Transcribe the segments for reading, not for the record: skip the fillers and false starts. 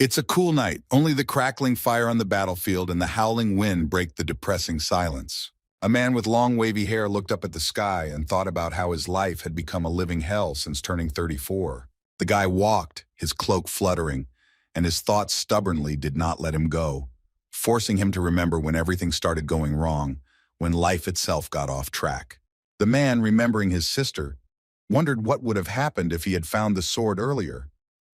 It's a cool night. Only the crackling fire on the battlefield and the howling wind break the depressing silence. A man with long wavy hair looked up at the sky and thought about how his life had become a living hell since turning 34. The guy walked, his cloak fluttering, and his thoughts stubbornly did not let him go, forcing him to remember when everything started going wrong, when life itself got off track. The man, remembering his sister, wondered what would have happened if he had found the sword earlier.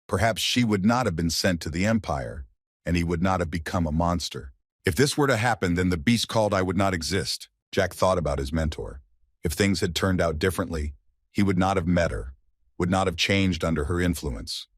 Perhaps she would not have been sent to the Empire, and he would not have become a monster. If this were to happen, then the beast called I would not exist. Jack thought about his mentor. If things had turned out differently, he would not have met her, would not have changed under her influence,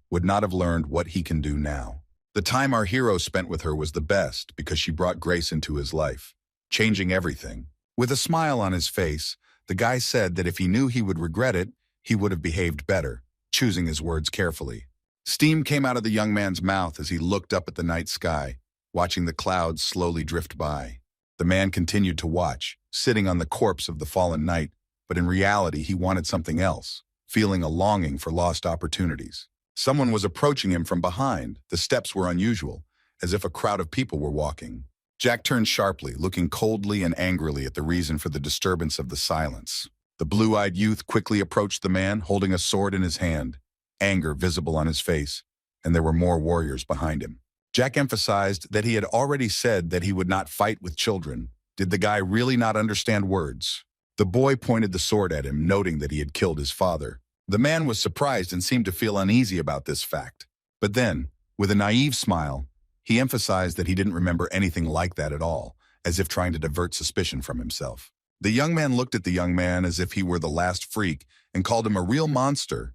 would not have learned what he can do now. The time our hero spent with her was the best because she brought grace into his life, changing everything. With a smile on his face, the guy said that if he knew he would regret it, he would have behaved better, choosing his words carefully. Steam came out of the young man's mouth as he looked up at the night sky, watching the clouds slowly drift by. The man continued to watch, sitting on the corpse of the fallen knight, but in reality he wanted something else, feeling a longing for lost opportunities. Someone was approaching him from behind. The steps were unusual, as if a crowd of people were walking. Jack turned sharply, looking coldly and angrily at the reason for the disturbance of the silence. The blue-eyed youth quickly approached the man, holding a sword in his hand, anger visible on his face, and there were more warriors behind him. Jack emphasized that he had already said that he would not fight with children. Did the guy really not understand words? The boy pointed the sword at him, noting that he had killed his father. The man was surprised and seemed to feel uneasy about this fact. But then, with a naive smile, he emphasized that he didn't remember anything like that at all, as if trying to divert suspicion from himself. The young man looked at the young man as if he were the last freak and called him a real monster,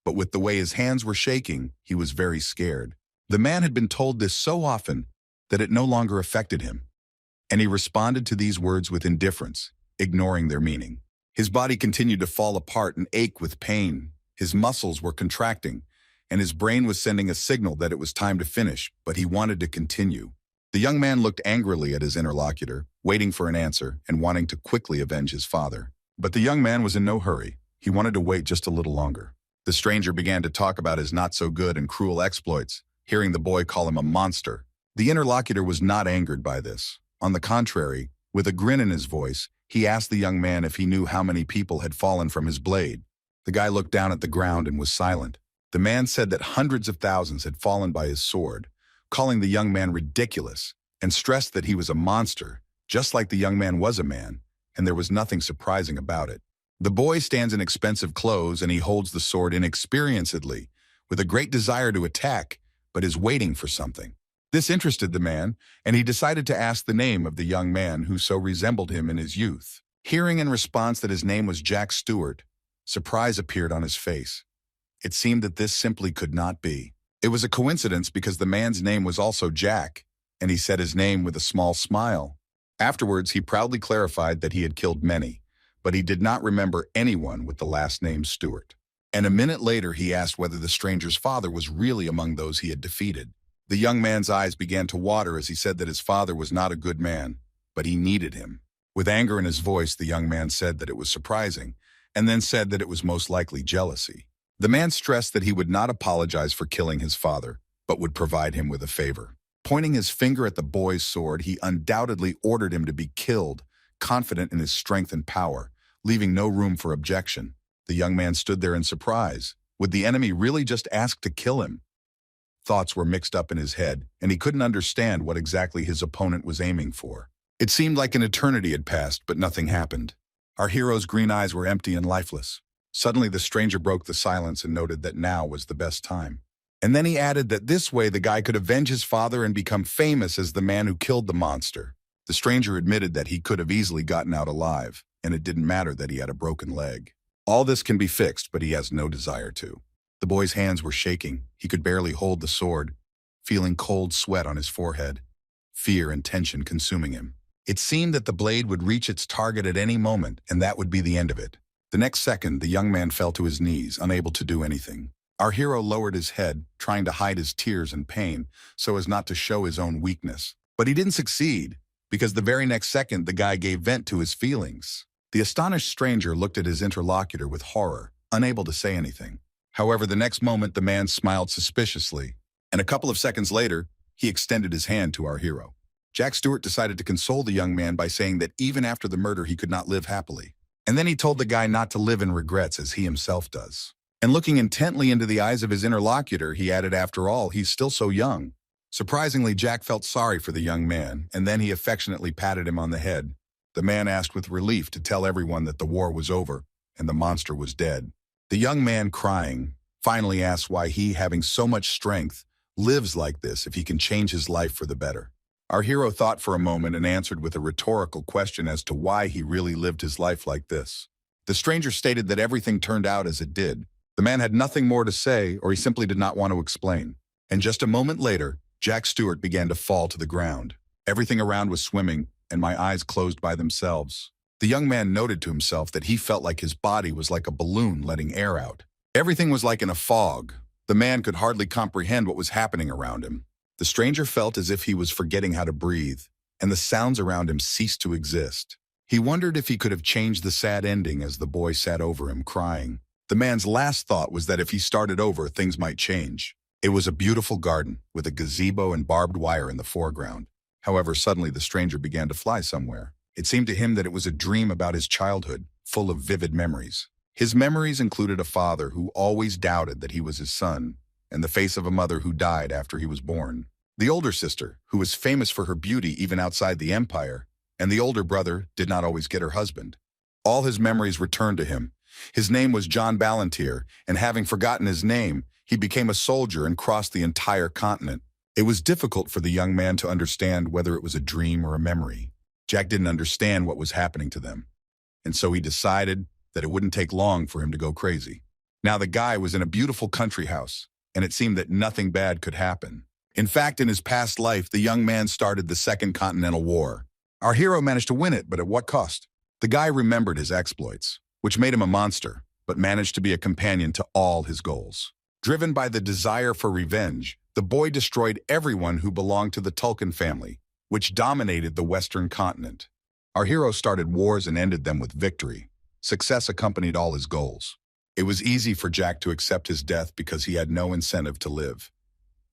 but with the way his hands were shaking, he was very scared. The man had been told this so often that it no longer affected him, and he responded to these words with indifference, ignoring their meaning. His body continued to fall apart and ache with pain. His muscles were contracting, and his brain was sending a signal that it was time to finish, but he wanted to continue. The young man looked angrily at his interlocutor, waiting for an answer and wanting to quickly avenge his father. But the young man was in no hurry. He wanted to wait just a little longer. The stranger began to talk about his not-so-good and cruel exploits, hearing the boy call him a monster. The interlocutor was not angered by this. On the contrary, with a grin in his voice, he asked the young man if he knew how many people had fallen from his blade. The guy looked down at the ground and was silent. The man said that hundreds of thousands had fallen by his sword, calling the young man ridiculous, and stressed that he was a monster, just like the young man was a man, and there was nothing surprising about it. The boy stands in expensive clothes and he holds the sword inexperiencedly, with a great desire to attack, but is waiting for something. This interested the man, and he decided to ask the name of the young man who so resembled him in his youth. Hearing in response that his name was Jack Stewart, surprise appeared on his face. It seemed that this simply could not be. It was a coincidence because the man's name was also Jack, and he said his name with a small smile. Afterwards, he proudly clarified that he had killed many, but he did not remember anyone with the last name Stewart. And a minute later, he asked whether the stranger's father was really among those he had defeated. The young man's eyes began to water as he said that his father was not a good man, but he needed him. With anger in his voice, the young man said that it was surprising, and then said that it was most likely jealousy. The man stressed that he would not apologize for killing his father, but would provide him with a favor. Pointing his finger at the boy's sword, he undoubtedly ordered him to be killed, confident in his strength and power, leaving no room for objection. The young man stood there in surprise. Would the enemy really just ask to kill him? Thoughts were mixed up in his head, and he couldn't understand what exactly his opponent was aiming for. It seemed like an eternity had passed, but nothing happened. Our hero's green eyes were empty and lifeless. Suddenly, the stranger broke the silence and noted that now was the best time. And then he added that this way the guy could avenge his father and become famous as the man who killed the monster. The stranger admitted that he could have easily gotten out alive, and it didn't matter that he had a broken leg. All this can be fixed, but he has no desire to. The boy's hands were shaking. He could barely hold the sword, feeling cold sweat on his forehead, fear and tension consuming him. It seemed that the blade would reach its target at any moment, and that would be the end of it. The next second, the young man fell to his knees, unable to do anything. Our hero lowered his head, trying to hide his tears and pain, so as not to show his own weakness. But he didn't succeed, because the very next second, the guy gave vent to his feelings. The astonished stranger looked at his interlocutor with horror, unable to say anything. However, the next moment, the man smiled suspiciously, And a couple of seconds later, he extended his hand to our hero. Jack Stewart decided to console the young man by saying that even after the murder he could not live happily. And then he told the guy not to live in regrets as he himself does. And looking intently into the eyes of his interlocutor, he added, after all, he's still so young. Surprisingly, Jack felt sorry for the young man, and then he affectionately patted him on the head. The man asked with relief to tell everyone that the war was over and the monster was dead. The young man, crying, finally asked why he, having so much strength, lives like this if he can change his life for the better. Our hero thought for a moment and answered with a rhetorical question as to why he really lived his life like this. The stranger stated that everything turned out as it did. The man had nothing more to say, or he simply did not want to explain. And just a moment later, Jack Stewart began to fall to the ground. Everything around was swimming, and my eyes closed by themselves. The young man noted to himself that he felt like his body was like a balloon letting air out. Everything was like in a fog. The man could hardly comprehend what was happening around him. The stranger felt as if he was forgetting how to breathe, and the sounds around him ceased to exist. He wondered if he could have changed the sad ending as the boy sat over him crying. The man's last thought was that if he started over, things might change. It was a beautiful garden, with a gazebo and barbed wire in the foreground. However, suddenly the stranger began to fly somewhere. It seemed to him that it was a dream about his childhood, full of vivid memories. His memories included a father who always doubted that he was his son, and the face of a mother who died after he was born. The older sister, who was famous for her beauty even outside the empire, and the older brother did not always get her husband. All his memories returned to him. His name was John Ballantyre, and having forgotten his name, he became a soldier and crossed the entire continent. It was difficult for the young man to understand whether it was a dream or a memory. Jack didn't understand what was happening to them, and so he decided that it wouldn't take long for him to go crazy. Now the guy was in a beautiful country house, and it seemed that nothing bad could happen. In fact, in his past life, the young man started the Second Continental War. Our hero managed to win it, but at what cost? The guy remembered his exploits, which made him a monster, but managed to be a companion to all his goals. Driven by the desire for revenge, the boy destroyed everyone who belonged to the Tulkun family, which dominated the Western continent. Our hero started wars and ended them with victory. Success accompanied all his goals. It was easy for Jack to accept his death because he had no incentive to live.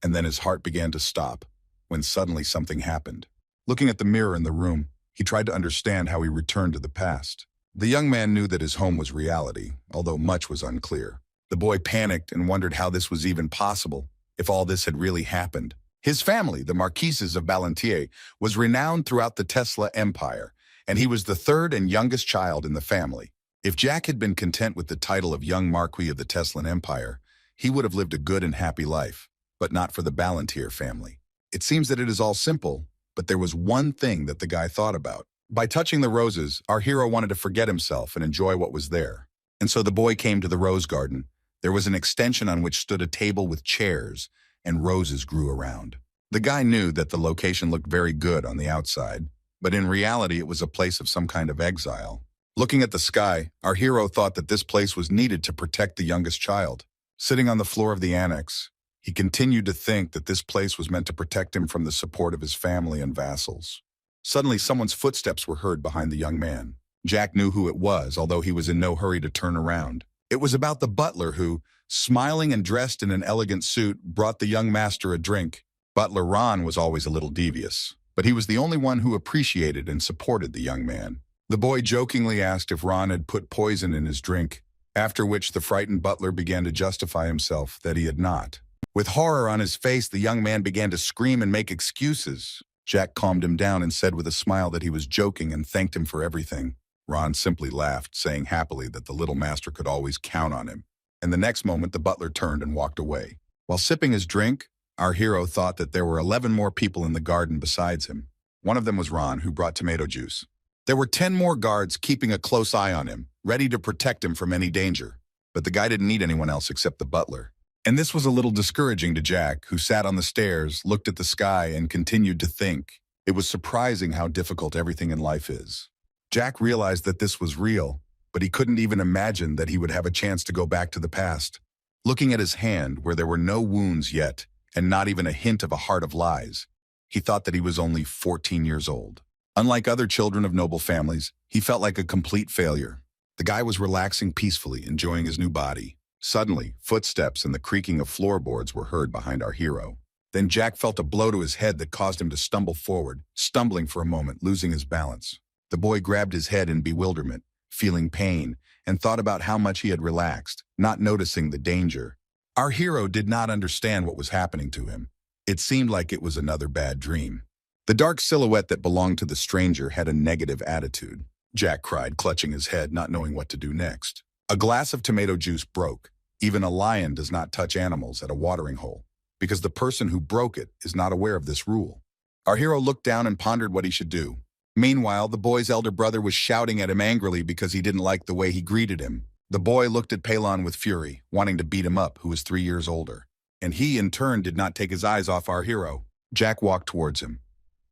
And then his heart began to stop, when suddenly something happened. Looking at the mirror in the room, he tried to understand how he returned to the past. The young man knew that his home was reality, although much was unclear. The boy panicked and wondered how this was even possible, if all this had really happened. His family, the Marquises of Ballantyre, was renowned throughout the Tesla Empire, and he was the third and youngest child in the family. If Jack had been content with the title of young Marquis of the Teslan Empire, he would have lived a good and happy life, but not for the Ballantyre family. It seems that it is all simple, but there was one thing that the guy thought about. By touching the roses, our hero wanted to forget himself and enjoy what was there. And so the boy came to the rose garden. There was an extension on which stood a table with chairs, and roses grew around. The guy knew that the location looked very good on the outside, but in reality it was a place of some kind of exile. Looking at the sky, our hero thought that this place was needed to protect the youngest child. Sitting on the floor of the annex, he continued to think that this place was meant to protect him from the support of his family and vassals. Suddenly, someone's footsteps were heard behind the young man. Jack knew who it was, although he was in no hurry to turn around. It was about the butler who, smiling and dressed in an elegant suit, brought the young master a drink. Butler Ron was always a little devious, but he was the only one who appreciated and supported the young man. The boy jokingly asked if Ron had put poison in his drink, after which the frightened butler began to justify himself that he had not. With horror on his face, the young man began to scream and make excuses. Jack calmed him down and said with a smile that he was joking and thanked him for everything. Ron simply laughed, saying happily that the little master could always count on him. And the next moment, the butler turned and walked away. While sipping his drink, our hero thought that there were 11 more people in the garden besides him. One of them was Ron, who brought tomato juice. There were 10 more guards keeping a close eye on him, ready to protect him from any danger. But the guy didn't need anyone else except the butler. And this was a little discouraging to Jack, who sat on the stairs, looked at the sky, and continued to think. It was surprising how difficult everything in life is. Jack realized that this was real, but he couldn't even imagine that he would have a chance to go back to the past. Looking at his hand, where there were no wounds yet, and not even a hint of a heart of lies, he thought that he was only 14 years old. Unlike other children of noble families, he felt like a complete failure. The guy was relaxing peacefully, enjoying his new body. Suddenly, footsteps and the creaking of floorboards were heard behind our hero. Then Jack felt a blow to his head that caused him to stumble forward, stumbling for a moment, losing his balance. The boy grabbed his head in bewilderment, feeling pain, and thought about how much he had relaxed, not noticing the danger. Our hero did not understand what was happening to him. It seemed like it was another bad dream. The dark silhouette that belonged to the stranger had a negative attitude. Jack cried, clutching his head, not knowing what to do next. A glass of tomato juice broke. Even a lion does not touch animals at a watering hole, because the person who broke it is not aware of this rule. Our hero looked down and pondered what he should do. Meanwhile, the boy's elder brother was shouting at him angrily because he didn't like the way he greeted him. The boy looked at Pelon with fury, wanting to beat him up, who was 3 years older. And he, in turn, did not take his eyes off our hero. Jack walked towards him,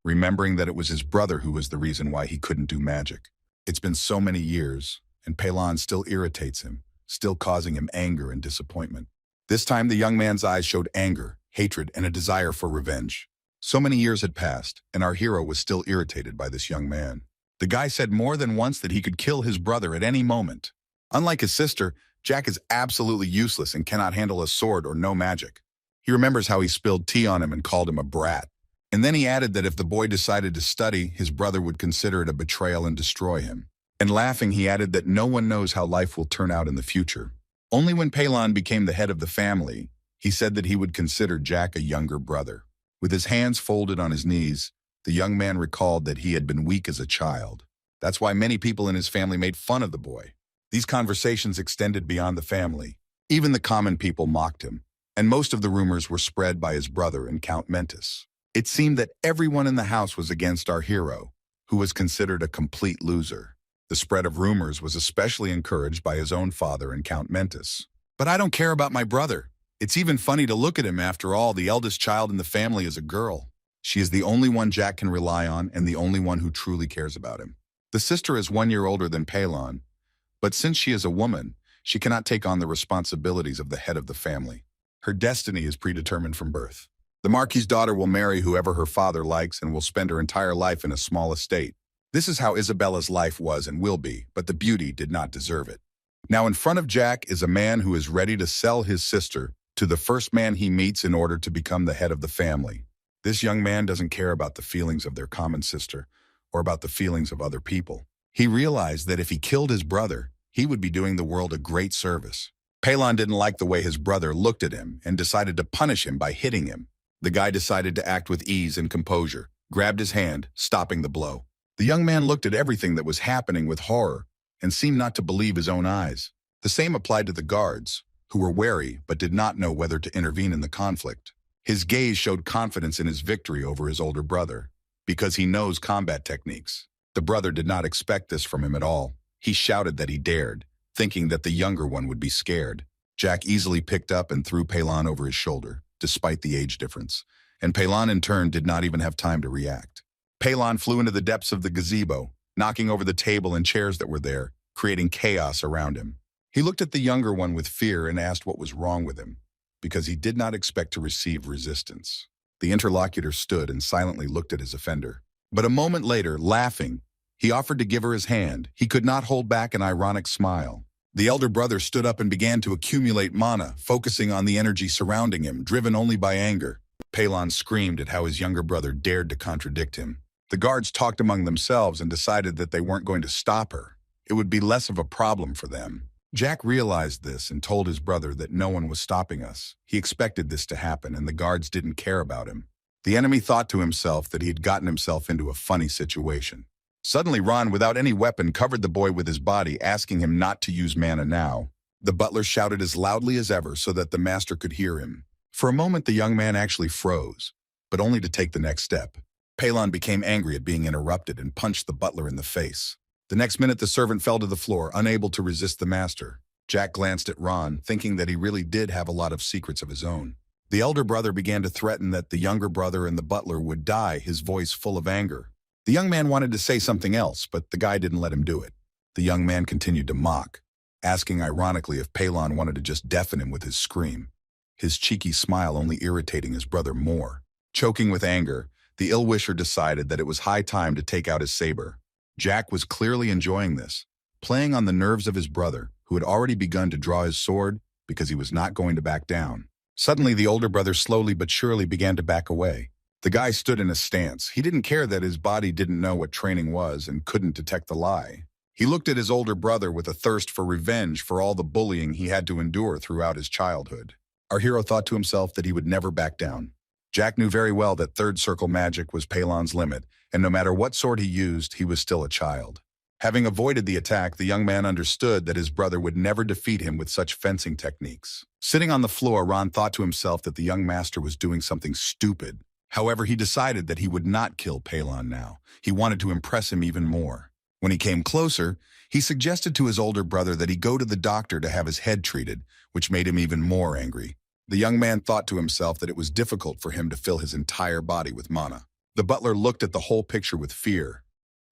remembering that it was his brother who was the reason why he couldn't do magic. It's been so many years, and Pelon still irritates him, still causing him anger and disappointment. This time, the young man's eyes showed anger, hatred, and a desire for revenge. So many years had passed, and our hero was still irritated by this young man. The guy said more than once that he could kill his brother at any moment. Unlike his sister, Jack is absolutely useless and cannot handle a sword or no magic. He remembers how he spilled tea on him and called him a brat. And then he added that if the boy decided to study, his brother would consider it a betrayal and destroy him. And laughing, he added that no one knows how life will turn out in the future. Only when Pelon became the head of the family, he said that he would consider Jack a younger brother. With his hands folded on his knees, the young man recalled that he had been weak as a child. That's why many people in his family made fun of the boy. These conversations extended beyond the family. Even the common people mocked him, and most of the rumors were spread by his brother and Count Mentis. It seemed that everyone in the house was against our hero, who was considered a complete loser. The spread of rumors was especially encouraged by his own father and Count Mentis. But I don't care about my brother. It's even funny to look at him. After all, the eldest child in the family is a girl. She is the only one Jack can rely on and the only one who truly cares about him. The sister is 1 year older than Pelon, but since she is a woman, she cannot take on the responsibilities of the head of the family. Her destiny is predetermined from birth. The Marquis's daughter will marry whoever her father likes and will spend her entire life in a small estate. This is how Isabella's life was and will be, but the beauty did not deserve it. Now in front of Jack is a man who is ready to sell his sister to the first man he meets in order to become the head of the family. This young man doesn't care about the feelings of their common sister or about the feelings of other people. He realized that if he killed his brother, he would be doing the world a great service. Pelon didn't like the way his brother looked at him and decided to punish him by hitting him. The guy decided to act with ease and composure, grabbed his hand, stopping the blow. The young man looked at everything that was happening with horror and seemed not to believe his own eyes. The same applied to the guards, who were wary but did not know whether to intervene in the conflict. His gaze showed confidence in his victory over his older brother, because he knows combat techniques. The brother did not expect this from him at all. He shouted that he dared, thinking that the younger one would be scared. Jack easily picked up and threw Pelon over his shoulder, despite the age difference, and Pelon in turn did not even have time to react. Pelon flew into the depths of the gazebo, knocking over the table and chairs that were there, creating chaos around him. He looked at the younger one with fear and asked what was wrong with him, because he did not expect to receive resistance. The interlocutor stood and silently looked at his offender. But a moment later, laughing, he offered to give her his hand. He could not hold back an ironic smile. The elder brother stood up and began to accumulate mana, focusing on the energy surrounding him, driven only by anger. Pelon screamed at how his younger brother dared to contradict him. The guards talked among themselves and decided that they weren't going to stop her. It would be less of a problem for them. Jack realized this and told his brother that no one was stopping us. He expected this to happen, and the guards didn't care about him. The enemy thought to himself that he had gotten himself into a funny situation. Suddenly, Ron, without any weapon, covered the boy with his body, asking him not to use mana now. The butler shouted as loudly as ever so that the master could hear him. For a moment, the young man actually froze, but only to take the next step. Pelon became angry at being interrupted and punched the butler in the face. The next minute, the servant fell to the floor, unable to resist the master. Jack glanced at Ron, thinking that he really did have a lot of secrets of his own. The elder brother began to threaten that the younger brother and the butler would die, his voice full of anger. The young man wanted to say something else, but the guy didn't let him do it. The young man continued to mock, asking ironically if Pelon wanted to just deafen him with his scream, his cheeky smile only irritating his brother more. Choking with anger, the ill-wisher decided that it was high time to take out his saber. Jack was clearly enjoying this, playing on the nerves of his brother, who had already begun to draw his sword because he was not going to back down. Suddenly, the older brother slowly but surely began to back away. The guy stood in a stance. He didn't care that his body didn't know what training was and couldn't detect the lie. He looked at his older brother with a thirst for revenge for all the bullying he had to endure throughout his childhood. Our hero thought to himself that he would never back down. Jack knew very well that third circle magic was Palon's limit, and no matter what sword he used, he was still a child. Having avoided the attack, the young man understood that his brother would never defeat him with such fencing techniques. Sitting on the floor, Ron thought to himself that the young master was doing something stupid. However, he decided that he would not kill Palon now. He wanted to impress him even more. When he came closer, he suggested to his older brother that he go to the doctor to have his head treated, which made him even more angry. The young man thought to himself that it was difficult for him to fill his entire body with mana. The butler looked at the whole picture with fear,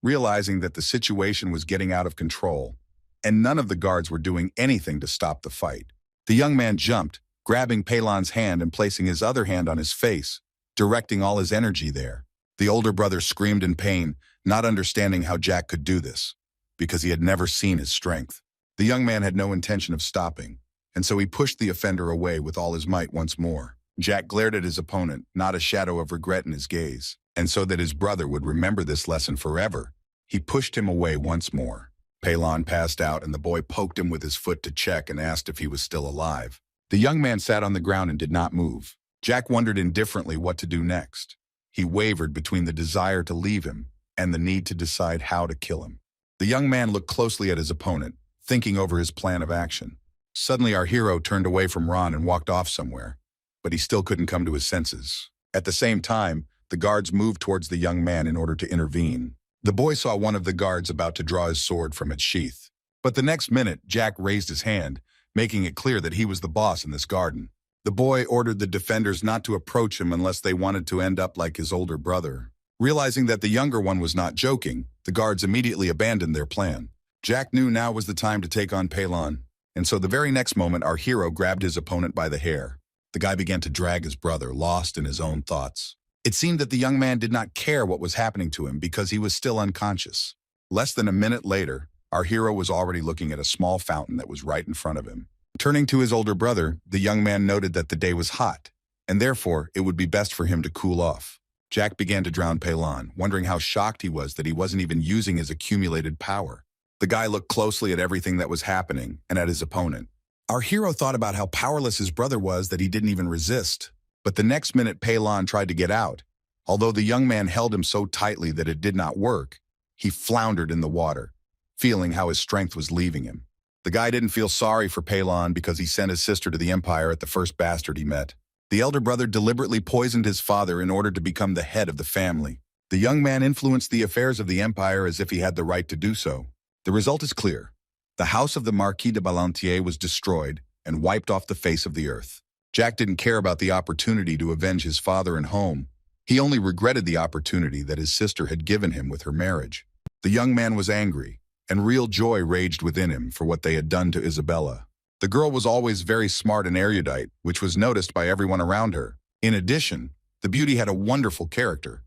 realizing that the situation was getting out of control, and none of the guards were doing anything to stop the fight. The young man jumped, grabbing Palon's hand and placing his other hand on his face, directing all his energy there. The older brother screamed in pain, not understanding how Jack could do this, because he had never seen his strength. The young man had no intention of stopping, and so he pushed the offender away with all his might once more. Jack glared at his opponent, not a shadow of regret in his gaze, and so that his brother would remember this lesson forever, he pushed him away once more. Palon passed out, and the boy poked him with his foot to check and asked if he was still alive. The young man sat on the ground and did not move. Jack wondered indifferently what to do next. He wavered between the desire to leave him and the need to decide how to kill him. The young man looked closely at his opponent, thinking over his plan of action. Suddenly, our hero turned away from Ron and walked off somewhere, but he still couldn't come to his senses. At the same time, the guards moved towards the young man in order to intervene. The boy saw one of the guards about to draw his sword from its sheath. But the next minute, Jack raised his hand, making it clear that he was the boss in this garden. The boy ordered the defenders not to approach him unless they wanted to end up like his older brother. Realizing that the younger one was not joking, the guards immediately abandoned their plan. Jack knew now was the time to take on Palon, and so the very next moment our hero grabbed his opponent by the hair. The guy began to drag his brother, lost in his own thoughts. It seemed that the young man did not care what was happening to him because he was still unconscious. Less than a minute later, our hero was already looking at a small fountain that was right in front of him. Turning to his older brother, the young man noted that the day was hot, and therefore it would be best for him to cool off. Jack began to drown Palon, wondering how shocked he was that he wasn't even using his accumulated power. The guy looked closely at everything that was happening and at his opponent. Our hero thought about how powerless his brother was that he didn't even resist. But the next minute Palon tried to get out. Although the young man held him so tightly that it did not work, he floundered in the water, feeling how his strength was leaving him. The guy didn't feel sorry for Palon because he sent his sister to the Empire at the first bastard he met. The elder brother deliberately poisoned his father in order to become the head of the family. The young man influenced the affairs of the Empire as if he had the right to do so. The result is clear. The house of the Marquis de Ballantier was destroyed and wiped off the face of the earth. Jack didn't care about the opportunity to avenge his father and home. He only regretted the opportunity that his sister had given him with her marriage. The young man was angry, and real joy raged within him for what they had done to Isabella. The girl was always very smart and erudite, which was noticed by everyone around her. In addition, the beauty had a wonderful character,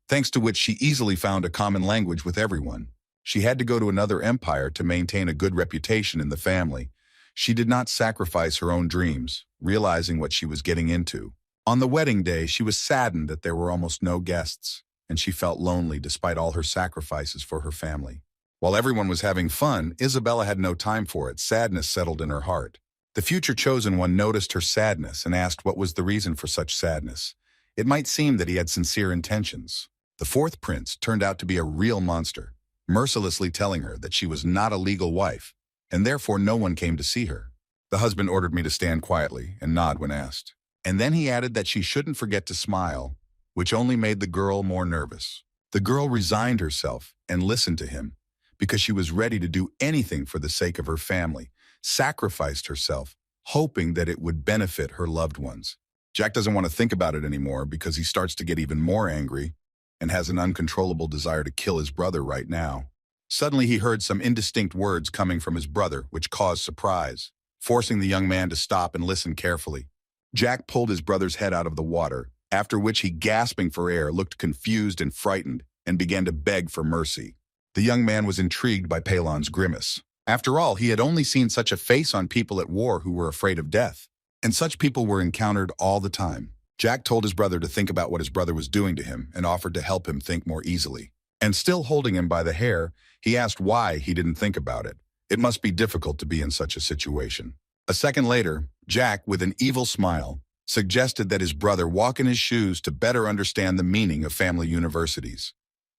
thanks to which she easily found a common language with everyone. She had to go to another empire to maintain a good reputation in the family. She did not sacrifice her own dreams, realizing what she was getting into. On the wedding day, she was saddened that there were almost no guests, and she felt lonely despite all her sacrifices for her family. While everyone was having fun, Isabella had no time for it. Sadness settled in her heart. The future chosen one noticed her sadness and asked what was the reason for such sadness. It might seem that he had sincere intentions. The fourth prince turned out to be a real monster, mercilessly telling her that she was not a legal wife, and therefore no one came to see her. The husband ordered me to stand quietly and nod when asked. And then he added that she shouldn't forget to smile, which only made the girl more nervous. The girl resigned herself and listened to him, because she was ready to do anything for the sake of her family, sacrificed herself, hoping that it would benefit her loved ones. Jack doesn't want to think about it anymore because he starts to get even more angry and has an uncontrollable desire to kill his brother right now. Suddenly he heard some indistinct words coming from his brother, which caused surprise, forcing the young man to stop and listen carefully. Jack pulled his brother's head out of the water, after which he, gasping for air, looked confused and frightened and began to beg for mercy. The young man was intrigued by Palon's grimace. After all, he had only seen such a face on people at war who were afraid of death. And such people were encountered all the time. Jack told his brother to think about what his brother was doing to him and offered to help him think more easily. And still holding him by the hair, he asked why he didn't think about it. It must be difficult to be in such a situation. A second later, Jack, with an evil smile, suggested that his brother walk in his shoes to better understand the meaning of family universities.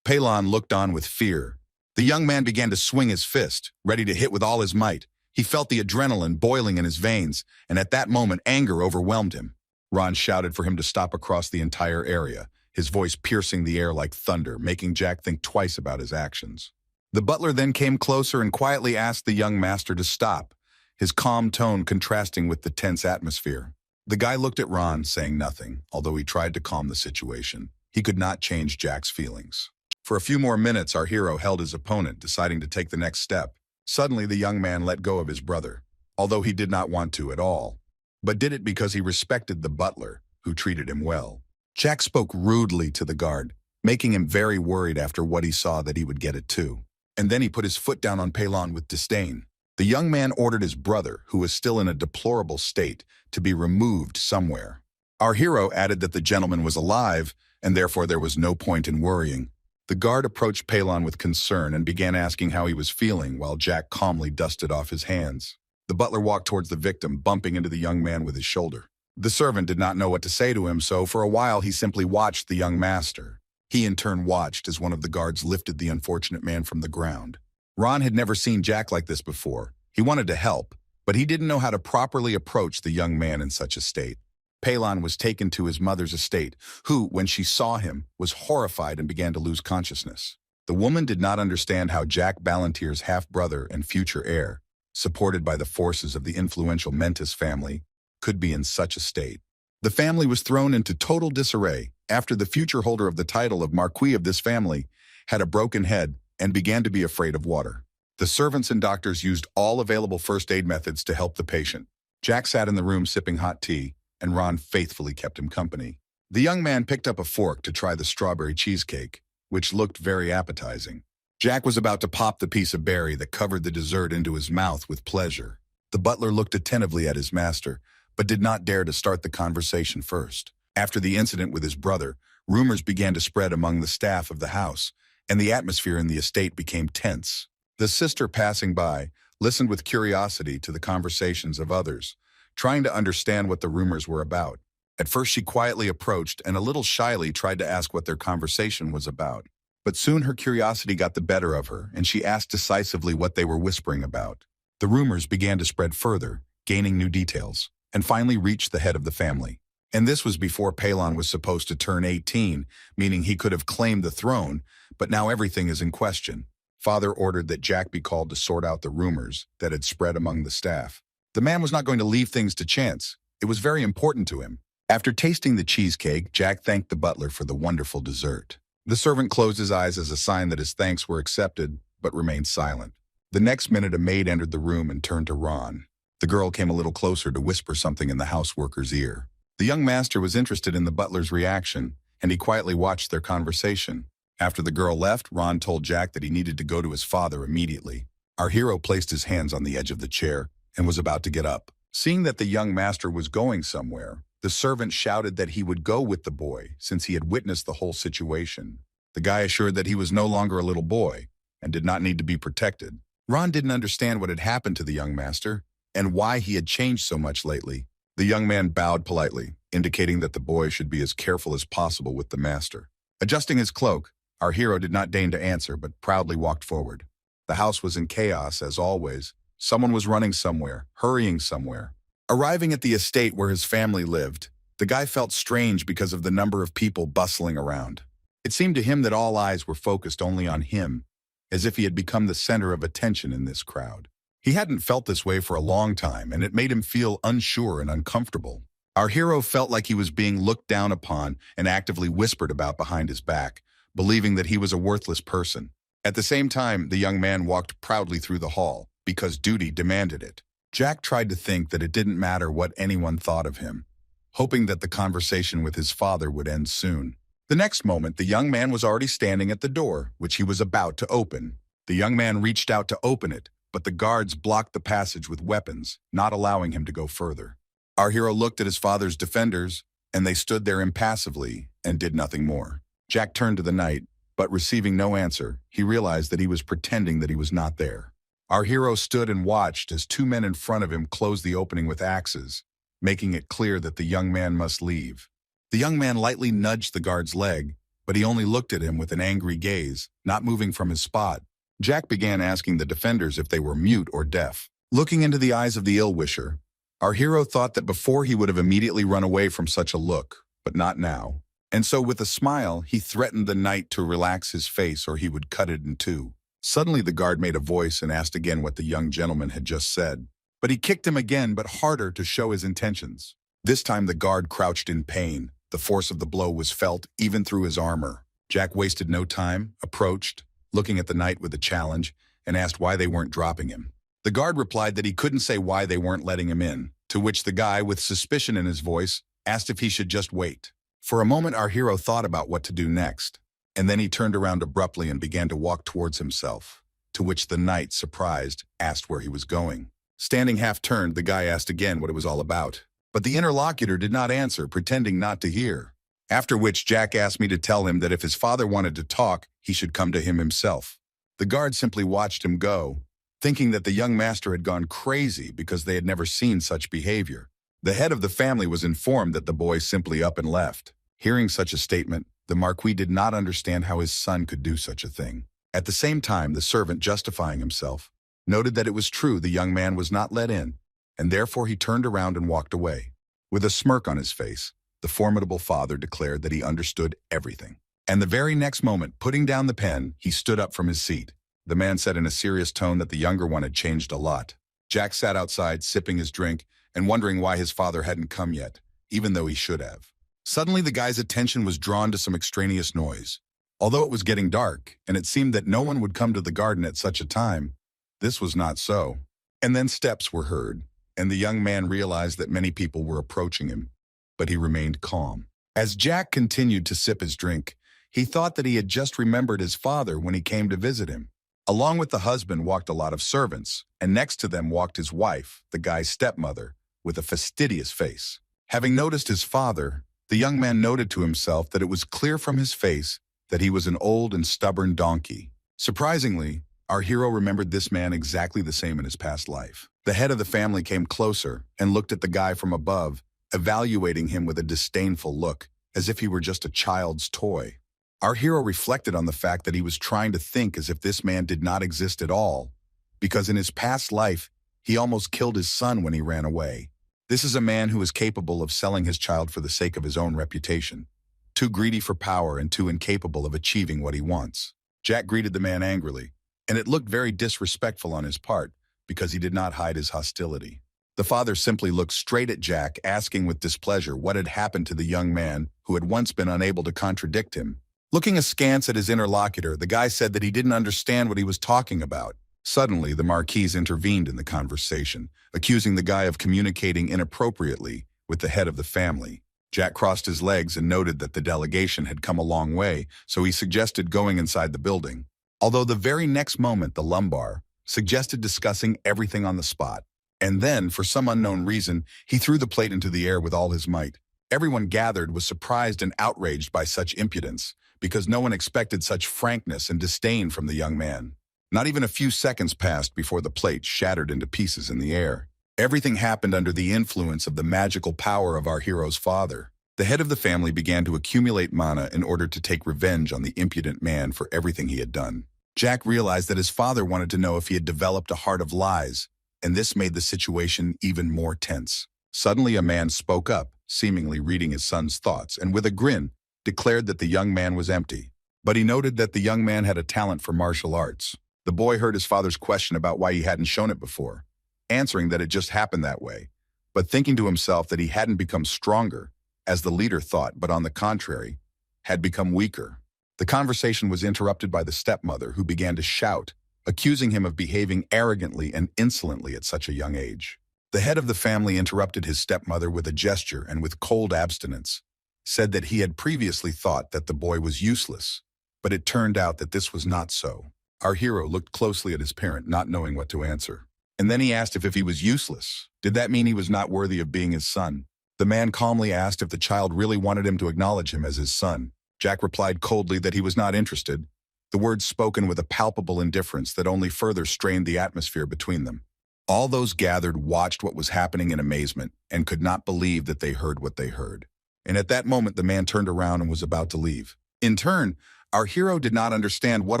Palon looked on with fear. The young man began to swing his fist, ready to hit with all his might. He felt the adrenaline boiling in his veins, and at that moment anger overwhelmed him. Ron shouted for him to stop across the entire area, his voice piercing the air like thunder, making Jack think twice about his actions. The butler then came closer and quietly asked the young master to stop, his calm tone contrasting with the tense atmosphere. The guy looked at Ron, saying nothing, although he tried to calm the situation. He could not change Jack's feelings. For a few more minutes, our hero held his opponent, deciding to take the next step. Suddenly, the young man let go of his brother, although he did not want to at all, but did it because he respected the butler, who treated him well. Jack spoke rudely to the guard, making him very worried after what he saw that he would get it too. And then he put his foot down on Palon with disdain. The young man ordered his brother, who was still in a deplorable state, to be removed somewhere. Our hero added that the gentleman was alive, and therefore there was no point in worrying. The guard approached Palon with concern and began asking how he was feeling, while Jack calmly dusted off his hands. The butler walked towards the victim, bumping into the young man with his shoulder. The servant did not know what to say to him, so for a while he simply watched the young master. He in turn watched as one of the guards lifted the unfortunate man from the ground. Ron had never seen Jack like this before. He wanted to help, but he didn't know how to properly approach the young man in such a state. Palon was taken to his mother's estate, who, when she saw him, was horrified and began to lose consciousness. The woman did not understand how Jack Ballantyre's half-brother and future heir, supported by the forces of the influential Mentis family, could be in such a state. The family was thrown into total disarray after the future holder of the title of Marquis of this family had a broken head and began to be afraid of water. The servants and doctors used all available first aid methods to help the patient. Jack sat in the room sipping hot tea, and Ron faithfully kept him company. The young man picked up a fork to try the strawberry cheesecake, which looked very appetizing. Jack was about to pop the piece of berry that covered the dessert into his mouth with pleasure. The butler looked attentively at his master, but did not dare to start the conversation first. After the incident with his brother, rumors began to spread among the staff of the house, and the atmosphere in the estate became tense. The sister passing by listened with curiosity to the conversations of others, trying to understand what the rumors were about. At first she quietly approached and a little shyly tried to ask what their conversation was about. But soon her curiosity got the better of her, and she asked decisively what they were whispering about. The rumors began to spread further, gaining new details, and finally reached the head of the family. And this was before Palon was supposed to turn 18, meaning he could have claimed the throne, but now everything is in question. Father ordered that Jack be called to sort out the rumors that had spread among the staff. The man was not going to leave things to chance. It was very important to him. After tasting the cheesecake, Jack thanked the butler for the wonderful dessert. The servant closed his eyes as a sign that his thanks were accepted, but remained silent. The next minute, a maid entered the room and turned to Ron. The girl came a little closer to whisper something in the houseworker's ear. The young master was interested in the butler's reaction, and he quietly watched their conversation. After the girl left, Ron told Jack that he needed to go to his father immediately. Our hero placed his hands on the edge of the chair and was about to get up. Seeing that the young master was going somewhere, the servant shouted that he would go with the boy since he had witnessed the whole situation. The guy assured that he was no longer a little boy and did not need to be protected. Ron didn't understand what had happened to the young master and why he had changed so much lately. The young man bowed politely, indicating that the boy should be as careful as possible with the master. Adjusting his cloak, our hero did not deign to answer, but proudly walked forward. The house was in chaos, as always. Someone was running somewhere, hurrying somewhere. Arriving at the estate where his family lived, the guy felt strange because of the number of people bustling around. It seemed to him that all eyes were focused only on him, as if he had become the center of attention in this crowd. He hadn't felt this way for a long time, and it made him feel unsure and uncomfortable. Our hero felt like he was being looked down upon and actively whispered about behind his back, believing that he was a worthless person. At the same time, the young man walked proudly through the hall, because duty demanded it. Jack tried to think that it didn't matter what anyone thought of him, hoping that the conversation with his father would end soon. The next moment, the young man was already standing at the door, which he was about to open. The young man reached out to open it, but the guards blocked the passage with weapons, not allowing him to go further. Our hero looked at his father's defenders, and they stood there impassively and did nothing more. Jack turned to the knight, but receiving no answer, he realized that he was pretending that he was not there. Our hero stood and watched as two men in front of him closed the opening with axes, making it clear that the young man must leave. The young man lightly nudged the guard's leg, but he only looked at him with an angry gaze, not moving from his spot. Jack began asking the defenders if they were mute or deaf. Looking into the eyes of the ill-wisher, our hero thought that before he would have immediately run away from such a look, but not now. And so with a smile, he threatened the knight to relax his face or he would cut it in two. Suddenly the guard made a voice and asked again what the young gentleman had just said. But he kicked him again, but harder to show his intentions. This time the guard crouched in pain. The force of the blow was felt even through his armor. Jack wasted no time, approached, looking at the knight with a challenge, and asked why they weren't dropping him. The guard replied that he couldn't say why they weren't letting him in, to which the guy, with suspicion in his voice, asked if he should just wait. For a moment our hero thought about what to do next, and then he turned around abruptly and began to walk towards himself, to which the knight, surprised, asked where he was going. Standing half-turned, the guy asked again what it was all about, but the interlocutor did not answer, pretending not to hear. After which Jack asked me to tell him that if his father wanted to talk, he should come to him himself. The guard simply watched him go, thinking that the young master had gone crazy because they had never seen such behavior. The head of the family was informed that the boy simply up and left. Hearing such a statement, the Marquis did not understand how his son could do such a thing. At the same time, the servant, justifying himself, noted that it was true the young man was not let in, and therefore he turned around and walked away. With a smirk on his face, the formidable father declared that he understood everything. And the very next moment, putting down the pen, he stood up from his seat. The man said in a serious tone that the younger one had changed a lot. Jack sat outside, sipping his drink, and wondering why his father hadn't come yet, even though he should have. Suddenly, the guy's attention was drawn to some extraneous noise. Although it was getting dark, and it seemed that no one would come to the garden at such a time, this was not so. And then steps were heard, and the young man realized that many people were approaching him, but he remained calm. As Jack continued to sip his drink, he thought that he had just remembered his father when he came to visit him. Along with the husband walked a lot of servants, and next to them walked his wife, the guy's stepmother, with a fastidious face. Having noticed his father, the young man noted to himself that it was clear from his face that he was an old and stubborn donkey. Surprisingly, our hero remembered this man exactly the same in his past life. The head of the family came closer and looked at the guy from above, evaluating him with a disdainful look, as if he were just a child's toy. Our hero reflected on the fact that he was trying to think as if this man did not exist at all, because in his past life, he almost killed his son when he ran away. This is a man who is capable of selling his child for the sake of his own reputation, too greedy for power and too incapable of achieving what he wants. Jack greeted the man angrily, and it looked very disrespectful on his part because he did not hide his hostility. The father simply looked straight at Jack, asking with displeasure what had happened to the young man who had once been unable to contradict him. Looking askance at his interlocutor, the guy said that he didn't understand what he was talking about. Suddenly, the Marquis intervened in the conversation, accusing the guy of communicating inappropriately with the head of the family. Jack crossed his legs and noted that the delegation had come a long way, so he suggested going inside the building. Although the very next moment, the lumbar suggested discussing everything on the spot. And then, for some unknown reason, he threw the plate into the air with all his might. Everyone gathered was surprised and outraged by such impudence, because no one expected such frankness and disdain from the young man. Not even a few seconds passed before the plate shattered into pieces in the air. Everything happened under the influence of the magical power of our hero's father. The head of the family began to accumulate mana in order to take revenge on the impudent man for everything he had done. Jack realized that his father wanted to know if he had developed a heart of lies, and this made the situation even more tense. Suddenly a man spoke up, seemingly reading his son's thoughts, and with a grin, declared that the young man was empty. But he noted that the young man had a talent for martial arts. The boy heard his father's question about why he hadn't shown it before, answering that it just happened that way, but thinking to himself that he hadn't become stronger, as the leader thought, but on the contrary, had become weaker. The conversation was interrupted by the stepmother, who began to shout, accusing him of behaving arrogantly and insolently at such a young age. The head of the family interrupted his stepmother with a gesture and with cold abstinence, said that he had previously thought that the boy was useless, but it turned out that this was not so. Our hero looked closely at his parent, not knowing what to answer. And then he asked if he was useless. Did that mean he was not worthy of being his son? The man calmly asked if the child really wanted him to acknowledge him as his son. Jack replied coldly that he was not interested, the words spoken with a palpable indifference that only further strained the atmosphere between them. All those gathered watched what was happening in amazement and could not believe that they heard what they heard. And at that moment, the man turned around and was about to leave. In turn, our hero did not understand what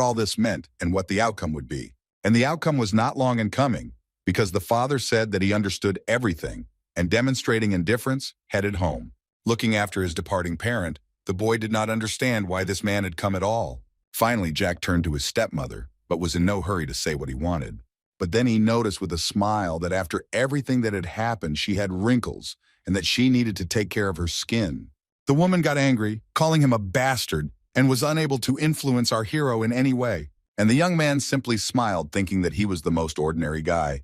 all this meant and what the outcome would be. And the outcome was not long in coming, because the father said that he understood everything, and demonstrating indifference, headed home. Looking after his departing parent, the boy did not understand why this man had come at all. Finally, Jack turned to his stepmother, but was in no hurry to say what he wanted. But then he noticed with a smile that after everything that had happened, she had wrinkles, and that she needed to take care of her skin. The woman got angry, calling him a bastard, and was unable to influence our hero in any way. And the young man simply smiled, thinking that he was the most ordinary guy,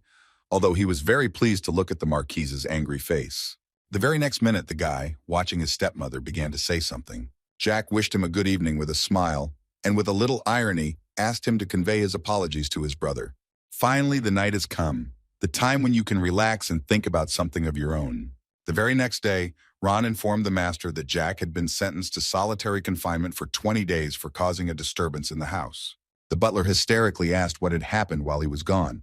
although he was very pleased to look at the Marquise's angry face. The very next minute, the guy, watching his stepmother, began to say something. Jack wished him a good evening with a smile, and with a little irony, asked him to convey his apologies to his brother. Finally, the night has come, the time when you can relax and think about something of your own. The very next day, Ron informed the master that Jack had been sentenced to solitary confinement for 20 days for causing a disturbance in the house. The butler hysterically asked what had happened while he was gone,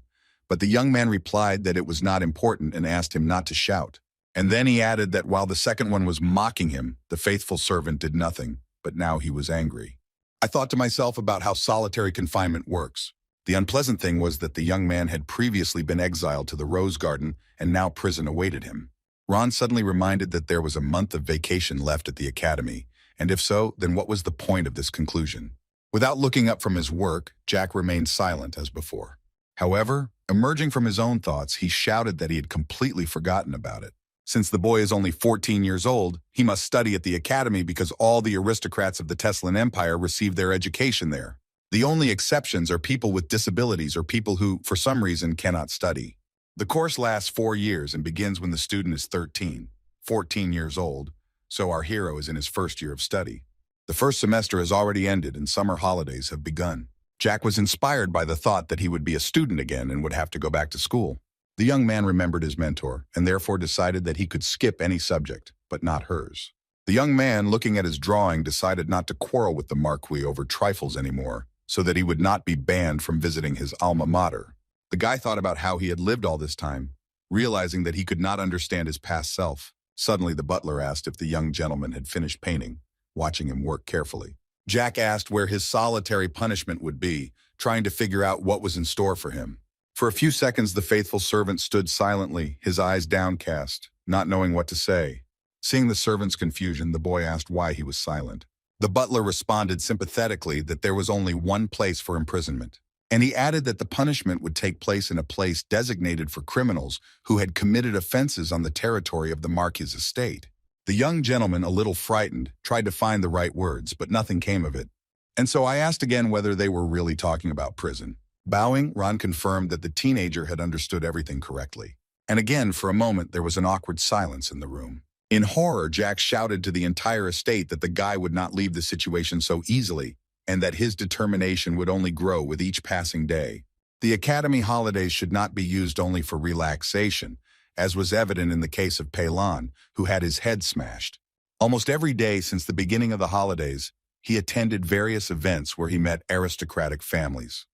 but the young man replied that it was not important and asked him not to shout. And then he added that while the second one was mocking him, the faithful servant did nothing, but now he was angry. I thought to myself about how solitary confinement works. The unpleasant thing was that the young man had previously been exiled to the Rose Garden, and now prison awaited him. Ron suddenly reminded that there was a month of vacation left at the academy, and if so, then what was the point of this conclusion? Without looking up from his work, Jack remained silent as before. However, emerging from his own thoughts, he shouted that he had completely forgotten about it. Since the boy is only 14 years old, he must study at the academy because all the aristocrats of the Teslan Empire receive their education there. The only exceptions are people with disabilities or people who, for some reason, cannot study. The course lasts 4 years and begins when the student is 14 years old, so our hero is in his first year of study. The first semester has already ended and summer holidays have begun. Jack was inspired by the thought that he would be a student again and would have to go back to school. The young man remembered his mentor and therefore decided that he could skip any subject, but not hers. The young man, looking at his drawing, decided not to quarrel with the Marquis over trifles anymore, so that he would not be banned from visiting his alma mater. The guy thought about how he had lived all this time, realizing that he could not understand his past self. Suddenly, the butler asked if the young gentleman had finished painting, watching him work carefully. Jack asked where his solitary punishment would be, trying to figure out what was in store for him. For a few seconds, the faithful servant stood silently, his eyes downcast, not knowing what to say. Seeing the servant's confusion, the boy asked why he was silent. The butler responded sympathetically that there was only one place for imprisonment, and he added that the punishment would take place in a place designated for criminals who had committed offenses on the territory of the Marquis' estate. The young gentleman, a little frightened, tried to find the right words, but nothing came of it. And so I asked again whether they were really talking about prison. Bowing, Ron confirmed that the teenager had understood everything correctly. And again, for a moment, there was an awkward silence in the room. In horror, Jack shouted to the entire estate that the guy would not leave the situation so easily, and that his determination would only grow with each passing day. The academy holidays should not be used only for relaxation, as was evident in the case of Pelon, who had his head smashed. Almost every day since the beginning of the holidays, he attended various events where he met aristocratic families.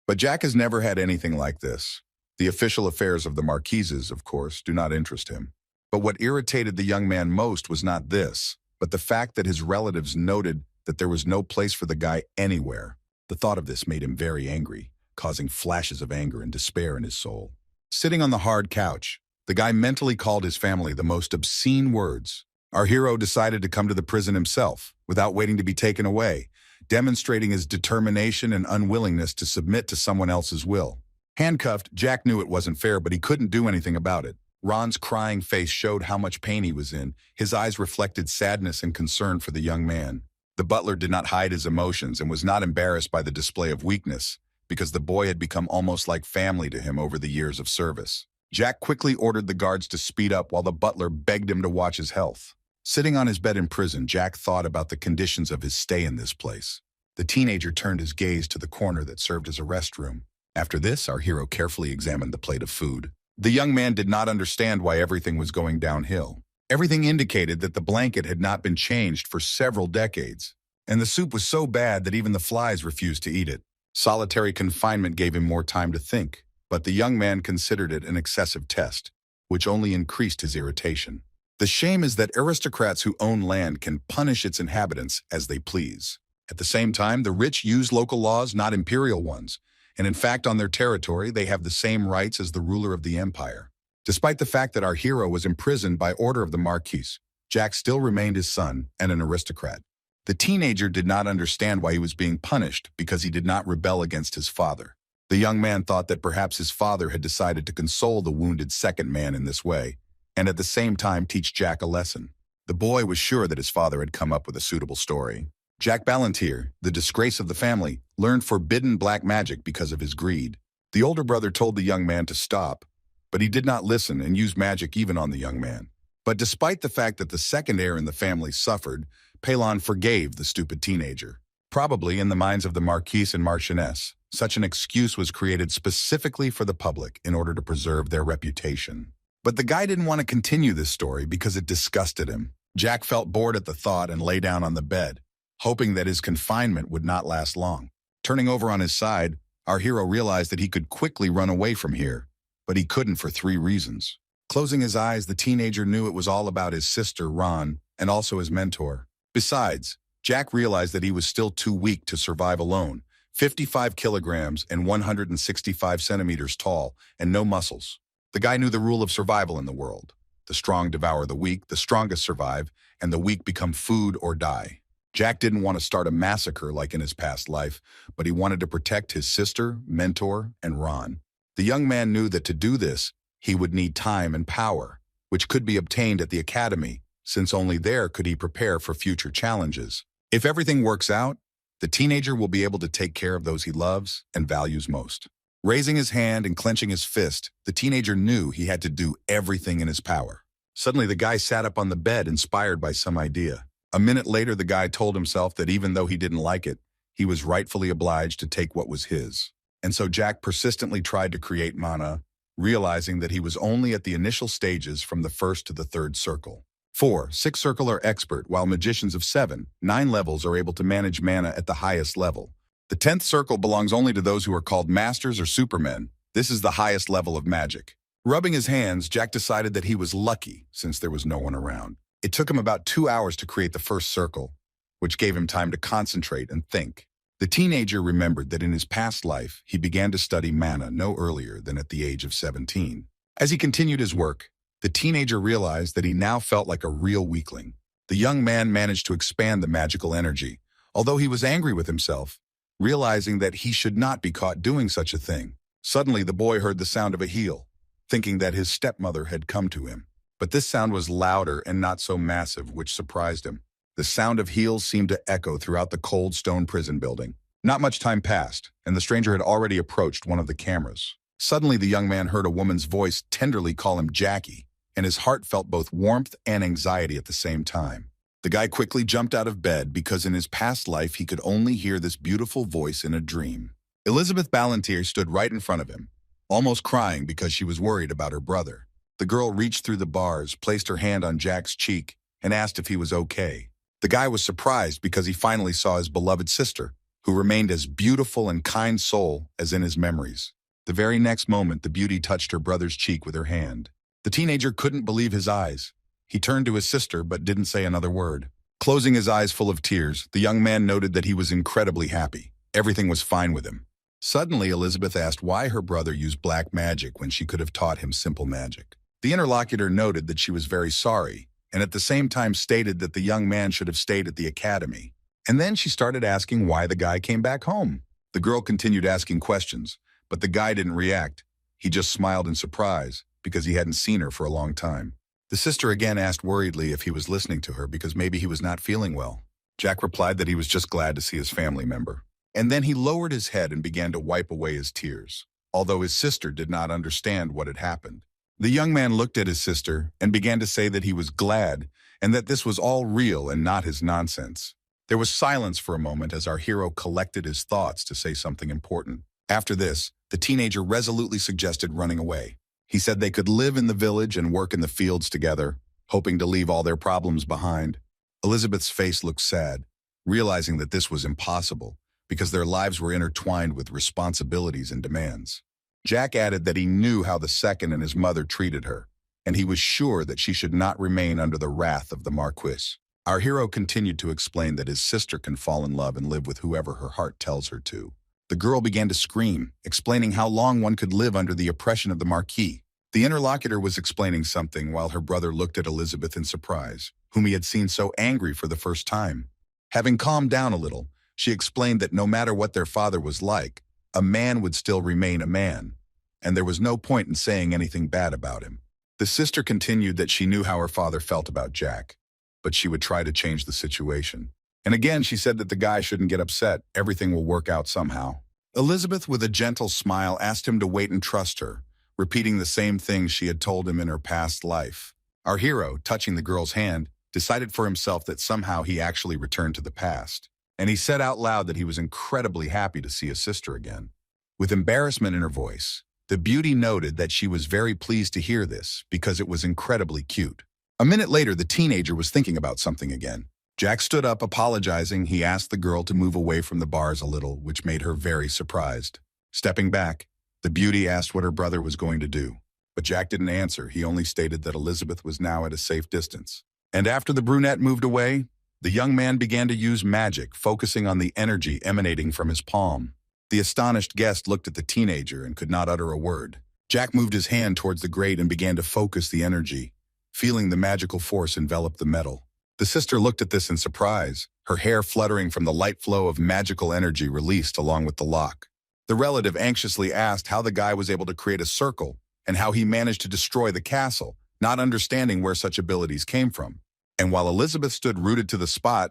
But Jack has never had anything like this. The official affairs of the Marquises, of course, do not interest him. But what irritated the young man most was not this, but the fact that his relatives noted that there was no place for the guy anywhere. The thought of this made him very angry, causing flashes of anger and despair in his soul. Sitting on the hard couch, the guy mentally called his family the most obscene words. Our hero decided to come to the prison himself, without waiting to be taken away, demonstrating his determination and unwillingness to submit to someone else's will. Handcuffed, Jack knew it wasn't fair, but he couldn't do anything about it. Ron's crying face showed how much pain he was in. His eyes reflected sadness and concern for the young man. The butler did not hide his emotions and was not embarrassed by the display of weakness, because the boy had become almost like family to him over the years of service. Jack quickly ordered the guards to speed up while the butler begged him to watch his health. Sitting on his bed in prison, Jack thought about the conditions of his stay in this place. The teenager turned his gaze to the corner that served as a restroom. After this, our hero carefully examined the plate of food. The young man did not understand why everything was going downhill. Everything indicated that the blanket had not been changed for several decades, and the soup was so bad that even the flies refused to eat it. Solitary confinement gave him more time to think, but the young man considered it an excessive test, which only increased his irritation. The shame is that aristocrats who own land can punish its inhabitants as they please. At the same time, the rich use local laws, not imperial ones, and in fact, on their territory, they have the same rights as the ruler of the empire. Despite the fact that our hero was imprisoned by order of the Marquis, Jack still remained his son and an aristocrat. The teenager did not understand why he was being punished because he did not rebel against his father. The young man thought that perhaps his father had decided to console the wounded second man in this way, and at the same time teach Jack a lesson. The boy was sure that his father had come up with a suitable story. Jack Ballantyre, the disgrace of the family, learned forbidden black magic because of his greed. The older brother told the young man to stop, but he did not listen and used magic even on the young man. But despite the fact that the second heir in the family suffered, Palon forgave the stupid teenager. Probably in the minds of the Marquis and Marchioness, such an excuse was created specifically for the public in order to preserve their reputation. But the guy didn't want to continue this story because it disgusted him. Jack felt bored at the thought and lay down on the bed, hoping that his confinement would not last long. Turning over on his side, our hero realized that he could quickly run away from here, but he couldn't for 3 reasons. Closing his eyes, the teenager knew it was all about his sister, Ron, and also his mentor. Besides, Jack realized that he was still too weak to survive alone, 55 kilograms and 165 centimeters tall, and no muscles. The guy knew the rule of survival in the world. The strong devour the weak, the strongest survive, and the weak become food or die. Jack didn't want to start a massacre like in his past life, but he wanted to protect his sister, mentor, and Ron. The young man knew that to do this, he would need time and power, which could be obtained at the academy, since only there could he prepare for future challenges. If everything works out, the teenager will be able to take care of those he loves and values most. Raising his hand and clenching his fist, the teenager knew he had to do everything in his power. Suddenly, the guy sat up on the bed, inspired by some idea. A minute later, the guy told himself that even though he didn't like it, he was rightfully obliged to take what was his. And so Jack persistently tried to create mana, realizing that he was only at the initial stages from the first to the third circle. 4. 6 circle are expert, while magicians of 7, 9 levels are able to manage mana at the highest level. The 10th circle belongs only to those who are called masters or supermen. This is the highest level of magic. Rubbing his hands, Jack decided that he was lucky since there was no one around. It took him about 2 hours to create the first circle, which gave him time to concentrate and think. The teenager remembered that in his past life, he began to study mana no earlier than at the age of 17. As he continued his work, the teenager realized that he now felt like a real weakling. The young man managed to expand the magical energy, although he was angry with himself, realizing that he should not be caught doing such a thing. Suddenly, the boy heard the sound of a heel, thinking that his stepmother had come to him. But this sound was louder and not so massive, which surprised him. The sound of heels seemed to echo throughout the cold stone prison building. Not much time passed, and the stranger had already approached one of the cameras. Suddenly, the young man heard a woman's voice tenderly call him Jackie, and his heart felt both warmth and anxiety at the same time. The guy quickly jumped out of bed because in his past life he could only hear this beautiful voice in a dream. Elizabeth Ballantyre stood right in front of him, almost crying because she was worried about her brother. The girl reached through the bars, placed her hand on Jack's cheek, and asked if he was okay. The guy was surprised because he finally saw his beloved sister, who remained as beautiful and kind soul as in his memories. The very next moment, the beauty touched her brother's cheek with her hand. The teenager couldn't believe his eyes. He turned to his sister but didn't say another word. Closing his eyes full of tears, the young man noted that he was incredibly happy. Everything was fine with him. Suddenly, Elizabeth asked why her brother used black magic when she could have taught him simple magic. The interlocutor noted that she was very sorry, and at the same time stated that the young man should have stayed at the academy. And then she started asking why the guy came back home. The girl continued asking questions, but the guy didn't react. He just smiled in surprise because he hadn't seen her for a long time. The sister again asked worriedly if he was listening to her because maybe he was not feeling well. Jack replied that he was just glad to see his family member. And then he lowered his head and began to wipe away his tears, although his sister did not understand what had happened. The young man looked at his sister and began to say that he was glad and that this was all real and not his nonsense. There was silence for a moment as our hero collected his thoughts to say something important. After this, the teenager resolutely suggested running away. He said they could live in the village and work in the fields together, hoping to leave all their problems behind. Elizabeth's face looked sad, realizing that this was impossible because their lives were intertwined with responsibilities and demands. Jack added that he knew how the second and his mother treated her, and he was sure that she should not remain under the wrath of the Marquis. Our hero continued to explain that his sister can fall in love and live with whoever her heart tells her to. The girl began to scream, explaining how long one could live under the oppression of the Marquis. The interlocutor was explaining something while her brother looked at Elizabeth in surprise, whom he had seen so angry for the first time. Having calmed down a little, she explained that no matter what their father was like, a man would still remain a man, and there was no point in saying anything bad about him. The sister continued that she knew how her father felt about Jack, but she would try to change the situation. And again, she said that the guy shouldn't get upset. Everything will work out somehow. Elizabeth, with a gentle smile, asked him to wait and trust her, repeating the same things she had told him in her past life. Our hero, touching the girl's hand, decided for himself that somehow he actually returned to the past. And he said out loud that he was incredibly happy to see his sister again. With embarrassment in her voice, the beauty noted that she was very pleased to hear this because it was incredibly cute. A minute later, the teenager was thinking about something again. Jack stood up, apologizing. He asked the girl to move away from the bars a little, which made her very surprised. Stepping back, the beauty asked what her brother was going to do. But Jack didn't answer. He only stated that Elizabeth was now at a safe distance. And after the brunette moved away, the young man began to use magic, focusing on the energy emanating from his palm. The astonished guest looked at the teenager and could not utter a word. Jack moved his hand towards the grate and began to focus the energy, feeling the magical force envelop the metal. The sister looked at this in surprise, her hair fluttering from the light flow of magical energy released along with the lock. The relative anxiously asked how the guy was able to create a circle and how he managed to destroy the castle, not understanding where such abilities came from. And while Elizabeth stood rooted to the spot,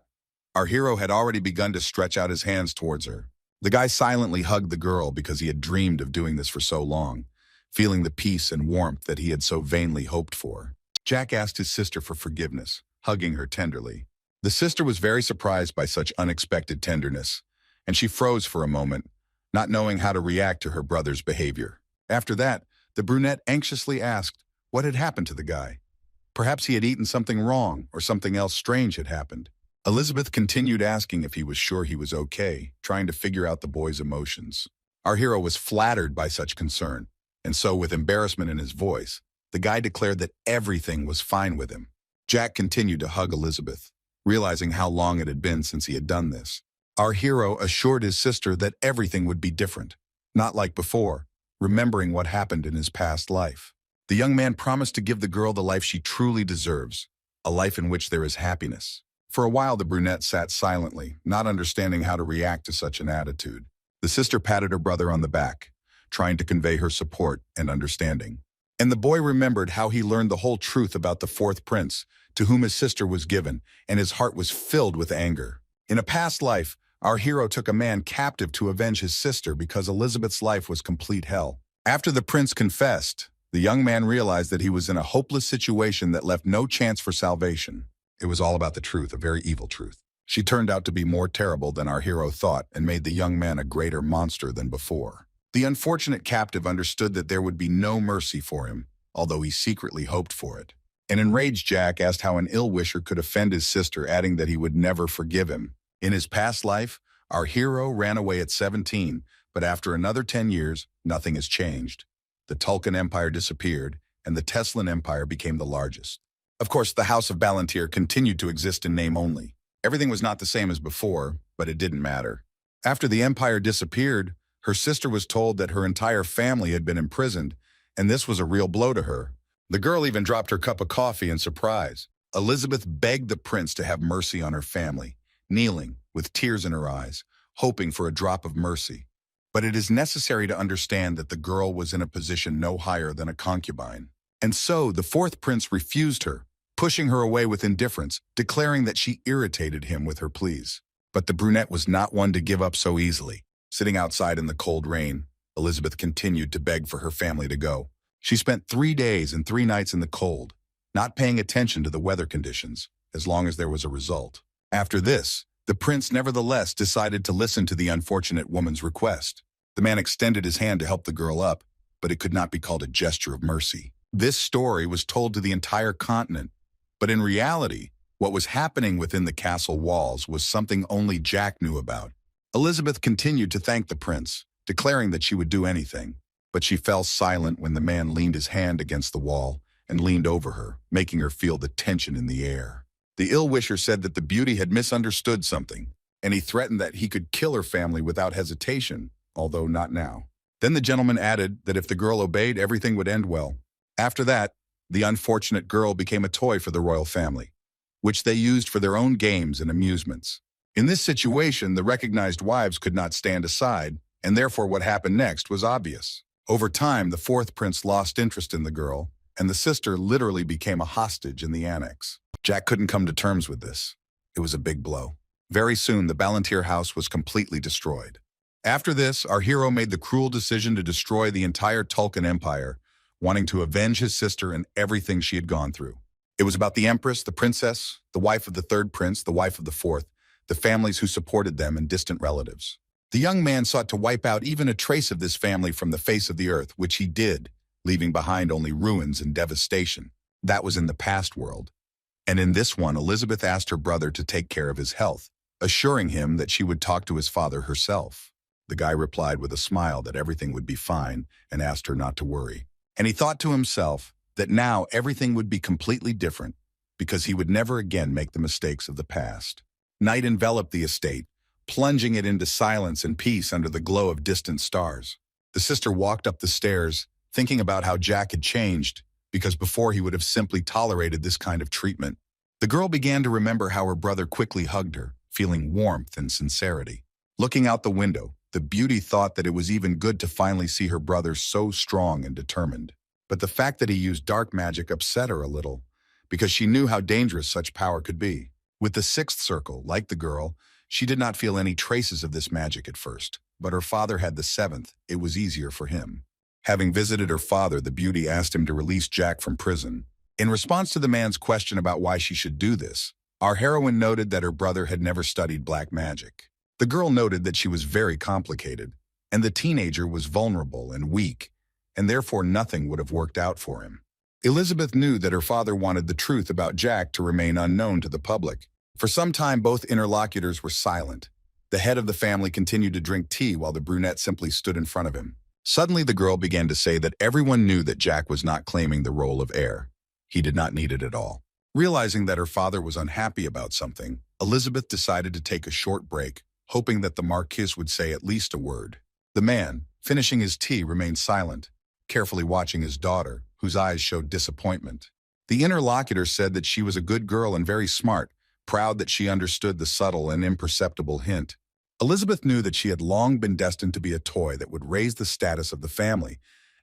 our hero had already begun to stretch out his hands towards her. The guy silently hugged the girl because he had dreamed of doing this for so long, feeling the peace and warmth that he had so vainly hoped for. Jack asked his sister for forgiveness, hugging her tenderly. The sister was very surprised by such unexpected tenderness, and she froze for a moment, not knowing how to react to her brother's behavior. After that, the brunette anxiously asked what had happened to the guy. Perhaps he had eaten something wrong or something else strange had happened. Elizabeth continued asking if he was sure he was okay, trying to figure out the boy's emotions. Our hero was flattered by such concern, and so with embarrassment in his voice, the guy declared that everything was fine with him. Jack continued to hug Elizabeth, realizing how long it had been since he had done this. Our hero assured his sister that everything would be different, not like before, remembering what happened in his past life. The young man promised to give the girl the life she truly deserves, a life in which there is happiness. For a while, the brunette sat silently, not understanding how to react to such an attitude. The sister patted her brother on the back, trying to convey her support and understanding. And the boy remembered how he learned the whole truth about the fourth prince, to whom his sister was given, and his heart was filled with anger. In a past life, our hero took a man captive to avenge his sister because Elizabeth's life was complete hell. After the prince confessed, the young man realized that he was in a hopeless situation that left no chance for salvation. It was all about the truth, a very evil truth. She turned out to be more terrible than our hero thought and made the young man a greater monster than before. The unfortunate captive understood that there would be no mercy for him, although he secretly hoped for it. An enraged Jack asked how an ill-wisher could offend his sister, adding that he would never forgive him. In his past life, our hero ran away at 17, but after another 10 years, nothing has changed. The Tulkan Empire disappeared, and the Teslan Empire became the largest. Of course, the House of Ballantyr continued to exist in name only. Everything was not the same as before, but it didn't matter. After the empire disappeared, her sister was told that her entire family had been imprisoned, and this was a real blow to her. The girl even dropped her cup of coffee in surprise. Elizabeth begged the prince to have mercy on her family, kneeling, with tears in her eyes, hoping for a drop of mercy. But it is necessary to understand that the girl was in a position no higher than a concubine. And so the fourth prince refused her, pushing her away with indifference, declaring that she irritated him with her pleas. But the brunette was not one to give up so easily. Sitting outside in the cold rain, Elizabeth continued to beg for her family to go. She spent 3 days and 3 nights in the cold, not paying attention to the weather conditions, as long as there was a result. After this, the prince nevertheless decided to listen to the unfortunate woman's request. The man extended his hand to help the girl up, but it could not be called a gesture of mercy. This story was told to the entire continent, but in reality, what was happening within the castle walls was something only Jack knew about. Elizabeth continued to thank the prince, declaring that she would do anything, but she fell silent when the man leaned his hand against the wall and leaned over her, making her feel the tension in the air. The ill-wisher said that the beauty had misunderstood something, and he threatened that he could kill her family without hesitation, although not now. Then the gentleman added that if the girl obeyed, everything would end well. After that, the unfortunate girl became a toy for the royal family, which they used for their own games and amusements. In this situation, the recognized wives could not stand aside, and therefore what happened next was obvious. Over time, the fourth prince lost interest in the girl, and the sister literally became a hostage in the annex. Jack couldn't come to terms with this. It was a big blow. Very soon, the Ballantyre house was completely destroyed. After this, our hero made the cruel decision to destroy the entire Tulkun Empire, wanting to avenge his sister and everything she had gone through. It was about the empress, the princess, the wife of the third prince, the wife of the fourth, the families who supported them, and distant relatives. The young man sought to wipe out even a trace of this family from the face of the earth, which he did, leaving behind only ruins and devastation. That was in the past world. And in this one, Elizabeth asked her brother to take care of his health, assuring him that she would talk to his father herself. The guy replied with a smile that everything would be fine and asked her not to worry. And he thought to himself that now everything would be completely different because he would never again make the mistakes of the past. Night enveloped the estate, plunging it into silence and peace under the glow of distant stars. The sister walked up the stairs, thinking about how Jack had changed, because before he would have simply tolerated this kind of treatment. The girl began to remember how her brother quickly hugged her, feeling warmth and sincerity. Looking out the window, the beauty thought that it was even good to finally see her brother so strong and determined. But the fact that he used dark magic upset her a little, because she knew how dangerous such power could be. With the sixth circle, like the girl, she did not feel any traces of this magic at first, but her father had the seventh. It was easier for him. Having visited her father, the beauty asked him to release Jack from prison. In response to the man's question about why she should do this, our heroine noted that her brother had never studied black magic. The girl noted that she was very complicated, and the teenager was vulnerable and weak, and therefore nothing would have worked out for him. Elizabeth knew that her father wanted the truth about Jack to remain unknown to the public. For some time, both interlocutors were silent. The head of the family continued to drink tea while the brunette simply stood in front of him. Suddenly, the girl began to say that everyone knew that Jack was not claiming the role of heir. He did not need it at all. Realizing that her father was unhappy about something, Elizabeth decided to take a short break, hoping that the Marquis would say at least a word. The man, finishing his tea, remained silent, carefully watching his daughter, whose eyes showed disappointment. The interlocutor said that she was a good girl and very smart, proud that she understood the subtle and imperceptible hint. Elizabeth knew that she had long been destined to be a toy that would raise the status of the family,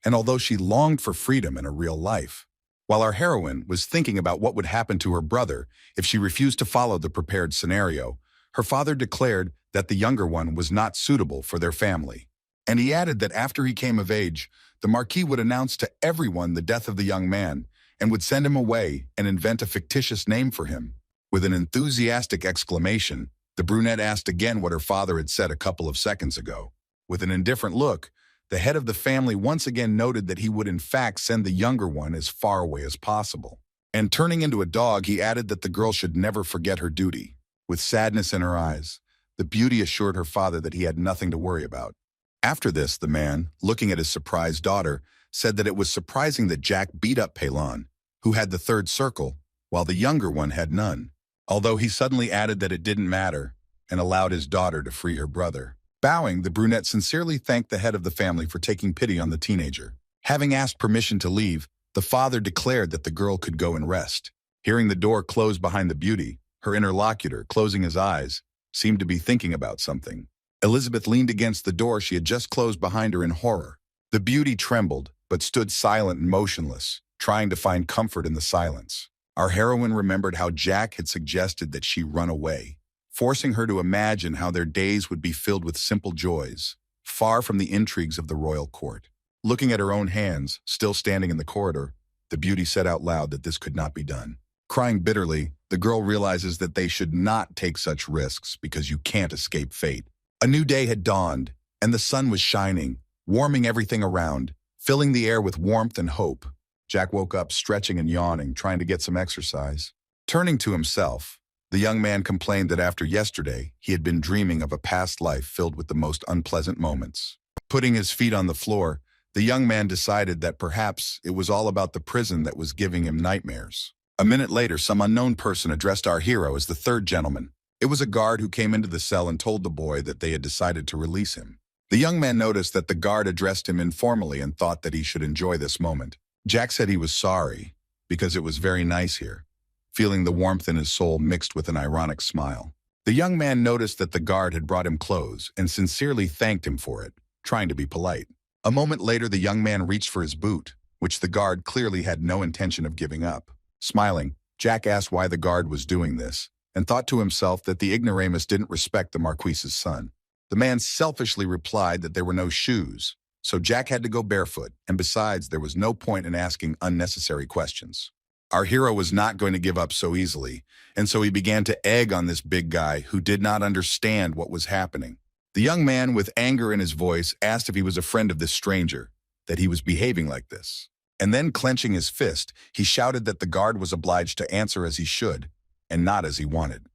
and although she longed for freedom in a real life, while our heroine was thinking about what would happen to her brother if she refused to follow the prepared scenario, her father declared that the younger one was not suitable for their family. And he added that after he came of age, the Marquis would announce to everyone the death of the young man and would send him away and invent a fictitious name for him. With an enthusiastic exclamation, the brunette asked again what her father had said a couple of seconds ago. With an indifferent look, the head of the family once again noted that he would in fact send the younger one as far away as possible. And turning into a dog, he added that the girl should never forget her duty. With sadness in her eyes, the beauty assured her father that he had nothing to worry about. After this, the man, looking at his surprised daughter, said that it was surprising that Jack beat up Pelon, who had the third circle, while the younger one had none. Although he suddenly added that it didn't matter and allowed his daughter to free her brother. Bowing, the brunette sincerely thanked the head of the family for taking pity on the teenager. Having asked permission to leave, the father declared that the girl could go and rest. Hearing the door close behind the beauty, her interlocutor, closing his eyes, seemed to be thinking about something. Elizabeth leaned against the door she had just closed behind her in horror. The beauty trembled, but stood silent and motionless, trying to find comfort in the silence. Our heroine remembered how Jack had suggested that she run away, forcing her to imagine how their days would be filled with simple joys, far from the intrigues of the royal court. Looking at her own hands, still standing in the corridor, the beauty said out loud that this could not be done. Crying bitterly, the girl realizes that they should not take such risks because you can't escape fate. A new day had dawned, and the sun was shining, warming everything around, filling the air with warmth and hope. Jack woke up stretching and yawning, trying to get some exercise. Turning to himself, the young man complained that after yesterday, he had been dreaming of a past life filled with the most unpleasant moments. Putting his feet on the floor, the young man decided that perhaps it was all about the prison that was giving him nightmares. A minute later, some unknown person addressed our hero as the third gentleman. It was a guard who came into the cell and told the boy that they had decided to release him. The young man noticed that the guard addressed him informally and thought that he should enjoy this moment. Jack said he was sorry, because it was very nice here, feeling the warmth in his soul mixed with an ironic smile. The young man noticed that the guard had brought him clothes and sincerely thanked him for it, trying to be polite. A moment later, the young man reached for his boot, which the guard clearly had no intention of giving up. Smiling, Jack asked why the guard was doing this, and thought to himself that the ignoramus didn't respect the Marquise's son. The man selfishly replied that there were no shoes, so Jack had to go barefoot, and besides, there was no point in asking unnecessary questions. Our hero was not going to give up so easily, and so he began to egg on this big guy who did not understand what was happening. The young man, with anger in his voice, asked if he was a friend of this stranger, that he was behaving like this. And then, clenching his fist, he shouted that the guard was obliged to answer as he should, and not as he wanted.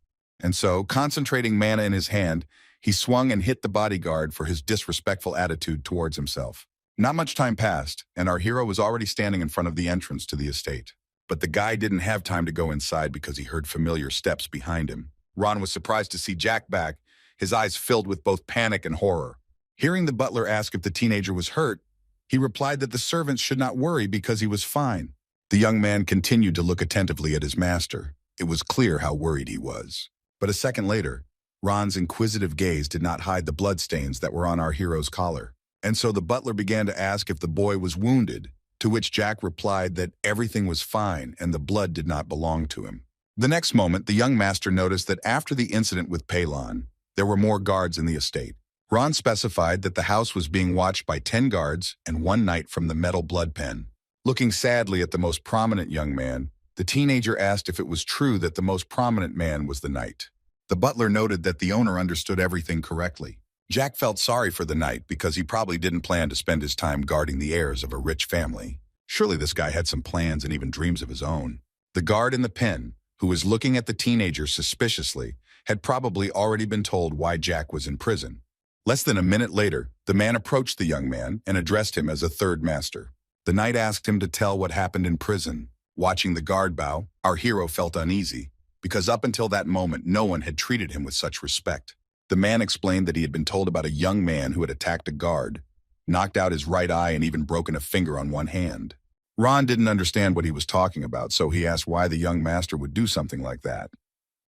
And so, concentrating mana in his hand, he swung and hit the bodyguard for his disrespectful attitude towards himself. Not much time passed, and our hero was already standing in front of the entrance to the estate. But the guy didn't have time to go inside because he heard familiar steps behind him. Ron was surprised to see Jack back, his eyes filled with both panic and horror. Hearing the butler ask if the teenager was hurt, he replied that the servants should not worry because he was fine. The young man continued to look attentively at his master. It was clear how worried he was. But a second later, Ron's inquisitive gaze did not hide the bloodstains that were on our hero's collar. And so the butler began to ask if the boy was wounded, to which Jack replied that everything was fine and the blood did not belong to him. The next moment, the young master noticed that after the incident with Palon, there were more guards in the estate. Ron specified that the house was being watched by 10 guards and 1 knight from the metal blood pen. Looking sadly at the most prominent young man, the teenager asked if it was true that the most prominent man was the knight. The butler noted that the owner understood everything correctly. Jack felt sorry for the knight because he probably didn't plan to spend his time guarding the heirs of a rich family. Surely this guy had some plans and even dreams of his own. The guard in the pen, who was looking at the teenager suspiciously, had probably already been told why Jack was in prison. Less than a minute later, the man approached the young man and addressed him as a third master. The knight asked him to tell what happened in prison. Watching the guard bow, our hero felt uneasy, because up until that moment, no one had treated him with such respect. The man explained that he had been told about a young man who had attacked a guard, knocked out his right eye, and even broken a finger on one hand. Ron didn't understand what he was talking about, so he asked why the young master would do something like that.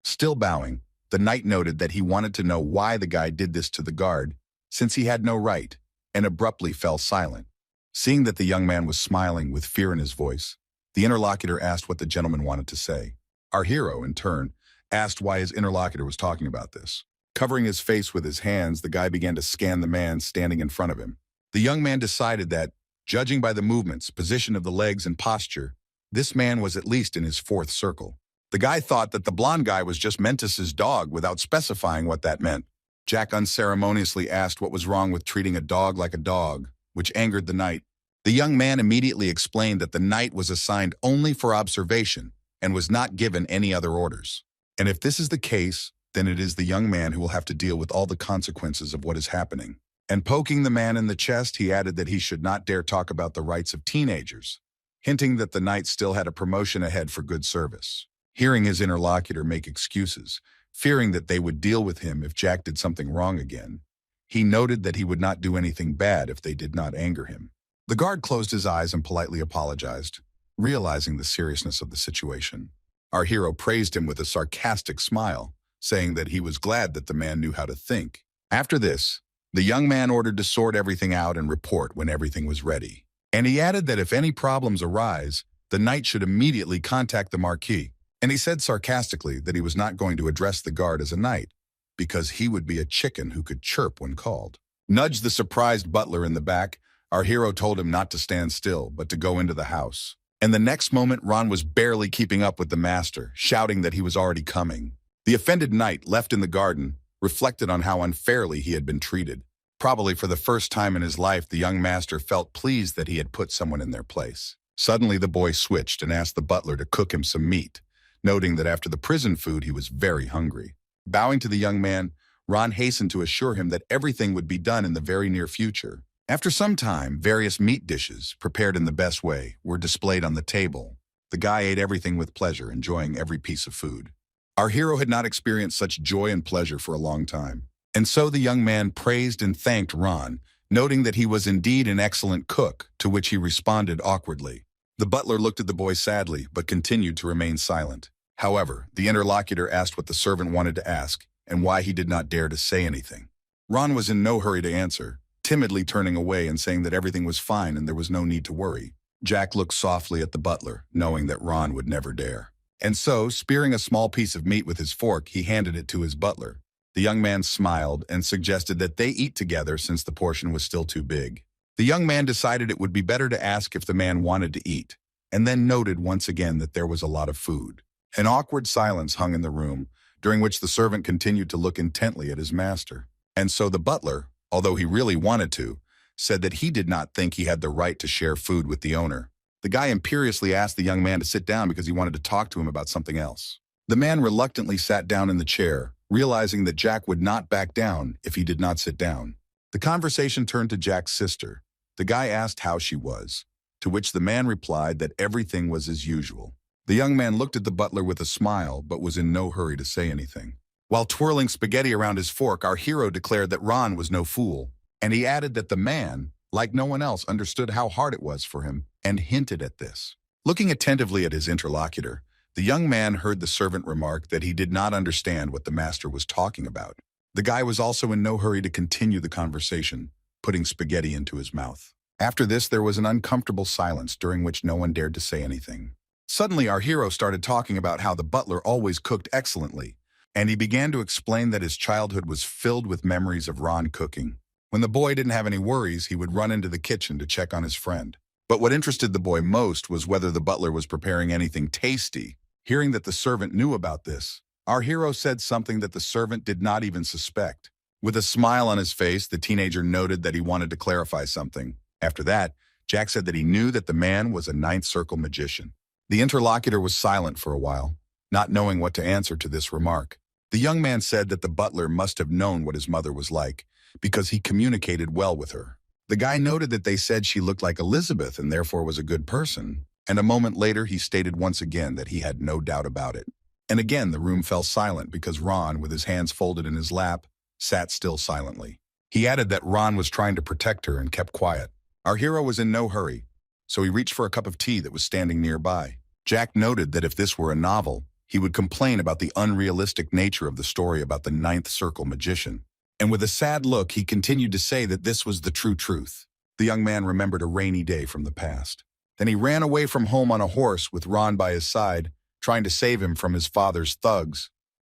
Still bowing, the knight noted that he wanted to know why the guy did this to the guard, since he had no right, and abruptly fell silent. Seeing that the young man was smiling with fear in his voice, the interlocutor asked what the gentleman wanted to say. Our hero, in turn, asked why his interlocutor was talking about this. Covering his face with his hands, the guy began to scan the man standing in front of him. The young man decided that, judging by the movements, position of the legs, and posture, this man was at least in his 4th circle. The guy thought that the blonde guy was just Mentis's dog without specifying what that meant. Jack unceremoniously asked what was wrong with treating a dog like a dog, which angered the knight. The young man immediately explained that the knight was assigned only for observation and was not given any other orders. And if this is the case, then it is the young man who will have to deal with all the consequences of what is happening. And poking the man in the chest, he added that he should not dare talk about the rights of teenagers, hinting that the knight still had a promotion ahead for good service. Hearing his interlocutor make excuses, fearing that they would deal with him if Jack did something wrong again, he noted that he would not do anything bad if they did not anger him. The guard closed his eyes and politely apologized, realizing the seriousness of the situation. Our hero praised him with a sarcastic smile, saying that he was glad that the man knew how to think. After this, the young man ordered to sort everything out and report when everything was ready. And he added that if any problems arise, the knight should immediately contact the Marquis. And he said sarcastically that he was not going to address the guard as a knight, because he would be a chicken who could chirp when called. Nudged the surprised butler in the back, our hero told him not to stand still, but to go into the house. And the next moment, Ron was barely keeping up with the master, shouting that he was already coming. The offended knight, left in the garden, reflected on how unfairly he had been treated. Probably for the first time in his life, the young master felt pleased that he had put someone in their place. Suddenly, the boy switched and asked the butler to cook him some meat, noting that after the prison food, he was very hungry. Bowing to the young man, Ron hastened to assure him that everything would be done in the very near future. After some time, various meat dishes, prepared in the best way, were displayed on the table. The guy ate everything with pleasure, enjoying every piece of food. Our hero had not experienced such joy and pleasure for a long time. And so the young man praised and thanked Ron, noting that he was indeed an excellent cook, to which he responded awkwardly. The butler looked at the boy sadly, but continued to remain silent. However, the interlocutor asked what the servant wanted to ask, and why he did not dare to say anything. Ron was in no hurry to answer, timidly turning away and saying that everything was fine and there was no need to worry. Jack looked softly at the butler, knowing that Ron would never dare. And so, spearing a small piece of meat with his fork, he handed it to his butler. The young man smiled and suggested that they eat together since the portion was still too big. The young man decided it would be better to ask if the man wanted to eat, and then noted once again that there was a lot of food. An awkward silence hung in the room, during which the servant continued to look intently at his master. And so the butler, although he really wanted to, said that he did not think he had the right to share food with the owner. The guy imperiously asked the young man to sit down because he wanted to talk to him about something else. The man reluctantly sat down in the chair, realizing that Jack would not back down if he did not sit down. The conversation turned to Jack's sister. The guy asked how she was, to which the man replied that everything was as usual. The young man looked at the butler with a smile, but was in no hurry to say anything. While twirling spaghetti around his fork, our hero declared that Ron was no fool, and he added that the man, like no one else, understood how hard it was for him, and hinted at this. Looking attentively at his interlocutor, the young man heard the servant remark that he did not understand what the master was talking about. The guy was also in no hurry to continue the conversation, putting spaghetti into his mouth. After this, there was an uncomfortable silence during which no one dared to say anything. Suddenly, our hero started talking about how the butler always cooked excellently, and he began to explain that his childhood was filled with memories of Ron cooking. When the boy didn't have any worries, he would run into the kitchen to check on his friend. But what interested the boy most was whether the butler was preparing anything tasty. Hearing that the servant knew about this, our hero said something that the servant did not even suspect. With a smile on his face, the teenager noted that he wanted to clarify something. After that, Jack said that he knew that the man was a ninth circle magician. The interlocutor was silent for a while, not knowing what to answer to this remark. The young man said that the butler must have known what his mother was like, because he communicated well with her. The guy noted that they said she looked like Elizabeth and therefore was a good person, and a moment later he stated once again that he had no doubt about it. And again the room fell silent because Ron, with his hands folded in his lap, sat still silently. He added that Ron was trying to protect her and kept quiet. Our hero was in no hurry, so he reached for a cup of tea that was standing nearby. Jack noted that if this were a novel, he would complain about the unrealistic nature of the story about the ninth circle magician. And with a sad look, he continued to say that this was the true truth. The young man remembered a rainy day from the past. Then he ran away from home on a horse with Ron by his side, trying to save him from his father's thugs.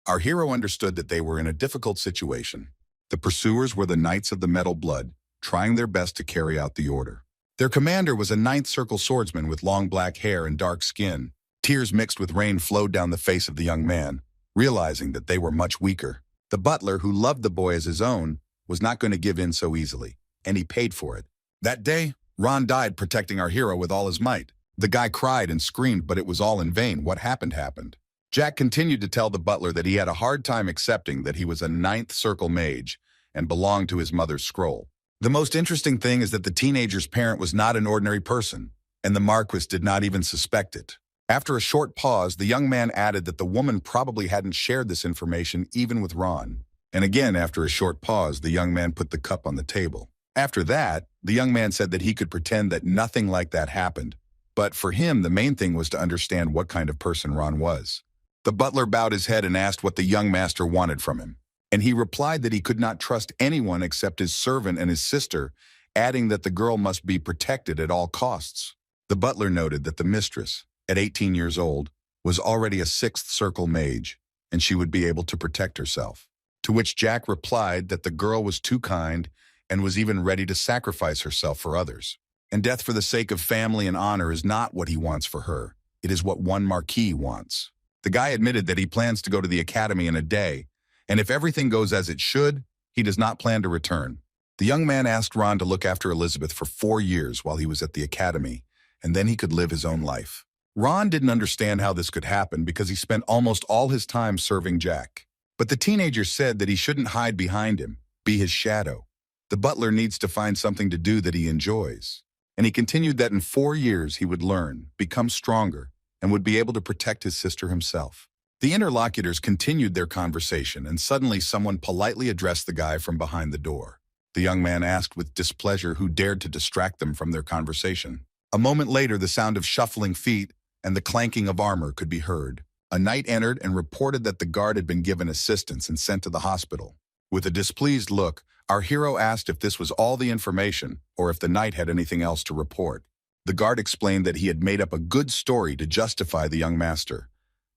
Our hero understood that they were in a difficult situation. The pursuers were the Knights of the Metal Blood, trying their best to carry out the order. Their commander was a ninth circle swordsman with long black hair and dark skin. Tears mixed with rain flowed down the face of the young man, realizing that they were much weaker. The butler, who loved the boy as his own, was not going to give in so easily, and he paid for it. That day, Ron died protecting our hero with all his might. The guy cried and screamed, but it was all in vain. What happened. Jack continued to tell the butler that he had a hard time accepting that he was a ninth circle mage and belonged to his mother's scroll. The most interesting thing is that the teenager's parent was not an ordinary person, and the Marquis did not even suspect it. After a short pause, the young man added that the woman probably hadn't shared this information even with Ron. And again, after a short pause, the young man put the cup on the table. After that, the young man said that he could pretend that nothing like that happened. But for him, the main thing was to understand what kind of person Ron was. The butler bowed his head and asked what the young master wanted from him. And he replied that he could not trust anyone except his servant and his sister, adding that the girl must be protected at all costs. The butler noted that the mistress, at 18 years old, was already a sixth circle mage, and she would be able to protect herself. To which Jack replied that the girl was too kind and was even ready to sacrifice herself for others. And death for the sake of family and honor is not what he wants for her. It is what one Marquis wants. The guy admitted that he plans to go to the academy in a day, and if everything goes as it should, he does not plan to return. The young man asked Ron to look after Elizabeth for 4 years while he was at the academy, and then he could live his own life. Ron didn't understand how this could happen because he spent almost all his time serving Jack. But the teenager said that he shouldn't hide behind him, be his shadow. The butler needs to find something to do that he enjoys. And he continued that in 4 years he would learn, become stronger, and would be able to protect his sister himself. The interlocutors continued their conversation, and suddenly someone politely addressed the guy from behind the door. The young man asked with displeasure who dared to distract them from their conversation. A moment later, the sound of shuffling feet and the clanking of armor could be heard. A knight entered and reported that the guard had been given assistance and sent to the hospital. With a displeased look, our hero asked if this was all the information or if the knight had anything else to report. The guard explained that he had made up a good story to justify the young master,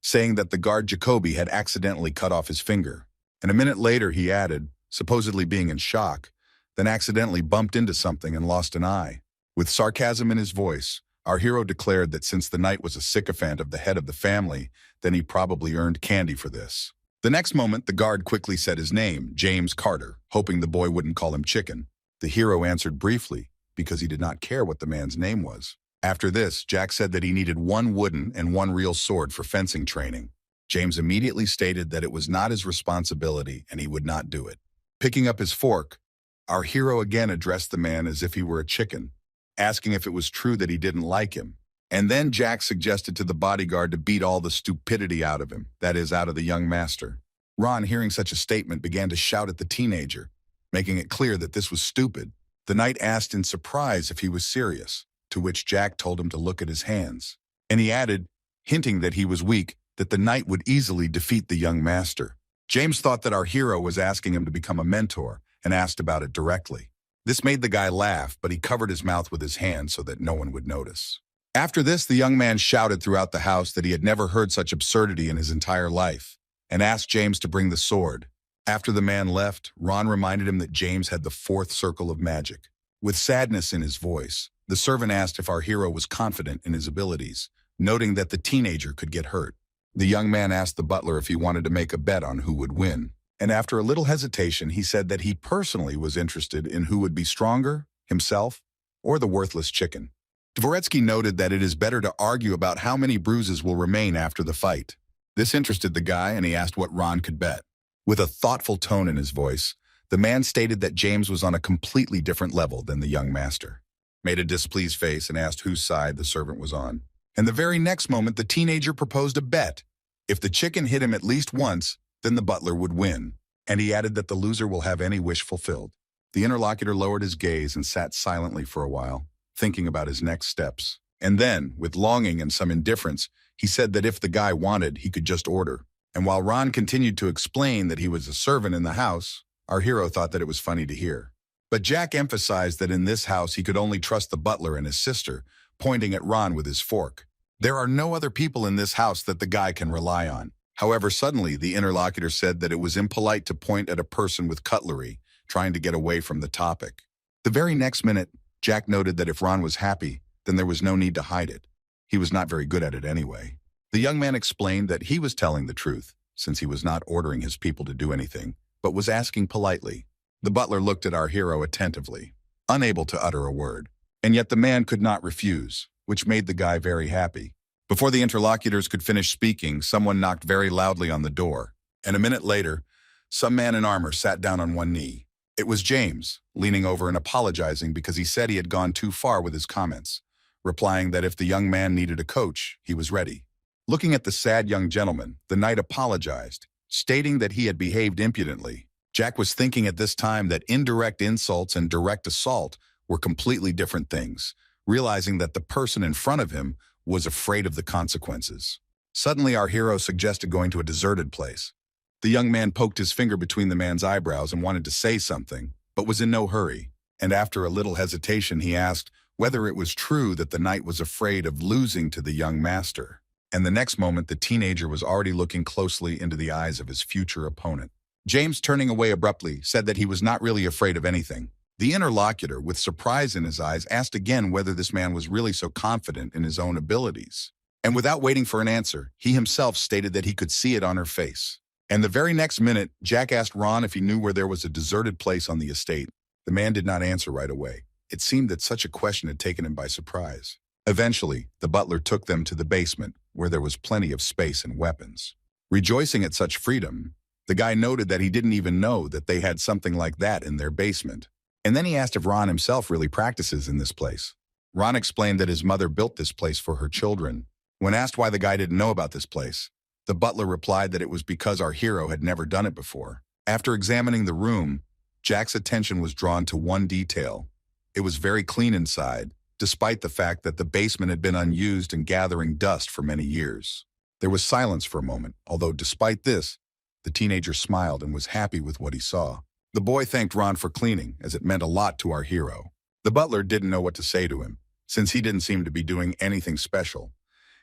saying that the guard Jacoby had accidentally cut off his finger. And a minute later he added, supposedly being in shock, then accidentally bumped into something and lost an eye. With sarcasm in his voice, our hero declared that since the knight was a sycophant of the head of the family, then he probably earned candy for this. The next moment, the guard quickly said his name, James Carter, hoping the boy wouldn't call him Chicken. The hero answered briefly, because he did not care what the man's name was. After this, Jack said that he needed 1 wooden and 1 real sword for fencing training. James immediately stated that it was not his responsibility and he would not do it. Picking up his fork, our hero again addressed the man as if he were a chicken, asking if it was true that he didn't like him. And then Jack suggested to the bodyguard to beat all the stupidity out of him, that is, out of the young master. Ron, hearing such a statement, began to shout at the teenager, making it clear that this was stupid. The knight asked in surprise if he was serious, to which Jack told him to look at his hands. And he added, hinting that he was weak, that the knight would easily defeat the young master. James thought that our hero was asking him to become a mentor and asked about it directly. This made the guy laugh, but he covered his mouth with his hand so that no one would notice. After this, the young man shouted throughout the house that he had never heard such absurdity in his entire life, and asked James to bring the sword. After the man left, Ron reminded him that James had the 4th circle of magic. With sadness in his voice, the servant asked if our hero was confident in his abilities, noting that the teenager could get hurt. The young man asked the butler if he wanted to make a bet on who would win, and after a little hesitation, he said that he personally was interested in who would be stronger, himself, or the worthless chicken. Dvoretsky noted that it is better to argue about how many bruises will remain after the fight. This interested the guy, and he asked what Ron could bet. With a thoughtful tone in his voice, the man stated that James was on a completely different level than the young master, made a displeased face, and asked whose side the servant was on. And the very next moment, the teenager proposed a bet. If the chicken hit him at least once, then the butler would win, and he added that the loser will have any wish fulfilled. The interlocutor lowered his gaze and sat silently for a while, thinking about his next steps. And then, with longing and some indifference, he said that if the guy wanted, he could just order. And while Ron continued to explain that he was a servant in the house, our hero thought that it was funny to hear. But Jack emphasized that in this house he could only trust the butler and his sister, pointing at Ron with his fork. There are no other people in this house that the guy can rely on. However, suddenly the interlocutor said that it was impolite to point at a person with cutlery, trying to get away from the topic. The very next minute, Jack noted that if Ron was happy, then there was no need to hide it. He was not very good at it anyway. The young man explained that he was telling the truth, since he was not ordering his people to do anything, but was asking politely. The butler looked at our hero attentively, unable to utter a word, and yet the man could not refuse, which made the guy very happy. Before the interlocutors could finish speaking, someone knocked very loudly on the door, and a minute later, some man in armor sat down on one knee. It was James, leaning over and apologizing because he said he had gone too far with his comments, replying that if the young man needed a coach, he was ready. Looking at the sad young gentleman, the knight apologized, stating that he had behaved impudently. Jack was thinking at this time that indirect insults and direct assault were completely different things, realizing that the person in front of him was afraid of the consequences. Suddenly, our hero suggested going to a deserted place. The young man poked his finger between the man's eyebrows and wanted to say something, but was in no hurry. And after a little hesitation, he asked whether it was true that the knight was afraid of losing to the young master. And the next moment, the teenager was already looking closely into the eyes of his future opponent. James, turning away abruptly, said that he was not really afraid of anything. The interlocutor, with surprise in his eyes, asked again whether this man was really so confident in his own abilities. And without waiting for an answer, he himself stated that he could see it on her face. And the very next minute, Jack asked Ron if he knew where there was a deserted place on the estate. The man did not answer right away. It seemed that such a question had taken him by surprise. Eventually, the butler took them to the basement, where there was plenty of space and weapons. Rejoicing at such freedom, the guy noted that he didn't even know that they had something like that in their basement. And then he asked if Ron himself really practices in this place. Ron explained that his mother built this place for her children. When asked why the guy didn't know about this place, the butler replied that it was because our hero had never done it before. After examining the room, Jack's attention was drawn to one detail. It was very clean inside, despite the fact that the basement had been unused and gathering dust for many years. There was silence for a moment, although despite this, the teenager smiled and was happy with what he saw. The boy thanked Ron for cleaning, as it meant a lot to our hero. The butler didn't know what to say to him, since he didn't seem to be doing anything special,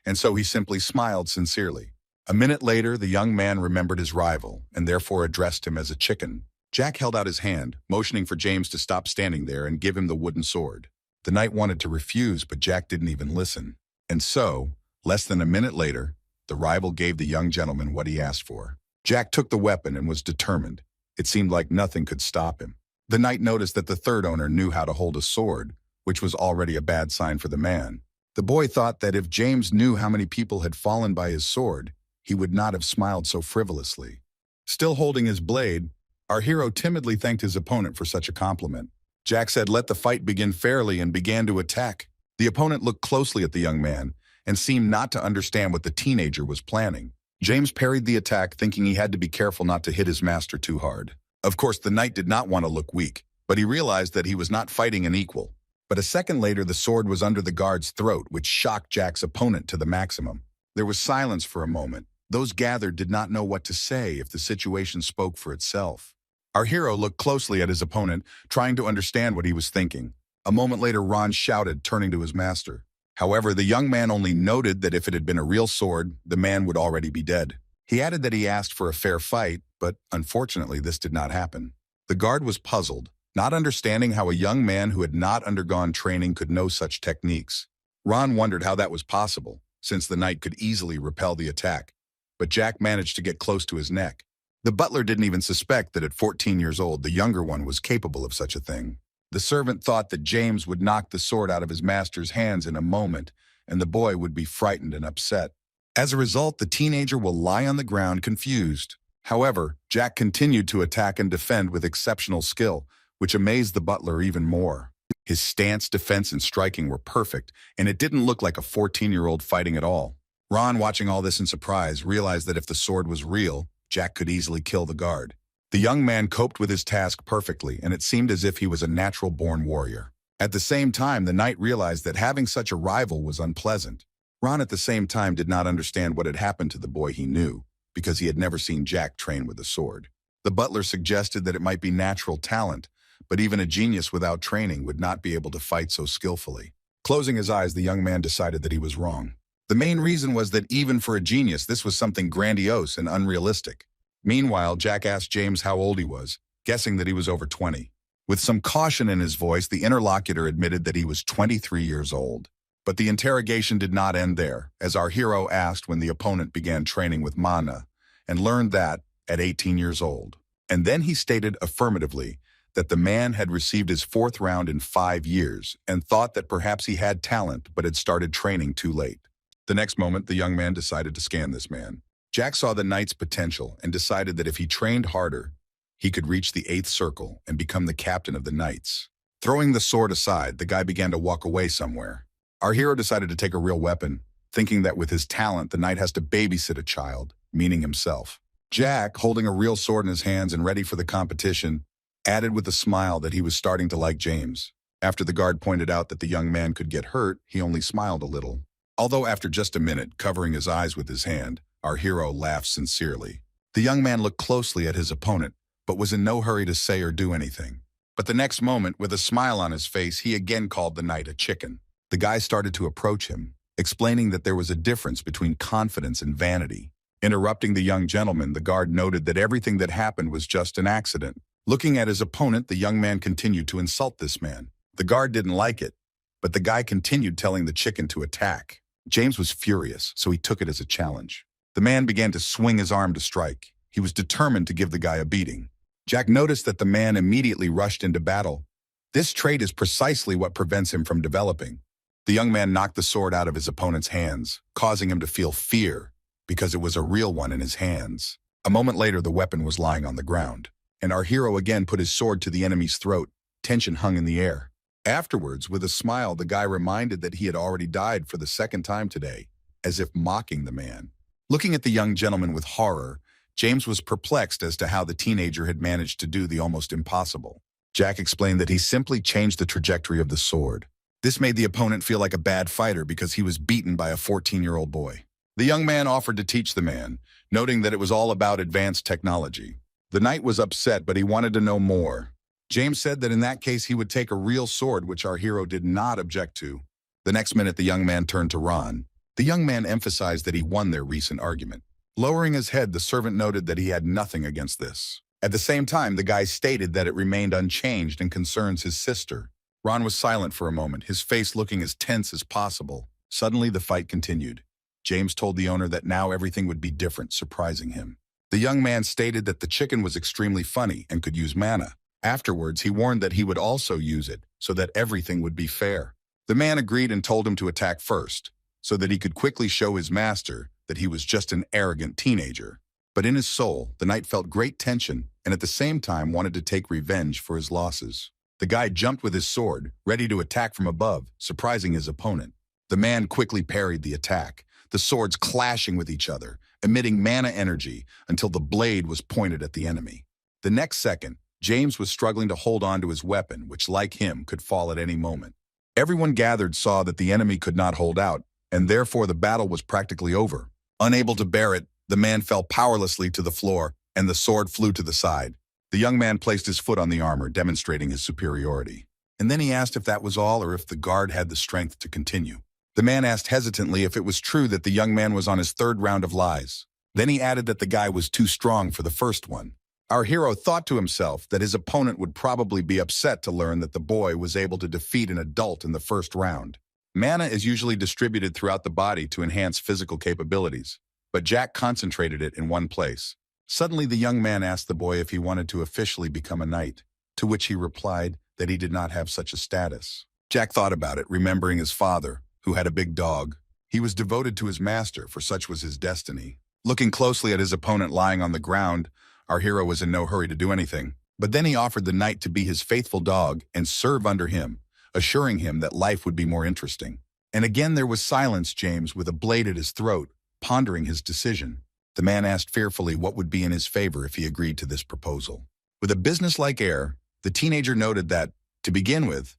and so he simply smiled sincerely. A minute later, the young man remembered his rival, and therefore addressed him as a chicken. Jack held out his hand, motioning for James to stop standing there and give him the wooden sword. The knight wanted to refuse, but Jack didn't even listen. And so, less than a minute later, the rival gave the young gentleman what he asked for. Jack took the weapon and was determined. It seemed like nothing could stop him. The knight noticed that the third owner knew how to hold a sword, which was already a bad sign for the man. The boy thought that if James knew how many people had fallen by his sword, he would not have smiled so frivolously. Still holding his blade, our hero timidly thanked his opponent for such a compliment. Jack said, "Let the fight begin fairly," and began to attack. The opponent looked closely at the young man and seemed not to understand what the teenager was planning. James parried the attack, thinking he had to be careful not to hit his master too hard. Of course, the knight did not want to look weak, but he realized that he was not fighting an equal. But a second later, the sword was under the guard's throat, which shocked Jack's opponent to the maximum. There was silence for a moment. Those gathered did not know what to say if the situation spoke for itself. Our hero looked closely at his opponent, trying to understand what he was thinking. A moment later, Ron shouted, turning to his master. However, the young man only noted that if it had been a real sword, the man would already be dead. He added that he asked for a fair fight, but unfortunately this did not happen. The guard was puzzled, not understanding how a young man who had not undergone training could know such techniques. Ron wondered how that was possible, since the knight could easily repel the attack, but Jack managed to get close to his neck. The butler didn't even suspect that at 14 years old, the younger one was capable of such a thing. The servant thought that James would knock the sword out of his master's hands in a moment, and the boy would be frightened and upset. As a result, the teenager will lie on the ground confused. However, Jack continued to attack and defend with exceptional skill, which amazed the butler even more. His stance, defense, and striking were perfect, and it didn't look like a 14-year-old fighting at all. Ron, watching all this in surprise, realized that if the sword was real, Jack could easily kill the guard. The young man coped with his task perfectly, and it seemed as if he was a natural-born warrior. At the same time, the knight realized that having such a rival was unpleasant. Ron at the same time did not understand what had happened to the boy he knew, because he had never seen Jack train with a sword. The butler suggested that it might be natural talent, but even a genius without training would not be able to fight so skillfully. Closing his eyes, the young man decided that he was wrong. The main reason was that even for a genius, this was something grandiose and unrealistic. Meanwhile, Jack asked James how old he was, guessing that he was over 20. With some caution in his voice, the interlocutor admitted that he was 23 years old. But the interrogation did not end there, as our hero asked when the opponent began training with Manga, and learned that at 18 years old. And then he stated affirmatively that the man had received his 4th round in 5 years and thought that perhaps he had talent but had started training too late. The next moment, the young man decided to scan this man. Jack saw the knight's potential and decided that if he trained harder, he could reach the 8th circle and become the captain of the knights. Throwing the sword aside, the guy began to walk away somewhere. Our hero decided to take a real weapon, thinking that with his talent, the knight has to babysit a child, meaning himself. Jack, holding a real sword in his hands and ready for the competition, added with a smile that he was starting to like James. After the guard pointed out that the young man could get hurt, he only smiled a little. Although after just a minute, covering his eyes with his hand, our hero laughed sincerely. The young man looked closely at his opponent, but was in no hurry to say or do anything. But the next moment, with a smile on his face, he again called the knight a chicken. The guy started to approach him, explaining that there was a difference between confidence and vanity. Interrupting the young gentleman, the guard noted that everything that happened was just an accident. Looking at his opponent, the young man continued to insult this man. The guard didn't like it, but the guy continued telling the chicken to attack. James was furious, so he took it as a challenge. The man began to swing his arm to strike. He was determined to give the guy a beating. Jack noticed that the man immediately rushed into battle, This trait is precisely what prevents him from developing. The young man knocked the sword out of his opponent's hands, causing him to feel fear, because it was a real one in his hands. A moment later, the weapon was lying on the ground, and our hero again put his sword to the enemy's throat. Tension hung in the air. Afterwards, with a smile, the guy reminded that he had already died for the second time today, as if mocking the man. Looking at the young gentleman with horror, James was perplexed as to how the teenager had managed to do the almost impossible. Jack explained that he simply changed the trajectory of the sword. This made the opponent feel like a bad fighter because he was beaten by a 14-year-old boy. The young man offered to teach the man, noting that it was all about advanced technology. The knight was upset, but he wanted to know more. James said that in that case he would take a real sword, which our hero did not object to. The next minute, the young man turned to Ron. The young man emphasized that he won their recent argument. Lowering his head, the servant noted that he had nothing against this. At the same time, the guy stated that it remained unchanged and concerns his sister. Ron was silent for a moment, his face looking as tense as possible. Suddenly, the fight continued. James told the owner that now everything would be different, surprising him. The young man stated that the chicken was extremely funny and could use mana. Afterwards, he warned that he would also use it, so that everything would be fair. The man agreed and told him to attack first, so that he could quickly show his master that he was just an arrogant teenager. But in his soul, the knight felt great tension and at the same time wanted to take revenge for his losses. The guy jumped with his sword, ready to attack from above, surprising his opponent. The man quickly parried the attack, the swords clashing with each other, emitting mana energy until the blade was pointed at the enemy. The next second, James was struggling to hold on to his weapon, which, like him, could fall at any moment. Everyone gathered saw that the enemy could not hold out, and therefore the battle was practically over. Unable to bear it, the man fell powerlessly to the floor, and the sword flew to the side. The young man placed his foot on the armor, demonstrating his superiority. And then he asked if that was all or if the guard had the strength to continue. The man asked hesitantly if it was true that the young man was on his third round of lies. Then he added that the guy was too strong for the first one. Our hero thought to himself that his opponent would probably be upset to learn that the boy was able to defeat an adult in the first round. Mana is usually distributed throughout the body to enhance physical capabilities, but Jack concentrated it in one place. Suddenly, the young man asked the boy if he wanted to officially become a knight, to which he replied that he did not have such a status. Jack thought about it, remembering his father, who had a big dog. He was devoted to his master, for such was his destiny. Looking closely at his opponent lying on the ground, our hero was in no hurry to do anything. But then he offered the knight to be his faithful dog and serve under him, assuring him that life would be more interesting. And again there was silence, James, with a blade at his throat, pondering his decision. The man asked fearfully what would be in his favor if he agreed to this proposal. With a businesslike air, the teenager noted that, to begin with,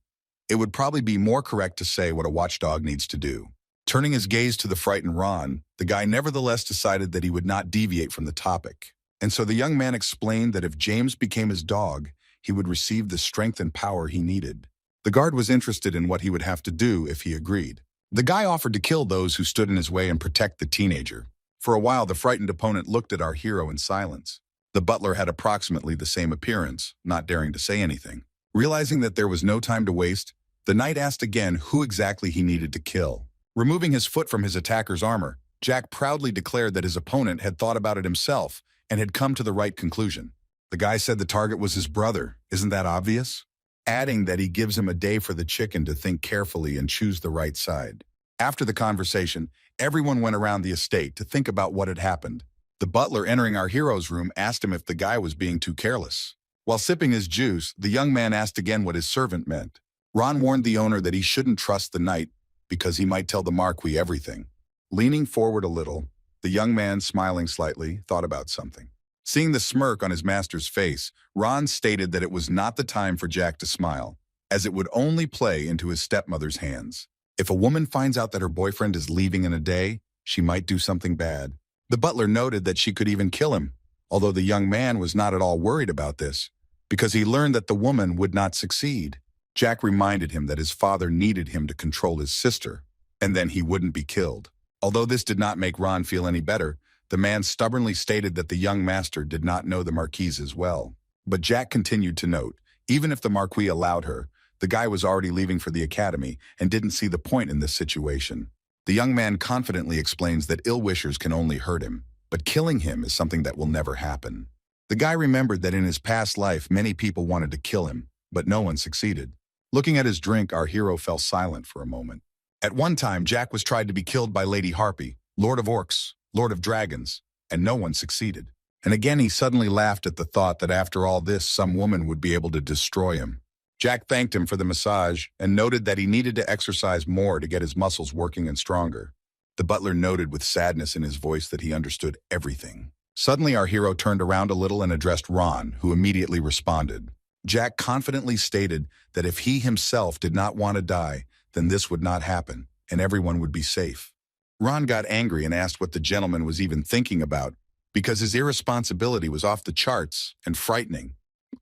it would probably be more correct to say what a watchdog needs to do. Turning his gaze to the frightened Ron, the guy nevertheless decided that he would not deviate from the topic. And so the young man explained that if James became his dog, he would receive the strength and power he needed. The guard was interested in what he would have to do if he agreed. The guy offered to kill those who stood in his way and protect the teenager. For a while, the frightened opponent looked at our hero in silence. The butler had approximately the same appearance, not daring to say anything. Realizing that there was no time to waste, the knight asked again who exactly he needed to kill. Removing his foot from his attacker's armor, Jack proudly declared that his opponent had thought about it himself and had come to the right conclusion. The guy said the target was his brother. Isn't that obvious? Adding that he gives him a day for the chicken to think carefully and choose the right side. After the conversation, everyone went around the estate to think about what had happened. The butler, entering our hero's room, asked him if the guy was being too careless. While sipping his juice, the young man asked again what his servant meant. Ron warned the owner that he shouldn't trust the knight because he might tell the Marquis everything. Leaning forward a little, the young man, smiling slightly, thought about something. Seeing the smirk on his master's face, Ron stated that it was not the time for Jack to smile, as it would only play into his stepmother's hands. If a woman finds out that her boyfriend is leaving in a day, she might do something bad. The butler noted that she could even kill him, although the young man was not at all worried about this, because he learned that the woman would not succeed. Jack reminded him that his father needed him to control his sister, and then he wouldn't be killed. Although this did not make Ron feel any better, the man stubbornly stated that the young master did not know the Marquise as well. But Jack continued to note, even if the Marquis allowed her, the guy was already leaving for the academy and didn't see the point in this situation. The young man confidently explains that ill-wishers can only hurt him, but killing him is something that will never happen. The guy remembered that in his past life many people wanted to kill him, but no one succeeded. Looking at his drink, our hero fell silent for a moment. At one time, Jack was tried to be killed by Lady Harpy, Lord of Orcs, Lord of Dragons, and no one succeeded. And again he suddenly laughed at the thought that after all this, some woman would be able to destroy him. Jack thanked him for the massage and noted that he needed to exercise more to get his muscles working and stronger. The butler noted with sadness in his voice that he understood everything. Suddenly our hero turned around a little and addressed Ron, who immediately responded. Jack confidently stated that if he himself did not want to die, then this would not happen, and everyone would be safe. Ron got angry and asked what the gentleman was even thinking about, because his irresponsibility was off the charts and frightening.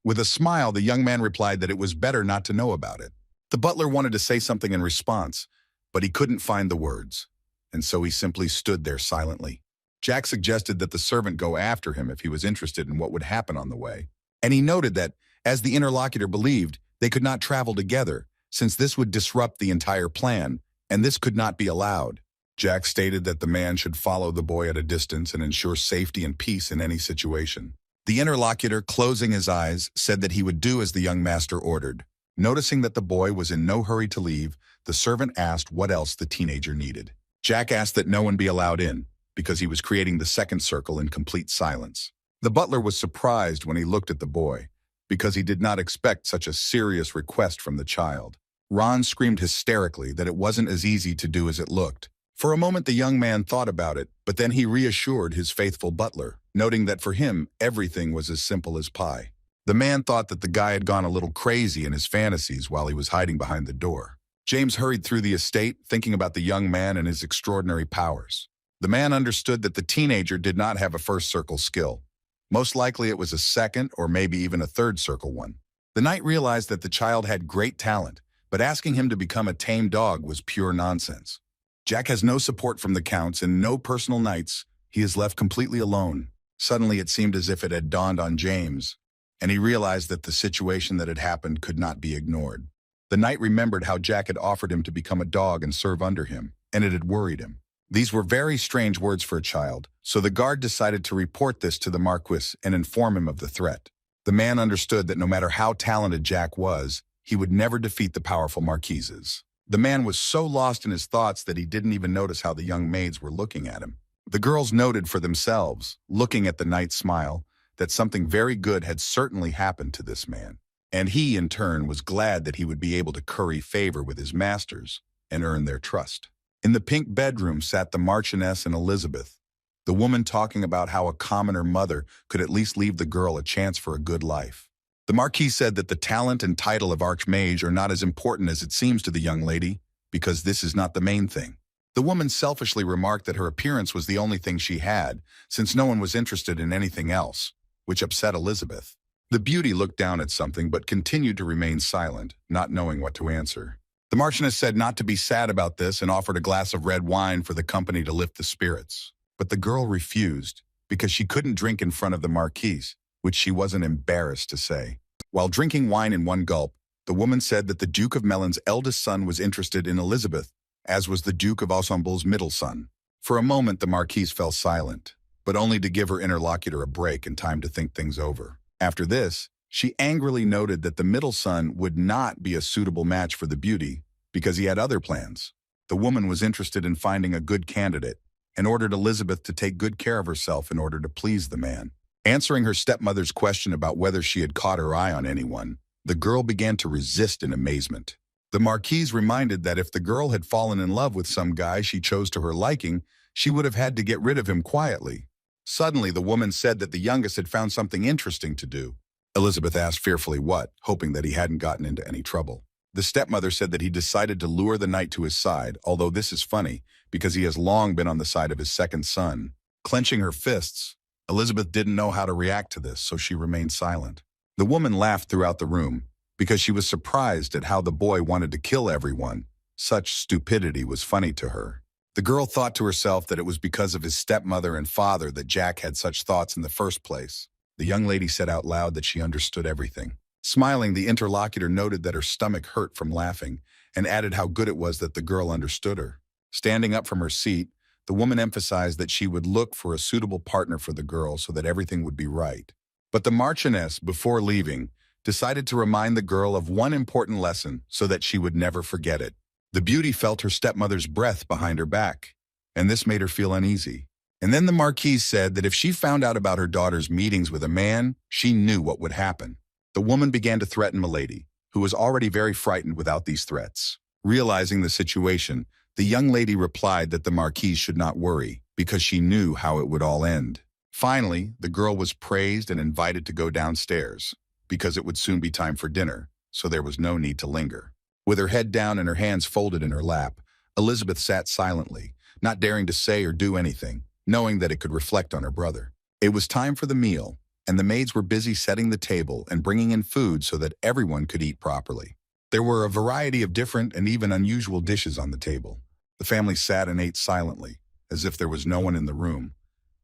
With a smile, the young man replied that it was better not to know about it. The butler wanted to say something in response, but he couldn't find the words, and so he simply stood there silently. Jack suggested that the servant go after him if he was interested in what would happen on the way, and he noted that, as the interlocutor believed, they could not travel together, since this would disrupt the entire plan, and this could not be allowed. Jack stated that the man should follow the boy at a distance and ensure safety and peace in any situation. The interlocutor, closing his eyes, said that he would do as the young master ordered. Noticing that the boy was in no hurry to leave, the servant asked what else the teenager needed. Jack asked that no one be allowed in, because he was creating the second circle in complete silence. The butler was surprised when he looked at the boy, because he did not expect such a serious request from the child. Ron screamed hysterically that it wasn't as easy to do as it looked. For a moment the young man thought about it, but then he reassured his faithful butler, noting that for him, everything was as simple as pie. The man thought that the guy had gone a little crazy in his fantasies while he was hiding behind the door. James hurried through the estate, thinking about the young man and his extraordinary powers. The man understood that the teenager did not have a first circle skill. Most likely it was a second or maybe even a third circle one. The knight realized that the child had great talent, but asking him to become a tame dog was pure nonsense. Jack has no support from the counts and no personal knights. He is left completely alone. Suddenly it seemed as if it had dawned on James, and he realized that the situation that had happened could not be ignored. The knight remembered how Jack had offered him to become a dog and serve under him, and it had worried him. These were very strange words for a child, so the guard decided to report this to the Marquis and inform him of the threat. The man understood that no matter how talented Jack was, he would never defeat the powerful marquises. The man was so lost in his thoughts that he didn't even notice how the young maids were looking at him. The girls noted for themselves, looking at the knight's smile, that something very good had certainly happened to this man. And he, in turn, was glad that he would be able to curry favor with his masters and earn their trust. In the pink bedroom sat the Marchioness and Elizabeth, the woman talking about how a commoner mother could at least leave the girl a chance for a good life. The Marquis said that the talent and title of Archmage are not as important as it seems to the young lady, because this is not the main thing. The woman selfishly remarked that her appearance was the only thing she had, since no one was interested in anything else, which upset Elizabeth. The beauty looked down at something but continued to remain silent, not knowing what to answer. The Marchioness said not to be sad about this and offered a glass of red wine for the company to lift the spirits. But the girl refused, because she couldn't drink in front of the Marquis, which she wasn't embarrassed to say. While drinking wine in one gulp, the woman said that the Duke of Melon's eldest son was interested in Elizabeth, as was the Duke of Ensemble's middle son. For a moment the Marquise fell silent, but only to give her interlocutor a break and time to think things over. After this, she angrily noted that the middle son would not be a suitable match for the beauty because he had other plans. The woman was interested in finding a good candidate and ordered Elizabeth to take good care of herself in order to please the man. Answering her stepmother's question about whether she had caught her eye on anyone, the girl began to resist in amazement. The Marquise reminded that if the girl had fallen in love with some guy she chose to her liking, she would have had to get rid of him quietly. Suddenly, the woman said that the youngest had found something interesting to do. Elizabeth asked fearfully what, hoping that he hadn't gotten into any trouble. The stepmother said that he decided to lure the knight to his side, although this is funny, because he has long been on the side of his second son. Clenching her fists, Elizabeth didn't know how to react to this, so she remained silent. The woman laughed throughout the room, because she was surprised at how the boy wanted to kill everyone. Such stupidity was funny to her. The girl thought to herself that it was because of his stepmother and father that Jack had such thoughts in the first place. The young lady said out loud that she understood everything. Smiling, the interlocutor noted that her stomach hurt from laughing and added how good it was that the girl understood her. Standing up from her seat, the woman emphasized that she would look for a suitable partner for the girl so that everything would be right. But the Marchioness, before leaving, decided to remind the girl of one important lesson so that she would never forget it. The beauty felt her stepmother's breath behind her back, and this made her feel uneasy. And then the Marquise said that if she found out about her daughter's meetings with a man, she knew what would happen. The woman began to threaten Milady, who was already very frightened without these threats. Realizing the situation, the young lady replied that the Marquise should not worry, because she knew how it would all end. Finally, the girl was praised and invited to go downstairs, because it would soon be time for dinner, so there was no need to linger. With her head down and her hands folded in her lap, Elizabeth sat silently, not daring to say or do anything, knowing that it could reflect on her brother. It was time for the meal, and the maids were busy setting the table and bringing in food so that everyone could eat properly. There were a variety of different and even unusual dishes on the table. The family sat and ate silently, as if there was no one in the room.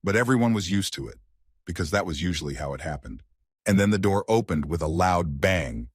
But everyone was used to it, because that was usually how it happened. And then the door opened with a loud bang,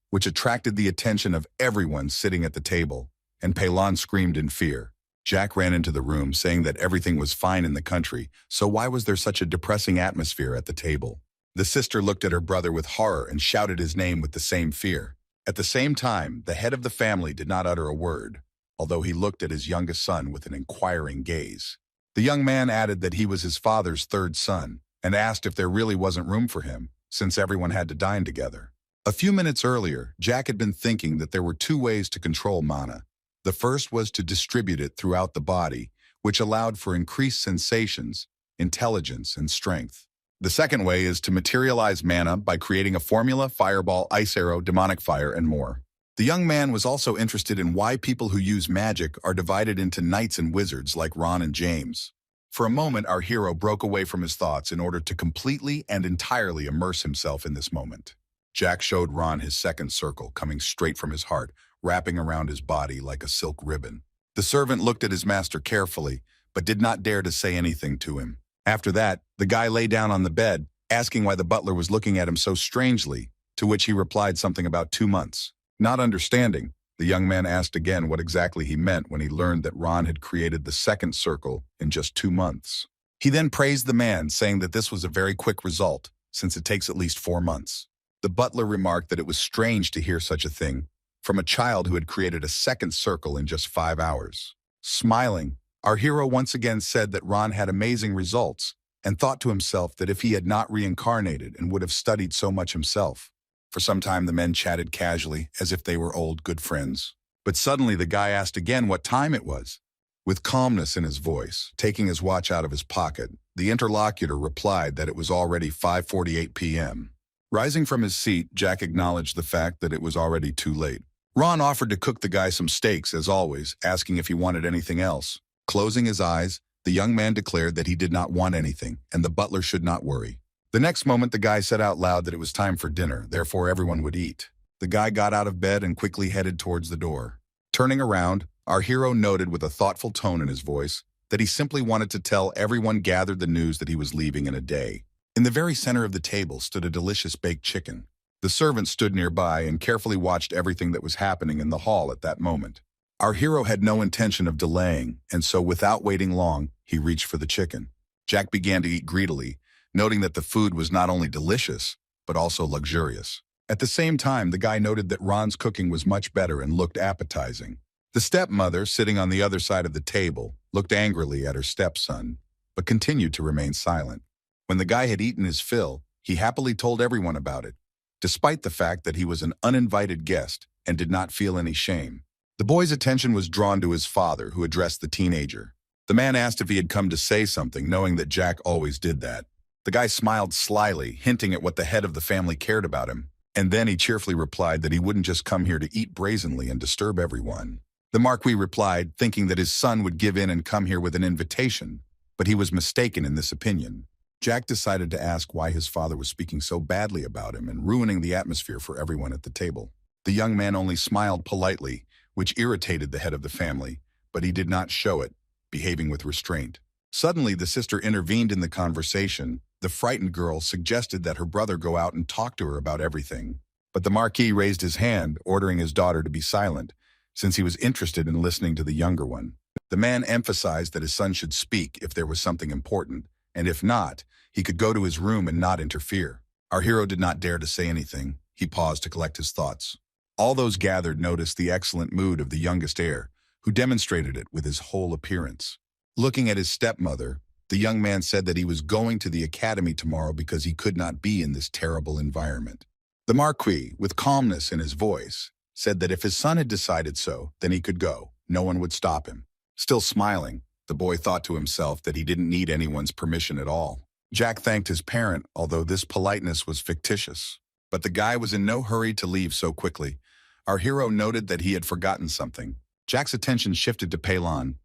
which attracted the attention of everyone sitting at the table, and Peylon screamed in fear. Jack ran into the room saying that everything was fine in the country, so why was there such a depressing atmosphere at the table? The sister looked at her brother with horror and shouted his name with the same fear. At the same time, the head of the family did not utter a word, although he looked at his youngest son with an inquiring gaze. The young man added that he was his father's third son, and asked if there really wasn't room for him, since everyone had to dine together. A few minutes earlier, Jack had been thinking that there were two ways to control mana. The first was to distribute it throughout the body, which allowed for increased sensations, intelligence, and strength. The second way is to materialize mana by creating a formula, fireball, ice arrow, demonic fire, and more. The young man was also interested in why people who use magic are divided into knights and wizards like Ron and James. For a moment, our hero broke away from his thoughts in order to completely and entirely immerse himself in this moment. Jack showed Ron his second circle coming straight from his heart, wrapping around his body like a silk ribbon. The servant looked at his master carefully, but did not dare to say anything to him. After that, the guy lay down on the bed, asking why the butler was looking at him so strangely, to which he replied something about 2 months. Not understanding, the young man asked again what exactly he meant when he learned that Ron had created the second circle in just 2 months. He then praised the man, saying that this was a very quick result, since it takes at least 4 months. The butler remarked that it was strange to hear such a thing from a child who had created a second circle in just 5 hours. Smiling, our hero once again said that Ron had amazing results and thought to himself that if he had not reincarnated and would have studied so much himself. For some time, the men chatted casually as if they were old, good friends. But suddenly the guy asked again what time it was. With calmness in his voice, taking his watch out of his pocket, the interlocutor replied that it was already 5:48 p.m. Rising from his seat, Jack acknowledged the fact that it was already too late. Ron offered to cook the guy some steaks, as always, asking if he wanted anything else. Closing his eyes, the young man declared that he did not want anything, and the butler should not worry. The next moment, the guy said out loud that it was time for dinner, therefore everyone would eat. The guy got out of bed and quickly headed towards the door. Turning around, our hero noted with a thoughtful tone in his voice that he simply wanted to tell everyone gathered the news that he was leaving in a day. In the very center of the table stood a delicious baked chicken. The servant stood nearby and carefully watched everything that was happening in the hall at that moment. Our hero had no intention of delaying, and so without waiting long, he reached for the chicken. Jack began to eat greedily, noting that the food was not only delicious, but also luxurious. At the same time, the guy noted that Ron's cooking was much better and looked appetizing. The stepmother, sitting on the other side of the table, looked angrily at her stepson, but continued to remain silent. When the guy had eaten his fill, he happily told everyone about it, despite the fact that he was an uninvited guest and did not feel any shame. The boy's attention was drawn to his father, who addressed the teenager. The man asked if he had come to say something, knowing that Jack always did that. The guy smiled slyly, hinting at what the head of the family cared about him, and then he cheerfully replied that he wouldn't just come here to eat brazenly and disturb everyone. The Marquis replied, thinking that his son would give in and come here with an invitation, but he was mistaken in this opinion. Jack decided to ask why his father was speaking so badly about him and ruining the atmosphere for everyone at the table. The young man only smiled politely, which irritated the head of the family, but he did not show it, behaving with restraint. Suddenly, the sister intervened in the conversation. The frightened girl suggested that her brother go out and talk to her about everything. But the Marquis raised his hand, ordering his daughter to be silent, since he was interested in listening to the younger one. The man emphasized that his son should speak if there was something important, and if not, he could go to his room and not interfere. Our hero did not dare to say anything. He paused to collect his thoughts. All those gathered noticed the excellent mood of the youngest heir, who demonstrated it with his whole appearance. Looking at his stepmother, the young man said that he was going to the academy tomorrow because he could not be in this terrible environment. The Marquis, with calmness in his voice, said that if his son had decided so, then he could go. No one would stop him. Still smiling, the boy thought to himself that he didn't need anyone's permission at all. Jack thanked his parent, although this politeness was fictitious. But the guy was in no hurry to leave so quickly. Our hero noted that he had forgotten something. Jack's attention shifted to Pelan,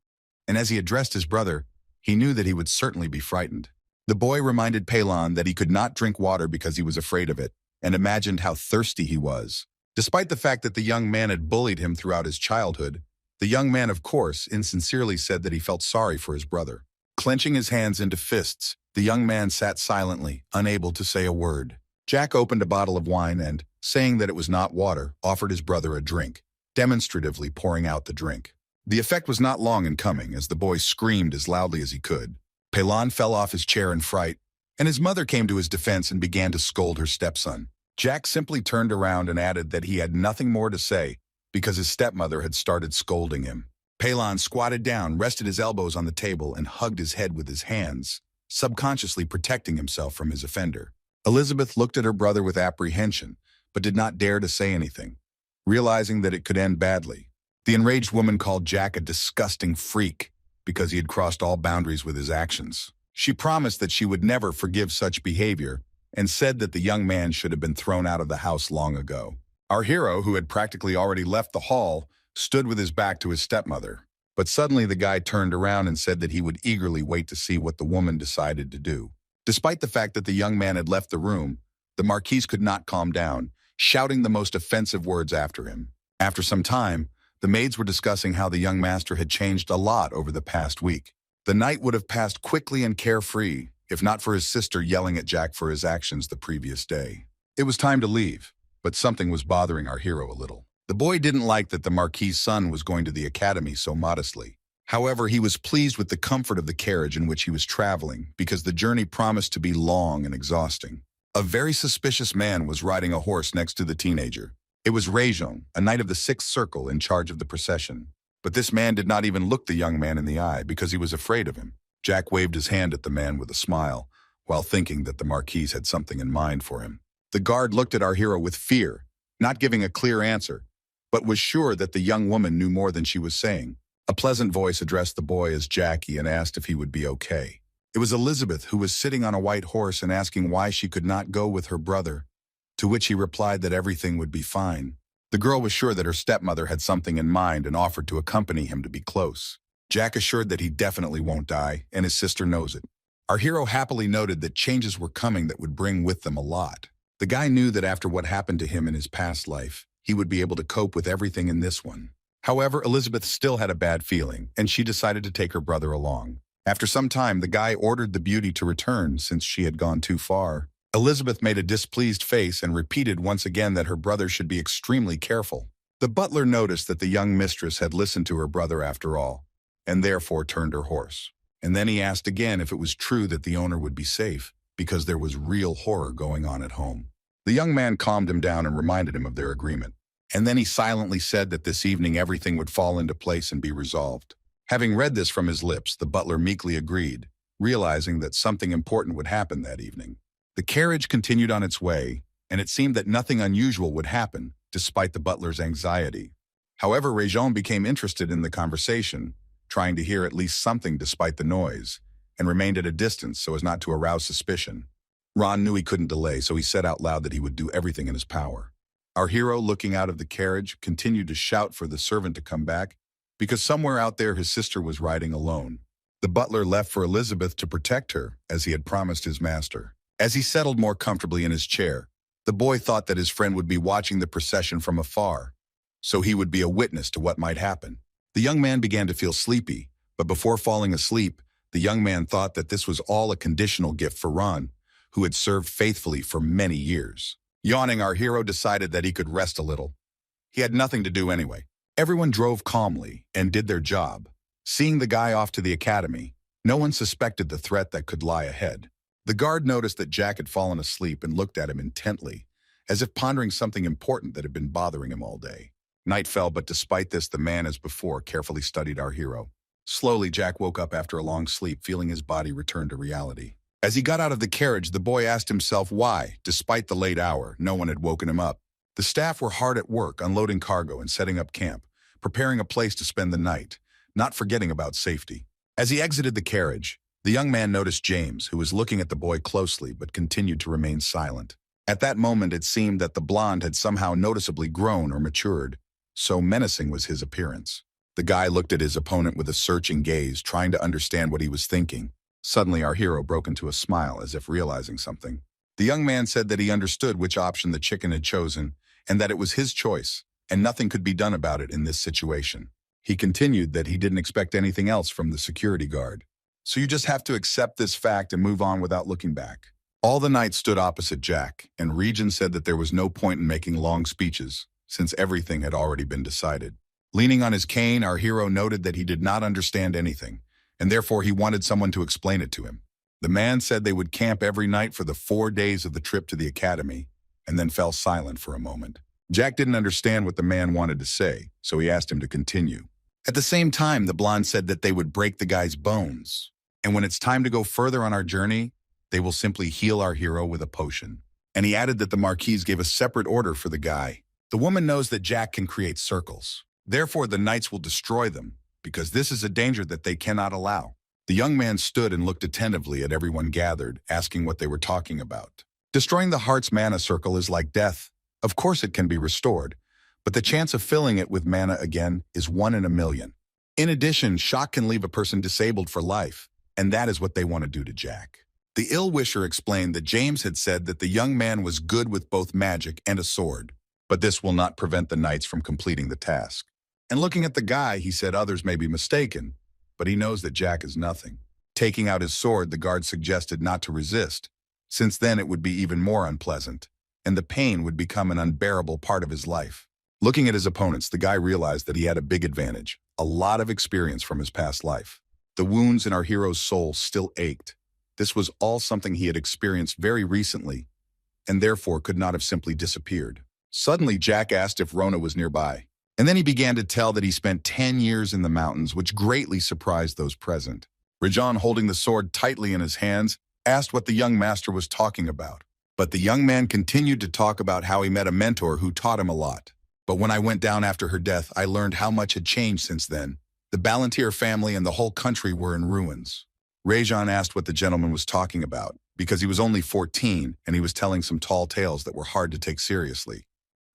and as he addressed his brother, he knew that he would certainly be frightened. The boy reminded Pelan that he could not drink water because he was afraid of it, and imagined how thirsty he was. Despite the fact that the young man had bullied him throughout his childhood, the young man, of course, insincerely said that he felt sorry for his brother. Clenching his hands into fists, the young man sat silently, unable to say a word. Jack opened a bottle of wine and, saying that it was not water, offered his brother a drink, demonstratively pouring out the drink. The effect was not long in coming, as the boy screamed as loudly as he could. Pelan fell off his chair in fright, and his mother came to his defense and began to scold her stepson. Jack simply turned around and added that he had nothing more to say because his stepmother had started scolding him. Pelan squatted down, rested his elbows on the table, and hugged his head with his hands, subconsciously protecting himself from his offender. Elizabeth looked at her brother with apprehension, but did not dare to say anything, realizing that it could end badly. The enraged woman called Jack a disgusting freak because he had crossed all boundaries with his actions. She promised that she would never forgive such behavior and said that the young man should have been thrown out of the house long ago. Our hero, who had practically already left the hall, stood with his back to his stepmother. But suddenly the guy turned around and said that he would eagerly wait to see what the woman decided to do. Despite the fact that the young man had left the room, the Marquise could not calm down, shouting the most offensive words after him. After some time, the maids were discussing how the young master had changed a lot over the past week. The night would have passed quickly and carefree, if not for his sister yelling at Jack for his actions the previous day. It was time to leave, but something was bothering our hero a little. The boy didn't like that the Marquis' son was going to the academy so modestly. However, he was pleased with the comfort of the carriage in which he was traveling because the journey promised to be long and exhausting. A very suspicious man was riding a horse next to the teenager. It was Regression, a knight of the Sixth Circle in charge of the procession. But this man did not even look the young man in the eye because he was afraid of him. Jack waved his hand at the man with a smile, while thinking that the Marquis had something in mind for him. The guard looked at our hero with fear, not giving a clear answer, but was sure that the young woman knew more than she was saying. A pleasant voice addressed the boy as Jackie and asked if he would be okay. It was Elizabeth, who was sitting on a white horse and asking why she could not go with her brother, to which he replied that everything would be fine. The girl was sure that her stepmother had something in mind and offered to accompany him to be close. Jack assured that he definitely won't die, and his sister knows it. Our hero happily noted that changes were coming that would bring with them a lot. The guy knew that after what happened to him in his past life, he would be able to cope with everything in this one. However, Elizabeth still had a bad feeling, and she decided to take her brother along. After some time, the guy ordered the beauty to return since she had gone too far. Elizabeth made a displeased face and repeated once again that her brother should be extremely careful. The butler noticed that the young mistress had listened to her brother after all, and therefore turned her horse. And then he asked again if it was true that the owner would be safe, because there was real horror going on at home. The young man calmed him down and reminded him of their agreement. And then he silently said that this evening everything would fall into place and be resolved. Having read this from his lips, the butler meekly agreed, realizing that something important would happen that evening. The carriage continued on its way, and it seemed that nothing unusual would happen, despite the butler's anxiety. However, Regression became interested in the conversation, trying to hear at least something despite the noise, and remained at a distance so as not to arouse suspicion. Ron knew he couldn't delay, so he said out loud that he would do everything in his power. Our hero, looking out of the carriage, continued to shout for the servant to come back, because somewhere out there his sister was riding alone. The butler left for Elizabeth to protect her, as he had promised his master. As he settled more comfortably in his chair, the boy thought that his friend would be watching the procession from afar, so he would be a witness to what might happen. The young man began to feel sleepy, but before falling asleep, the young man thought that this was all a conditional gift for Ron, who had served faithfully for many years. Yawning, our hero decided that he could rest a little. He had nothing to do anyway. Everyone drove calmly and did their job. Seeing the guy off to the academy, no one suspected the threat that could lie ahead. The guard noticed that Jack had fallen asleep and looked at him intently, as if pondering something important that had been bothering him all day. Night fell, but despite this, the man, as before, carefully studied our hero. Slowly, Jack woke up after a long sleep, feeling his body return to reality. As he got out of the carriage, the boy asked himself why, despite the late hour, no one had woken him up. The staff were hard at work, unloading cargo and setting up camp, preparing a place to spend the night, not forgetting about safety. As he exited the carriage, the young man noticed James, who was looking at the boy closely but continued to remain silent. At that moment, it seemed that the blonde had somehow noticeably grown or matured, so menacing was his appearance. The guy looked at his opponent with a searching gaze, trying to understand what he was thinking. Suddenly, our hero broke into a smile, as if realizing something. The young man said that he understood which option the chicken had chosen, and that it was his choice, and nothing could be done about it in this situation. He continued that he didn't expect anything else from the security guard. So you just have to accept this fact and move on without looking back. All the knights stood opposite Jack, and Regent said that there was no point in making long speeches, since everything had already been decided. Leaning on his cane, our hero noted that he did not understand anything, and therefore he wanted someone to explain it to him. The man said they would camp every night for the 4 days of the trip to the academy, and then fell silent for a moment. Jack didn't understand what the man wanted to say, so he asked him to continue. At the same time, the blonde said that they would break the guy's bones, and when it's time to go further on our journey, they will simply heal our hero with a potion. And he added that the Marquise gave a separate order for the guy. The woman knows that Jack can create circles. Therefore, the knights will destroy them, because this is a danger that they cannot allow. The young man stood and looked attentively at everyone gathered, asking what they were talking about. Destroying the heart's mana circle is like death. Of course it can be restored, but the chance of filling it with mana again is 1 in a million. In addition, shock can leave a person disabled for life, and that is what they want to do to Jack. The ill-wisher explained that James had said that the young man was good with both magic and a sword, but this will not prevent the knights from completing the task. And looking at the guy, he said others may be mistaken, but he knows that Jack is nothing. Taking out his sword, the guard suggested not to resist, since then it would be even more unpleasant, and the pain would become an unbearable part of his life. Looking at his opponents, the guy realized that he had a big advantage, a lot of experience from his past life. The wounds in our hero's soul still ached. This was all something he had experienced very recently, and therefore could not have simply disappeared. Suddenly, Jack asked if Rona was nearby. And then he began to tell that he spent 10 years in the mountains, which greatly surprised those present. Rajan, holding the sword tightly in his hands, asked what the young master was talking about. But the young man continued to talk about how he met a mentor who taught him a lot. But when I went down after her death, I learned how much had changed since then. The Ballantyre family and the whole country were in ruins. Rajan asked what the gentleman was talking about, because he was only 14 and he was telling some tall tales that were hard to take seriously.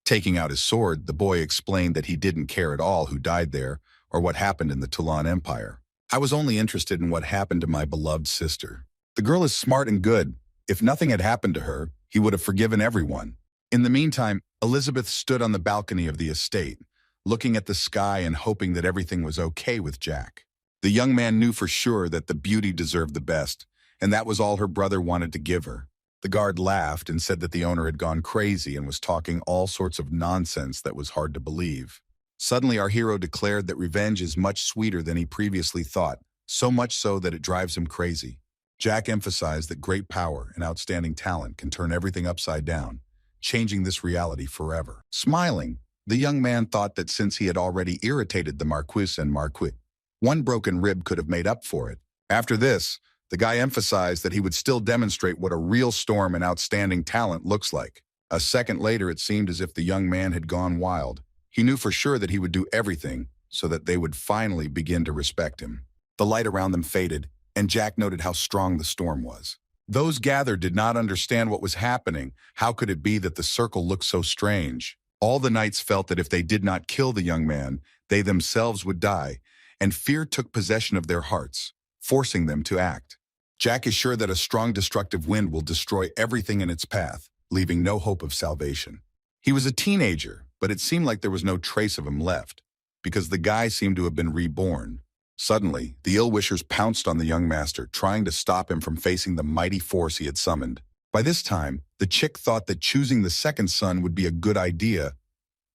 Taking out his sword, the boy explained that he didn't care at all who died there or what happened in the Toulon Empire. I was only interested in what happened to my beloved sister. The girl is smart and good. If nothing had happened to her, he would have forgiven everyone. In the meantime, Elizabeth stood on the balcony of the estate, looking at the sky and hoping that everything was okay with Jack. The young man knew for sure that the beauty deserved the best, and that was all her brother wanted to give her. The guard laughed and said that the owner had gone crazy and was talking all sorts of nonsense that was hard to believe. Suddenly, our hero declared that revenge is much sweeter than he previously thought, so much so that it drives him crazy. Jack emphasized that great power and outstanding talent can turn everything upside down, changing this reality forever. Smiling, the young man thought that since he had already irritated the Marquis and Marquis, one broken rib could have made up for it. After this, the guy emphasized that he would still demonstrate what a real storm and outstanding talent looks like. A second later, it seemed as if the young man had gone wild. He knew for sure that he would do everything so that they would finally begin to respect him. The light around them faded, and Jack noted how strong the storm was. Those gathered did not understand what was happening. How could it be that the circle looked so strange? All the knights felt that if they did not kill the young man, they themselves would die, and fear took possession of their hearts, forcing them to act. Jack is sure that a strong destructive wind will destroy everything in its path, leaving no hope of salvation. He was a teenager, but it seemed like there was no trace of him left, because the guy seemed to have been reborn. Suddenly, the ill-wishers pounced on the young master, trying to stop him from facing the mighty force he had summoned. By this time, the chick thought that choosing the second son would be a good idea,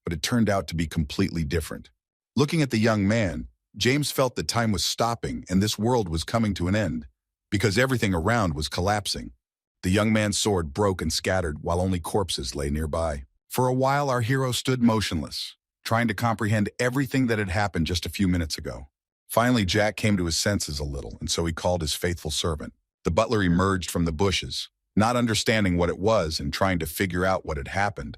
but it turned out to be completely different. Looking at the young man, James felt that time was stopping and this world was coming to an end, because everything around was collapsing. The young man's sword broke and scattered while only corpses lay nearby. For a while, our hero stood motionless, trying to comprehend everything that had happened just a few minutes ago. Finally, Jack came to his senses a little, and so he called his faithful servant. The butler emerged from the bushes, not understanding what it was and trying to figure out what had happened,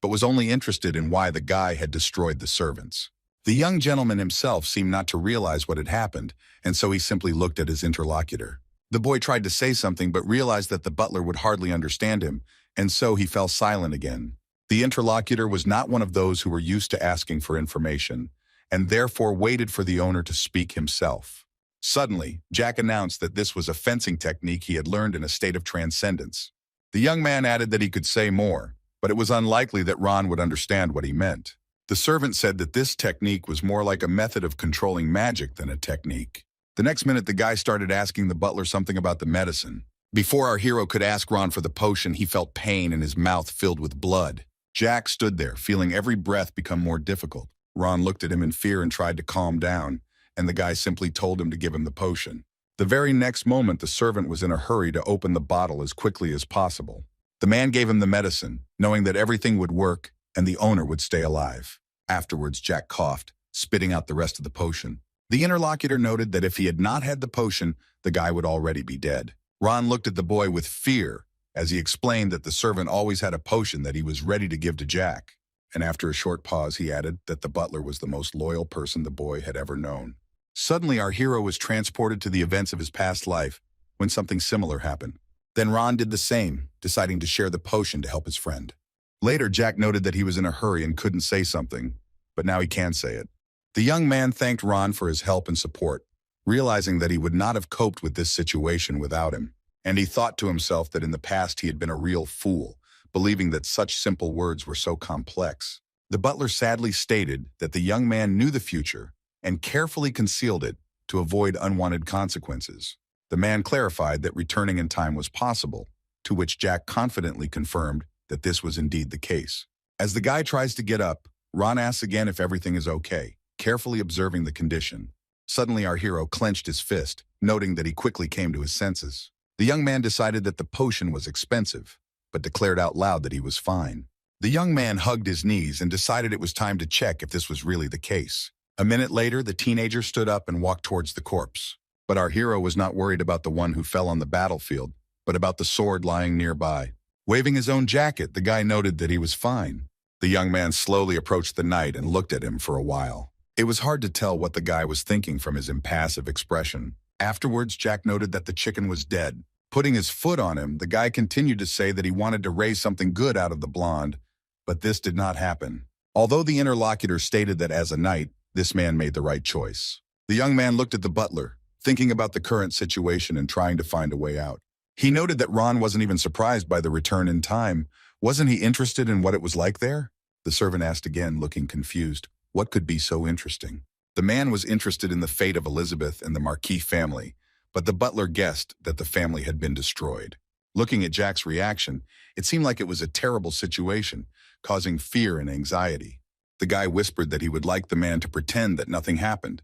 but was only interested in why the guy had destroyed the servants. The young gentleman himself seemed not to realize what had happened, and so he simply looked at his interlocutor. The boy tried to say something but realized that the butler would hardly understand him, and so he fell silent again. The interlocutor was not one of those who were used to asking for information, and therefore waited for the owner to speak himself. Suddenly, Jack announced that this was a fencing technique he had learned in a state of transcendence. The young man added that he could say more, but it was unlikely that Ron would understand what he meant. The servant said that this technique was more like a method of controlling magic than a technique. The next minute, the guy started asking the butler something about the medicine. Before our hero could ask Ron for the potion, he felt pain and his mouth filled with blood. Jack stood there, feeling every breath become more difficult. Ron looked at him in fear and tried to calm down, and the guy simply told him to give him the potion. The very next moment, the servant was in a hurry to open the bottle as quickly as possible. The man gave him the medicine, knowing that everything would work and the owner would stay alive. Afterwards, Jack coughed, spitting out the rest of the potion. The interlocutor noted that if he had not had the potion, the guy would already be dead. Ron looked at the boy with fear as he explained that the servant always had a potion that he was ready to give to Jack. And after a short pause, he added that the butler was the most loyal person the boy had ever known. Suddenly, our hero was transported to the events of his past life when something similar happened. Then Ron did the same, deciding to share the potion to help his friend. Later, Jack noted that he was in a hurry and couldn't say something, but now he can say it. The young man thanked Ron for his help and support, realizing that he would not have coped with this situation without him. And he thought to himself that in the past he had been a real fool, believing that such simple words were so complex. The butler sadly stated that the young man knew the future and carefully concealed it to avoid unwanted consequences. The man clarified that returning in time was possible, to which Jack confidently confirmed that this was indeed the case. As the guy tries to get up, Ron asks again if everything is okay, carefully observing the condition. Suddenly, our hero clenched his fist, noting that he quickly came to his senses. The young man decided that the potion was expensive, but declared out loud that he was fine. The young man hugged his knees and decided it was time to check if this was really the case. A minute later, the teenager stood up and walked towards the corpse. But our hero was not worried about the one who fell on the battlefield, but about the sword lying nearby. Waving his own jacket, the guy noted that he was fine. The young man slowly approached the knight and looked at him for a while. It was hard to tell what the guy was thinking from his impassive expression. Afterwards, Jack noted that the chicken was dead. Putting his foot on him, the guy continued to say that he wanted to raise something good out of the blonde, but this did not happen. Although the interlocutor stated that as a knight, this man made the right choice. The young man looked at the butler, thinking about the current situation and trying to find a way out. He noted that Ron wasn't even surprised by the return in time. Wasn't he interested in what it was like there? The servant asked again, looking confused. What could be so interesting? The man was interested in the fate of Elizabeth and the Marquis family, but the butler guessed that the family had been destroyed. Looking at Jack's reaction, it seemed like it was a terrible situation, causing fear and anxiety. The guy whispered that he would like the man to pretend that nothing happened,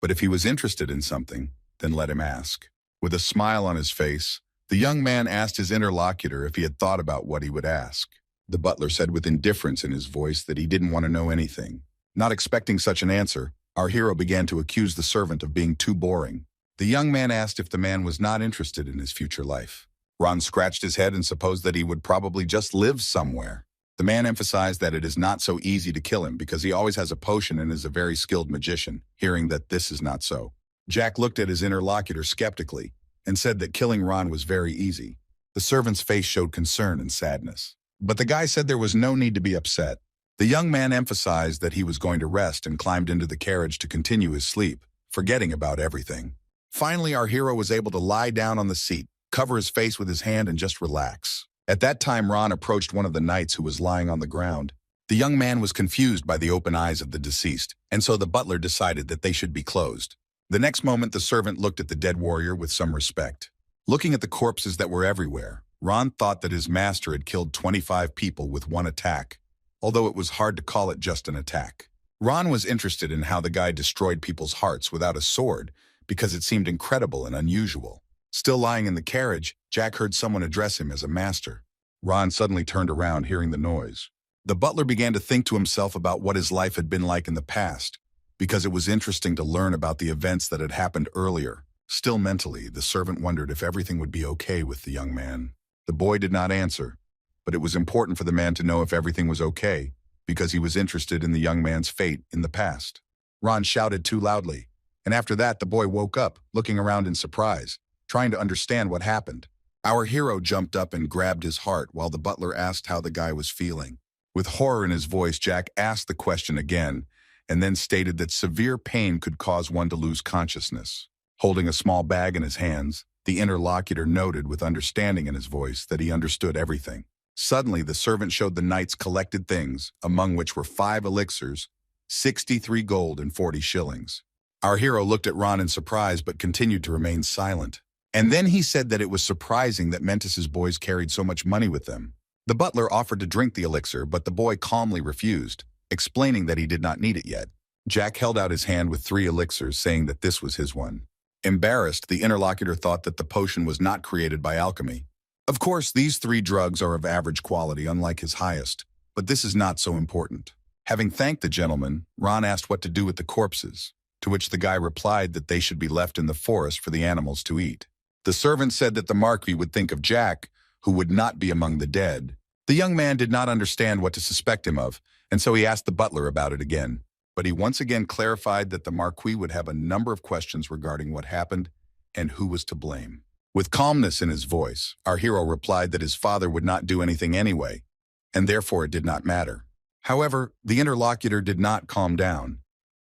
but if he was interested in something, then let him ask. With a smile on his face, the young man asked his interlocutor if he had thought about what he would ask. The butler said with indifference in his voice that he didn't want to know anything. Not expecting such an answer, our hero began to accuse the servant of being too boring. The young man asked if the man was not interested in his future life. Ron scratched his head and supposed that he would probably just live somewhere. The man emphasized that it is not so easy to kill him because he always has a potion and is a very skilled magician, hearing that this is not so. Jack looked at his interlocutor skeptically and said that killing Ron was very easy. The servant's face showed concern and sadness. But the guy said there was no need to be upset. The young man emphasized that he was going to rest and climbed into the carriage to continue his sleep, forgetting about everything. Finally, our hero was able to lie down on the seat, cover his face with his hand, and just relax. At that time, Ron approached one of the knights who was lying on the ground. The young man was confused by the open eyes of the deceased, and so the butler decided that they should be closed. The next moment, the servant looked at the dead warrior with some respect. Looking at the corpses that were everywhere, Ron thought that his master had killed 25 people with one attack, although it was hard to call it just an attack. Ron was interested in how the guy destroyed people's hearts without a sword because it seemed incredible and unusual. Still lying in the carriage, Jack heard someone address him as a master. Ron suddenly turned around, hearing the noise. The butler began to think to himself about what his life had been like in the past, because it was interesting to learn about the events that had happened earlier. Still mentally, the servant wondered if everything would be okay with the young man. The boy did not answer, but it was important for the man to know if everything was okay, because he was interested in the young man's fate in the past. Ron shouted too loudly, and after that the boy woke up, looking around in surprise, trying to understand what happened. Our hero jumped up and grabbed his heart while the butler asked how the guy was feeling. With horror in his voice, Jack asked the question again, and then stated that severe pain could cause one to lose consciousness. Holding a small bag in his hands, the interlocutor noted with understanding in his voice that he understood everything. Suddenly, the servant showed the knight's collected things, among which were 5 elixirs, 63 gold, and 40 shillings. Our hero looked at Ron in surprise but continued to remain silent. And then he said that it was surprising that Mentis's boys carried so much money with them. The butler offered to drink the elixir, but the boy calmly refused, explaining that he did not need it yet. Jack held out his hand with 3 elixirs, saying that this was his one. Embarrassed, the interlocutor thought that the potion was not created by alchemy. Of course, these 3 drugs are of average quality, unlike his highest, but this is not so important. Having thanked the gentleman, Ron asked what to do with the corpses, to which the guy replied that they should be left in the forest for the animals to eat. The servant said that the Marquis would think of Jack, who would not be among the dead. The young man did not understand what to suspect him of, and so he asked the butler about it again. But he once again clarified that the Marquis would have a number of questions regarding what happened and who was to blame. With calmness in his voice, our hero replied that his father would not do anything anyway, and therefore it did not matter. However, the interlocutor did not calm down,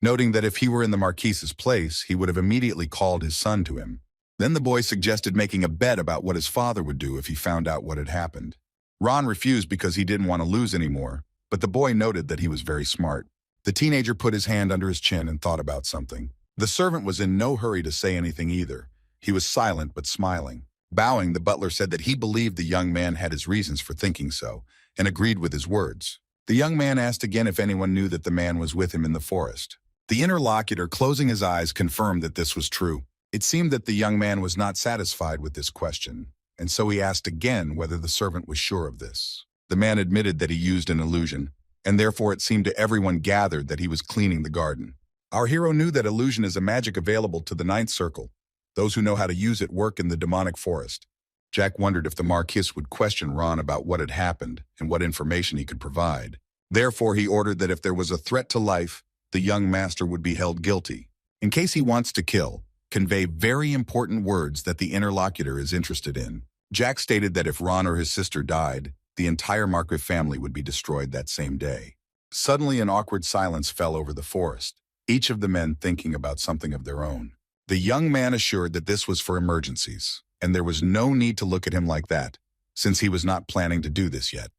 noting that if he were in the Marquis's place, he would have immediately called his son to him. Then the boy suggested making a bet about what his father would do if he found out what had happened. Ron refused because he didn't want to lose anymore, but the boy noted that he was very smart. The teenager put his hand under his chin and thought about something. The servant was in no hurry to say anything either. He was silent but smiling. Bowing, the butler said that he believed the young man had his reasons for thinking so, and agreed with his words. The young man asked again if anyone knew that the man was with him in the forest. The interlocutor, closing his eyes, confirmed that this was true. It seemed that the young man was not satisfied with this question, and so he asked again whether the servant was sure of this. The man admitted that he used an illusion, and therefore it seemed to everyone gathered that he was cleaning the garden. Our hero knew that illusion is a magic available to the 9th circle. Those who know how to use it work in the demonic forest. Jack wondered if the Marquis would question Ron about what had happened and what information he could provide. Therefore, he ordered that if there was a threat to life, the young master would be held guilty. In case he wants to kill, convey very important words that the interlocutor is interested in. Jack stated that if Ron or his sister died, the entire Marquis family would be destroyed that same day. Suddenly, an awkward silence fell over the forest, each of the men thinking about something of their own. The young man assured that this was for emergencies, and there was no need to look at him like that, since he was not planning to do this yet.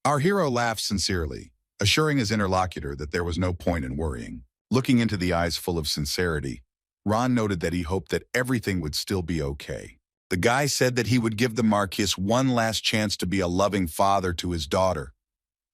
Our hero laughed sincerely, assuring his interlocutor that there was no point in worrying. Looking into the eyes full of sincerity, Ron noted that he hoped that everything would still be okay. The guy said that he would give the Marquis one last chance to be a loving father to his daughter,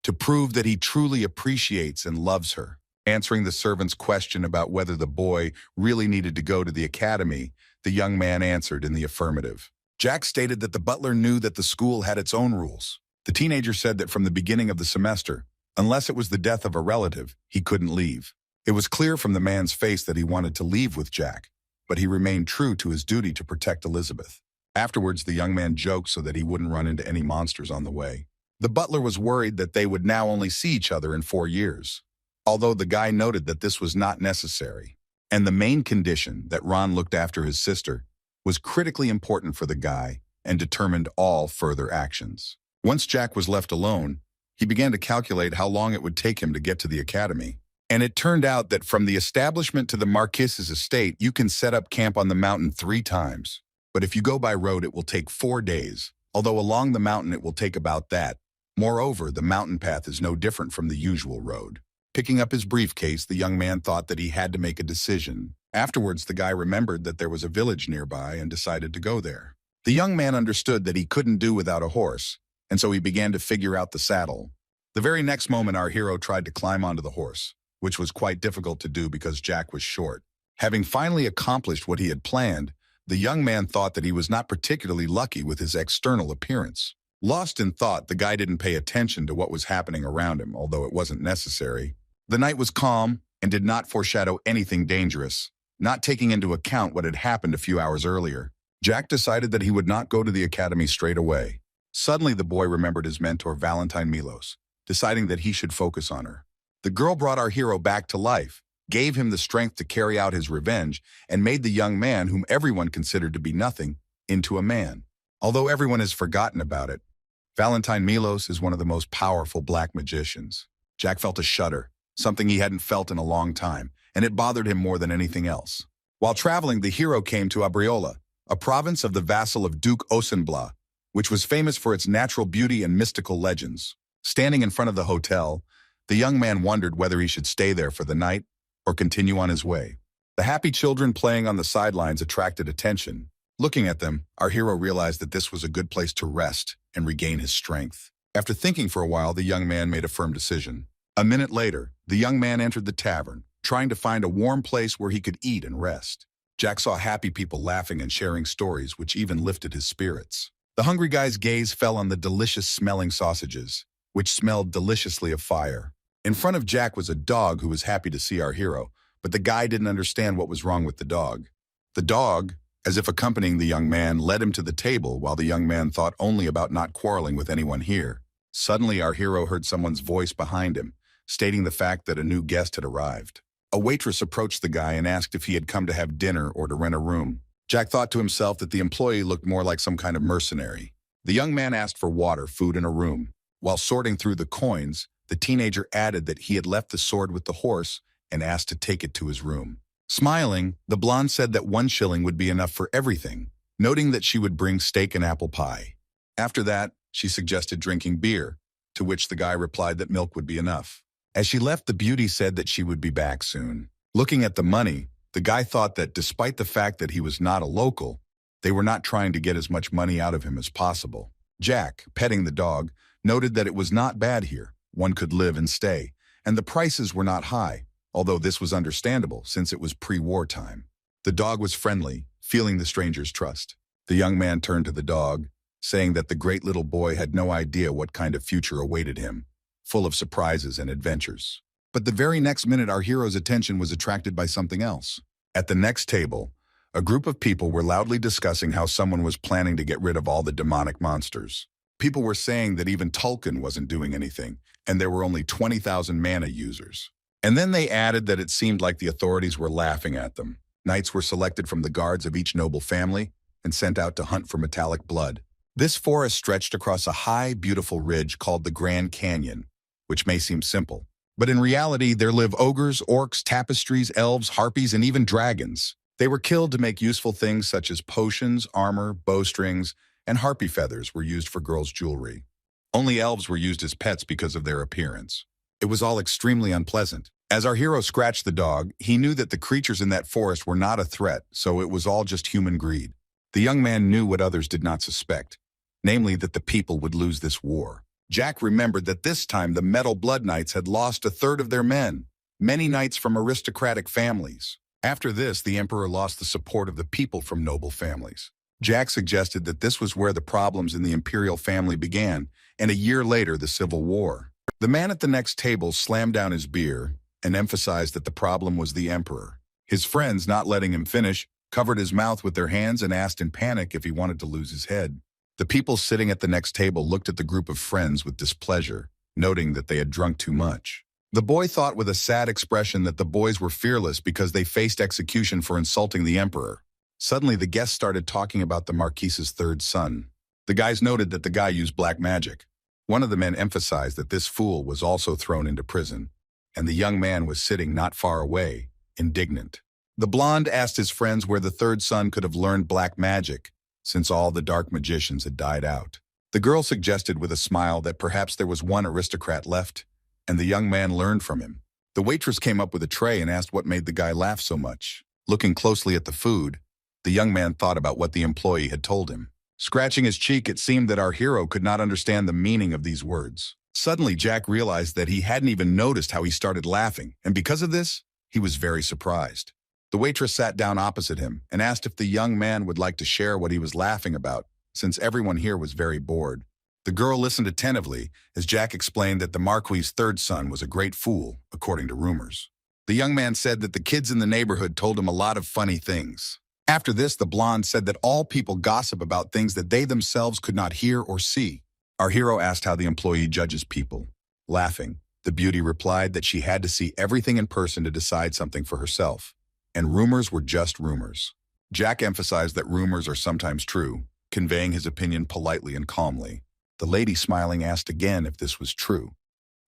to prove that he truly appreciates and loves her. Answering the servant's question about whether the boy really needed to go to the academy, the young man answered in the affirmative. Jack stated that the butler knew that the school had its own rules. The teenager said that from the beginning of the semester, unless it was the death of a relative, he couldn't leave. It was clear from the man's face that he wanted to leave with Jack, but he remained true to his duty to protect Elizabeth. Afterwards, the young man joked so that he wouldn't run into any monsters on the way. The butler was worried that they would now only see each other in 4 years, although the guy noted that this was not necessary. And the main condition, that Ron looked after his sister, was critically important for the guy and determined all further actions. Once Jack was left alone, he began to calculate how long it would take him to get to the academy. And it turned out that from the establishment to the Marquis's estate, you can set up camp on the mountain 3 times. But if you go by road, it will take 4 days, although along the mountain it will take about that. Moreover, the mountain path is no different from the usual road. Picking up his briefcase, the young man thought that he had to make a decision. Afterwards, the guy remembered that there was a village nearby and decided to go there. The young man understood that he couldn't do without a horse, and so he began to figure out the saddle. The very next moment, our hero tried to climb onto the horse, which was quite difficult to do because Jack was short. Having finally accomplished what he had planned, The young man thought that he was not particularly lucky with his external appearance. Lost in thought, the guy didn't pay attention to what was happening around him, although it wasn't necessary. The night was calm and did not foreshadow anything dangerous, not taking into account what had happened a few hours earlier. Jack decided that he would not go to the academy straight away. Suddenly, the boy remembered his mentor, Valentine Milos, deciding that he should focus on her. The girl brought our hero back to life, gave him the strength to carry out his revenge, and made the young man, whom everyone considered to be nothing, into a man. Although everyone has forgotten about it, Valentine Milos is one of the most powerful black magicians. Jack felt a shudder, something he hadn't felt in a long time, and it bothered him more than anything else. While traveling, the hero came to Abriola, a province of the vassal of Duke Osenbla, which was famous for its natural beauty and mystical legends. Standing in front of the hotel, the young man wondered whether he should stay there for the night or continue on his way. The happy children playing on the sidelines attracted attention. Looking at them, our hero realized that this was a good place to rest and regain his strength. After thinking for a while, the young man made a firm decision. A minute later, the young man entered the tavern, trying to find a warm place where he could eat and rest. Jack saw happy people laughing and sharing stories, which even lifted his spirits. The hungry guy's gaze fell on the delicious-smelling sausages, which smelled deliciously of fire. In front of Jack was a dog who was happy to see our hero, but the guy didn't understand what was wrong with the dog. The dog, as if accompanying the young man, led him to the table while the young man thought only about not quarreling with anyone here. Suddenly, our hero heard someone's voice behind him, stating the fact that a new guest had arrived. A waitress approached the guy and asked if he had come to have dinner or to rent a room. Jack thought to himself that the employee looked more like some kind of mercenary. The young man asked for water, food, and a room. While sorting through the coins, the teenager added that he had left the sword with the horse and asked to take it to his room. Smiling, the blonde said that 1 shilling would be enough for everything, noting that she would bring steak and apple pie. After that, she suggested drinking beer, to which the guy replied that milk would be enough. As she left, the beauty said that she would be back soon. Looking at the money, the guy thought that despite the fact that he was not a local, they were not trying to get as much money out of him as possible. Jack, petting the dog, noted that it was not bad here. One could live and stay, and the prices were not high, although this was understandable since it was pre-war time. The dog was friendly, feeling the stranger's trust. The young man turned to the dog, saying that the great little boy had no idea what kind of future awaited him, full of surprises and adventures. But the very next minute, our hero's attention was attracted by something else. At the next table, a group of people were loudly discussing how someone was planning to get rid of all the demonic monsters. People were saying that even Tulkin wasn't doing anything, and there were only 20,000 mana users. And then they added that it seemed like the authorities were laughing at them. Knights were selected from the guards of each noble family and sent out to hunt for metallic blood. This forest stretched across a high, beautiful ridge called the Grand Canyon, which may seem simple. But in reality, there live ogres, orcs, tapestries, elves, harpies, and even dragons. They were killed to make useful things such as potions, armor, bowstrings, and harpy feathers were used for girls' jewelry. Only elves were used as pets because of their appearance. It was all extremely unpleasant. As our hero scratched the dog, he knew that the creatures in that forest were not a threat, so it was all just human greed. The young man knew what others did not suspect, namely that the people would lose this war. Jack remembered that this time the Metal Blood Knights had lost 1/3 of their men, many knights from aristocratic families. After this, the emperor lost the support of the people from noble families. Jack suggested that this was where the problems in the imperial family began, and a year later, the Civil War. The man at the next table slammed down his beer and emphasized that the problem was the emperor. His friends, not letting him finish, covered his mouth with their hands and asked in panic if he wanted to lose his head. The people sitting at the next table looked at the group of friends with displeasure, noting that they had drunk too much. The boy thought with a sad expression that the boys were fearless because they faced execution for insulting the emperor. Suddenly, the guests started talking about the Marquise's third son. The guys noted that the guy used black magic. One of the men emphasized that this fool was also thrown into prison, and the young man was sitting not far away, indignant. The blonde asked his friends where the third son could have learned black magic, since all the dark magicians had died out. The girl suggested with a smile that perhaps there was one aristocrat left, and the young man learned from him. The waitress came up with a tray and asked what made the guy laugh so much. Looking closely at the food, the young man thought about what the employee had told him. Scratching his cheek, it seemed that our hero could not understand the meaning of these words. Suddenly, Jack realized that he hadn't even noticed how he started laughing, and because of this, he was very surprised. The waitress sat down opposite him and asked if the young man would like to share what he was laughing about, since everyone here was very bored. The girl listened attentively as Jack explained that the Marquis's third son was a great fool, according to rumors. The young man said that the kids in the neighborhood told him a lot of funny things. After this, the blonde said that all people gossip about things that they themselves could not hear or see. Our hero asked how the employee judges people. Laughing, the beauty replied that she had to see everything in person to decide something for herself. And rumors were just rumors. Jack emphasized that rumors are sometimes true, conveying his opinion politely and calmly. The lady smiling asked again if this was true,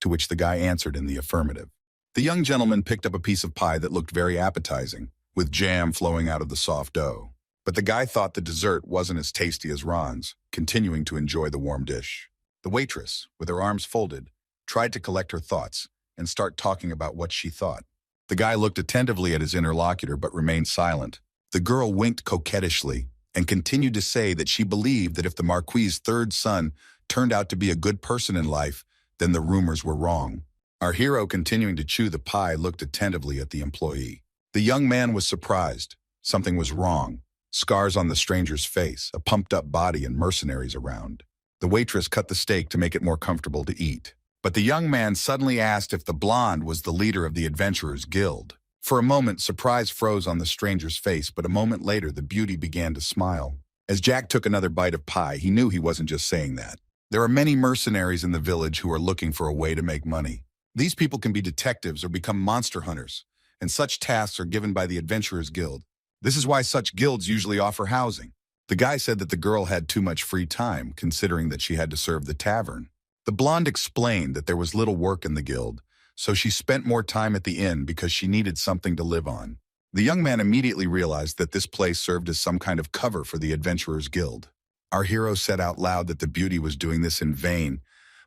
to which the guy answered in the affirmative. The young gentleman picked up a piece of pie that looked very appetizing, with jam flowing out of the soft dough. But the guy thought the dessert wasn't as tasty as Ron's, continuing to enjoy the warm dish. The waitress, with her arms folded, tried to collect her thoughts and start talking about what she thought. The guy looked attentively at his interlocutor but remained silent. The girl winked coquettishly and continued to say that she believed that if the Marquis's third son turned out to be a good person in life, then the rumors were wrong. Our hero, continuing to chew the pie, looked attentively at the employee. The young man was surprised. Something was wrong. Scars on the stranger's face, a pumped-up body, and mercenaries around. The waitress cut the steak to make it more comfortable to eat. But the young man suddenly asked if the blonde was the leader of the Adventurers Guild. For a moment, surprise froze on the stranger's face, but a moment later, the beauty began to smile. As Jack took another bite of pie, he knew he wasn't just saying that. There are many mercenaries in the village who are looking for a way to make money. These people can be detectives or become monster hunters, and such tasks are given by the Adventurers Guild. This is why such guilds usually offer housing. The guy said that the girl had too much free time, considering that she had to serve the tavern. The blonde explained that there was little work in the guild, so she spent more time at the inn because she needed something to live on. The young man immediately realized that this place served as some kind of cover for the Adventurers Guild. Our hero said out loud that the beauty was doing this in vain,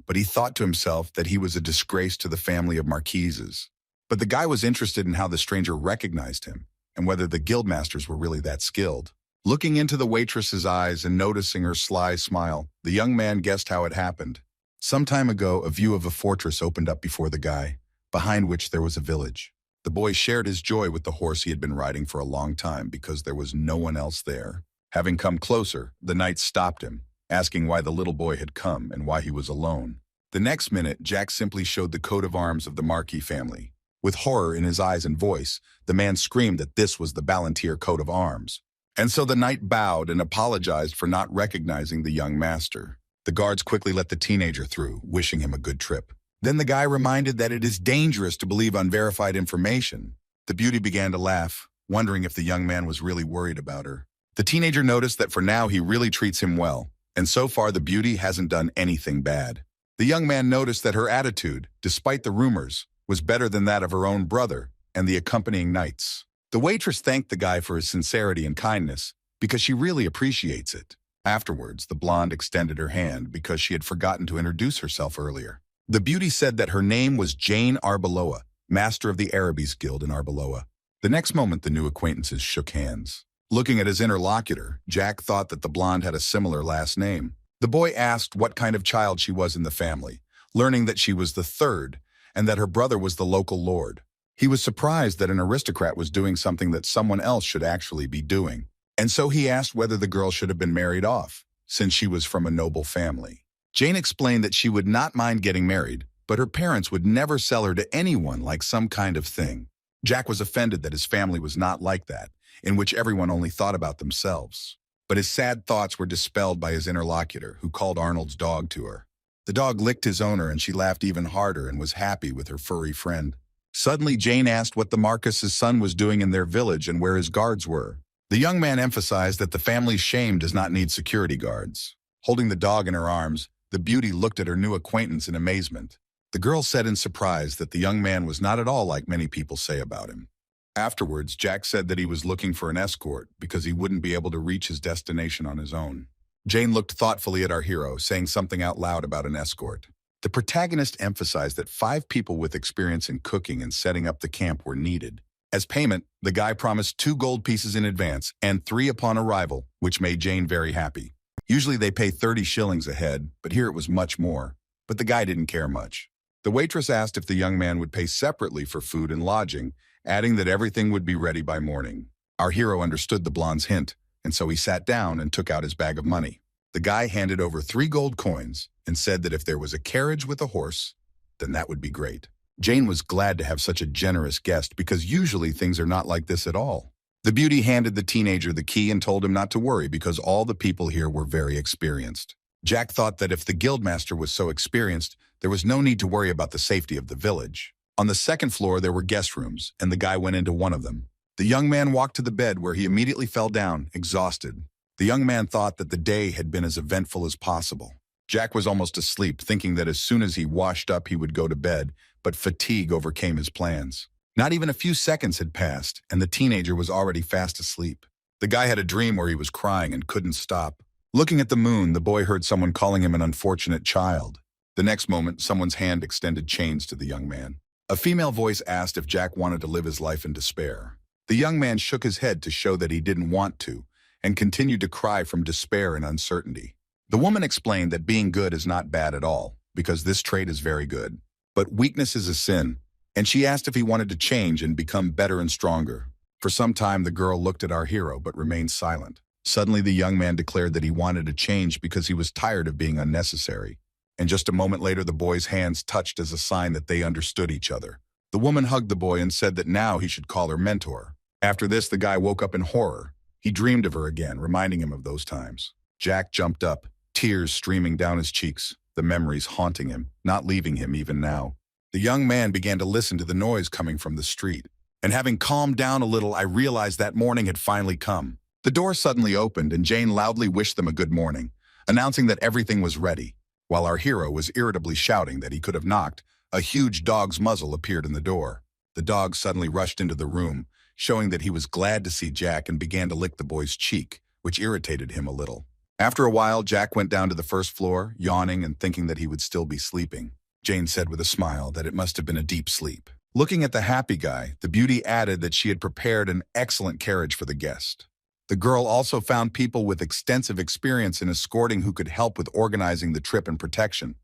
but he thought to himself that he was a disgrace to the family of marquises. But the guy was interested in how the stranger recognized him, and whether the guildmasters were really that skilled. Looking into the waitress's eyes and noticing her sly smile, the young man guessed how it happened. Some time ago, a view of a fortress opened up before the guy, behind which there was a village. The boy shared his joy with the horse he had been riding for a long time because there was no one else there. Having come closer, the knight stopped him, asking why the little boy had come and why he was alone. The next minute, Jack simply showed the coat of arms of the Marquis family. With horror in his eyes and voice, the man screamed that this was the Ballantyre coat of arms. And so the knight bowed and apologized for not recognizing the young master. The guards quickly let the teenager through, wishing him a good trip. Then the guy reminded that it is dangerous to believe unverified information. The beauty began to laugh, wondering if the young man was really worried about her. The teenager noticed that for now he really treats him well, and so far the beauty hasn't done anything bad. The young man noticed that her attitude, despite the rumors, was better than that of her own brother and the accompanying knights. The waitress thanked the guy for his sincerity and kindness because she really appreciates it. Afterwards, the blonde extended her hand because she had forgotten to introduce herself earlier. The beauty said that her name was Jane Arbeloa, master of the Arabies Guild in Arbeloa. The next moment, the new acquaintances shook hands. Looking at his interlocutor, Jack thought that the blonde had a similar last name. The boy asked what kind of child she was in the family, learning that she was the third and that her brother was the local lord. He was surprised that an aristocrat was doing something that someone else should actually be doing. And so he asked whether the girl should have been married off, since she was from a noble family. Jane explained that she would not mind getting married, but her parents would never sell her to anyone like some kind of thing. Jack was offended that his family was not like that, in which everyone only thought about themselves. But his sad thoughts were dispelled by his interlocutor, who called Arnold's dog to her. The dog licked his owner and she laughed even harder and was happy with her furry friend. Suddenly, Jane asked what the Marquis's son was doing in their village and where his guards were. The young man emphasized that the family's shame does not need security guards. Holding the dog in her arms, the beauty looked at her new acquaintance in amazement. The girl said in surprise that the young man was not at all like many people say about him. Afterwards, Jack said that he was looking for an escort because he wouldn't be able to reach his destination on his own. Jane looked thoughtfully at our hero, saying something out loud about an escort. The protagonist emphasized that 5 people with experience in cooking and setting up the camp were needed. As payment, the guy promised 2 gold pieces in advance and 3 upon arrival, which made Jane very happy. Usually they pay 30 shillings a head, but here it was much more. But the guy didn't care much. The waitress asked if the young man would pay separately for food and lodging, adding that everything would be ready by morning. Our hero understood the blonde's hint, and so he sat down and took out his bag of money. The guy handed over 3 gold coins and said that if there was a carriage with a horse, then that would be great. Jane was glad to have such a generous guest because usually things are not like this at all. The beauty handed the teenager the key and told him not to worry because all the people here were very experienced. Jack thought that if the guildmaster was so experienced, there was no need to worry about the safety of the village. On the 2nd floor, there were guest rooms, and the guy went into one of them. The young man walked to the bed where he immediately fell down, exhausted. The young man thought that the day had been as eventful as possible. Jack was almost asleep, thinking that as soon as he washed up, he would go to bed, but fatigue overcame his plans. Not even a few seconds had passed, and the teenager was already fast asleep. The guy had a dream where he was crying and couldn't stop. Looking at the moon, the boy heard someone calling him an unfortunate child. The next moment, someone's hand extended chains to the young man. A female voice asked if Jack wanted to live his life in despair. The young man shook his head to show that he didn't want to, and continued to cry from despair and uncertainty. The woman explained that being good is not bad at all, because this trait is very good. But weakness is a sin, and she asked if he wanted to change and become better and stronger. For some time, the girl looked at our hero but remained silent. Suddenly, the young man declared that he wanted to change because he was tired of being unnecessary. And just a moment later, the boy's hands touched as a sign that they understood each other. The woman hugged the boy and said that now he should call her mentor. After this, the guy woke up in horror. He dreamed of her again, reminding him of those times. Jack jumped up, tears streaming down his cheeks, the memories haunting him, not leaving him even now. The young man began to listen to the noise coming from the street. And having calmed down a little, I realized that morning had finally come. The door suddenly opened, and Jane loudly wished them a good morning, announcing that everything was ready. While our hero was irritably shouting that he could have knocked, a huge dog's muzzle appeared in the door. The dog suddenly rushed into the room, showing that he was glad to see Jack and began to lick the boy's cheek, which irritated him a little. After a while, Jack went down to the 1st floor, yawning and thinking that he would still be sleeping. Jane said with a smile that it must have been a deep sleep. Looking at the happy guy, the beauty added that she had prepared an excellent carriage for the guest. The girl also found people with extensive experience in escorting who could help with organizing the trip and protection.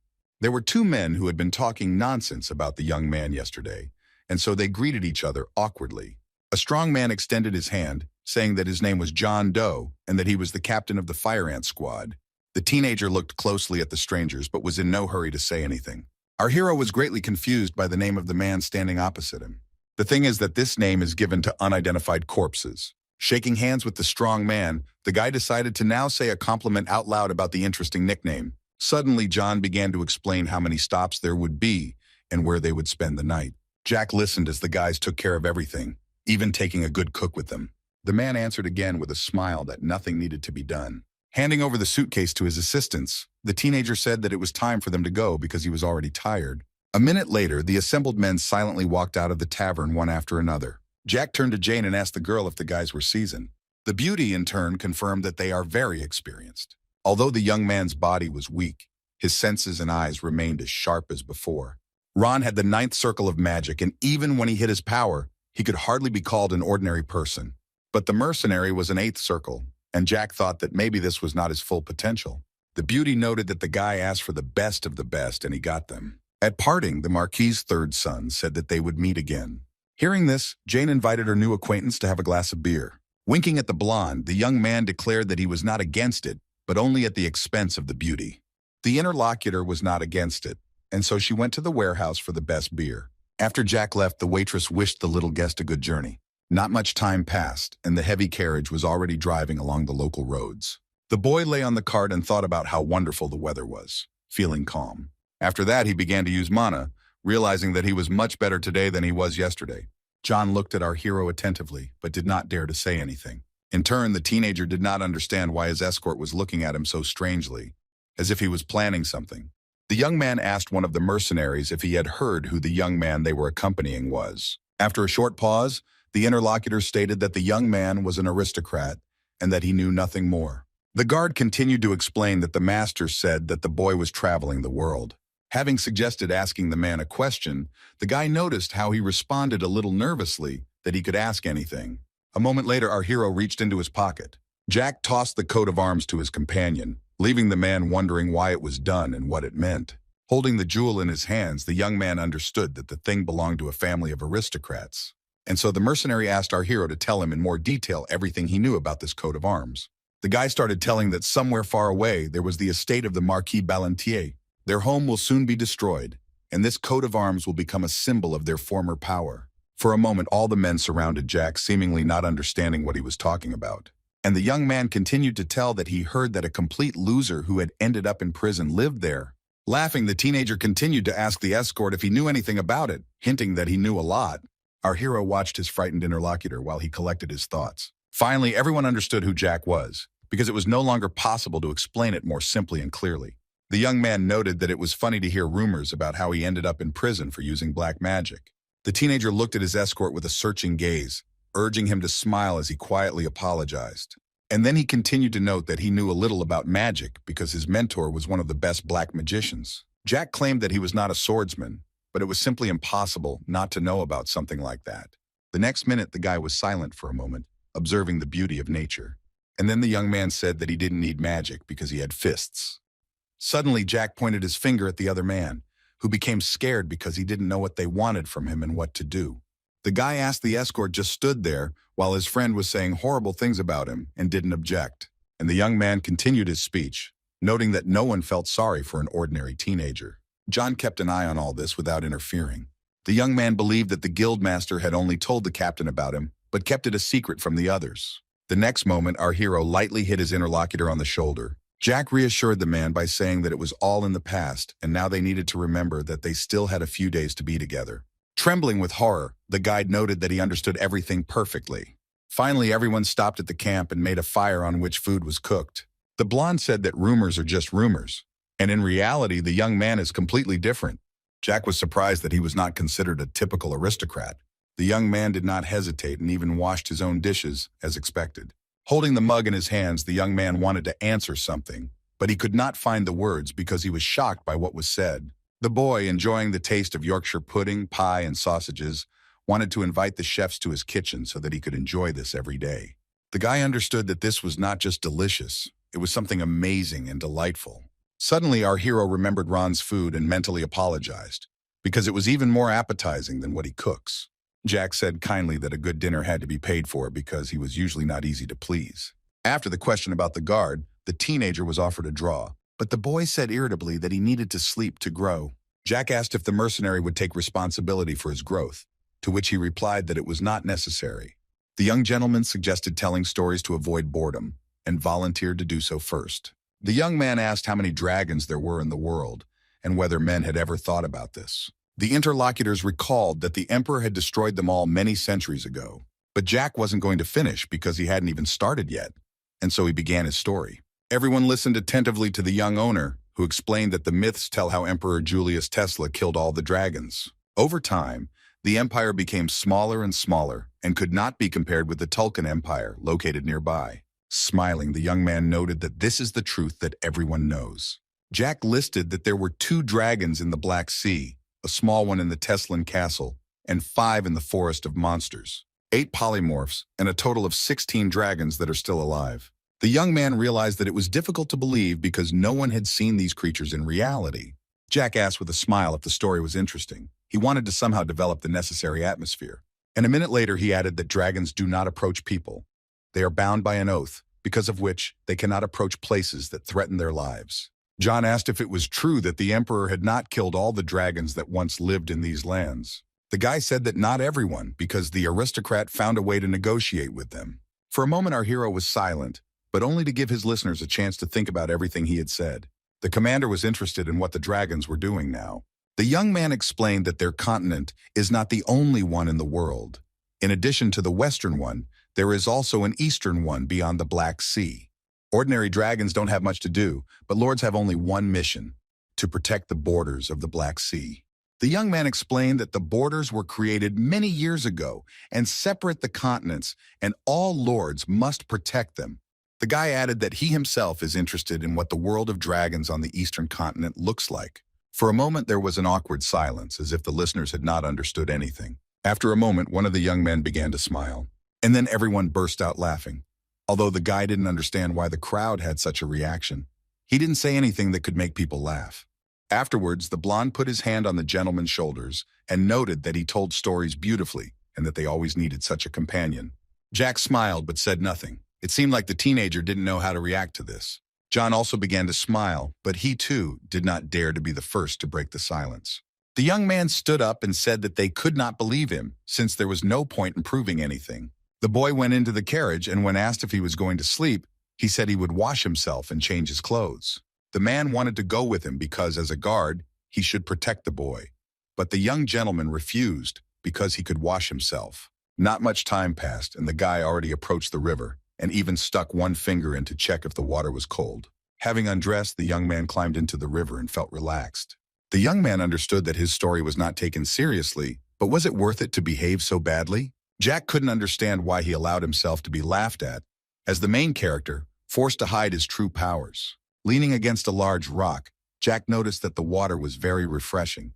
There were 2 men who had been talking nonsense about the young man yesterday, and so they greeted each other awkwardly. A strong man extended his hand, saying that his name was John Doe and that he was the captain of the fire ant squad. The teenager looked closely at the strangers but was in no hurry to say anything. Our hero was greatly confused by the name of the man standing opposite him. The thing is that this name is given to unidentified corpses. Shaking hands with the strong man, the guy decided to now say a compliment out loud about the interesting nickname. Suddenly, John began to explain how many stops there would be and where they would spend the night. Jack listened as the guys took care of everything, even taking a good cook with them. The man answered again with a smile that nothing needed to be done. Handing over the suitcase to his assistants, the teenager said that it was time for them to go because he was already tired. A minute later, the assembled men silently walked out of the tavern one after another. Jack turned to Jane and asked the girl if the guys were seasoned. The beauty, in turn, confirmed that they are very experienced. Although the young man's body was weak, his senses and eyes remained as sharp as before. Ron had the 9th circle of magic, and even when he hit his power, he could hardly be called an ordinary person. But the mercenary was an 8th circle, and Jack thought that maybe this was not his full potential. The beauty noted that the guy asked for the best of the best, and he got them. At parting, the Marquis's 3rd son said that they would meet again. Hearing this, Jane invited her new acquaintance to have a glass of beer. Winking at the blonde, the young man declared that he was not against it, but only at the expense of the beauty. The interlocutor was not against it, and so she went to the warehouse for the best beer. After Jack left, the waitress wished the little guest a good journey. Not much time passed, and the heavy carriage was already driving along the local roads. The boy lay on the cart and thought about how wonderful the weather was, feeling calm. After that, he began to use mana, realizing that he was much better today than he was yesterday. John looked at our hero attentively, but did not dare to say anything. In turn, the teenager did not understand why his escort was looking at him so strangely, as if he was planning something. The young man asked one of the mercenaries if he had heard who the young man they were accompanying was. After a short pause, the interlocutor stated that the young man was an aristocrat and that he knew nothing more. The guard continued to explain that the master said that the boy was traveling the world. Having suggested asking the man a question, the guy noticed how he responded a little nervously that he could ask anything. A moment later, our hero reached into his pocket. Jack tossed the coat of arms to his companion, leaving the man wondering why it was done and what it meant. Holding the jewel in his hands, the young man understood that the thing belonged to a family of aristocrats. And so the mercenary asked our hero to tell him in more detail everything he knew about this coat of arms. The guy started telling that somewhere far away there was the estate of the Marquis Ballantier. Their home will soon be destroyed, and this coat of arms will become a symbol of their former power. For a moment, all the men surrounded Jack, seemingly not understanding what he was talking about. And the young man continued to tell that he heard that a complete loser who had ended up in prison lived there. Laughing, the teenager continued to ask the escort if he knew anything about it, hinting that he knew a lot. Our hero watched his frightened interlocutor while he collected his thoughts. Finally, everyone understood who Jack was, because it was no longer possible to explain it more simply and clearly. The young man noted that it was funny to hear rumors about how he ended up in prison for using black magic. The teenager looked at his escort with a searching gaze, urging him to smile as he quietly apologized. And then he continued to note that he knew a little about magic because his mentor was one of the best black magicians. Jack claimed that he was not a swordsman, but it was simply impossible not to know about something like that. The next minute, the guy was silent for a moment, observing the beauty of nature. And then the young man said that he didn't need magic because he had fists. Suddenly, Jack pointed his finger at the other man, who became scared because he didn't know what they wanted from him and what to do. The guy asked the escort just stood there while his friend was saying horrible things about him and didn't object. And the young man continued his speech, noting that no one felt sorry for an ordinary teenager. John kept an eye on all this without interfering. The young man believed that the guildmaster had only told the captain about him, but kept it a secret from the others. The next moment, our hero lightly hit his interlocutor on the shoulder. Jack reassured the man by saying that it was all in the past, and now they needed to remember that they still had a few days to be together. Trembling with horror, the guide noted that he understood everything perfectly. Finally, everyone stopped at the camp and made a fire on which food was cooked. The blonde said that rumors are just rumors, and in reality, the young man is completely different. Jack was surprised that he was not considered a typical aristocrat. The young man did not hesitate and even washed his own dishes, as expected. Holding the mug in his hands, the young man wanted to answer something, but he could not find the words because he was shocked by what was said. The boy, enjoying the taste of Yorkshire pudding, pie, and sausages, wanted to invite the chefs to his kitchen so that he could enjoy this every day. The guy understood that this was not just delicious, it was something amazing and delightful. Suddenly, our hero remembered Ron's food and mentally apologized, because it was even more appetizing than what he cooks. Jack said kindly that a good dinner had to be paid for because he was usually not easy to please. After the question about the guard, the teenager was offered a draw, but the boy said irritably that he needed to sleep to grow. Jack asked if the mercenary would take responsibility for his growth, to which he replied that it was not necessary. The young gentleman suggested telling stories to avoid boredom, and volunteered to do so first. The young man asked how many dragons there were in the world, and whether men had ever thought about this. The interlocutors recalled that the emperor had destroyed them all many centuries ago, but Jack wasn't going to finish because he hadn't even started yet, and so he began his story. Everyone listened attentively to the young owner, who explained that the myths tell how Emperor Julius Tesla killed all the dragons. Over time, the empire became smaller and smaller and could not be compared with the Tulkan Empire located nearby. Smiling, the young man noted that this is the truth that everyone knows. Jack listed that there were 2 dragons in the Black Sea, a small one in the Teslan Castle, and 5 in the Forest of Monsters, 8 polymorphs, and a total of 16 dragons that are still alive. The young man realized that it was difficult to believe because no one had seen these creatures in reality. Jack asked with a smile if the story was interesting. He wanted to somehow develop the necessary atmosphere. And a minute later, he added that dragons do not approach people. They are bound by an oath, because of which they cannot approach places that threaten their lives. John asked if it was true that the emperor had not killed all the dragons that once lived in these lands. The guy said that not everyone, because the aristocrat found a way to negotiate with them. For a moment, our hero was silent, but only to give his listeners a chance to think about everything he had said. The commander was interested in what the dragons were doing now. The young man explained that their continent is not the only one in the world. In addition to the western one, there is also an eastern one beyond the Black Sea. Ordinary dragons don't have much to do, but lords have only one mission: to protect the borders of the Black Sea. The young man explained that the borders were created many years ago and separate the continents, and all lords must protect them. The guy added that he himself is interested in what the world of dragons on the eastern continent looks like. For a moment, there was an awkward silence, as if the listeners had not understood anything. After a moment, one of the young men began to smile, and then everyone burst out laughing. Although the guy didn't understand why the crowd had such a reaction, he didn't say anything that could make people laugh. Afterwards, the blonde put his hand on the gentleman's shoulders and noted that he told stories beautifully, and that they always needed such a companion. Jack smiled but said nothing. It seemed like the teenager didn't know how to react to this. John also began to smile, but he too did not dare to be the first to break the silence. The young man stood up and said that they could not believe him, since there was no point in proving anything. The boy went into the carriage, and when asked if he was going to sleep, he said he would wash himself and change his clothes. The man wanted to go with him because, as a guard, he should protect the boy. But the young gentleman refused because he could wash himself. Not much time passed, and the guy already approached the river, and even stuck one finger in to check if the water was cold. Having undressed, the young man climbed into the river and felt relaxed. The young man understood that his story was not taken seriously, but was it worth it to behave so badly? Jack couldn't understand why he allowed himself to be laughed at, as the main character, forced to hide his true powers. Leaning against a large rock, Jack noticed that the water was very refreshing,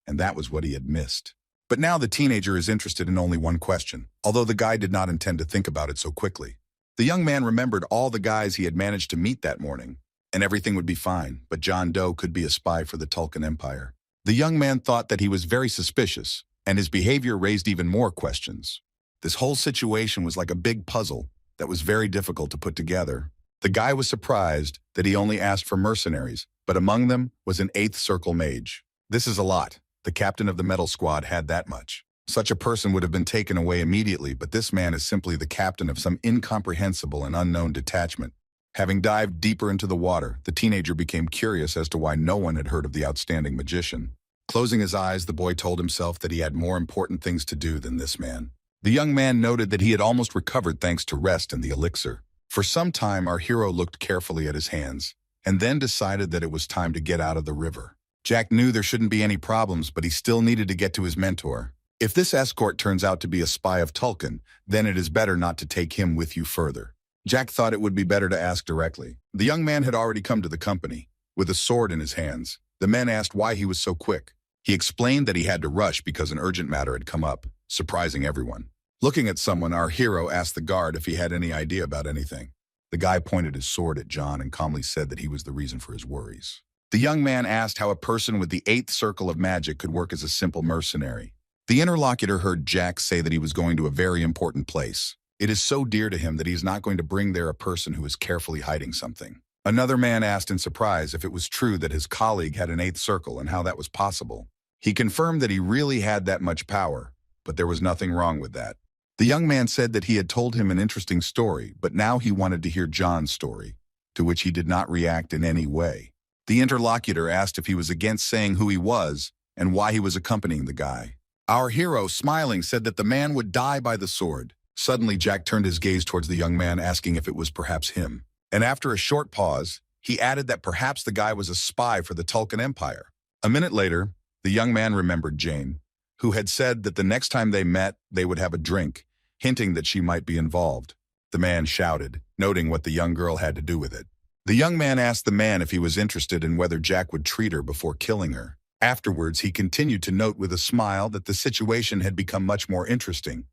and that was what he had missed. But now the teenager is interested in only one question, although the guy did not intend to think about it so quickly. The young man remembered all the guys he had managed to meet that morning, and everything would be fine, but John Doe could be a spy for the Tulkun Empire. The young man thought that he was very suspicious, and his behavior raised even more questions. This whole situation was like a big puzzle that was very difficult to put together. The guy was surprised that he only asked for mercenaries, but among them was an 8th Circle mage. This is a lot. The captain of the metal squad had that much. Such a person would have been taken away immediately, but this man is simply the captain of some incomprehensible and unknown detachment. Having dived deeper into the water, the teenager became curious as to why no one had heard of the outstanding magician. Closing his eyes, the boy told himself that he had more important things to do than this man. The young man noted that he had almost recovered thanks to rest and the elixir. For some time, our hero looked carefully at his hands, and then decided that it was time to get out of the river. Jack knew there shouldn't be any problems, but he still needed to get to his mentor. If this escort turns out to be a spy of Tulkun, then it is better not to take him with you further. Jack thought it would be better to ask directly. The young man had already come to the company, with a sword in his hands. The men asked why he was so quick. He explained that he had to rush because an urgent matter had come up, surprising everyone. Looking at someone, our hero asked the guard if he had any idea about anything. The guy pointed his sword at John and calmly said that he was the reason for his worries. The young man asked how a person with the 8th circle of magic could work as a simple mercenary. The interlocutor heard Jack say that he was going to a very important place. It is so dear to him that he is not going to bring there a person who is carefully hiding something. Another man asked in surprise if it was true that his colleague had an 8th circle and how that was possible. He confirmed that he really had that much power, but there was nothing wrong with that. The young man said that he had told him an interesting story, but now he wanted to hear John's story, to which he did not react in any way. The interlocutor asked if he was against saying who he was and why he was accompanying the guy. Our hero, smiling, said that the man would die by the sword. Suddenly, Jack turned his gaze towards the young man, asking if it was perhaps him. And after a short pause, he added that perhaps the guy was a spy for the Tulkun Empire. A minute later, the young man remembered Jane, who had said that the next time they met, they would have a drink, hinting that she might be involved. The man shouted, noting what the young girl had to do with it. The young man asked the man if he was interested in whether Jack would treat her before killing her. Afterwards, he continued to note with a smile that the situation had become much more interesting,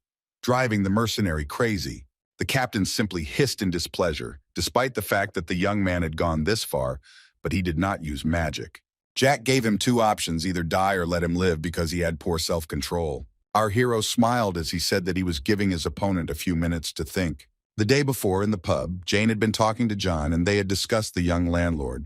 driving the mercenary crazy. The captain simply hissed in displeasure, despite the fact that the young man had gone this far, but he did not use magic. Jack gave him two options, either die or let him live, because he had poor self-control. Our hero smiled as he said that he was giving his opponent a few minutes to think. The day before, in the pub, Jane had been talking to John, and they had discussed the young landlord,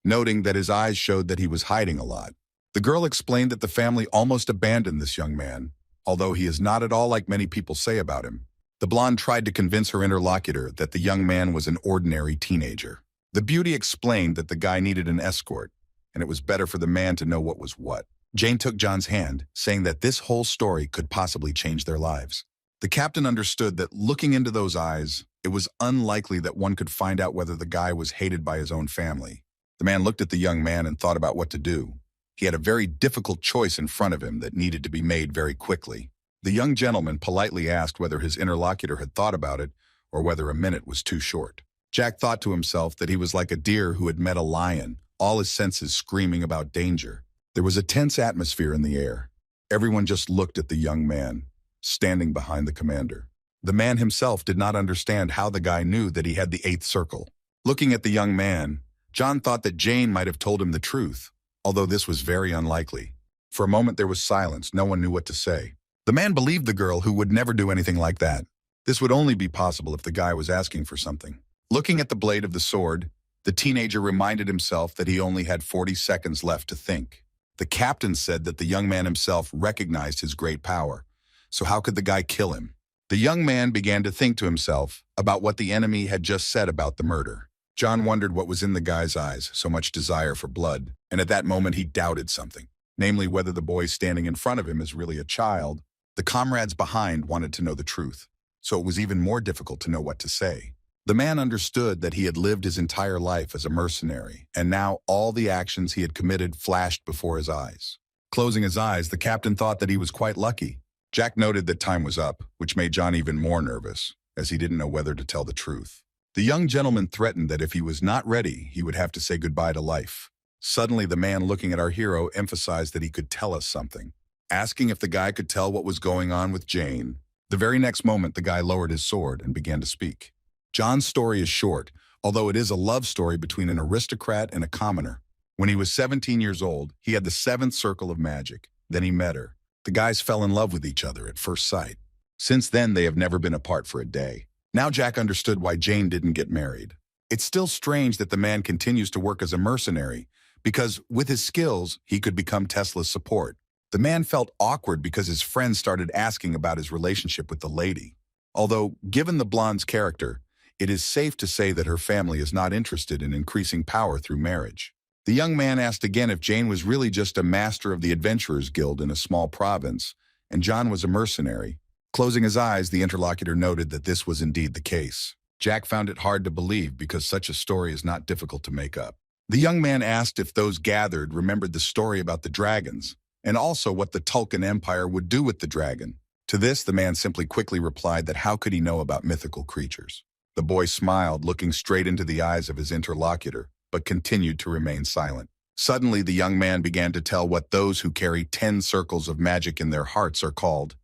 noting that his eyes showed that he was hiding a lot. The girl explained that the family almost abandoned this young man, although he is not at all like many people say about him. The blonde tried to convince her interlocutor that the young man was an ordinary teenager. The beauty explained that the guy needed an escort, and it was better for the man to know what was what. Jane took John's hand, saying that this whole story could possibly change their lives. The captain understood that looking into those eyes, it was unlikely that one could find out whether the guy was hated by his own family. The man looked at the young man and thought about what to do. He had a very difficult choice in front of him that needed to be made very quickly. The young gentleman politely asked whether his interlocutor had thought about it or whether a minute was too short. Jack thought to himself that he was like a deer who had met a lion, all his senses screaming about danger. There was a tense atmosphere in the air. Everyone just looked at the young man, standing behind the commander. The man himself did not understand how the guy knew that he had the 8th circle. Looking at the young man, John thought that Jane might have told him the truth, although this was very unlikely. For a moment there was silence. No one knew what to say. The man believed the girl who would never do anything like that. This would only be possible if the guy was asking for something. Looking at the blade of the sword, the teenager reminded himself that he only had 40 seconds left to think. The captain said that the young man himself recognized his great power, so how could the guy kill him? The young man began to think to himself about what the enemy had just said about the murder. John wondered what was in the guy's eyes, so much desire for blood, and at that moment he doubted something, namely whether the boy standing in front of him is really a child. The comrades behind wanted to know the truth, so it was even more difficult to know what to say. The man understood that he had lived his entire life as a mercenary, and now all the actions he had committed flashed before his eyes. Closing his eyes, the captain thought that he was quite lucky. Jack noted that time was up, which made John even more nervous, as he didn't know whether to tell the truth. The young gentleman threatened that if he was not ready, he would have to say goodbye to life. Suddenly, the man looking at our hero emphasized that he could tell us something, asking if the guy could tell what was going on with Jane. The very next moment, the guy lowered his sword and began to speak. John's story is short, although it is a love story between an aristocrat and a commoner. When he was 17 years old, he had the 7th circle of magic. Then he met her. The guys fell in love with each other at first sight. Since then, they have never been apart for a day. Now Jack understood why Jane didn't get married. It's still strange that the man continues to work as a mercenary, because with his skills, he could become Tesla's support. The man felt awkward because his friends started asking about his relationship with the lady. Although, given the blonde's character, it is safe to say that her family is not interested in increasing power through marriage. The young man asked again if Jane was really just a master of the Adventurers Guild in a small province, and John was a mercenary. Closing his eyes, the interlocutor noted that this was indeed the case. Jack found it hard to believe because such a story is not difficult to make up. The young man asked if those gathered remembered the story about the dragons, and also what the Tulkan Empire would do with the dragon. To this, the man simply quickly replied that how could he know about mythical creatures? The boy smiled, looking straight into the eyes of his interlocutor, but continued to remain silent. Suddenly, the young man began to tell what those who carry 10 circles of magic in their hearts are called.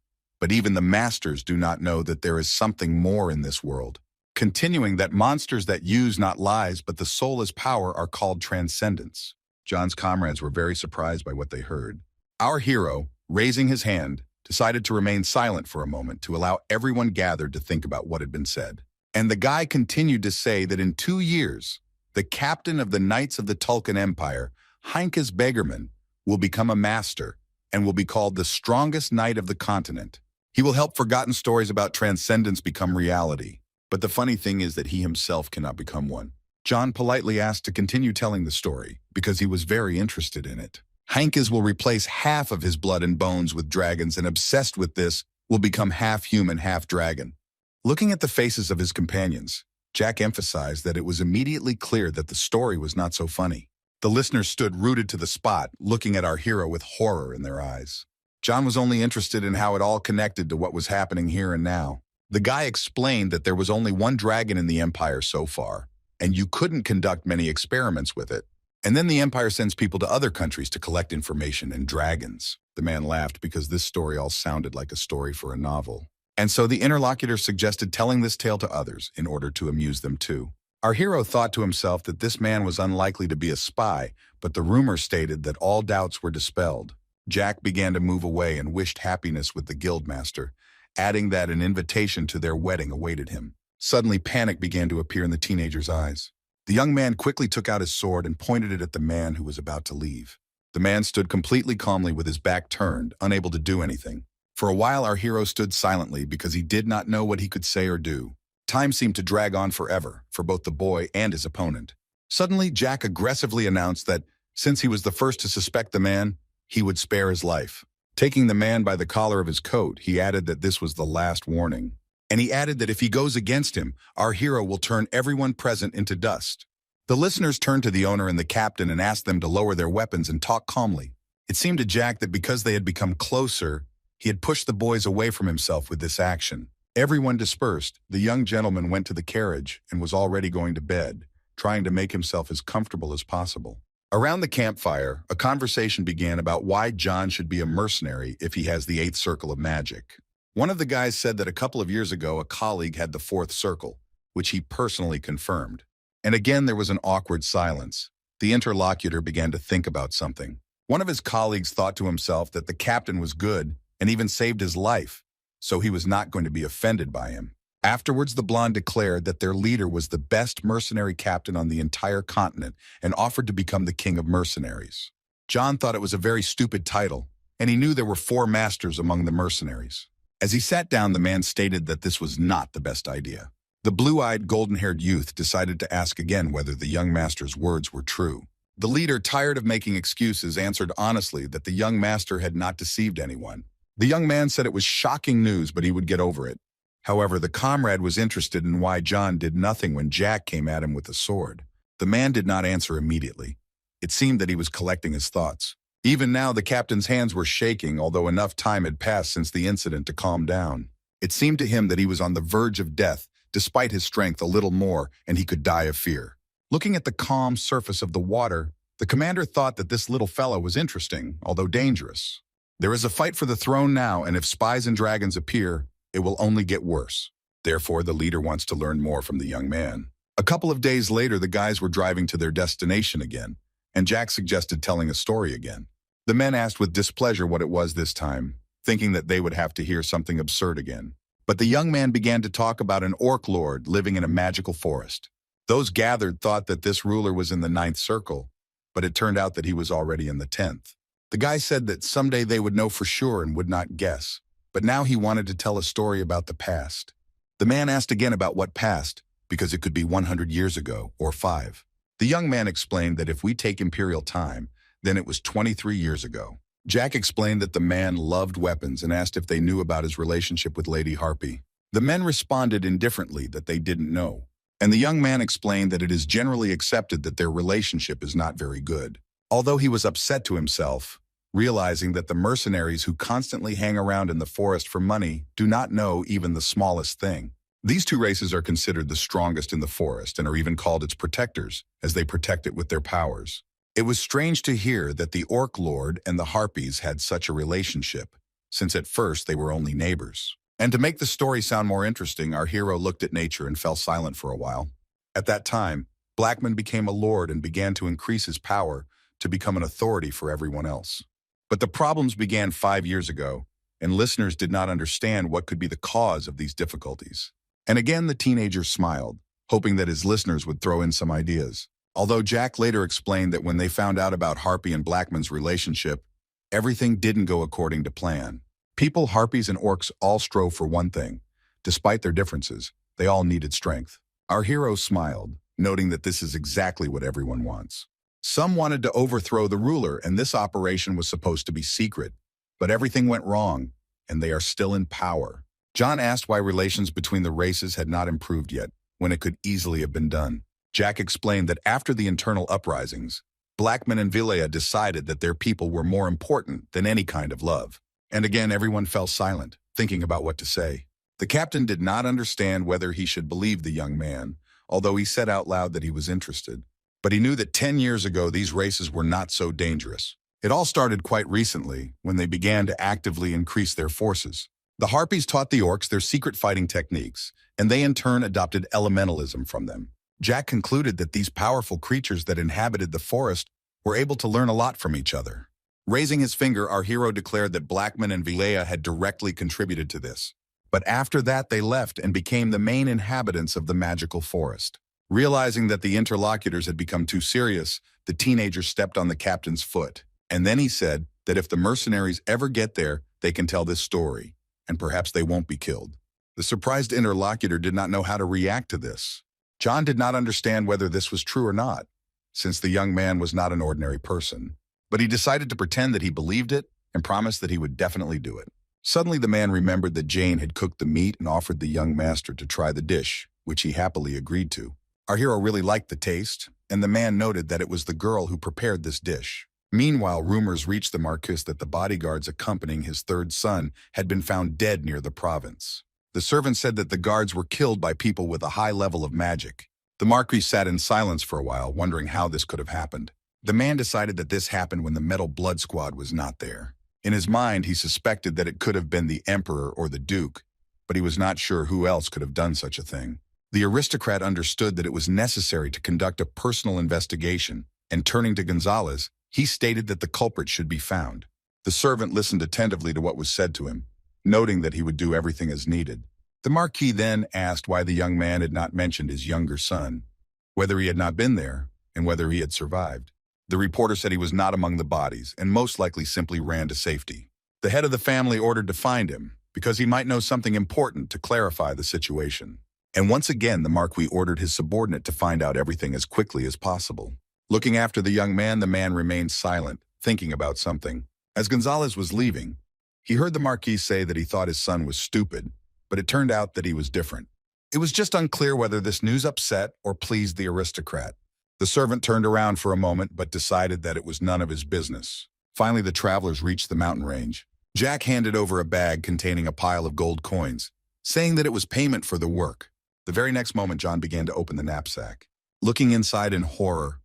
But even the masters do not know that there is something more in this world. Continuing that monsters that use not lies but the soul as power are called transcendence. John's comrades were very surprised by what they heard. Our hero, raising his hand, decided to remain silent for a moment to allow everyone gathered to think about what had been said. And the guy continued to say that in 2 years, the captain of the Knights of the Tulkan Empire, Heinkus Beggarman, will become a master and will be called the strongest knight of the continent. He will help forgotten stories about transcendence become reality. But the funny thing is that he himself cannot become one. John politely asked to continue telling the story because he was very interested in it. Heinkus will replace half of his blood and bones with dragons, and obsessed with this, will become half human, half dragon. Looking at the faces of his companions, Jack emphasized that it was immediately clear that the story was not so funny. The listeners stood rooted to the spot, looking at our hero with horror in their eyes. John was only interested in how it all connected to what was happening here and now. The guy explained that there was only one dragon in the Empire so far, and you couldn't conduct many experiments with it. And then the Empire sends people to other countries to collect information and dragons. The man laughed because this story all sounded like a story for a novel. And so the interlocutor suggested telling this tale to others in order to amuse them too. Our hero thought to himself that this man was unlikely to be a spy, but the rumor stated that all doubts were dispelled. Jack began to move away and wished happiness with the guildmaster, adding that an invitation to their wedding awaited him. Suddenly, panic began to appear in the teenager's eyes. The young man quickly took out his sword and pointed it at the man who was about to leave. The man stood completely calmly with his back turned, unable to do anything. For a while, our hero stood silently because he did not know what he could say or do. Time seemed to drag on forever for both the boy and his opponent. Suddenly, Jack aggressively announced that, since he was the first to suspect the man, he would spare his life. Taking the man by the collar of his coat, he added that this was the last warning. And he added that if he goes against him, our hero will turn everyone present into dust. The listeners turned to the owner and the captain and asked them to lower their weapons and talk calmly. It seemed to Jack that because they had become closer, he had pushed the boys away from himself with this action. Everyone dispersed. The young gentleman went to the carriage and was already going to bed, trying to make himself as comfortable as possible. Around the campfire, a conversation began about why John should be a mercenary if he has the 8th circle of magic. One of the guys said that a couple of years ago a colleague had the 4th circle, which he personally confirmed. And again there was an awkward silence. The interlocutor began to think about something. One of his colleagues thought to himself that the captain was good, and even saved his life, so he was not going to be offended by him. Afterwards, the blonde declared that their leader was the best mercenary captain on the entire continent and offered to become the king of mercenaries. John thought it was a very stupid title, and he knew there were 4 masters among the mercenaries. As he sat down, the man stated that this was not the best idea. The blue-eyed, golden-haired youth decided to ask again whether the young master's words were true. The leader, tired of making excuses, answered honestly that the young master had not deceived anyone. The young man said it was shocking news, but he would get over it. However, the comrade was interested in why John did nothing when Jack came at him with a sword. The man did not answer immediately. It seemed that he was collecting his thoughts. Even now, the captain's hands were shaking, although enough time had passed since the incident to calm down. It seemed to him that he was on the verge of death, despite his strength a little more, and he could die of fear. Looking at the calm surface of the water, the commander thought that this little fellow was interesting, although dangerous. There is a fight for the throne now, and if spies and dragons appear, it will only get worse. Therefore, the leader wants to learn more from the young man. A couple of days later, the guys were driving to their destination again, and Jack suggested telling a story again. The men asked with displeasure what it was this time, thinking that they would have to hear something absurd again. But the young man began to talk about an orc lord living in a magical forest. Those gathered thought that this ruler was in the 9th circle, but it turned out that he was already in the 10th. The guy said that someday they would know for sure and would not guess, but now he wanted to tell a story about the past. The man asked again about what past, because it could be 100 years ago or 5. The young man explained that if we take imperial time, then it was 23 years ago. Jack explained that the man loved weapons and asked if they knew about his relationship with Lady Harpy. The men responded indifferently that they didn't know, and the young man explained that it is generally accepted that their relationship is not very good. Although he was upset to himself, realizing that the mercenaries who constantly hang around in the forest for money do not know even the smallest thing. These 2 races are considered the strongest in the forest and are even called its protectors, as they protect it with their powers. It was strange to hear that the Orc Lord and the Harpies had such a relationship, since at first they were only neighbors. And to make the story sound more interesting, our hero looked at nature and fell silent for a while. At that time, Blackman became a lord and began to increase his power to become an authority for everyone else. But the problems began 5 years ago, and listeners did not understand what could be the cause of these difficulties. And again, the teenager smiled, hoping that his listeners would throw in some ideas. Although Jack later explained that when they found out about Harpy and Blackman's relationship, everything didn't go according to plan. People, Harpies, and Orcs all strove for one thing. Despite their differences, they all needed strength. Our hero smiled, noting that this is exactly what everyone wants. Some wanted to overthrow the ruler, and this operation was supposed to be secret. But everything went wrong, and they are still in power. John asked why relations between the races had not improved yet, when it could easily have been done. Jack explained that after the internal uprisings, Blackman and Vilea decided that their people were more important than any kind of love. And again, everyone fell silent, thinking about what to say. The captain did not understand whether he should believe the young man, although he said out loud that he was interested. But he knew that 10 years ago, these races were not so dangerous. It all started quite recently, when they began to actively increase their forces. The Harpies taught the Orcs their secret fighting techniques, and they in turn adopted elementalism from them. Jack concluded that these powerful creatures that inhabited the forest were able to learn a lot from each other. Raising his finger, our hero declared that Blackman and Vilea had directly contributed to this. But after that, they left and became the main inhabitants of the magical forest. Realizing that the interlocutors had become too serious, the teenager stepped on the captain's foot. And then he said that if the mercenaries ever get there, they can tell this story, and perhaps they won't be killed. The surprised interlocutor did not know how to react to this. John did not understand whether this was true or not, since the young man was not an ordinary person. But he decided to pretend that he believed it and promised that he would definitely do it. Suddenly, the man remembered that Jane had cooked the meat and offered the young master to try the dish, which he happily agreed to. Our hero really liked the taste, and the man noted that it was the girl who prepared this dish. Meanwhile, rumors reached the Marquis that the bodyguards accompanying his 3rd son had been found dead near the province. The servant said that the guards were killed by people with a high level of magic. The Marquis sat in silence for a while, wondering how this could have happened. The man decided that this happened when the Metal Blood Squad was not there. In his mind, he suspected that it could have been the Emperor or the Duke, but he was not sure who else could have done such a thing. The aristocrat understood that it was necessary to conduct a personal investigation, and turning to Gonzalez, he stated that the culprit should be found. The servant listened attentively to what was said to him, noting that he would do everything as needed. The Marquis then asked why the young man had not mentioned his younger son, whether he had not been there, and whether he had survived. The reporter said he was not among the bodies and most likely simply ran to safety. The head of the family ordered to find him because he might know something important to clarify the situation. And once again, the Marquis ordered his subordinate to find out everything as quickly as possible. Looking after the young man, the man remained silent, thinking about something. As Gonzalez was leaving, he heard the Marquis say that he thought his son was stupid, but it turned out that he was different. It was just unclear whether this news upset or pleased the aristocrat. The servant turned around for a moment, but decided that it was none of his business. Finally, the travelers reached the mountain range. Jack handed over a bag containing a pile of gold coins, saying that it was payment for the work. The very next moment, John began to open the knapsack. Looking inside in horror,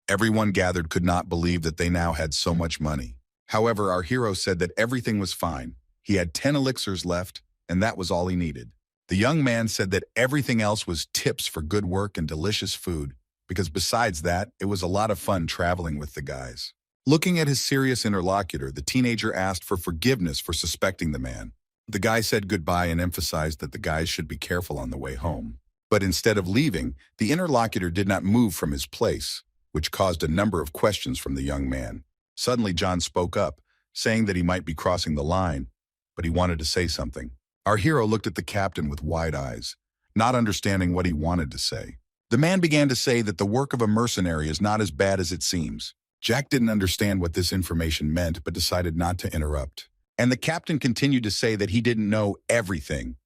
everyone gathered could not believe that they now had so much money. However, our hero said that everything was fine. He had 10 elixirs left, and that was all he needed. The young man said that everything else was tips for good work and delicious food, because besides that, it was a lot of fun traveling with the guys. Looking at his serious interlocutor, the teenager asked for forgiveness for suspecting the man. The guy said goodbye and emphasized that the guys should be careful on the way home. But instead of leaving, the interlocutor did not move from his place, which caused a number of questions from the young man. Suddenly, John spoke up, saying that he might be crossing the line, but he wanted to say something. Our hero looked at the captain with wide eyes, not understanding what he wanted to say. The man began to say that the work of a mercenary is not as bad as it seems. Jack didn't understand what this information meant, but decided not to interrupt. And the captain continued to say that he didn't know everything,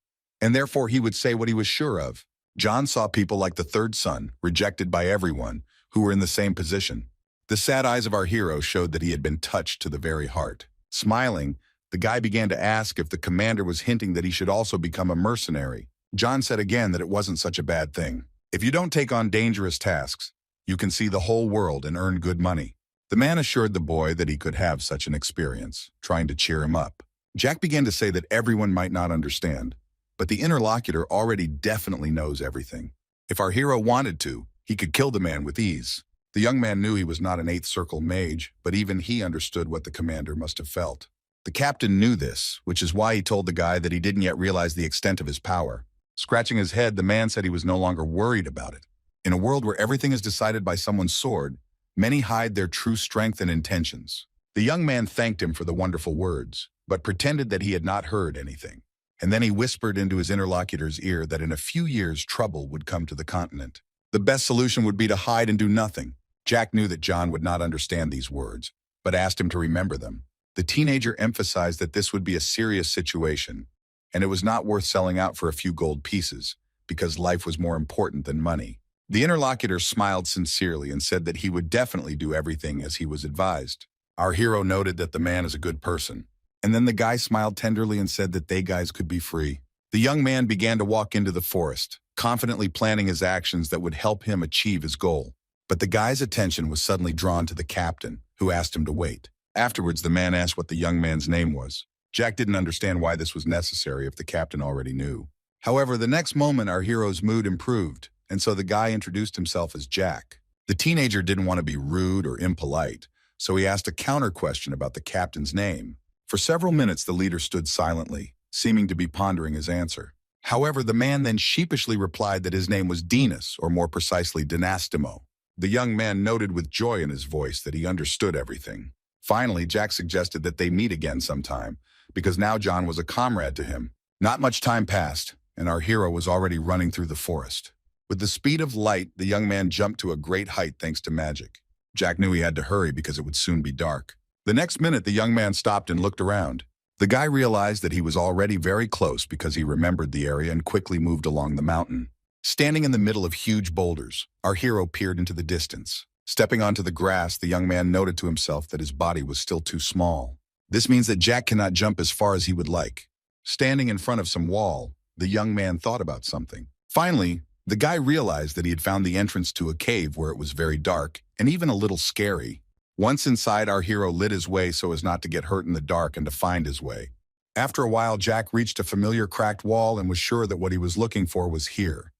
and therefore he would say what he was sure of. John saw people like the third son, rejected by everyone, who were in the same position. The sad eyes of our hero showed that he had been touched to the very heart. Smiling, the guy began to ask if the commander was hinting that he should also become a mercenary. John said again that it wasn't such a bad thing. If you don't take on dangerous tasks, you can see the whole world and earn good money. The man assured the boy that he could have such an experience, trying to cheer him up. Jack began to say that everyone might not understand, but the interlocutor already definitely knows everything. If our hero wanted to, he could kill the man with ease. The young man knew he was not an 8th Circle mage, but even he understood what the commander must have felt. The captain knew this, which is why he told the guy that he didn't yet realize the extent of his power. Scratching his head, the man said he was no longer worried about it. In a world where everything is decided by someone's sword, many hide their true strength and intentions. The young man thanked him for the wonderful words, but pretended that he had not heard anything. And then he whispered into his interlocutor's ear that in a few years trouble would come to the continent. The best solution would be to hide and do nothing. Jack knew that John would not understand these words, but asked him to remember them. The teenager emphasized that this would be a serious situation, and it was not worth selling out for a few gold pieces, because life was more important than money. The interlocutor smiled sincerely and said that he would definitely do everything as he was advised. Our hero noted that the man is a good person, and then the guy smiled tenderly and said that they guys could be free. The young man began to walk into the forest, confidently planning his actions that would help him achieve his goal. But the guy's attention was suddenly drawn to the captain, who asked him to wait. Afterwards, the man asked what the young man's name was. Jack didn't understand why this was necessary if the captain already knew. However, the next moment our hero's mood improved, and so the guy introduced himself as Jack. The teenager didn't want to be rude or impolite, so he asked a counter question about the captain's name. For several minutes, the leader stood silently, seeming to be pondering his answer. However, the man then sheepishly replied that his name was Dinas, or more precisely Dynastimo. The young man noted with joy in his voice that he understood everything. Finally, Jack suggested that they meet again sometime, because now John was a comrade to him. Not much time passed, and our hero was already running through the forest. With the speed of light, the young man jumped to a great height thanks to magic. Jack knew he had to hurry because it would soon be dark. The next minute, the young man stopped and looked around. The guy realized that he was already very close because he remembered the area and quickly moved along the mountain. Standing in the middle of huge boulders, our hero peered into the distance. Stepping onto the grass, the young man noted to himself that his body was still too small. This means that Jack cannot jump as far as he would like. Standing in front of some wall, the young man thought about something. Finally, the guy realized that he had found the entrance to a cave where it was very dark and even a little scary. Once inside, our hero lit his way so as not to get hurt in the dark and to find his way. After a while, Jack reached a familiar cracked wall and was sure that what he was looking for was here.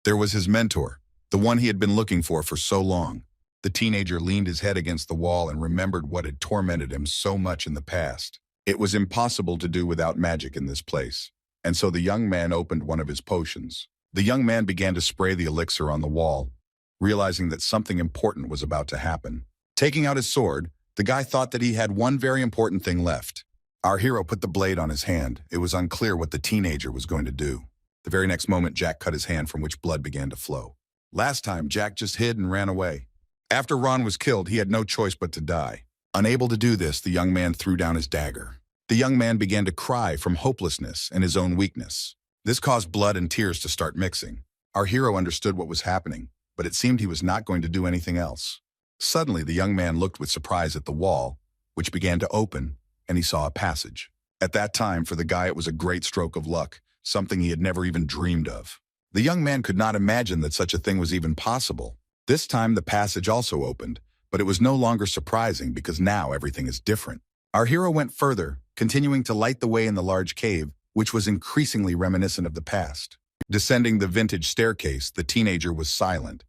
There was his mentor, the one he had been looking for so long. The teenager leaned his head against the wall and remembered what had tormented him so much in the past. It was impossible to do without magic in this place, and so the young man opened one of his potions. The young man began to spray the elixir on the wall, realizing that something important was about to happen. Taking out his sword, the guy thought that he had one very important thing left. Our hero put the blade on his hand. It was unclear what the teenager was going to do. The very next moment, Jack cut his hand, from which blood began to flow. Last time, Jack just hid and ran away. After Ron was killed, he had no choice but to die. Unable to do this, the young man threw down his dagger. The young man began to cry from hopelessness and his own weakness. This caused blood and tears to start mixing. Our hero understood what was happening, but it seemed he was not going to do anything else. Suddenly, the young man looked with surprise at the wall, which began to open, and he saw a passage. At that time, for the guy, it was a great stroke of luck, something he had never even dreamed of. The young man could not imagine that such a thing was even possible. This time, the passage also opened, but it was no longer surprising because now everything is different. Our hero went further, continuing to light the way in the large cave, which was increasingly reminiscent of the past. Descending the vintage staircase, the teenager was silent.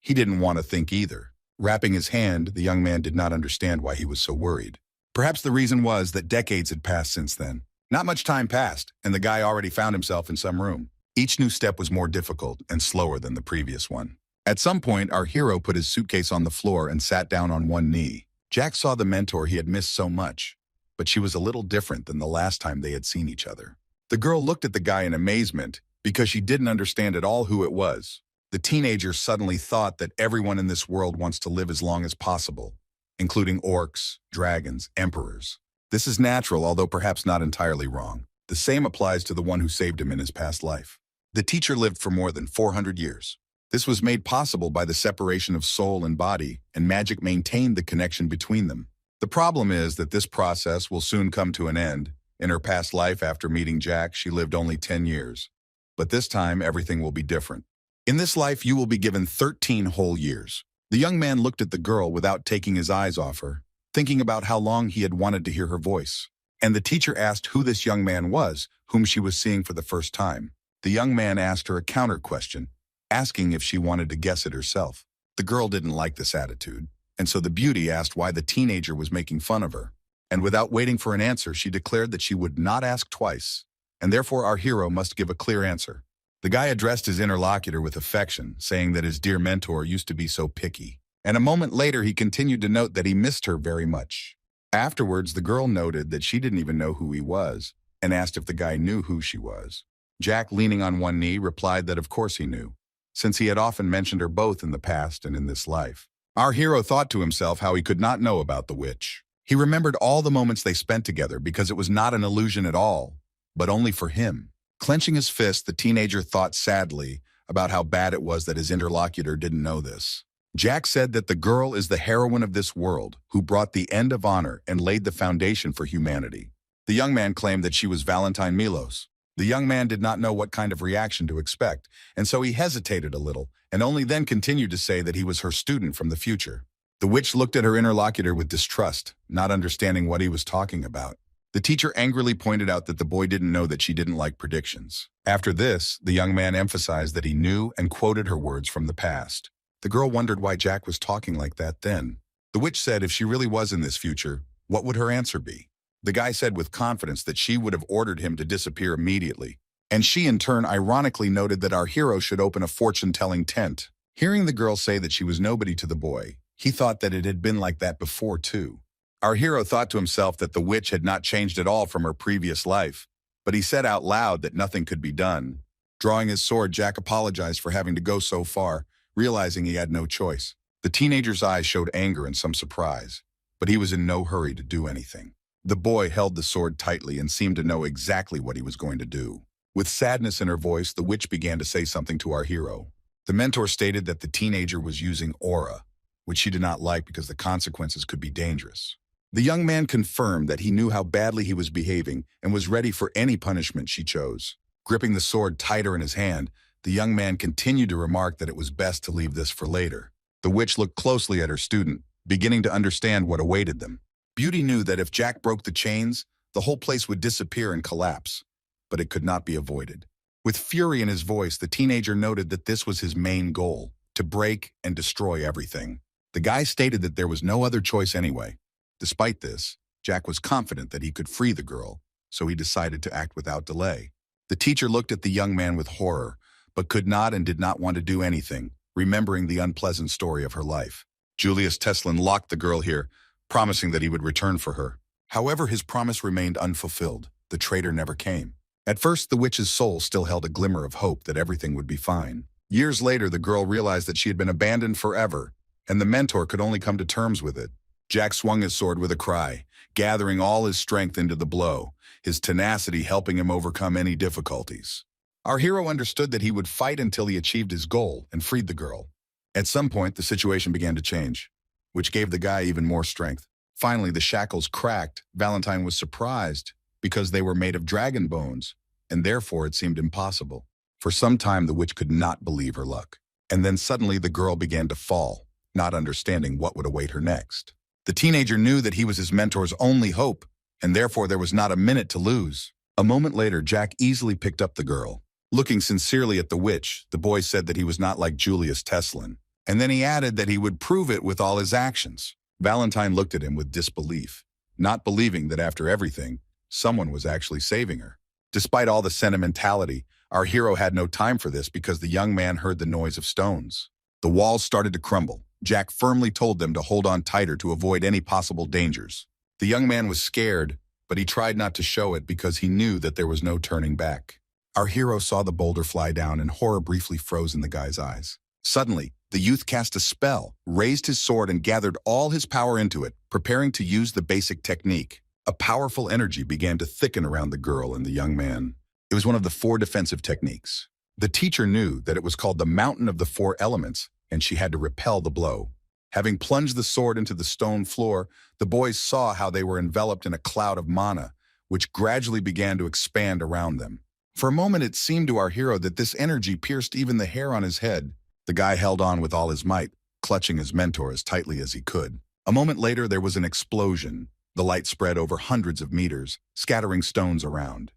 He didn't want to think either. Wrapping his hand, the young man did not understand why he was so worried. Perhaps the reason was that decades had passed since then. Not much time passed, and the guy already found himself in some room. Each new step was more difficult and slower than the previous one. At some point, our hero put his suitcase on the floor and sat down on one knee. Jack saw the mentor he had missed so much, but she was a little different than the last time they had seen each other. The girl looked at the guy in amazement because she didn't understand at all who it was. The teenager suddenly thought that everyone in this world wants to live as long as possible, including orcs, dragons, emperors. This is natural, although perhaps not entirely wrong. The same applies to the one who saved him in his past life. The teacher lived for more than 400 years. This was made possible by the separation of soul and body, and magic maintained the connection between them. The problem is that this process will soon come to an end. In her past life, after meeting Jack, she lived only 10 years. But this time, everything will be different. In this life, you will be given 13 whole years. The young man looked at the girl without taking his eyes off her, thinking about how long he had wanted to hear her voice. And the teacher asked who this young man was, whom she was seeing for the first time. The young man asked her a counter question, asking if she wanted to guess it herself. The girl didn't like this attitude, and so the beauty asked why the teenager was making fun of her. And without waiting for an answer, she declared that she would not ask twice, and therefore our hero must give a clear answer. The guy addressed his interlocutor with affection, saying that his dear mentor used to be so picky. And a moment later, he continued to note that he missed her very much. Afterwards, the girl noted that she didn't even know who he was, and asked if the guy knew who she was. Jack, leaning on one knee, replied that of course he knew, since he had often mentioned her both in the past and in this life. Our hero thought to himself how he could not know about the witch. He remembered all the moments they spent together because it was not an illusion at all, but only for him. Clenching his fist, the teenager thought sadly about how bad it was that his interlocutor didn't know this. Jack said that the girl is the heroine of this world who brought the end of honor and laid the foundation for humanity. The young man claimed that she was Valentine Milos. The young man did not know what kind of reaction to expect, and so he hesitated a little, and only then continued to say that he was her student from the future. The witch looked at her interlocutor with distrust, not understanding what he was talking about. The teacher angrily pointed out that the boy didn't know that she didn't like predictions. After this, the young man emphasized that he knew and quoted her words from the past. The girl wondered why Jack was talking like that then. The witch said if she really was in this future, what would her answer be? The guy said with confidence that she would have ordered him to disappear immediately. And she in turn ironically noted that our hero should open a fortune-telling tent. Hearing the girl say that she was nobody to the boy, he thought that it had been like that before too. Our hero thought to himself that the witch had not changed at all from her previous life, but he said out loud that nothing could be done. Drawing his sword, Jack apologized for having to go so far, realizing he had no choice. The teenager's eyes showed anger and some surprise, but he was in no hurry to do anything. The boy held the sword tightly and seemed to know exactly what he was going to do. With sadness in her voice, the witch began to say something to our hero. The mentor stated that the teenager was using aura, which she did not like because the consequences could be dangerous. The young man confirmed that he knew how badly he was behaving and was ready for any punishment she chose. Gripping the sword tighter in his hand, the young man continued to remark that it was best to leave this for later. The witch looked closely at her student, beginning to understand what awaited them. Beauty knew that if Jack broke the chains, the whole place would disappear and collapse, but it could not be avoided. With fury in his voice, the teenager noted that this was his main goal, to break and destroy everything. The guy stated that there was no other choice anyway. Despite this, Jack was confident that he could free the girl, so he decided to act without delay. The teacher looked at the young man with horror, but could not and did not want to do anything, remembering the unpleasant story of her life. Julius Teslin locked the girl here, promising that he would return for her. However, his promise remained unfulfilled. The traitor never came. At first, the witch's soul still held a glimmer of hope that everything would be fine. Years later, the girl realized that she had been abandoned forever, and the mentor could only come to terms with it. Jack swung his sword with a cry, gathering all his strength into the blow, his tenacity helping him overcome any difficulties. Our hero understood that he would fight until he achieved his goal and freed the girl. At some point, the situation began to change, which gave the guy even more strength. Finally, the shackles cracked. Valentine was surprised because they were made of dragon bones, and therefore it seemed impossible. For some time, the witch could not believe her luck. And then suddenly the girl began to fall, not understanding what would await her next. The teenager knew that he was his mentor's only hope, and therefore there was not a minute to lose. A moment later, Jack easily picked up the girl. Looking sincerely at the witch, the boy said that he was not like Julius Teslin, and then he added that he would prove it with all his actions. Valentine looked at him with disbelief, not believing that after everything, someone was actually saving her. Despite all the sentimentality, our hero had no time for this because the young man heard the noise of stones. The walls started to crumble. Jack firmly told them to hold on tighter to avoid any possible dangers. The young man was scared, but he tried not to show it because he knew that there was no turning back. Our hero saw the boulder fly down and horror briefly froze in the guy's eyes. Suddenly, the youth cast a spell, raised his sword and gathered all his power into it, preparing to use the basic technique. A powerful energy began to thicken around the girl and the young man. It was one of the 4 defensive techniques. The teacher knew that it was called the Mountain of the 4 Elements, and she had to repel the blow. Having plunged the sword into the stone floor, the boys saw how they were enveloped in a cloud of mana, which gradually began to expand around them. For a moment, it seemed to our hero that this energy pierced even the hair on his head. The guy held on with all his might, clutching his mentor as tightly as he could. A moment later, there was an explosion. The light spread over hundreds of meters, scattering stones around.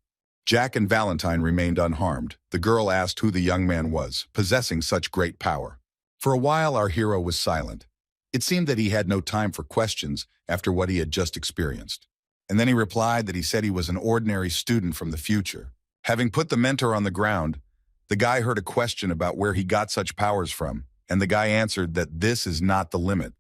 Jack and Valentine remained unharmed. The girl asked who the young man was, possessing such great power. For a while, our hero was silent. It seemed that he had no time for questions after what he had just experienced. And then he replied that he said he was an ordinary student from the future. Having put the mentor on the ground, the guy heard a question about where he got such powers from, and the guy answered that this is not the limit.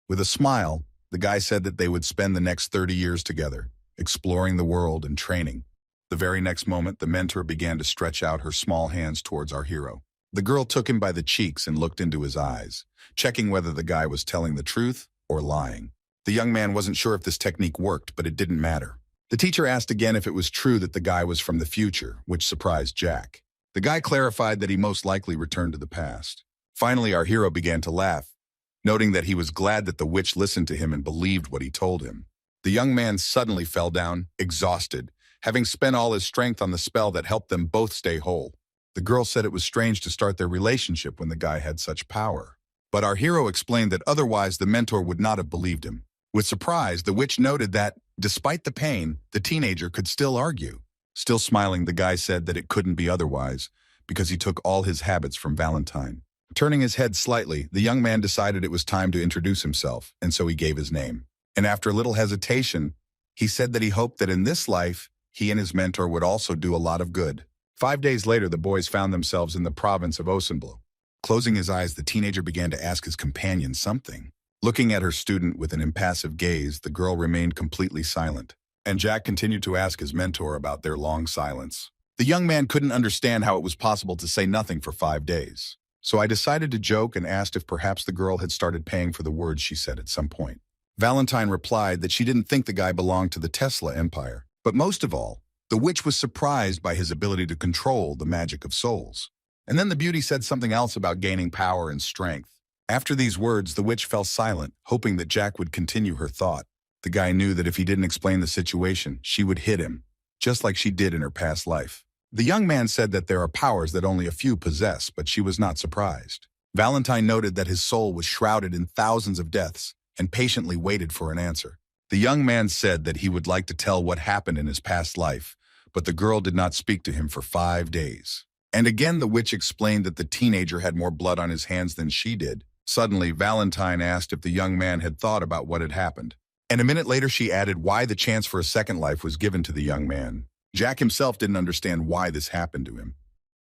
With a smile, the guy said that they would spend the next 30 years together, exploring the world and training. The very next moment, the mentor began to stretch out her small hands towards our hero. The girl took him by the cheeks and looked into his eyes, checking whether the guy was telling the truth or lying. The young man wasn't sure if this technique worked, but it didn't matter. The teacher asked again if it was true that the guy was from the future, which surprised Jack. The guy clarified that he most likely returned to the past. Finally, our hero began to laugh, noting that he was glad that the witch listened to him and believed what he told him. The young man suddenly fell down, exhausted, having spent all his strength on the spell that helped them both stay whole. The girl said it was strange to start their relationship when the guy had such power. But our hero explained that otherwise the mentor would not have believed him. With surprise, the witch noted that, despite the pain, the teenager could still argue. Still smiling, the guy said that it couldn't be otherwise, because he took all his habits from Valentine. Turning his head slightly, the young man decided it was time to introduce himself, and so he gave his name. And after a little hesitation, he said that he hoped that in this life, he and his mentor would also do a lot of good. 5 days later, the boys found themselves in the province of Osenblo. Closing his eyes, the teenager began to ask his companion something. Looking at her student with an impassive gaze, the girl remained completely silent, and Jack continued to ask his mentor about their long silence. The young man couldn't understand how it was possible to say nothing for 5 days. So I decided to joke and asked if perhaps the girl had started paying for the words she said at some point. Valentine replied that she didn't think the guy belonged to the Tesla Empire. But most of all, the witch was surprised by his ability to control the magic of souls. And then the beauty said something else about gaining power and strength. After these words, the witch fell silent, hoping that Jack would continue her thought. The guy knew that if he didn't explain the situation, she would hit him, just like she did in her past life. The young man said that there are powers that only a few possess, but she was not surprised. Valentine noted that his soul was shrouded in thousands of deaths and patiently waited for an answer. The young man said that he would like to tell what happened in his past life, but the girl did not speak to him for 5 days. And again, the witch explained that the teenager had more blood on his hands than she did, Suddenly, Valentine asked if the young man had thought about what had happened. And a minute later, she added why the chance for a second life was given to the young man. Jack himself didn't understand why this happened to him,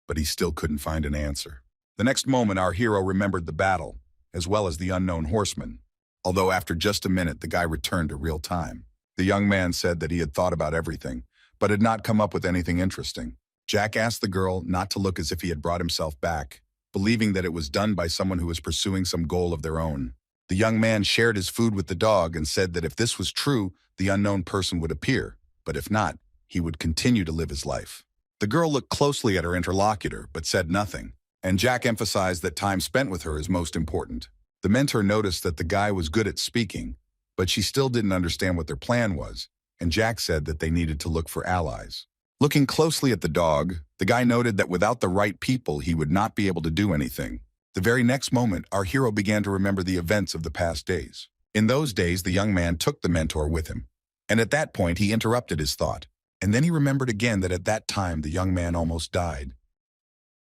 but he still couldn't find an answer. The next moment, our hero remembered the battle, as well as the unknown horseman. Although after just a minute, the guy returned to real time. The young man said that he had thought about everything, but had not come up with anything interesting. Jack asked the girl not to look as if he had brought himself back, believing that it was done by someone who was pursuing some goal of their own. The young man shared his food with the dog and said that if this was true, the unknown person would appear, but if not, he would continue to live his life. The girl looked closely at her interlocutor, but said nothing, and Jack emphasized that time spent with her is most important. The mentor noticed that the guy was good at speaking, but she still didn't understand what their plan was, and Jack said that they needed to look for allies. Looking closely at the dog, the guy noted that without the right people, he would not be able to do anything. The very next moment, our hero began to remember the events of the past days. In those days, the young man took the mentor with him, and at that point, he interrupted his thought. And then he remembered again that at that time, the young man almost died.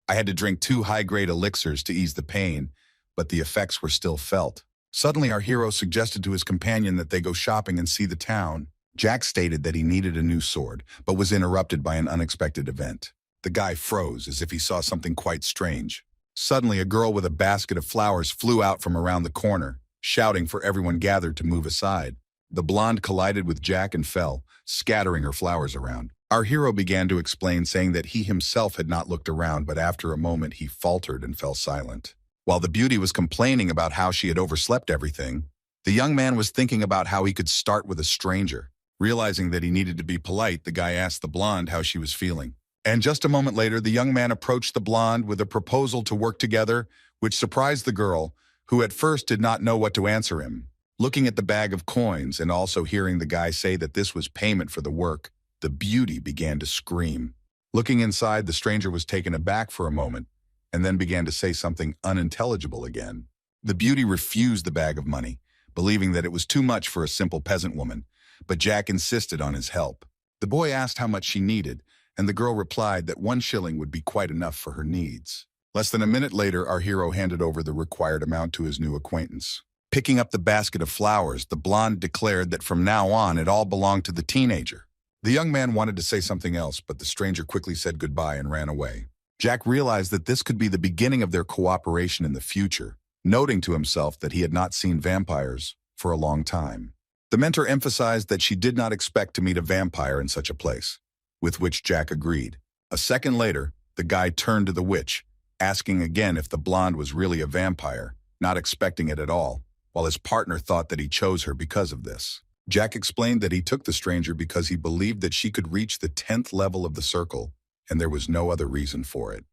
I had to drink 2 high-grade elixirs to ease the pain, but the effects were still felt. Suddenly, our hero suggested to his companion that they go shopping and see the town. Jack stated that he needed a new sword, but was interrupted by an unexpected event. The guy froze as if he saw something quite strange. Suddenly, a girl with a basket of flowers flew out from around the corner, shouting for everyone gathered to move aside. The blonde collided with Jack and fell, scattering her flowers around. Our hero began to explain, saying that he himself had not looked around, but after a moment he faltered and fell silent. While the beauty was complaining about how she had overslept everything, the young man was thinking about how he could start with a stranger. Realizing that he needed to be polite, the guy asked the blonde how she was feeling. And just a moment later, the young man approached the blonde with a proposal to work together, which surprised the girl, who at first did not know what to answer him. Looking at the bag of coins and also hearing the guy say that this was payment for the work, the beauty began to scream. Looking inside, the stranger was taken aback for a moment and then began to say something unintelligible again. The beauty refused the bag of money, believing that it was too much for a simple peasant woman, but Jack insisted on his help. The boy asked how much she needed, and the girl replied that 1 shilling would be quite enough for her needs. Less than a minute later, our hero handed over the required amount to his new acquaintance. Picking up the basket of flowers, the blonde declared that from now on it all belonged to the teenager. The young man wanted to say something else, but the stranger quickly said goodbye and ran away. Jack realized that this could be the beginning of their cooperation in the future, noting to himself that he had not seen vampires for a long time. The mentor emphasized that she did not expect to meet a vampire in such a place, with which Jack agreed. A second later, the guy turned to the witch, asking again if the blonde was really a vampire, not expecting it at all, while his partner thought that he chose her because of this. Jack explained that he took the stranger because he believed that she could reach the 10th level of the circle, and there was no other reason for it.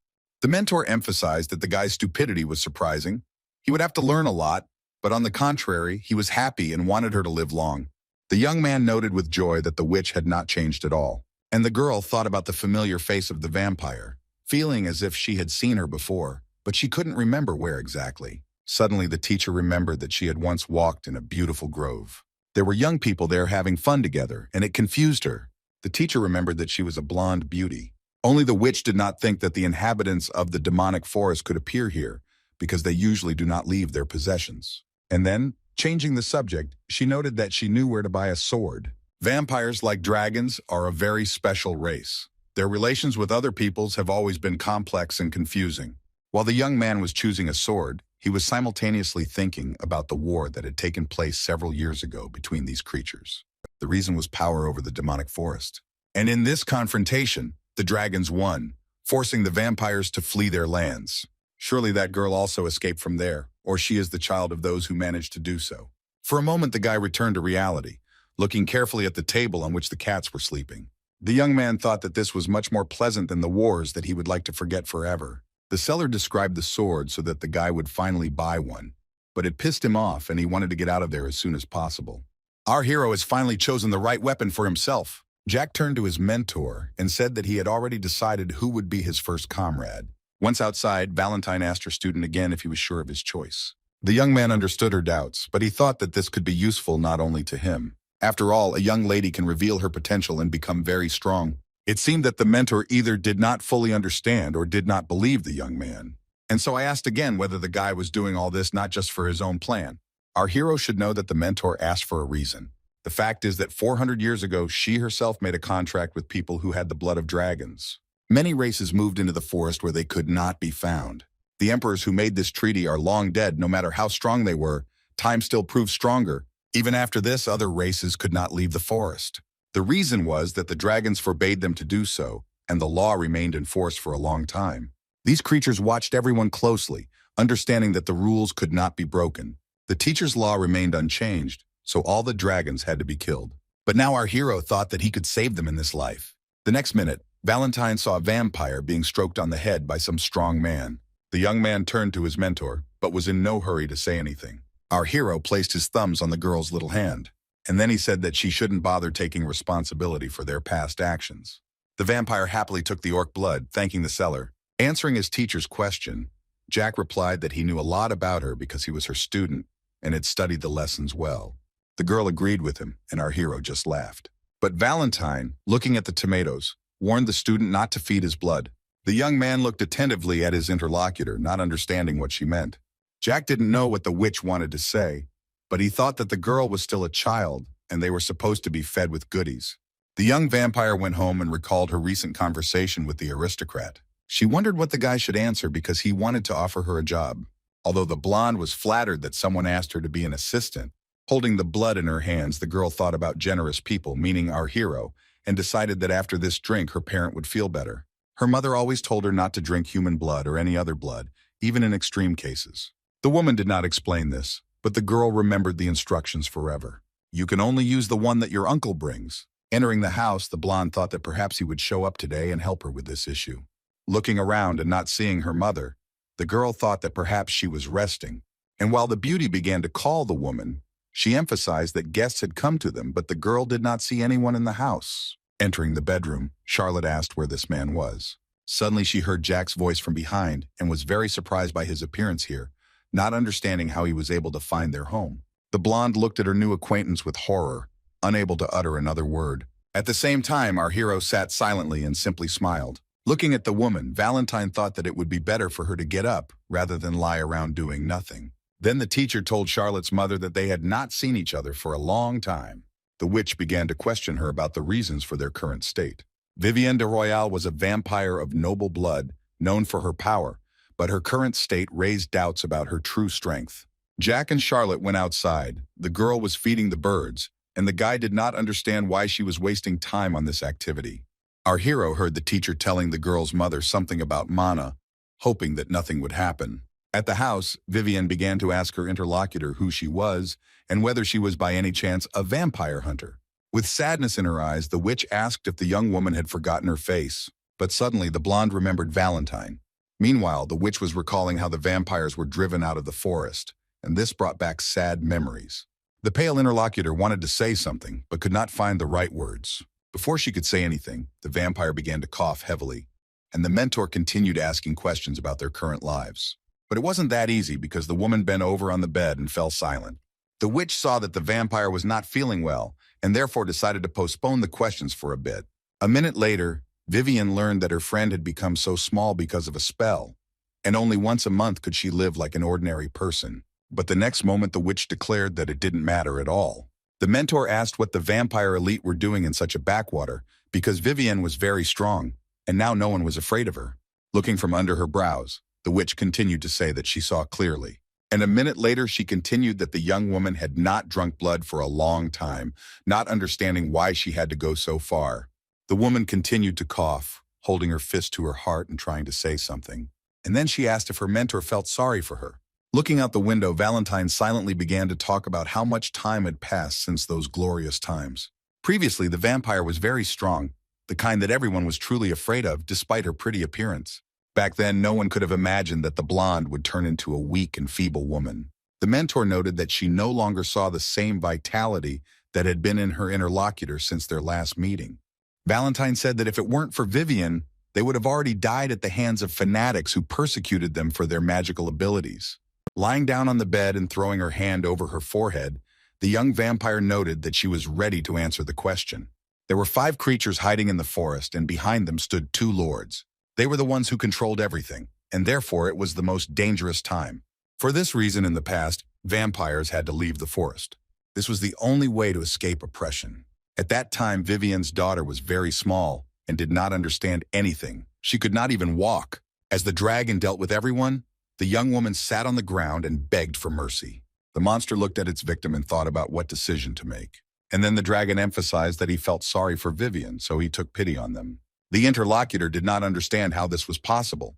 The mentor emphasized that the guy's stupidity was surprising. He would have to learn a lot, but on the contrary, he was happy and wanted her to live long. The young man noted with joy that the witch had not changed at all, and the girl thought about the familiar face of the vampire, feeling as if she had seen her before, but she couldn't remember where exactly. Suddenly, the teacher remembered that she had once walked in a beautiful grove. There were young people there having fun together, and it confused her. The teacher remembered that she was a blonde beauty. Only the witch did not think that the inhabitants of the demonic forest could appear here, because they usually do not leave their possessions. And then, changing the subject, she noted that she knew where to buy a sword. Vampires, like dragons, are a very special race. Their relations with other peoples have always been complex and confusing. While the young man was choosing a sword, he was simultaneously thinking about the war that had taken place several years ago between these creatures. The reason was power over the demonic forest. And in this confrontation, the dragons won, forcing the vampires to flee their lands. Surely that girl also escaped from there, or she is the child of those who managed to do so. For a moment, the guy returned to reality, looking carefully at the table on which the cats were sleeping. The young man thought that this was much more pleasant than the wars that he would like to forget forever. The seller described the sword so that the guy would finally buy one, but it pissed him off and he wanted to get out of there as soon as possible. Our hero has finally chosen the right weapon for himself. Jack turned to his mentor and said that he had already decided who would be his first comrade. Once outside, Valentine asked her student again if he was sure of his choice. The young man understood her doubts, but he thought that this could be useful not only to him. After all, a young lady can reveal her potential and become very strong. It seemed that the mentor either did not fully understand or did not believe the young man. And so I asked again whether the guy was doing all this not just for his own plan. Our hero should know that the mentor asked for a reason. The fact is that 400 years ago, she herself made a contract with people who had the blood of dragons. Many races moved into the forest where they could not be found. The emperors who made this treaty are long dead. No matter how strong they were, time still proved stronger. Even after this, other races could not leave the forest. The reason was that the dragons forbade them to do so, and the law remained in force for a long time. These creatures watched everyone closely, understanding that the rules could not be broken. The teacher's law remained unchanged, so all the dragons had to be killed. But now our hero thought that he could save them in this life. The next minute, Valentine saw a vampire being stroked on the head by some strong man. The young man turned to his mentor, but was in no hurry to say anything. Our hero placed his thumbs on the girl's little hand, and then he said that she shouldn't bother taking responsibility for their past actions. The vampire happily took the orc blood, thanking the seller. Answering his teacher's question, Jack replied that he knew a lot about her because he was her student and had studied the lessons well. The girl agreed with him, and our hero just laughed. But Valentine, looking at the tomatoes, warned the student not to feed his blood. The young man looked attentively at his interlocutor, not understanding what she meant. Jack didn't know what the witch wanted to say, but he thought that the girl was still a child, and they were supposed to be fed with goodies. The young vampire went home and recalled her recent conversation with the aristocrat. She wondered what the guy should answer because he wanted to offer her a job. Although the blonde was flattered that someone asked her to be an assistant, holding the blood in her hands, the girl thought about generous people, meaning our hero, and decided that after this drink her parent would feel better. Her mother always told her not to drink human blood or any other blood, even in extreme cases. The woman did not explain this, but the girl remembered the instructions forever. You can only use the one that your uncle brings. Entering the house, the blonde thought that perhaps he would show up today and help her with this issue. Looking around and not seeing her mother, the girl thought that perhaps she was resting. And while the beauty began to call the woman, she emphasized that guests had come to them, but the girl did not see anyone in the house. Entering the bedroom, Charlotte asked where this man was. Suddenly she heard Jack's voice from behind and was very surprised by his appearance here, not understanding how he was able to find their home. The blonde looked at her new acquaintance with horror, unable to utter another word. At the same time, our hero sat silently and simply smiled. Looking at the woman, Valentine thought that it would be better for her to get up rather than lie around doing nothing. Then the teacher told Charlotte's mother that they had not seen each other for a long time. The witch began to question her about the reasons for their current state. Vivienne de Royale was a vampire of noble blood, known for her power, but her current state raised doubts about her true strength. Jack and Charlotte went outside. The girl was feeding the birds, and the guy did not understand why she was wasting time on this activity. Our hero heard the teacher telling the girl's mother something about mana, hoping that nothing would happen. At the house, Vivienne began to ask her interlocutor who she was and whether she was by any chance a vampire hunter. With sadness in her eyes, the witch asked if the young woman had forgotten her face, but suddenly the blonde remembered Valentine. Meanwhile, the witch was recalling how the vampires were driven out of the forest, and this brought back sad memories. The pale interlocutor wanted to say something, but could not find the right words. Before she could say anything, the vampire began to cough heavily, and the mentor continued asking questions about their current lives. But it wasn't that easy because the woman bent over on the bed and fell silent. The witch saw that the vampire was not feeling well, and therefore decided to postpone the questions for a bit. A minute later, Vivienne learned that her friend had become so small because of a spell, and only once a month could she live like an ordinary person. But the next moment the witch declared that it didn't matter at all. The mentor asked what the vampire elite were doing in such a backwater, because Vivienne was very strong, and now no one was afraid of her. Looking from under her brows, the witch continued to say that she saw clearly. And a minute later she continued that the young woman had not drunk blood for a long time, not understanding why she had to go so far. The woman continued to cough, holding her fist to her heart and trying to say something. And then she asked if her mentor felt sorry for her. Looking out the window, Valentine silently began to talk about how much time had passed since those glorious times. Previously, the vampire was very strong, the kind that everyone was truly afraid of, despite her pretty appearance. Back then, no one could have imagined that the blonde would turn into a weak and feeble woman. The mentor noted that she no longer saw the same vitality that had been in her interlocutor since their last meeting. Valentine said that if it weren't for Vivienne, they would have already died at the hands of fanatics who persecuted them for their magical abilities. Lying down on the bed and throwing her hand over her forehead, the young vampire noted that she was ready to answer the question. There were 5 creatures hiding in the forest, and behind them stood 2 lords. They were the ones who controlled everything. and therefore it was the most dangerous time. For this reason in the past, vampires had to leave the forest. This was the only way to escape oppression. At that time, Vivian's daughter was very small and did not understand anything. She could not even walk. As the dragon dealt with everyone, the young woman sat on the ground and begged for mercy. The monster looked at its victim and thought about what decision to make. And then the dragon emphasized that he felt sorry for Vivian, so he took pity on them. The interlocutor did not understand how this was possible,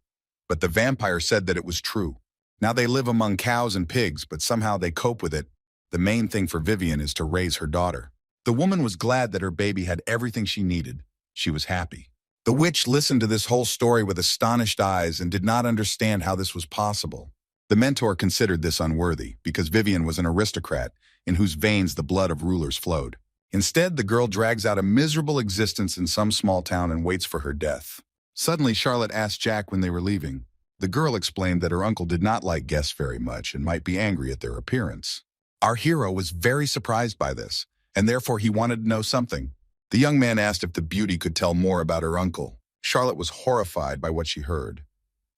but the vampire said that it was true. Now they live among cows and pigs, but somehow they cope with it. The main thing for Vivian is to raise her daughter. The woman was glad that her baby had everything she needed. She was happy. The witch listened to this whole story with astonished eyes and did not understand how this was possible. The mentor considered this unworthy because Vivian was an aristocrat in whose veins the blood of rulers flowed. Instead, the girl drags out a miserable existence in some small town and waits for her death. Suddenly, Charlotte asked Jack when they were leaving. The girl explained that her uncle did not like guests very much and might be angry at their appearance. Our hero was very surprised by this, and therefore he wanted to know something. The young man asked if the beauty could tell more about her uncle. Charlotte was horrified by what she heard.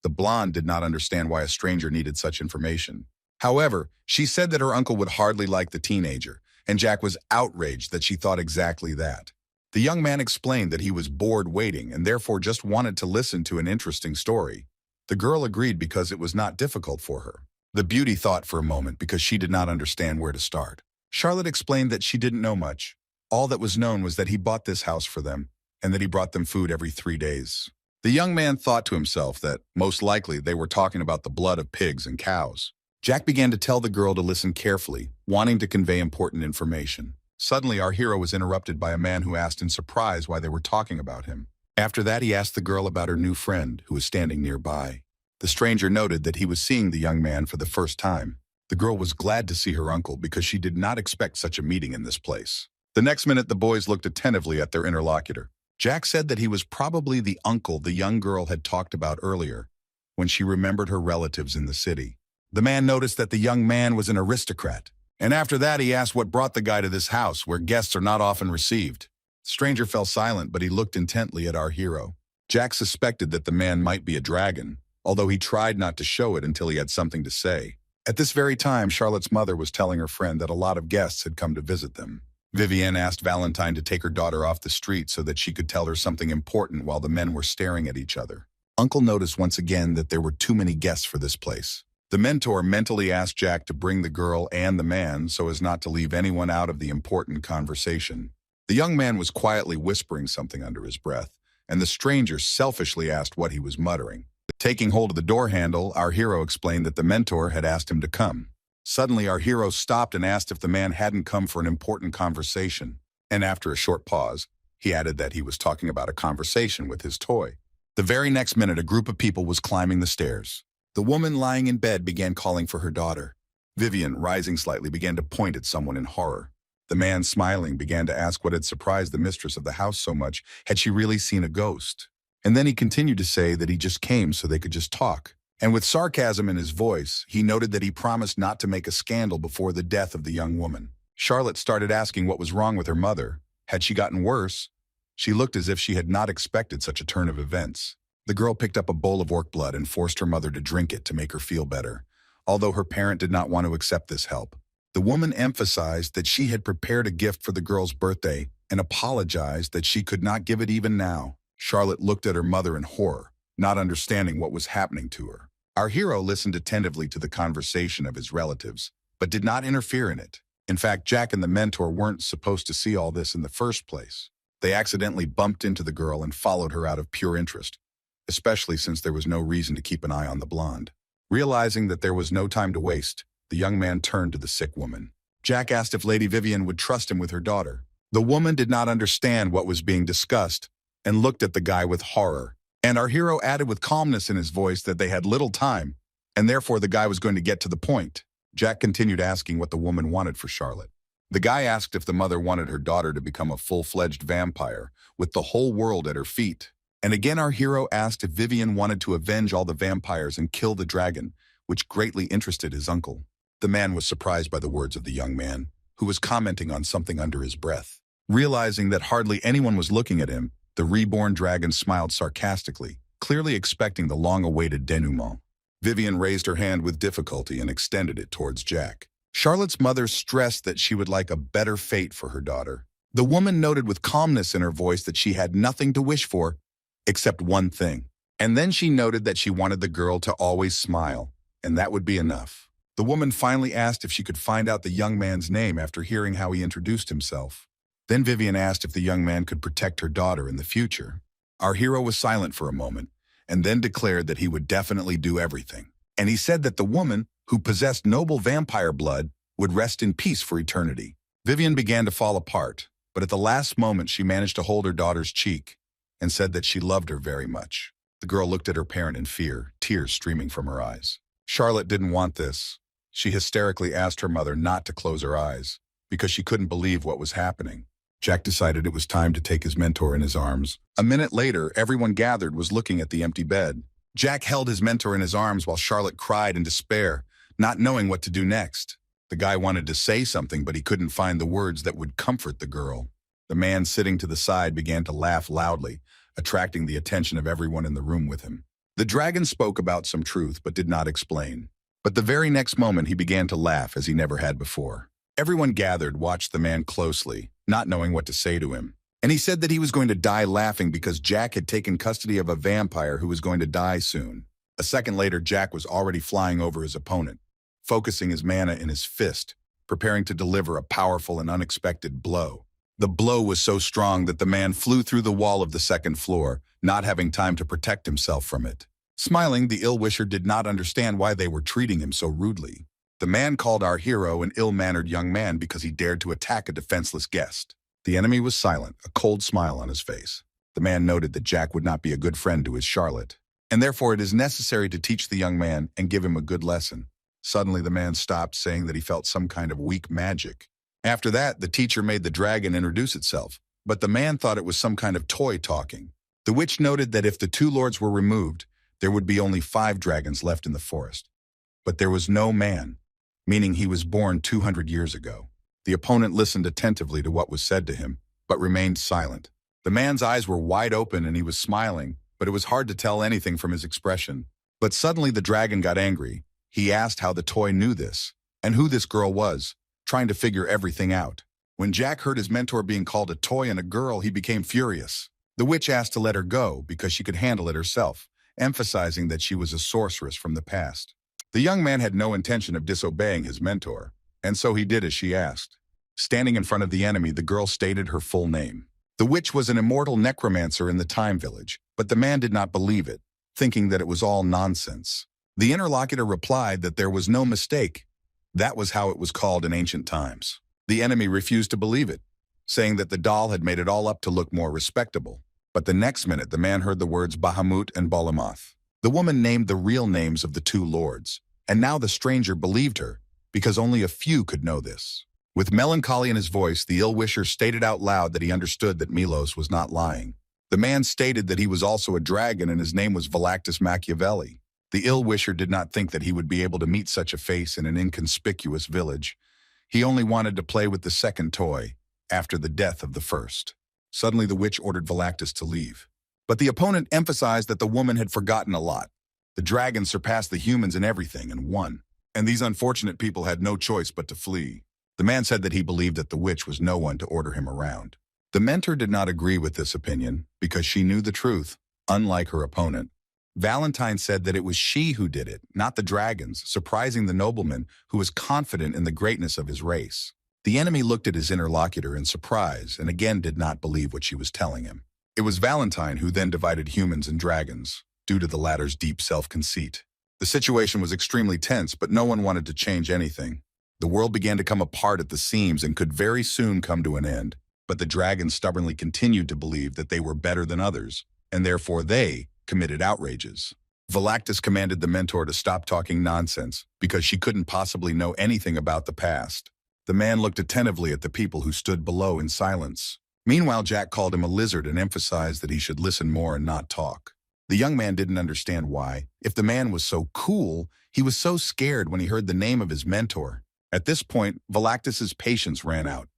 The blonde did not understand why a stranger needed such information. However, she said that her uncle would hardly like the teenager, and Jack was outraged that she thought exactly that. The young man explained that he was bored waiting and therefore just wanted to listen to an interesting story. The girl agreed because it was not difficult for her. The beauty thought for a moment because she did not understand where to start. Charlotte explained that she didn't know much. All that was known was that he bought this house for them and that he brought them food every 3 days. The young man thought to himself that, most likely, they were talking about the blood of pigs and cows. Jack began to tell the girl to listen carefully, wanting to convey important information. Suddenly, our hero was interrupted by a man who asked in surprise why they were talking about him. After that, he asked the girl about her new friend, who was standing nearby. The stranger noted that he was seeing the young man for the first time. The girl was glad to see her uncle because she did not expect such a meeting in this place. The next minute, the boys looked attentively at their interlocutor. Jack said that he was probably the uncle the young girl had talked about earlier, when she remembered her relatives in the city. The man noticed that the young man was an aristocrat, and after that he asked what brought the guy to this house where guests are not often received. The stranger fell silent, but he looked intently at our hero. Jack suspected that the man might be a dragon, although he tried not to show it until he had something to say. At this very time, Charlotte's mother was telling her friend that a lot of guests had come to visit them. Vivienne asked Valentine to take her daughter off the street so that she could tell her something important while the men were staring at each other. Uncle noticed once again that there were too many guests for this place. The mentor mentally asked Jack to bring the girl and the man so as not to leave anyone out of the important conversation. The young man was quietly whispering something under his breath, and the stranger selfishly asked what he was muttering. Taking hold of the door handle, our hero explained that the mentor had asked him to come. Suddenly, our hero stopped and asked if the man hadn't come for an important conversation. And after a short pause, he added that he was talking about a conversation with his toy. The very next minute, a group of people was climbing the stairs. The woman lying in bed began calling for her daughter. Vivian, rising slightly, began to point at someone in horror. The man, smiling, began to ask what had surprised the mistress of the house so much. Had she really seen a ghost? And then he continued to say that he just came so they could just talk. And with sarcasm in his voice, he noted that he promised not to make a scandal before the death of the young woman. Charlotte started asking what was wrong with her mother. Had she gotten worse? She looked as if she had not expected such a turn of events. The girl picked up a bowl of orc blood and forced her mother to drink it to make her feel better, although her parent did not want to accept this help. The woman emphasized that she had prepared a gift for the girl's birthday and apologized that she could not give it even now. Charlotte looked at her mother in horror, not understanding what was happening to her. Our hero listened attentively to the conversation of his relatives, but did not interfere in it. In fact, Jack and the mentor weren't supposed to see all this in the first place. They accidentally bumped into the girl and followed her out of pure interest, especially since there was no reason to keep an eye on the blonde. Realizing that there was no time to waste, the young man turned to the sick woman. Jack asked if Lady Vivian would trust him with her daughter. The woman did not understand what was being discussed and looked at the guy with horror. And our hero added with calmness in his voice that they had little time, and therefore the guy was going to get to the point. Jack continued asking what the woman wanted for Charlotte. The guy asked if the mother wanted her daughter to become a full-fledged vampire, with the whole world at her feet. And again our hero asked if Vivian wanted to avenge all the vampires and kill the dragon, which greatly interested his uncle. The man was surprised by the words of the young man, who was commenting on something under his breath. Realizing that hardly anyone was looking at him, the reborn dragon smiled sarcastically, clearly expecting the long-awaited denouement. Vivian raised her hand with difficulty and extended it towards Jack. Charlotte's mother stressed that she would like a better fate for her daughter. The woman noted with calmness in her voice that she had nothing to wish for, except one thing. And then she noted that she wanted the girl to always smile, and that would be enough. The woman finally asked if she could find out the young man's name after hearing how he introduced himself. Then Vivian asked if the young man could protect her daughter in the future. Our hero was silent for a moment, and then declared that he would definitely do everything. And he said that the woman, who possessed noble vampire blood, would rest in peace for eternity. Vivian began to fall apart, but at the last moment she managed to hold her daughter's cheek and said that she loved her very much. The girl looked at her parent in fear, tears streaming from her eyes. Charlotte didn't want this. She hysterically asked her mother not to close her eyes because she couldn't believe what was happening. Jack decided it was time to take his mentor in his arms. A minute later, everyone gathered was looking at the empty bed. Jack held his mentor in his arms while Charlotte cried in despair, not knowing what to do next. The guy wanted to say something, but he couldn't find the words that would comfort the girl. The man sitting to the side began to laugh loudly, attracting the attention of everyone in the room with him. The dragon spoke about some truth, but did not explain. But the very next moment, he began to laugh as he never had before. Everyone gathered watched the man closely, not knowing what to say to him. And he said that he was going to die laughing because Jack had taken custody of a vampire who was going to die soon. A second later, Jack was already flying over his opponent, focusing his mana in his fist, preparing to deliver a powerful and unexpected blow. The blow was so strong that the man flew through the wall of the second floor, not having time to protect himself from it. Smiling, the ill-wisher did not understand why they were treating him so rudely. The man called our hero an ill-mannered young man because he dared to attack a defenseless guest. The enemy was silent, a cold smile on his face. The man noted that Jack would not be a good friend to his Charlotte, and therefore it is necessary to teach the young man and give him a good lesson. Suddenly the man stopped, saying that he felt some kind of weak magic. After that, the teacher made the dragon introduce itself, but the man thought it was some kind of toy talking. The witch noted that if the two lords were removed, there would be only 5 dragons left in the forest. But there was no man, meaning he was born 200 years ago. The opponent listened attentively to what was said to him, but remained silent. The man's eyes were wide open and he was smiling, but it was hard to tell anything from his expression. But suddenly the dragon got angry. He asked how the toy knew this, and who this girl was, trying to figure everything out. When Jack heard his mentor being called a toy and a girl, he became furious. The witch asked to let her go because she could handle it herself, emphasizing that she was a sorceress from the past. The young man had no intention of disobeying his mentor, and so he did as she asked. Standing in front of the enemy, the girl stated her full name. The witch was an immortal necromancer in the Time Village, but the man did not believe it, thinking that it was all nonsense. The interlocutor replied that there was no mistake. That was how it was called in ancient times. The enemy refused to believe it, saying that the doll had made it all up to look more respectable. But the next minute, the man heard the words Bahamut and Balamoth. The woman named the real names of the two lords, and now the stranger believed her, because only a few could know this. With melancholy in his voice, the ill-wisher stated out loud that he understood that Milos was not lying. The man stated that he was also a dragon and his name was Valactus Machiavelli. The ill-wisher did not think that he would be able to meet such a face in an inconspicuous village. He only wanted to play with the second toy after the death of the first. Suddenly the witch ordered Valactus to leave. But the opponent emphasized that the woman had forgotten a lot. The dragon surpassed the humans in everything and won, and these unfortunate people had no choice but to flee. The man said that he believed that the witch was no one to order him around. The mentor did not agree with this opinion because she knew the truth, unlike her opponent. Valentine said that it was she who did it, not the dragons, surprising the nobleman who was confident in the greatness of his race. The enemy looked at his interlocutor in surprise and again did not believe what she was telling him. It was Valentine who then divided humans and dragons, due to the latter's deep self-conceit. The situation was extremely tense, but no one wanted to change anything. The world began to come apart at the seams and could very soon come to an end. But the dragons stubbornly continued to believe that they were better than others, and therefore they committed outrages. Valactus commanded the mentor to stop talking nonsense because she couldn't possibly know anything about the past. The man looked attentively at the people who stood below in silence. Meanwhile, Jack called him a lizard and emphasized that he should listen more and not talk. The young man didn't understand why. If the man was so cool, he was so scared when he heard the name of his mentor. At this point, Valactus's patience ran out.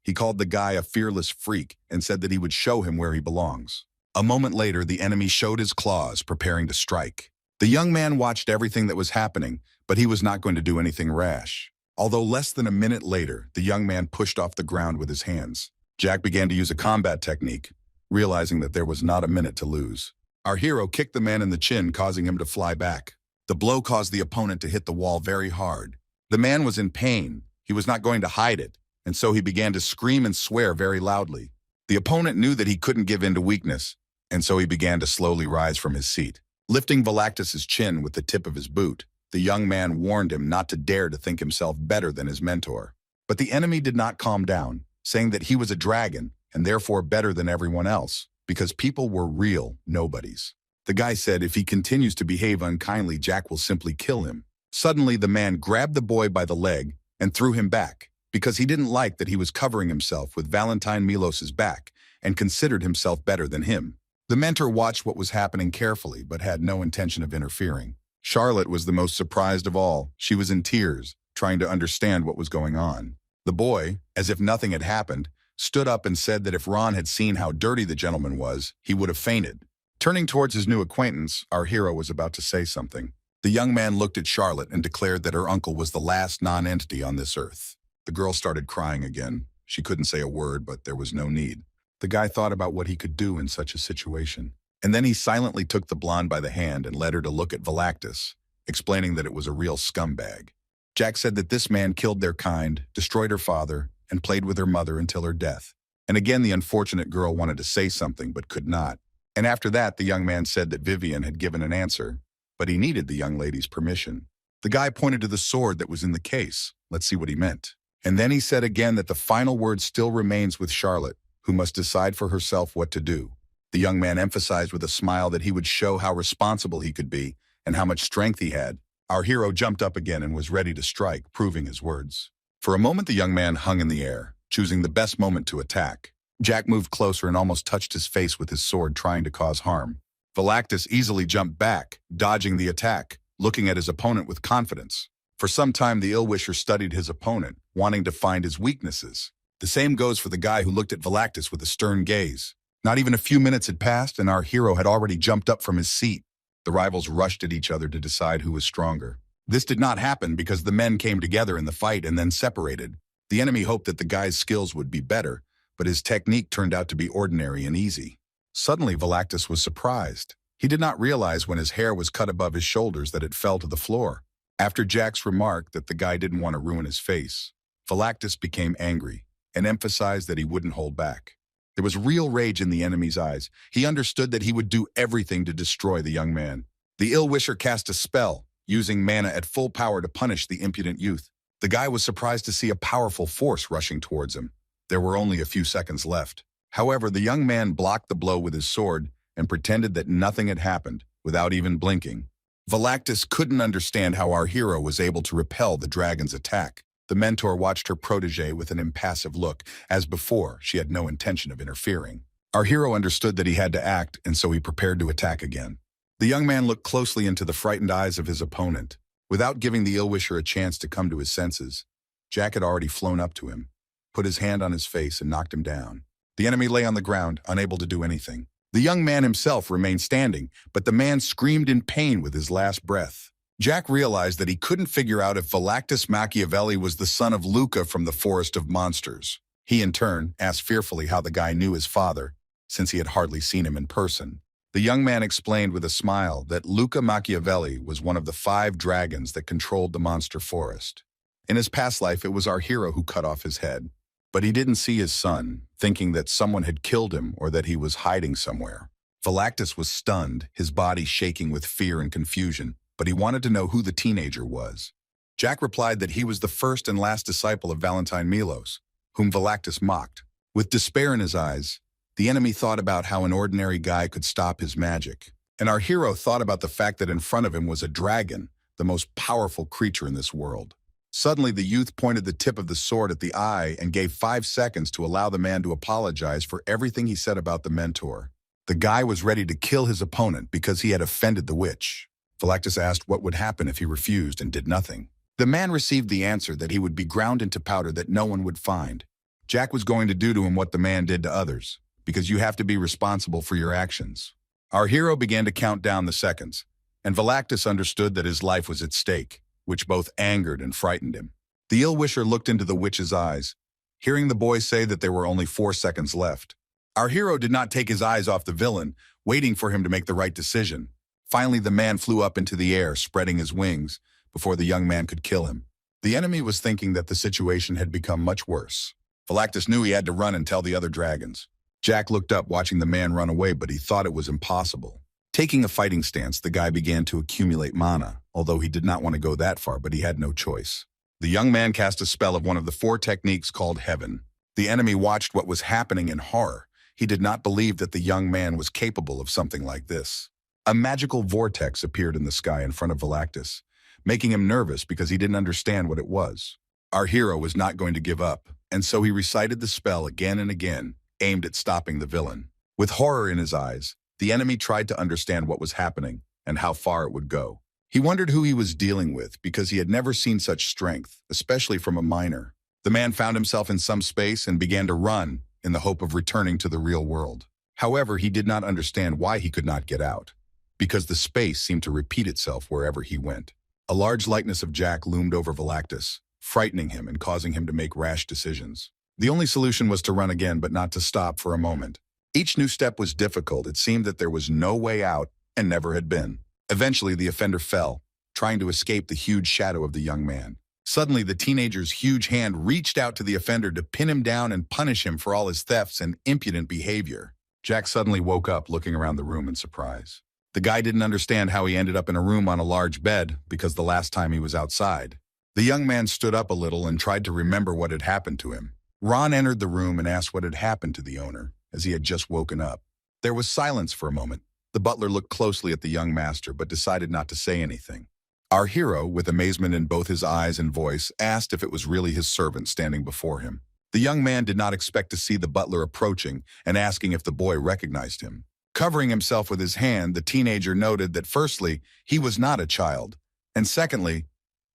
He called the guy a fearless freak and said that he would show him where he belongs. A moment later, the enemy showed his claws, preparing to strike. The young man watched everything that was happening, but he was not going to do anything rash. Although less than a minute later, the young man pushed off the ground with his hands. Jack began to use a combat technique, realizing that there was not a minute to lose. Our hero kicked the man in the chin, causing him to fly back. The blow caused the opponent to hit the wall very hard. The man was in pain. He was not going to hide it, and so he began to scream and swear very loudly. The opponent knew that he couldn't give in to weakness, and so he began to slowly rise from his seat. Lifting Velactus's chin with the tip of his boot, the young man warned him not to dare to think himself better than his mentor. But the enemy did not calm down, saying that he was a dragon and therefore better than everyone else, because people were real nobodies. The guy said if he continues to behave unkindly, Jack will simply kill him. Suddenly, the man grabbed the boy by the leg and threw him back, because he didn't like that he was covering himself with Valentine Milos's back and considered himself better than him. The mentor watched what was happening carefully, but had no intention of interfering. Charlotte was the most surprised of all. She was in tears, trying to understand what was going on. The boy, as if nothing had happened, stood up and said that if Ron had seen how dirty the gentleman was, he would have fainted. Turning towards his new acquaintance, our hero was about to say something. The young man looked at Charlotte and declared that her uncle was the last non-entity on this earth. The girl started crying again. She couldn't say a word, but there was no need. The guy thought about what he could do in such a situation. And then he silently took the blonde by the hand and led her to look at Velactus, explaining that it was a real scumbag. Jack said that this man killed their kind, destroyed her father, and played with her mother until her death. And again, the unfortunate girl wanted to say something but could not. And after that, the young man said that Vivian had given an answer, but he needed the young lady's permission. The guy pointed to the sword that was in the case. Let's see what he meant. And then he said again that the final word still remains with Charlotte, who must decide for herself what to do. The young man emphasized with a smile that he would show how responsible he could be and how much strength he had. Our hero jumped up again and was ready to strike, proving his words. For a moment, the young man hung in the air, choosing the best moment to attack. Jack moved closer and almost touched his face with his sword, trying to cause harm. Velactus easily jumped back, dodging the attack, looking at his opponent with confidence. For some time, the ill-wisher studied his opponent, wanting to find his weaknesses. The same goes for the guy who looked at Velactus with a stern gaze. Not even a few minutes had passed, and our hero had already jumped up from his seat. The rivals rushed at each other to decide who was stronger. This did not happen because the men came together in the fight and then separated. The enemy hoped that the guy's skills would be better, but his technique turned out to be ordinary and easy. Suddenly, Velactus was surprised. He did not realize when his hair was cut above his shoulders that it fell to the floor. After Jack's remark that the guy didn't want to ruin his face, Velactus became angry and emphasized that he wouldn't hold back. There was real rage in the enemy's eyes. He understood that he would do everything to destroy the young man. The ill-wisher cast a spell, using mana at full power to punish the impudent youth. The guy was surprised to see a powerful force rushing towards him. There were only a few seconds left. However, the young man blocked the blow with his sword and pretended that nothing had happened, without even blinking. Velactus couldn't understand how our hero was able to repel the dragon's attack. The mentor watched her protege with an impassive look. As before, she had no intention of interfering. Our hero understood that he had to act, and so he prepared to attack again. The young man looked closely into the frightened eyes of his opponent. Without giving the ill-wisher a chance to come to his senses, Jack had already flown up to him, put his hand on his face, and knocked him down. The enemy lay on the ground, unable to do anything. The young man himself remained standing, but the man screamed in pain with his last breath. Jack realized that he couldn't figure out if Velactus Machiavelli was the son of Luca from the Forest of Monsters. He, in turn, asked fearfully how the guy knew his father, since he had hardly seen him in person. The young man explained with a smile that Luca Machiavelli was one of the 5 dragons that controlled the monster forest. In his past life, it was our hero who cut off his head. But he didn't see his son, thinking that someone had killed him or that he was hiding somewhere. Velactus was stunned, his body shaking with fear and confusion, but he wanted to know who the teenager was. Jack replied that he was the first and last disciple of Valentine Milos, whom Velactus mocked. With despair in his eyes, the enemy thought about how an ordinary guy could stop his magic. And our hero thought about the fact that in front of him was a dragon, the most powerful creature in this world. Suddenly, the youth pointed the tip of the sword at the eye and gave 5 seconds to allow the man to apologize for everything he said about the mentor. The guy was ready to kill his opponent because he had offended the witch. Velactus asked what would happen if he refused and did nothing. The man received the answer that he would be ground into powder that no one would find. Jack was going to do to him what the man did to others, because you have to be responsible for your actions. Our hero began to count down the seconds, and Velactus understood that his life was at stake, which both angered and frightened him. The ill-wisher looked into the witch's eyes, hearing the boy say that there were only 4 seconds left. Our hero did not take his eyes off the villain, waiting for him to make the right decision. Finally, the man flew up into the air, spreading his wings, before the young man could kill him. The enemy was thinking that the situation had become much worse. Velactus knew he had to run and tell the other dragons. Jack looked up, watching the man run away, but he thought it was impossible. Taking a fighting stance, the guy began to accumulate mana, although he did not want to go that far, but he had no choice. The young man cast a spell of one of the 4 techniques called Heaven. The enemy watched what was happening in horror. He did not believe that the young man was capable of something like this. A magical vortex appeared in the sky in front of Velactus, making him nervous because he didn't understand what it was. Our hero was not going to give up, and so he recited the spell again and again, aimed at stopping the villain. With horror in his eyes, the enemy tried to understand what was happening and how far it would go. He wondered who he was dealing with because he had never seen such strength, especially from a minor. The man found himself in some space and began to run in the hope of returning to the real world. However, he did not understand why he could not get out, because the space seemed to repeat itself wherever he went. A large likeness of Jack loomed over Velactus, frightening him and causing him to make rash decisions. The only solution was to run again, but not to stop for a moment. Each new step was difficult. It seemed that there was no way out and never had been. Eventually, the offender fell, trying to escape the huge shadow of the young man. Suddenly, the teenager's huge hand reached out to the offender to pin him down and punish him for all his thefts and impudent behavior. Jack suddenly woke up, looking around the room in surprise. The guy didn't understand how he ended up in a room on a large bed because the last time he was outside. The young man stood up a little and tried to remember what had happened to him. Ron entered the room and asked what had happened to the owner, as he had just woken up. There was silence for a moment. The butler looked closely at the young master, but decided not to say anything. Our hero, with amazement in both his eyes and voice, asked if it was really his servant standing before him. The young man did not expect to see the butler approaching and asking if the boy recognized him. Covering himself with his hand, the teenager noted that firstly, he was not a child, and secondly,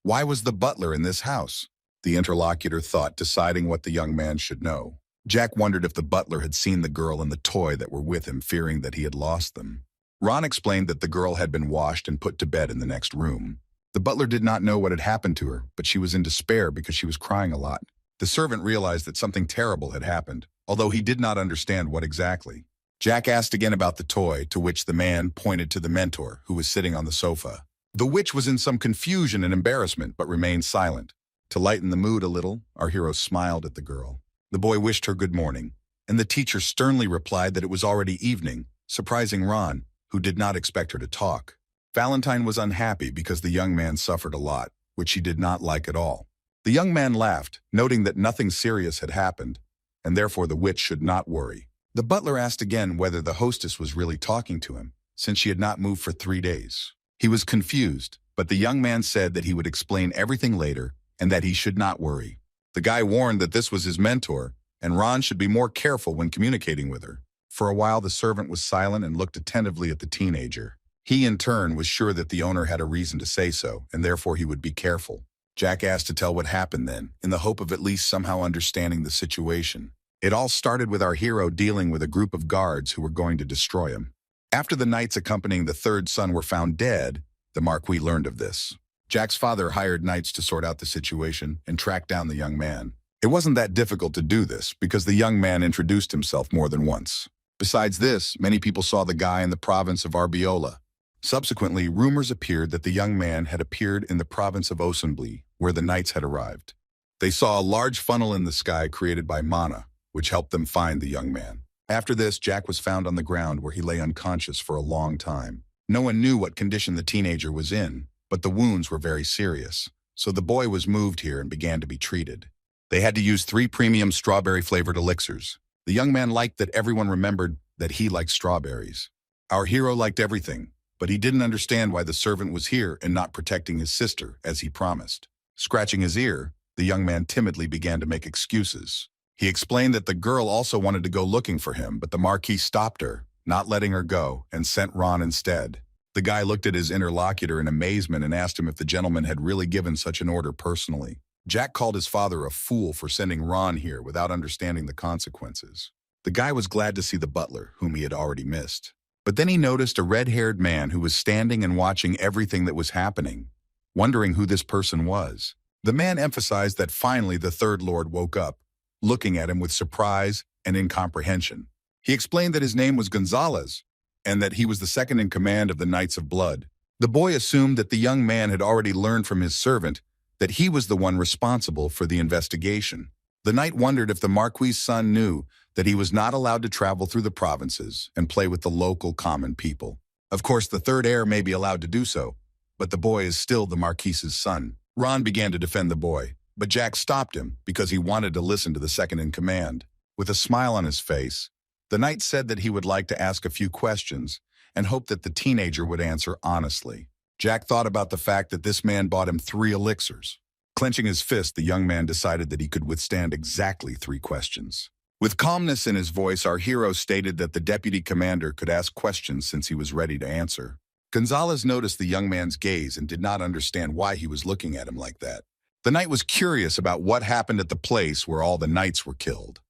why was the butler in this house? The interlocutor thought, deciding what the young man should know. Jack wondered if the butler had seen the girl and the toy that were with him, fearing that he had lost them. Ron explained that the girl had been washed and put to bed in the next room. The butler did not know what had happened to her, but she was in despair because she was crying a lot. The servant realized that something terrible had happened, although he did not understand what exactly. Jack asked again about the toy, to which the man pointed to the mentor, who was sitting on the sofa. The witch was in some confusion and embarrassment, but remained silent. To lighten the mood a little, our hero smiled at the girl. The boy wished her good morning, and the teacher sternly replied that it was already evening, surprising Ron, who did not expect her to talk. Valentine was unhappy because the young man suffered a lot, which she did not like at all. The young man laughed, noting that nothing serious had happened, and therefore the witch should not worry. The butler asked again whether the hostess was really talking to him, since she had not moved for 3 days. He was confused, but the young man said that he would explain everything later and that he should not worry. The guy warned that this was his mentor, and Ron should be more careful when communicating with her. For a while, the servant was silent and looked attentively at the teenager. He, in turn, was sure that the owner had a reason to say so, and therefore he would be careful. Jack asked to tell what happened then, in the hope of at least somehow understanding the situation. It all started with our hero dealing with a group of guards who were going to destroy him. After the knights accompanying the third son were found dead, the Marquis learned of this. Jack's father hired knights to sort out the situation and track down the young man. It wasn't that difficult to do this because the young man introduced himself more than once. Besides this, many people saw the guy in the province of Arbiola. Subsequently, rumors appeared that the young man had appeared in the province of Osenbli, where the knights had arrived. They saw a large funnel in the sky created by mana, which helped them find the young man. After this, Jack was found on the ground where he lay unconscious for a long time. No one knew what condition the teenager was in, but the wounds were very serious, so the boy was moved here and began to be treated. They had to use 3 premium strawberry-flavored elixirs. The young man liked that everyone remembered that he liked strawberries. Our hero liked everything, but he didn't understand why the servant was here and not protecting his sister, as he promised. Scratching his ear, the young man timidly began to make excuses. He explained that the girl also wanted to go looking for him, but the Marquis stopped her, not letting her go, and sent Ron instead. The guy looked at his interlocutor in amazement and asked him if the gentleman had really given such an order personally. Jack called his father a fool for sending Ron here without understanding the consequences. The guy was glad to see the butler, whom he had already missed. But then he noticed a red-haired man who was standing and watching everything that was happening, wondering who this person was. The man emphasized that finally the third lord woke up, looking at him with surprise and incomprehension. He explained that his name was Gonzalez, and that he was the second in command of the Knights of Blood. The boy assumed that the young man had already learned from his servant that he was the one responsible for the investigation. The knight wondered if the Marquis's son knew that he was not allowed to travel through the provinces and play with the local common people. Of course, the third heir may be allowed to do so, but the boy is still the Marquis's son. Ron began to defend the boy, but Jack stopped him because he wanted to listen to the second in command. With a smile on his face, the knight said that he would like to ask a few questions and hoped that the teenager would answer honestly. Jack thought about the fact that this man bought him 3 elixirs. Clenching his fist, the young man decided that he could withstand exactly 3 questions. With calmness in his voice, our hero stated that the deputy commander could ask questions since he was ready to answer. Gonzalez noticed the young man's gaze and did not understand why he was looking at him like that. The knight was curious about what happened at the place where all the knights were killed,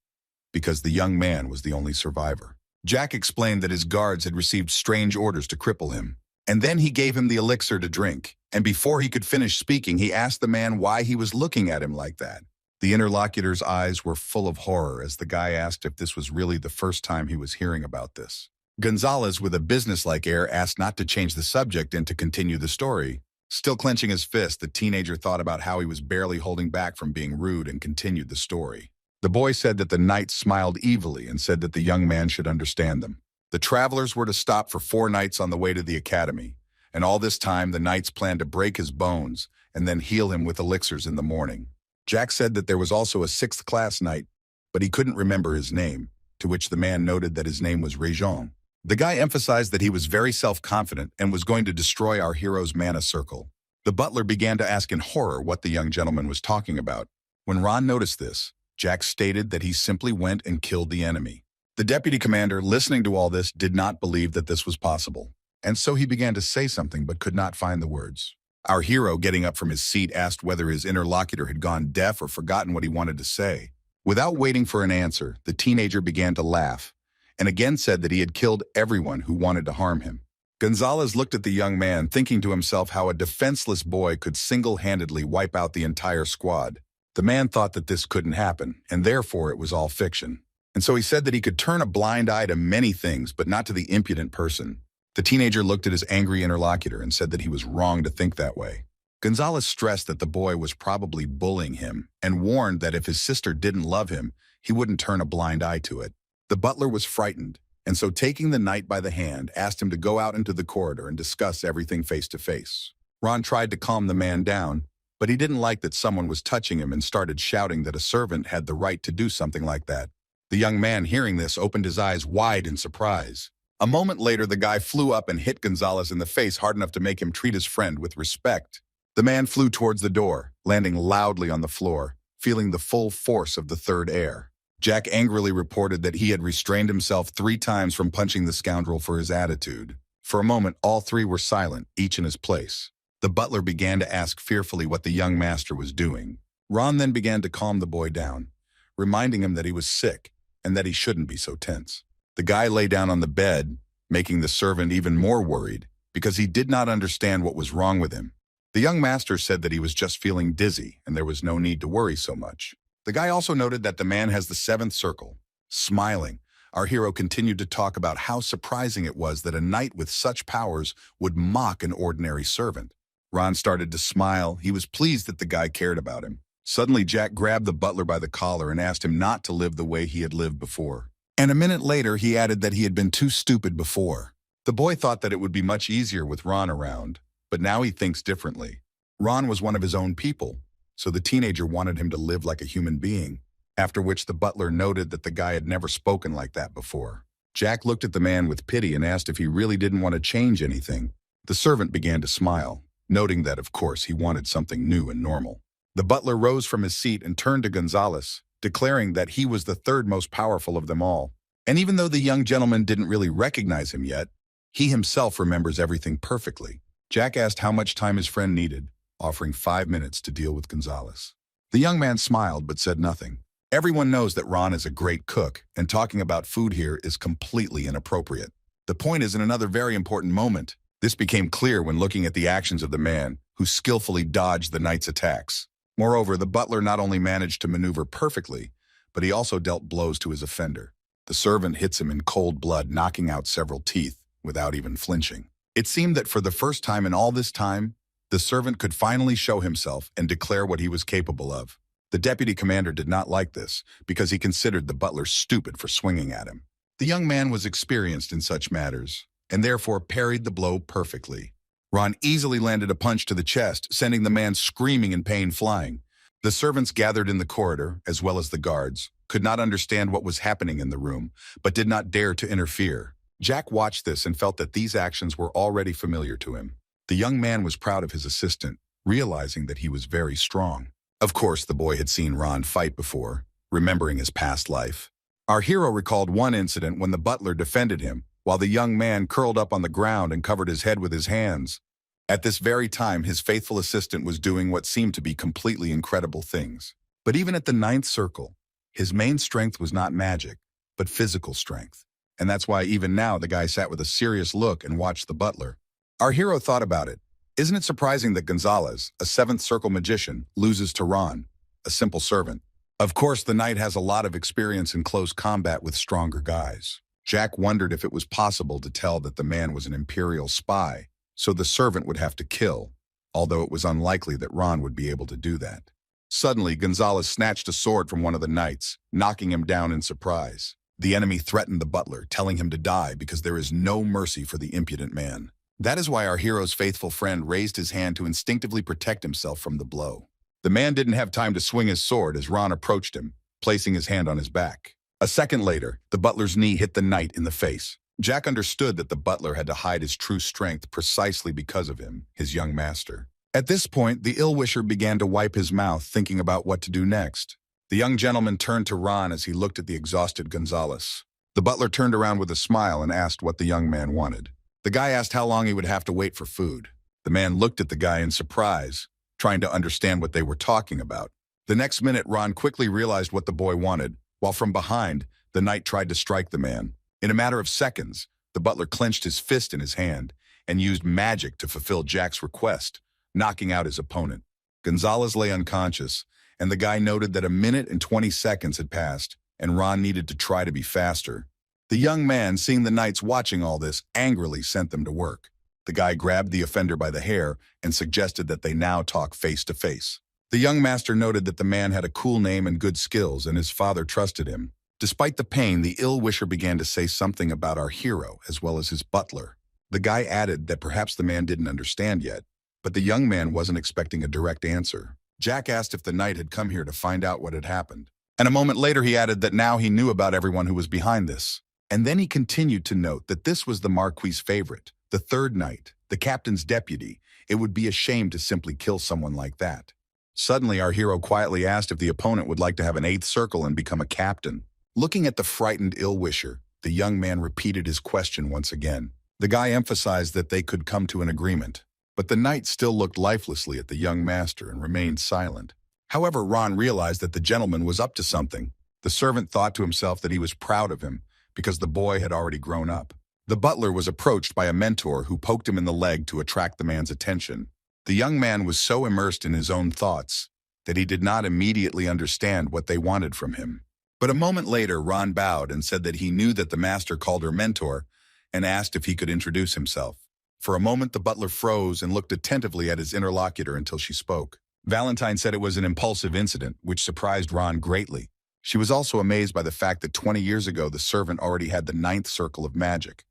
because the young man was the only survivor. Jack explained that his guards had received strange orders to cripple him, and then he gave him the elixir to drink, and before he could finish speaking, he asked the man why he was looking at him like that. The interlocutor's eyes were full of horror as the guy asked if this was really the first time he was hearing about this. Gonzalez, with a businesslike air, asked not to change the subject and to continue the story. Still clenching his fist, the teenager thought about how he was barely holding back from being rude and continued the story. The boy said that the knight smiled evilly and said that the young man should understand them. The travelers were to stop for 4 nights on the way to the academy, and all this time the knights planned to break his bones and then heal him with elixirs in the morning. Jack said that there was also a 6th-class knight, but he couldn't remember his name, to which the man noted that his name was Regression. The guy emphasized that he was very self-confident and was going to destroy our hero's mana circle. The butler began to ask in horror what the young gentleman was talking about. When Ron noticed this, Jack stated that he simply went and killed the enemy. The deputy commander, listening to all this, did not believe that this was possible, and so he began to say something but could not find the words. Our hero, getting up from his seat, asked whether his interlocutor had gone deaf or forgotten what he wanted to say. Without waiting for an answer, the teenager began to laugh, and again said that he had killed everyone who wanted to harm him. Gonzalez looked at the young man, thinking to himself how a defenseless boy could single-handedly wipe out the entire squad. The man thought that this couldn't happen, and therefore it was all fiction. And so he said that he could turn a blind eye to many things, but not to the impudent person. The teenager looked at his angry interlocutor and said that he was wrong to think that way. Gonzalez stressed that the boy was probably bullying him and warned that if his sister didn't love him, he wouldn't turn a blind eye to it. The butler was frightened, and so taking the knight by the hand, asked him to go out into the corridor and discuss everything face to face. Ron tried to calm the man down, but he didn't like that someone was touching him and started shouting that a servant had the right to do something like that. The young man, hearing this, opened his eyes wide in surprise. A moment later, the guy flew up and hit Gonzalez in the face hard enough to make him treat his friend with respect. The man flew towards the door, landing loudly on the floor, feeling the full force of the third heir. Jack angrily reported that he had restrained himself 3 times from punching the scoundrel for his attitude. For a moment, all 3 were silent, each in his place. The butler began to ask fearfully what the young master was doing. Ron then began to calm the boy down, reminding him that he was sick and that he shouldn't be so tense. The guy lay down on the bed, making the servant even more worried because he did not understand what was wrong with him. The young master said that he was just feeling dizzy and there was no need to worry so much. The guy also noted that the man has the 7th circle. Smiling, our hero continued to talk about how surprising it was that a knight with such powers would mock an ordinary servant. Ron started to smile. He was pleased that the guy cared about him. Suddenly, Jack grabbed the butler by the collar and asked him not to live the way he had lived before. And a minute later, he added that he had been too stupid before. The boy thought that it would be much easier with Ron around, but now he thinks differently. Ron was one of his own people, so the teenager wanted him to live like a human being, after which the butler noted that the guy had never spoken like that before. Jack looked at the man with pity and asked if he really didn't want to change anything. The servant began to smile, noting that, of course, he wanted something new and normal. The butler rose from his seat and turned to Gonzalez, declaring that he was the 3rd most powerful of them all. And even though the young gentleman didn't really recognize him yet, he himself remembers everything perfectly. Jack asked how much time his friend needed, offering 5 minutes to deal with Gonzalez. The young man smiled but said nothing. Everyone knows that Ron is a great cook, and talking about food here is completely inappropriate. The point is, in another very important moment, this became clear when looking at the actions of the man who skillfully dodged the knight's attacks. Moreover, the butler not only managed to maneuver perfectly, but he also dealt blows to his offender. The servant hits him in cold blood, knocking out several teeth without even flinching. It seemed that for the first time in all this time, the servant could finally show himself and declare what he was capable of. The deputy commander did not like this because he considered the butler stupid for swinging at him. The young man was experienced in such matters and therefore parried the blow perfectly. Ron easily landed a punch to the chest, sending the man screaming in pain flying. The servants gathered in the corridor, as well as the guards, could not understand what was happening in the room, but did not dare to interfere. Jack watched this and felt that these actions were already familiar to him. The young man was proud of his assistant, realizing that he was very strong. Of course, the boy had seen Ron fight before, remembering his past life. Our hero recalled one incident when the butler defended him, while the young man curled up on the ground and covered his head with his hands. At this very time, his faithful assistant was doing what seemed to be completely incredible things. But even at the 9th circle, his main strength was not magic, but physical strength. And that's why even now the guy sat with a serious look and watched the butler. Our hero thought about it. Isn't it surprising that Gonzalez, a 7th circle magician, loses to Ron, a simple servant? Of course, the knight has a lot of experience in close combat with stronger guys. Jack wondered if it was possible to tell that the man was an imperial spy, so the servant would have to kill, although it was unlikely that Ron would be able to do that. Suddenly, Gonzalez snatched a sword from one of the knights, knocking him down in surprise. The enemy threatened the butler, telling him to die because there is no mercy for the impudent man. That is why our hero's faithful friend raised his hand to instinctively protect himself from the blow. The man didn't have time to swing his sword as Ron approached him, placing his hand on his back. A second later, the butler's knee hit the knight in the face. Jack understood that the butler had to hide his true strength precisely because of him, his young master. At this point, the ill-wisher began to wipe his mouth, thinking about what to do next. The young gentleman turned to Ron as he looked at the exhausted Gonzalez. The butler turned around with a smile and asked what the young man wanted. The guy asked how long he would have to wait for food. The man looked at the guy in surprise, trying to understand what they were talking about. The next minute, Ron quickly realized what the boy wanted, while from behind, the knight tried to strike the man. In a matter of seconds, the butler clenched his fist in his hand and used magic to fulfill Jack's request, knocking out his opponent. Gonzalez lay unconscious, and the guy noted that 1 minute and 20 seconds had passed, and Ron needed to try to be faster. The young man, seeing the knights watching all this, angrily sent them to work. The guy grabbed the offender by the hair and suggested that they now talk face to face. The young master noted that the man had a cool name and good skills, and his father trusted him. Despite the pain, the ill-wisher began to say something about our hero as well as his butler. The guy added that perhaps the man didn't understand yet, but the young man wasn't expecting a direct answer. Jack asked if the knight had come here to find out what had happened. And a moment later he added that now he knew about everyone who was behind this. And then he continued to note that this was the Marquis's favorite, the 3rd knight, the captain's deputy. It would be a shame to simply kill someone like that. Suddenly, our hero quietly asked if the opponent would like to have an 8th circle and become a captain. Looking at the frightened ill-wisher, the young man repeated his question once again. The guy emphasized that they could come to an agreement, but the knight still looked lifelessly at the young master and remained silent. However, Ron realized that the gentleman was up to something. The servant thought to himself that he was proud of him, because the boy had already grown up. The butler was approached by a mentor who poked him in the leg to attract the man's attention. The young man was so immersed in his own thoughts that he did not immediately understand what they wanted from him. But a moment later, Ron bowed and said that he knew that the master called her mentor and asked if he could introduce himself. For a moment, the butler froze and looked attentively at his interlocutor until she spoke. Valentine said it was an impulsive incident, which surprised Ron greatly. She was also amazed by the fact that 20 years ago the servant already had the 9th circle of magic,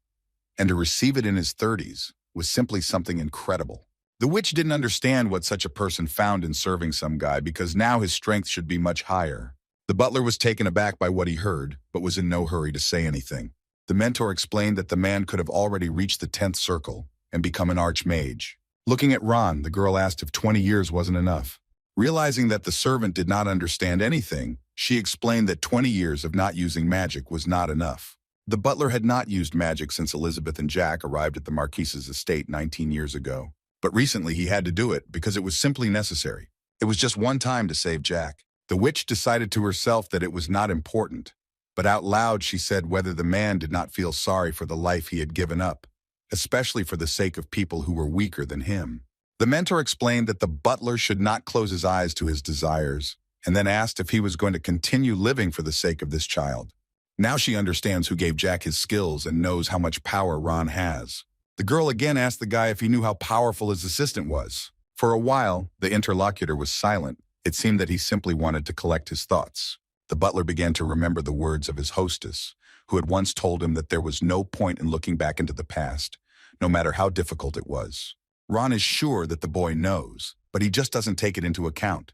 and to receive it in his 30s was simply something incredible. The witch didn't understand what such a person found in serving some guy because now his strength should be much higher. The butler was taken aback by what he heard, but was in no hurry to say anything. The mentor explained that the man could have already reached the 10th circle and become an archmage. Looking at Ron, the girl asked if 20 years wasn't enough. Realizing that the servant did not understand anything, she explained that 20 years of not using magic was not enough. The butler had not used magic since Elizabeth and Jack arrived at the Marquise's estate 19 years ago. But recently he had to do it because it was simply necessary. It was just one time to save Jack. The witch decided to herself that it was not important, but out loud she said whether the man did not feel sorry for the life he had given up, especially for the sake of people who were weaker than him. The mentor explained that the butler should not close his eyes to his desires, and then asked if he was going to continue living for the sake of this child. Now she understands who gave Jack his skills and knows how much power Ron has. The girl again asked the guy if he knew how powerful his assistant was. For a while, the interlocutor was silent. It seemed that he simply wanted to collect his thoughts. The butler began to remember the words of his hostess, who had once told him that there was no point in looking back into the past, no matter how difficult it was. Ron is sure that the boy knows, but he just doesn't take it into account.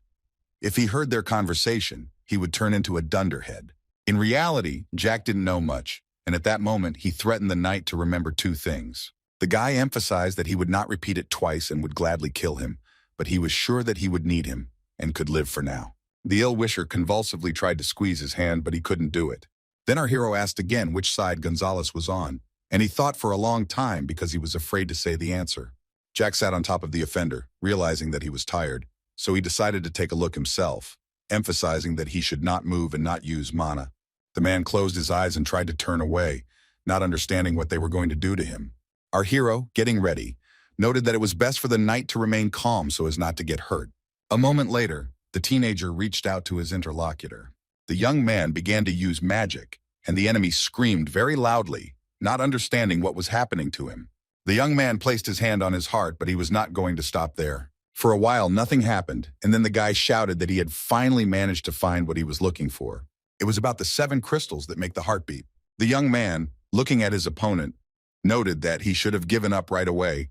If he heard their conversation, he would turn into a dunderhead. In reality, Jack didn't know much, and at that moment he threatened the knight to remember two things. The guy emphasized that he would not repeat it twice and would gladly kill him, but he was sure that he would need him and could live for now. The ill-wisher convulsively tried to squeeze his hand, but he couldn't do it. Then our hero asked again which side Gonzalez was on, and he thought for a long time because he was afraid to say the answer. Jack sat on top of the offender, realizing that he was tired, so he decided to take a look himself, emphasizing that he should not move and not use mana. The man closed his eyes and tried to turn away, not understanding what they were going to do to him. Our hero, getting ready, noted that it was best for the knight to remain calm so as not to get hurt. A moment later, the teenager reached out to his interlocutor. The young man began to use magic, and the enemy screamed very loudly, not understanding what was happening to him. The young man placed his hand on his heart, but he was not going to stop there. For a while, nothing happened, and then the guy shouted that he had finally managed to find what he was looking for. It was about the 7 crystals that make the heartbeat. The young man, looking at his opponent, noted that he should have given up right away.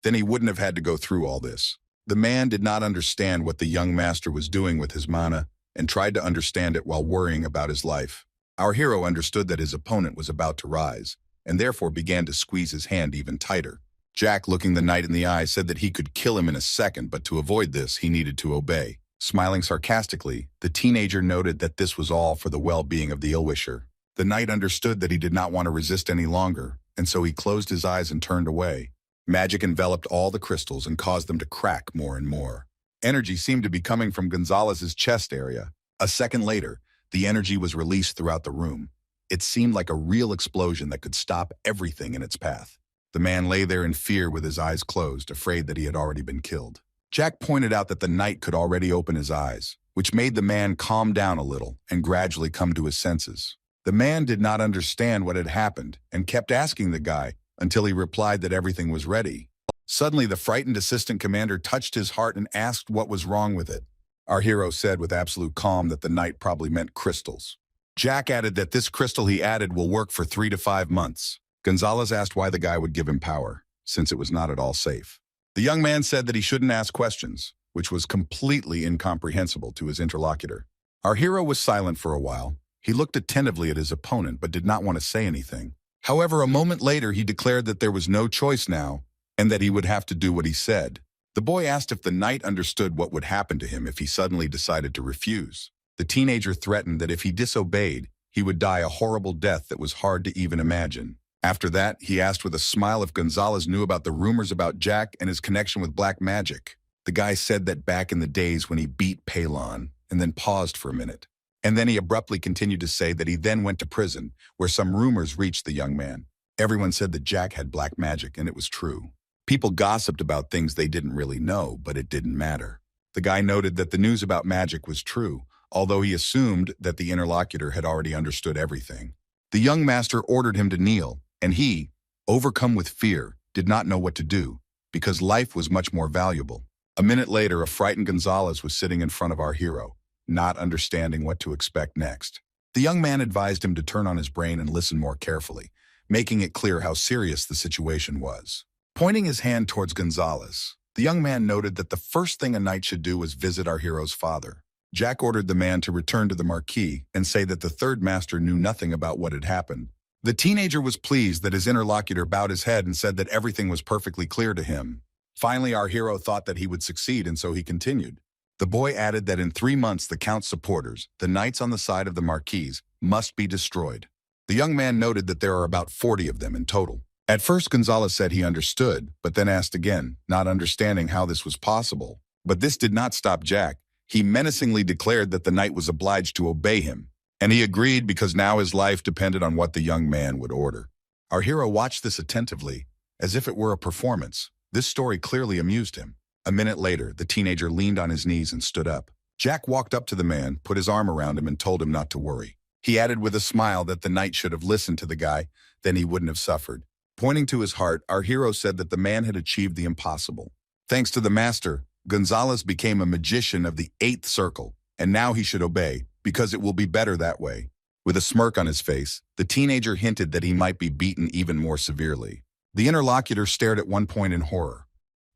Then he wouldn't have had to go through all this. The man did not understand what the young master was doing with his mana and tried to understand it while worrying about his life. Our hero understood that his opponent was about to rise, and therefore began to squeeze his hand even tighter. Jack, looking the knight in the eye, said that he could kill him in a second, but to avoid this, he needed to obey. Smiling sarcastically, the teenager noted that this was all for the well-being of the ill-wisher. The knight understood that he did not want to resist any longer, and so he closed his eyes and turned away. Magic enveloped all the crystals and caused them to crack more and more. Energy seemed to be coming from Gonzalez's chest area. A second later, the energy was released throughout the room. It seemed like a real explosion that could stop everything in its path. The man lay there in fear with his eyes closed, afraid that he had already been killed. Jack pointed out that the knight could already open his eyes, which made the man calm down a little and gradually come to his senses. The man did not understand what had happened and kept asking the guy until he replied that everything was ready. Suddenly, the frightened assistant commander touched his heart and asked what was wrong with it. Our hero said with absolute calm that the knight probably meant crystals. Jack added that this crystal he added will work for 3 to 5 months. Gonzalez asked why the guy would give him power, since it was not at all safe. The young man said that he shouldn't ask questions, which was completely incomprehensible to his interlocutor. Our hero was silent for a while. He looked attentively at his opponent but did not want to say anything. However, a moment later he declared that there was no choice now and that he would have to do what he said. The boy asked if the knight understood what would happen to him if he suddenly decided to refuse. The teenager threatened that if he disobeyed, he would die a horrible death that was hard to even imagine. After that, he asked with a smile if Gonzalez knew about the rumors about Jack and his connection with black magic. The guy said that back in the days when he beat Palon, and then paused for a minute. And then he abruptly continued to say that he then went to prison, where some rumors reached the young man. Everyone said that Jack had black magic, and it was true. People gossiped about things they didn't really know, but it didn't matter. The guy noted that the news about magic was true, although he assumed that the interlocutor had already understood everything. The young master ordered him to kneel, and he, overcome with fear, did not know what to do, because life was much more valuable. A minute later, a frightened Gonzalez was sitting in front of our hero, not understanding what to expect next. The young man advised him to turn on his brain and listen more carefully, making it clear how serious the situation was. Pointing his hand towards Gonzalez, the young man noted that the first thing a knight should do was visit our hero's father. Jack ordered the man to return to the marquee and say that the third master knew nothing about what had happened. The teenager was pleased that his interlocutor bowed his head and said that everything was perfectly clear to him. Finally, our hero thought that he would succeed, and so he continued. The boy added that in 3 months the Count's supporters, the knights on the side of the marquise, must be destroyed. The young man noted that there are about 40 of them in total. At first, Gonzalez said he understood, but then asked again, not understanding how this was possible. But this did not stop Jack. He menacingly declared that the knight was obliged to obey him, and he agreed because now his life depended on what the young man would order. Our hero watched this attentively, as if it were a performance. This story clearly amused him. A minute later, the teenager leaned on his knees and stood up. Jack walked up to the man, put his arm around him, and told him not to worry. He added with a smile that the knight should have listened to the guy, then he wouldn't have suffered. Pointing to his heart, our hero said that the man had achieved the impossible. Thanks to the master, Gonzalez became a magician of the 8th circle, and now he should obey, because it will be better that way. With a smirk on his face, the teenager hinted that he might be beaten even more severely. The interlocutor stared at one point in horror.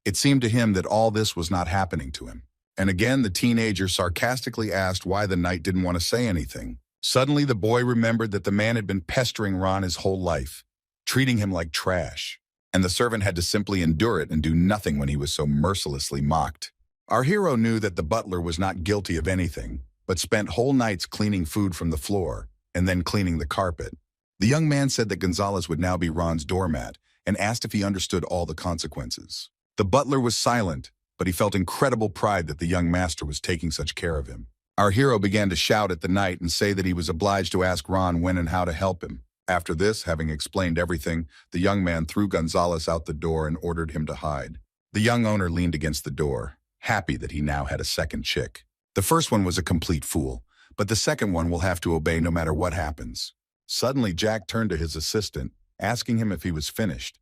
It seemed to him that all this was not happening to him. And again, the teenager sarcastically asked why the knight didn't want to say anything. Suddenly, the boy remembered that the man had been pestering Ron his whole life, treating him like trash, and the servant had to simply endure it and do nothing when he was so mercilessly mocked. Our hero knew that the butler was not guilty of anything, but spent whole nights cleaning food from the floor and then cleaning the carpet. The young man said that Gonzalez would now be Ron's doormat and asked if he understood all the consequences. The butler was silent, but he felt incredible pride that the young master was taking such care of him. Our hero began to shout at the knight and say that he was obliged to ask Ron when and how to help him. After this, having explained everything, the young man threw Gonzalez out the door and ordered him to hide. The young owner leaned against the door, happy that he now had a second chick. The first one was a complete fool, but the second one will have to obey no matter what happens. Suddenly, Jack turned to his assistant, asking him if he was finished.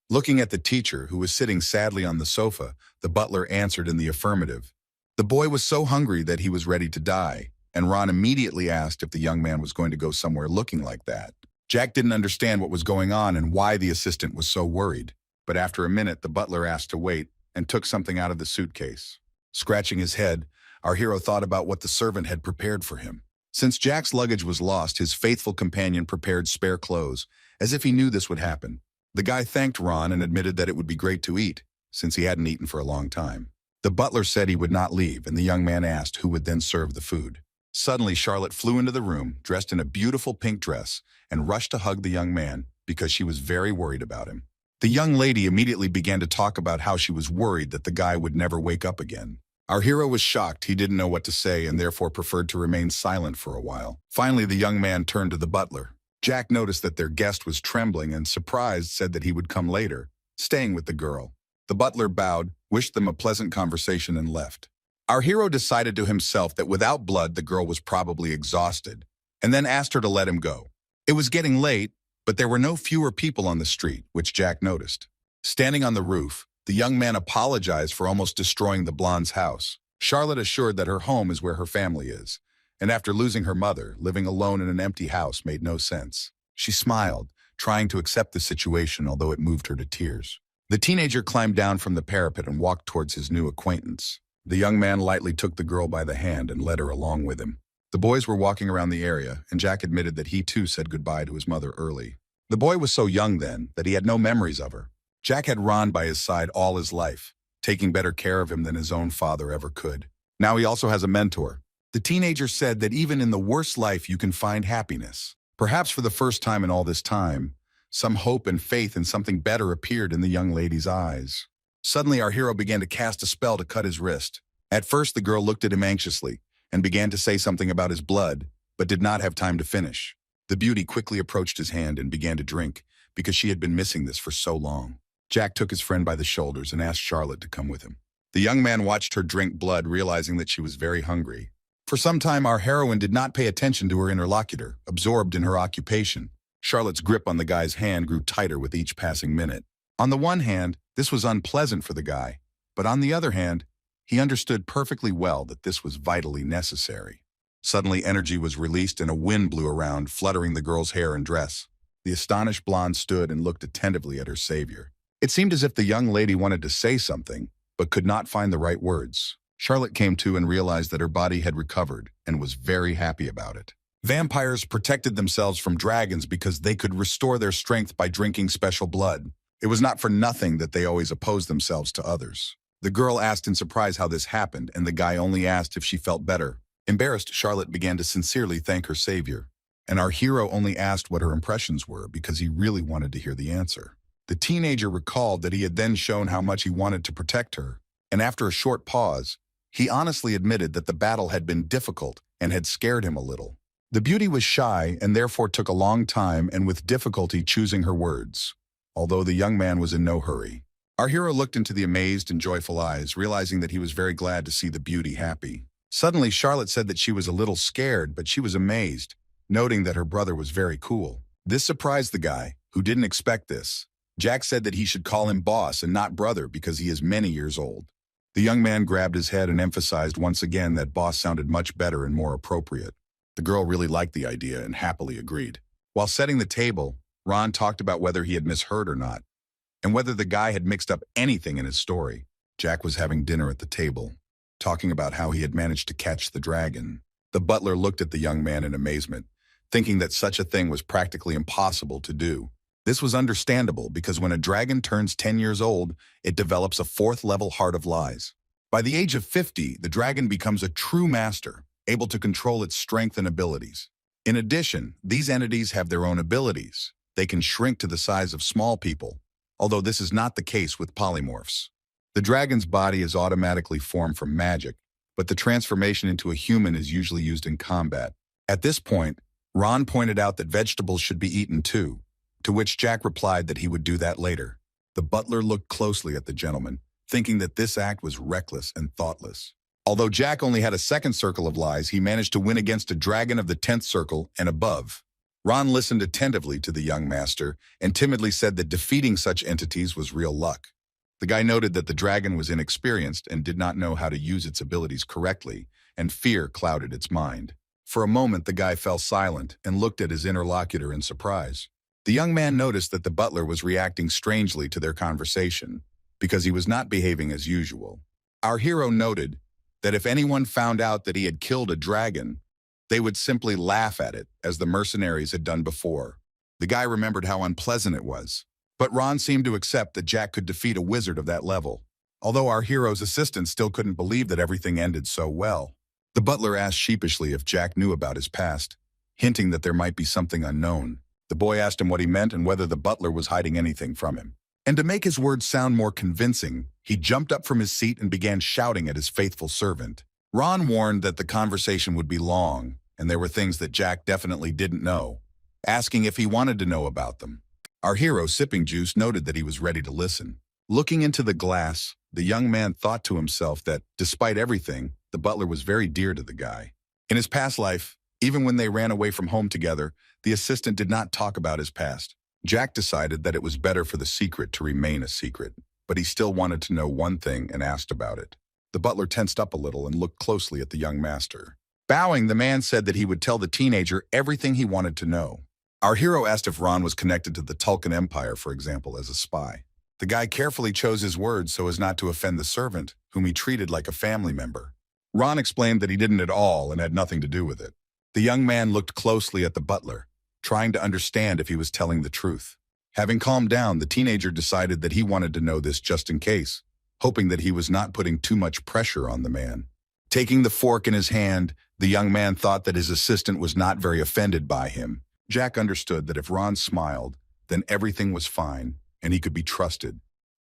Looking at the teacher, who was sitting sadly on the sofa, the butler answered in the affirmative. The boy was so hungry that he was ready to die, and Ron immediately asked if the young man was going to go somewhere looking like that. Jack didn't understand what was going on and why the assistant was so worried, but after a minute, the butler asked to wait and took something out of the suitcase. Scratching his head, our hero thought about what the servant had prepared for him. Since Jack's luggage was lost, his faithful companion prepared spare clothes, as if he knew this would happen. The guy thanked Ron and admitted that it would be great to eat, since he hadn't eaten for a long time. The butler said he would not leave, and the young man asked who would then serve the food. Suddenly, Charlotte flew into the room, dressed in a beautiful pink dress, and rushed to hug the young man because she was very worried about him. The young lady immediately began to talk about how she was worried that the guy would never wake up again. Our hero was shocked. He didn't know what to say and therefore preferred to remain silent for a while. Finally, the young man turned to the butler. Jack noticed that their guest was trembling and, surprised, said that he would come later, staying with the girl. The butler bowed, wished them a pleasant conversation, and left. Our hero decided to himself that without blood, the girl was probably exhausted, and then asked her to let him go. It was getting late, but there were no fewer people on the street, which Jack noticed. Standing on the roof, the young man apologized for almost destroying the blonde's house. Charlotte assured that her home is where her family is, and after losing her mother, living alone in an empty house made no sense. She smiled, trying to accept the situation, although it moved her to tears. The teenager climbed down from the parapet and walked towards his new acquaintance. The young man lightly took the girl by the hand and led her along with him. The boys were walking around the area, and Jack admitted that he too said goodbye to his mother early. The boy was so young then that he had no memories of her. Jack had Ron by his side all his life, taking better care of him than his own father ever could. Now he also has a mentor. The teenager said that even in the worst life you can find happiness. Perhaps for the first time in all this time, some hope and faith in something better appeared in the young lady's eyes. Suddenly, our hero began to cast a spell to cut his wrist. At first, the girl looked at him anxiously and began to say something about his blood, but did not have time to finish. The beauty quickly approached his hand and began to drink, because she had been missing this for so long. Jack took his friend by the shoulders and asked Charlotte to come with him. The young man watched her drink blood, realizing that she was very hungry. For some time, our heroine did not pay attention to her interlocutor, absorbed in her occupation. Charlotte's grip on the guy's hand grew tighter with each passing minute. On the one hand, this was unpleasant for the guy, but on the other hand, he understood perfectly well that this was vitally necessary. Suddenly, energy was released and a wind blew around, fluttering the girl's hair and dress. The astonished blonde stood and looked attentively at her savior. It seemed as if the young lady wanted to say something, but could not find the right words. Charlotte came to and realized that her body had recovered and was very happy about it. Vampires protected themselves from dragons because they could restore their strength by drinking special blood. It was not for nothing that they always opposed themselves to others. The girl asked in surprise how this happened, and the guy only asked if she felt better. Embarrassed, Charlotte began to sincerely thank her savior, and our hero only asked what her impressions were because he really wanted to hear the answer. The teenager recalled that he had then shown how much he wanted to protect her, and after a short pause, He honestly admitted that the battle had been difficult and had scared him a little. The beauty was shy and therefore took a long time and with difficulty choosing her words, although the young man was in no hurry. Our hero looked into the amazed and joyful eyes, realizing that he was very glad to see the beauty happy. Suddenly, Charlotte said that she was a little scared, but she was amazed, noting that her brother was very cool. This surprised the guy, who didn't expect this. Jack said that he should call him boss and not brother because he is many years old. The young man grabbed his head and emphasized once again that boss sounded much better and more appropriate. The girl really liked the idea and happily agreed. While setting the table, Ron talked about whether he had misheard or not, and whether the guy had mixed up anything in his story. Jack was having dinner at the table, talking about how he had managed to catch the dragon. The butler looked at the young man in amazement, thinking that such a thing was practically impossible to do. This was understandable because when a dragon turns 10 years old, it develops a 4th-level heart of lies. By the age of 50, the dragon becomes a true master, able to control its strength and abilities. In addition, these entities have their own abilities. They can shrink to the size of small people, although this is not the case with polymorphs. The dragon's body is automatically formed from magic, but the transformation into a human is usually used in combat. At this point, Ron pointed out that vegetables should be eaten too, to which Jack replied that he would do that later. The butler looked closely at the gentleman, thinking that this act was reckless and thoughtless. Although Jack only had a 2nd circle of lies, he managed to win against a dragon of the 10th circle and above. Ron listened attentively to the young master and timidly said that defeating such entities was real luck. The guy noted that the dragon was inexperienced and did not know how to use its abilities correctly, and fear clouded its mind. For a moment, the guy fell silent and looked at his interlocutor in surprise. The young man noticed that the butler was reacting strangely to their conversation because he was not behaving as usual. Our hero noted that if anyone found out that he had killed a dragon, they would simply laugh at it, as the mercenaries had done before. The guy remembered how unpleasant it was, but Ron seemed to accept that Jack could defeat a wizard of that level, although our hero's assistant still couldn't believe that everything ended so well. The butler asked sheepishly if Jack knew about his past, hinting that there might be something unknown. The boy asked him what he meant and whether the butler was hiding anything from him. And to make his words sound more convincing, he jumped up from his seat and began shouting at his faithful servant. Ron warned that the conversation would be long, and there were things that Jack definitely didn't know, asking if he wanted to know about them. Our hero, sipping juice, noted that he was ready to listen. Looking into the glass, the young man thought to himself that, despite everything, the butler was very dear to the guy. In his past life, even when they ran away from home together, the assistant did not talk about his past. Jack decided that it was better for the secret to remain a secret, but he still wanted to know one thing and asked about it. The butler tensed up a little and looked closely at the young master. Bowing, the man said that he would tell the teenager everything he wanted to know. Our hero asked if Ron was connected to the Tulkan Empire, for example, as a spy. The guy carefully chose his words so as not to offend the servant, whom he treated like a family member. Ron explained that he didn't at all and had nothing to do with it. The young man looked closely at the butler, trying to understand if he was telling the truth. Having calmed down, the teenager decided that he wanted to know this just in case, hoping that he was not putting too much pressure on the man. Taking the fork in his hand, the young man thought that his assistant was not very offended by him. Jack understood that if Ron smiled, then everything was fine, and he could be trusted,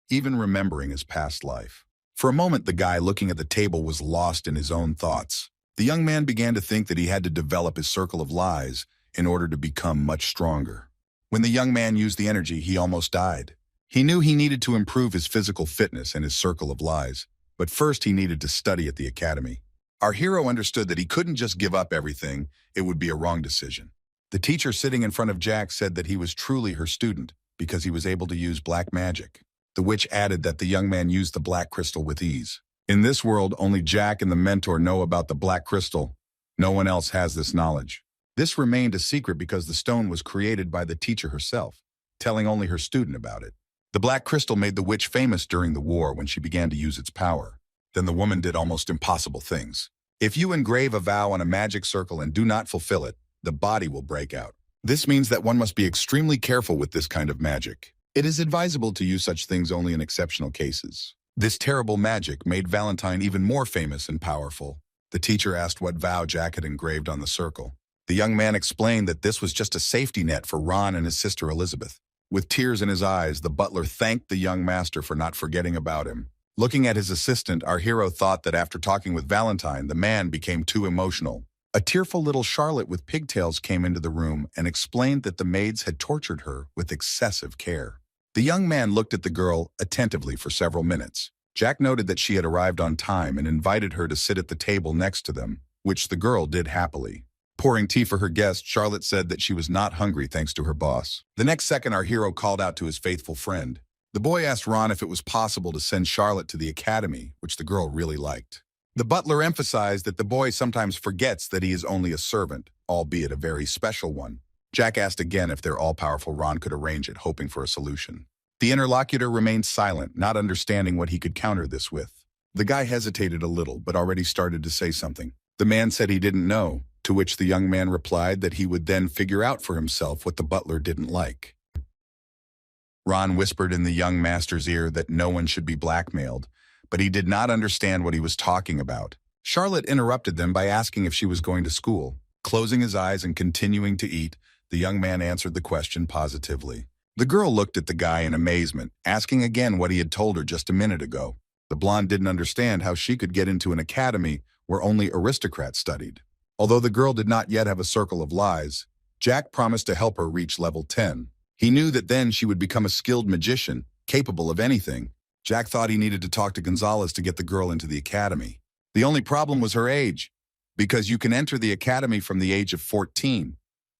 even remembering his past life. For a moment, the guy looking at the table was lost in his own thoughts. The young man began to think that he had to develop his circle of lies in order to become much stronger. When the young man used the energy, he almost died. He knew he needed to improve his physical fitness and his circle of lies, but first he needed to study at the academy. Our hero understood that he couldn't just give up everything. It would be a wrong decision. The teacher sitting in front of Jack said that he was truly her student because he was able to use black magic. The witch added that the young man used the black crystal with ease. In this world, only Jack and the mentor know about the black crystal. No one else has this knowledge. This remained a secret because the stone was created by the teacher herself, telling only her student about it. The black crystal made the witch famous during the war when she began to use its power. Then the woman did almost impossible things. If you engrave a vow on a magic circle and do not fulfill it, the body will break out. This means that one must be extremely careful with this kind of magic. It is advisable to use such things only in exceptional cases. This terrible magic made Valentine even more famous and powerful. The teacher asked what vow Jack had engraved on the circle. The young man explained that this was just a safety net for Ron and his sister Elizabeth. With tears in his eyes, the butler thanked the young master for not forgetting about him. Looking at his assistant, our hero thought that after talking with Valentine, the man became too emotional. A tearful little Charlotte with pigtails came into the room and explained that the maids had tortured her with excessive care. The young man looked at the girl attentively for several minutes. Jack noted that she had arrived on time and invited her to sit at the table next to them, which the girl did happily. Pouring tea for her guest, Charlotte said that she was not hungry thanks to her boss. The next second, our hero called out to his faithful friend. The boy asked Ron if it was possible to send Charlotte to the academy, which the girl really liked. The butler emphasized that the boy sometimes forgets that he is only a servant, albeit a very special one. Jack asked again if their all-powerful Ron could arrange it, hoping for a solution. The interlocutor remained silent, not understanding what he could counter this with. The guy hesitated a little, but already started to say something. The man said he didn't know, to which the young man replied that he would then figure out for himself what the butler didn't like. Ron whispered in the young master's ear that no one should be blackmailed, but he did not understand what he was talking about. Charlotte interrupted them by asking if she was going to school. Closing his eyes and continuing to eat, the young man answered the question positively. The girl looked at the guy in amazement, asking again what he had told her just a minute ago. The blonde didn't understand how she could get into an academy where only aristocrats studied. Although the girl did not yet have a circle of lies, Jack promised to help her reach level 10. He knew that then she would become a skilled magician, capable of anything. Jack thought he needed to talk to Gonzalez to get the girl into the academy. The only problem was her age, because you can enter the academy from the age of 14,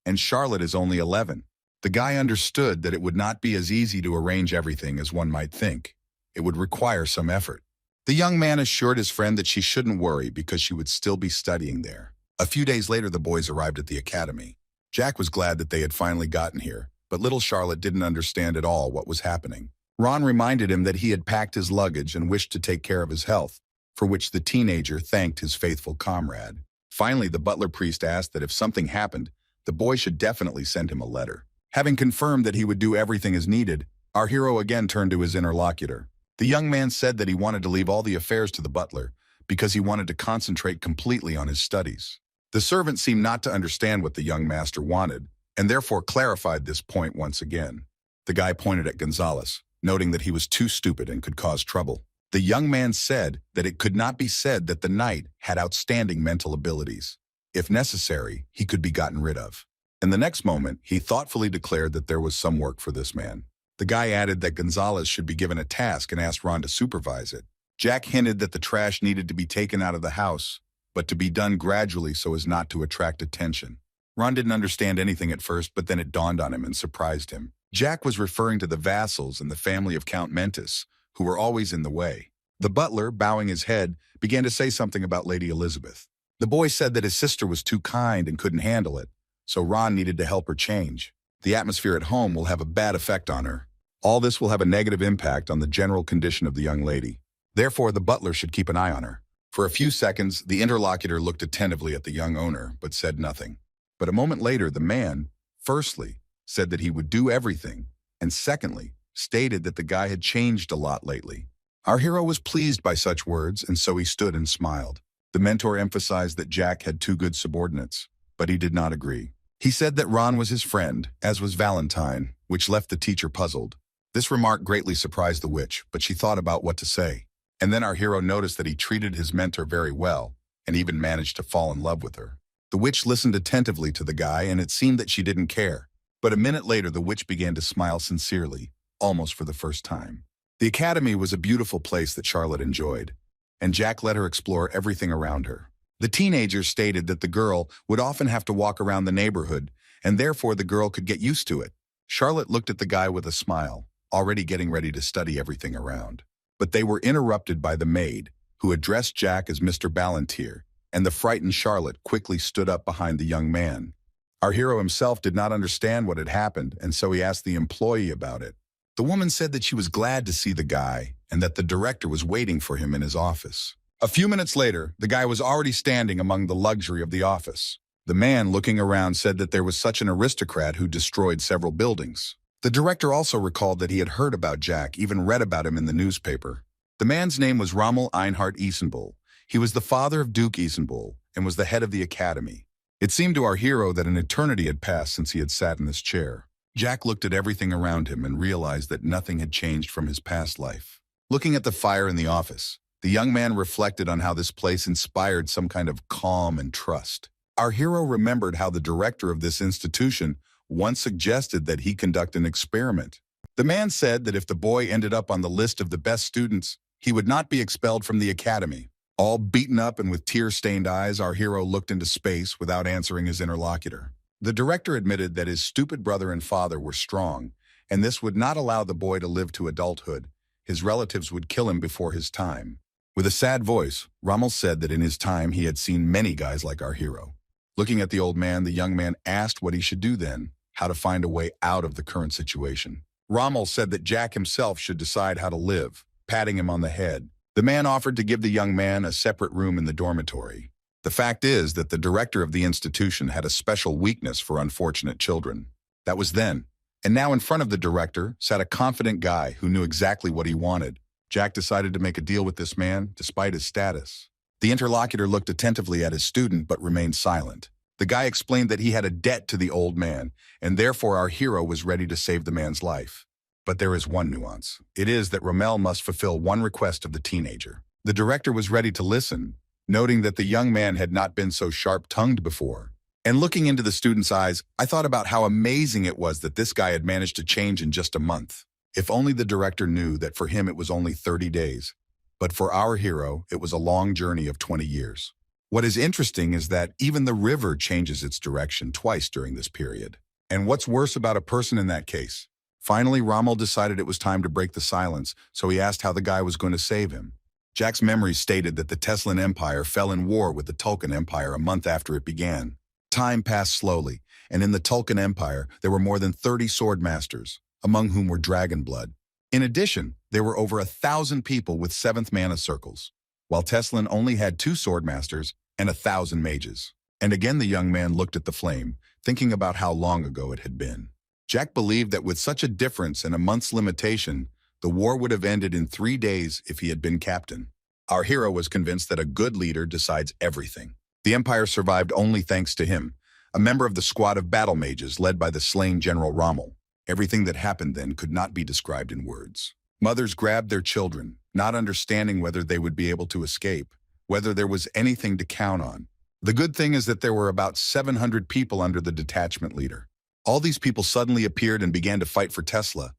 and Charlotte is only 11. The guy understood that it would not be as easy to arrange everything as one might think. It would require some effort. The young man assured his friend that she shouldn't worry because she would still be studying there. A few days later, the boys arrived at the academy. Jack was glad that they had finally gotten here, but little Charlotte didn't understand at all what was happening. Ron reminded him that he had packed his luggage and wished to take care of his health, for which the teenager thanked his faithful comrade. Finally, the butler priest asked that if something happened, the boy should definitely send him a letter. Having confirmed that he would do everything as needed, our hero again turned to his interlocutor. The young man said that he wanted to leave all the affairs to the butler because he wanted to concentrate completely on his studies. The servant seemed not to understand what the young master wanted, and therefore clarified this point once again. The guy pointed at Gonzalez, noting that he was too stupid and could cause trouble. The young man said that it could not be said that the knight had outstanding mental abilities. If necessary, he could be gotten rid of. In the next moment, he thoughtfully declared that there was some work for this man. The guy added that Gonzalez should be given a task and asked Ron to supervise it. Jack hinted that the trash needed to be taken out of the house, but to be done gradually so as not to attract attention. Ron didn't understand anything at first, but then it dawned on him and surprised him. Jack was referring to the vassals and the family of Count Mentis, who were always in the way. The butler, bowing his head, began to say something about Lady Elizabeth. The boy said that his sister was too kind and couldn't handle it, so Ron needed to help her change. The atmosphere at home will have a bad effect on her. All this will have a negative impact on the general condition of the young lady. Therefore, the butler should keep an eye on her. For a few seconds, the interlocutor looked attentively at the young owner, but said nothing. But a moment later, the man, firstly, said that he would do everything, and secondly, stated that the guy had changed a lot lately. Our hero was pleased by such words, and so he stood and smiled. The mentor emphasized that Jack had two good subordinates, but he did not agree. He said that Ron was his friend, as was Valentine, which left the teacher puzzled. This remark greatly surprised the witch, but she thought about what to say. And then our hero noticed that he treated his mentor very well, and even managed to fall in love with her. The witch listened attentively to the guy, and it seemed that she didn't care. But a minute later, the witch began to smile sincerely, almost for the first time. The academy was a beautiful place that Charlotte enjoyed, and Jack let her explore everything around her. The teenager stated that the girl would often have to walk around the neighborhood, and therefore the girl could get used to it. Charlotte looked at the guy with a smile, already getting ready to study everything around. But they were interrupted by the maid, who addressed Jack as Mr. Ballantyre, and the frightened Charlotte quickly stood up behind the young man. Our hero himself did not understand what had happened, and so he asked the employee about it. The woman said that she was glad to see the guy, and that the director was waiting for him in his office. A few minutes later, the guy was already standing among the luxury of the office. The man, looking around, said that there was such an aristocrat who destroyed several buildings. The director also recalled that he had heard about Jack, even read about him in the newspaper. The man's name was Rommel Einhard Isenbull. He was the father of Duke Isenbull and was the head of the academy. It seemed to our hero that an eternity had passed since he had sat in this chair. Jack looked at everything around him and realized that nothing had changed from his past life. Looking at the fire in the office, the young man reflected on how this place inspired some kind of calm and trust. Our hero remembered how the director of this institution once suggested that he conduct an experiment. The man said that if the boy ended up on the list of the best students, he would not be expelled from the academy. All beaten up and with tear-stained eyes, our hero looked into space without answering his interlocutor. The director admitted that his stupid brother and father were strong, and this would not allow the boy to live to adulthood. His relatives would kill him before his time. With a sad voice, Rommel said that in his time he had seen many guys like our hero. Looking at the old man, the young man asked what he should do then, how to find a way out of the current situation. Rommel said that Jack himself should decide how to live, patting him on the head. The man offered to give the young man a separate room in the dormitory. The fact is that the director of the institution had a special weakness for unfortunate children. That was then. And now in front of the director sat a confident guy who knew exactly what he wanted. Jack decided to make a deal with this man, despite his status. The interlocutor looked attentively at his student but remained silent. The guy explained that he had a debt to the old man, and therefore our hero was ready to save the man's life. But there is one nuance. It is that Rommel must fulfill one request of the teenager. The director was ready to listen, noting that the young man had not been so sharp-tongued before. And looking into the student's eyes, I thought about how amazing it was that this guy had managed to change in just a month. If only the director knew that for him it was only 30 days. But for our hero, it was a long journey of 20 years. What is interesting is that even the river changes its direction twice during this period. And what's worse about a person in that case? Finally, Rommel decided it was time to break the silence, so he asked how the guy was going to save him. Jack's memory stated that the Teslan Empire fell in war with the Tulkan Empire a month after it began. Time passed slowly, and in the Tulkan Empire, there were more than 30 swordmasters, among whom were Dragonblood. In addition, there were over 1,000 people with 7th mana circles, while Teslan only had 2 swordmasters and 1,000 mages. And again the young man looked at the flame, thinking about how long ago it had been. Jack believed that with such a difference and a month's limitation, the war would have ended in 3 days if he had been captain. Our hero was convinced that a good leader decides everything. The Empire survived only thanks to him, a member of the squad of battle mages led by the slain General Rommel. Everything that happened then could not be described in words. Mothers grabbed their children, not understanding whether they would be able to escape, whether there was anything to count on. The good thing is that there were about 700 people under the detachment leader. All these people suddenly appeared and began to fight for Tesla.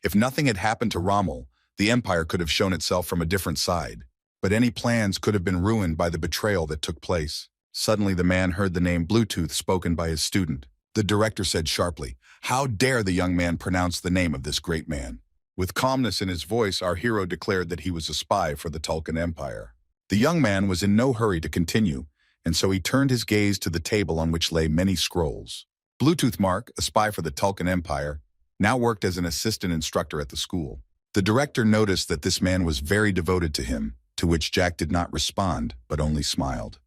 If nothing had happened to Rommel, the Empire could have shown itself from a different side. But any plans could have been ruined by the betrayal that took place. Suddenly the man heard the name Bluetooth spoken by his student. The director said sharply, "How dare the young man pronounce the name of this great man?" With calmness in his voice, our hero declared that he was a spy for the Tulkan Empire. The young man was in no hurry to continue, and so he turned his gaze to the table on which lay many scrolls. Bluetooth Mark, a spy for the Tulkan Empire, now worked as an assistant instructor at the school. The director noticed that this man was very devoted to him, to which Jack did not respond, but only smiled.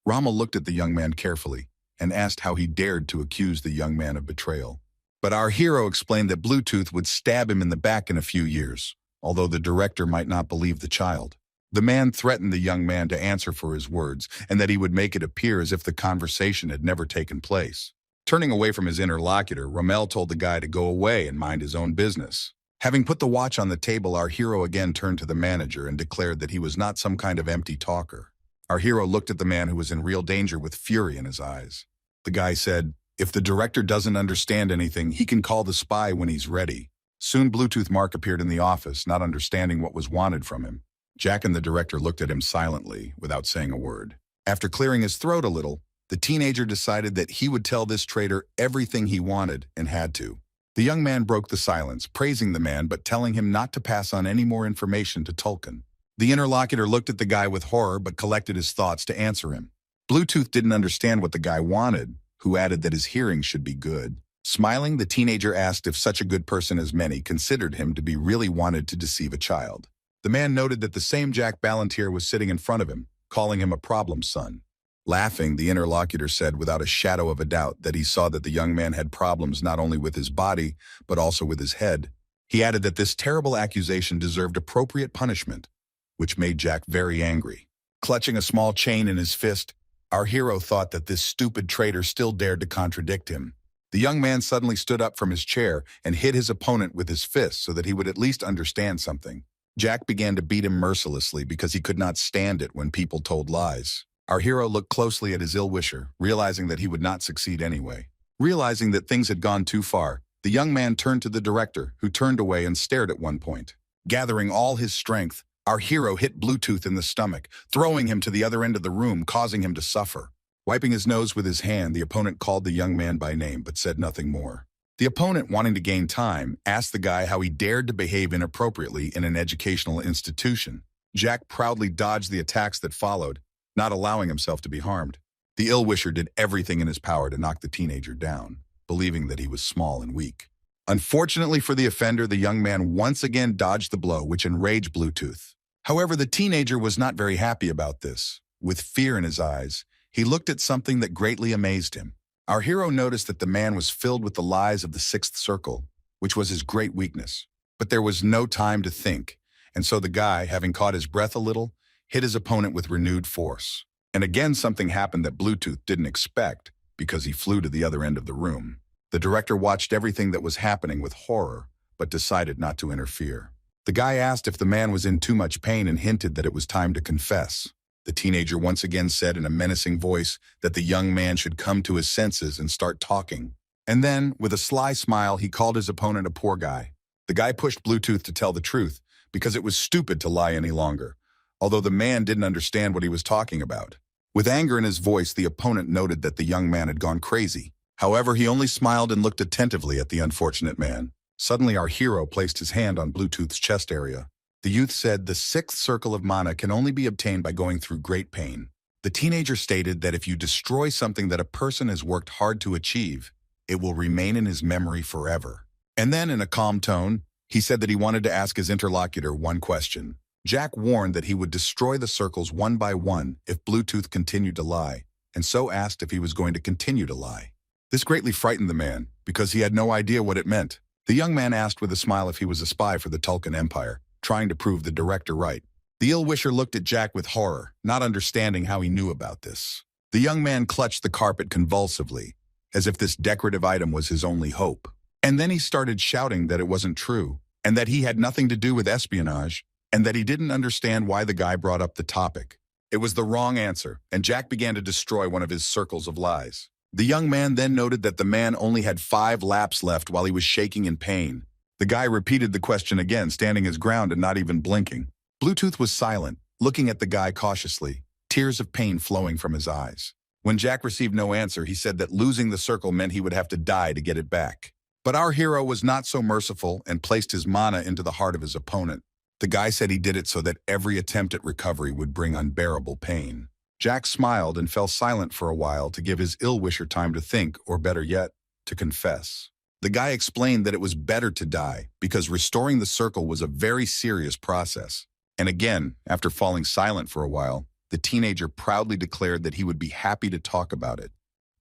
Rommel looked at the young man carefully and asked how he dared to accuse the young man of betrayal. But our hero explained that Bluetooth would stab him in the back in a few years, although the director might not believe the child. The man threatened the young man to answer for his words and that he would make it appear as if the conversation had never taken place. Turning away from his interlocutor, Rommel told the guy to go away and mind his own business. Having put the watch on the table, our hero again turned to the manager and declared that he was not some kind of empty talker. Our hero looked at the man who was in real danger with fury in his eyes. The guy said, "If the director doesn't understand anything, he can call the spy when he's ready." Soon Bluetooth Mark appeared in the office, not understanding what was wanted from him. Jack and the director looked at him silently, without saying a word. After clearing his throat a little, the teenager decided that he would tell this traitor everything he wanted and had to. The young man broke the silence, praising the man but telling him not to pass on any more information to Tulkan. The interlocutor looked at the guy with horror but collected his thoughts to answer him. Bluetooth didn't understand what the guy wanted, who added that his hearing should be good. Smiling, the teenager asked if such a good person as many considered him to be really wanted to deceive a child. The man noted that the same Jack Ballantyre was sitting in front of him, calling him a problem son. Laughing, the interlocutor said without a shadow of a doubt that he saw that the young man had problems not only with his body, but also with his head. He added that this terrible accusation deserved appropriate punishment, which made Jack very angry. Clutching a small chain in his fist, our hero thought that this stupid traitor still dared to contradict him. The young man suddenly stood up from his chair and hit his opponent with his fist so that he would at least understand something. Jack began to beat him mercilessly because he could not stand it when people told lies. Our hero looked closely at his ill-wisher, realizing that he would not succeed anyway. Realizing that things had gone too far, the young man turned to the director, who turned away and stared at one point. Gathering all his strength, our hero hit Bluetooth in the stomach, throwing him to the other end of the room, causing him to suffer. Wiping his nose with his hand, the opponent called the young man by name but said nothing more. The opponent, wanting to gain time, asked the guy how he dared to behave inappropriately in an educational institution. Jack proudly dodged the attacks that followed, not allowing himself to be harmed. The ill-wisher did everything in his power to knock the teenager down, believing that he was small and weak. Unfortunately for the offender, the young man once again dodged the blow, which enraged Bluetooth. However, the teenager was not very happy about this. With fear in his eyes, he looked at something that greatly amazed him. Our hero noticed that the man was filled with the lies of the sixth circle, which was his great weakness. But there was no time to think, and so the guy, having caught his breath a little, hit his opponent with renewed force. And again something happened that Bluetooth didn't expect, because he flew to the other end of the room. The director watched everything that was happening with horror, but decided not to interfere. The guy asked if the man was in too much pain and hinted that it was time to confess. The teenager once again said in a menacing voice that the young man should come to his senses and start talking. And then, with a sly smile, he called his opponent a poor guy. The guy pushed Bluetooth to tell the truth, because it was stupid to lie any longer, although the man didn't understand what he was talking about. With anger in his voice, the opponent noted that the young man had gone crazy. However, he only smiled and looked attentively at the unfortunate man. Suddenly, our hero placed his hand on Bluetooth's chest area. The youth said the sixth circle of mana can only be obtained by going through great pain. The teenager stated that if you destroy something that a person has worked hard to achieve, it will remain in his memory forever. And then, in a calm tone, he said that he wanted to ask his interlocutor one question. Jack warned that he would destroy the circles one by one if Bluetooth continued to lie, and so asked if he was going to continue to lie. This greatly frightened the man, because he had no idea what it meant. The young man asked with a smile if he was a spy for the Tulkun Empire, trying to prove the director right. The ill-wisher looked at Jack with horror, not understanding how he knew about this. The young man clutched the carpet convulsively, as if this decorative item was his only hope. And then he started shouting that it wasn't true, and that he had nothing to do with espionage, and that he didn't understand why the guy brought up the topic. It was the wrong answer, and Jack began to destroy one of his circles of lies. The young man then noted that the man only had 5 laps left while he was shaking in pain. The guy repeated the question again, standing his ground and not even blinking. Bluetooth was silent, looking at the guy cautiously, tears of pain flowing from his eyes. When Jack received no answer, he said that losing the circle meant he would have to die to get it back. But our hero was not so merciful and placed his mana into the heart of his opponent. The guy said he did it so that every attempt at recovery would bring unbearable pain. Jack smiled and fell silent for a while to give his ill-wisher time to think, or better yet, to confess. The guy explained that it was better to die because restoring the circle was a very serious process. And again, after falling silent for a while, the teenager proudly declared that he would be happy to talk about it.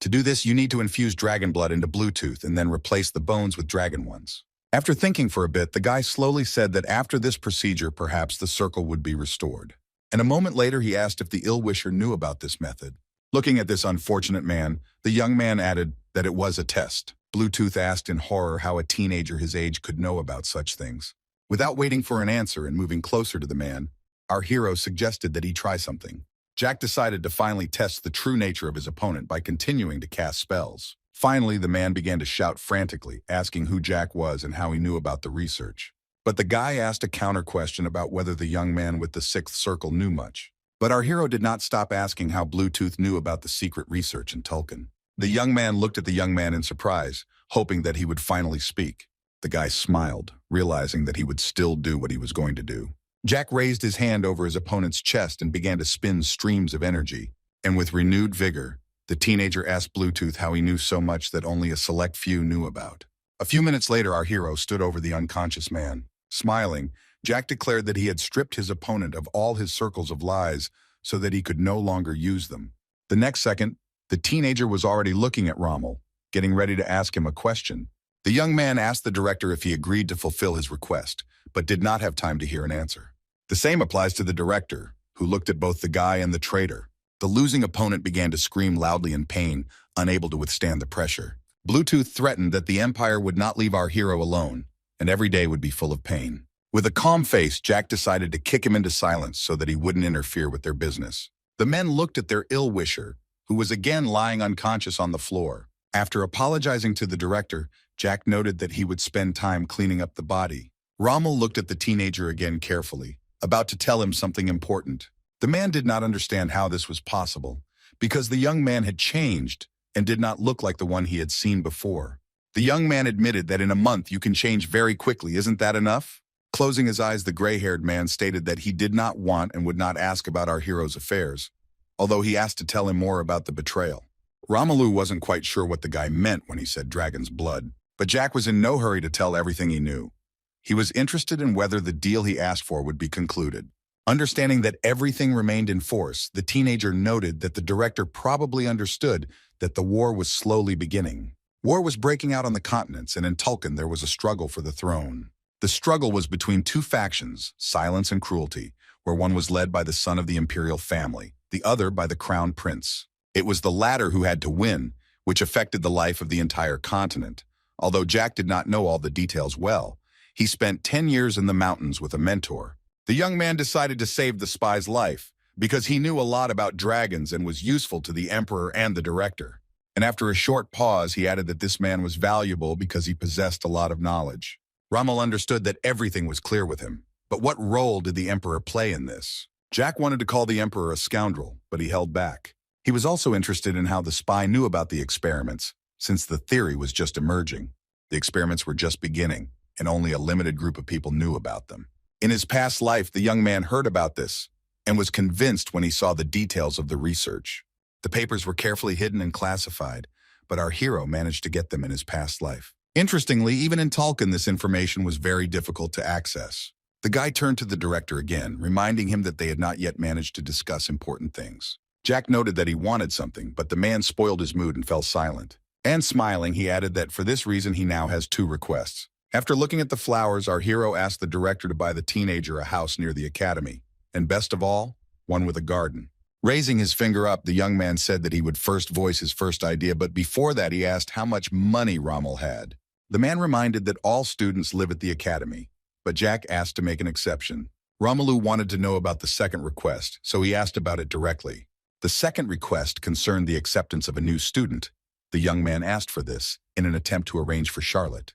To do this, you need to infuse dragon blood into Bluetooth and then replace the bones with dragon ones. After thinking for a bit, the guy slowly said that after this procedure, perhaps the circle would be restored. And a moment later, he asked if the ill-wisher knew about this method. Looking at this unfortunate man, the young man added that it was a test. Bluetooth asked in horror how a teenager his age could know about such things. Without waiting for an answer and moving closer to the man, our hero suggested that he try something. Jack decided to finally test the true nature of his opponent by continuing to cast spells. Finally, the man began to shout frantically, asking who Jack was and how he knew about the research. But the guy asked a counter question about whether the young man with the sixth circle knew much. But our hero did not stop asking how Bluetooth knew about the secret research in Tulkun. The young man looked at the young man in surprise, hoping that he would finally speak. The guy smiled, realizing that he would still do what he was going to do. Jack raised his hand over his opponent's chest and began to spin streams of energy. And with renewed vigor, the teenager asked Bluetooth how he knew so much that only a select few knew about. A few minutes later, our hero stood over the unconscious man. Smiling, Jack declared that he had stripped his opponent of all his circles of lies so that he could no longer use them. The next second, the teenager was already looking at Rommel, getting ready to ask him a question. The young man asked the director if he agreed to fulfill his request, but did not have time to hear an answer. The same applies to the director, who looked at both the guy and the traitor. The losing opponent began to scream loudly in pain, unable to withstand the pressure. Bluetooth threatened that the Empire would not leave our hero alone, and every day would be full of pain. With a calm face, Jack decided to kick him into silence so that he wouldn't interfere with their business. The men looked at their ill-wisher, who was again lying unconscious on the floor. After apologizing to the director, Jack noted that he would spend time cleaning up the body. Rommel looked at the teenager again carefully, about to tell him something important. The man did not understand how this was possible, because the young man had changed and did not look like the one he had seen before. The young man admitted that in a month you can change very quickly, isn't that enough? Closing his eyes, the gray-haired man stated that he did not want and would not ask about our hero's affairs, although he asked to tell him more about the betrayal. Romelu wasn't quite sure what the guy meant when he said dragon's blood, but Jack was in no hurry to tell everything he knew. He was interested in whether the deal he asked for would be concluded. Understanding that everything remained in force, the teenager noted that the director probably understood that the war was slowly beginning. War was breaking out on the continents, and in Tulkun there was a struggle for the throne. The struggle was between two factions, silence and cruelty, where one was led by the son of the imperial family, the other by the crown prince. It was the latter who had to win, which affected the life of the entire continent. Although Jack did not know all the details well, he spent 10 years in the mountains with a mentor. The young man decided to save the spy's life because he knew a lot about dragons and was useful to the emperor and the director. And after a short pause, he added that this man was valuable because he possessed a lot of knowledge. Rommel understood that everything was clear with him. But what role did the emperor play in this? Jack wanted to call the emperor a scoundrel, but he held back. He was also interested in how the spy knew about the experiments, since the theory was just emerging. The experiments were just beginning, and only a limited group of people knew about them. In his past life, the young man heard about this and was convinced when he saw the details of the research. The papers were carefully hidden and classified, but our hero managed to get them in his past life. Interestingly, even in Tulkun, this information was very difficult to access. The guy turned to the director again, reminding him that they had not yet managed to discuss important things. Jack noted that he wanted something, but the man spoiled his mood and fell silent. And smiling, he added that for this reason he now has 2 requests. After looking at the flowers, our hero asked the director to buy the teenager a house near the academy, and best of all, one with a garden. Raising his finger up, the young man said that he would first voice his first idea, but before that he asked how much money Rommel had. The man reminded that all students live at the academy, but Jack asked to make an exception. Romelu wanted to know about the second request, so he asked about it directly. The second request concerned the acceptance of a new student. The young man asked for this in an attempt to arrange for Charlotte.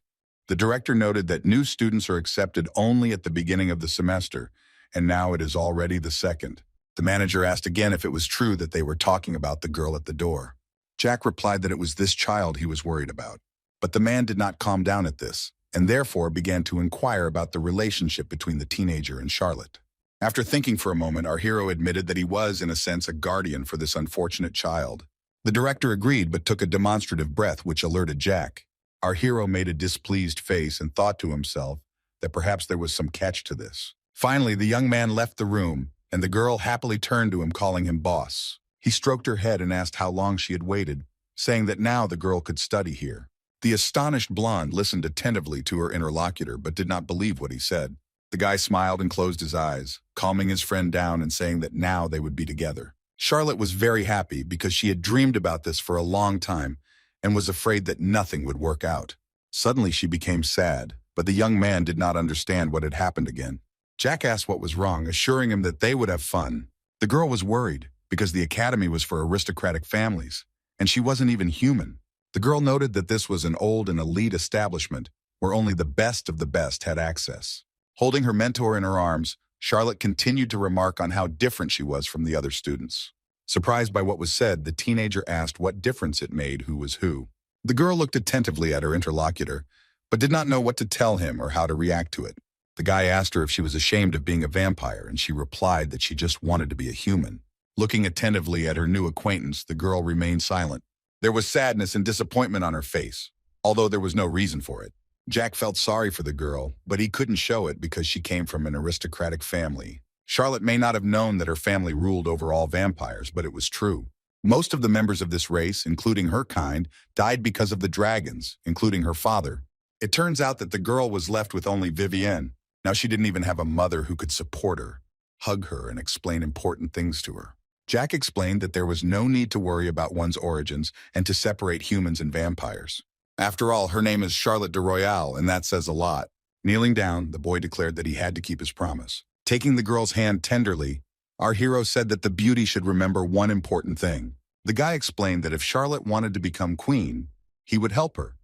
The director noted that new students are accepted only at the beginning of the semester, and now it is already the second. The manager asked again if it was true that they were talking about the girl at the door. Jack replied that it was this child he was worried about. But the man did not calm down at this, and therefore began to inquire about the relationship between the teenager and Charlotte. After thinking for a moment, our hero admitted that he was, in a sense, a guardian for this unfortunate child. The director agreed but took a demonstrative breath which alerted Jack. Our hero made a displeased face and thought to himself that perhaps there was some catch to this. Finally, the young man left the room, and the girl happily turned to him, calling him boss. He stroked her head and asked how long she had waited, saying that now the girl could study here. The astonished blonde listened attentively to her interlocutor but did not believe what he said. The guy smiled and closed his eyes, calming his friend down and saying that now they would be together. Charlotte was very happy because she had dreamed about this for a long time and was afraid that nothing would work out. Suddenly she became sad, but the young man did not understand what had happened again. Jack asked what was wrong, assuring him that they would have fun. The girl was worried because the academy was for aristocratic families, and she wasn't even human. The girl noted that this was an old and elite establishment where only the best of the best had access. Holding her mentor in her arms, Charlotte continued to remark on how different she was from the other students. Surprised by what was said, the teenager asked what difference it made who was who. The girl looked attentively at her interlocutor, but did not know what to tell him or how to react to it. The guy asked her if she was ashamed of being a vampire, and she replied that she just wanted to be a human. Looking attentively at her new acquaintance, the girl remained silent. There was sadness and disappointment on her face, although there was no reason for it. Jack felt sorry for the girl, but he couldn't show it because she came from an aristocratic family. Charlotte may not have known that her family ruled over all vampires, but it was true. Most of the members of this race, including her kind, died because of the dragons, including her father. It turns out that the girl was left with only Vivienne. Now she didn't even have a mother who could support her, hug her, and explain important things to her. Jack explained that there was no need to worry about one's origins and to separate humans and vampires. After all, her name is Charlotte de Royale, and that says a lot. Kneeling down, the boy declared that he had to keep his promise. Taking the girl's hand tenderly, our hero said that the beauty should remember one important thing. The guy explained that if Charlotte wanted to become queen, he would help her.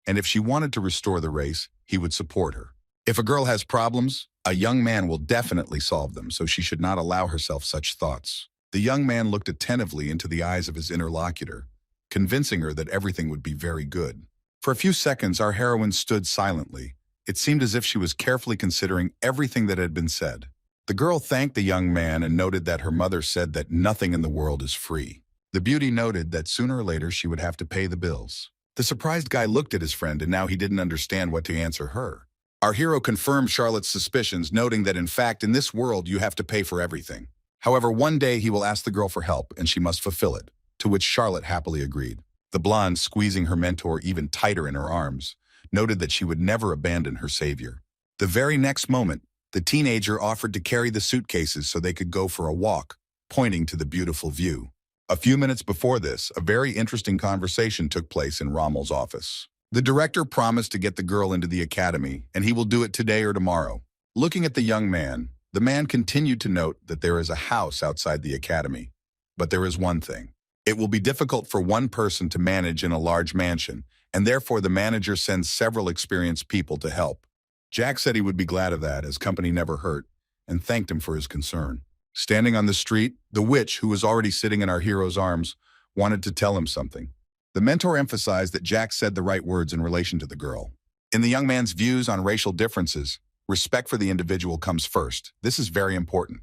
And if she wanted to restore the race, he would support her. If a girl has problems, a young man will definitely solve them, so she should not allow herself such thoughts. The young man looked attentively into the eyes of his interlocutor, convincing her that everything would be very good. For a few seconds, our heroine stood silently. It seemed as if she was carefully considering everything that had been said. The girl thanked the young man and noted that her mother said that nothing in the world is free. The beauty noted that sooner or later she would have to pay the bills. The surprised guy looked at his friend and now he didn't understand what to answer her. Our hero confirmed Charlotte's suspicions, noting that in fact in this world you have to pay for everything. However, one day he will ask the girl for help and she must fulfill it, to which Charlotte happily agreed. The blonde, squeezing her mentor even tighter in her arms, noted that she would never abandon her savior. The very next moment, the teenager offered to carry the suitcases so they could go for a walk, pointing to the beautiful view. A few minutes before this, a very interesting conversation took place in Rommel's office. The director promised to get the girl into the academy, and he will do it today or tomorrow. Looking at the young man, the man continued to note that there is a house outside the academy. But there is one thing. It will be difficult for one person to manage in a large mansion, and therefore the manager sends several experienced people to help. Jack said he would be glad of that, as company never hurt, and thanked him for his concern. Standing on the street, the witch, who was already sitting in our hero's arms, wanted to tell him something. The mentor emphasized that Jack said the right words in relation to the girl. In the young man's views on racial differences, respect for the individual comes first. This is very important.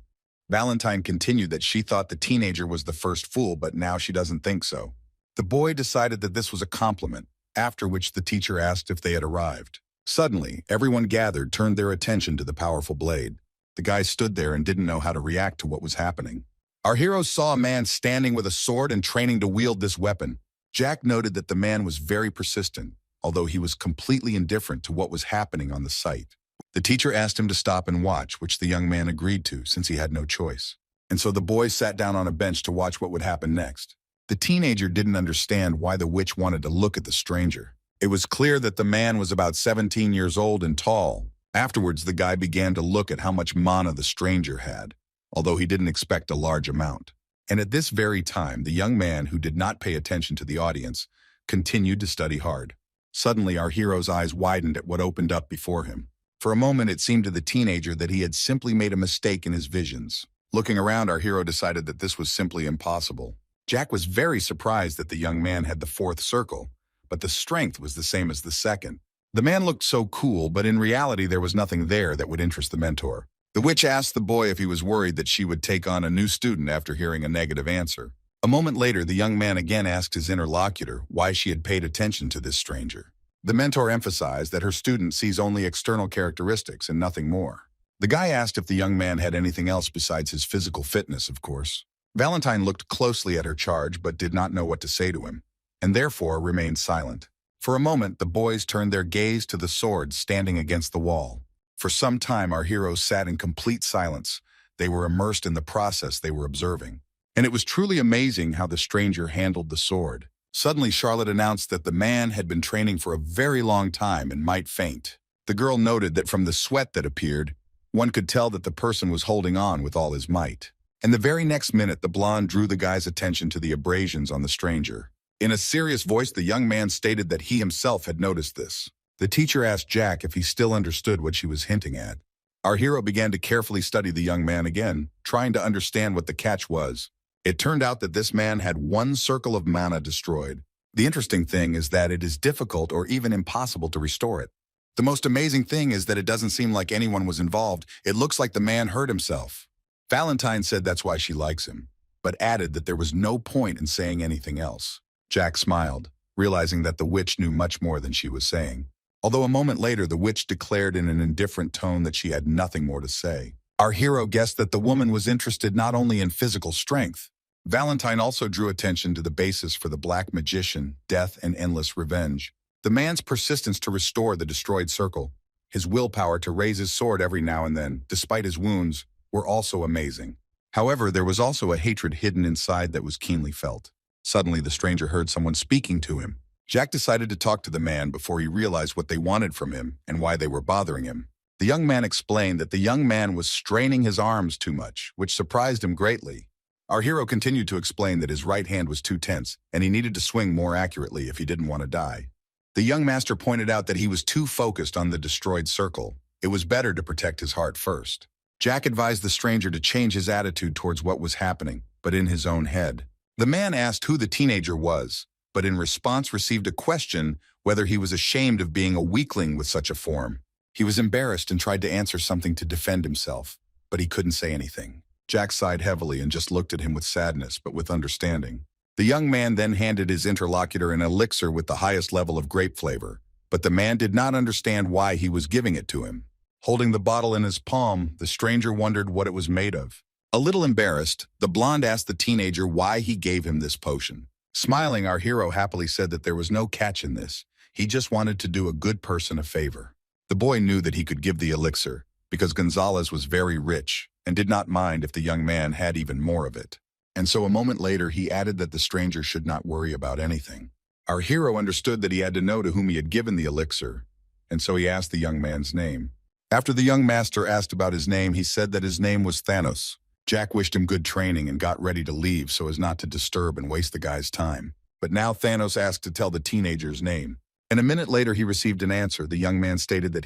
Valentine continued that she thought the teenager was the first fool, but now she doesn't think so. The boy decided that this was a compliment, after which the teacher asked if they had arrived. Suddenly, everyone gathered turned their attention to the powerful blade. The guy stood there and didn't know how to react to what was happening. Our heroes saw a man standing with a sword and training to wield this weapon. Jack noted that the man was very persistent, although he was completely indifferent to what was happening on the site. The teacher asked him to stop and watch, which the young man agreed to since he had no choice. And so the boy sat down on a bench to watch what would happen next. The teenager didn't understand why the witch wanted to look at the stranger. It was clear that the man was about 17 years old and tall. Afterwards, the guy began to look at how much mana the stranger had, although he didn't expect a large amount. And at this very time, the young man, who did not pay attention to the audience, continued to study hard. Suddenly, our hero's eyes widened at what opened up before him. For a moment, it seemed to the teenager that he had simply made a mistake in his visions. Looking around, our hero decided that this was simply impossible. Jack was very surprised that the young man had the fourth circle, but the strength was the same as the second. The man looked so cool, but in reality there was nothing there that would interest the mentor. The witch asked the boy if he was worried that she would take on a new student after hearing a negative answer. A moment later, the young man again asked his interlocutor why she had paid attention to this stranger. The mentor emphasized that her student sees only external characteristics and nothing more. The guy asked if the young man had anything else besides his physical fitness, of course. Valentine looked closely at her charge but did not know what to say to him, and therefore remained silent. For a moment, the boys turned their gaze to the sword standing against the wall. For some time, our heroes sat in complete silence. They were immersed in the process they were observing. And it was truly amazing how the stranger handled the sword. Suddenly, Charlotte announced that the man had been training for a very long time and might faint. The girl noted that from the sweat that appeared, one could tell that the person was holding on with all his might. And the very next minute, the blonde drew the guy's attention to the abrasions on the stranger. In a serious voice, the young man stated that he himself had noticed this. The teacher asked Jack if he still understood what she was hinting at. Our hero began to carefully study the young man again, trying to understand what the catch was. It turned out that this man had one circle of mana destroyed. The interesting thing is that it is difficult or even impossible to restore it. The most amazing thing is that it doesn't seem like anyone was involved. It looks like the man hurt himself. Valentine said that's why she likes him, but added that there was no point in saying anything else. Jack smiled, realizing that the witch knew much more than she was saying. Although a moment later, the witch declared in an indifferent tone that she had nothing more to say. Our hero guessed that the woman was interested not only in physical strength. Valentine also drew attention to the basis for the black magician, death, and endless revenge. The man's persistence to restore the destroyed circle, his willpower to raise his sword every now and then, despite his wounds, were also amazing. However, there was also a hatred hidden inside that was keenly felt. Suddenly, the stranger heard someone speaking to him. Jack decided to talk to the man before he realized what they wanted from him and why they were bothering him. The young man explained that the young man was straining his arms too much, which surprised him greatly. Our hero continued to explain that his right hand was too tense and he needed to swing more accurately if he didn't want to die. The young master pointed out that he was too focused on the destroyed circle. It was better to protect his heart first. Jack advised the stranger to change his attitude towards what was happening, but in his own head. The man asked who the teenager was, but in response received a question whether he was ashamed of being a weakling with such a form. He was embarrassed and tried to answer something to defend himself, but he couldn't say anything. Jack sighed heavily and just looked at him with sadness, but with understanding. The young man then handed his interlocutor an elixir with the highest level of grape flavor, but the man did not understand why he was giving it to him. Holding the bottle in his palm, the stranger wondered what it was made of. A little embarrassed, the blonde asked the teenager why he gave him this potion. Smiling, our hero happily said that there was no catch in this. He just wanted to do a good person a favor. The boy knew that he could give the elixir because Gonzalez was very rich and did not mind if the young man had even more of it. And so a moment later, he added that the stranger should not worry about anything. Our hero understood that he had to know to whom he had given the elixir, and so he asked the young man's name. After the young master asked about his name, he said that his name was Thanos. Jack wished him good training and got ready to leave so as not to disturb and waste the guy's time. But now Thanos asked to tell the teenager's name. And a minute later, he received an answer. The young man stated that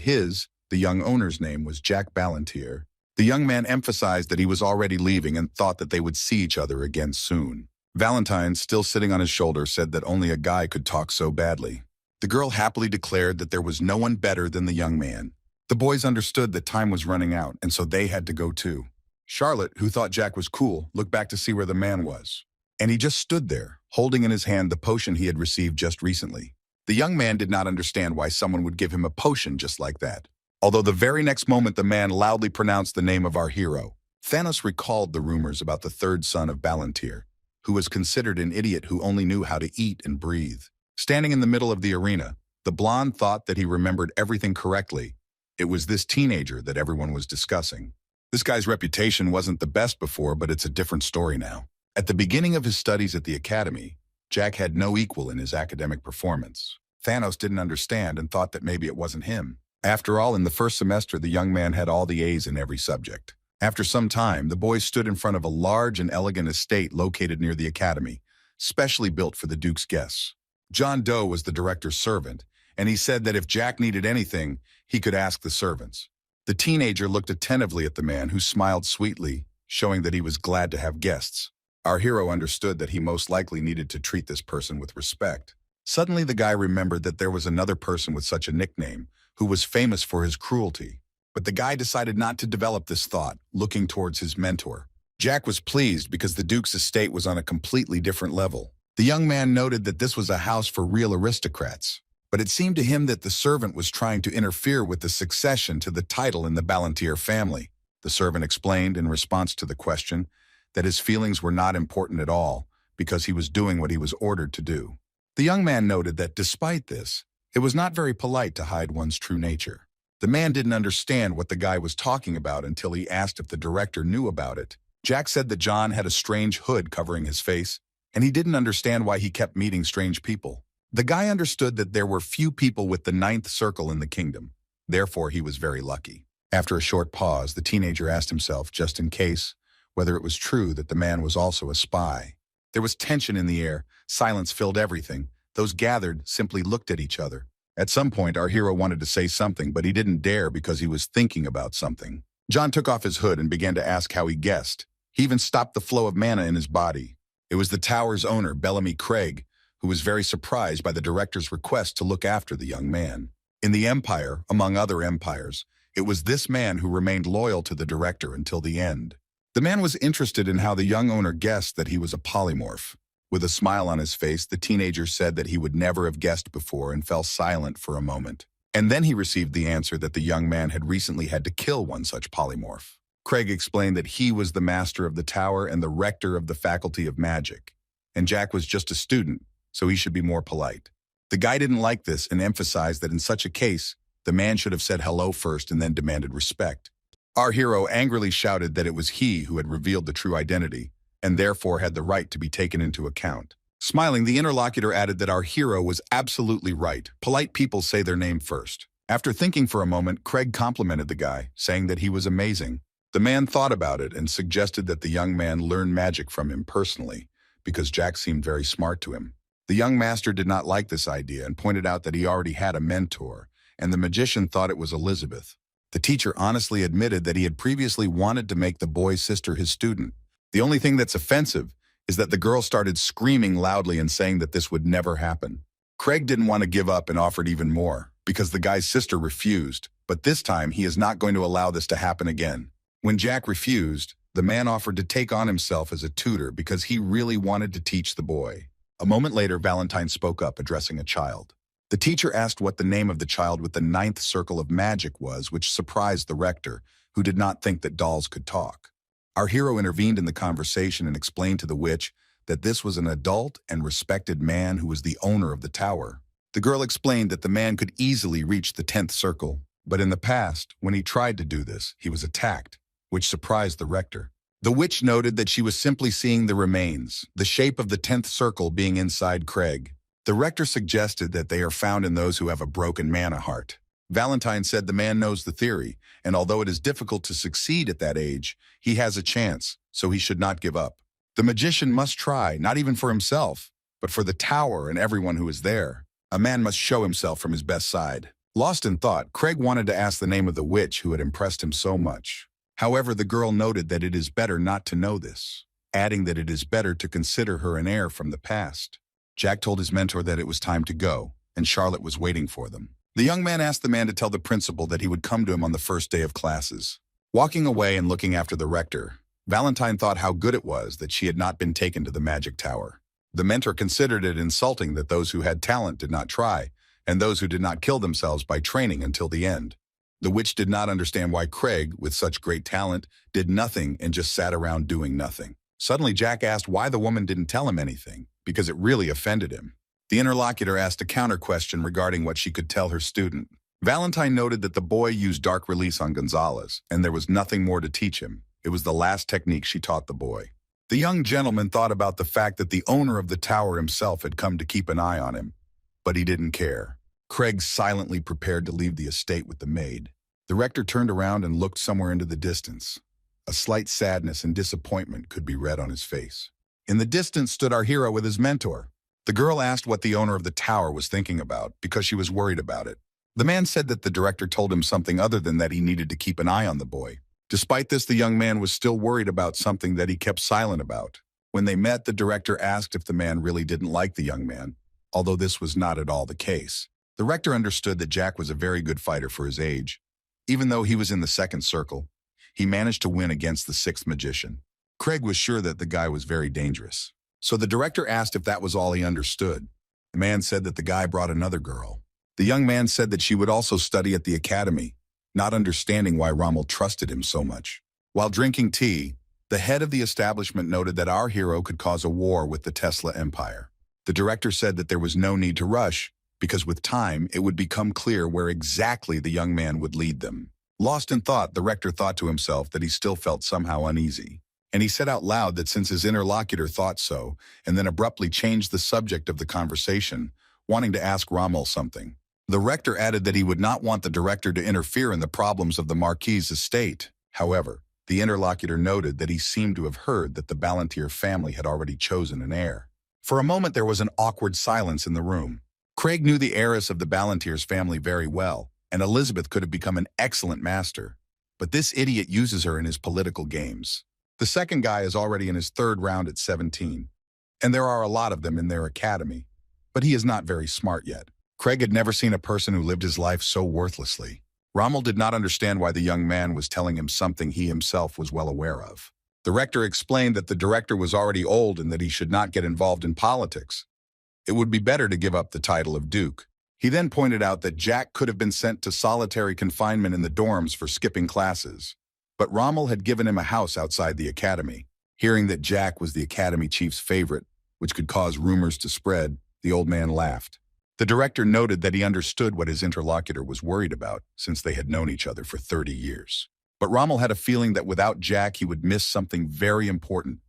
the young owner's name was Jack Ballantyre. The young man emphasized that he was already leaving and thought that they would see each other again soon. Valentine, still sitting on his shoulder, said that only a guy could talk so badly. The girl happily declared that there was no one better than the young man. The boys understood that time was running out, and so they had to go too. Charlotte, who thought Jack was cool, looked back to see where the man was. And he just stood there, holding in his hand the potion he had received just recently. The young man did not understand why someone would give him a potion just like that. Although the very next moment the man loudly pronounced the name of our hero. Thanos recalled the rumors about the third son of Ballantyre, who was considered an idiot who only knew how to eat and breathe. Standing in the middle of the arena, the blonde thought that he remembered everything correctly. It was this teenager that everyone was discussing. This guy's reputation wasn't the best before, but it's a different story now. At the beginning of his studies at the academy, Jack had no equal in his academic performance. Thanos didn't understand and thought that maybe it wasn't him. After all, in the first semester, the young man had all the A's in every subject. After some time, the boys stood in front of a large and elegant estate located near the academy, specially built for the Duke's guests. John Doe was the director's servant, and he said that if Jack needed anything, he could ask the servants. The teenager looked attentively at the man, who smiled sweetly, showing that he was glad to have guests. Our hero understood that he most likely needed to treat this person with respect. Suddenly, the guy remembered that there was another person with such a nickname, who was famous for his cruelty. But the guy decided not to develop this thought, looking towards his mentor. Jack was pleased because the Duke's estate was on a completely different level. The young man noted that this was a house for real aristocrats, but it seemed to him that the servant was trying to interfere with the succession to the title in the Ballantyre family. The servant explained in response to the question that his feelings were not important at all because he was doing what he was ordered to do. The young man noted that despite this, it was not very polite to hide one's true nature. The man didn't understand what the guy was talking about until he asked if the director knew about it. Jack said that John had a strange hood covering his face, and he didn't understand why he kept meeting strange people. The guy understood that there were few people with the 9th circle in the kingdom. Therefore, he was very lucky. After a short pause, the teenager asked himself, just in case, whether it was true that the man was also a spy. There was tension in the air. Silence filled everything. Those gathered simply looked at each other. At some point, our hero wanted to say something, but he didn't dare because he was thinking about something. John took off his hood and began to ask how he guessed. He even stopped the flow of mana in his body. It was the tower's owner, Bellamy Craig, who was very surprised by the director's request to look after the young man. In the Empire, among other empires, it was this man who remained loyal to the director until the end. The man was interested in how the young owner guessed that he was a polymorph. With a smile on his face, the teenager said that he would never have guessed before and fell silent for a moment. And then he received the answer that the young man had recently had to kill one such polymorph. Craig explained that he was the master of the tower and the rector of the Faculty of Magic, and Jack was just a student, so he should be more polite. The guy didn't like this and emphasized that in such a case, the man should have said hello first and then demanded respect. Our hero angrily shouted that it was he who had revealed the true identity, and therefore had the right to be taken into account. Smiling, the interlocutor added that our hero was absolutely right. Polite people say their name first. After thinking for a moment, Craig complimented the guy, saying that he was amazing. The man thought about it and suggested that the young man learn magic from him personally, because Jack seemed very smart to him. The young master did not like this idea and pointed out that he already had a mentor, and the magician thought it was Elizabeth. The teacher honestly admitted that he had previously wanted to make the boy's sister his student. The only thing that's offensive is that the girl started screaming loudly and saying that this would never happen. Craig didn't want to give up and offered even more, because the guy's sister refused, but this time he is not going to allow this to happen again. When Jack refused, the man offered to take on himself as a tutor because he really wanted to teach the boy. A moment later, Valentine spoke up, addressing a child. The teacher asked what the name of the child with the 9th circle of magic was, which surprised the rector, who did not think that dolls could talk. Our hero intervened in the conversation and explained to the witch that this was an adult and respected man who was the owner of the tower. The girl explained that the man could easily reach the 10th circle, but in the past, when he tried to do this, he was attacked, which surprised the rector. The witch noted that she was simply seeing the remains, the shape of the 10th circle being inside Craig. The rector suggested that they are found in those who have a broken mana heart. Valentine said the man knows the theory, and although it is difficult to succeed at that age, he has a chance, so he should not give up. The magician must try, not even for himself, but for the tower and everyone who is there. A man must show himself from his best side. Lost in thought, Craig wanted to ask the name of the witch who had impressed him so much. However, the girl noted that it is better not to know this, adding that it is better to consider her an heir from the past. Jack told his mentor that it was time to go, and Charlotte was waiting for them. The young man asked the man to tell the principal that he would come to him on the first day of classes. Walking away and looking after the rector, Valentine thought how good it was that she had not been taken to the magic tower. The mentor considered it insulting that those who had talent did not try, and those who did not kill themselves by training until the end. The witch did not understand why Craig, with such great talent, did nothing and just sat around doing nothing. Suddenly, Jack asked why the woman didn't tell him anything, because it really offended him. The interlocutor asked a counter-question regarding what she could tell her student. Valentine noted that the boy used dark release on Gonzalez, and there was nothing more to teach him. It was the last technique she taught the boy. The young gentleman thought about the fact that the owner of the tower himself had come to keep an eye on him, but he didn't care. Craig silently prepared to leave the estate with the maid. The rector turned around and looked somewhere into the distance. A slight sadness and disappointment could be read on his face. In the distance stood our hero with his mentor. The girl asked what the owner of the tower was thinking about because she was worried about it. The man said that the director told him something other than that he needed to keep an eye on the boy. Despite this, the young man was still worried about something that he kept silent about. When they met, the director asked if the man really didn't like the young man, although this was not at all the case. The rector understood that Jack was a very good fighter for his age. Even though he was in the 2nd circle, he managed to win against the 6th magician. Craig was sure that the guy was very dangerous. So the director asked if that was all he understood. The man said that the guy brought another girl. The young man said that she would also study at the academy, not understanding why Rommel trusted him so much. While drinking tea, the head of the establishment noted that our hero could cause a war with the Tesla Empire. The director said that there was no need to rush, because with time, it would become clear where exactly the young man would lead them. Lost in thought, the rector thought to himself that he still felt somehow uneasy. And he said out loud that since his interlocutor thought so, and then abruptly changed the subject of the conversation, wanting to ask Rommel something. The rector added that he would not want the director to interfere in the problems of the Marquis's estate. However, the interlocutor noted that he seemed to have heard that the Ballantyre family had already chosen an heir. For a moment, there was an awkward silence in the room. Craig knew the heiress of the Ballantyre's family very well, and Elizabeth could have become an excellent master. But this idiot uses her in his political games. The second guy is already in his 3rd round at 17, and there are a lot of them in their academy, but he is not very smart yet. Craig had never seen a person who lived his life so worthlessly. Rommel did not understand why the young man was telling him something he himself was well aware of. The rector explained that the director was already old and that he should not get involved in politics. It would be better to give up the title of Duke. He then pointed out that Jack could have been sent to solitary confinement in the dorms for skipping classes. But Rommel had given him a house outside the academy. Hearing that Jack was the academy chief's favorite, which could cause rumors to spread, the old man laughed. The director noted that he understood what his interlocutor was worried about, since they had known each other for 30 years. But Rommel had a feeling that without Jack he would miss something very important,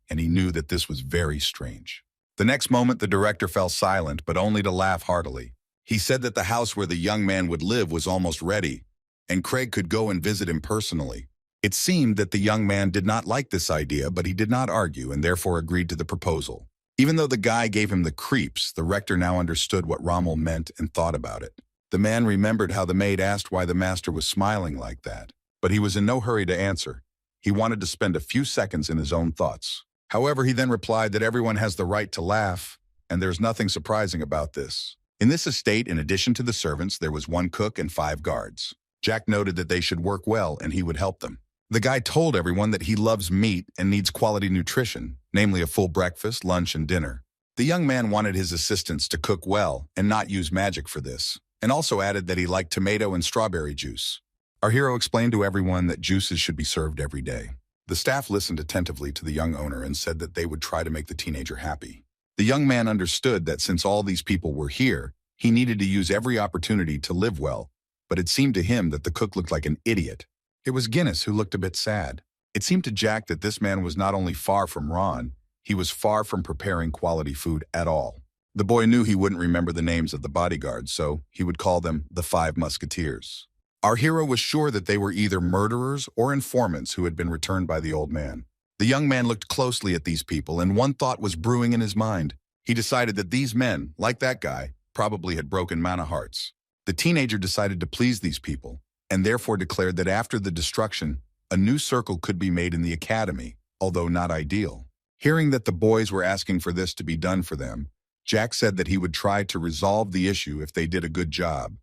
and he knew that this was very strange. The next moment, the director fell silent, but only to laugh heartily. He said that the house where the young man would live was almost ready, and Craig could go and visit him personally. It seemed that the young man did not like this idea, but he did not argue and therefore agreed to the proposal. Even though the guy gave him the creeps, the rector now understood what Rommel meant and thought about it. The man remembered how the maid asked why the master was smiling like that, but he was in no hurry to answer. He wanted to spend a few seconds in his own thoughts. However, he then replied that everyone has the right to laugh, and there's nothing surprising about this. In this estate, in addition to the servants, there was 1 cook and 5 guards. Jack noted that they should work well and he would help them. The guy told everyone that he loves meat and needs quality nutrition, namely a full breakfast, lunch, and dinner. The young man wanted his assistants to cook well and not use magic for this, and also added that he liked tomato and strawberry juice. Our hero explained to everyone that juices should be served every day. The staff listened attentively to the young owner and said that they would try to make the teenager happy. The young man understood that since all these people were here, he needed to use every opportunity to live well, but it seemed to him that the cook looked like an idiot. It was Guinness who looked a bit sad. It seemed to Jack that this man was not only far from Ron, he was far from preparing quality food at all. The boy knew he wouldn't remember the names of the bodyguards, so he would call them the 5 Musketeers. Our hero was sure that they were either murderers or informants who had been returned by the old man. The young man looked closely at these people, and one thought was brewing in his mind. He decided that these men, like that guy, probably had broken mana hearts. The teenager decided to please these people, and therefore declared that after the destruction, a new circle could be made in the academy, although not ideal. Hearing that the boys were asking for this to be done for them, Jack said that he would try to resolve the issue if they did a good job.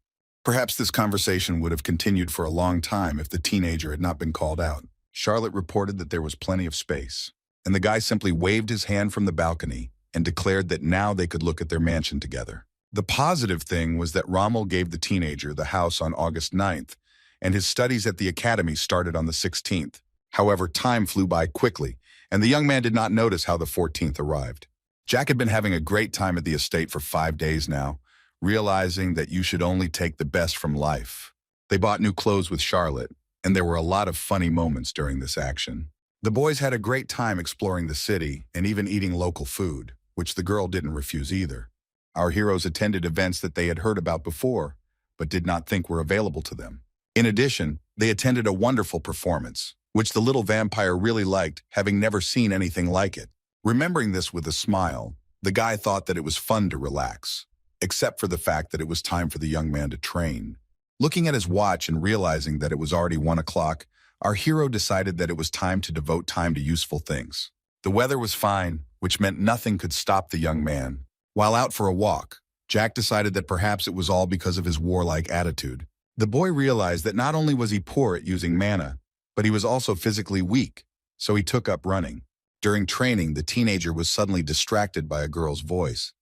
Perhaps this conversation would have continued for a long time if the teenager had not been called out. Charlotte reported that there was plenty of space, and the guy simply waved his hand from the balcony and declared that now they could look at their mansion together. The positive thing was that Rommel gave the teenager the house on August 9th, and his studies at the academy started on the 16th. However, time flew by quickly, and the young man did not notice how the 14th arrived. Jack had been having a great time at the estate for 5 days now, realizing that you should only take the best from life. They bought new clothes with Charlotte, and there were a lot of funny moments during this action. The boys had a great time exploring the city and even eating local food, which the girl didn't refuse either. Our heroes attended events that they had heard about before, but did not think were available to them. In addition, they attended a wonderful performance, which the little vampire really liked, having never seen anything like it. Remembering this with a smile, the guy thought that it was fun to relax, except for the fact that it was time for the young man to train. Looking at his watch and realizing that it was already 1 o'clock, our hero decided that it was time to devote time to useful things. The weather was fine, which meant nothing could stop the young man. While out for a walk, Jack decided that perhaps it was all because of his warlike attitude. The boy realized that not only was he poor at using mana, but he was also physically weak, so he took up running. During training, the teenager was suddenly distracted by a girl's voice,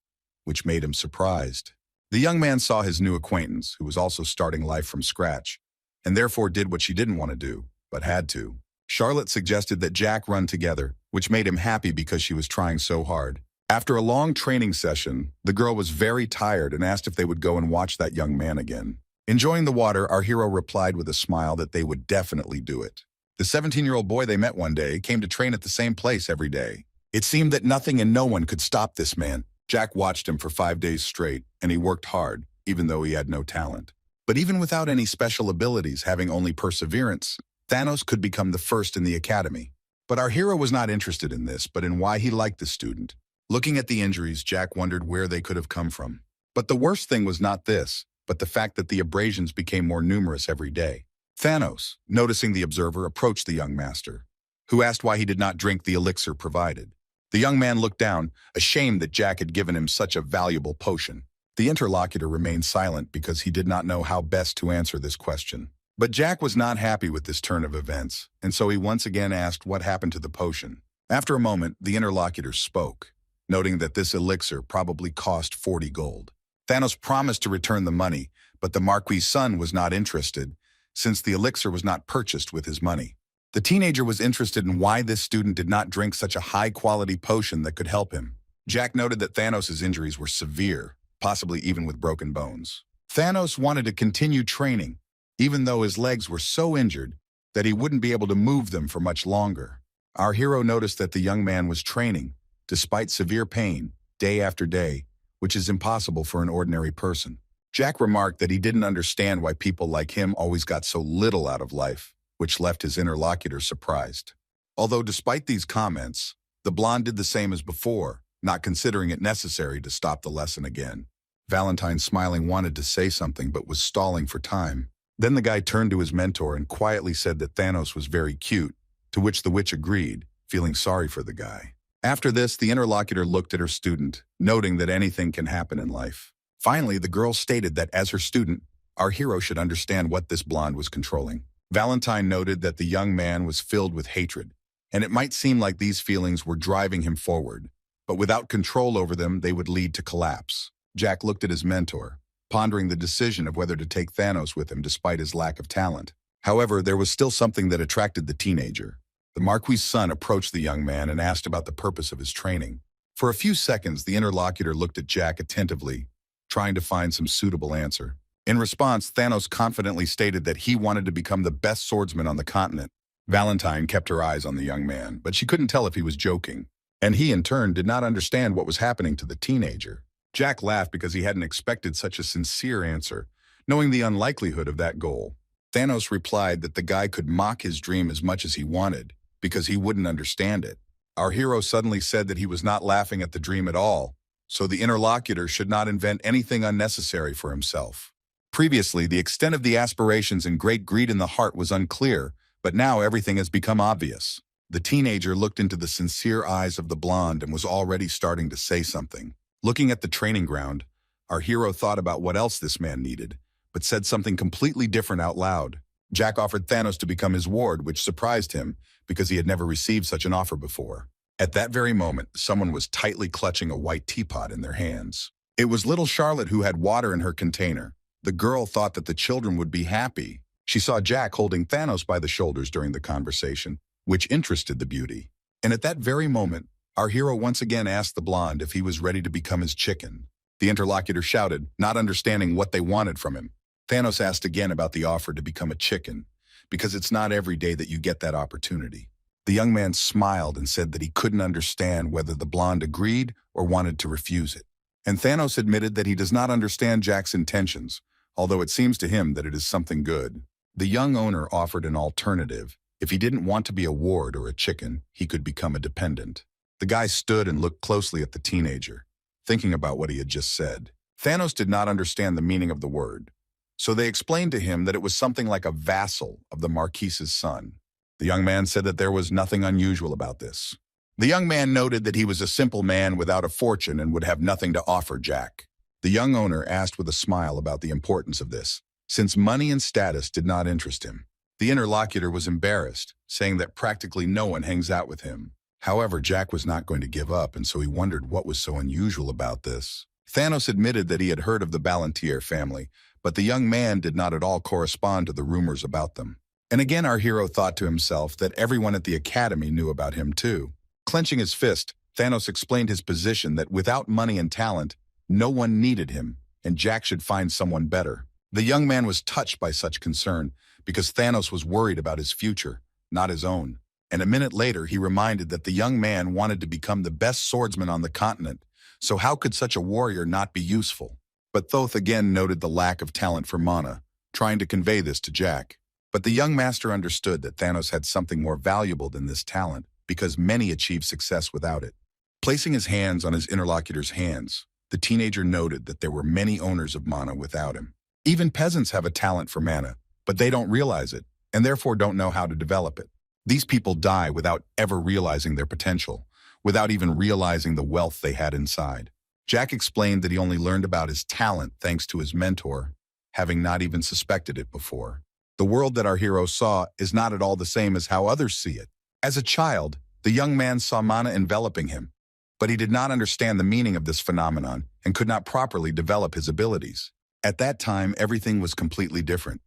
which made him surprised. The young man saw his new acquaintance, who was also starting life from scratch, and therefore did what she didn't want to do, but had to. Charlotte suggested that Jack run together, which made him happy because she was trying so hard. After a long training session, the girl was very tired and asked if they would go and watch that young man again. Enjoying the water, our hero replied with a smile that they would definitely do it. The 17-year-old boy they met one day came to train at the same place every day. It seemed that nothing and no one could stop this man. Jack watched him for 5 days straight, and he worked hard, even though he had no talent. But even without any special abilities, having only perseverance, Thanos could become the first in the academy. But our hero was not interested in this, but in why he liked the student. Looking at the injuries, Jack wondered where they could have come from. But the worst thing was not this, but the fact that the abrasions became more numerous every day. Thanos, noticing the observer, approached the young master, who asked why he did not drink the elixir provided. The young man looked down, ashamed that Jack had given him such a valuable potion. The interlocutor remained silent because he did not know how best to answer this question. But Jack was not happy with this turn of events, and so he once again asked what happened to the potion. After a moment, the interlocutor spoke, noting that this elixir probably cost 40 gold. Thanos promised to return the money, but the Marquis' son was not interested, since the elixir was not purchased with his money. The teenager was interested in why this student did not drink such a high-quality potion that could help him. Jack noted that Thanos' injuries were severe, possibly even with broken bones. Thanos wanted to continue training, even though his legs were so injured that he wouldn't be able to move them for much longer. Our hero noticed that the young man was training, despite severe pain, day after day, which is impossible for an ordinary person. Jack remarked that he didn't understand why people like him always got so little out of life, which left his interlocutor surprised. Although despite these comments, the blonde did the same as before, not considering it necessary to stop the lesson again. Valentine, smiling, wanted to say something but was stalling for time. Then the guy turned to his mentor and quietly said that Thanos was very cute, to which the witch agreed, feeling sorry for the guy. After this, the interlocutor looked at her student, noting that anything can happen in life. Finally, the girl stated that as her student, our hero should understand what this blonde was controlling. Valentine noted that the young man was filled with hatred, and it might seem like these feelings were driving him forward, but without control over them, they would lead to collapse. Jack looked at his mentor, pondering the decision of whether to take Thanos with him despite his lack of talent. However, there was still something that attracted the teenager. The Marquis' son approached the young man and asked about the purpose of his training. For a few seconds, the interlocutor looked at Jack attentively, trying to find some suitable answer. In response, Thanos confidently stated that he wanted to become the best swordsman on the continent. Valentine kept her eyes on the young man, but she couldn't tell if he was joking. And he, in turn, did not understand what was happening to the teenager. Jack laughed because he hadn't expected such a sincere answer, knowing the unlikelihood of that goal. Thanos replied that the guy could mock his dream as much as he wanted, because he wouldn't understand it. Our hero suddenly said that he was not laughing at the dream at all, so the interlocutor should not invent anything unnecessary for himself. Previously, the extent of the aspirations and great greed in the heart was unclear, but now everything has become obvious. The teenager looked into the sincere eyes of the blonde and was already starting to say something. Looking at the training ground, our hero thought about what else this man needed, but said something completely different out loud. Jack offered Thanos to become his ward, which surprised him because he had never received such an offer before. At that very moment, someone was tightly clutching a white teapot in their hands. It was little Charlotte who had water in her container. The girl thought that the children would be happy. She saw Jack holding Thanos by the shoulders during the conversation, which interested the beauty. And at that very moment, our hero once again asked the blonde if he was ready to become his chicken. The interlocutor shouted, not understanding what they wanted from him. Thanos asked again about the offer to become a chicken, because it's not every day that you get that opportunity. The young man smiled and said that he couldn't understand whether the blonde agreed or wanted to refuse it. And Thanos admitted that he does not understand Jack's intentions, although it seems to him that it is something good. The young owner offered an alternative. If he didn't want to be a ward or a chicken, he could become a dependent. The guy stood and looked closely at the teenager, thinking about what he had just said. Thanos did not understand the meaning of the word, so they explained to him that it was something like a vassal of the Marquis's son. The young man said that there was nothing unusual about this. The young man noted that he was a simple man without a fortune and would have nothing to offer Jack. The young owner asked with a smile about the importance of this, since money and status did not interest him. The interlocutor was embarrassed, saying that practically no one hangs out with him. However, Jack was not going to give up, and so he wondered what was so unusual about this. Thanos admitted that he had heard of the Ballantier family, but the young man did not at all correspond to the rumors about them. And again, our hero thought to himself that everyone at the academy knew about him too. Clenching his fist, Thanos explained his position that without money and talent, no one needed him, and Jack should find someone better. The young man was touched by such concern because Thanos was worried about his future, not his own. And a minute later, he reminded that the young man wanted to become the best swordsman on the continent, so how could such a warrior not be useful? But Thoth again noted the lack of talent for mana, trying to convey this to Jack. But the young master understood that Thanos had something more valuable than this talent, because many achieved success without it. Placing his hands on his interlocutor's hands, the teenager noted that there were many owners of mana without him. Even peasants have a talent for mana, but they don't realize it, and therefore don't know how to develop it. These people die without ever realizing their potential, without even realizing the wealth they had inside. Jack explained that he only learned about his talent thanks to his mentor, having not even suspected it before. The world that our hero saw is not at all the same as how others see it. As a child, the young man saw mana enveloping him, but he did not understand the meaning of this phenomenon and could not properly develop his abilities. At that time, everything was completely different.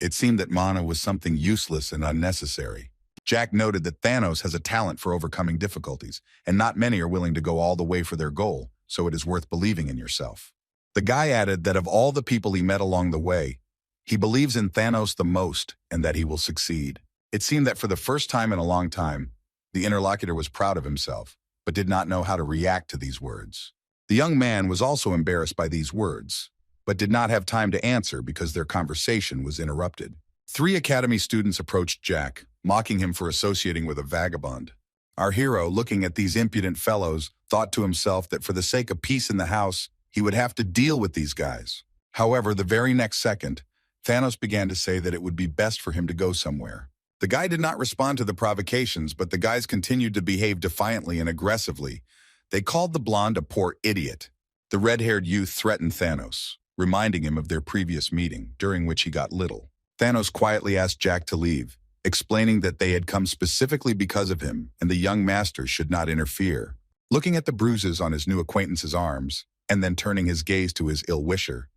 It seemed that mana was something useless and unnecessary. Jack noted that Thanos has a talent for overcoming difficulties, and not many are willing to go all the way for their goal, so it is worth believing in yourself. The guy added that of all the people he met along the way, he believes in Thanos the most and that he will succeed. It seemed that for the first time in a long time, the interlocutor was proud of himself, but did not know how to react to these words. The young man was also embarrassed by these words, but did not have time to answer because their conversation was interrupted. 3 academy students approached Jack, mocking him for associating with a vagabond. Our hero, looking at these impudent fellows, thought to himself that for the sake of peace in the house, he would have to deal with these guys. However, the very next second, Thanos began to say that it would be best for him to go somewhere. The guy did not respond to the provocations, but the guys continued to behave defiantly and aggressively. They called the blonde a poor idiot. The red-haired youth threatened Thanos, reminding him of their previous meeting, during which he got little. Thanos quietly asked Jack to leave, explaining that they had come specifically because of him and the young master should not interfere. Looking at the bruises on his new acquaintance's arms, and then turning his gaze to his ill-wisher,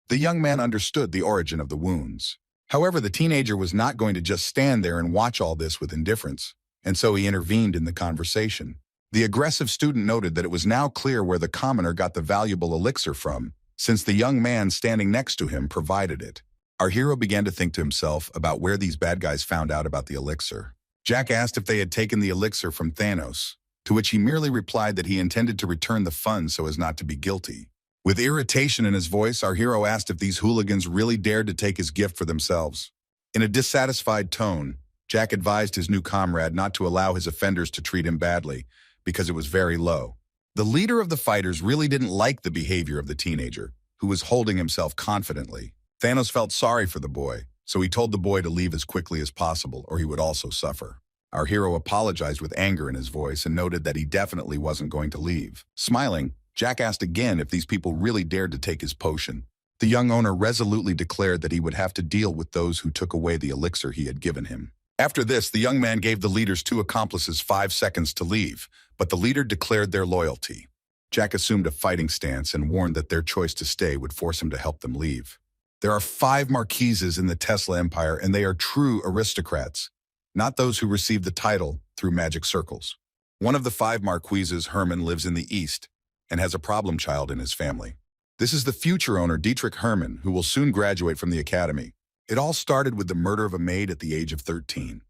the young man understood the origin of the wounds. However, the teenager was not going to just stand there and watch all this with indifference, and so he intervened in the conversation. The aggressive student noted that it was now clear where the commoner got the valuable elixir from, since the young man standing next to him provided it. Our hero began to think to himself about where these bad guys found out about the elixir. Jack asked if they had taken the elixir from Thanos, to which he merely replied that he intended to return the funds so as not to be guilty. With irritation in his voice, our hero asked if these hooligans really dared to take his gift for themselves. In a dissatisfied tone, Jack advised his new comrade not to allow his offenders to treat him badly, because it was very low. The leader of the fighters really didn't like the behavior of the teenager, who was holding himself confidently. Thanos felt sorry for the boy, so he told the boy to leave as quickly as possible or he would also suffer. Our hero apologized with anger in his voice and noted that he definitely wasn't going to leave. Smiling, Jack asked again if these people really dared to take his potion. The young owner resolutely declared that he would have to deal with those who took away the elixir he had given him. After this, the young man gave the leader's 2 accomplices 5 seconds to leave, but the leader declared their loyalty. Jack assumed a fighting stance and warned that their choice to stay would force him to help them leave. There are 5 marquises in the Tesla Empire, and they are true aristocrats, not those who received the title through magic circles. One of the 5 marquises, Herman, lives in the East and has a problem child in his family. This is the future owner, Dietrich Herman, who will soon graduate from the academy. It all started with the murder of a maid at the age of 13.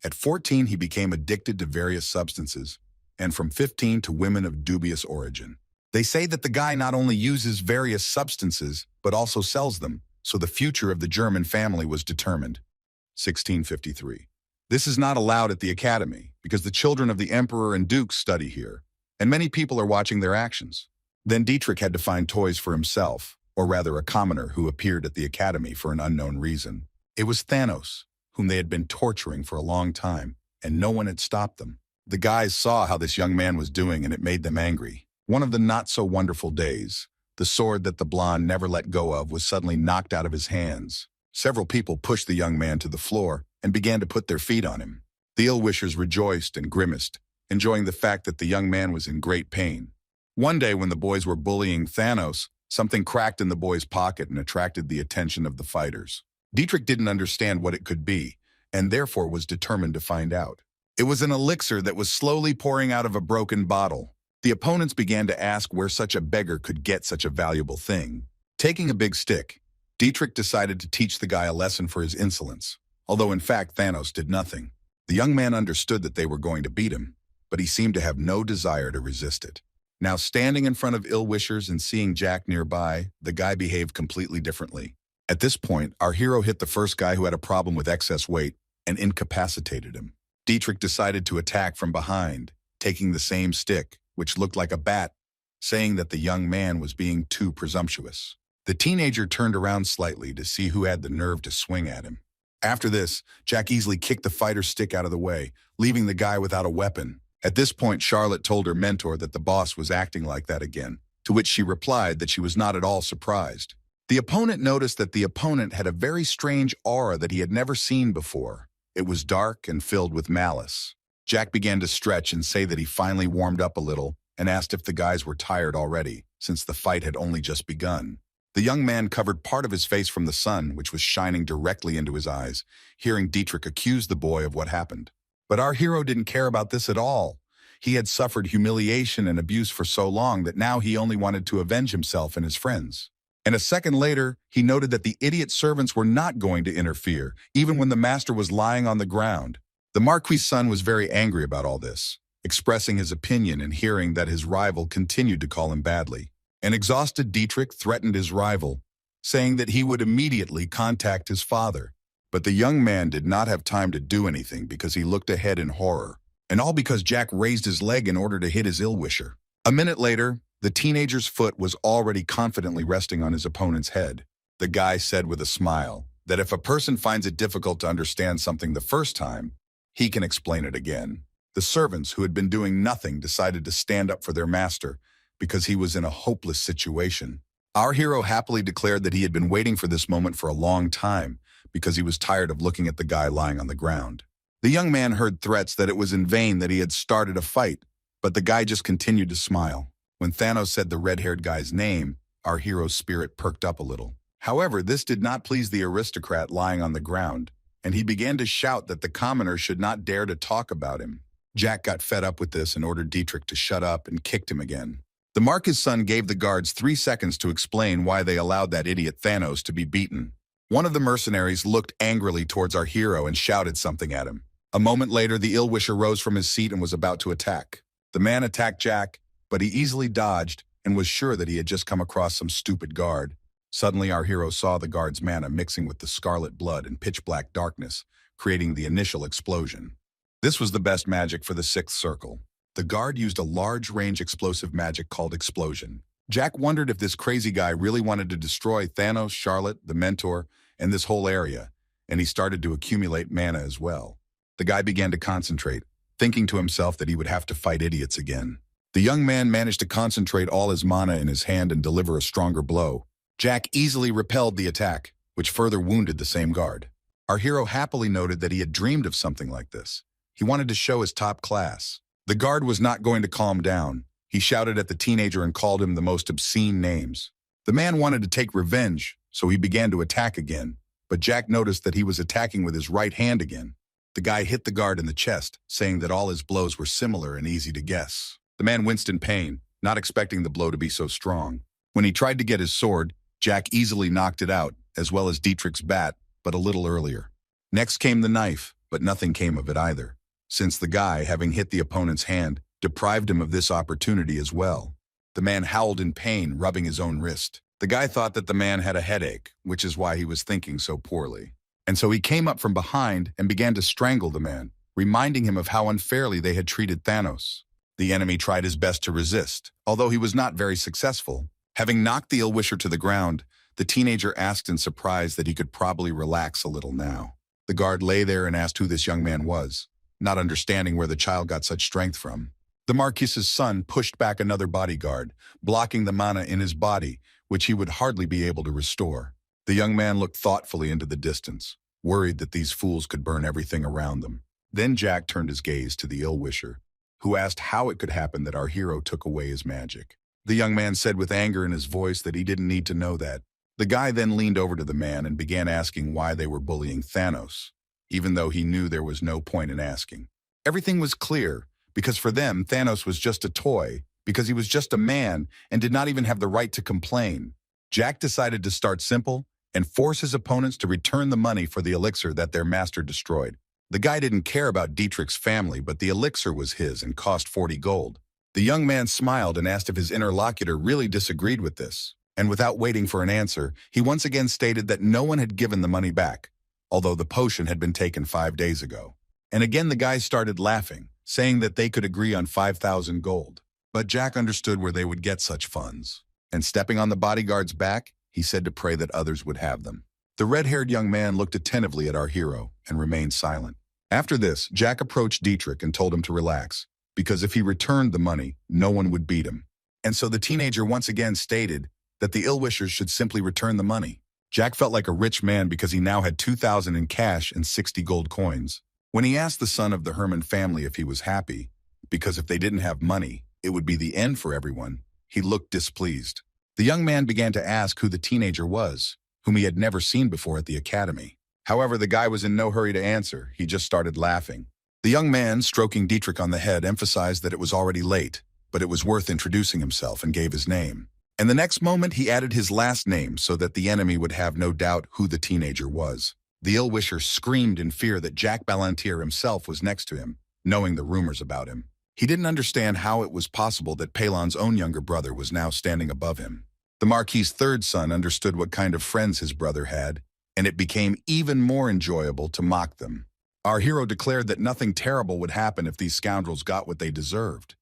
At 14, he became addicted to various substances, and from 15 to women of dubious origin. They say that the guy not only uses various substances, but also sells them, so the future of the German family was determined. 1653. This is not allowed at the academy, because the children of the emperor and dukes study here, and many people are watching their actions. Then Dietrich had to find toys for himself, or rather a commoner who appeared at the academy for an unknown reason. It was Thanos, whom they had been torturing for a long time, and no one had stopped them. The guys saw how this young man was doing, and it made them angry. One of the not-so-wonderful days, the sword that the blonde never let go of was suddenly knocked out of his hands. Several people pushed the young man to the floor and began to put their feet on him. The ill-wishers rejoiced and grimaced, enjoying the fact that the young man was in great pain. One day when the boys were bullying Thanos, something cracked in the boy's pocket and attracted the attention of the fighters. Dietrich didn't understand what it could be, and therefore was determined to find out. It was an elixir that was slowly pouring out of a broken bottle. The opponents began to ask where such a beggar could get such a valuable thing. Taking a big stick, Dietrich decided to teach the guy a lesson for his insolence, although in fact Thanos did nothing. The young man understood that they were going to beat him, but he seemed to have no desire to resist it. Now standing in front of ill-wishers and seeing Jack nearby, the guy behaved completely differently. At this point, our hero hit the first guy who had a problem with excess weight and incapacitated him. Dietrich decided to attack from behind, taking the same stick, which looked like a bat, saying that the young man was being too presumptuous. The teenager turned around slightly to see who had the nerve to swing at him. After this, Jack easily kicked the fighter's stick out of the way, leaving the guy without a weapon. At this point, Charlotte told her mentor that the boss was acting like that again, to which she replied that she was not at all surprised. The opponent noticed that the opponent had a very strange aura that he had never seen before. It was dark and filled with malice. Jack began to stretch and say that he finally warmed up a little and asked if the guys were tired already, since the fight had only just begun. The young man covered part of his face from the sun, which was shining directly into his eyes, hearing Dietrich accuse the boy of what happened. But our hero didn't care about this at all. He had suffered humiliation and abuse for so long that now he only wanted to avenge himself and his friends. And a second later, he noted that the idiot servants were not going to interfere, even when the master was lying on the ground. The Marquis' son was very angry about all this. expressing his opinion and hearing that his rival continued to call him badly. An exhausted Dietrich threatened his rival, saying that he would immediately contact his father. But the young man did not have time to do anything because he looked ahead in horror, and all because Jack raised his leg in order to hit his ill-wisher. A minute later, the teenager's foot was already confidently resting on his opponent's head. The guy said with a smile that if a person finds it difficult to understand something the first time, he can explain it again. The servants, who had been doing nothing, decided to stand up for their master because he was in a hopeless situation. Our hero happily declared that he had been waiting for this moment for a long time because he was tired of looking at the guy lying on the ground. The young man heard threats that it was in vain that he had started a fight, but the guy just continued to smile. When Thanos said the red-haired guy's name, our hero's spirit perked up a little. However, this did not please the aristocrat lying on the ground, and he began to shout that the commoner should not dare to talk about him. Jack got fed up with this and ordered Dietrich to shut up and kicked him again. The Marquis' son gave the guards 3 seconds to explain why they allowed that idiot Thanos to be beaten. One of the mercenaries looked angrily towards our hero and shouted something at him. A moment later, the ill-wisher rose from his seat and was about to attack. The man attacked Jack, but he easily dodged and was sure that he had just come across some stupid guard. Suddenly, our hero saw the guard's mana mixing with the scarlet blood and pitch-black darkness, creating the initial explosion. This was the best magic for the 6th circle. The guard used a large-range explosive magic called Explosion. Jack wondered if this crazy guy really wanted to destroy Thanos, Charlotte, the Mentor, and this whole area, and he started to accumulate mana as well. The guy began to concentrate, thinking to himself that he would have to fight idiots again. The young man managed to concentrate all his mana in his hand and deliver a stronger blow. Jack easily repelled the attack, which further wounded the same guard. Our hero happily noted that he had dreamed of something like this. He wanted to show his top class. The guard was not going to calm down. He shouted at the teenager and called him the most obscene names. The man wanted to take revenge, so he began to attack again, but Jack noticed that he was attacking with his right hand again. The guy hit the guard in the chest, saying that all his blows were similar and easy to guess. The man winced in pain, not expecting the blow to be so strong. When he tried to get his sword, Jack easily knocked it out, as well as Dietrich's bat, but a little earlier. Next came the knife, but nothing came of it either, since the guy, having hit the opponent's hand, deprived him of this opportunity as well. The man howled in pain, rubbing his own wrist. The guy thought that the man had a headache, which is why he was thinking so poorly. And so he came up from behind and began to strangle the man, reminding him of how unfairly they had treated Thanos. The enemy tried his best to resist, although he was not very successful. Having knocked the ill-wisher to the ground, the teenager asked in surprise that he could probably relax a little now. The guard lay there and asked who this young man was, not understanding where the child got such strength from. The Marquis's son pushed back another bodyguard, blocking the mana in his body, which he would hardly be able to restore. The young man looked thoughtfully into the distance, worried that these fools could burn everything around them. Then Jack turned his gaze to the ill-wisher, who asked how it could happen that our hero took away his magic. The young man said with anger in his voice that he didn't need to know that. The guy then leaned over to the man and began asking why they were bullying Thanos, even though he knew there was no point in asking. Everything was clear, because for them, Thanos was just a toy, because he was just a man and did not even have the right to complain. Jack decided to start simple and force his opponents to return the money for the elixir that their master destroyed. The guy didn't care about Dietrich's family, but the elixir was his and cost 40 gold. The young man smiled and asked if his interlocutor really disagreed with this. And without waiting for an answer, he once again stated that no one had given the money back, although the potion had been taken 5 days ago. And again the guys started laughing, saying that they could agree on 5,000 gold. But Jack understood where they would get such funds. And stepping on the bodyguard's back, he said to pray that others would have them. The red-haired young man looked attentively at our hero and remained silent. After this, Jack approached Dietrich and told him to relax, because if he returned the money, no one would beat him. And so the teenager once again stated that the ill-wishers should simply return the money. Jack felt like a rich man because he now had 2,000 in cash and 60 gold coins. When he asked the son of the Herman family if he was happy, because if they didn't have money, it would be the end for everyone, he looked displeased. The young man began to ask who the teenager was, whom he had never seen before at the academy. However, the guy was in no hurry to answer. He just started laughing. The young man, stroking Dietrich on the head, emphasized that it was already late, but it was worth introducing himself and gave his name. And the next moment, he added his last name so that the enemy would have no doubt who the teenager was. The ill-wisher screamed in fear that Jack Ballantier himself was next to him, knowing the rumors about him. He didn't understand how it was possible that Palon's own younger brother was now standing above him. The Marquis's third son understood what kind of friends his brother had, and it became even more enjoyable to mock them. Our hero declared that nothing terrible would happen if these scoundrels got what they deserved.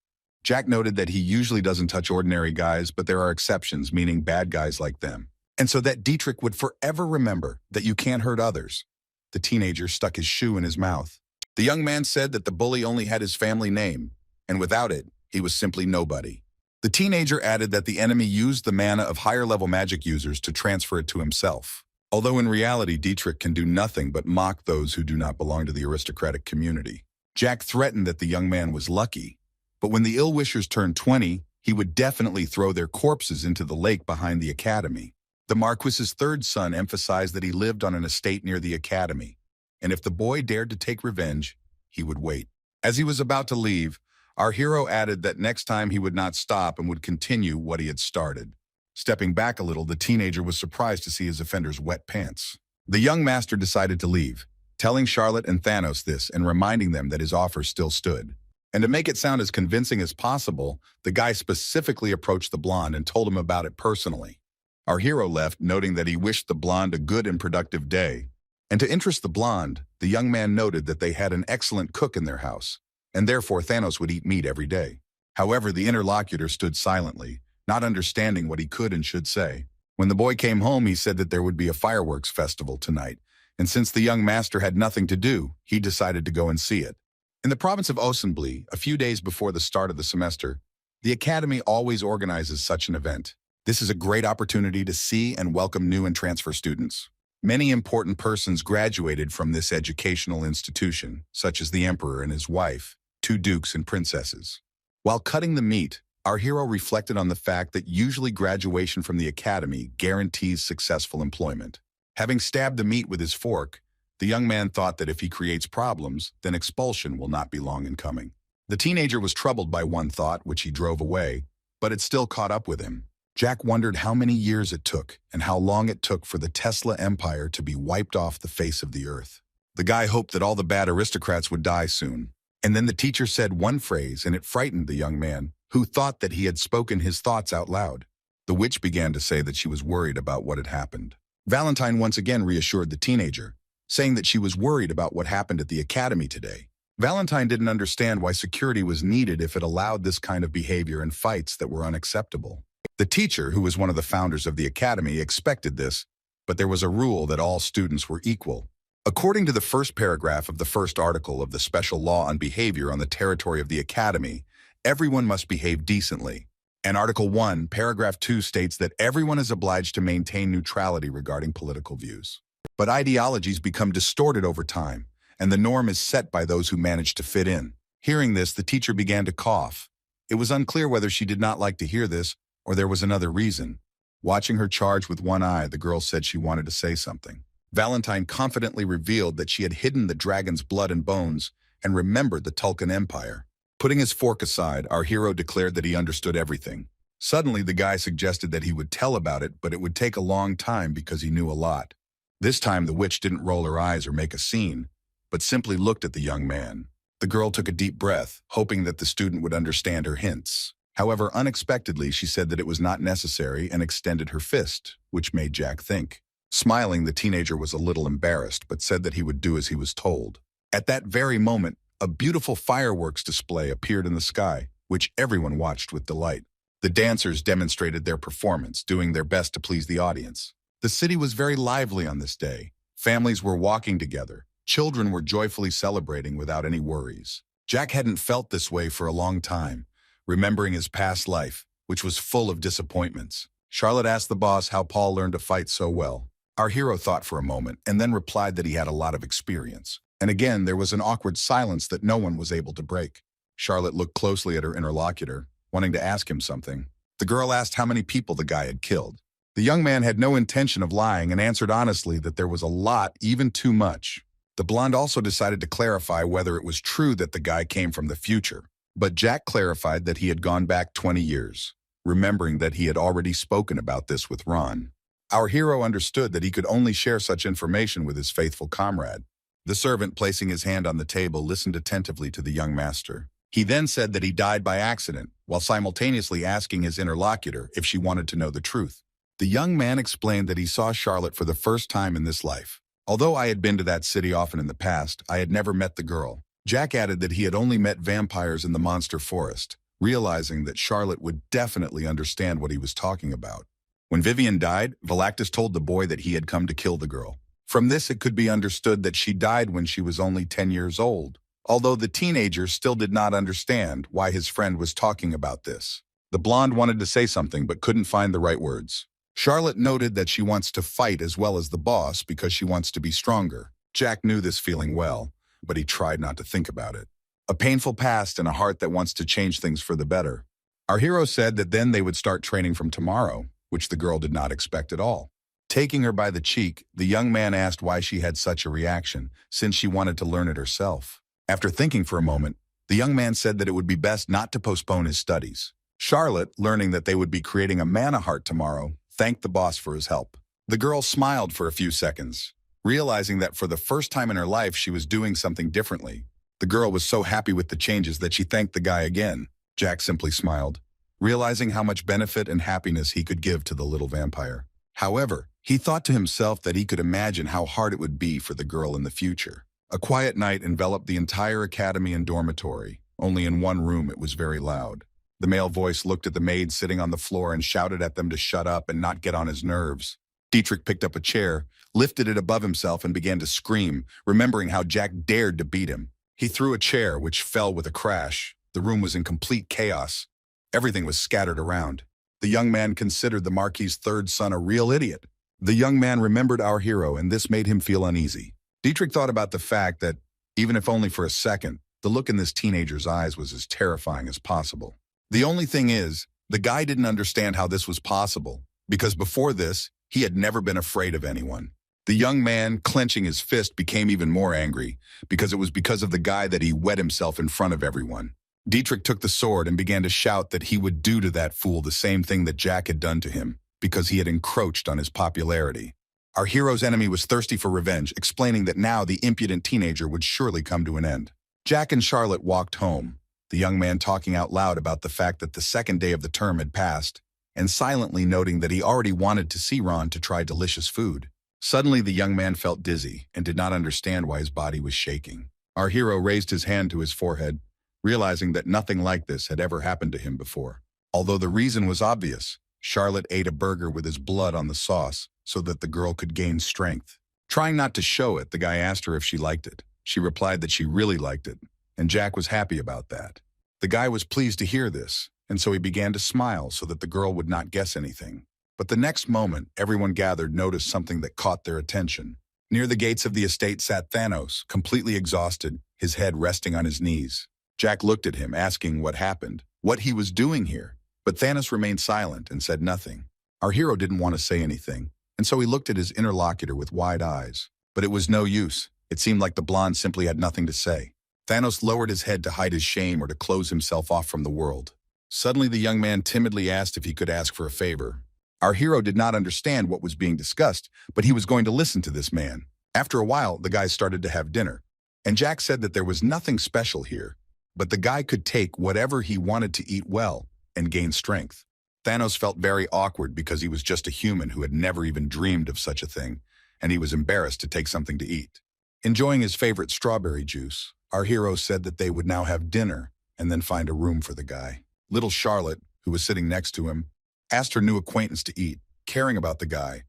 Jack noted that he usually doesn't touch ordinary guys, but there are exceptions, meaning bad guys like them. And so that Dietrich would forever remember that you can't hurt others. The teenager stuck his shoe in his mouth. The young man said that the bully only had his family name, and without it, he was simply nobody. The teenager added that the enemy used the mana of higher-level magic users to transfer it to himself. Although in reality, Dietrich can do nothing but mock those who do not belong to the aristocratic community. Jack threatened that the young man was lucky, but when the ill-wishers turned 20, he would definitely throw their corpses into the lake behind the academy. The Marquis's third son emphasized that he lived on an estate near the academy, and if the boy dared to take revenge, he would wait. As he was about to leave, our hero added that next time he would not stop and would continue what he had started. Stepping back a little, the teenager was surprised to see his offender's wet pants. The young master decided to leave, telling Charlotte and Thanos this and reminding them that his offer still stood. And to make it sound as convincing as possible, the guy specifically approached the blonde and told him about it personally. Our hero left, noting that he wished the blonde a good and productive day. And to interest the blonde, the young man noted that they had an excellent cook in their house, and therefore Thanos would eat meat every day. However, the interlocutor stood silently, not understanding what he could and should say. When the boy came home, he said that there would be a fireworks festival tonight, and since the young master had nothing to do, he decided to go and see it. In the province of Ossenbli, a few days before the start of the semester, the academy always organizes such an event. This is a great opportunity to see and welcome new and transfer students. Many important persons graduated from this educational institution, such as the emperor and his wife, 2 dukes and princesses. While cutting the meat, our hero reflected on the fact that usually graduation from the academy guarantees successful employment. Having stabbed the meat with his fork, the young man thought that if he creates problems, then expulsion will not be long in coming. The teenager was troubled by one thought, which he drove away, but it still caught up with him. Jack wondered how many years it took and how long it took for the Tesla empire to be wiped off the face of the earth. The guy hoped that all the bad aristocrats would die soon. And then the teacher said one phrase, and it frightened the young man, who thought that he had spoken his thoughts out loud. The witch began to say that she was worried about what had happened. Valentine once again reassured the teenager, saying that she was worried about what happened at the academy today. Valentine didn't understand why security was needed if it allowed this kind of behavior and fights that were unacceptable. The teacher, who was one of the founders of the academy, expected this, but there was a rule that all students were equal. According to the first paragraph of the first article of the Special Law on Behavior on the territory of the academy, everyone must behave decently. And Article 1, Paragraph 2 states that everyone is obliged to maintain neutrality regarding political views. But ideologies become distorted over time, and the norm is set by those who manage to fit in. Hearing this, the teacher began to cough. It was unclear whether she did not like to hear this, or there was another reason. Watching her charge with one eye, the girl said she wanted to say something. Valentine confidently revealed that she had hidden the dragon's blood and bones and remembered the Tulkan Empire. Putting his fork aside, our hero declared that he understood everything. Suddenly, the guy suggested that he would tell about it, but it would take a long time because he knew a lot. This time, the witch didn't roll her eyes or make a scene, but simply looked at the young man. The girl took a deep breath, hoping that the student would understand her hints. However, unexpectedly, she said that it was not necessary and extended her fist, which made Jack think. Smiling, the teenager was a little embarrassed, but said that he would do as he was told. At that very moment, a beautiful fireworks display appeared in the sky, which everyone watched with delight. The dancers demonstrated their performance, doing their best to please the audience. The city was very lively on this day. Families were walking together. Children were joyfully celebrating without any worries. Jack hadn't felt this way for a long time, remembering his past life, which was full of disappointments. Charlotte asked the boss how Paul learned to fight so well. Our hero thought for a moment and then replied that he had a lot of experience. And again, there was an awkward silence that no one was able to break. Charlotte looked closely at her interlocutor, wanting to ask him something. The girl asked how many people the guy had killed. The young man had no intention of lying and answered honestly that there was a lot, even too much. The blonde also decided to clarify whether it was true that the guy came from the future. But Jack clarified that he had gone back 20 years, remembering that he had already spoken about this with Ron. Our hero understood that he could only share such information with his faithful comrade. The servant, placing his hand on the table, listened attentively to the young master. He then said that he died by accident, while simultaneously asking his interlocutor if she wanted to know the truth. The young man explained that he saw Charlotte for the first time in this life. Although I had been to that city often in the past, I had never met the girl. Jack added that he had only met vampires in the monster forest, realizing that Charlotte would definitely understand what he was talking about. When Vivian died, Velactus told the boy that he had come to kill the girl. From this, it could be understood that she died when she was only 10 years old, although the teenager still did not understand why his friend was talking about this. The blonde wanted to say something but couldn't find the right words. Charlotte noted that she wants to fight as well as the boss because she wants to be stronger. Jack knew this feeling well, but he tried not to think about it. A painful past and a heart that wants to change things for the better. Our hero said that then they would start training from tomorrow, which the girl did not expect at all. Taking her by the cheek, the young man asked why she had such a reaction, since she wanted to learn it herself. After thinking for a moment, the young man said that it would be best not to postpone his studies. Charlotte, learning that they would be creating a mana heart tomorrow, thanked the boss for his help. The girl smiled for a few seconds, realizing that for the first time in her life she was doing something differently. The girl was so happy with the changes that she thanked the guy again. Jack simply smiled, realizing how much benefit and happiness he could give to the little vampire. However, he thought to himself that he could imagine how hard it would be for the girl in the future. A quiet night enveloped the entire academy and dormitory. Only in one room it was very loud. The male voice looked at the maids sitting on the floor and shouted at them to shut up and not get on his nerves. Dietrich picked up a chair, lifted it above himself and began to scream, remembering how Jack dared to beat him. He threw a chair, which fell with a crash. The room was in complete chaos. Everything was scattered around. The young man considered the Marquis's third son a real idiot. The young man remembered our hero, and this made him feel uneasy. Dietrich thought about the fact that, even if only for a second, the look in this teenager's eyes was as terrifying as possible. The only thing is, the guy didn't understand how this was possible, because before this, he had never been afraid of anyone. The young man, clenching his fist, became even more angry, because it was because of the guy that he wet himself in front of everyone. Dietrich took the sword and began to shout that he would do to that fool the same thing that Jack had done to him, because he had encroached on his popularity. Our hero's enemy was thirsty for revenge, explaining that now the impudent teenager would surely come to an end. Jack and Charlotte walked home, the young man talking out loud about the fact that the second day of the term had passed, and silently noting that he already wanted to see Ron to try delicious food. Suddenly, the young man felt dizzy and did not understand why his body was shaking. Our hero raised his hand to his forehead, realizing that nothing like this had ever happened to him before. Although the reason was obvious, Charlotte ate a burger with his blood on the sauce so that the girl could gain strength. Trying not to show it, the guy asked her if she liked it. She replied that she really liked it, and Jack was happy about that. The guy was pleased to hear this, and so he began to smile so that the girl would not guess anything. But the next moment, everyone gathered noticed something that caught their attention. Near the gates of the estate sat Thanos, completely exhausted, his head resting on his knees. Jack looked at him, asking what happened, what he was doing here. But Thanos remained silent and said nothing. Our hero didn't want to say anything, and so he looked at his interlocutor with wide eyes. But it was no use. It seemed like the blonde simply had nothing to say. Thanos lowered his head to hide his shame or to close himself off from the world. Suddenly, the young man timidly asked if he could ask for a favor. Our hero did not understand what was being discussed, but he was going to listen to this man. After a while, the guys started to have dinner, and Jack said that there was nothing special here, but the guy could take whatever he wanted to eat well and gain strength. Thanos felt very awkward because he was just a human who had never even dreamed of such a thing, and he was embarrassed to take something to eat. Enjoying his favorite strawberry juice, our hero said that they would now have dinner and then find a room for the guy. Little Charlotte, who was sitting next to him, asked her new acquaintance to eat, caring about the guy,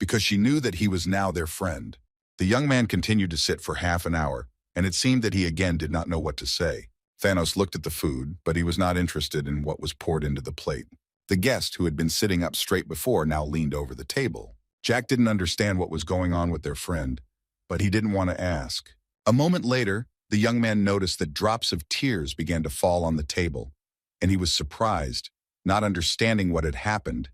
because she knew that he was now their friend. The young man continued to sit for half an hour, and it seemed that he again did not know what to say. Thanos looked at the food, but he was not interested in what was poured into the plate. The guest, who had been sitting up straight before, now leaned over the table. Jack didn't understand what was going on with their friend, but he didn't want to ask. A moment later, the young man noticed that drops of tears began to fall on the table, and he was surprised, not understanding what had happened.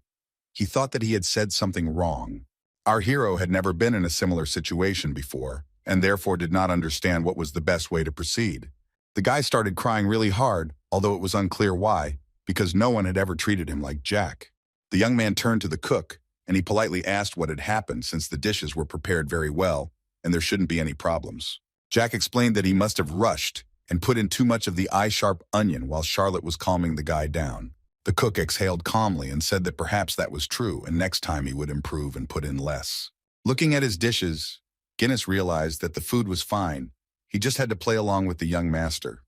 He thought that he had said something wrong. Our hero had never been in a similar situation before, and therefore did not understand what was the best way to proceed. The guy started crying really hard, although it was unclear why, because no one had ever treated him like Jack. The young man turned to the cook, and he politely asked what had happened since the dishes were prepared very well, and there shouldn't be any problems. Jack explained that he must have rushed, and put in too much of the eye-sharp onion while Charlotte was calming the guy down. The cook exhaled calmly and said that perhaps that was true, and next time he would improve and put in less. Looking at his dishes, Guinness realized that the food was fine. He just had to play along with the young master.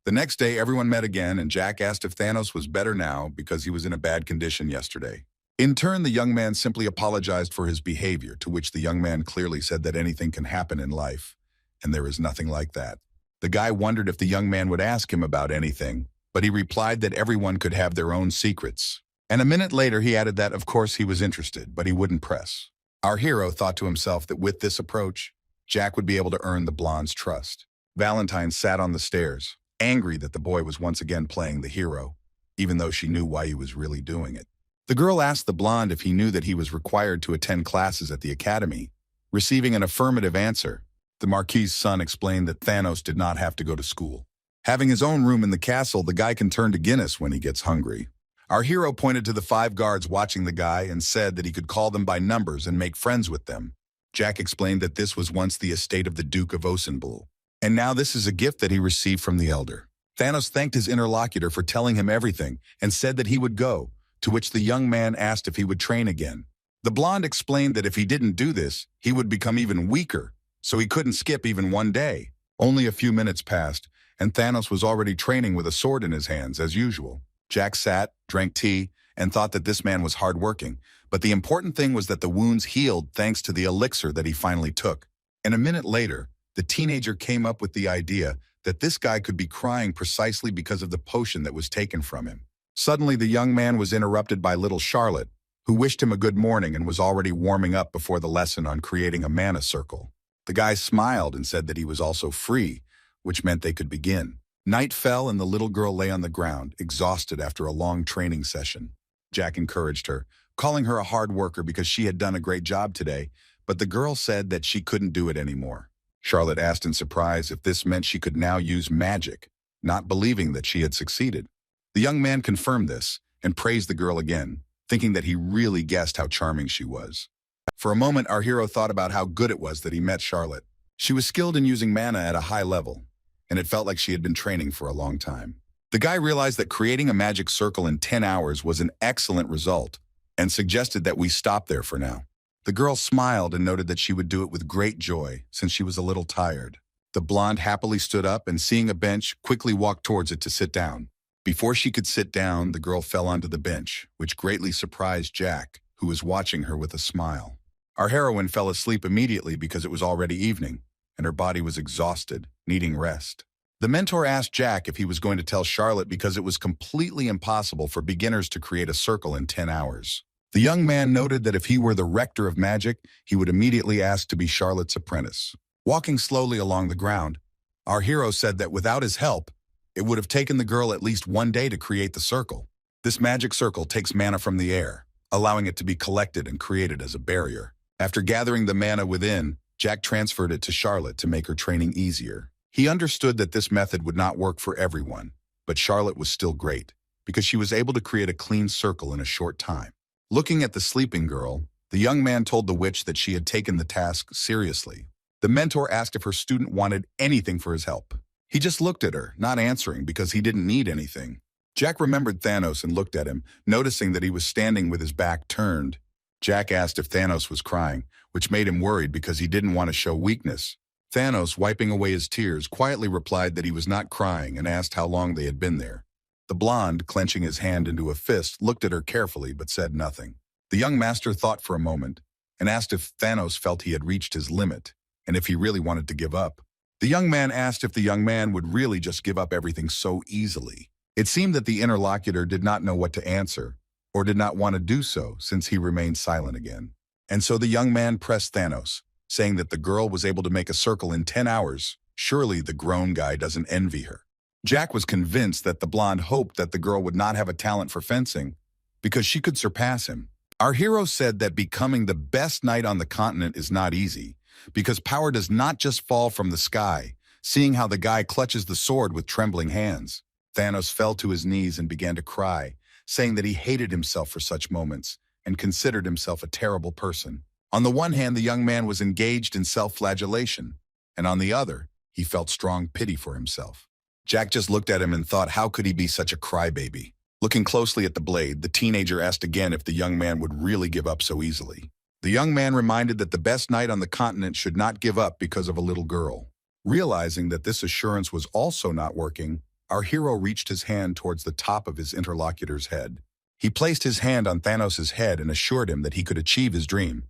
The next day, everyone met again, and Jack asked if Thanos was better now because he was in a bad condition yesterday. In turn, the young man simply apologized for his behavior, to which the young man clearly said that anything can happen in life, and there is nothing like that. The guy wondered if the young man would ask him about anything, but he replied that everyone could have their own secrets. And a minute later, he added that, of course, he was interested, but he wouldn't press. Our hero thought to himself that with this approach, Jack would be able to earn the blonde's trust. Valentine sat on the stairs, angry that the boy was once again playing the hero, even though she knew why he was really doing it. The girl asked the blonde if he knew that he was required to attend classes at the academy. Receiving an affirmative answer, the Marquis's son explained that Thanos did not have to go to school. Having his own room in the castle, the guy can turn to Guinness when he gets hungry. Our hero pointed to the 5 guards watching the guy and said that he could call them by numbers and make friends with them. Jack explained that this was once the estate of the Duke of Osenbull, and now this is a gift that he received from the elder. Thanos thanked his interlocutor for telling him everything and said that he would go, to which the young man asked if he would train again. The blonde explained that if he didn't do this, he would become even weaker, so he couldn't skip even one day. Only a few minutes passed, and Thanos was already training with a sword in his hands, as usual. Jack sat, drank tea, and thought that this man was hardworking, but the important thing was that the wounds healed thanks to the elixir that he finally took. And a minute later, the teenager came up with the idea that this guy could be crying precisely because of the potion that was taken from him. Suddenly, the young man was interrupted by little Charlotte, who wished him a good morning and was already warming up before the lesson on creating a mana circle. The guy smiled and said that he was also free, which meant they could begin. Night fell and the little girl lay on the ground, exhausted after a long training session. Jack encouraged her, calling her a hard worker because she had done a great job today, but the girl said that she couldn't do it anymore. Charlotte asked in surprise if this meant she could now use magic, not believing that she had succeeded. The young man confirmed this and praised the girl again, thinking that he really guessed how charming she was. For a moment, our hero thought about how good it was that he met Charlotte. She was skilled in using mana at a high level, and it felt like she had been training for a long time. The guy realized that creating a magic circle in 10 hours was an excellent result and suggested that we stop there for now. The girl smiled and noted that she would do it with great joy since she was a little tired. The blonde happily stood up and, seeing a bench, quickly walked towards it to sit down. Before she could sit down, the girl fell onto the bench, which greatly surprised Jack, who was watching her with a smile. Our heroine fell asleep immediately because it was already evening, and her body was exhausted, needing rest. The mentor asked Jack if he was going to tell Charlotte because it was completely impossible for beginners to create a circle in 10 hours. The young man noted that if he were the rector of magic, he would immediately ask to be Charlotte's apprentice. Walking slowly along the ground, our hero said that without his help, it would have taken the girl at least one day to create the circle. This magic circle takes mana from the air, allowing it to be collected and created as a barrier. After gathering the mana within, Jack transferred it to Charlotte to make her training easier. He understood that this method would not work for everyone, but Charlotte was still great, because she was able to create a clean circle in a short time. Looking at the sleeping girl, the young man told the witch that she had taken the task seriously. The mentor asked if her student wanted anything for his help. He just looked at her, not answering because he didn't need anything. Jack remembered Thanos and looked at him, noticing that he was standing with his back turned. Jack asked if Thanos was crying, which made him worried because he didn't want to show weakness. Thanos, wiping away his tears, quietly replied that he was not crying and asked how long they had been there. The blonde, clenching his hand into a fist, looked at her carefully but said nothing. The young master thought for a moment and asked if Thanos felt he had reached his limit and if he really wanted to give up. The young man asked if the young man would really just give up everything so easily. It seemed that the interlocutor did not know what to answer, or did not want to do so since he remained silent again. And so the young man pressed Thanos, saying that the girl was able to make a circle in 10 hours. Surely the grown guy doesn't envy her. Jack was convinced that the blonde hoped that the girl would not have a talent for fencing because she could surpass him. Our hero said that becoming the best knight on the continent is not easy because power does not just fall from the sky, seeing how the guy clutches the sword with trembling hands. Thanos fell to his knees and began to cry, saying that he hated himself for such moments and considered himself a terrible person. On the one hand, the young man was engaged in self-flagellation, and on the other, he felt strong pity for himself. Jack just looked at him and thought, how could he be such a crybaby? Looking closely at the blade, the teenager asked again if the young man would really give up so easily. The young man reminded that the best knight on the continent should not give up because of a little girl. Realizing that this assurance was also not working, our hero reached his hand towards the top of his interlocutor's head. He placed his hand on Thanos' head and assured him that he could achieve his dream,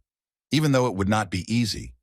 even though it would not be easy,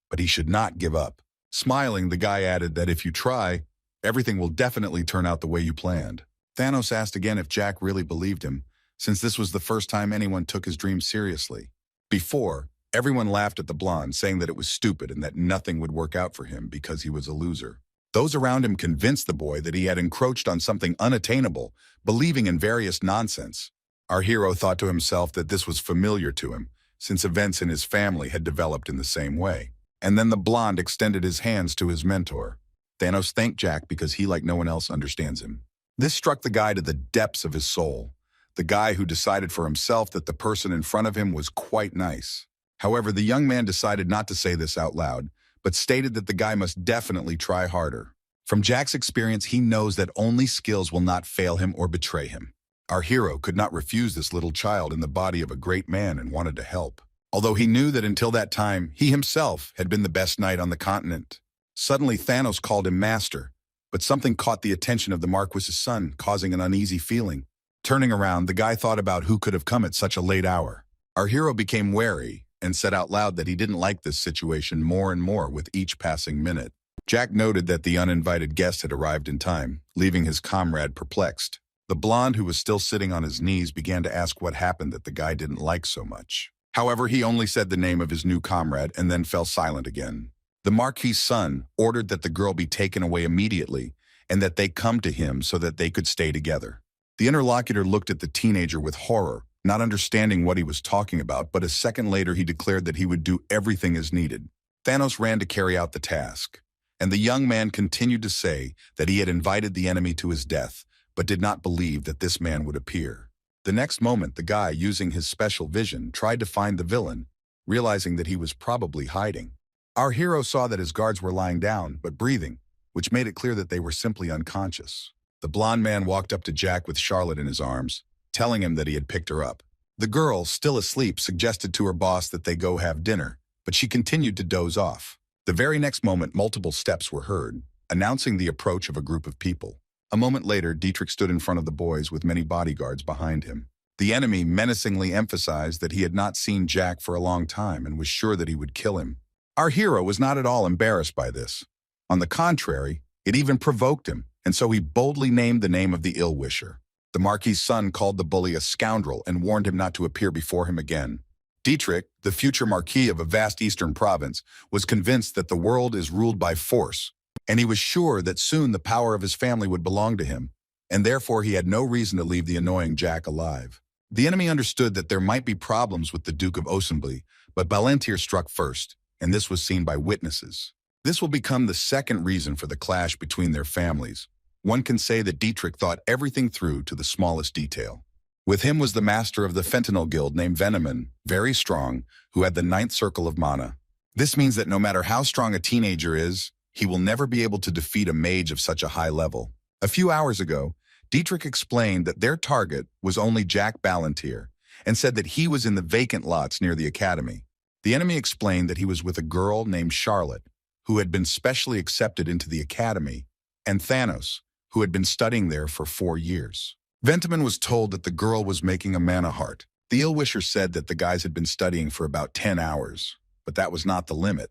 but he should not give up. Smiling, the guy added that if you try, everything will definitely turn out the way you planned. Thanos asked again if Jack really believed him, since this was the first time anyone took his dream seriously. Before, everyone laughed at the blonde, saying that it was stupid and that nothing would work out for him because he was a loser. Those around him convinced the boy that he had encroached on something unattainable, believing in various nonsense. Our hero thought to himself that this was familiar to him, since events in his family had developed in the same way. And then the blonde extended his hands to his mentor. Thanos thanked Jack because he, like no one else, understands him. This struck the guy to the depths of his soul. The guy who decided for himself that the person in front of him was quite nice. However, the young man decided not to say this out loud, but stated that the guy must definitely try harder. From Jack's experience, he knows that only skills will not fail him or betray him. Our hero could not refuse this little child in the body of a great man and wanted to help. Although he knew that until that time, he himself had been the best knight on the continent. Suddenly, Thanos called him master, but something caught the attention of the Marquis's son, causing an uneasy feeling. Turning around, the guy thought about who could have come at such a late hour. Our hero became wary and said out loud that he didn't like this situation more and more with each passing minute. Jack noted that the uninvited guest had arrived in time, leaving his comrade perplexed. The blonde, who was still sitting on his knees, began to ask what happened that the guy didn't like so much. However, he only said the name of his new comrade and then fell silent again. The Marquis's son ordered that the girl be taken away immediately and that they come to him so that they could stay together. The interlocutor looked at the teenager with horror, not understanding what he was talking about, but a second later he declared that he would do everything as needed. Thanos ran to carry out the task, and the young man continued to say that he had invited the enemy to his death, but did not believe that this man would appear. The next moment, the guy, using his special vision, tried to find the villain, realizing that he was probably hiding. Our hero saw that his guards were lying down, but breathing, which made it clear that they were simply unconscious. The blonde man walked up to Jack with Charlotte in his arms, telling him that he had picked her up. The girl, still asleep, suggested to her boss that they go have dinner, but she continued to doze off. The very next moment, multiple steps were heard, announcing the approach of a group of people. A moment later, Dietrich stood in front of the boys with many bodyguards behind him. The enemy menacingly emphasized that he had not seen Jack for a long time and was sure that he would kill him. Our hero was not at all embarrassed by this. On the contrary, it even provoked him, and so he boldly named the name of the ill-wisher. The Marquis's son called the bully a scoundrel and warned him not to appear before him again. Dietrich, the future Marquis of a vast eastern province, was convinced that the world is ruled by force, and he was sure that soon the power of his family would belong to him, and therefore he had no reason to leave the annoying Jack alive. The enemy understood that there might be problems with the Duke of Ossenbly, but Ballantyre struck first, and this was seen by witnesses. This will become the second reason for the clash between their families. One can say that Dietrich thought everything through to the smallest detail. With him was the master of the Fentanyl Guild named Venomman, very strong, who had the 9th circle of mana. This means that no matter how strong a teenager is, he will never be able to defeat a mage of such a high level. A few hours ago, Dietrich explained that their target was only Jack Ballantyre, and said that he was in the vacant lots near the academy. The enemy explained that he was with a girl named Charlotte, who had been specially accepted into the academy, and Thanos, who had been studying there for 4 years. Venomman was told that the girl was making a mana heart. The ill-wisher said that the guys had been studying for about 10 hours, but that was not the limit,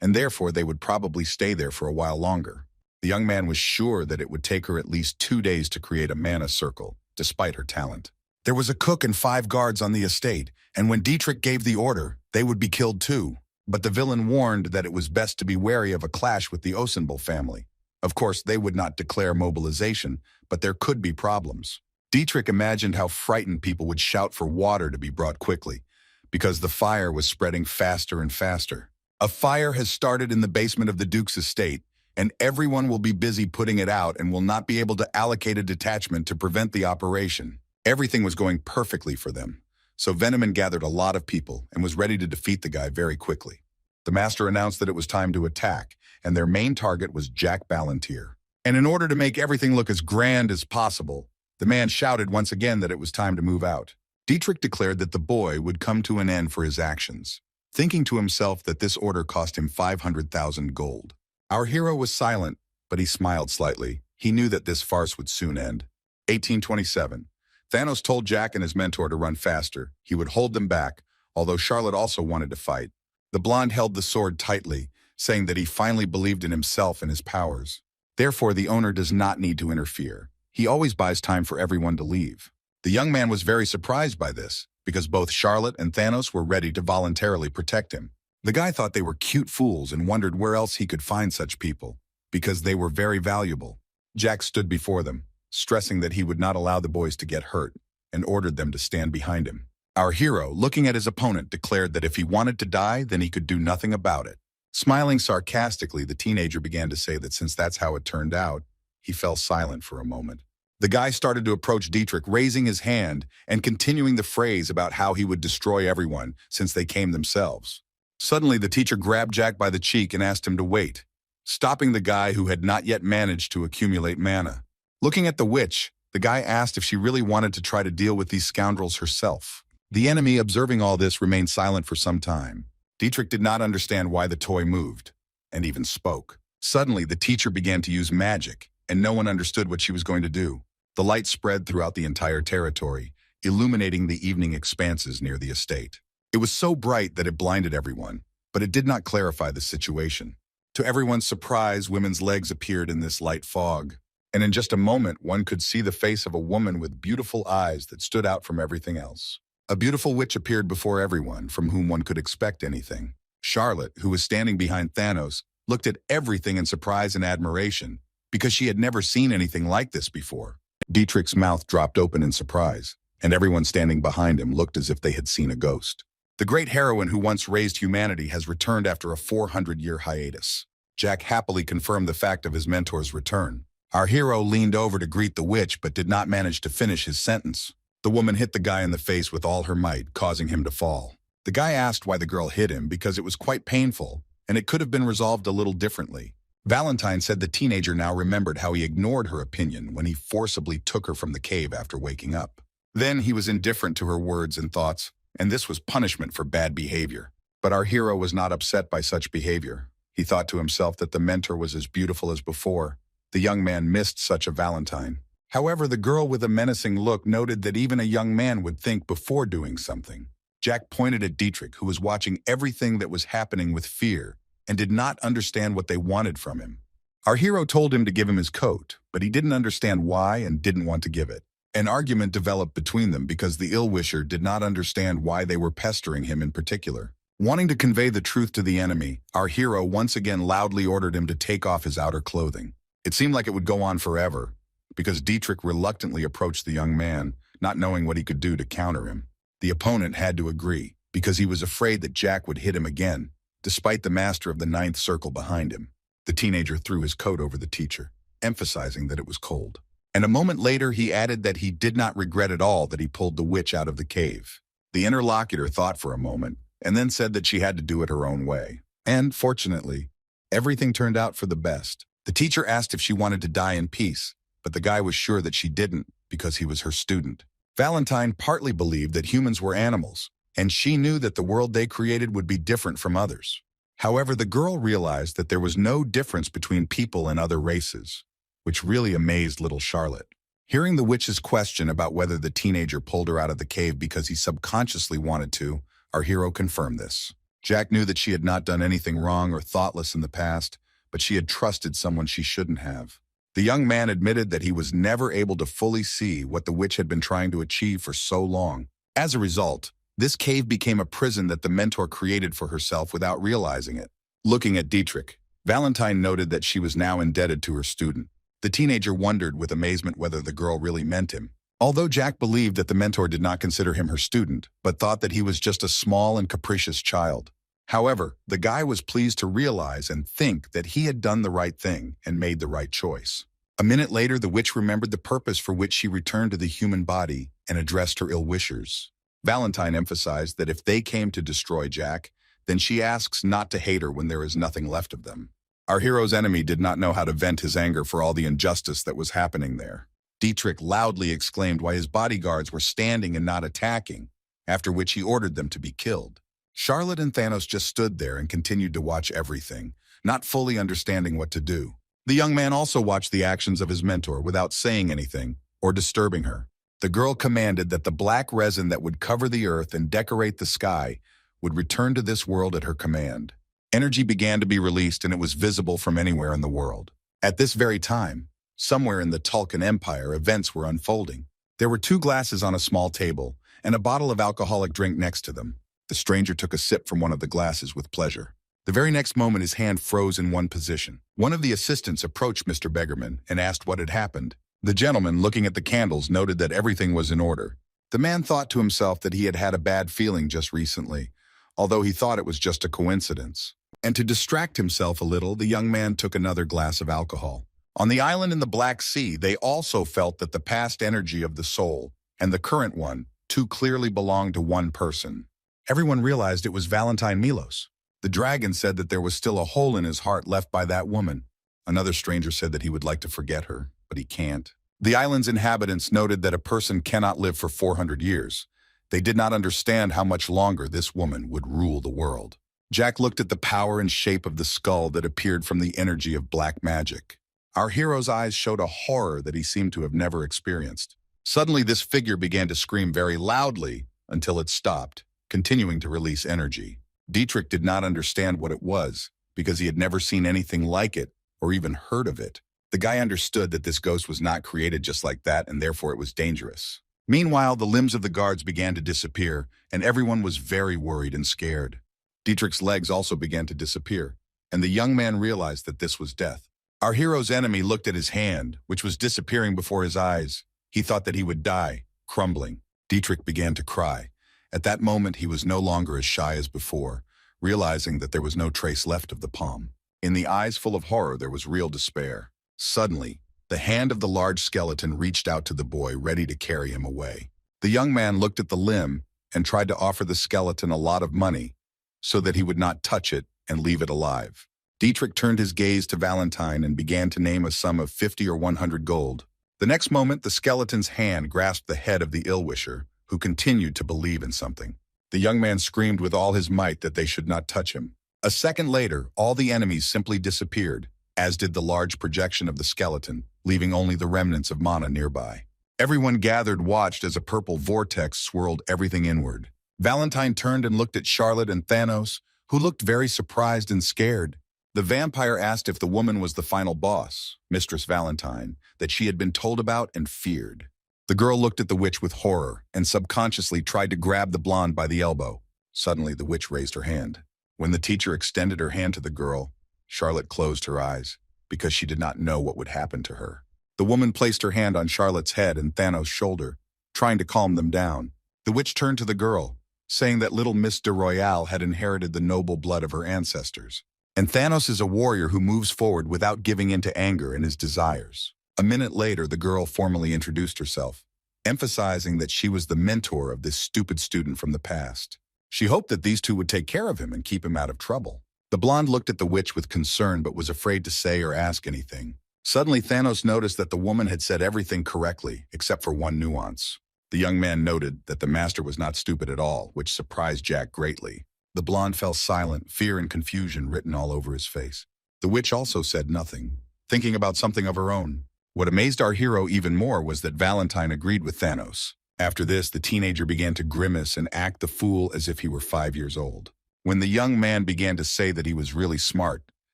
and therefore they would probably stay there for a while longer. The young man was sure that it would take her at least 2 days to create a mana circle, despite her talent. There was a cook and 5 guards on the estate, and when Dietrich gave the order, they would be killed too. But the villain warned that it was best to be wary of a clash with the Ossenbly family. Of course, they would not declare mobilization, but there could be problems. Dietrich imagined how frightened people would shout for water to be brought quickly, because the fire was spreading faster and faster. A fire has started in the basement of the Duke's estate, and everyone will be busy putting it out and will not be able to allocate a detachment to prevent the operation. Everything was going perfectly for them, so Venomman gathered a lot of people and was ready to defeat the guy very quickly. The master announced that it was time to attack, and their main target was Jack Ballantyre. And in order to make everything look as grand as possible, the man shouted once again that it was time to move out. Dietrich declared that the boy would come to an end for his actions, thinking to himself that this order cost him 500,000 gold. Our hero was silent, but he smiled slightly. He knew that this farce would soon end. 1827. Thanos told Jack and his mentor to run faster. He would hold them back, although Charlotte also wanted to fight. The blonde held the sword tightly, saying that he finally believed in himself and his powers. Therefore, the owner does not need to interfere. He always buys time for everyone to leave. The young man was very surprised by this, because both Charlotte and Thanos were ready to voluntarily protect him. The guy thought they were cute fools and wondered where else he could find such people, because they were very valuable. Jack stood before them, stressing that he would not allow the boys to get hurt, and ordered them to stand behind him. Our hero, looking at his opponent, declared that if he wanted to die, then he could do nothing about it. Smiling sarcastically, the teenager began to say that since that's how it turned out, he fell silent for a moment. The guy started to approach Dietrich, raising his hand and continuing the phrase about how he would destroy everyone since they came themselves. Suddenly, the teacher grabbed Jack by the cheek and asked him to wait, stopping the guy who had not yet managed to accumulate mana. Looking at the witch, the guy asked if she really wanted to try to deal with these scoundrels herself. The enemy, observing all this, remained silent for some time. Dietrich did not understand why the toy moved, and even spoke. Suddenly, the teacher began to use magic, and no one understood what she was going to do. The light spread throughout the entire territory, illuminating the evening expanses near the estate. It was so bright that it blinded everyone, but it did not clarify the situation. To everyone's surprise, women's legs appeared in this light fog, and in just a moment, one could see the face of a woman with beautiful eyes that stood out from everything else. A beautiful witch appeared before everyone, from whom one could expect anything. Charlotte, who was standing behind Thanos, looked at everything in surprise and admiration, because she had never seen anything like this before. Dietrich's mouth dropped open in surprise, and everyone standing behind him looked as if they had seen a ghost. The great heroine who once raised humanity has returned after a 400-year hiatus. Jack happily confirmed the fact of his mentor's return. Our hero leaned over to greet the witch, but did not manage to finish his sentence. The woman hit the guy in the face with all her might, causing him to fall. The guy asked why the girl hit him because it was quite painful, and it could have been resolved a little differently. Valentine said the teenager now remembered how he ignored her opinion when he forcibly took her from the cave after waking up. Then he was indifferent to her words and thoughts, and this was punishment for bad behavior. But our hero was not upset by such behavior. He thought to himself that the mentor was as beautiful as before. The young man missed such a Valentine. However, the girl with a menacing look noted that even a young man would think before doing something. Jack pointed at Dietrich, who was watching everything that was happening with fear and did not understand what they wanted from him. Our hero told him to give him his coat, but he didn't understand why and didn't want to give it. An argument developed between them because the ill-wisher did not understand why they were pestering him in particular. Wanting to convey the truth to the enemy, our hero once again loudly ordered him to take off his outer clothing. It seemed like it would go on forever, because Dietrich reluctantly approached the young man, not knowing what he could do to counter him. The opponent had to agree, because he was afraid that Jack would hit him again, despite the master of the ninth circle behind him. The teenager threw his coat over the teacher, emphasizing that it was cold. And a moment later, he added that he did not regret at all that he pulled the witch out of the cave. The interlocutor thought for a moment, and then said that she had to do it her own way. And, fortunately, everything turned out for the best. The teacher asked if she wanted to die in peace, but the guy was sure that she didn't because he was her student. Valentine partly believed that humans were animals, and she knew that the world they created would be different from others. However, the girl realized that there was no difference between people and other races, which really amazed little Charlotte. Hearing the witch's question about whether the teenager pulled her out of the cave because he subconsciously wanted to, our hero confirmed this. Jack knew that she had not done anything wrong or thoughtless in the past, but she had trusted someone she shouldn't have. The young man admitted that he was never able to fully see what the witch had been trying to achieve for so long. As a result, this cave became a prison that the mentor created for herself without realizing it. Looking at Dietrich, Valentine noted that she was now indebted to her student. The teenager wondered with amazement whether the girl really meant him. Although Jack believed that the mentor did not consider him her student, but thought that he was just a small and capricious child. However, the guy was pleased to realize and think that he had done the right thing and made the right choice. A minute later, the witch remembered the purpose for which she returned to the human body and addressed her ill-wishers. Valentine emphasized that if they came to destroy Jack, then she asks not to hate her when there is nothing left of them. Our hero's enemy did not know how to vent his anger for all the injustice that was happening there. Dietrich loudly exclaimed why his bodyguards were standing and not attacking, after which he ordered them to be killed. Charlotte and Thanos just stood there and continued to watch everything, not fully understanding what to do. The young man also watched the actions of his mentor without saying anything or disturbing her. The girl commanded that the black resin that would cover the earth and decorate the sky would return to this world at her command. Energy began to be released and it was visible from anywhere in the world. At this very time, somewhere in the Tulkan Empire, events were unfolding. There were 2 glasses on a small table and a bottle of alcoholic drink next to them. The stranger took a sip from one of the glasses with pleasure. The very next moment his hand froze in one position. One of the assistants approached Mr. Beggarman and asked what had happened. The gentleman, looking at the candles, noted that everything was in order. The man thought to himself that he had had a bad feeling just recently, although he thought it was just a coincidence. And to distract himself a little, the young man took another glass of alcohol. On the island in the Black Sea, they also felt that the past energy of the soul and the current one too clearly belonged to one person. Everyone realized it was Valentine Milos. The dragon said that there was still a hole in his heart left by that woman. Another stranger said that he would like to forget her, but he can't. The island's inhabitants noted that a person cannot live for 400 years. They did not understand how much longer this woman would rule the world. Jack looked at the power and shape of the skull that appeared from the energy of black magic. Our hero's eyes showed a horror that he seemed to have never experienced. Suddenly, this figure began to scream very loudly until it stopped, continuing to release energy. Dietrich did not understand what it was because he had never seen anything like it or even heard of it. The guy understood that this ghost was not created just like that and therefore it was dangerous. Meanwhile, the limbs of the guards began to disappear and everyone was very worried and scared. Dietrich's legs also began to disappear, and the young man realized that this was death. Our hero's enemy looked at his hand, which was disappearing before his eyes. He thought that he would die, crumbling. Dietrich began to cry. At that moment, he was no longer as shy as before, realizing that there was no trace left of the palm. In the eyes full of horror, there was real despair. Suddenly, the hand of the large skeleton reached out to the boy, ready to carry him away. The young man looked at the limb and tried to offer the skeleton a lot of money so that he would not touch it and leave it alive. Dietrich turned his gaze to Valentine and began to name a sum of 50 or 100 gold. The next moment, the skeleton's hand grasped the head of the ill-wisher, who continued to believe in something. The young man screamed with all his might that they should not touch him. A second later, all the enemies simply disappeared, as did the large projection of the skeleton, leaving only the remnants of mana nearby. Everyone gathered watched as a purple vortex swirled everything inward. Valentine turned and looked at Charlotte and Thanos, who looked very surprised and scared. The vampire asked if the woman was the final boss, Mistress Valentine, that she had been told about and feared. The girl looked at the witch with horror and subconsciously tried to grab the blonde by the elbow. Suddenly, the witch raised her hand. When the teacher extended her hand to the girl, Charlotte closed her eyes because she did not know what would happen to her. The woman placed her hand on Charlotte's head and Thanos' shoulder, trying to calm them down. The witch turned to the girl, saying that little Miss de Royale had inherited the noble blood of her ancestors. And Thanos is a warrior who moves forward without giving in to anger and his desires. A minute later, the girl formally introduced herself, emphasizing that she was the mentor of this stupid student from the past. She hoped that these two would take care of him and keep him out of trouble. The blonde looked at the witch with concern but was afraid to say or ask anything. Suddenly, Thanos noticed that the woman had said everything correctly, except for one nuance. The young man noted that the master was not stupid at all, which surprised Jack greatly. The blonde fell silent, fear and confusion written all over his face. The witch also said nothing, thinking about something of her own. What amazed our hero even more was that Valentine agreed with Thanos. After this, the teenager began to grimace and act the fool as if he were 5 years old. When the young man began to say that he was really smart,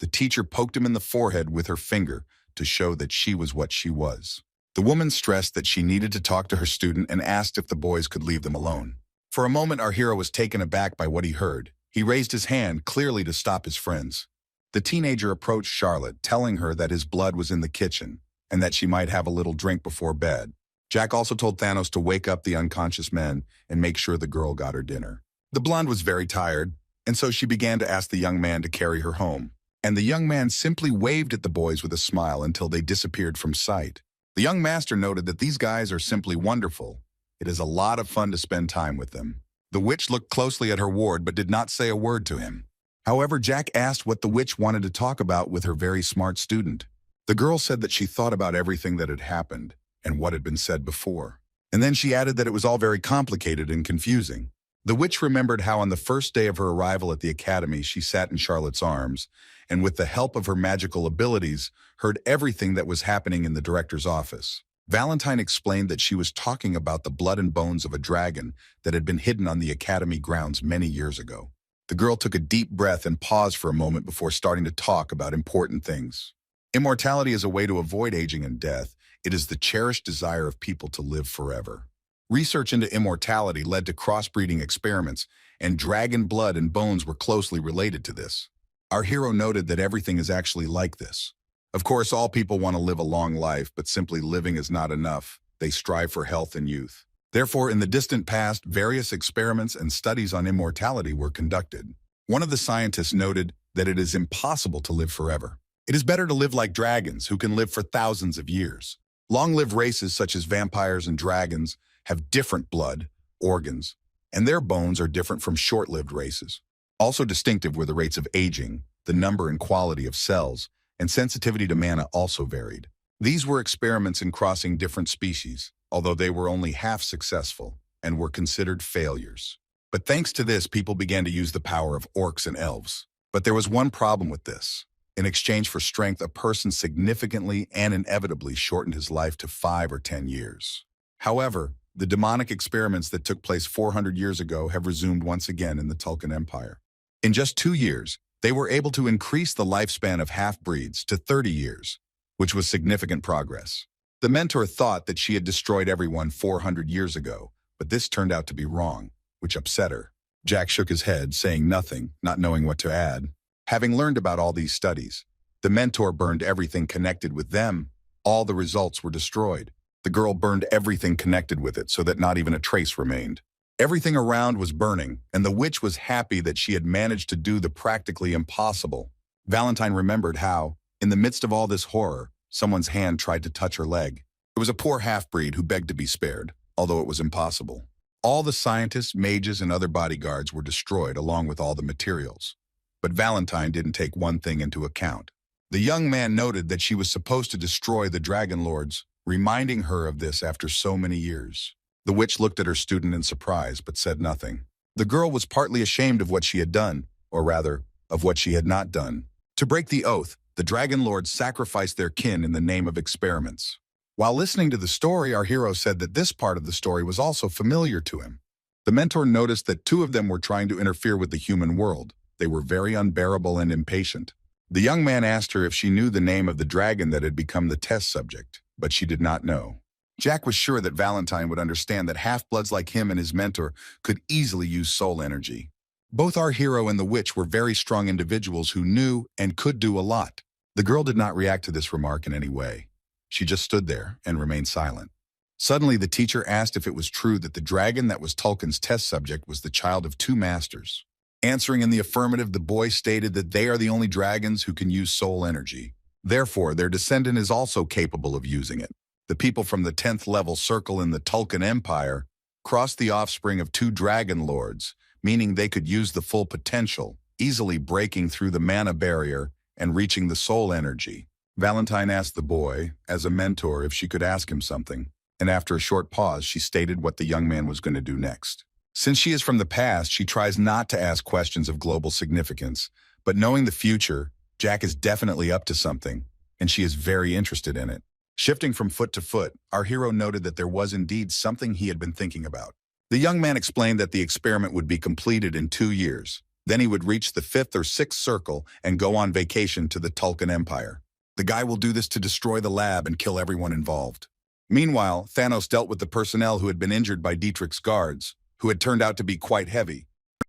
the teacher poked him in the forehead with her finger to show that she was what she was. The woman stressed that she needed to talk to her student and asked if the boys could leave them alone. For a moment, our hero was taken aback by what he heard. He raised his hand, clearly to stop his friends. The teenager approached Charlotte, telling her that his blood was in the kitchen and that she might have a little drink before bed. Jack also told Thanos to wake up the unconscious men and make sure the girl got her dinner. The blonde was very tired, and so she began to ask the young man to carry her home. And the young man simply waved at the boys with a smile until they disappeared from sight. The young master noted that these guys are simply wonderful. It is a lot of fun to spend time with them. The witch looked closely at her ward but did not say a word to him. However, Jack asked what the witch wanted to talk about with her very smart student. The girl said that she thought about everything that had happened and what had been said before. And then she added that it was all very complicated and confusing. The witch remembered how on the first day of her arrival at the academy she sat in Charlotte's arms, and with the help of her magical abilities, heard everything that was happening in the director's office. Valentine explained that she was talking about the blood and bones of a dragon that had been hidden on the academy grounds many years ago. The girl took a deep breath and paused for a moment before starting to talk about important things. Immortality is a way to avoid aging and death. It is the cherished desire of people to live forever. Research into immortality led to crossbreeding experiments, and dragon blood and bones were closely related to this. Our hero noted that everything is actually like this. Of course, all people want to live a long life, but simply living is not enough. They strive for health and youth. Therefore, in the distant past, various experiments and studies on immortality were conducted. One of the scientists noted that it is impossible to live forever. It is better to live like dragons, who can live for thousands of years. Long-lived races such as vampires and dragons have different blood, organs, and their bones are different from short-lived races. Also distinctive were the rates of aging, the number and quality of cells, and sensitivity to mana also varied. These were experiments in crossing different species, although they were only half successful and were considered failures. But thanks to this, people began to use the power of orcs and elves. But there was one problem with this. In exchange for strength, a person significantly and inevitably shortened his life to 5 or 10 years. However, the demonic experiments that took place 400 years ago have resumed once again in the Tulkun Empire. In just 2 years, they were able to increase the lifespan of half-breeds to 30 years, which was significant progress. The mentor thought that she had destroyed everyone 400 years ago, but this turned out to be wrong, which upset her. Jack shook his head, saying nothing, not knowing what to add. Having learned about all these studies, the mentor burned everything connected with them. All the results were destroyed. The girl burned everything connected with it so that not even a trace remained. Everything around was burning, and the witch was happy that she had managed to do the practically impossible. Valentine remembered how, in the midst of all this horror, someone's hand tried to touch her leg. It was a poor half-breed who begged to be spared, although it was impossible. All the scientists, mages, and other bodyguards were destroyed along with all the materials. But Valentine didn't take one thing into account. The young man noted that she was supposed to destroy the Dragon Lords, reminding her of this after so many years. The witch looked at her student in surprise, but said nothing. The girl was partly ashamed of what she had done, or rather, of what she had not done. To break the oath, the Dragon Lords sacrificed their kin in the name of experiments. While listening to the story, our hero said that this part of the story was also familiar to him. The mentor noticed that 2 of them were trying to interfere with the human world. They were very unbearable and impatient. The young man asked her if she knew the name of the dragon that had become the test subject, but she did not know. Jack was sure that Valentine would understand that half-bloods like him and his mentor could easily use soul energy. Both our hero and the witch were very strong individuals who knew and could do a lot. The girl did not react to this remark in any way. She just stood there and remained silent. Suddenly, the teacher asked if it was true that the dragon that was Tulkun's test subject was the child of 2 masters. Answering in the affirmative, the boy stated that they are the only dragons who can use soul energy. Therefore, their descendant is also capable of using it. The people from the 10th level circle in the Tulkun Empire crossed the offspring of 2 dragon lords, meaning they could use the full potential, easily breaking through the mana barrier and reaching the soul energy. Valentine asked the boy, as a mentor, if she could ask him something, and after a short pause, she stated what the young man was going to do next. Since she is from the past, she tries not to ask questions of global significance, but knowing the future, Jack is definitely up to something, and she is very interested in it. Shifting from foot to foot, our hero noted that there was indeed something he had been thinking about. The young man explained that the experiment would be completed in 2 years. Then he would reach the 5th or 6th circle and go on vacation to the Tulkun Empire. The guy will do this to destroy the lab and kill everyone involved. Meanwhile, Thanos dealt with the personnel who had been injured by Dietrich's guards, who had turned out to be quite heavy.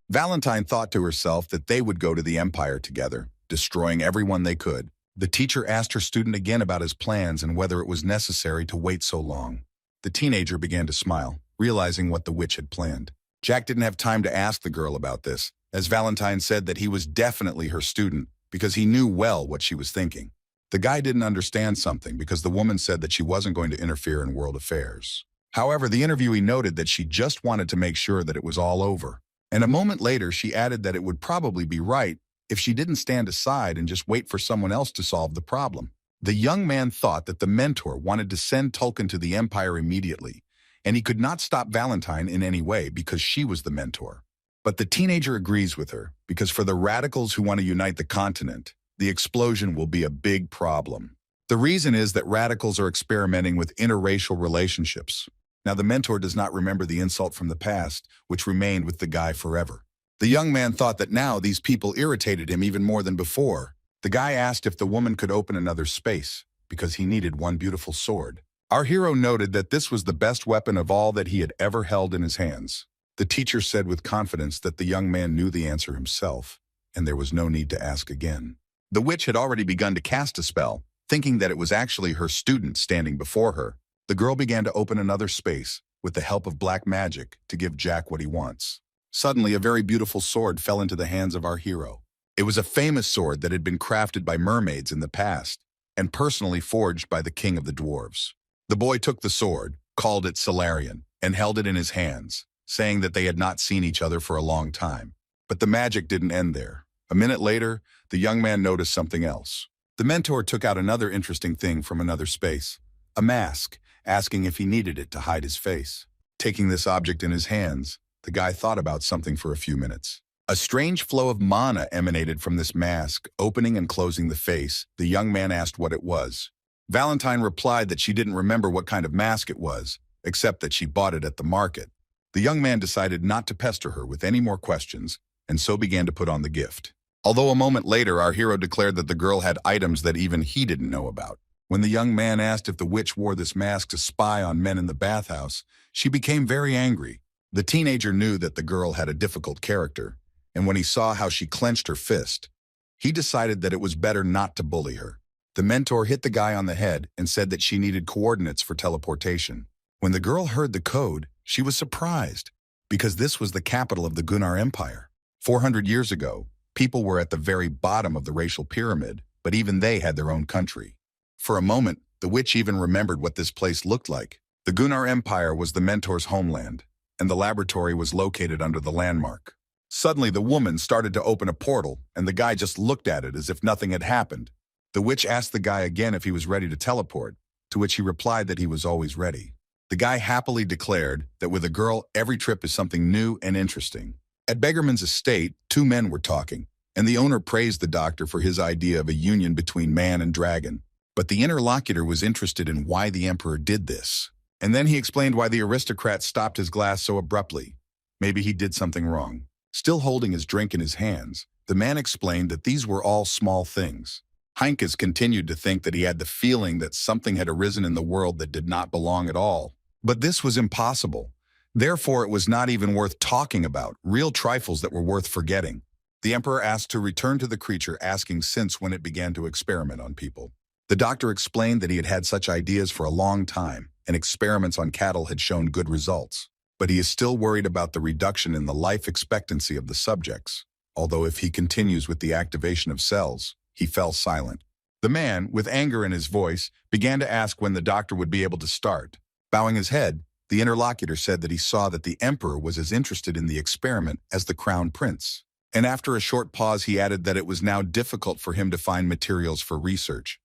Valentine thought to herself that they would go to the Empire together, destroying everyone they could. The teacher asked her student again about his plans and whether it was necessary to wait so long. The teenager began to smile, realizing what the witch had planned. Jack didn't have time to ask the girl about this, as Valentine said that he was definitely her student because he knew well what she was thinking. The guy didn't understand something because the woman said that she wasn't going to interfere in world affairs. However, the interviewee noted that she just wanted to make sure that it was all over. And a moment later, she added that it would probably be right, if she didn't stand aside and just wait for someone else to solve the problem. The young man thought that the mentor wanted to send Tulkin to the Empire immediately, and he could not stop Valentine in any way because she was the mentor. But the teenager agrees with her, because for the radicals who want to unite the continent, the explosion will be a big problem. The reason is that radicals are experimenting with interracial relationships. Now, the mentor does not remember the insult from the past, which remained with the guy forever. The young man thought that now these people irritated him even more than before. The guy asked if the woman could open another space, because he needed one beautiful sword. Our hero noted that this was the best weapon of all that he had ever held in his hands. The teacher said with confidence that the young man knew the answer himself, and there was no need to ask again. The witch had already begun to cast a spell, thinking that it was actually her student standing before her. The girl began to open another space, with the help of black magic, to give Jack what he wants. Suddenly, a very beautiful sword fell into the hands of our hero. It was a famous sword that had been crafted by mermaids in the past, and personally forged by the king of the dwarves. The boy took the sword, called it Solarian, and held it in his hands, saying that they had not seen each other for a long time. But the magic didn't end there. A minute later, the young man noticed something else. The mentor took out another interesting thing from another space, a mask, asking if he needed it to hide his face. Taking this object in his hands, the guy thought about something for a few minutes. A strange flow of mana emanated from this mask, opening and closing the face. The young man asked what it was. Valentine replied that she didn't remember what kind of mask it was, except that she bought it at the market. The young man decided not to pester her with any more questions, and so began to put on the gift. Although a moment later, our hero declared that the girl had items that even he didn't know about. When the young man asked if the witch wore this mask to spy on men in the bathhouse, she became very angry. The teenager knew that the girl had a difficult character, and when he saw how she clenched her fist, he decided that it was better not to bully her. The mentor hit the guy on the head and said that she needed coordinates for teleportation. When the girl heard the code, she was surprised, because this was the capital of the Gunnar Empire. 400 years ago, people were at the very bottom of the racial pyramid, but even they had their own country. For a moment, the witch even remembered what this place looked like. The Gunnar Empire was the mentor's homeland, and the laboratory was located under the landmark. Suddenly, the woman started to open a portal, and the guy just looked at it as if nothing had happened. The witch asked the guy again if he was ready to teleport, to which he replied that he was always ready. The guy happily declared that with a girl, every trip is something new and interesting. At Beggarman's estate, two men were talking, and the owner praised the doctor for his idea of a union between man and dragon. But the interlocutor was interested in why the emperor did this. And then he explained why the aristocrat stopped his glass so abruptly. Maybe he did something wrong. Still holding his drink in his hands, the man explained that these were all small things. Heinkes continued to think that he had the feeling that something had arisen in the world that did not belong at all. But this was impossible. Therefore, it was not even worth talking about, real trifles that were worth forgetting. The emperor asked to return to the creature, asking since when it began to experiment on people. The doctor explained that he had had such ideas for a long time, and experiments on cattle had shown good results. But he is still worried about the reduction in the life expectancy of the subjects, although if he continues with the activation of cells, he fell silent. The man, with anger in his voice, began to ask when the doctor would be able to start. Bowing his head, the interlocutor said that he saw that the emperor was as interested in the experiment as the crown prince. And after a short pause, he added that it was now difficult for him to find materials for research.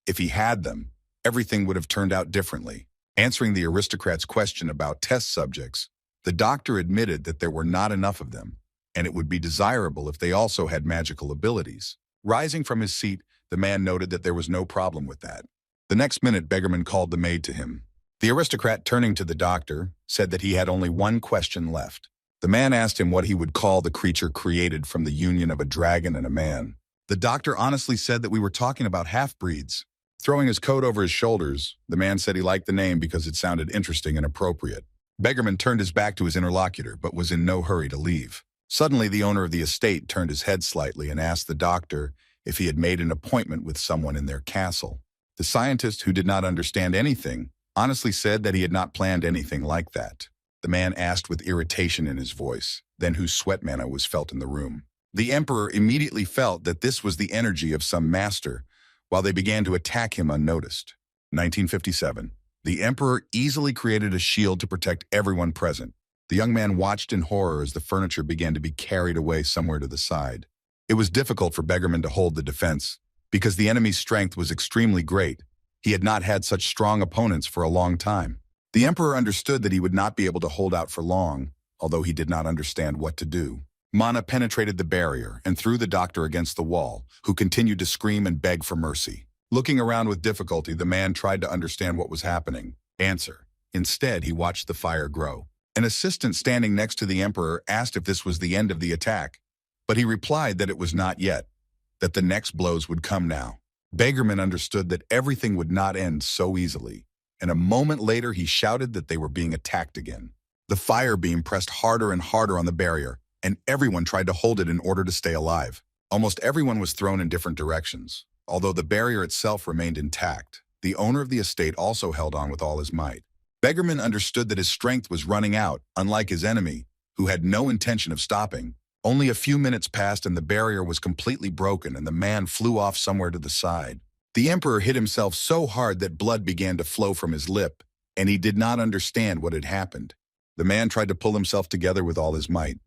If he had them, everything would have turned out differently. Answering the aristocrat's question about test subjects, the doctor admitted that there were not enough of them, and it would be desirable if they also had magical abilities. Rising from his seat, the man noted that there was no problem with that. The next minute, Beggarman called the maid to him. The aristocrat, turning to the doctor, said that he had only one question left. The man asked him what he would call the creature created from the union of a dragon and a man. The doctor honestly said that we were talking about half-breeds. Throwing his coat over his shoulders, the man said he liked the name because it sounded interesting and appropriate. Beggarman turned his back to his interlocutor, but was in no hurry to leave. Suddenly, the owner of the estate turned his head slightly and asked the doctor if he had made an appointment with someone in their castle. The scientist, who did not understand anything, honestly said that he had not planned anything like that. The man asked with irritation in his voice, then whose sweat mana was felt in the room. The emperor immediately felt that this was the energy of some master, while they began to attack him unnoticed. 1957. The emperor easily created a shield to protect everyone present. The young man watched in horror as the furniture began to be carried away somewhere to the side. It was difficult for Beggarman to hold the defense, because the enemy's strength was extremely great. He had not had such strong opponents for a long time. The Emperor understood that he would not be able to hold out for long, although he did not understand what to do. Mana penetrated the barrier and threw the doctor against the wall, who continued to scream and beg for mercy. Looking around with difficulty, the man tried to understand what was happening. Answer. Instead, he watched the fire grow. An assistant standing next to the Emperor asked if this was the end of the attack, but he replied that it was not yet, that the next blows would come now. Beggarman understood that everything would not end so easily, and a moment later he shouted that they were being attacked again. The fire beam pressed harder and harder on the barrier, and everyone tried to hold it in order to stay alive. Almost everyone was thrown in different directions. Although the barrier itself remained intact, the owner of the estate also held on with all his might. Beggarman understood that his strength was running out, unlike his enemy, who had no intention of stopping. Only a few minutes passed and the barrier was completely broken and the man flew off somewhere to the side. The Emperor hit himself so hard that blood began to flow from his lip, and he did not understand what had happened. The man tried to pull himself together with all his might,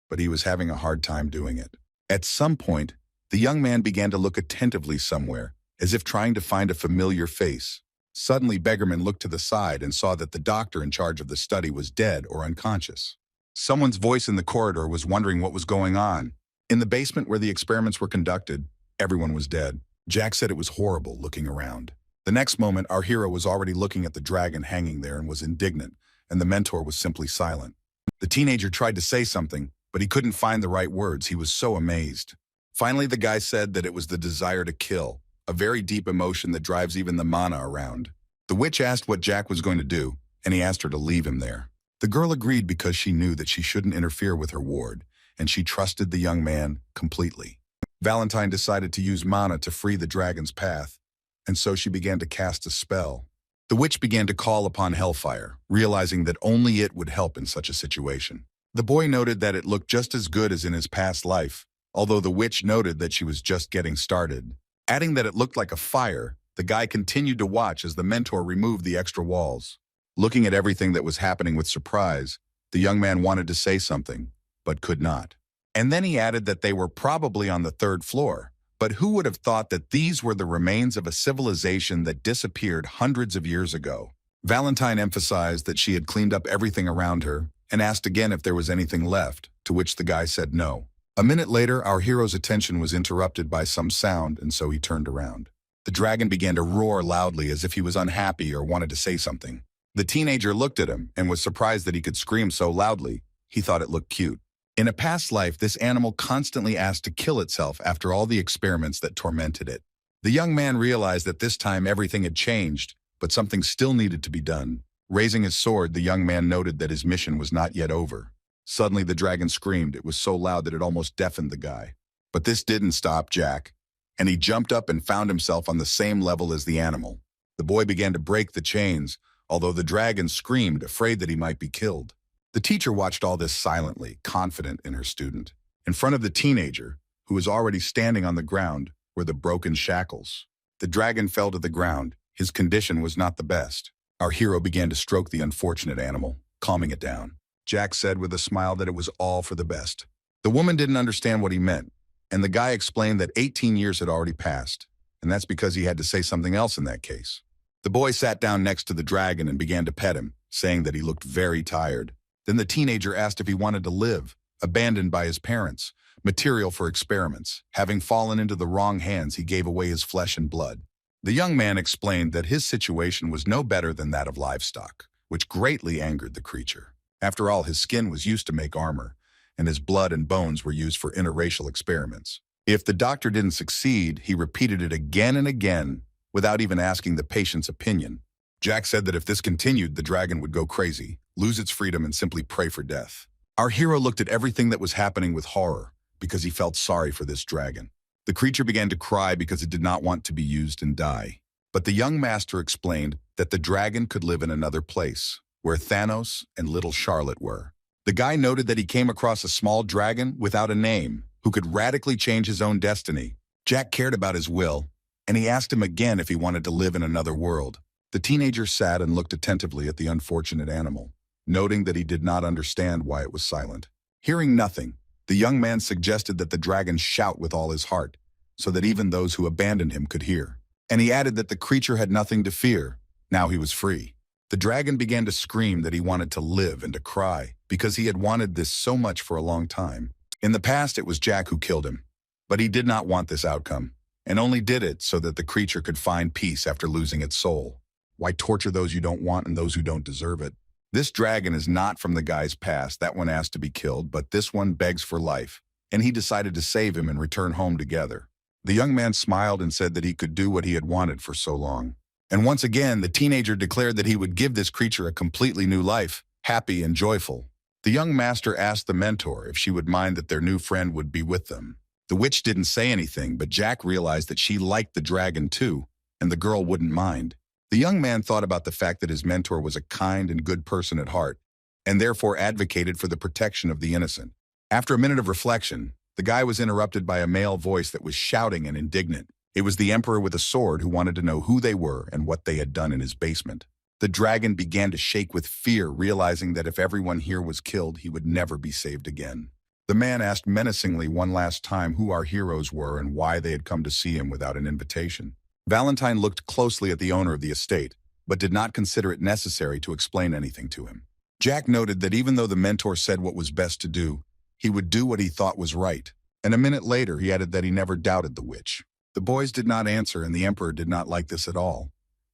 but he was having a hard time doing it. At some point, the young man began to look attentively somewhere, as if trying to find a familiar face. Suddenly, Beggarman looked to the side and saw that the doctor in charge of the study was dead or unconscious. Someone's voice in the corridor was wondering what was going on. In the basement where the experiments were conducted, everyone was dead. Jack said it was horrible looking around. The next moment, our hero was already looking at the dragon hanging there and was indignant, and the mentor was simply silent. The teenager tried to say something, but he couldn't find the right words. He was so amazed. Finally, the guy said that it was the desire to kill, a very deep emotion that drives even the mana around. The witch asked what Jack was going to do, and he asked her to leave him there. The girl agreed because she knew that she shouldn't interfere with her ward, and she trusted the young man completely. Valentine decided to use mana to free the dragon's path, and so she began to cast a spell. The witch began to call upon Hellfire, realizing that only it would help in such a situation. The boy noted that it looked just as good as in his past life, although the witch noted that she was just getting started. Adding that it looked like a fire, the guy continued to watch as the mentor removed the extra walls. Looking at everything that was happening with surprise, the young man wanted to say something, but could not. And then he added that they were probably on the 3rd floor, but who would have thought that these were the remains of a civilization that disappeared hundreds of years ago? Valentine emphasized that she had cleaned up everything around her and asked again if there was anything left, to which the guy said no. A minute later, our hero's attention was interrupted by some sound, and so he turned around. The dragon began to roar loudly as if he was unhappy or wanted to say something. The teenager looked at him and was surprised that he could scream so loudly. He thought it looked cute. In a past life, this animal constantly asked to kill itself after all the experiments that tormented it. The young man realized that this time everything had changed, but something still needed to be done. Raising his sword, the young man noted that his mission was not yet over. Suddenly, the dragon screamed. It was so loud that it almost deafened the guy. But this didn't stop Jack, and he jumped up and found himself on the same level as the animal. The boy began to break the chains, although the dragon screamed, afraid that he might be killed. The teacher watched all this silently, confident in her student. In front of the teenager, who was already standing on the ground, were the broken shackles. The dragon fell to the ground. His condition was not the best. Our hero began to stroke the unfortunate animal, calming it down. Jack said with a smile that it was all for the best. The woman didn't understand what he meant, and the guy explained that 18 years had already passed, and that's because he had to say something else in that case. The boy sat down next to the dragon and began to pet him, saying that he looked very tired. Then the teenager asked if he wanted to live, abandoned by his parents, material for experiments. Having fallen into the wrong hands, he gave away his flesh and blood. The young man explained that his situation was no better than that of livestock, which greatly angered the creature. After all, his skin was used to make armor, and his blood and bones were used for interracial experiments. If the doctor didn't succeed, he repeated it again and again, without even asking the patient's opinion. Jack said that if this continued, the dragon would go crazy, lose its freedom, and simply pray for death. Our hero looked at everything that was happening with horror, because he felt sorry for this dragon. The creature began to cry because it did not want to be used and die. But the young master explained that the dragon could live in another place, where Thanos and little Charlotte were. The guy noted that he came across a small dragon without a name, who could radically change his own destiny. Jack cared about his will, and he asked him again if he wanted to live in another world. The teenager sat and looked attentively at the unfortunate animal, noting that he did not understand why it was silent. Hearing nothing, The young man suggested that the dragon shout with all his heart, so that even those who abandoned him could hear. And he added that the creature had nothing to fear. Now he was free. The dragon began to scream that he wanted to live and to cry, because he had wanted this so much for a long time. In the past, it was Jack who killed him, but he did not want this outcome, and only did it so that the creature could find peace after losing its soul. Why torture those you don't want and those who don't deserve it? This dragon is not from the guy's past. That one asked to be killed, but this one begs for life, and he decided to save him and return home together. The young man smiled and said that he could do what he had wanted for so long. And once again, the teenager declared that he would give this creature a completely new life, happy and joyful. The young master asked the mentor if she would mind that their new friend would be with them. The witch didn't say anything, but Jack realized that she liked the dragon too, and the girl wouldn't mind. The young man thought about the fact that his mentor was a kind and good person at heart, and therefore advocated for the protection of the innocent. After a minute of reflection, the guy was interrupted by a male voice that was shouting and indignant. It was the emperor with a sword who wanted to know who they were and what they had done in his basement. The dragon began to shake with fear, realizing that if everyone here was killed, he would never be saved again. The man asked menacingly one last time who our heroes were and why they had come to see him without an invitation. Valentine looked closely at the owner of the estate, but did not consider it necessary to explain anything to him. Jack noted that even though the mentor said what was best to do, he would do what he thought was right, and a minute later he added that he never doubted the witch. The boys did not answer, and the emperor did not like this at all,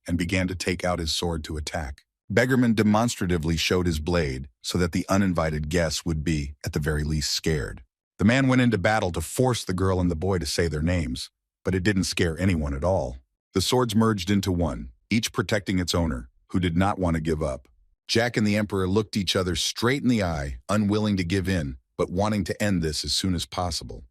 and began to take out his sword to attack. Beggarman demonstratively showed his blade so that the uninvited guests would be, at the very least, scared. The man went into battle to force the girl and the boy to say their names, but it didn't scare anyone at all. The swords merged into one, each protecting its owner, who did not want to give up. Jack and the emperor looked each other straight in the eye, unwilling to give in, but wanting to end this as soon as possible.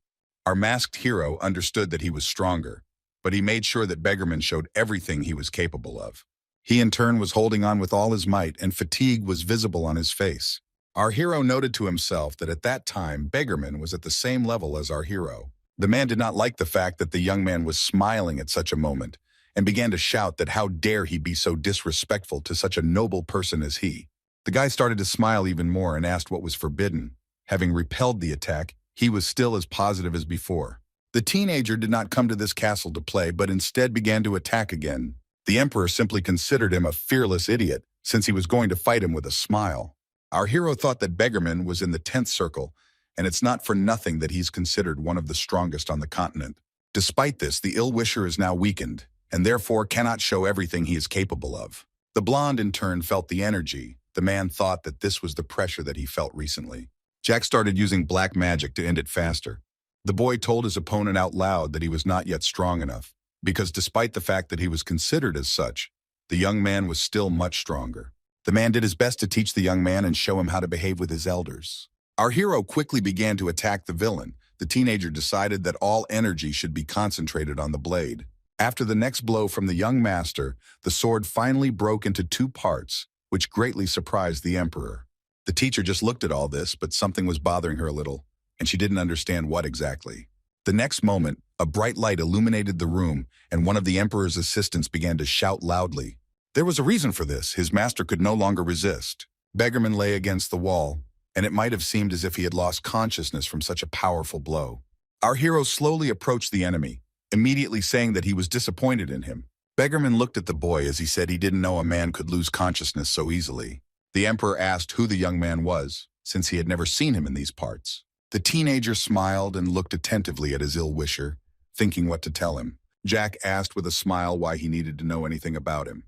Our masked hero understood that he was stronger, but he made sure that Beggarman showed everything he was capable of. He in turn was holding on with all his might, and fatigue was visible on his face. Our hero noted to himself that at that time, Beggarman was at the same level as our hero. The man did not like the fact that the young man was smiling at such a moment, and began to shout that how dare he be so disrespectful to such a noble person as he. The guy started to smile even more and asked what was forbidden. Having repelled the attack, he was still as positive as before. The teenager did not come to this castle to play, but instead began to attack again. The emperor simply considered him a fearless idiot, since he was going to fight him with a smile. Our hero thought that Beggarman was in the 10th circle, and it's not for nothing that he's considered one of the strongest on the continent. Despite this, the ill-wisher is now weakened, and therefore cannot show everything he is capable of. The blonde, in turn, felt the energy. The man thought that this was the pressure that he felt recently. Jack started using black magic to end it faster. The boy told his opponent out loud that he was not yet strong enough, because despite the fact that he was considered as such, the young man was still much stronger. The man did his best to teach the young man and show him how to behave with his elders. Our hero quickly began to attack the villain. The teenager decided that all energy should be concentrated on the blade. After the next blow from the young master, the sword finally broke into 2 parts, which greatly surprised the emperor. The teacher just looked at all this, but something was bothering her a little, and she didn't understand what exactly. The next moment, a bright light illuminated the room, and one of the emperor's assistants began to shout loudly. There was a reason for this. His master could no longer resist. Beggarman lay against the wall, and it might have seemed as if he had lost consciousness from such a powerful blow. Our hero slowly approached the enemy, immediately saying that he was disappointed in him. Beggarman looked at the boy as he said he didn't know a man could lose consciousness so easily. The emperor asked who the young man was, since he had never seen him in these parts. The teenager smiled and looked attentively at his ill-wisher, thinking what to tell him. Jack asked with a smile why he needed to know anything about him.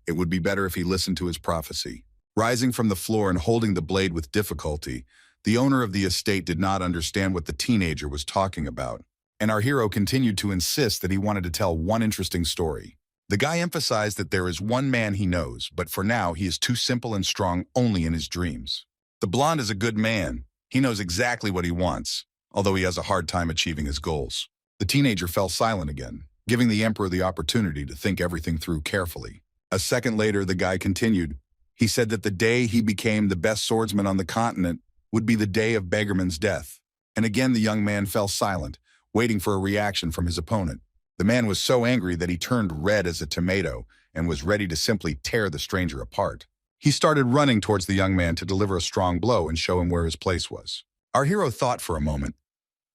It would be better if he listened to his prophecy. Rising from the floor and holding the blade with difficulty, the owner of the estate did not understand what the teenager was talking about, and our hero continued to insist that he wanted to tell one interesting story. The guy emphasized that there is one man he knows, but for now he is too simple and strong only in his dreams. The blonde is a good man. He knows exactly what he wants, although he has a hard time achieving his goals. The teenager fell silent again, giving the emperor the opportunity to think everything through carefully. A second later, the guy continued. He said that the day he became the best swordsman on the continent would be the day of Beggarman's death. And again the young man fell silent, waiting for a reaction from his opponent. The man was so angry that he turned red as a tomato and was ready to simply tear the stranger apart. He started running towards the young man to deliver a strong blow and show him where his place was. Our hero thought for a moment,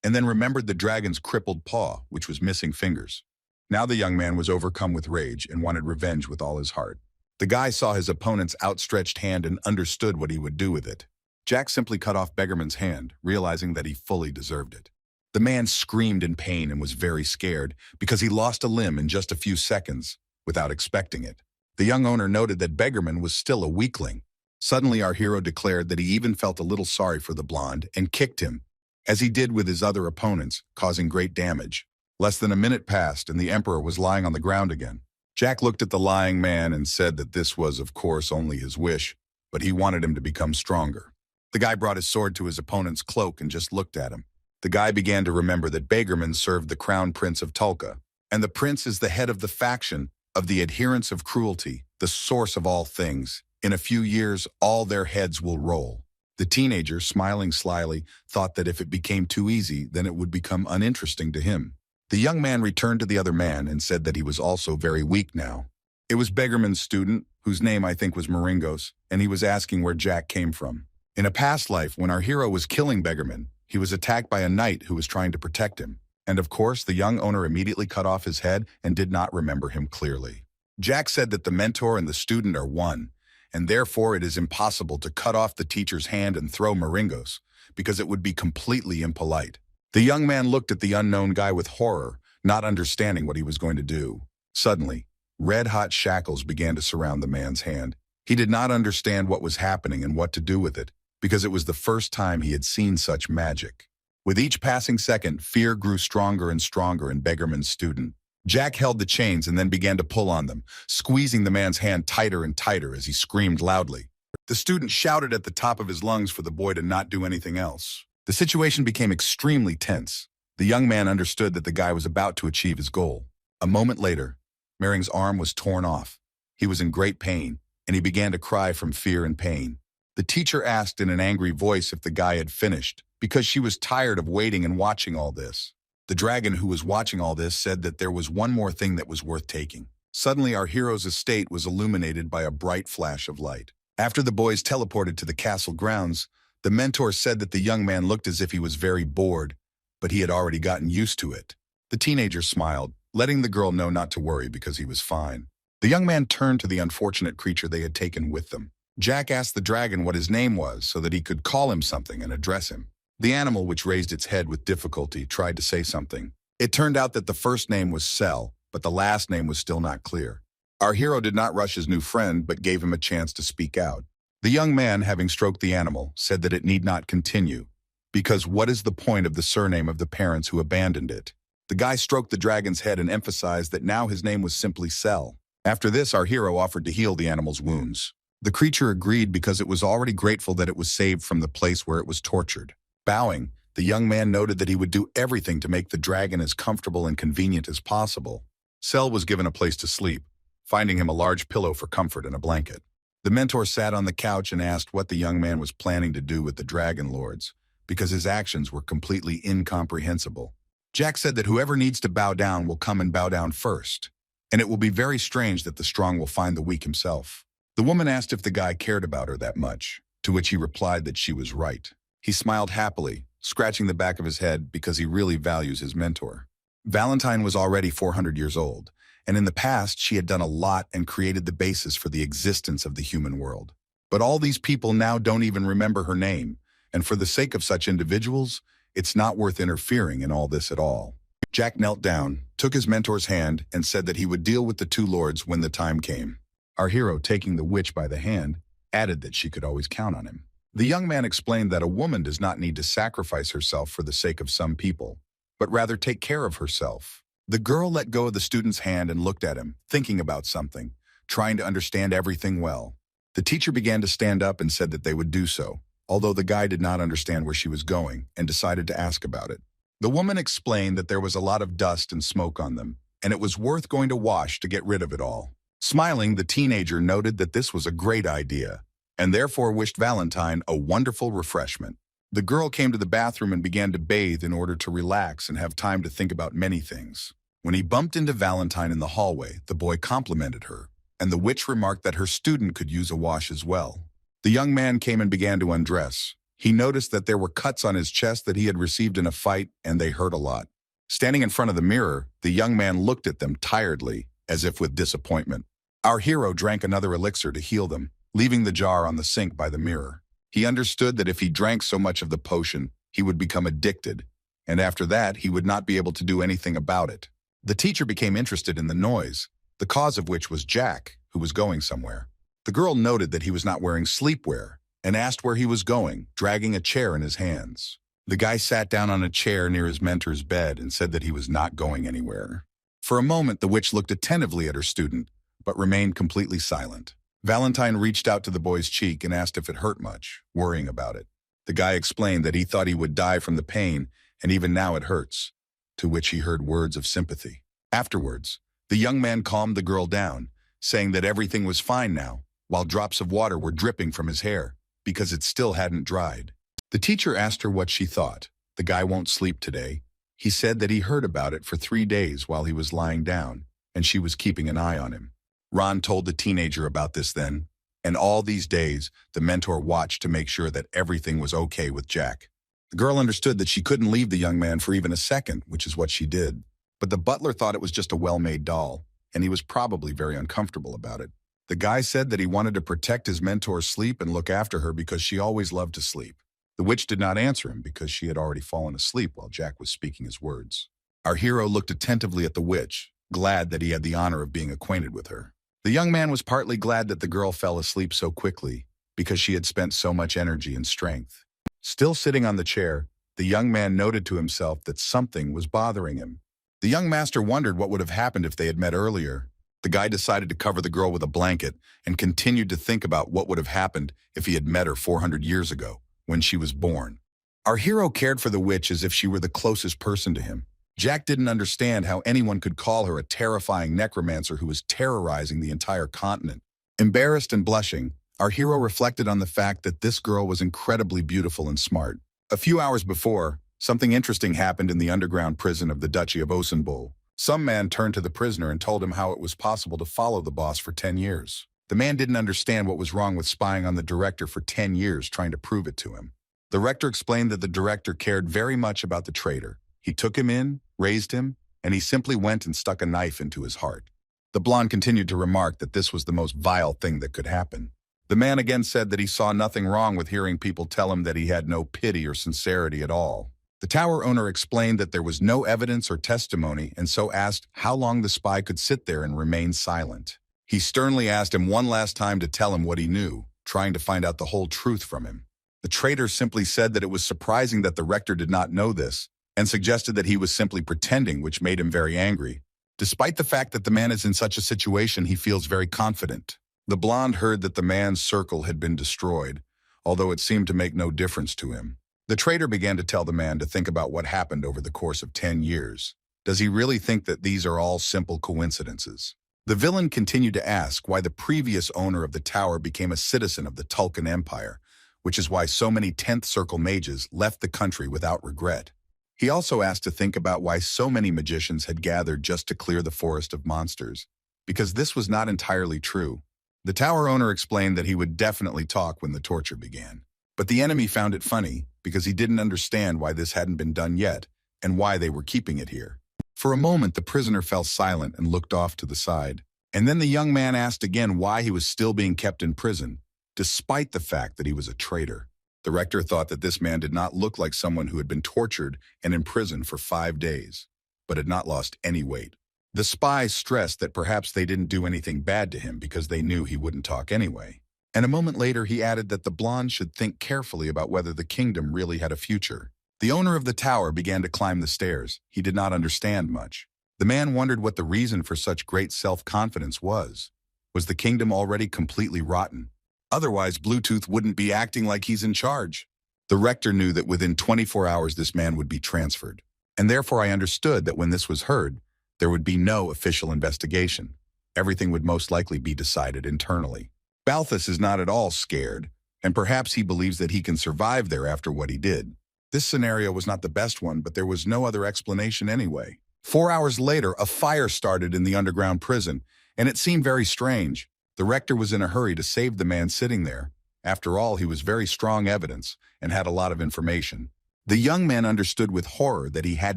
and then remembered the dragon's crippled paw, which was missing fingers. Now the young man was overcome with rage and wanted revenge with all his heart. The guy saw his opponent's outstretched hand and understood what he would do with it. Jack simply cut off Beggarman's hand, realizing that he fully deserved it. The man screamed in pain and was very scared because he lost a limb in just a few seconds without expecting it. The young owner noted that Beggarman was still a weakling. Suddenly our hero declared that he even felt a little sorry for the blonde and kicked him, as he did with his other opponents, causing great damage. Less than a minute passed and the emperor was lying on the ground again. Jack looked at the lying man and said that this was, of course, only his wish, but he wanted him to become stronger. The guy brought his sword to his opponent's cloak and just looked at him. The guy began to remember that Beggarman served the crown prince of Tulka, and the prince is the head of the faction of the adherents of cruelty, the source of all things. In a few years, all their heads will roll. The teenager, smiling slyly, thought that if it became too easy, then it would become uninteresting to him. The young man returned to the other man and said that he was also very weak now. It was Beggarman's student, whose name I think was Maringos, and he was asking where Jack came from. In a past life, when our hero was killing Beggarman, he was attacked by a knight who was trying to protect him. And of course, the young owner immediately cut off his head and did not remember him clearly. Jack said that the mentor and the student are one, and therefore it is impossible to cut off the teacher's hand and throw Maringos, because it would be completely impolite. The young man looked at the unknown guy with horror, not understanding what he was going to do. Suddenly, red-hot shackles began to surround the man's hand. He did not understand what was happening and what to do with it, because it was the first time he had seen such magic. With each passing second, fear grew stronger and stronger in Beggarman's student. Jack held the chains and then began to pull on them, squeezing the man's hand tighter and tighter as he screamed loudly. The student shouted at the top of his lungs for the boy to not do anything else. The situation became extremely tense. The young man understood that the guy was about to achieve his goal. A moment later, Maring's arm was torn off. He was in great pain, and he began to cry from fear and pain. The teacher asked in an angry voice if the guy had finished, because she was tired of waiting and watching all this. The dragon who was watching all this said that there was one more thing that was worth taking. Suddenly, our hero's estate was illuminated by a bright flash of light. After the boys teleported to the castle grounds, the mentor said that the young man looked as if he was very bored, but he had already gotten used to it. The teenager smiled, letting the girl know not to worry because he was fine. The young man turned to the unfortunate creature they had taken with them. Jack asked the dragon what his name was so that he could call him something and address him. The animal, which raised its head with difficulty, tried to say something. It turned out that the first name was Cell, but the last name was still not clear. Our hero did not rush his new friend, but gave him a chance to speak out. The young man, having stroked the animal, said that it need not continue, because what is the point of the surname of the parents who abandoned it? The guy stroked the dragon's head and emphasized that now his name was simply Cell. After this, our hero offered to heal the animal's wounds. The creature agreed because it was already grateful that it was saved from the place where it was tortured. Bowing, the young man noted that he would do everything to make the dragon as comfortable and convenient as possible. Cell was given a place to sleep, finding him a large pillow for comfort and a blanket. The mentor sat on the couch and asked what the young man was planning to do with the dragon lords, because his actions were completely incomprehensible. Jack said that whoever needs to bow down will come and bow down first, and it will be very strange that the strong will find the weak himself. The woman asked if the guy cared about her that much, to which he replied that she was right. He smiled happily, scratching the back of his head because he really values his mentor. Valentine was already 400 years old, and in the past she had done a lot and created the basis for the existence of the human world. But all these people now don't even remember her name, and for the sake of such individuals, it's not worth interfering in all this at all. Jack knelt down, took his mentor's hand, and said that he would deal with the two lords when the time came. Our hero, taking the witch by the hand, added that she could always count on him. The young man explained that a woman does not need to sacrifice herself for the sake of some people, but rather take care of herself. The girl let go of the student's hand and looked at him, thinking about something, trying to understand everything well. The teacher began to stand up and said that they would do so, although the guy did not understand where she was going and decided to ask about it. The woman explained that there was a lot of dust and smoke on them, and it was worth going to wash to get rid of it all. Smiling, the teenager noted that this was a great idea, and therefore wished Valentine a wonderful refreshment. The girl came to the bathroom and began to bathe in order to relax and have time to think about many things. When he bumped into Valentine in the hallway, the boy complimented her, and the witch remarked that her student could use a wash as well. The young man came and began to undress, He noticed that there were cuts on his chest that he had received in a fight, and they hurt a lot. Standing in front of the mirror, the young man looked at them tiredly, as if with disappointment. Our hero drank another elixir to heal them, leaving the jar on the sink by the mirror. He understood that if he drank so much of the potion, he would become addicted, and after that, he would not be able to do anything about it. The teacher became interested in the noise, the cause of which was Jack, who was going somewhere. The girl noted that he was not wearing sleepwear and asked where he was going, dragging a chair in his hands. The guy sat down on a chair near his mentor's bed and said that he was not going anywhere. For a moment, the witch looked attentively at her student, but remained completely silent. Valentine reached out to the boy's cheek and asked if it hurt much, worrying about it. The guy explained that he thought he would die from the pain, and even now it hurts, to which he heard words of sympathy. Afterwards, the young man calmed the girl down, saying that everything was fine now, while drops of water were dripping from his hair, because it still hadn't dried. The teacher asked her what she thought. The guy won't sleep today. He said that he heard about it for 3 days while he was lying down, and she was keeping an eye on him. Ron told the teenager about this then, and all these days, the mentor watched to make sure that everything was okay with Jack. The girl understood that she couldn't leave the young man for even a second, which is what she did. But the butler thought it was just a well-made doll, and he was probably very uncomfortable about it. The guy said that he wanted to protect his mentor's sleep and look after her because she always loved to sleep. The witch did not answer him because she had already fallen asleep while Jack was speaking his words. Our hero looked attentively at the witch, glad that he had the honor of being acquainted with her. The young man was partly glad that the girl fell asleep so quickly because she had spent so much energy and strength. Still sitting on the chair, the young man noted to himself that something was bothering him. The young master wondered what would have happened if they had met earlier. The guy decided to cover the girl with a blanket and continued to think about what would have happened if he had met her 400 years ago, when she was born. Our hero cared for the witch as if she were the closest person to him. Jack didn't understand how anyone could call her a terrifying necromancer who was terrorizing the entire continent. Embarrassed and blushing, our hero reflected on the fact that this girl was incredibly beautiful and smart. A few hours before, something interesting happened in the underground prison of the Duchy of Osenbol. Some man turned to the prisoner and told him how it was possible to follow the boss for 10 years. The man didn't understand what was wrong with spying on the director for 10 years trying to prove it to him. The rector explained that the director cared very much about the traitor. He took him in, raised him, and he simply went and stuck a knife into his heart. The blonde continued to remark that this was the most vile thing that could happen. The man again said that he saw nothing wrong with hearing people tell him that he had no pity or sincerity at all. The tower owner explained that there was no evidence or testimony and so asked how long the spy could sit there and remain silent. He sternly asked him one last time to tell him what he knew, trying to find out the whole truth from him. The traitor simply said that it was surprising that the rector did not know this, and suggested that he was simply pretending, which made him very angry. Despite the fact that the man is in such a situation, he feels very confident. The blonde heard that the man's circle had been destroyed, although it seemed to make no difference to him. The traitor began to tell the man to think about what happened over the course of 10 years. Does he really think that these are all simple coincidences? The villain continued to ask why the previous owner of the tower became a citizen of the Tulkan Empire, which is why so many 10th Circle mages left the country without regret. He also asked to think about why so many magicians had gathered just to clear the forest of monsters, because this was not entirely true. The tower owner explained that he would definitely talk when the torture began. But the enemy found it funny because he didn't understand why this hadn't been done yet and why they were keeping it here. For a moment, the prisoner fell silent and looked off to the side. And then the young man asked again why he was still being kept in prison, despite the fact that he was a traitor. The rector thought that this man did not look like someone who had been tortured and imprisoned for 5 days, but had not lost any weight. The spies stressed that perhaps they didn't do anything bad to him because they knew he wouldn't talk anyway. And a moment later, he added that the blonde should think carefully about whether the kingdom really had a future. The owner of the tower began to climb the stairs. He did not understand much. The man wondered what the reason for such great self-confidence was. Was the kingdom already completely rotten? Otherwise, Bluetooth wouldn't be acting like he's in charge. The rector knew that within 24 hours this man would be transferred. And therefore I understood that when this was heard, there would be no official investigation. Everything would most likely be decided internally. Balthus is not at all scared, and perhaps he believes that he can survive there after what he did. This scenario was not the best one, but there was no other explanation anyway. 4 hours later, a fire started in the underground prison, and it seemed very strange. The rector was in a hurry to save the man sitting there, After all, he was very strong evidence and had a lot of information. The young man understood with horror that he had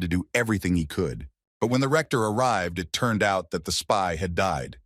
to do everything he could. But when the rector arrived, it turned out that the spy had died.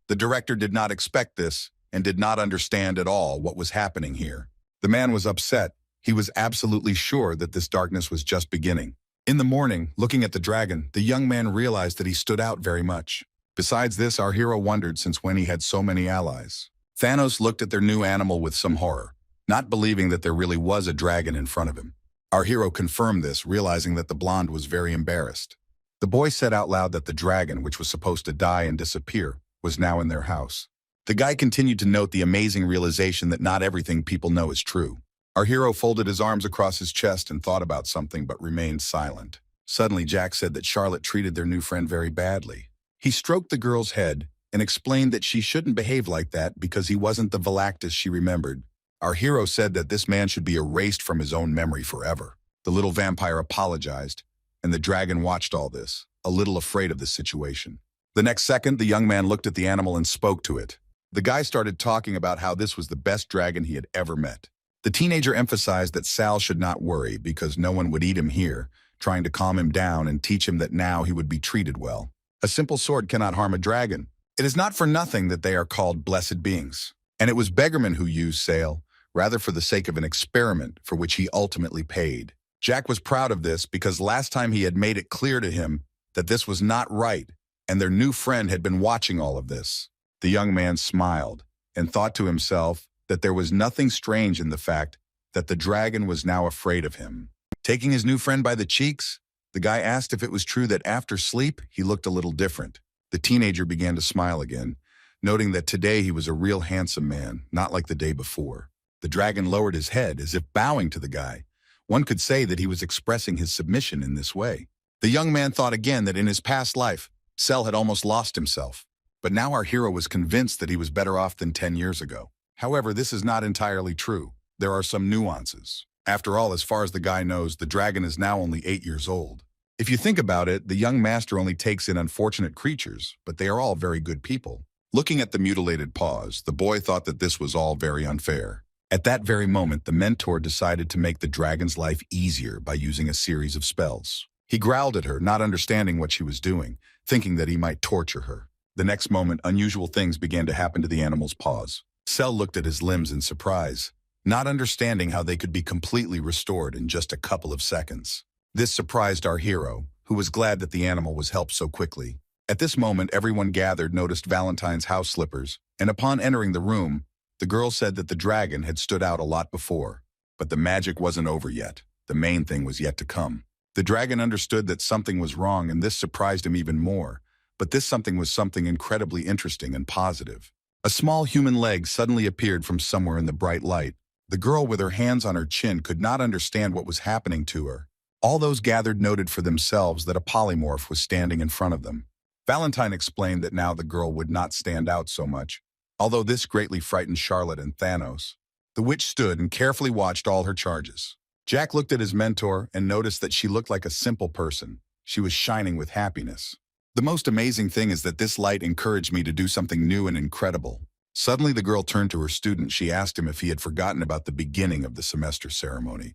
The director did not expect this and did not understand at all what was happening here. The man was upset. He was absolutely sure that this darkness was just beginning. In the morning, looking at the dragon, the young man realized that he stood out very much. Besides this, our hero wondered since when he had so many allies. Thanos looked at their new animal with some horror, not believing that there really was a dragon in front of him. Our hero confirmed this, realizing that the blonde was very embarrassed. The boy said out loud that the dragon, which was supposed to die and disappear, was now in their house. The guy continued to note the amazing realization that not everything people know is true. Our hero folded his arms across his chest and thought about something but remained silent. Suddenly, Jack said that Charlotte treated their new friend very badly. He stroked the girl's head and explained that she shouldn't behave like that because he wasn't the Galactus she remembered. Our hero said that this man should be erased from his own memory forever. The little vampire apologized, and the dragon watched all this, a little afraid of the situation. The next second, the young man looked at the animal and spoke to it. The guy started talking about how this was the best dragon he had ever met. The teenager emphasized that Sal should not worry because no one would eat him here, trying to calm him down and teach him that now he would be treated well. A simple sword cannot harm a dragon. It is not for nothing that they are called blessed beings. And it was Beggarman who used Sale, rather for the sake of an experiment for which he ultimately paid. Jack was proud of this because last time he had made it clear to him that this was not right, and their new friend had been watching all of this. The young man smiled and thought to himself that there was nothing strange in the fact that the dragon was now afraid of him. Taking his new friend by the cheeks, the guy asked if it was true that after sleep, he looked a little different. The teenager began to smile again, noting that today he was a real handsome man, not like the day before. The dragon lowered his head as if bowing to the guy. One could say that he was expressing his submission in this way. The young man thought again that in his past life, Cell had almost lost himself. But now our hero was convinced that he was better off than 10 years ago. However, this is not entirely true. There are some nuances. After all, as far as the guy knows, the dragon is now only 8 years old. If you think about it, the young master only takes in unfortunate creatures, but they are all very good people. Looking at the mutilated paws, the boy thought that this was all very unfair. At that very moment, the mentor decided to make the dragon's life easier by using a series of spells. He growled at her, not understanding what she was doing, thinking that he might torture her. The next moment, unusual things began to happen to the animal's paws. Cell looked at his limbs in surprise, not understanding how they could be completely restored in just a couple of seconds. This surprised our hero, who was glad that the animal was helped so quickly. At this moment, everyone gathered noticed Valentine's house slippers, and upon entering the room, the girl said that the dragon had stood out a lot before. But the magic wasn't over yet. The main thing was yet to come. The dragon understood that something was wrong, and this surprised him even more. But this something was something incredibly interesting and positive. A small human leg suddenly appeared from somewhere in the bright light. The girl with her hands on her chin could not understand what was happening to her. All those gathered noted for themselves that a polymorph was standing in front of them. Valentine explained that now the girl would not stand out so much, although this greatly frightened Charlotte and Thanos. The witch stood and carefully watched all her charges. Jack looked at his mentor and noticed that she looked like a simple person. She was shining with happiness. The most amazing thing is that this light encouraged me to do something new and incredible. Suddenly the girl turned to her student. She asked him if he had forgotten about the beginning of the semester ceremony,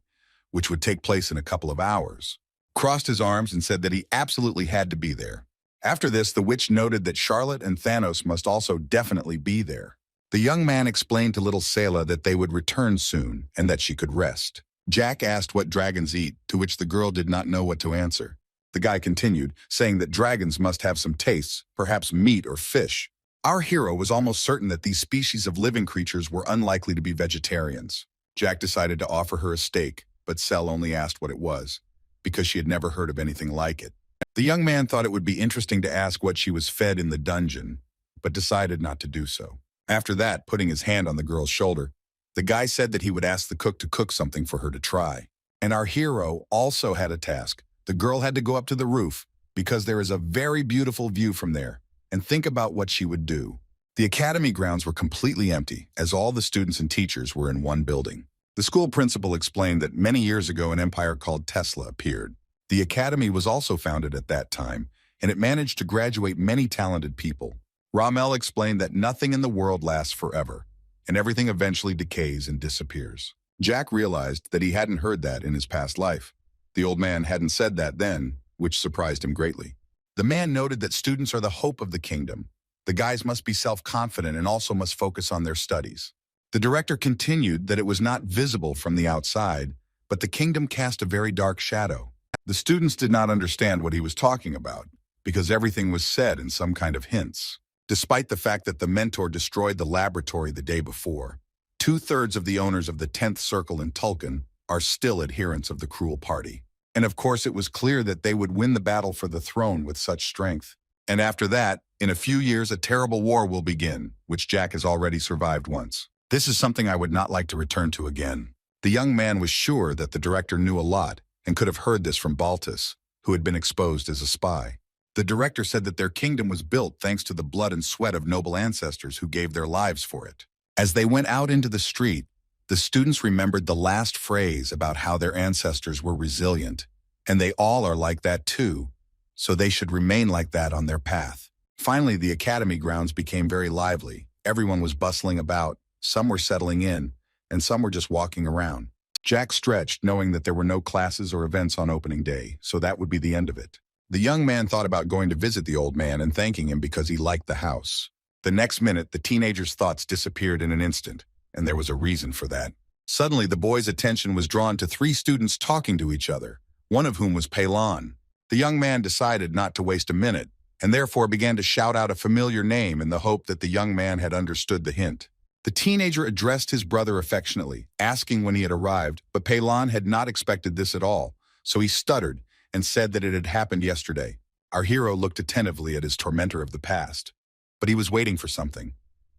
which would take place in a couple of hours. Crossed his arms and said that he absolutely had to be there. After this, the witch noted that Charlotte and Thanos must also definitely be there. The young man explained to little Sayla that they would return soon and that she could rest. Jack asked what dragons eat, to which the girl did not know what to answer. The guy continued, saying that dragons must have some tastes, perhaps meat or fish. Our hero was almost certain that these species of living creatures were unlikely to be vegetarians. Jack decided to offer her a steak, but Cell only asked what it was, because she had never heard of anything like it. The young man thought it would be interesting to ask what she was fed in the dungeon, but decided not to do so. After that, putting his hand on the girl's shoulder, the guy said that he would ask the cook to cook something for her to try. And our hero also had a task. The girl had to go up to the roof, because there is a very beautiful view from there, and think about what she would do. The academy grounds were completely empty, as all the students and teachers were in one building. The school principal explained that many years ago an empire called Tesla appeared. The academy was also founded at that time, and it managed to graduate many talented people. Ramel explained that nothing in the world lasts forever, and everything eventually decays and disappears. Jack realized that he hadn't heard that in his past life. The old man hadn't said that then, which surprised him greatly. The man noted that students are the hope of the kingdom. The guys must be self-confident and also must focus on their studies. The director continued that it was not visible from the outside, but the kingdom cast a very dark shadow. The students did not understand what he was talking about, because everything was said in some kind of hints. Despite the fact that the mentor destroyed the laboratory the day before, 2/3 of the owners of the 10th Circle in Tulkan are still adherents of the cruel party. And of course it was clear that they would win the battle for the throne with such strength. And after that, in a few years a terrible war will begin, which Jack has already survived once. This is something I would not like to return to again. The young man was sure that the director knew a lot and could have heard this from Baltus, who had been exposed as a spy. The director said that their kingdom was built thanks to the blood and sweat of noble ancestors who gave their lives for it. As they went out into the street, the students remembered the last phrase about how their ancestors were resilient, and they all are like that too, so they should remain like that on their path. Finally, the academy grounds became very lively. Everyone was bustling about, some were settling in, and some were just walking around. Jack stretched, knowing that there were no classes or events on opening day, so that would be the end of it. The young man thought about going to visit the old man and thanking him because he liked the house. The next minute, the teenager's thoughts disappeared in an instant, and there was a reason for that. Suddenly, the boy's attention was drawn to 3 students talking to each other, one of whom was Pelan. The young man decided not to waste a minute, and therefore began to shout out a familiar name in the hope that the young man had understood the hint. The teenager addressed his brother affectionately, asking when he had arrived, but Pelan had not expected this at all, so he stuttered and said that it had happened yesterday. Our hero looked attentively at his tormentor of the past, but he was waiting for something,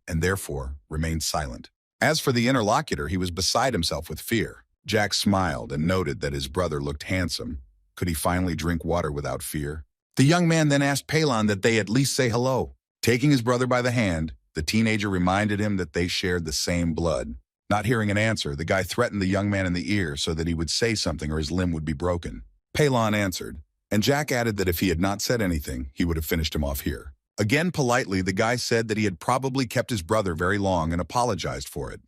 and therefore remained silent. As for the interlocutor, he was beside himself with fear. Jack smiled and noted that his brother looked handsome. Could he finally drink water without fear? The young man then asked Pelan that they at least say hello. Taking his brother by the hand, the teenager reminded him that they shared the same blood. Not hearing an answer, the guy threatened the young man in the ear so that he would say something or his limb would be broken. Pelan answered, and Jack added that if he had not said anything, he would have finished him off here. Again politely, the guy said that he had probably kept his brother very long and apologized for it.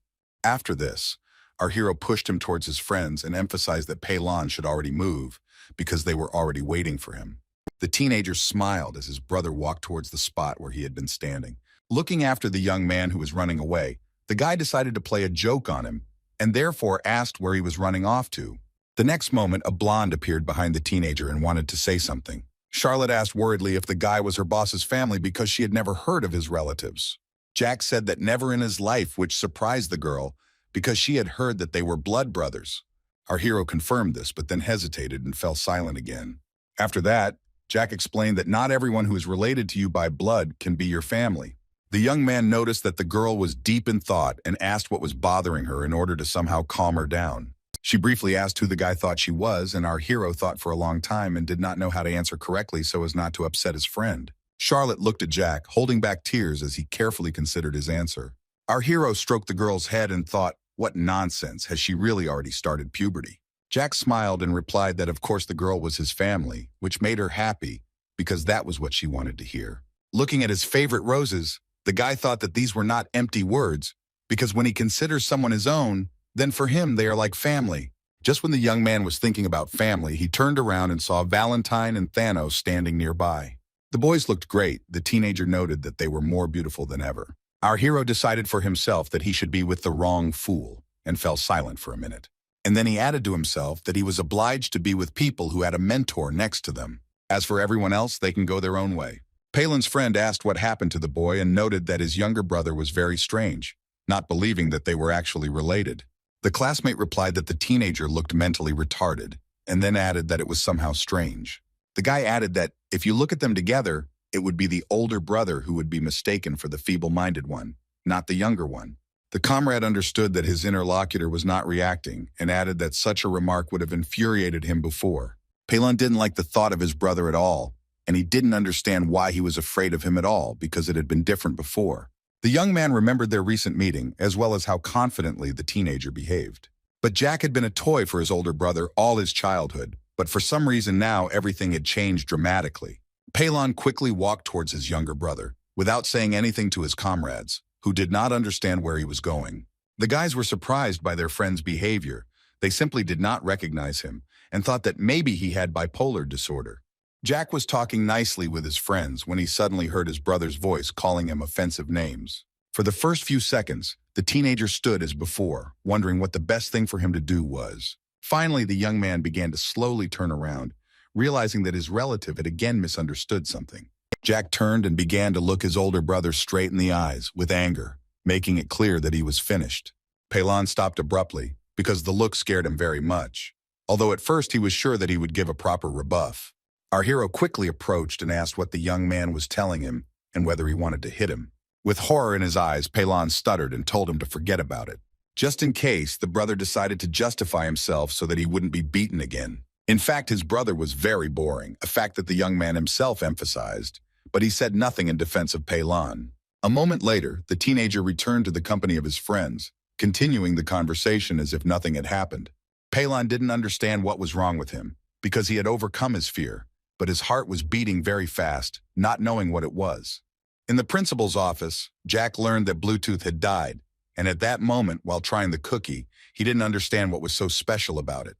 After this, our hero pushed him towards his friends and emphasized that Pelan should already move because they were already waiting for him. The teenager smiled as his brother walked towards the spot where he had been standing. Looking after the young man who was running away, the guy decided to play a joke on him and therefore asked where he was running off to. The next moment, a blonde appeared behind the teenager and wanted to say something. Charlotte asked worriedly if the guy was her boss's family because she had never heard of his relatives. Jack said that never in his life, which surprised the girl because she had heard that they were blood brothers. Our hero confirmed this, but then hesitated and fell silent again. After that, Jack explained that not everyone who is related to you by blood can be your family. The young man noticed that the girl was deep in thought and asked what was bothering her in order to somehow calm her down. She briefly asked who the guy thought she was, and our hero thought for a long time and did not know how to answer correctly so as not to upset his friend. Charlotte looked at Jack, holding back tears as he carefully considered his answer. Our hero stroked the girl's head and thought, what nonsense, has she really already started puberty? Jack smiled and replied that of course the girl was his family, which made her happy because that was what she wanted to hear. Looking at his favorite roses, the guy thought that these were not empty words because when he considers someone his own, then for him they are like family. Just when the young man was thinking about family, he turned around and saw Valentine and Thanos standing nearby. The boys looked great. The teenager noted that they were more beautiful than ever. Our hero decided for himself that he should be with the wrong fool and fell silent for a minute. And then he added to himself that he was obliged to be with people who had a mentor next to them. As for everyone else, they can go their own way. Palin's friend asked what happened to the boy and noted that his younger brother was very strange, not believing that they were actually related. The classmate replied that the teenager looked mentally retarded, and then added that it was somehow strange. The guy added that if you look at them together, it would be the older brother who would be mistaken for the feeble-minded one, not the younger one. The comrade understood that his interlocutor was not reacting and added that such a remark would have infuriated him before. Palin didn't like the thought of his brother at all, and he didn't understand why he was afraid of him at all because it had been different before. The young man remembered their recent meeting, as well as how confidently the teenager behaved. But Jack had been a toy for his older brother all his childhood, but for some reason now everything had changed dramatically. Palin quickly walked towards his younger brother, without saying anything to his comrades, who did not understand where he was going. The guys were surprised by their friend's behavior. They simply did not recognize him and thought that maybe he had bipolar disorder. Jack was talking nicely with his friends when he suddenly heard his brother's voice calling him offensive names. For the first few seconds, the teenager stood as before, wondering what the best thing for him to do was. Finally, the young man began to slowly turn around, realizing that his relative had again misunderstood something. Jack turned and began to look his older brother straight in the eyes with anger, making it clear that he was finished. Pelon stopped abruptly because the look scared him very much, although at first he was sure that he would give a proper rebuff. Our hero quickly approached and asked what the young man was telling him and whether he wanted to hit him. With horror in his eyes, Pelon stuttered and told him to forget about it. Just in case, the brother decided to justify himself so that he wouldn't be beaten again. In fact, his brother was very boring, a fact that the young man himself emphasized, but he said nothing in defense of Pelon. A moment later, the teenager returned to the company of his friends, continuing the conversation as if nothing had happened. Pelon didn't understand what was wrong with him, because he had overcome his fear, but his heart was beating very fast, not knowing what it was. In the principal's office, Jack learned that Bluetooth had died, and at that moment, while trying the cookie, he didn't understand what was so special about it.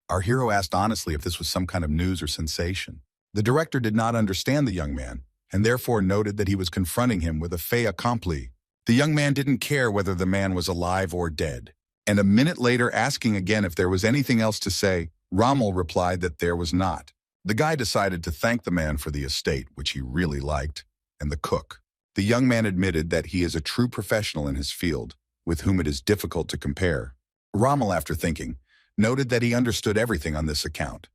Our hero asked honestly if this was some kind of news or sensation. The director did not understand the young man, and therefore noted that he was confronting him with a fait accompli. The young man didn't care whether the man was alive or dead. And a minute later, asking again if there was anything else to say, Rommel replied that there was not. The guy decided to thank the man for the estate, which he really liked, and the cook. The young man admitted that he is a true professional in his field, with whom it is difficult to compare. Rommel, after thinking, noted that he understood everything on this account,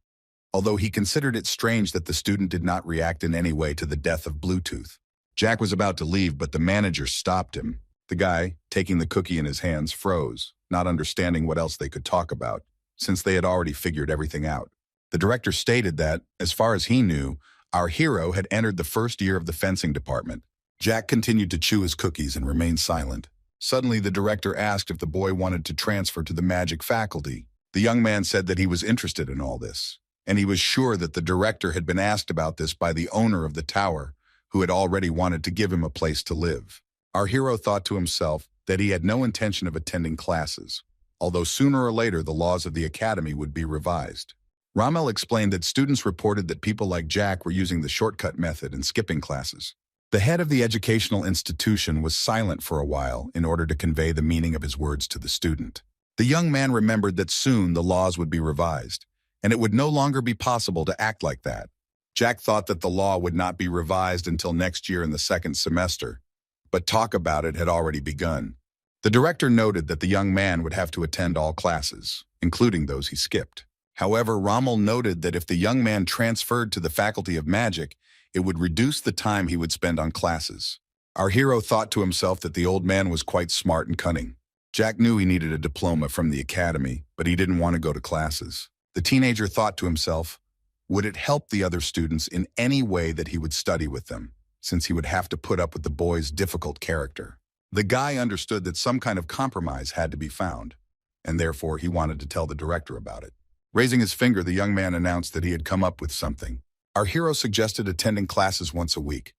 although he considered it strange that the student did not react in any way to the death of Bluetooth. Jack was about to leave, but the manager stopped him. The guy, taking the cookie in his hands, froze, not understanding what else they could talk about, since they had already figured everything out. The director stated that, as far as he knew, our hero had entered the first year of the fencing department. Jack continued to chew his cookies and remained silent. Suddenly, the director asked if the boy wanted to transfer to the magic faculty. The young man said that he was interested in all this, and he was sure that the director had been asked about this by the owner of the tower, who had already wanted to give him a place to live. Our hero thought to himself that he had no intention of attending classes, although sooner or later the laws of the academy would be revised. Rommel explained that students reported that people like Jack were using the shortcut method and skipping classes. The head of the educational institution was silent for a while in order to convey the meaning of his words to the student. The young man remembered that soon the laws would be revised, and it would no longer be possible to act like that. Jack thought that the law would not be revised until next year in the second semester, but talk about it had already begun. The director noted that the young man would have to attend all classes, including those he skipped. However, Rommel noted that if the young man transferred to the Faculty of Magic, it would reduce the time he would spend on classes. Our hero thought to himself that the old man was quite smart and cunning. Jack knew he needed a diploma from the academy, but he didn't want to go to classes. The teenager thought to himself, would it help the other students in any way that he would study with them, since he would have to put up with the boy's difficult character? The guy understood that some kind of compromise had to be found, and therefore he wanted to tell the director about it. Raising his finger, the young man announced that he had come up with something. Our hero suggested attending classes once a week,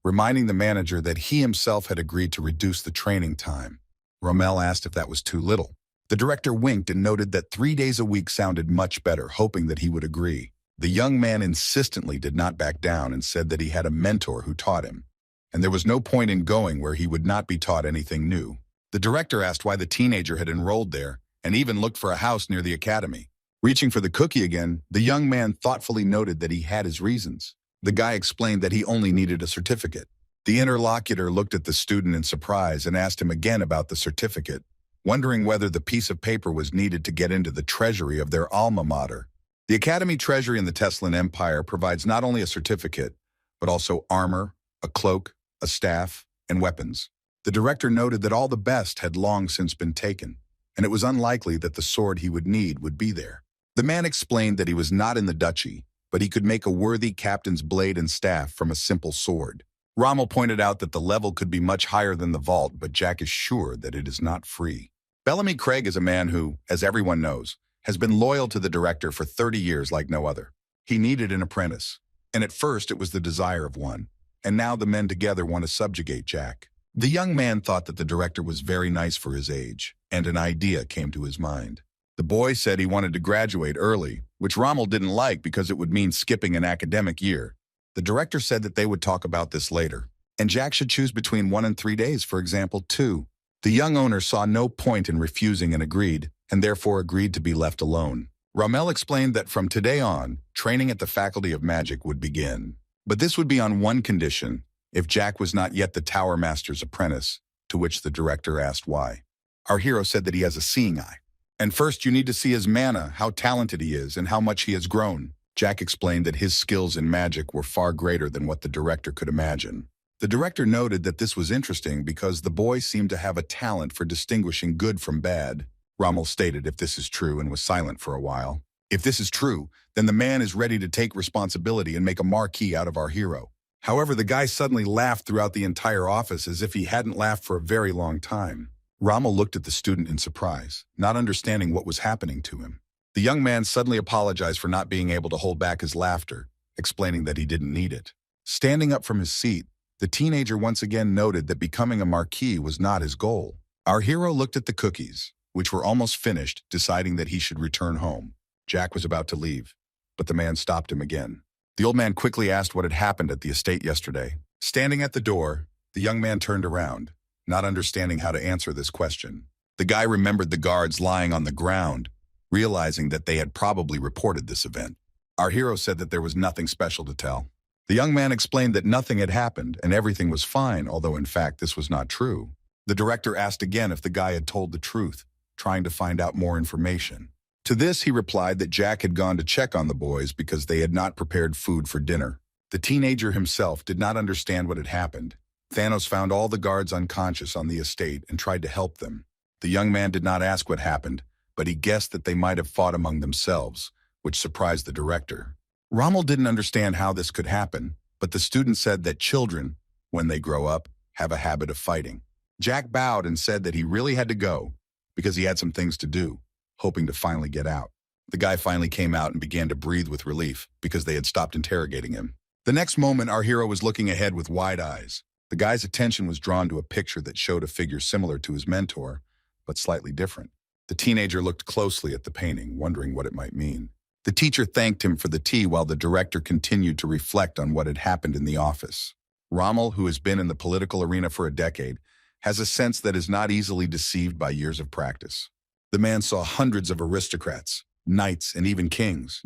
reminding the manager that he himself had agreed to reduce the training time. Rommel asked if that was too little. The director winked and noted that 3 days a week sounded much better, hoping that he would agree. The young man insistently did not back down and said that he had a mentor who taught him, and there was no point in going where he would not be taught anything new. The director asked why the teenager had enrolled there and even looked for a house near the academy. Reaching for the cookie again, the young man thoughtfully noted that he had his reasons. The guy explained that he only needed a certificate. The interlocutor looked at the student in surprise and asked him again about the certificate, wondering whether the piece of paper was needed to get into the treasury of their alma mater. The academy treasury in the Teslan Empire provides not only a certificate, but also armor, a cloak, a staff, and weapons. The director noted that all the best had long since been taken, and it was unlikely that the sword he would need would be there. The man explained that he was not in the duchy, but he could make a worthy captain's blade and staff from a simple sword. Rommel pointed out that the level could be much higher than the vault, but Jack is sure that it is not free. Bellamy Craig is a man who, as everyone knows, has been loyal to the director for 30 years like no other. He needed an apprentice, and at first it was the desire of one, and now the men together want to subjugate Jack. The young man thought that the director was very nice for his age, and an idea came to his mind. The boy said he wanted to graduate early, which Rommel didn't like because it would mean skipping an academic year. The director said that they would talk about this later, and Jack should choose between 1 and 3 days, for example, 2. The young owner saw no point in refusing and agreed, and therefore agreed to be left alone. Rommel explained that from today on, training at the Faculty of Magic would begin. But this would be on one condition, if Jack was not yet the Tower Master's apprentice, to which the director asked why. Our hero said that he has a seeing eye. And first you need to see his mana, how talented he is, and how much he has grown. Jack explained that his skills in magic were far greater than what the director could imagine. The director noted that this was interesting because the boy seemed to have a talent for distinguishing good from bad. Rommel stated if this is true and was silent for a while. If this is true, then the man is ready to take responsibility and make a marquee out of our hero. However, the guy suddenly laughed throughout the entire office as if he hadn't laughed for a very long time. Rommel looked at the student in surprise, not understanding what was happening to him. The young man suddenly apologized for not being able to hold back his laughter, explaining that he didn't need it. Standing up from his seat, the teenager once again noted that becoming a marquis was not his goal. Our hero looked at the cookies, which were almost finished, deciding that he should return home. Jack was about to leave, but the man stopped him again. The old man quickly asked what had happened at the estate yesterday. Standing at the door, the young man turned around, not understanding how to answer this question. The guy remembered the guards lying on the ground, realizing that they had probably reported this event. Our hero said that there was nothing special to tell. The young man explained that nothing had happened and everything was fine, although in fact this was not true. The director asked again if the guy had told the truth, trying to find out more information. To this, he replied that Jack had gone to check on the boys because they had not prepared food for dinner. The teenager himself did not understand what had happened. Thanos found all the guards unconscious on the estate and tried to help them. The young man did not ask what happened, but he guessed that they might have fought among themselves, which surprised the director. Rommel didn't understand how this could happen, but the student said that children, when they grow up, have a habit of fighting. Jack bowed and said that he really had to go because he had some things to do, hoping to finally get out. The guy finally came out and began to breathe with relief because they had stopped interrogating him. The next moment, our hero was looking ahead with wide eyes. The guy's attention was drawn to a picture that showed a figure similar to his mentor, but slightly different. The teenager looked closely at the painting, wondering what it might mean. The teacher thanked him for the tea while the director continued to reflect on what had happened in the office. Rommel, who has been in the political arena for a decade, has a sense that is not easily deceived by years of practice. The man saw hundreds of aristocrats, knights, and even kings.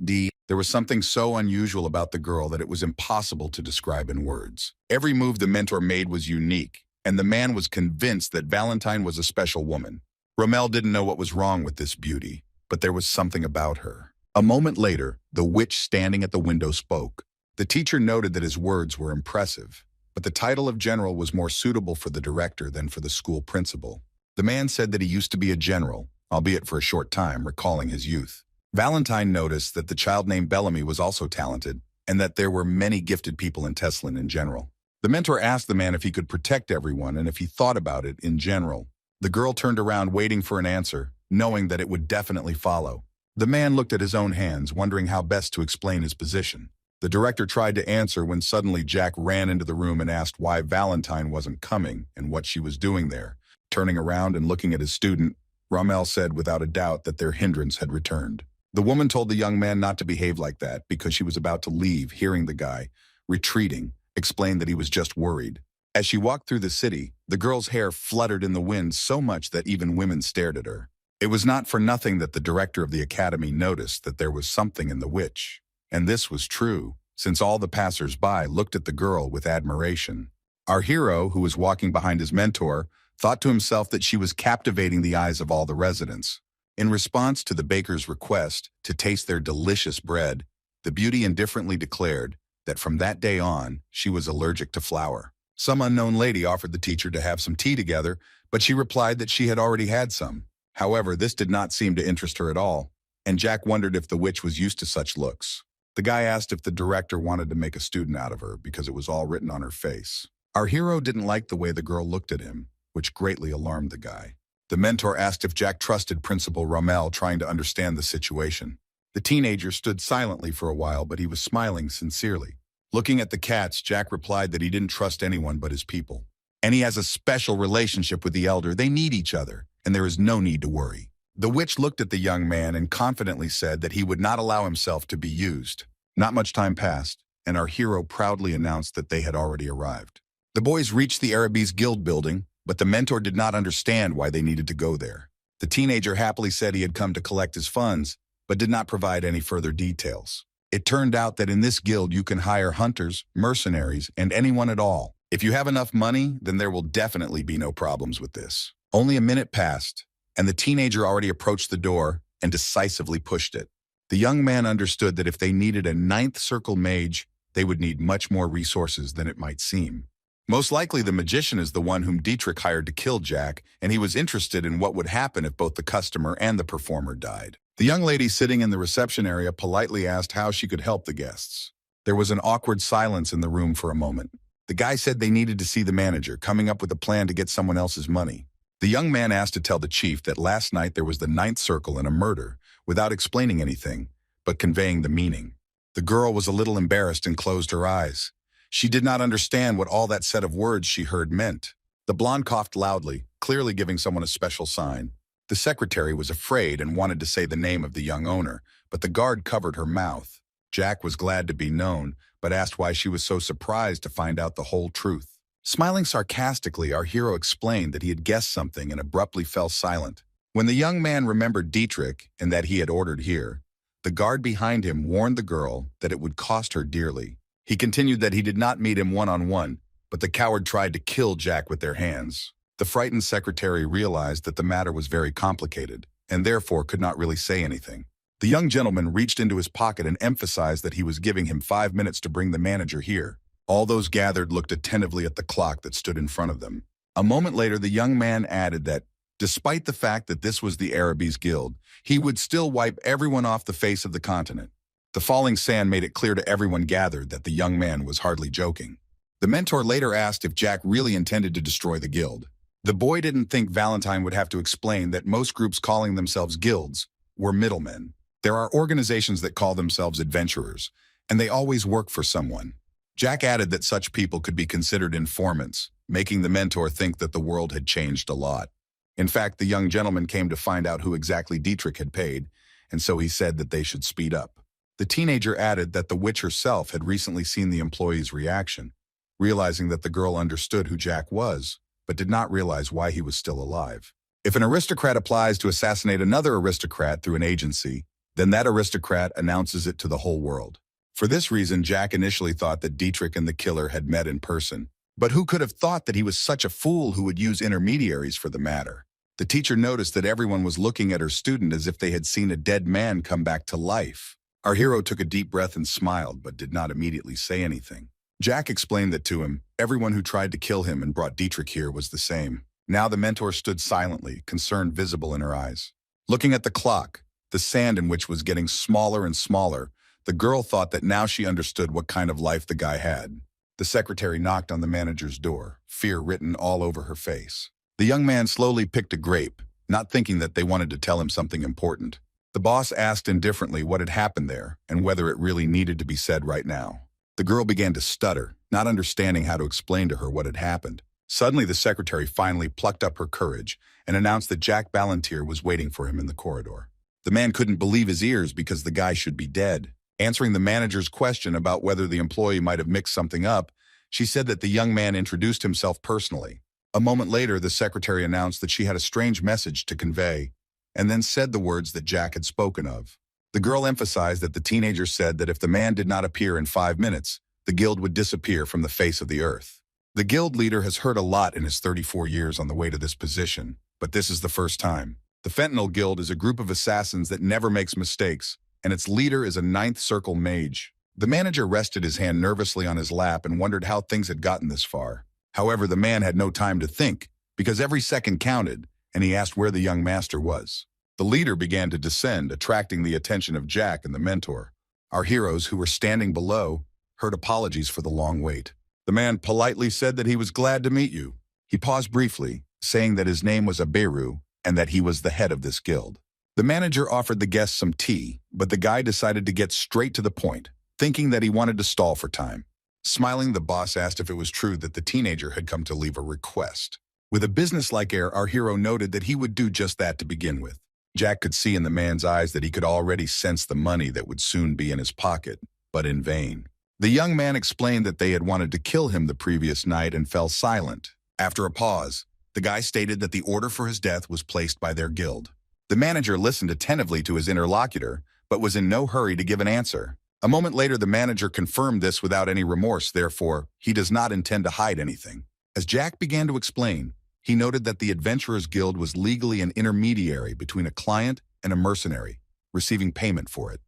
There was something so unusual about the girl that it was impossible to describe in words. Every move the mentor made was unique, and the man was convinced that Valentine was a special woman. Rommel didn't know what was wrong with this beauty, but there was something about her. A moment later, the witch standing at the window spoke. The teacher noted that his words were impressive, but the title of general was more suitable for the director than for the school principal. The man said that he used to be a general, albeit for a short time, recalling his youth. Valentine noticed that the child named Bellamy was also talented, and that there were many gifted people in Teslin in general. The mentor asked the man if he could protect everyone and if he thought about it in general. The girl turned around waiting for an answer, knowing that it would definitely follow. The man looked at his own hands, wondering how best to explain his position. The director tried to answer when suddenly Jack ran into the room and asked why Valentine wasn't coming and what she was doing there. Turning around and looking at his student, Rommel said without a doubt that their hindrance had returned. The woman told the young man not to behave like that because she was about to leave, hearing the guy, retreating, explained that he was just worried. As she walked through the city, the girl's hair fluttered in the wind so much that even women stared at her. It was not for nothing that the director of the academy noticed that there was something in the witch. And this was true, since all the passers-by looked at the girl with admiration. Our hero, who was walking behind his mentor, thought to himself that she was captivating the eyes of all the residents. In response to the baker's request to taste their delicious bread, the beauty indifferently declared that from that day on, she was allergic to flour. Some unknown lady offered the teacher to have some tea together, but she replied that she had already had some. However, this did not seem to interest her at all, and Jack wondered if the witch was used to such looks. The guy asked if the director wanted to make a student out of her because it was all written on her face. Our hero didn't like the way the girl looked at him, which greatly alarmed the guy. The mentor asked if Jack trusted Principal Rommel, trying to understand the situation. The teenager stood silently for a while, but he was smiling sincerely. Looking at the cats, Jack replied that he didn't trust anyone but his people. and he has a special relationship with the elder. They need each other, and there is no need to worry. The witch looked at the young man and confidently said that he would not allow himself to be used. Not much time passed, and our hero proudly announced that they had already arrived. The boys reached the Arabi's guild building, but the mentor did not understand why they needed to go there. The teenager happily said he had come to collect his funds, but did not provide any further details. It turned out that in this guild you can hire hunters, mercenaries, and anyone at all. If you have enough money, then there will definitely be no problems with this. Only a minute passed, and the teenager already approached the door and decisively pushed it. The young man understood that if they needed a ninth circle mage, they would need much more resources than it might seem. Most likely the magician is the one whom Dietrich hired to kill Jack, and he was interested in what would happen if both the customer and the performer died. The young lady sitting in the reception area politely asked how she could help the guests. There was an awkward silence in the room for a moment. The guy said they needed to see the manager, coming up with a plan to get someone else's money. The young man asked to tell the chief that last night there was the ninth circle and a murder, without explaining anything, but conveying the meaning. The girl was a little embarrassed and closed her eyes. She did not understand what all that set of words she heard meant. The blonde coughed loudly, clearly giving someone a special sign. The secretary was afraid and wanted to say the name of the young owner, but the guard covered her mouth. Jack was glad to be known, but asked why she was so surprised to find out the whole truth. Smiling sarcastically, our hero explained that he had guessed something and abruptly fell silent. When the young man remembered Dietrich and that he had ordered here, the guard behind him warned the girl that it would cost her dearly. He continued that he did not meet him one-on-one, but the coward tried to kill Jack with their hands. The frightened secretary realized that the matter was very complicated, and therefore could not really say anything. The young gentleman reached into his pocket and emphasized that he was giving him 5 minutes to bring the manager here. All those gathered looked attentively at the clock that stood in front of them. A moment later, the young man added that, despite the fact that this was the Arabi's guild, he would still wipe everyone off the face of the continent. The falling sand made it clear to everyone gathered that the young man was hardly joking. The mentor later asked if Jack really intended to destroy the guild. The boy didn't think Valentine would have to explain that most groups calling themselves guilds were middlemen. There are organizations that call themselves adventurers, and they always work for someone. Jack added that such people could be considered informants, making the mentor think that the world had changed a lot. In fact, the young gentleman came to find out who exactly Dietrich had paid, and so he said that they should speed up. The teenager added that the witch herself had recently seen the employee's reaction, realizing that the girl understood who Jack was, but did not realize why he was still alive. If an aristocrat applies to assassinate another aristocrat through an agency, then that aristocrat announces it to the whole world. For this reason, Jack initially thought that Dietrich and the killer had met in person. But who could have thought that he was such a fool who would use intermediaries for the matter? The teacher noticed that everyone was looking at her student as if they had seen a dead man come back to life. Our hero took a deep breath and smiled, but did not immediately say anything. Jack explained that to him, everyone who tried to kill him and brought Dietrich here was the same. Now the mentor stood silently, concern visible in her eyes. Looking at the clock, the sand in which was getting smaller and smaller, the girl thought that now she understood what kind of life the guy had. The secretary knocked on the manager's door, fear written all over her face. The young man slowly picked a grape, not thinking that they wanted to tell him something important. The boss asked indifferently what had happened there and whether it really needed to be said right now. The girl began to stutter, not understanding how to explain to her what had happened. Suddenly, the secretary finally plucked up her courage and announced that Jack Ballantyre was waiting for him in the corridor. The man couldn't believe his ears because the guy should be dead. Answering the manager's question about whether the employee might have mixed something up, she said that the young man introduced himself personally. A moment later, the secretary announced that she had a strange message to convey, and then said the words that Jack had spoken of. The girl emphasized that the teenager said that if the man did not appear in 5 minutes, the guild would disappear from the face of the earth. The guild leader has heard a lot in his 34 years on the way to this position, but this is the first time. The Fentanyl Guild is a group of assassins that never makes mistakes, and its leader is a ninth circle mage. The manager rested his hand nervously on his lap and wondered how things had gotten this far. However, the man had no time to think, because every second counted, and he asked where the young master was. The leader began to descend, attracting the attention of Jack and the mentor. Our heroes, who were standing below, heard apologies for the long wait. The man politely said that he was glad to meet you. He paused briefly, saying that his name was Aberu and that he was the head of this guild. The manager offered the guests some tea, but the guy decided to get straight to the point, thinking that he wanted to stall for time. Smiling, the boss asked if it was true that the teenager had come to leave a request. With a businesslike air, our hero noted that he would do just that to begin with. Jack could see in the man's eyes that he could already sense the money that would soon be in his pocket, but in vain. The young man explained that they had wanted to kill him the previous night and fell silent. After a pause, the guy stated that the order for his death was placed by their guild. The manager listened attentively to his interlocutor, but was in no hurry to give an answer. A moment later, the manager confirmed this without any remorse, therefore, he does not intend to hide anything. As Jack began to explain, he noted that the Adventurers Guild was legally an intermediary between a client and a mercenary, receiving payment for it.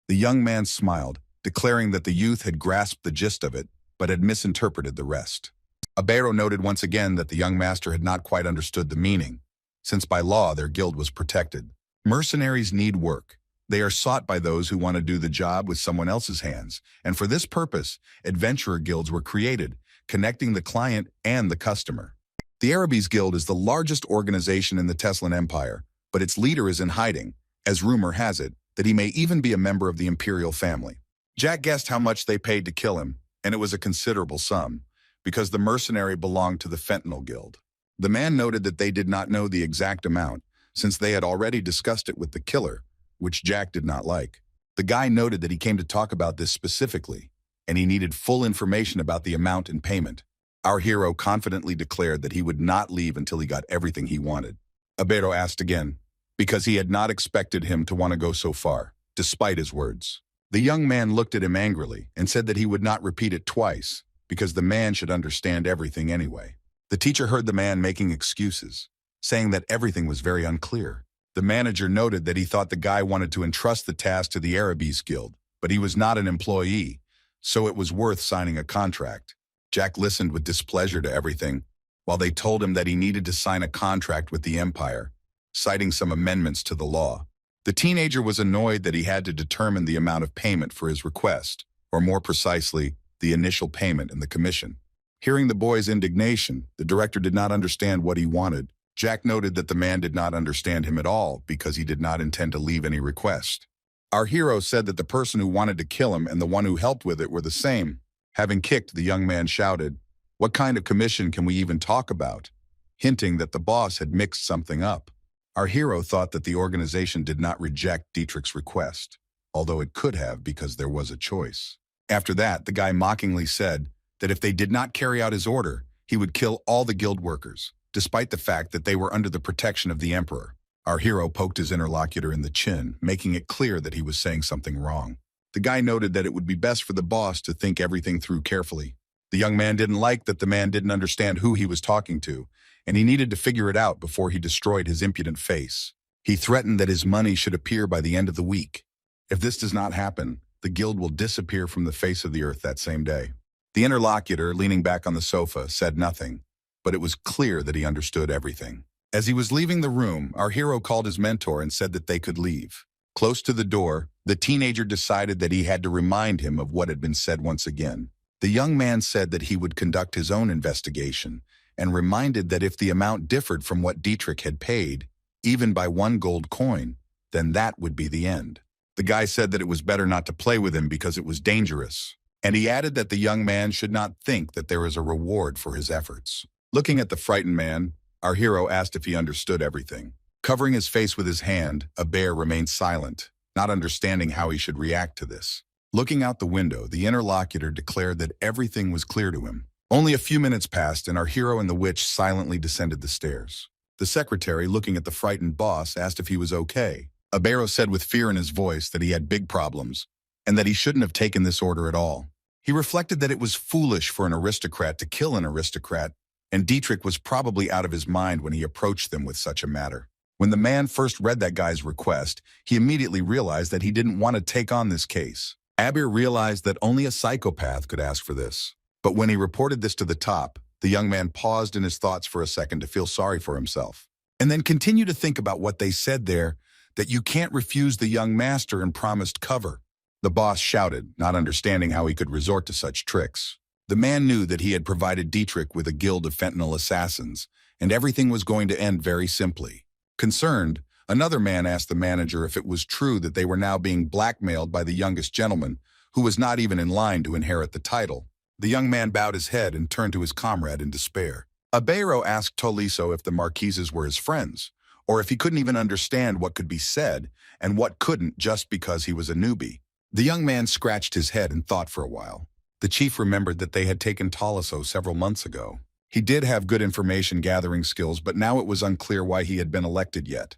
The young man smiled, declaring that the youth had grasped the gist of it, but had misinterpreted the rest. Abero noted once again that the young master had not quite understood the meaning, since by law their guild was protected. Mercenaries need work. They are sought by those who want to do the job with someone else's hands, and for this purpose, adventurer guilds were created, connecting the client and the customer. The Arabies Guild is the largest organization in the Teslan Empire, but its leader is in hiding, as rumor has it that he may even be a member of the imperial family. Jack guessed how much they paid to kill him, and it was a considerable sum, because the mercenary belonged to the Fentanyl Guild. The man noted that they did not know the exact amount, since they had already discussed it with the killer, which Jack did not like. The guy noted that he came to talk about this specifically, and he needed full information about the amount and payment. Our hero confidently declared that he would not leave until he got everything he wanted. Abero asked again, because he had not expected him to want to go so far, despite his words. The young man looked at him angrily and said that he would not repeat it twice, because the man should understand everything anyway. The teacher heard the man making excuses, saying that everything was very unclear. The manager noted that he thought the guy wanted to entrust the task to the Arabies Guild, but he was not an employee, so it was worth signing a contract. Jack listened with displeasure to everything, while they told him that he needed to sign a contract with the Empire, citing some amendments to the law. The teenager was annoyed that he had to determine the amount of payment for his request, or more precisely, the initial payment and the commission. Hearing the boy's indignation, the director did not understand what he wanted. Jack noted that the man did not understand him at all because he did not intend to leave any request. Our hero said that the person who wanted to kill him and the one who helped with it were the same. Having kicked, the young man shouted, "What kind of commission can we even talk about?" hinting that the boss had mixed something up. Our hero thought that the organization did not reject Dietrich's request, although it could have because there was a choice. After that, the guy mockingly said that if they did not carry out his order, he would kill all the guild workers, despite the fact that they were under the protection of the emperor. Our hero poked his interlocutor in the chin, making it clear that he was saying something wrong. The guy noted that it would be best for the boss to think everything through carefully. The young man didn't like that the man didn't understand who he was talking to, and he needed to figure it out before he destroyed his impudent face. He threatened that his money should appear by the end of the week. If this does not happen, the guild will disappear from the face of the earth that same day. The interlocutor, leaning back on the sofa, said nothing, but it was clear that he understood everything. As he was leaving the room, our hero called his mentor and said that they could leave. Close to the door, the teenager decided that he had to remind him of what had been said once again. The young man said that he would conduct his own investigation and reminded that if the amount differed from what Dietrich had paid, even by 1 gold coin, then that would be the end. The guy said that it was better not to play with him because it was dangerous, and he added that the young man should not think that there is a reward for his efforts. Looking at the frightened man, our hero asked if he understood everything. Covering his face with his hand, a bear remained silent, not understanding how he should react to this. Looking out the window, the interlocutor declared that everything was clear to him. Only a few minutes passed, and our hero and the witch silently descended the stairs. The secretary, looking at the frightened boss, asked if he was okay. Abero said with fear in his voice that he had big problems, and that he shouldn't have taken this order at all. He reflected that it was foolish for an aristocrat to kill an aristocrat, and Dietrich was probably out of his mind when he approached them with such a matter. When the man first read that guy's request, he immediately realized that he didn't want to take on this case. Abir realized that only a psychopath could ask for this. But when he reported this to the top, the young man paused in his thoughts for a second to feel sorry for himself, and then continued to think about what they said there, that you can't refuse the young master and promised cover. The boss shouted, not understanding how he could resort to such tricks. The man knew that he had provided Dietrich with a guild of fentanyl assassins, and everything was going to end very simply. Concerned, another man asked the manager if it was true that they were now being blackmailed by the youngest gentleman, who was not even in line to inherit the title. The young man bowed his head and turned to his comrade in despair. Abero asked Toliso if the Marquises were his friends, or if he couldn't even understand what could be said and what couldn't just because he was a newbie. The young man scratched his head and thought for a while. The chief remembered that they had taken Toliso several months ago. He did have good information gathering skills, but now it was unclear why he had been elected yet.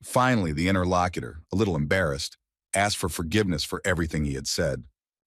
Finally, the interlocutor, a little embarrassed, asked for forgiveness for everything he had said.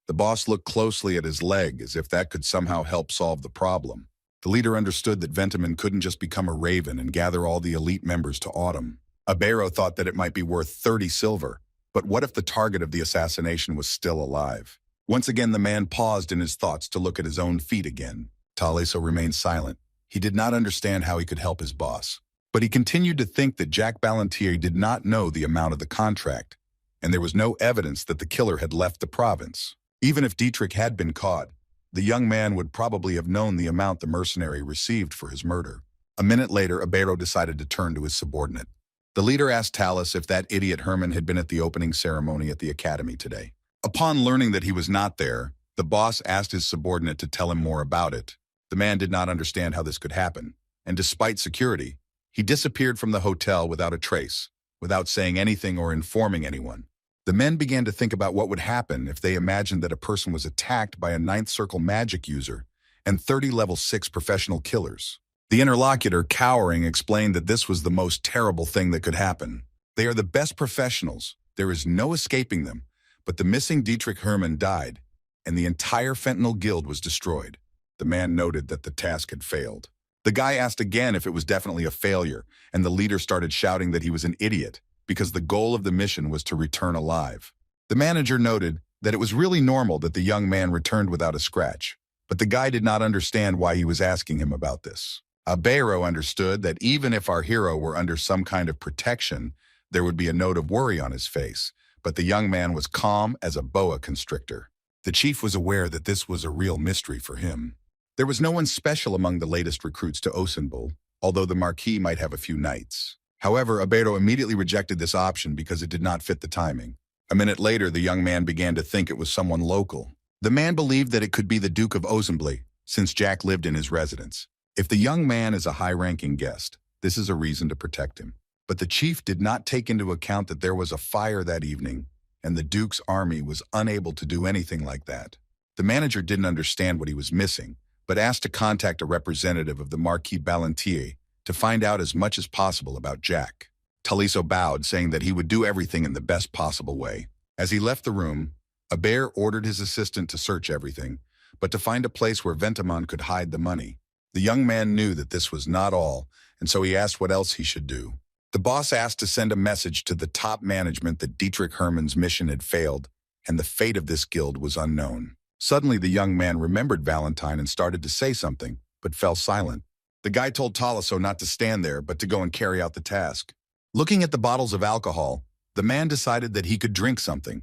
The boss looked closely at his leg as if that could somehow help solve the problem. The leader understood that Ventiman couldn't just become a raven and gather all the elite members to autumn. Abero thought that it might be worth 30 silver, but what if the target of the assassination was still alive? Once again, the man paused in his thoughts to look at his own feet again. Taliso remained silent. He did not understand how he could help his boss. But he continued to think that Jack Ballantier did not know the amount of the contract, and there was no evidence that the killer had left the province. Even if Dietrich had been caught, the young man would probably have known the amount the mercenary received for his murder. A minute later, Abero decided to turn to his subordinate. The leader asked Talus if that idiot Herman had been at the opening ceremony at the academy today. Upon learning that he was not there, the boss asked his subordinate to tell him more about it. The man did not understand how this could happen, and despite security, he disappeared from the hotel without a trace, without saying anything or informing anyone. The men began to think about what would happen if they imagined that a person was attacked by a ninth circle magic user and 30 level 6 professional killers. The interlocutor, cowering, explained that this was the most terrible thing that could happen. They are the best professionals. There is no escaping them. But the missing Dietrich Hermann died, and the entire fentanyl guild was destroyed. The man noted that the task had failed. The guy asked again if it was definitely a failure, and the leader started shouting that he was an idiot because the goal of the mission was to return alive. The manager noted that it was really normal that the young man returned without a scratch, but the guy did not understand why he was asking him about this. Abero understood that even if our hero were under some kind of protection, there would be a note of worry on his face, but the young man was calm as a boa constrictor. The chief was aware that this was a real mystery for him. There was no one special among the latest recruits to Osenbul, although the Marquis might have a few knights. However, Abero immediately rejected this option because it did not fit the timing. A minute later, the young man began to think it was someone local. The man believed that it could be the Duke of Osenbul, since Jack lived in his residence. If the young man is a high-ranking guest, this is a reason to protect him. But the chief did not take into account that there was a fire that evening, and the Duke's army was unable to do anything like that. The manager didn't understand what he was missing, but asked to contact a representative of the Marquis Ballantier to find out as much as possible about Jack. Taliso bowed, saying that he would do everything in the best possible way. As he left the room, Abert ordered his assistant to search everything, but to find a place where Ventimon could hide the money. The young man knew that this was not all, and so he asked what else he should do. The boss asked to send a message to the top management that Dietrich Hermann's mission had failed, and the fate of this guild was unknown. Suddenly, the young man remembered Valentine and started to say something, but fell silent. The guy told Taliso not to stand there, but to go and carry out the task. Looking at the bottles of alcohol, the man decided that he could drink something,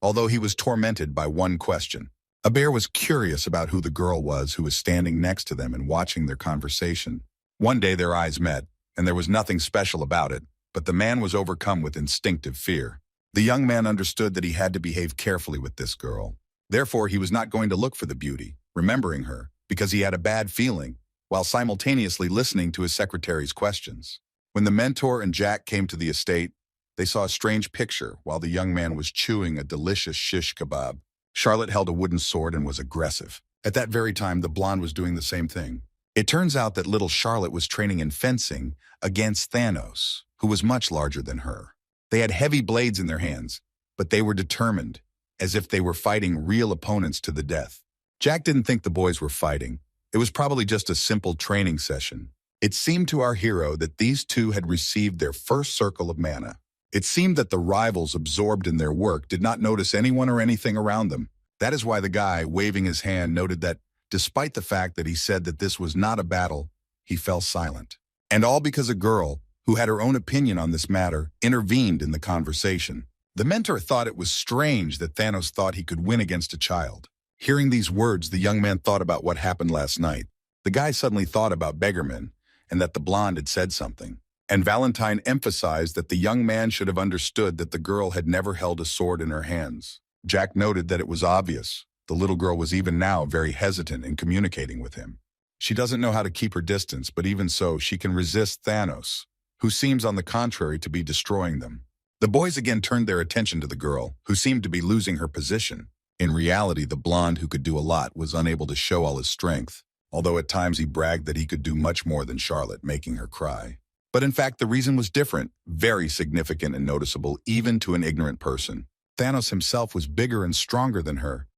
although he was tormented by one question. Abert was curious about who the girl was who was standing next to them and watching their conversation. One day their eyes met, and there was nothing special about it, but the man was overcome with instinctive fear. The young man understood that he had to behave carefully with this girl. Therefore, he was not going to look for the beauty, remembering her, because he had a bad feeling, while simultaneously listening to his secretary's questions. When the mentor and Jack came to the estate, they saw a strange picture while the young man was chewing a delicious shish kebab. Charlotte held a wooden sword and was aggressive. At that very time, the blonde was doing the same thing. It turns out that little Charlotte was training in fencing against Thanos, who was much larger than her. They had heavy blades in their hands, but they were determined, as if they were fighting real opponents to the death. Jack didn't think the boys were fighting. It was probably just a simple training session. It seemed to our hero that these two had received their first circle of mana. It seemed that the rivals absorbed in their work did not notice anyone or anything around them. That is why the guy, waving his hand, noted that, despite the fact that he said that this was not a battle, he fell silent. And all because a girl, who had her own opinion on this matter, intervened in the conversation. The mentor thought it was strange that Thanos thought he could win against a child. Hearing these words, the young man thought about what happened last night. The guy suddenly thought about Beggarman, and that the blonde had said something. And Valentine emphasized that the young man should have understood that the girl had never held a sword in her hands. Jack noted that it was obvious, The little girl was even now very hesitant in communicating with him. She doesn't know how to keep her distance, but even so, she can resist Thanos, who seems on the contrary to be destroying them. The boys again turned their attention to the girl, who seemed to be losing her position. In reality, the blonde who could do a lot was unable to show all his strength, although at times he bragged that he could do much more than Charlotte, making her cry. But in fact, the reason was different, very significant and noticeable even to an ignorant person. Thanos himself was bigger and stronger than her,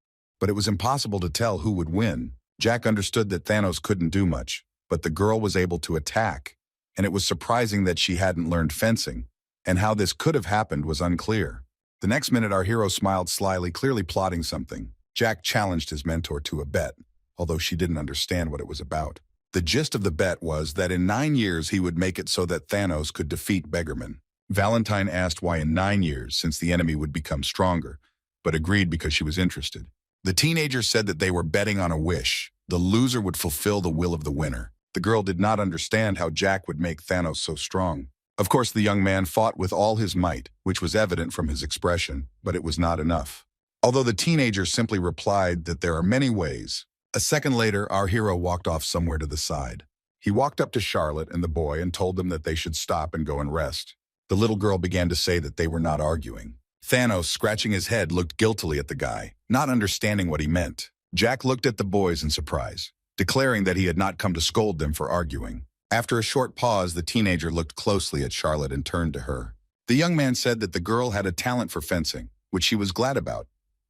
but it was impossible to tell who would win. Jack understood that Thanos couldn't do much, but the girl was able to attack, and it was surprising that she hadn't learned fencing, and how this could have happened was unclear. The next minute, our hero smiled slyly, clearly plotting something. Jack challenged his mentor to a bet, although she didn't understand what it was about. The gist of the bet was that in 9 years he would make it so that Thanos could defeat Beggarman. Valentine asked why in 9 years, since the enemy would become stronger, but agreed because she was interested. The teenager said that they were betting on a wish. The loser would fulfill the will of the winner. The girl did not understand how Jack would make Thanos so strong. Of course, the young man fought with all his might, which was evident from his expression, but it was not enough. Although the teenager simply replied that there are many ways. A second later, our hero walked off somewhere to the side. He walked up to Charlotte and the boy and told them that they should stop and go and rest. The little girl began to say that they were not arguing. Thanos, scratching his head, looked guiltily at the guy, not understanding what he meant. Jack looked at the boys in surprise, declaring that he had not come to scold them for arguing. After a short pause, the teenager looked closely at Charlotte and turned to her. The young man said that the girl had a talent for fencing, which she was glad about,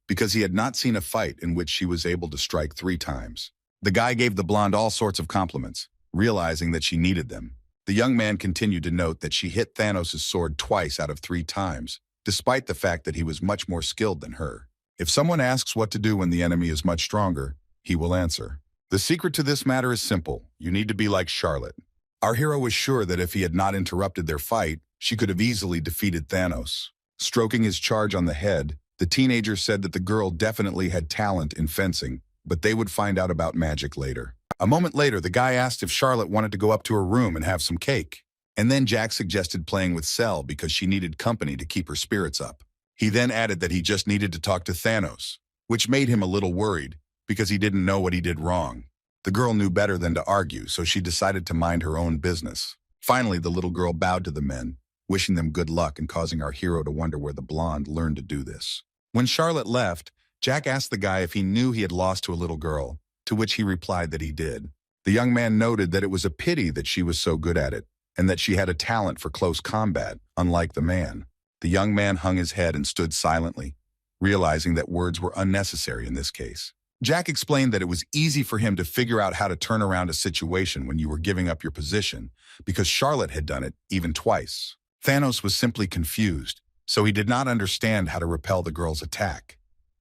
because he had not seen a fight in which she was able to strike 3 times. The guy gave the blonde all sorts of compliments, realizing that she needed them. The young man continued to note that she hit Thanos' sword twice out of 3 times, despite the fact that he was much more skilled than her. If someone asks what to do when the enemy is much stronger, he will answer. The secret to this matter is simple. You need to be like Charlotte. Our hero was sure that if he had not interrupted their fight, she could have easily defeated Thanos. Stroking his charge on the head, the teenager said that the girl definitely had talent in fencing, but they would find out about magic later. A moment later, the guy asked if Charlotte wanted to go up to her room and have some cake. And then Jack suggested playing with Cell because she needed company to keep her spirits up. He then added that he just needed to talk to Thanos, which made him a little worried because he didn't know what he did wrong. The girl knew better than to argue, so she decided to mind her own business. Finally, the little girl bowed to the men, wishing them good luck and causing our hero to wonder where the blonde learned to do this. When Charlotte left, Jack asked the guy if he knew he had lost to a little girl, to which he replied that he did. The young man noted that it was a pity that she was so good at it, and that she had a talent for close combat, unlike the man. The young man hung his head and stood silently, realizing that words were unnecessary in this case. Jack explained that it was easy for him to figure out how to turn around a situation when you were giving up your position, because Charlotte had done it even twice. Thanos was simply confused, so he did not understand how to repel the girl's attack.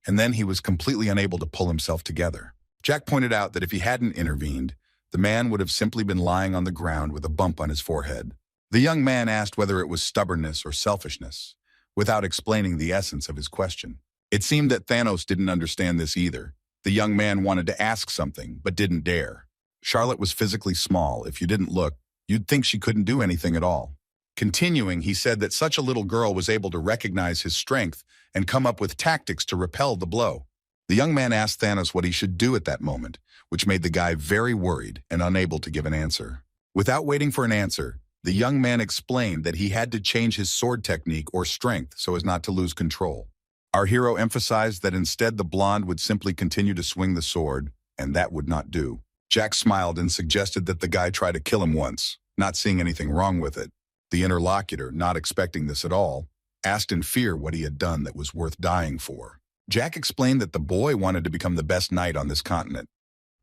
And then he was completely unable to pull himself together. Jack pointed out that if he hadn't intervened, the man would have simply been lying on the ground with a bump on his forehead. The young man asked whether it was stubbornness or selfishness, without explaining the essence of his question. It seemed that Thanos didn't understand this either. The young man wanted to ask something, but didn't dare. Charlotte was physically small. If you didn't look, you'd think she couldn't do anything at all. Continuing, he said that such a little girl was able to recognize his strength and come up with tactics to repel the blow. The young man asked Thanos what he should do at that moment, which made the guy very worried and unable to give an answer. Without waiting for an answer, the young man explained that he had to change his sword technique or strength so as not to lose control. Our hero emphasized that instead the blonde would simply continue to swing the sword, and that would not do. Jack smiled and suggested that the guy try to kill him once, not seeing anything wrong with it. The interlocutor, not expecting this at all, asked in fear what he had done that was worth dying for. Jack explained that the boy wanted to become the best knight on this continent,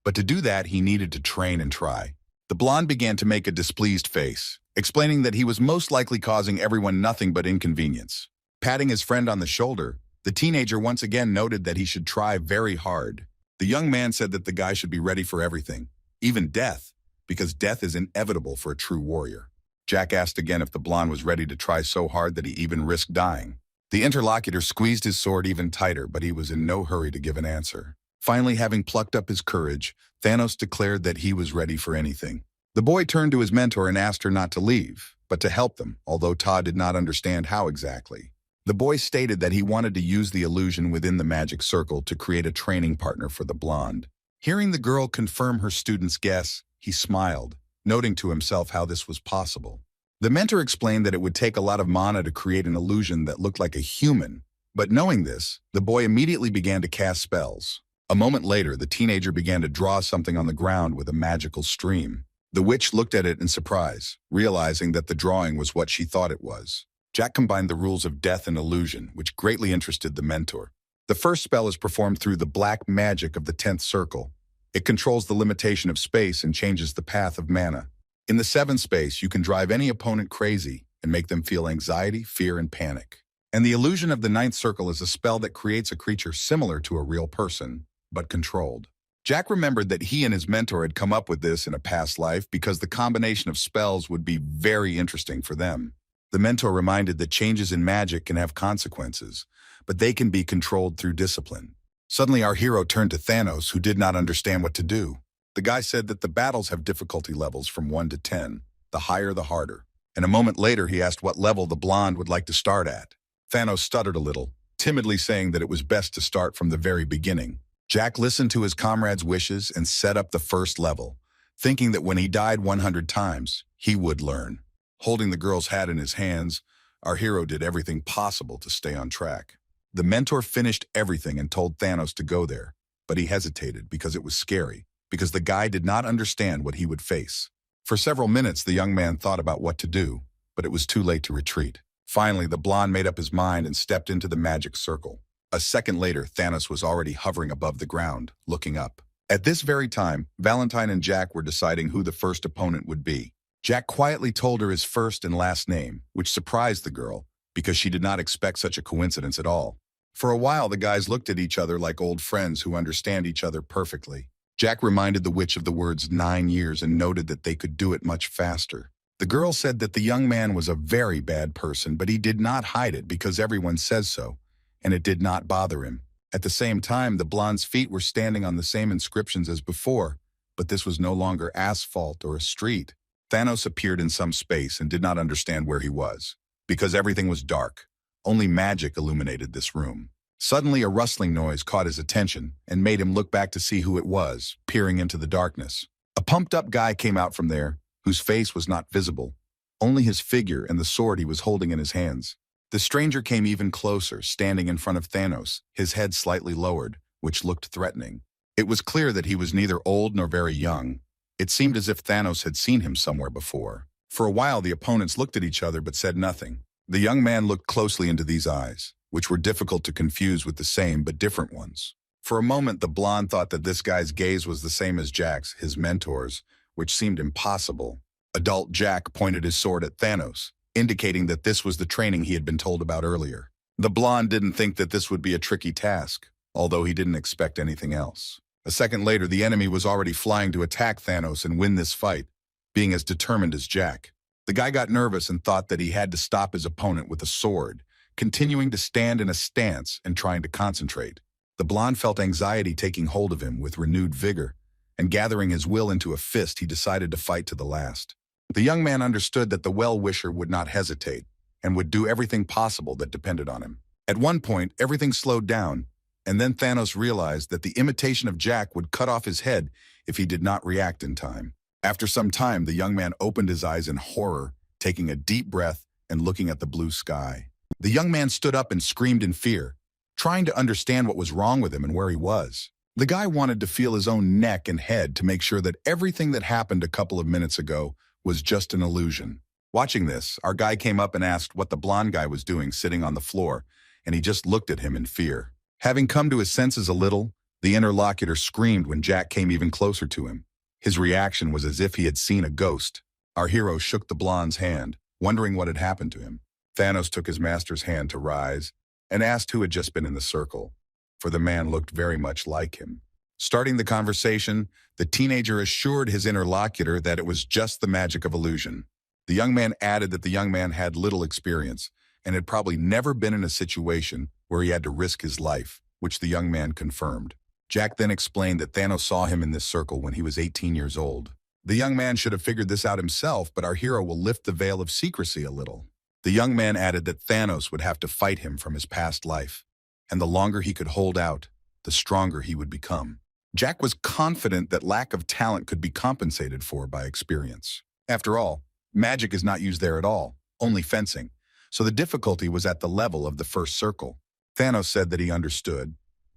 but to do that he needed to train and try. The blonde began to make a displeased face, explaining that he was most likely causing everyone nothing but inconvenience. Patting his friend on the shoulder, the teenager once again noted that he should try very hard. The young man said that the guy should be ready for everything, even death, because death is inevitable for a true warrior. Jack asked again if the blonde was ready to try so hard that he even risked dying. The interlocutor squeezed his sword even tighter, but he was in no hurry to give an answer. Finally, having plucked up his courage, Thanos declared that he was ready for anything. The boy turned to his mentor and asked her not to leave, but to help them, although Todd did not understand how exactly. The boy stated that he wanted to use the illusion within the magic circle to create a training partner for the blonde. Hearing the girl confirm her student's guess, he smiled, noting to himself how this was possible. The mentor explained that it would take a lot of mana to create an illusion that looked like a human, but knowing this, the boy immediately began to cast spells. A moment later, the teenager began to draw something on the ground with a magical stream. The witch looked at it in surprise, realizing that the drawing was what she thought it was. Jack combined the rules of death and illusion, which greatly interested the mentor. The first spell is performed through the black magic of the 10th circle. It controls the limitation of space and changes the path of mana. In the 7th space, you can drive any opponent crazy and make them feel anxiety, fear, and panic. And the illusion of the 9th circle is a spell that creates a creature similar to a real person, but controlled. Jack remembered that he and his mentor had come up with this in a past life because the combination of spells would be very interesting for them. The mentor reminded that changes in magic can have consequences, but they can be controlled through discipline. Suddenly, our hero turned to Thanos, who did not understand what to do. The guy said that the battles have difficulty levels from 1 to 10, the higher the harder. And a moment later, he asked what level the blonde would like to start at. Thanos stuttered a little, timidly saying that it was best to start from the very beginning. Jack listened to his comrade's wishes and set up the first level, thinking that when he died 100 times, he would learn. Holding the girl's hat in his hands, our hero did everything possible to stay on track. The mentor finished everything and told Thanos to go there, but he hesitated because it was scary, because the guy did not understand what he would face. For several minutes, the young man thought about what to do, but it was too late to retreat. Finally, the blonde made up his mind and stepped into the magic circle. A second later, Thanos was already hovering above the ground, looking up. At this very time, Valentine and Jack were deciding who the first opponent would be. Jack quietly told her his first and last name, which surprised the girl, because she did not expect such a coincidence at all. For a while, the guys looked at each other like old friends who understand each other perfectly. Jack reminded the witch of the words 9 years and noted that they could do it much faster. The girl said that the young man was a very bad person, but he did not hide it because everyone says so, and it did not bother him. At the same time, the blonde's feet were standing on the same inscriptions as before, but this was no longer asphalt or a street. Thanos appeared in some space and did not understand where he was, because everything was dark. Only magic illuminated this room. Suddenly, a rustling noise caught his attention and made him look back to see who it was, peering into the darkness. A pumped-up guy came out from there, whose face was not visible, only his figure and the sword he was holding in his hands. The stranger came even closer, standing in front of Thanos, his head slightly lowered, which looked threatening. It was clear that he was neither old nor very young. It seemed as if Thanos had seen him somewhere before. For a while, the opponents looked at each other but said nothing. The young man looked closely into these eyes, which were difficult to confuse with the same but different ones. For a moment, the blonde thought that this guy's gaze was the same as Jack's, his mentor's, which seemed impossible. Adult Jack pointed his sword at Thanos, indicating that this was the training he had been told about earlier. The blonde didn't think that this would be a tricky task, although he didn't expect anything else. A second later, the enemy was already flying to attack Thanos and win this fight, being as determined as Jack. The guy got nervous and thought that he had to stop his opponent with a sword, continuing to stand in a stance and trying to concentrate. The blonde felt anxiety taking hold of him with renewed vigor, and gathering his will into a fist, he decided to fight to the last. The young man understood that the well-wisher would not hesitate and would do everything possible that depended on him. At one point, everything slowed down, and then Thanos realized that the imitation of Jack would cut off his head if he did not react in time. After some time, the young man opened his eyes in horror, taking a deep breath and looking at the blue sky. The young man stood up and screamed in fear, trying to understand what was wrong with him and where he was. The guy wanted to feel his own neck and head to make sure that everything that happened a couple of minutes ago was just an illusion. Watching this, our guy came up and asked what the blonde guy was doing sitting on the floor, and he just looked at him in fear. Having come to his senses a little, the interlocutor screamed when Jack came even closer to him. His reaction was as if he had seen a ghost. Our hero shook the blonde's hand, wondering what had happened to him. Thanos took his master's hand to rise and asked who had just been in the circle, for the man looked very much like him. Starting the conversation, the teenager assured his interlocutor that it was just the magic of illusion. The young man added that the young man had little experience and had probably never been in a situation where he had to risk his life, which the young man confirmed. Jack then explained that Thanos saw him in this circle when he was 18 years old. The young man should have figured this out himself, but our hero will lift the veil of secrecy a little. The young man added that Thanos would have to fight him from his past life, and the longer he could hold out, the stronger he would become. Jack was confident that lack of talent could be compensated for by experience. After all, magic is not used there at all, only fencing, so the difficulty was at the level of the first circle. Thanos said that he understood,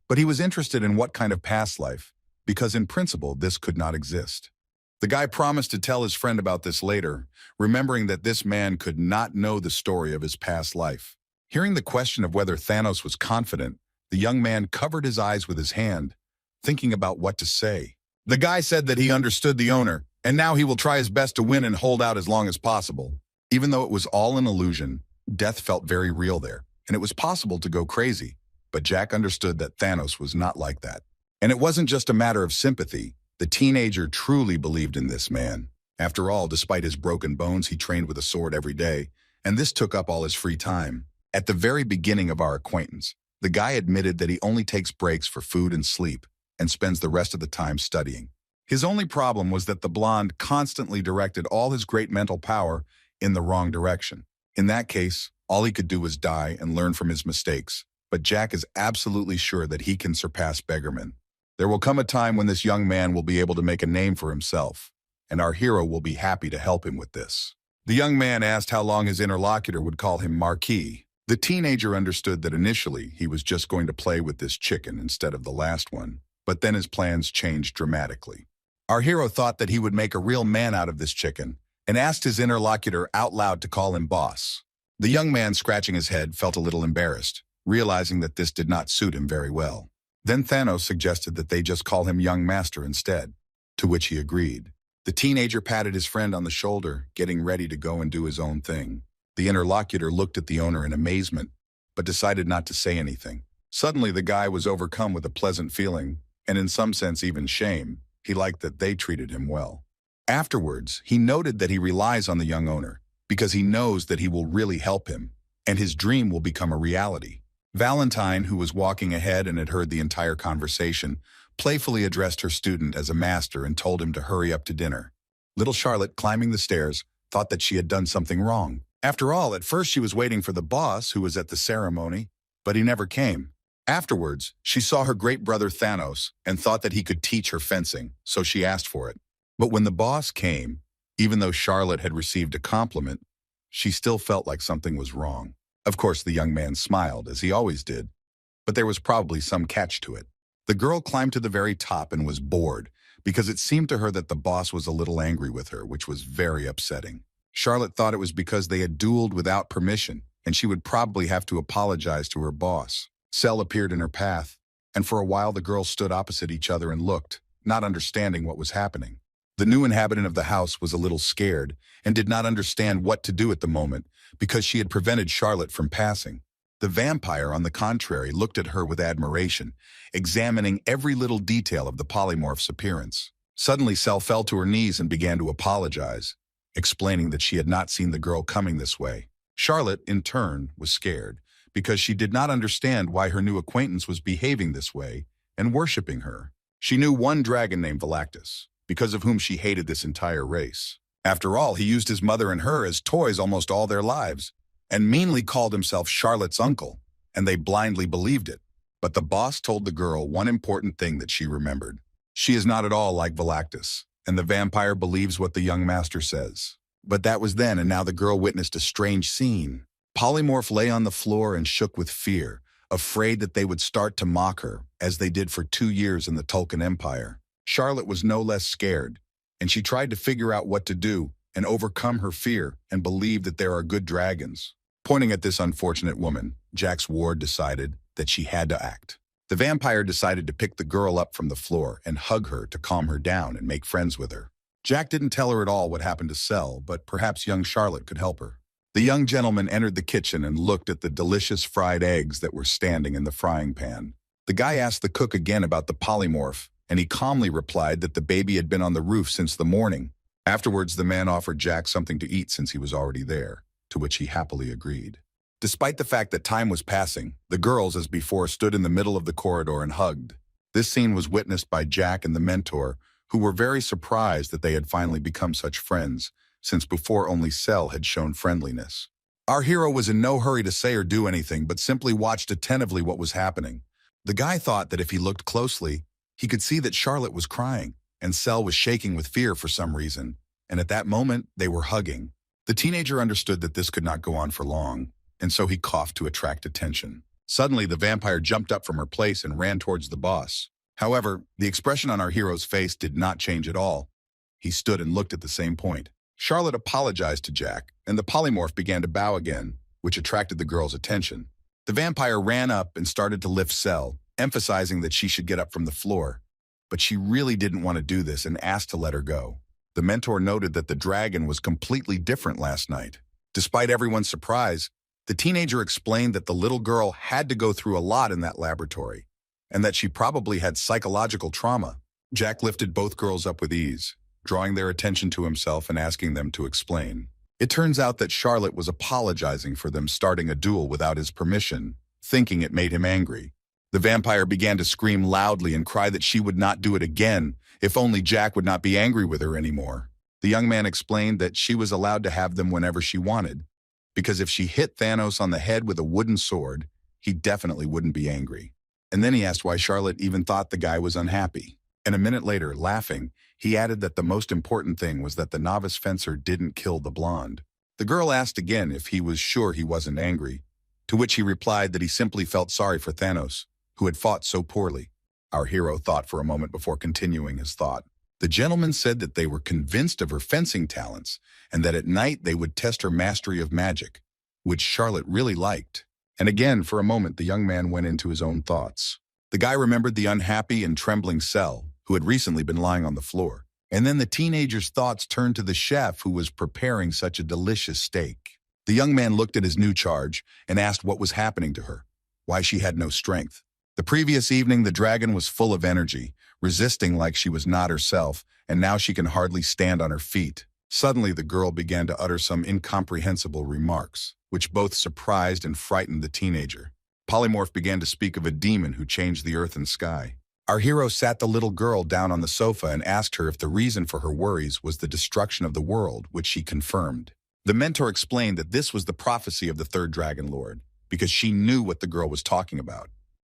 but he was interested in what kind of past life, because in principle this could not exist. The guy promised to tell his friend about this later, remembering that this man could not know the story of his past life. Hearing the question of whether Thanos was confident, the young man covered his eyes with his hand, thinking about what to say. The guy said that he understood the owner, and now he will try his best to win and hold out as long as possible. Even though it was all an illusion, death felt very real there, and it was possible to go crazy. But Jack understood that Thanos was not like that. And it wasn't just a matter of sympathy. The teenager truly believed in this man. After all, despite his broken bones, he trained with a sword every day, and this took up all his free time. At the very beginning of our acquaintance, the guy admitted that he only takes breaks for food and sleep, and spends the rest of the time studying. His only problem was that the blonde constantly directed all his great mental power in the wrong direction. In that case, all he could do was die and learn from his mistakes. But Jack is absolutely sure that he can surpass Beggarman. There will come a time when this young man will be able to make a name for himself, and our hero will be happy to help him with this. The young man asked how long his interlocutor would call him Marquis. The teenager understood that initially he was just going to play with this chicken instead of the last one, but then his plans changed dramatically. Our hero thought that he would make a real man out of this chicken, and asked his interlocutor out loud to call him boss. The young man, scratching his head, felt a little embarrassed, realizing that this did not suit him very well. Then Thanos suggested that they just call him Young Master instead, to which he agreed. The teenager patted his friend on the shoulder, getting ready to go and do his own thing. The interlocutor looked at the owner in amazement, but decided not to say anything. Suddenly, the guy was overcome with a pleasant feeling, and in some sense even shame. He liked that they treated him well. Afterwards, he noted that he relies on the young owner, because he knows that he will really help him, and his dream will become a reality. Valentine, who was walking ahead and had heard the entire conversation, playfully addressed her student as a master and told him to hurry up to dinner. Little Charlotte, climbing the stairs, thought that she had done something wrong. After all, at first she was waiting for the boss, who was at the ceremony, but he never came. Afterwards, she saw her great brother Thanos and thought that he could teach her fencing, so she asked for it. But when the boss came, even though Charlotte had received a compliment, she still felt like something was wrong. Of course, the young man smiled, as he always did, but there was probably some catch to it. The girl climbed to the very top and was bored, because it seemed to her that the boss was a little angry with her, which was very upsetting. Charlotte thought it was because they had dueled without permission, and she would probably have to apologize to her boss. Cell appeared in her path, and for a while the girls stood opposite each other and looked, not understanding what was happening. The new inhabitant of the house was a little scared and did not understand what to do at the moment because she had prevented Charlotte from passing. The vampire, on the contrary, looked at her with admiration, examining every little detail of the polymorph's appearance. Suddenly, Cell fell to her knees and began to apologize, explaining that she had not seen the girl coming this way. Charlotte, in turn, was scared because she did not understand why her new acquaintance was behaving this way and worshipping her. She knew one dragon named Galactus, because of whom she hated this entire race. After all, he used his mother and her as toys almost all their lives, and meanly called himself Charlotte's uncle, and they blindly believed it. But the boss told the girl one important thing that she remembered. She is not at all like Galactus, and the vampire believes what the young master says. But that was then, and now the girl witnessed a strange scene. Polymorph lay on the floor and shook with fear, afraid that they would start to mock her, as they did for 2 years in the Tolkien Empire. Charlotte was no less scared, and she tried to figure out what to do and overcome her fear and believe that there are good dragons. Pointing at this unfortunate woman, Jack's ward decided that she had to act. The vampire decided to pick the girl up from the floor and hug her to calm her down and make friends with her. Jack didn't tell her at all what happened to Cell, but perhaps young Charlotte could help her. The young gentleman entered the kitchen and looked at the delicious fried eggs that were standing in the frying pan. The guy asked the cook again about the polymorph, and he calmly replied that the baby had been on the roof since the morning. Afterwards, the man offered Jack something to eat since he was already there, to which he happily agreed. Despite the fact that time was passing, the girls, as before, stood in the middle of the corridor and hugged. This scene was witnessed by Jack and the mentor, who were very surprised that they had finally become such friends, since before only Cell had shown friendliness. Our hero was in no hurry to say or do anything, but simply watched attentively what was happening. The guy thought that if he looked closely, he could see that Charlotte was crying, and Cell was shaking with fear for some reason, and at that moment, they were hugging. The teenager understood that this could not go on for long, and so he coughed to attract attention. Suddenly, the vampire jumped up from her place and ran towards the boss. However, the expression on our hero's face did not change at all. He stood and looked at the same point. Charlotte apologized to Jack, and the polymorph began to bow again, which attracted the girl's attention. The vampire ran up and started to lift Cell, emphasizing that she should get up from the floor. But she really didn't want to do this and asked to let her go. The mentor noted that the dragon was completely different last night. Despite everyone's surprise, the teenager explained that the little girl had to go through a lot in that laboratory, and that she probably had psychological trauma. Jack lifted both girls up with ease, drawing their attention to himself and asking them to explain. It turns out that Charlotte was apologizing for them starting a duel without his permission, thinking it made him angry. The vampire began to scream loudly and cry that she would not do it again if only Jack would not be angry with her anymore. The young man explained that she was allowed to have them whenever she wanted, because if she hit Thanos on the head with a wooden sword, he definitely wouldn't be angry. And then he asked why Charlotte even thought the guy was unhappy. And a minute later, laughing, he added that the most important thing was that the novice fencer didn't kill the blonde. The girl asked again if he was sure he wasn't angry, to which he replied that he simply felt sorry for Thanos, who had fought so poorly. Our hero thought for a moment before continuing his thought. The gentleman said that they were convinced of her fencing talents, and that at night they would test her mastery of magic, which Charlotte really liked. And again, for a moment, the young man went into his own thoughts. The guy remembered the unhappy and trembling Cell, who had recently been lying on the floor. And then the teenager's thoughts turned to the chef who was preparing such a delicious steak. The young man looked at his new charge and asked what was happening to her, why she had no strength. The previous evening, the dragon was full of energy, resisting like she was not herself, and now she can hardly stand on her feet. Suddenly, the girl began to utter some incomprehensible remarks, which both surprised and frightened the teenager. Polymorph began to speak of a demon who changed the earth and sky. Our hero sat the little girl down on the sofa and asked her if the reason for her worries was the destruction of the world, which she confirmed. The mentor explained that this was the prophecy of the third Dragon Lord, because she knew what the girl was talking about.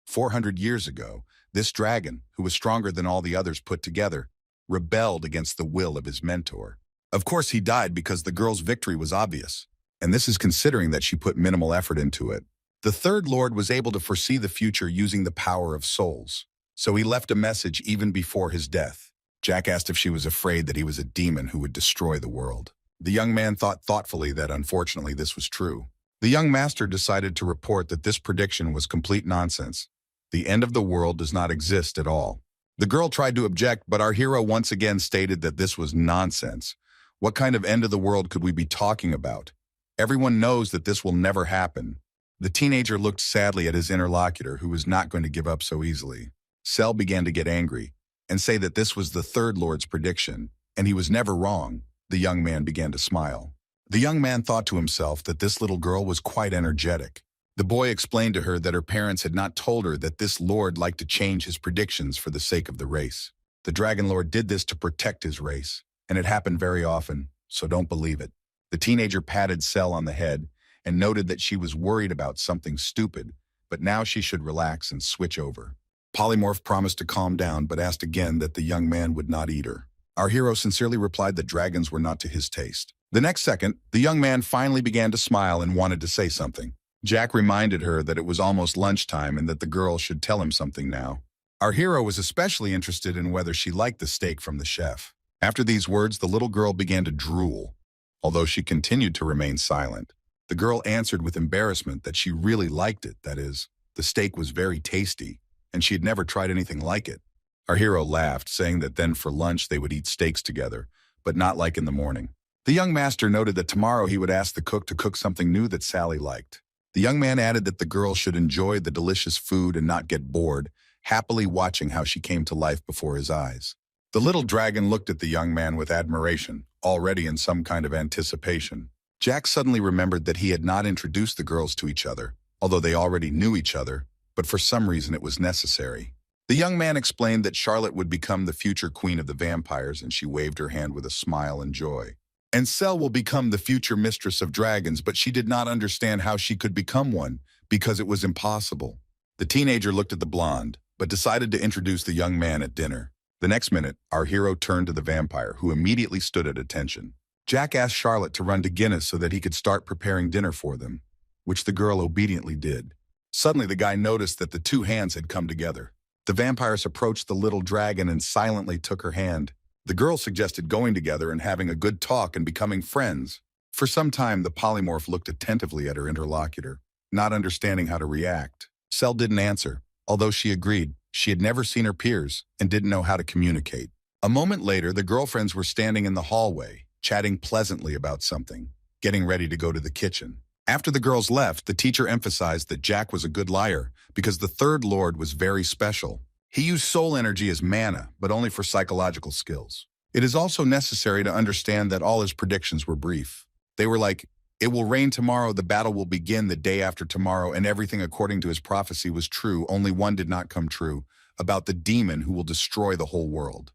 400 years ago, this dragon, who was stronger than all the others put together, rebelled against the will of his mentor. Of course, he died because the girl's victory was obvious, and this is considering that she put minimal effort into it. The third Lord was able to foresee the future using the power of souls, so he left a message even before his death. Jack asked if she was afraid that he was a demon who would destroy the world. The young man thought thoughtfully that unfortunately this was true. The young master decided to report that this prediction was complete nonsense. The end of the world does not exist at all. The girl tried to object, but our hero once again stated that this was nonsense. What kind of end of the world could we be talking about? Everyone knows that this will never happen. The teenager looked sadly at his interlocutor, who was not going to give up so easily. Cell began to get angry and say that this was the third Lord's prediction, and he was never wrong. The young man began to smile. The young man thought to himself that this little girl was quite energetic. The boy explained to her that her parents had not told her that this Lord liked to change his predictions for the sake of the race. The Dragon Lord did this to protect his race, and it happened very often, so don't believe it. The teenager patted Cell on the head and noted that she was worried about something stupid, but now she should relax and switch over. Polymorph promised to calm down, but asked again that the young man would not eat her. Our hero sincerely replied that dragons were not to his taste. The next second, the young man finally began to smile and wanted to say something. Jack reminded her that it was almost lunchtime and that the girl should tell him something now. Our hero was especially interested in whether she liked the steak from the chef. After these words, the little girl began to drool, although she continued to remain silent. The girl answered with embarrassment that she really liked it, that is, the steak was very tasty, and she had never tried anything like it. Our hero laughed, saying that then for lunch they would eat steaks together, but not like in the morning. The young master noted that tomorrow he would ask the cook to cook something new that Sally liked. The young man added that the girl should enjoy the delicious food and not get bored, happily watching how she came to life before his eyes. The little dragon looked at the young man with admiration, already in some kind of anticipation. Jack suddenly remembered that he had not introduced the girls to each other, although they already knew each other, but for some reason it was necessary. The young man explained that Charlotte would become the future queen of the vampires, and she waved her hand with a smile and joy. And Cell will become the future mistress of dragons, but she did not understand how she could become one because it was impossible. The teenager looked at the blonde, but decided to introduce the young man at dinner. The next minute, our hero turned to the vampire, who immediately stood at attention. Jack asked Charlotte to run to Guinness so that he could start preparing dinner for them, which the girl obediently did. Suddenly, the guy noticed that the two hands had come together. The vampires approached the little dragon and silently took her hand. The girl suggested going together and having a good talk and becoming friends. For some time, the polymorph looked attentively at her interlocutor, not understanding how to react. Cell didn't answer, although she agreed she had never seen her peers and didn't know how to communicate. A moment later, the girlfriends were standing in the hallway, chatting pleasantly about something, getting ready to go to the kitchen. After the girls left, the teacher emphasized that Jack was a good liar because the Third Lord was very special. He used soul energy as mana, but only for psychological skills. It is also necessary to understand that all his predictions were brief. They were like, "It will rain tomorrow, the battle will begin the day after tomorrow," and everything according to his prophecy was true, only one did not come true, about the demon who will destroy the whole world.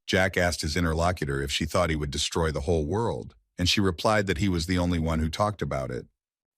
Jack asked his interlocutor if she thought he would destroy the whole world, and she replied that he was the only one who talked about it.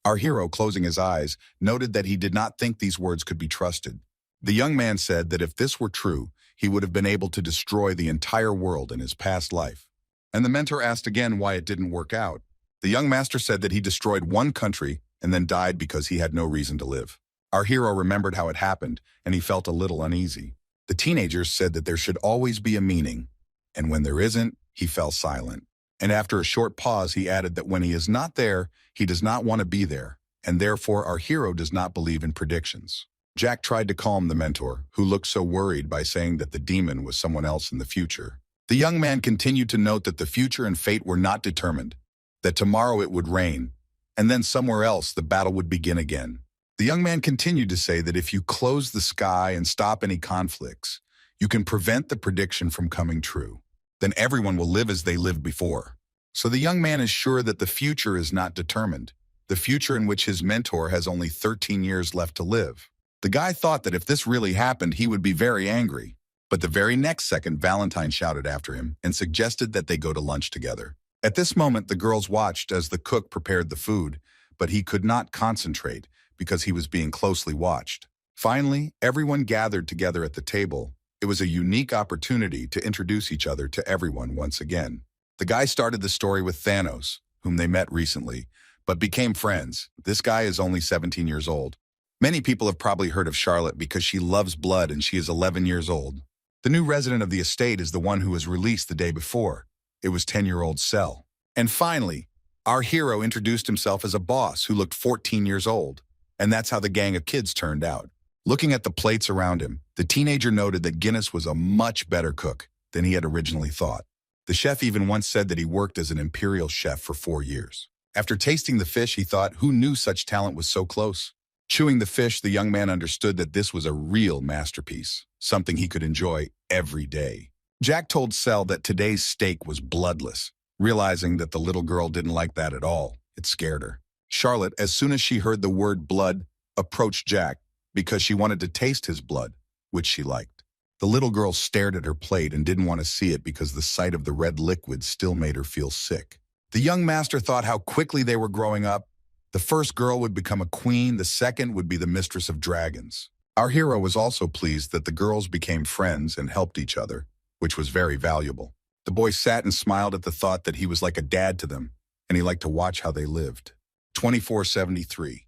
Our hero, closing his eyes, noted that he did not think these words could be trusted. The young man said that if this were true, he would have been able to destroy the entire world in his past life. And the mentor asked again why it didn't work out. The young master said that he destroyed one country and then died because he had no reason to live. Our hero remembered how it happened, and he felt a little uneasy. The teenagers said that there should always be a meaning, and when there isn't, he fell silent. And after a short pause, he added that when he is not there, he does not want to be there, and therefore our hero does not believe in predictions. Jack tried to calm the mentor, who looked so worried, by saying that the demon was someone else in the future. The young man continued to note that the future and fate were not determined, that tomorrow it would rain, and then somewhere else the battle would begin again. The young man continued to say that if you close the sky and stop any conflicts, you can prevent the prediction from coming true. Then everyone will live as they lived before. So the young man is sure that the future is not determined, the future in which his mentor has only 13 years left to live. The guy thought that if this really happened, he would be very angry. But the very next second, Valentine shouted after him and suggested that they go to lunch together. At this moment, the girls watched as the cook prepared the food, but he could not concentrate because he was being closely watched. Finally, everyone gathered together at the table. It was a unique opportunity to introduce each other to everyone once again. The guy started the story with Thanos, whom they met recently, but became friends. This guy is only 17 years old. Many people have probably heard of Charlotte because she loves blood and she is 11 years old. The new resident of the estate is the one who was released the day before. It was 10-year-old Cell. And finally, our hero introduced himself as a boss who looked 14 years old. And that's how the gang of kids turned out. Looking at the plates around him, the teenager noted that Guinness was a much better cook than he had originally thought. The chef even once said that he worked as an imperial chef for 4 years. After tasting the fish, he thought, who knew such talent was so close? Chewing the fish, the young man understood that this was a real masterpiece, something he could enjoy every day. Jack told Cell that today's steak was bloodless. Realizing that the little girl didn't like that at all, it scared her. Charlotte, as soon as she heard the word blood, approached Jack because she wanted to taste his blood, which she liked. The little girl stared at her plate and didn't want to see it because the sight of the red liquid still made her feel sick. The young master thought how quickly they were growing up. The first girl would become a queen, the second would be the mistress of dragons. Our hero was also pleased that the girls became friends and helped each other, which was very valuable. The boy sat and smiled at the thought that he was like a dad to them, and he liked to watch how they lived. 2473.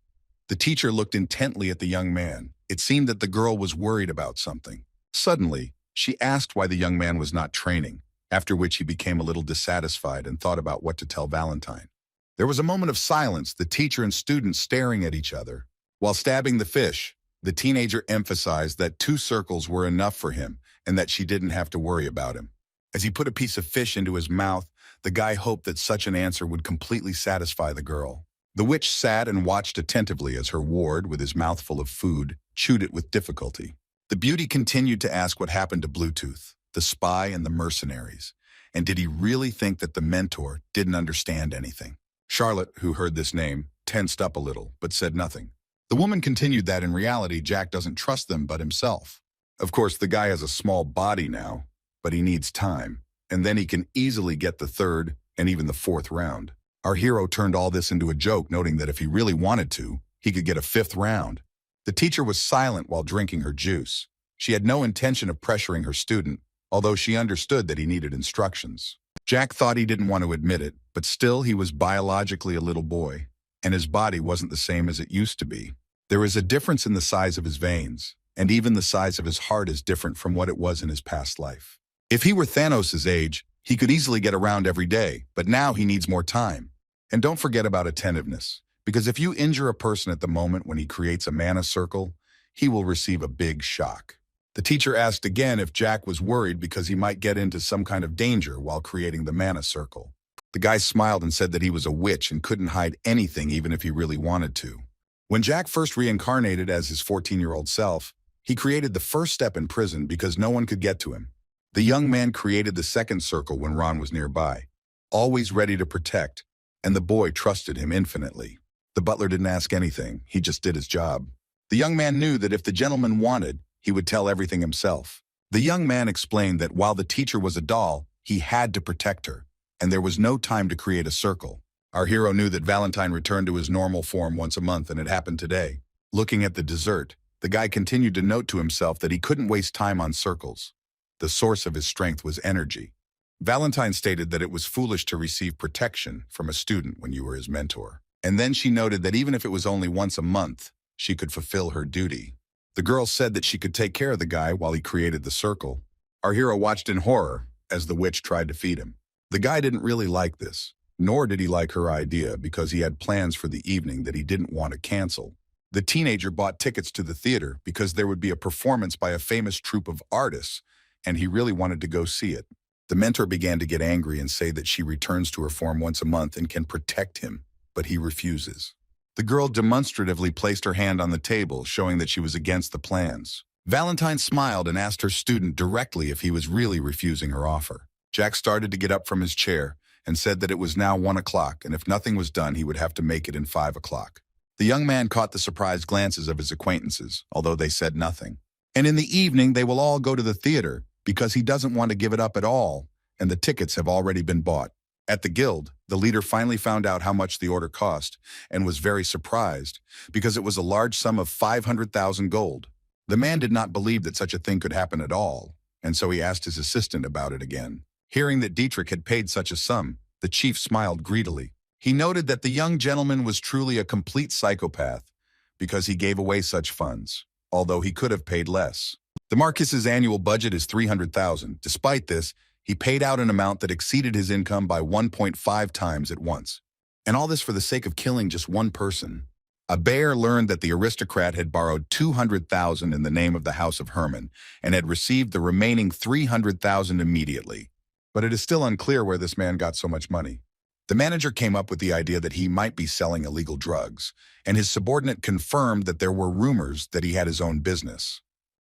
The teacher looked intently at the young man. It seemed that the girl was worried about something. Suddenly, she asked why the young man was not training, after which he became a little dissatisfied and thought about what to tell Valentine. There was a moment of silence, the teacher and students staring at each other. While stabbing the fish, the teenager emphasized that 2 circles were enough for him and that she didn't have to worry about him. As he put a piece of fish into his mouth, the guy hoped that such an answer would completely satisfy the girl. The witch sat and watched attentively as her ward, with his mouth full of food, chewed it with difficulty. The beauty continued to ask what happened to Bluetooth, the spy and the mercenaries, and did he really think that the mentor didn't understand anything? Charlotte, who heard this name, tensed up a little, but said nothing. The woman continued that in reality Jack doesn't trust them but himself. Of course, the guy has a small body now, but he needs time, and then he can easily get the third and even the fourth round. Our hero turned all this into a joke, noting that if he really wanted to, he could get a fifth round. The teacher was silent while drinking her juice. She had no intention of pressuring her student, although she understood that he needed instructions. Jack thought he didn't want to admit it, but still he was biologically a little boy, and his body wasn't the same as it used to be. There is a difference in the size of his veins, and even the size of his heart is different from what it was in his past life. If he were Thanos' age, he could easily get around every day, but now he needs more time. And don't forget about attentiveness, because if you injure a person at the moment when he creates a mana circle, he will receive a big shock. The teacher asked again if Jack was worried because he might get into some kind of danger while creating the mana circle. The guy smiled and said that he was a witch and couldn't hide anything even if he really wanted to. When Jack first reincarnated as his 14-year-old self, he created the first step in prison because no one could get to him. The young man created the second circle when Ron was nearby, always ready to protect, and the boy trusted him infinitely. The butler didn't ask anything, he just did his job. The young man knew that if the gentleman wanted, he would tell everything himself. The young man explained that while the teacher was a doll, he had to protect her, and there was no time to create a circle. Our hero knew that Valentine returned to his normal form once a month, and it happened today. Looking at the dessert, the guy continued to note to himself that he couldn't waste time on circles. The source of his strength was energy. Valentine stated that it was foolish to receive protection from a student when you were his mentor. And then she noted that even if it was only once a month, she could fulfill her duty. The girl said that she could take care of the guy while he created the circle. Our hero watched in horror as the witch tried to feed him. The guy didn't really like this, nor did he like her idea because he had plans for the evening that he didn't want to cancel. The teenager bought tickets to the theater because there would be a performance by a famous troupe of artists, and he really wanted to go see it. The mentor began to get angry and say that she returns to her form once a month and can protect him, but he refuses. The girl demonstratively placed her hand on the table, showing that she was against the plans. Valentine smiled and asked her student directly if he was really refusing her offer. Jack started to get up from his chair and said that it was now 1 o'clock, and if nothing was done, he would have to make it in 5 o'clock. The young man caught the surprised glances of his acquaintances, although they said nothing. And in the evening, they will all go to the theater because he doesn't want to give it up at all, and the tickets have already been bought. At the guild, the leader finally found out how much the order cost and was very surprised because it was a large sum of 500,000 gold. The man did not believe that such a thing could happen at all, and so he asked his assistant about it again. Hearing that Dietrich had paid such a sum, the chief smiled greedily. He noted that the young gentleman was truly a complete psychopath because he gave away such funds, although he could have paid less. The Marquis's annual budget is 300,000. Despite this, he paid out an amount that exceeded his income by 1.5 times at once. And all this for the sake of killing just one person. A bear learned that the aristocrat had borrowed 200,000 in the name of the House of Herman and had received the remaining 300,000 immediately. But it is still unclear where this man got so much money. The manager came up with the idea that he might be selling illegal drugs, and his subordinate confirmed that there were rumors that he had his own business.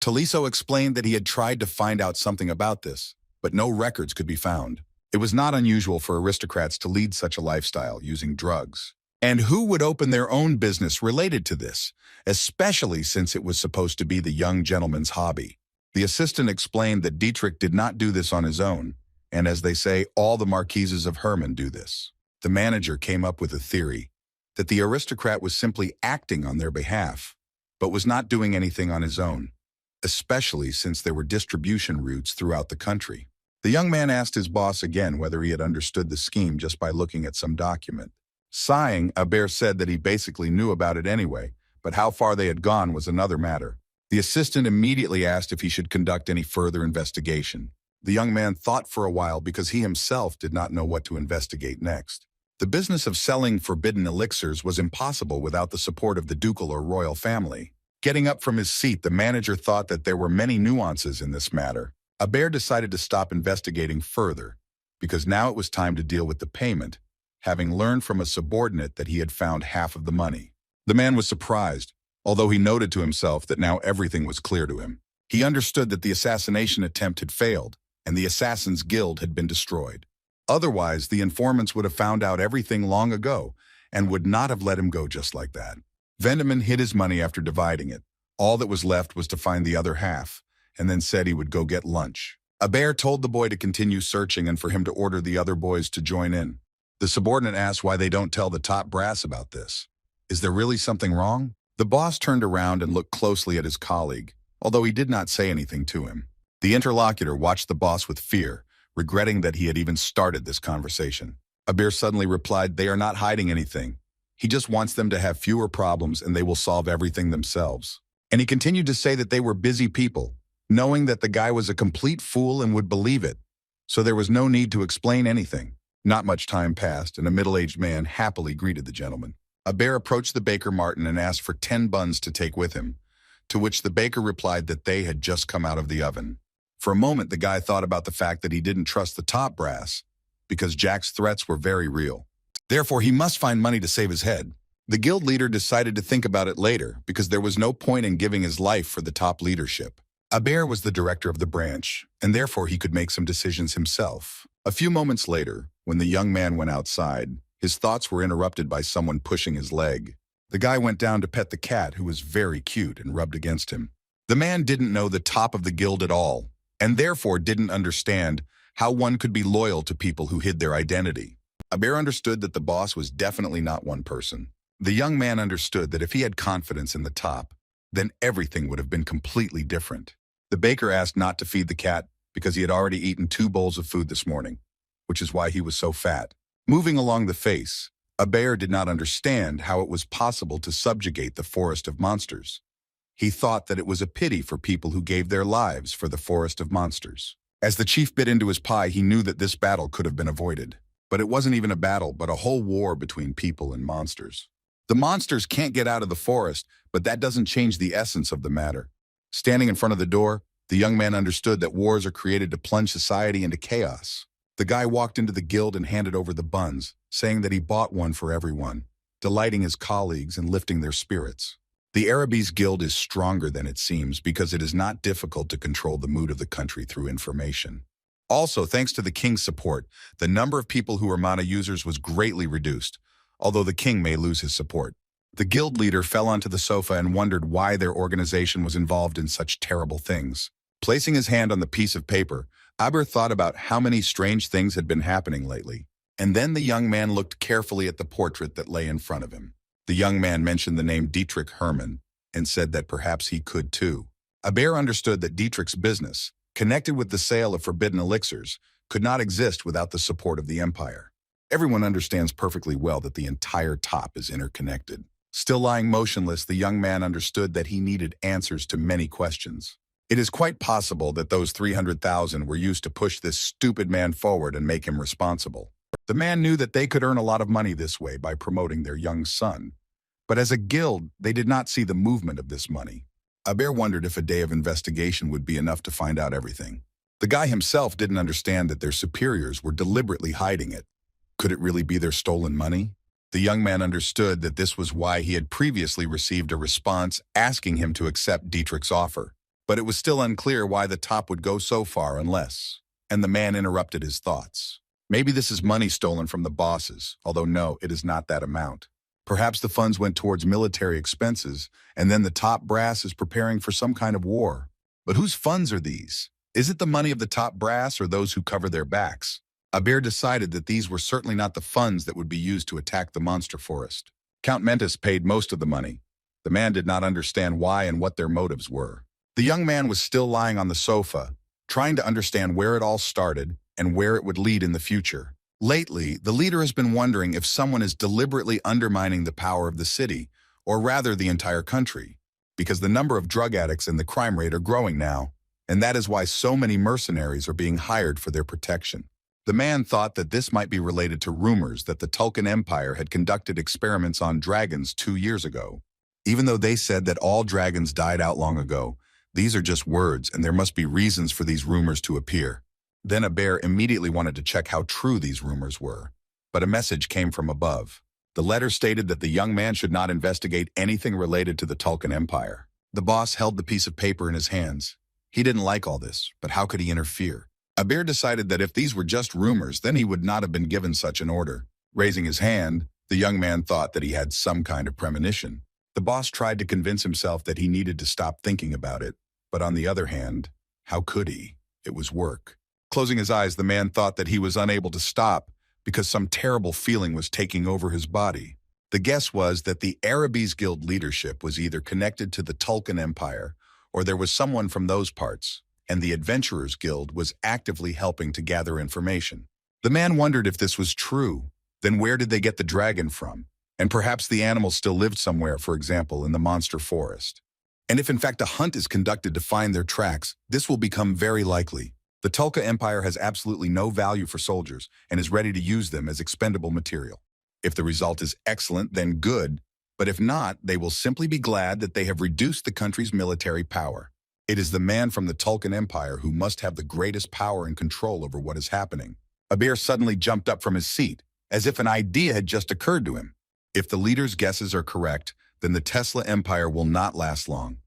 Taliso explained that he had tried to find out something about this, but no records could be found. It was not unusual for aristocrats to lead such a lifestyle using drugs. And who would open their own business related to this, especially since it was supposed to be the young gentleman's hobby? The assistant explained that Dietrich did not do this on his own, and as they say, all the Marquises of Herman do this. The manager came up with a theory that the aristocrat was simply acting on their behalf, but was not doing anything on his own, especially since there were distribution routes throughout the country. The young man asked his boss again whether he had understood the scheme just by looking at some document. Sighing, Albert said that he basically knew about it anyway, but how far they had gone was another matter. The assistant immediately asked if he should conduct any further investigation. The young man thought for a while because he himself did not know what to investigate next. The business of selling forbidden elixirs was impossible without the support of the ducal or royal family. Getting up from his seat, the manager thought that there were many nuances in this matter. Albert decided to stop investigating further, because now it was time to deal with the payment, having learned from a subordinate that he had found half of the money. The man was surprised, although he noted to himself that now everything was clear to him. He understood that the assassination attempt had failed, and the Assassin's Guild had been destroyed. Otherwise, the informants would have found out everything long ago and would not have let him go just like that. Vendeman hid his money after dividing it. All that was left was to find the other half, and then said he would go get lunch. A bear told the boy to continue searching and for him to order the other boys to join in. The subordinate asked why they don't tell the top brass about this. Is there really something wrong? The boss turned around and looked closely at his colleague, although he did not say anything to him. The interlocutor watched the boss with fear, regretting that he had even started this conversation. A bear suddenly replied, they are not hiding anything. He just wants them to have fewer problems and they will solve everything themselves. And he continued to say that they were busy people, knowing that the guy was a complete fool and would believe it. So there was no need to explain anything. Not much time passed, and a middle-aged man happily greeted the gentleman. A bear approached the baker Martin and asked for 10 buns to take with him, to which the baker replied that they had just come out of the oven. For a moment, the guy thought about the fact that he didn't trust the top brass, because Jack's threats were very real. Therefore, he must find money to save his head. The guild leader decided to think about it later, because there was no point in giving his life for the top leadership. Aber was the director of the branch, and therefore he could make some decisions himself. A few moments later, when the young man went outside, his thoughts were interrupted by someone pushing his leg. The guy went down to pet the cat, who was very cute, and rubbed against him. The man didn't know the top of the guild at all, and therefore didn't understand how one could be loyal to people who hid their identity. Aber understood that the boss was definitely not one person. The young man understood that if he had confidence in the top, then everything would have been completely different. The baker asked not to feed the cat because he had already eaten 2 bowls of food this morning, which is why he was so fat. Moving along the face, Aber did not understand how it was possible to subjugate the forest of monsters. He thought that it was a pity for people who gave their lives for the forest of monsters. As the chief bit into his pie, he knew that this battle could have been avoided. But it wasn't even a battle, but a whole war between people and monsters. The monsters can't get out of the forest, but that doesn't change the essence of the matter. Standing in front of the door, the young man understood that wars are created to plunge society into chaos. The guy walked into the guild and handed over the buns, saying that he bought one for everyone, delighting his colleagues and lifting their spirits. The Arabi's guild is stronger than it seems because it is not difficult to control the mood of the country through information. Also, thanks to the king's support, the number of people who are mana users was greatly reduced, although the king may lose his support. The guild leader fell onto the sofa and wondered why their organization was involved in such terrible things. Placing his hand on the piece of paper, Aber thought about how many strange things had been happening lately. And then the young man looked carefully at the portrait that lay in front of him. The young man mentioned the name Dietrich Hermann and said that perhaps he could too. Aber understood that Dietrich's business, connected with the sale of forbidden elixirs, could not exist without the support of the empire. Everyone understands perfectly well that the entire top is interconnected. Still lying motionless, the young man understood that he needed answers to many questions. It is quite possible that those 300,000 were used to push this stupid man forward and make him responsible. The man knew that they could earn a lot of money this way by promoting their young son. But as a guild, they did not see the movement of this money. Aber wondered if a day of investigation would be enough to find out everything. The guy himself didn't understand that their superiors were deliberately hiding it. Could it really be their stolen money? The young man understood that this was why he had previously received a response asking him to accept Dietrich's offer. But it was still unclear why the top would go so far unless. And the man interrupted his thoughts. Maybe this is money stolen from the bosses, although no, it is not that amount. Perhaps the funds went towards military expenses, and then the top brass is preparing for some kind of war. But whose funds are these? Is it the money of the top brass or those who cover their backs? Aber decided that these were certainly not the funds that would be used to attack the monster forest. Count Mentis paid most of the money. The man did not understand why and what their motives were. The young man was still lying on the sofa, trying to understand where it all started and where it would lead in the future. Lately, the leader has been wondering if someone is deliberately undermining the power of the city, or rather the entire country, because the number of drug addicts and the crime rate are growing now, and that is why so many mercenaries are being hired for their protection. The man thought that this might be related to rumors that the Tulkan Empire had conducted experiments on dragons 2 years ago. Even though they said that all dragons died out long ago, these are just words and there must be reasons for these rumors to appear. Then Aber immediately wanted to check how true these rumors were. But a message came from above. The letter stated that the young man should not investigate anything related to the Tulkan Empire. The boss held the piece of paper in his hands. He didn't like all this, but how could he interfere? Aber decided that if these were just rumors, then he would not have been given such an order. Raising his hand, the young man thought that he had some kind of premonition. The boss tried to convince himself that he needed to stop thinking about it, but on the other hand, how could he? It was work. Closing his eyes, the man thought that he was unable to stop because some terrible feeling was taking over his body. The guess was that the Arabies Guild leadership was either connected to the Tulkan Empire or there was someone from those parts, and the Adventurers Guild was actively helping to gather information. The man wondered if this was true. Then where did they get the dragon from? And perhaps the animal still lived somewhere, for example, in the monster forest. And if in fact a hunt is conducted to find their tracks, this will become very likely. The Tulka Empire has absolutely no value for soldiers and is ready to use them as expendable material. If the result is excellent, then good, but if not, they will simply be glad that they have reduced the country's military power. It is the man from the Tulkan Empire who must have the greatest power and control over what is happening. Abir suddenly jumped up from his seat, as if an idea had just occurred to him. If the leader's guesses are correct, then the Tesla Empire will not last long.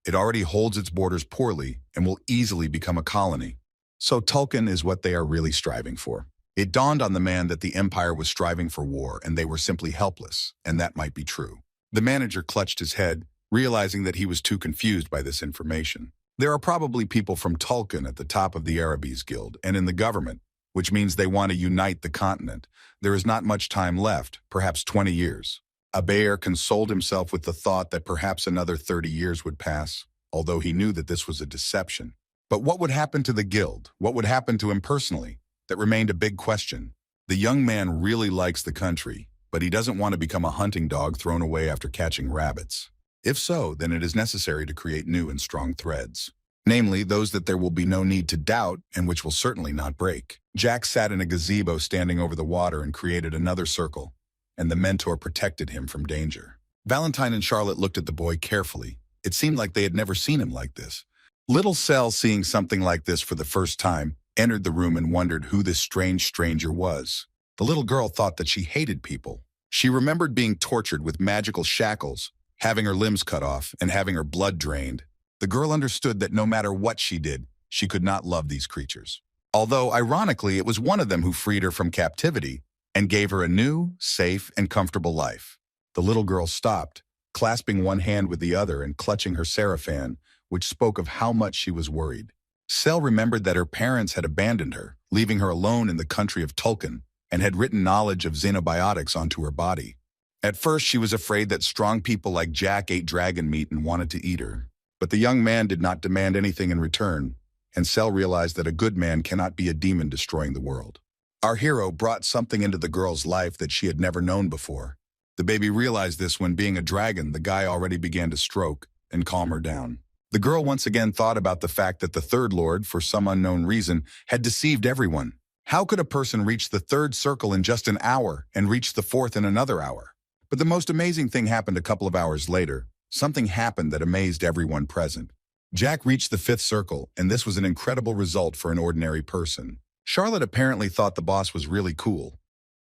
It already holds its borders poorly and will easily become a colony. So Tulkan is what they are really striving for. It dawned on the man that the Empire was striving for war and they were simply helpless, and that might be true. The manager clutched his head, realizing that he was too confused by this information. There are probably people from Tulkan at the top of the Arabies Guild and in the government, which means they want to unite the continent. There is not much time left, perhaps 20 years. Abair consoled himself with the thought that perhaps another 30 years would pass, although he knew that this was a deception. But what would happen to the guild? What would happen to him personally? That remained a big question. The young man really likes the country, but he doesn't want to become a hunting dog thrown away after catching rabbits. If so, then it is necessary to create new and strong threads. Namely, those that there will be no need to doubt and which will certainly not break. Jack sat in a gazebo standing over the water and created another circle, and the mentor protected him from danger. Valentine and Charlotte looked at the boy carefully. It seemed like they had never seen him like this. Little Cell, seeing something like this for the first time, entered the room and wondered who this strange stranger was. The little girl thought that she hated people. She remembered being tortured with magical shackles, having her limbs cut off, and having her blood drained. The girl understood that no matter what she did, she could not love these creatures. Although, ironically, it was one of them who freed her from captivity and gave her a new, safe, and comfortable life. The little girl stopped, clasping one hand with the other and clutching her sarafan, which spoke of how much she was worried. Cell remembered that her parents had abandoned her, leaving her alone in the country of Tulkan, and had written knowledge of xenobiotics onto her body. At first, she was afraid that strong people like Jack ate dragon meat and wanted to eat her. But the young man did not demand anything in return, and Cell realized that a good man cannot be a demon destroying the world. Our hero brought something into the girl's life that she had never known before. The baby realized this when, being a dragon, the guy already began to stroke and calm her down. The girl once again thought about the fact that the third lord, for some unknown reason, had deceived everyone. How could a person reach the third circle in just an hour and reach the fourth in another hour? But the most amazing thing happened a couple of hours later. Something happened that amazed everyone present. Jack reached the fifth circle, and this was an incredible result for an ordinary person. Charlotte apparently thought the boss was really cool,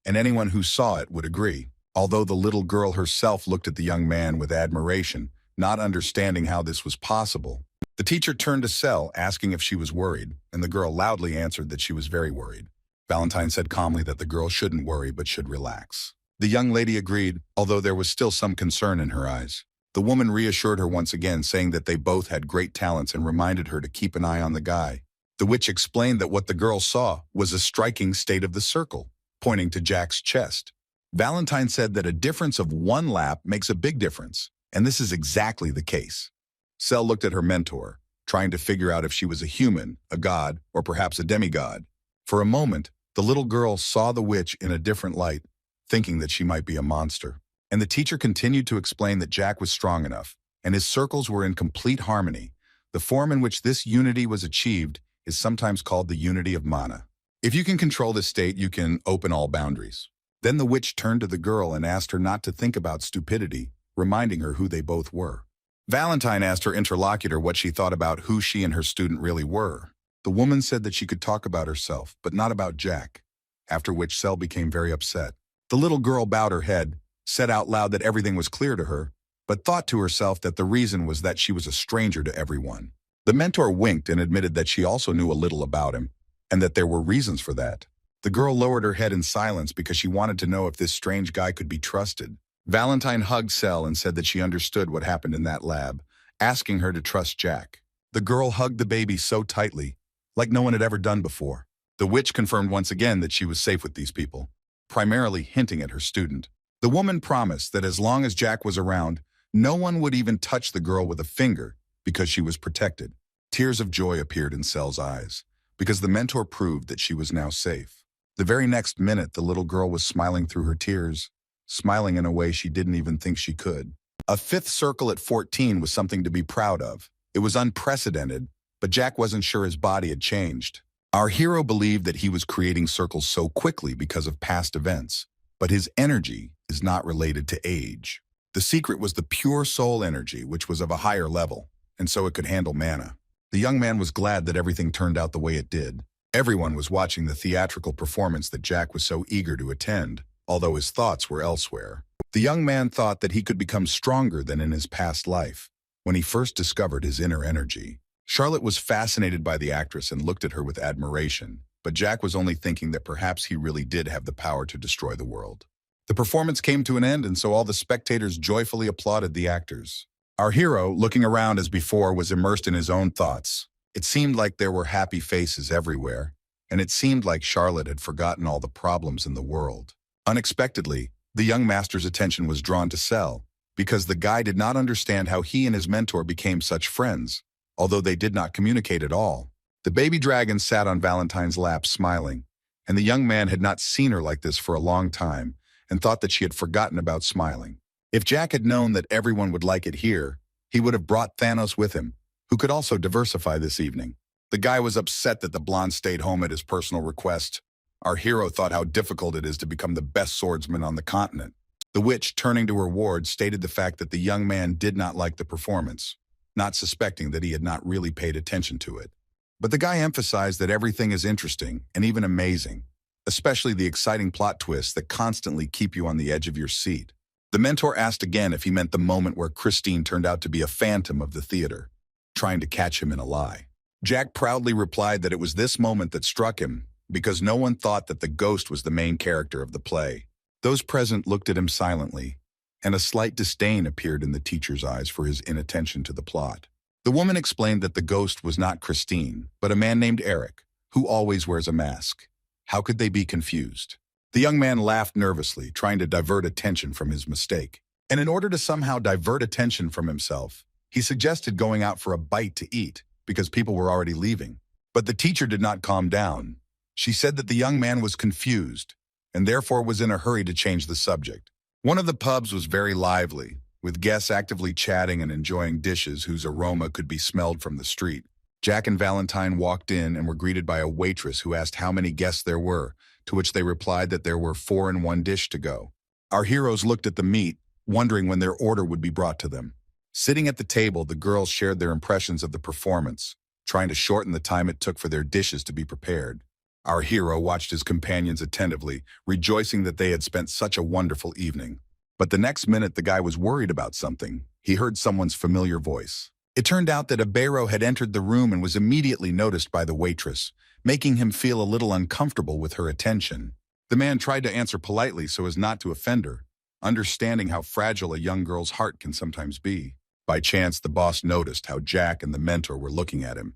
and anyone who saw it would agree, although the little girl herself looked at the young man with admiration, not understanding how this was possible. The teacher turned to Cell, asking if she was worried, and the girl loudly answered that she was very worried. Valentine said calmly that the girl shouldn't worry but should relax. The young lady agreed, although there was still some concern in her eyes. The woman reassured her once again, saying that they both had great talents and reminded her to keep an eye on the guy. The witch explained that what the girl saw was a striking state of the circle, pointing to Jack's chest. Valentine said that a difference of one lap makes a big difference, and this is exactly the case. Cell looked at her mentor, trying to figure out if she was a human, a god, or perhaps a demigod. For a moment, the little girl saw the witch in a different light, thinking that she might be a monster. And the teacher continued to explain that Jack was strong enough, and his circles were in complete harmony. The form in which this unity was achieved is sometimes called the unity of mana. If you can control this state, you can open all boundaries. Then the witch turned to the girl and asked her not to think about stupidity, reminding her who they both were. Valentine asked her interlocutor what she thought about who she and her student really were. The woman said that she could talk about herself, but not about Jack, after which Cell became very upset. The little girl bowed her head, said out loud that everything was clear to her, but thought to herself that the reason was that she was a stranger to everyone. The mentor winked and admitted that she also knew a little about him, and that there were reasons for that. The girl lowered her head in silence because she wanted to know if this strange guy could be trusted. Valentine hugged Cell and said that she understood what happened in that lab, asking her to trust Jack. The girl hugged the baby so tightly, like no one had ever done before. The witch confirmed once again that she was safe with these people, primarily hinting at her student. The woman promised that as long as Jack was around, no one would even touch the girl with a finger because she was protected. Tears of joy appeared in Sel's eyes, because the mentor proved that she was now safe. The very next minute, the little girl was smiling through her tears, smiling in a way she didn't even think she could. A fifth circle at 14 was something to be proud of. It was unprecedented, but Jack wasn't sure his body had changed. Our hero believed that he was creating circles so quickly because of past events, but his energy is not related to age. The secret was the pure soul energy, which was of a higher level, and so it could handle mana. The young man was glad that everything turned out the way it did. Everyone was watching the theatrical performance that Jack was so eager to attend, although his thoughts were elsewhere. The young man thought that he could become stronger than in his past life, when he first discovered his inner energy. Charlotte was fascinated by the actress and looked at her with admiration, but Jack was only thinking that perhaps he really did have the power to destroy the world. The performance came to an end, and so all the spectators joyfully applauded the actors. Our hero, looking around as before, was immersed in his own thoughts. It seemed like there were happy faces everywhere, and it seemed like Charlotte had forgotten all the problems in the world. Unexpectedly, the young master's attention was drawn to Sel, because the guy did not understand how he and his mentor became such friends, although they did not communicate at all. The baby dragon sat on Valentine's lap smiling, and the young man had not seen her like this for a long time and thought that she had forgotten about smiling. If Jack had known that everyone would like it here, he would have brought Thanos with him, who could also diversify this evening. The guy was upset that the blonde stayed home at his personal request. Our hero thought how difficult it is to become the best swordsman on the continent. The witch, turning to her ward, stated the fact that the young man did not like the performance, not suspecting that he had not really paid attention to it. But the guy emphasized that everything is interesting and even amazing, especially the exciting plot twists that constantly keep you on the edge of your seat. The mentor asked again if he meant the moment where Christine turned out to be a phantom of the theater, trying to catch him in a lie. Jack proudly replied that it was this moment that struck him, because no one thought that the ghost was the main character of the play. Those present looked at him silently, and a slight disdain appeared in the teacher's eyes for his inattention to the plot. The woman explained that the ghost was not Christine, but a man named Eric, who always wears a mask. How could they be confused? The young man laughed nervously, trying to divert attention from his mistake. And in order to somehow divert attention from himself, he suggested going out for a bite to eat, because people were already leaving. But the teacher did not calm down. She said that the young man was confused, and therefore was in a hurry to change the subject. One of the pubs was very lively, with guests actively chatting and enjoying dishes whose aroma could be smelled from the street. Jack and Valentine walked in and were greeted by a waitress who asked how many guests there were, to which they replied that there were 4 in one dish to go. Our heroes looked at the meat, wondering when their order would be brought to them. Sitting at the table, the girls shared their impressions of the performance, trying to shorten the time it took for their dishes to be prepared. Our hero watched his companions attentively, rejoicing that they had spent such a wonderful evening. But the next minute, the guy was worried about something. He heard someone's familiar voice. It turned out that Ibero had entered the room and was immediately noticed by the waitress, making him feel a little uncomfortable with her attention. The man tried to answer politely so as not to offend her, understanding how fragile a young girl's heart can sometimes be. By chance, the boss noticed how Jack and the mentor were looking at him,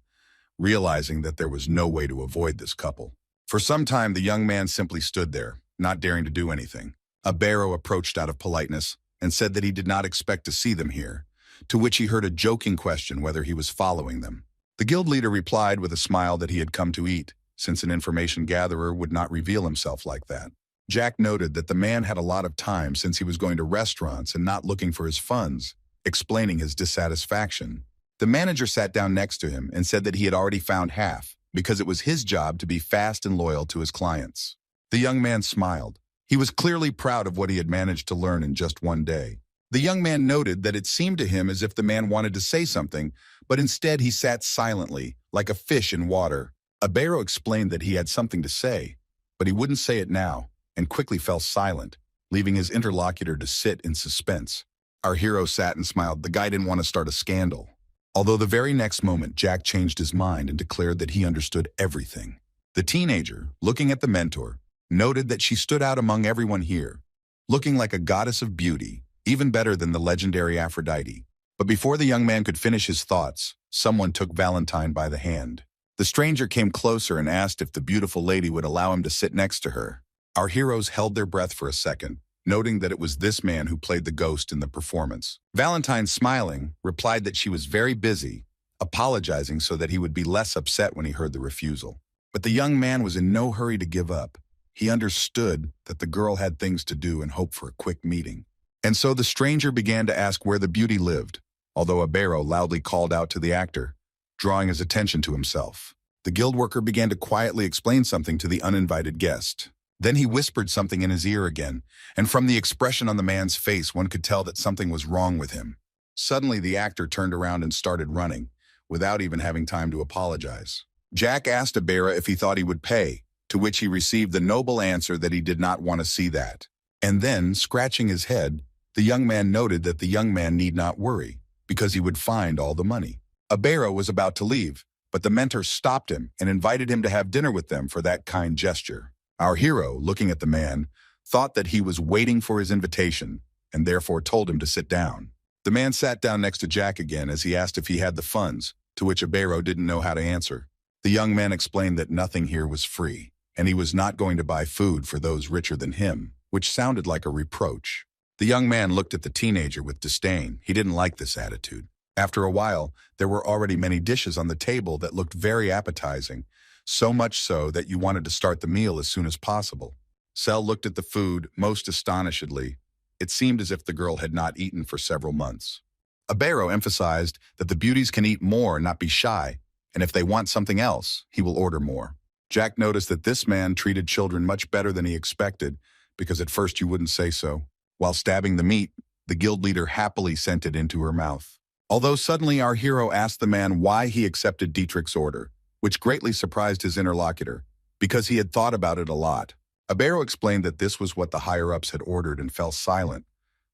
realizing that there was no way to avoid this couple. For some time, the young man simply stood there, not daring to do anything. Ibero approached out of politeness and said that he did not expect to see them here, to which he heard a joking question whether he was following them. The guild leader replied with a smile that he had come to eat, since an information gatherer would not reveal himself like that. Jack noted that the man had a lot of time since he was going to restaurants and not looking for his funds, explaining his dissatisfaction. The manager sat down next to him and said that he had already found half, because it was his job to be fast and loyal to his clients. The young man smiled. He was clearly proud of what he had managed to learn in just one day. The young man noted that it seemed to him as if the man wanted to say something, but instead he sat silently, like a fish in water. Ibero explained that he had something to say, but he wouldn't say it now, and quickly fell silent, leaving his interlocutor to sit in suspense. Our hero sat and smiled. The guy didn't want to start a scandal. Although the very next moment, Jack changed his mind and declared that he understood everything. The teenager, looking at the mentor, noted that she stood out among everyone here, looking like a goddess of beauty, even better than the legendary Aphrodite. But before the young man could finish his thoughts, someone took Valentine by the hand. The stranger came closer and asked if the beautiful lady would allow him to sit next to her. Our heroes held their breath for a second, noting that it was this man who played the ghost in the performance. Valentine, smiling, replied that she was very busy, apologizing so that he would be less upset when he heard the refusal. But the young man was in no hurry to give up. He understood that the girl had things to do and hoped for a quick meeting. And so the stranger began to ask where the beauty lived, although Abero loudly called out to the actor, drawing his attention to himself. The guild worker began to quietly explain something to the uninvited guest. Then he whispered something in his ear again, and from the expression on the man's face, one could tell that something was wrong with him. Suddenly, the actor turned around and started running, without even having time to apologize. Jack asked Abera if he thought he would pay, to which he received the noble answer that he did not want to see that. And then, scratching his head, the young man noted that the young man need not worry, because he would find all the money. Abera was about to leave, but the mentor stopped him and invited him to have dinner with them for that kind gesture. Our hero, looking at the man, thought that he was waiting for his invitation, and therefore told him to sit down. The man sat down next to Jack again as he asked if he had the funds, to which Abero didn't know how to answer. The young man explained that nothing here was free, and he was not going to buy food for those richer than him, which sounded like a reproach. The young man looked at the teenager with disdain. He didn't like this attitude. After a while, there were already many dishes on the table that looked very appetizing, so much so that you wanted to start the meal as soon as possible. Cell looked at the food most astonishedly. It seemed as if the girl had not eaten for several months. Abero emphasized that the beauties can eat more and not be shy, and if they want something else, he will order more. Jack noticed that this man treated children much better than he expected, because at first you wouldn't say so. While stabbing the meat, the guild leader happily sent it into her mouth. Although suddenly our hero asked the man why he accepted Dietrich's order, which greatly surprised his interlocutor, because he had thought about it a lot. Abero explained that this was what the higher-ups had ordered and fell silent,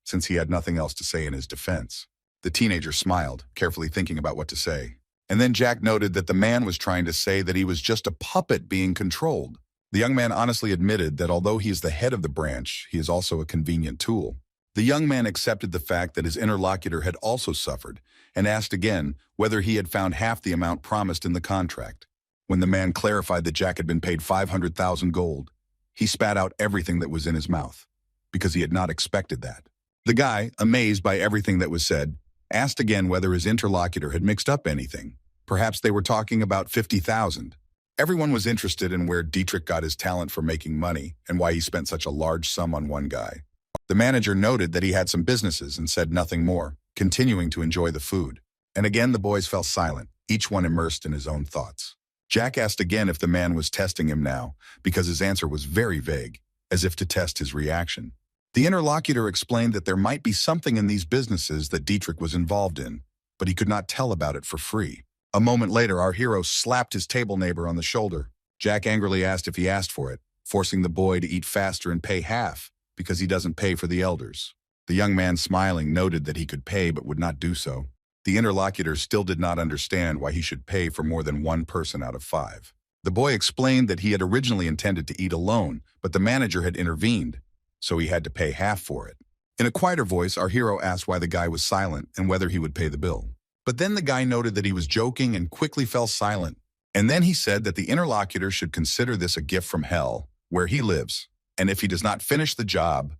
since he had nothing else to say in his defense. The teenager smiled, carefully thinking about what to say. And then Jack noted that the man was trying to say that he was just a puppet being controlled. The young man honestly admitted that although he is the head of the branch, he is also a convenient tool. The young man accepted the fact that his interlocutor had also suffered and asked again whether he had found half the amount promised in the contract. When the man clarified that Jack had been paid 500,000 gold, he spat out everything that was in his mouth, because he had not expected that. The guy, amazed by everything that was said, asked again whether his interlocutor had mixed up anything. Perhaps they were talking about 50,000. Everyone was interested in where Dietrich got his talent for making money and why he spent such a large sum on one guy. The manager noted that he had some businesses and said nothing more, continuing to enjoy the food. And again the boys fell silent, each one immersed in his own thoughts. Jack asked again if the man was testing him now, because his answer was very vague, as if to test his reaction. The interlocutor explained that there might be something in these businesses that Dietrich was involved in, but he could not tell about it for free. A moment later, our hero slapped his table neighbor on the shoulder. Jack angrily asked if he asked for it, forcing the boy to eat faster and pay half, because he doesn't pay for the elders. The young man, smiling, noted that he could pay but would not do so. The interlocutor still did not understand why he should pay for more than one person out of 5. The boy explained that he had originally intended to eat alone, but the manager had intervened, so he had to pay half for it. In a quieter voice, our hero asked why the guy was silent and whether he would pay the bill. But then the guy noted that he was joking and quickly fell silent. And then he said that the interlocutor should consider this a gift from hell, where he lives, and if he does not finish the job,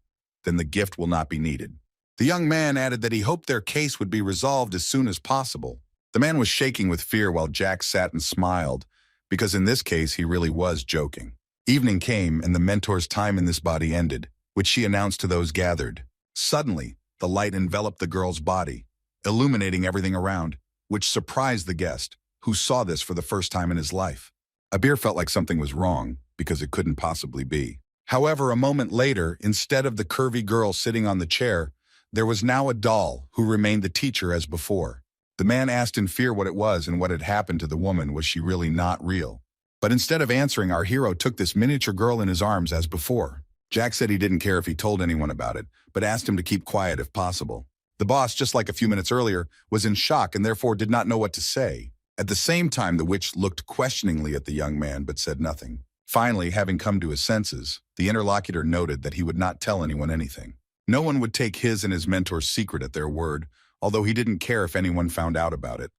then the gift will not be needed. The young man added that he hoped their case would be resolved as soon as possible. The man was shaking with fear while Jack sat and smiled, because in this case he really was joking. Evening came and the mentor's time in this body ended, which she announced to those gathered. Suddenly, the light enveloped the girl's body, illuminating everything around, which surprised the guest, who saw this for the first time in his life. Abir felt like something was wrong, because it couldn't possibly be. However, a moment later, instead of the curvy girl sitting on the chair, there was now a doll who remained the teacher as before. The man asked in fear what it was and what had happened to the woman. Was she really not real? But instead of answering, our hero took this miniature girl in his arms as before. Jack said he didn't care if he told anyone about it, but asked him to keep quiet if possible. The boss, just like a few minutes earlier, was in shock and therefore did not know what to say. At the same time, the witch looked questioningly at the young man but said nothing. Finally, having come to his senses, the interlocutor noted that he would not tell anyone anything. No one would take his and his mentor's secret at their word, although he didn't care if anyone found out about it.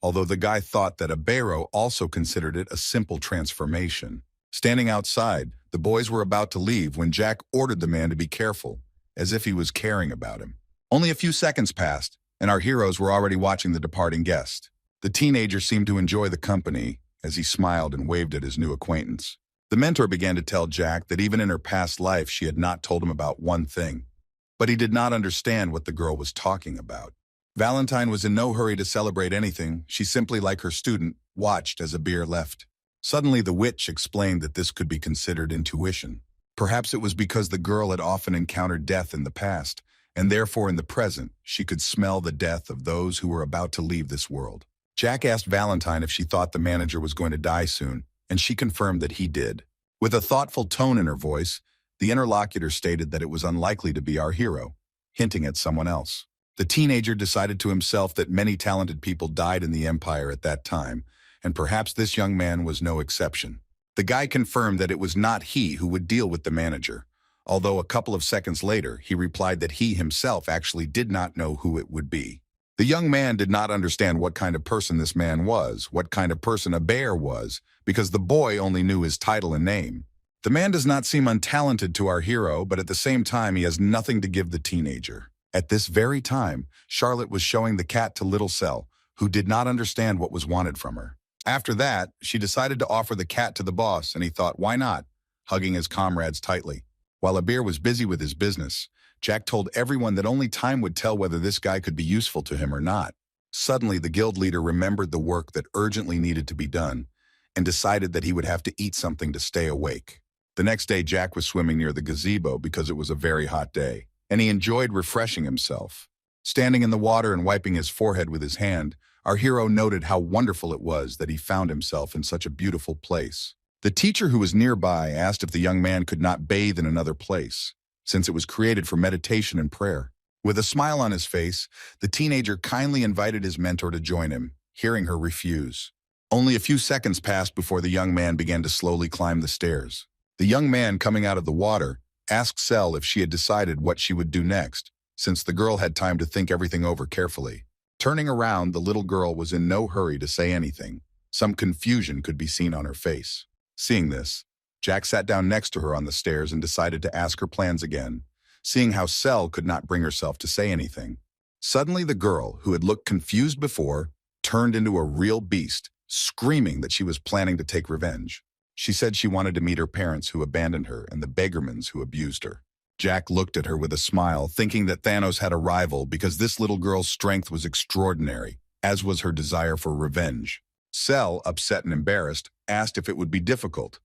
although the guy thought that Ibero also considered it a simple transformation. Standing outside, the boys were about to leave when Jack ordered the man to be careful, as if he was caring about him. Only a few seconds passed, and our heroes were already watching the departing guest. The teenager seemed to enjoy the company as he smiled and waved at his new acquaintance. The mentor began to tell Jack that even in her past life she had not told him about one thing, but he did not understand what the girl was talking about. Valentine was in no hurry to celebrate anything. She simply, like her student, watched as Abir left. Suddenly the witch explained that this could be considered intuition. Perhaps it was because the girl had often encountered death in the past, and therefore in the present she could smell the death of those who were about to leave this world. Jack asked Valentine if she thought the manager was going to die soon, and she confirmed that he did. With a thoughtful tone in her voice, the interlocutor stated that it was unlikely to be our hero, hinting at someone else. The teenager decided to himself that many talented people died in the Empire at that time, and perhaps this young man was no exception. The guy confirmed that it was not he who would deal with the manager, although a couple of seconds later he replied that he himself actually did not know who it would be. The young man did not understand what kind of person this man was, what kind of person a bear was, because the boy only knew his title and name. The man does not seem untalented to our hero, but at the same time he has nothing to give the teenager. At this very time, Charlotte was showing the cat to little Cell, who did not understand what was wanted from her. After that, she decided to offer the cat to the boss, and he thought, why not, hugging his comrades tightly. While Abir was busy with his business, Jack told everyone that only time would tell whether this guy could be useful to him or not. Suddenly, the guild leader remembered the work that urgently needed to be done and decided that he would have to eat something to stay awake. The next day, Jack was swimming near the gazebo because it was a very hot day, and he enjoyed refreshing himself. Standing in the water and wiping his forehead with his hand, our hero noted how wonderful it was that he found himself in such a beautiful place. The teacher who was nearby asked if the young man could not bathe in another place, since it was created for meditation and prayer. With a smile on his face, the teenager kindly invited his mentor to join him, hearing her refuse. Only a few seconds passed before the young man began to slowly climb the stairs. The young man, coming out of the water, asked Cell if she had decided what she would do next, since the girl had time to think everything over carefully. Turning around, the little girl was in no hurry to say anything. Some confusion could be seen on her face. Seeing this, Jack sat down next to her on the stairs and decided to ask her plans again, seeing how Cell could not bring herself to say anything. Suddenly the girl, who had looked confused before, turned into a real beast, screaming that she was planning to take revenge. She said she wanted to meet her parents who abandoned her and the beggarmans who abused her. Jack looked at her with a smile, thinking that Thanos had a rival because this little girl's strength was extraordinary, as was her desire for revenge. Cell, upset and embarrassed, asked if it would be difficult,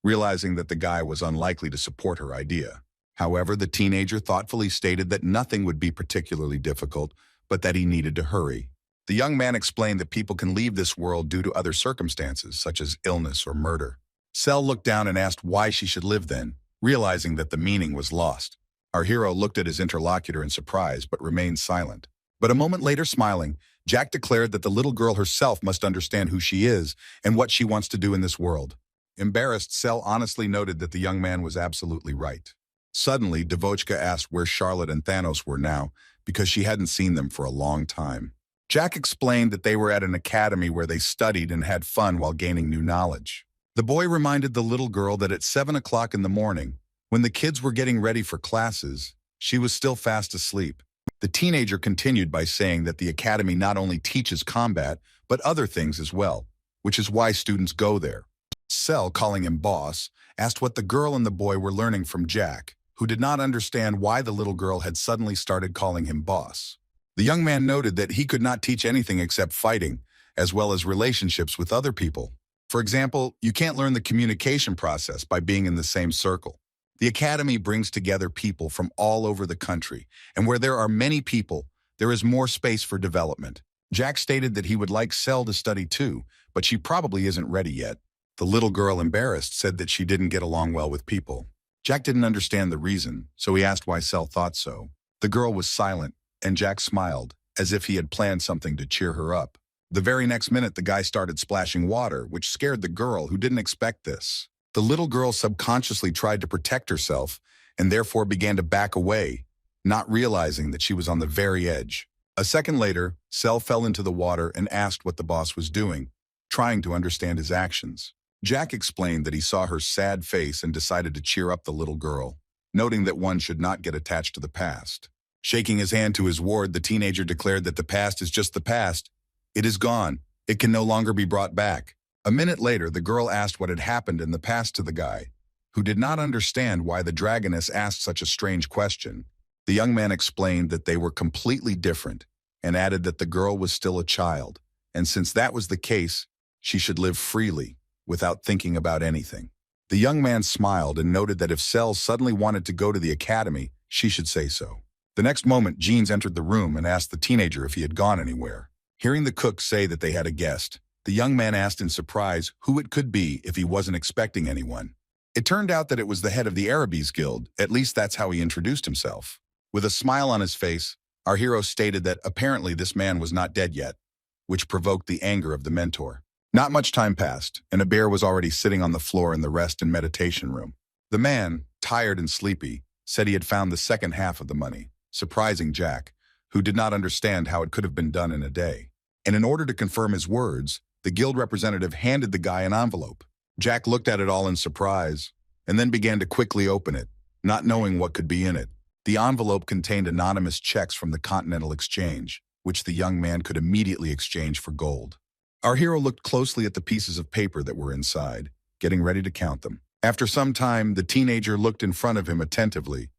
realizing that the guy was unlikely to support her idea. However, the teenager thoughtfully stated that nothing would be particularly difficult, but that he needed to hurry. The young man explained that people can leave this world due to other circumstances, such as illness or murder. Cell looked down and asked why she should live then, realizing that the meaning was lost. Our hero looked at his interlocutor in surprise, but remained silent. But a moment later, smiling, Jack declared that the little girl herself must understand who she is and what she wants to do in this world. Embarrassed, Cell honestly noted that the young man was absolutely right. Suddenly, Devochka asked where Charlotte and Thanos were now, because she hadn't seen them for a long time. Jack explained that they were at an academy where they studied and had fun while gaining new knowledge. The boy reminded the little girl that at 7 o'clock in the morning, when the kids were getting ready for classes, she was still fast asleep. The teenager continued by saying that the academy not only teaches combat, but other things as well, which is why students go there. Cell, calling him boss, asked what the girl and the boy were learning from Jack, who did not understand why the little girl had suddenly started calling him boss. The young man noted that he could not teach anything except fighting, as well as relationships with other people. For example, you can't learn the communication process by being in the same circle. The academy brings together people from all over the country, and where there are many people, there is more space for development. Jack stated that he would like Cell to study too, but she probably isn't ready yet. The little girl, embarrassed, said that she didn't get along well with people. Jack didn't understand the reason, so he asked why Cell thought so. The girl was silent, and Jack smiled, as if he had planned something to cheer her up. The very next minute, the guy started splashing water, which scared the girl, who didn't expect this. The little girl subconsciously tried to protect herself and therefore began to back away, not realizing that she was on the very edge. A second later, Cell fell into the water and asked what the boss was doing, trying to understand his actions. Jack explained that he saw her sad face and decided to cheer up the little girl, noting that one should not get attached to the past. Shaking his hand to his ward, the teenager declared that the past is just the past. It is gone. It can no longer be brought back. A minute later, the girl asked what had happened in the past to the guy, who did not understand why the dragoness asked such a strange question. The young man explained that they were completely different and added that the girl was still a child, and since that was the case, she should live freely, without thinking about anything. The young man smiled and noted that if Cell suddenly wanted to go to the academy, she should say so. The next moment, Jeans entered the room and asked the teenager if he had gone anywhere. Hearing the cook say that they had a guest, the young man asked in surprise who it could be if he wasn't expecting anyone. It turned out that it was the head of the Arabies Guild, at least that's how he introduced himself. With a smile on his face, our hero stated that apparently this man was not dead yet, which provoked the anger of the mentor. Not much time passed, and a bear was already sitting on the floor in the rest and meditation room. The man, tired and sleepy, said he had found the second half of the money, surprising Jack, who did not understand how it could have been done in a day. And in order to confirm his words, the guild representative handed the guy an envelope. Jack looked at it all in surprise, and then began to quickly open it, not knowing what could be in it. The envelope contained anonymous checks from the Continental Exchange, which the young man could immediately exchange for gold. Our hero looked closely at the pieces of paper that were inside, getting ready to count them. After some time, the teenager looked in front of him attentively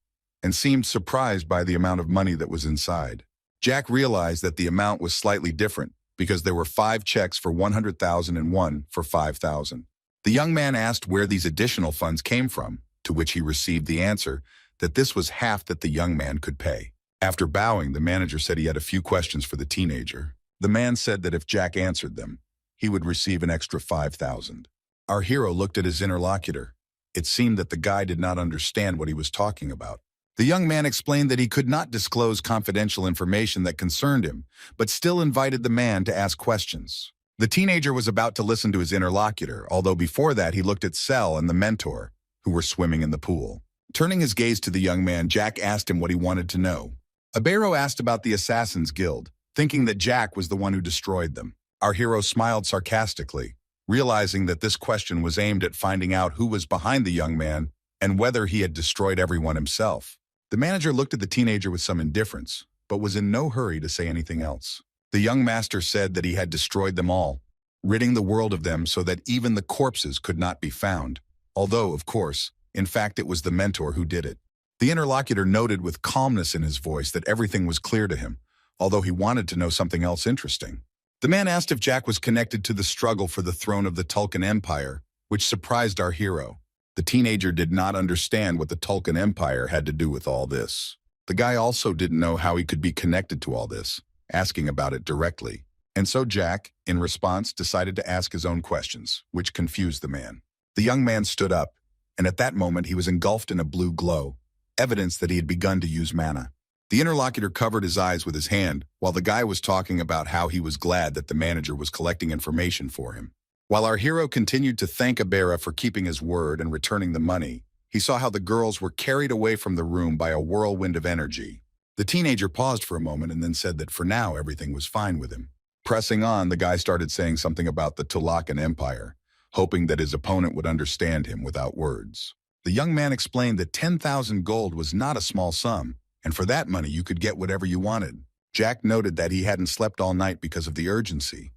and seemed surprised by the amount of money that was inside. Jack realized that the amount was slightly different because there were 5 checks for 100,000 and 1 for 5,000. The young man asked where these additional funds came from, to which he received the answer that this was half that the young man could pay. After bowing, the manager said he had a few questions for the teenager. The man said that if Jack answered them, he would receive an extra 5,000. Our hero looked at his interlocutor. It seemed that the guy did not understand what he was talking about. The young man explained that he could not disclose confidential information that concerned him, but still invited the man to ask questions. The teenager was about to listen to his interlocutor, although before that he looked at Cell and the mentor, who were swimming in the pool. Turning his gaze to the young man, Jack asked him what he wanted to know. Abero asked about the Assassin's Guild, thinking that Jack was the one who destroyed them. Our hero smiled sarcastically, realizing that this question was aimed at finding out who was behind the young man and whether he had destroyed everyone himself. The manager looked at the teenager with some indifference, but was in no hurry to say anything else. The young master said that he had destroyed them all, ridding the world of them so that even the corpses could not be found, although, of course, in fact it was the mentor who did it. The interlocutor noted with calmness in his voice that everything was clear to him, although he wanted to know something else interesting. The man asked if Jack was connected to the struggle for the throne of the Tulkan Empire, which surprised our hero. The teenager did not understand what the Tulkan Empire had to do with all this. The guy also didn't know how he could be connected to all this, asking about it directly. And so Jack, in response, decided to ask his own questions, which confused the man. The young man stood up, and at that moment he was engulfed in a blue glow, evidence that he had begun to use mana. The interlocutor covered his eyes with his hand, while the guy was talking about how he was glad that the manager was collecting information for him. While our hero continued to thank Abera for keeping his word and returning the money, he saw how the girls were carried away from the room by a whirlwind of energy. The teenager paused for a moment and then said that for now everything was fine with him. Pressing on, the guy started saying something about the Tulakan Empire, hoping that his opponent would understand him without words. The young man explained that 10,000 gold was not a small sum, and for that money you could get whatever you wanted. Jack noted that he hadn't slept all night because of the urgency.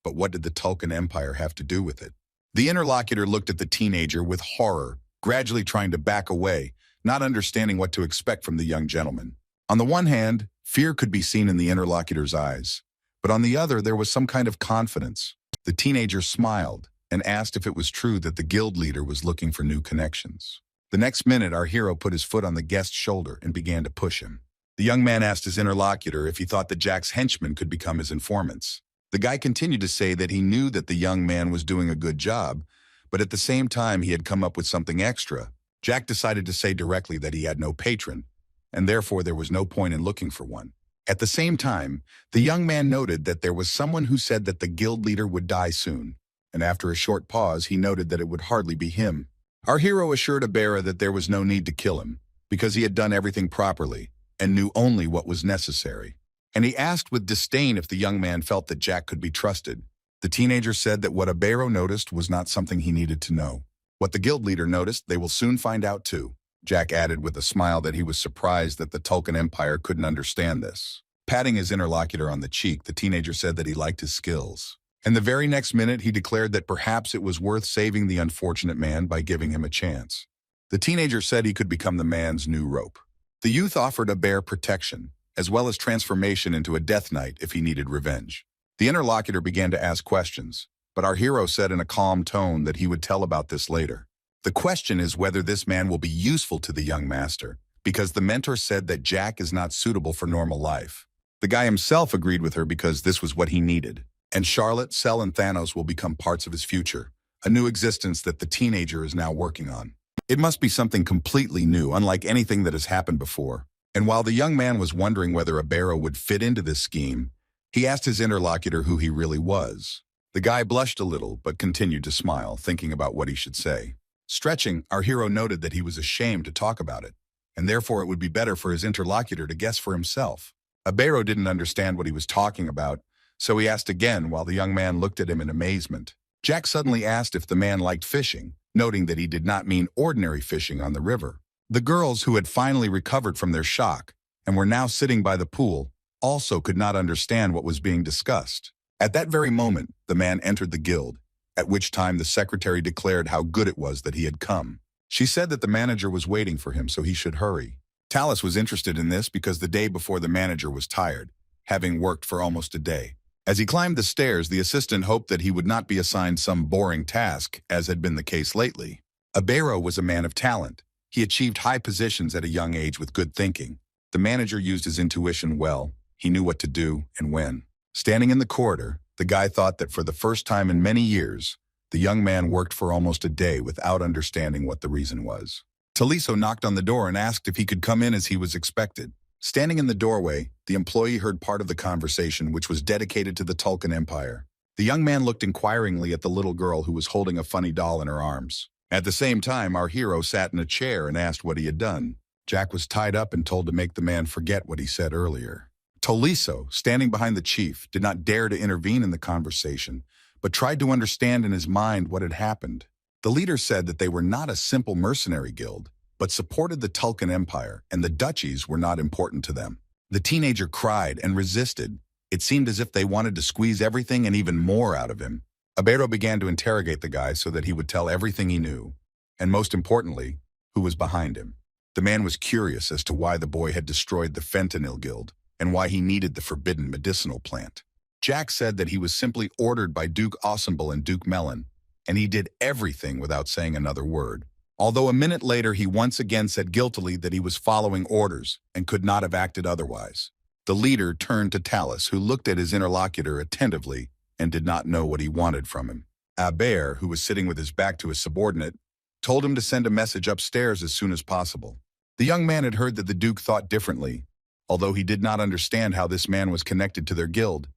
But what did the Tulkan Empire have to do with it? The interlocutor looked at the teenager with horror, gradually trying to back away, not understanding what to expect from the young gentleman. On the one hand, fear could be seen in the interlocutor's eyes, but on the other there was some kind of confidence. The teenager smiled and asked if it was true that the guild leader was looking for new connections. The next minute, our hero put his foot on the guest's shoulder and began to push him. The young man asked his interlocutor if he thought that Jack's henchmen could become his informants. The guy continued to say that he knew that the young man was doing a good job, but at the same time he had come up with something extra. Jack decided to say directly that he had no patron, and therefore there was no point in looking for one. At the same time, the young man noted that there was someone who said that the guild leader would die soon, and after a short pause he noted that it would hardly be him. Our hero assured Abera that there was no need to kill him, because he had done everything properly, and knew only what was necessary. and he asked with disdain if the young man felt that Jack could be trusted. The teenager said that what Abero noticed was not something he needed to know. What the guild leader noticed, they will soon find out too. Jack added with a smile that he was surprised that the Tulkun Empire couldn't understand this. Patting his interlocutor on the cheek, the teenager said that he liked his skills. And the very next minute, he declared that perhaps it was worth saving the unfortunate man by giving him a chance. The teenager said he could become the man's new rope. The youth offered Abero protection, as well as transformation into a Death Knight if he needed revenge. The interlocutor began to ask questions, but our hero said in a calm tone that he would tell about this later. The question is whether this man will be useful to the young master, because the mentor said that Jack is not suitable for normal life. The guy himself agreed with her because this was what he needed. And Charlotte, Cell, and Thanos will become parts of his future, a new existence that the teenager is now working on. It must be something completely new, unlike anything that has happened before. And while the young man was wondering whether Abero would fit into this scheme, he asked his interlocutor who he really was. The guy blushed a little, but continued to smile, thinking about what he should say. Stretching, our hero noted that he was ashamed to talk about it, and therefore it would be better for his interlocutor to guess for himself. Abero didn't understand what he was talking about, so he asked again while the young man looked at him in amazement. Jack suddenly asked if the man liked fishing, noting that he did not mean ordinary fishing on the river. The girls, who had finally recovered from their shock and were now sitting by the pool, also could not understand what was being discussed. At that very moment, the man entered the guild, at which time the secretary declared how good it was that he had come. She said that the manager was waiting for him, so he should hurry. Talus was interested in this because the day before the manager was tired, having worked for almost a day. As he climbed the stairs, the assistant hoped that he would not be assigned some boring task, as had been the case lately. Abero was a man of talent. He achieved high positions at a young age with good thinking. The manager used his intuition well. He knew what to do and when. Standing in the corridor, the guy thought that for the first time in many years, the young man worked for almost a day without understanding what the reason was. Taliso knocked on the door and asked if he could come in as he was expected. Standing in the doorway, the employee heard part of the conversation, which was dedicated to the Tulkun Empire. The young man looked inquiringly at the little girl who was holding a funny doll in her arms. At the same time, our hero sat in a chair and asked what he had done. Jack was tied up and told to make the man forget what he said earlier. Toliso, standing behind the chief, did not dare to intervene in the conversation, but tried to understand in his mind what had happened. The leader said that they were not a simple mercenary guild, but supported the Tulkun Empire, and the duchies were not important to them. The teenager cried and resisted. It seemed as if they wanted to squeeze everything and even more out of him. Abero began to interrogate the guy so that he would tell everything he knew, and most importantly, who was behind him. The man was curious as to why the boy had destroyed the fentanyl guild, and why he needed the forbidden medicinal plant. Jack said that he was simply ordered by Duke Assemble and Duke Melon, and he did everything without saying another word. Although a minute later he once again said guiltily that he was following orders and could not have acted otherwise. The leader turned to Talus, who looked at his interlocutor attentively and did not know what he wanted from him. Abero, who was sitting with his back to his subordinate, told him to send a message upstairs as soon as possible. The young man had heard that the Duke thought differently, although he did not understand how this man was connected to their guild,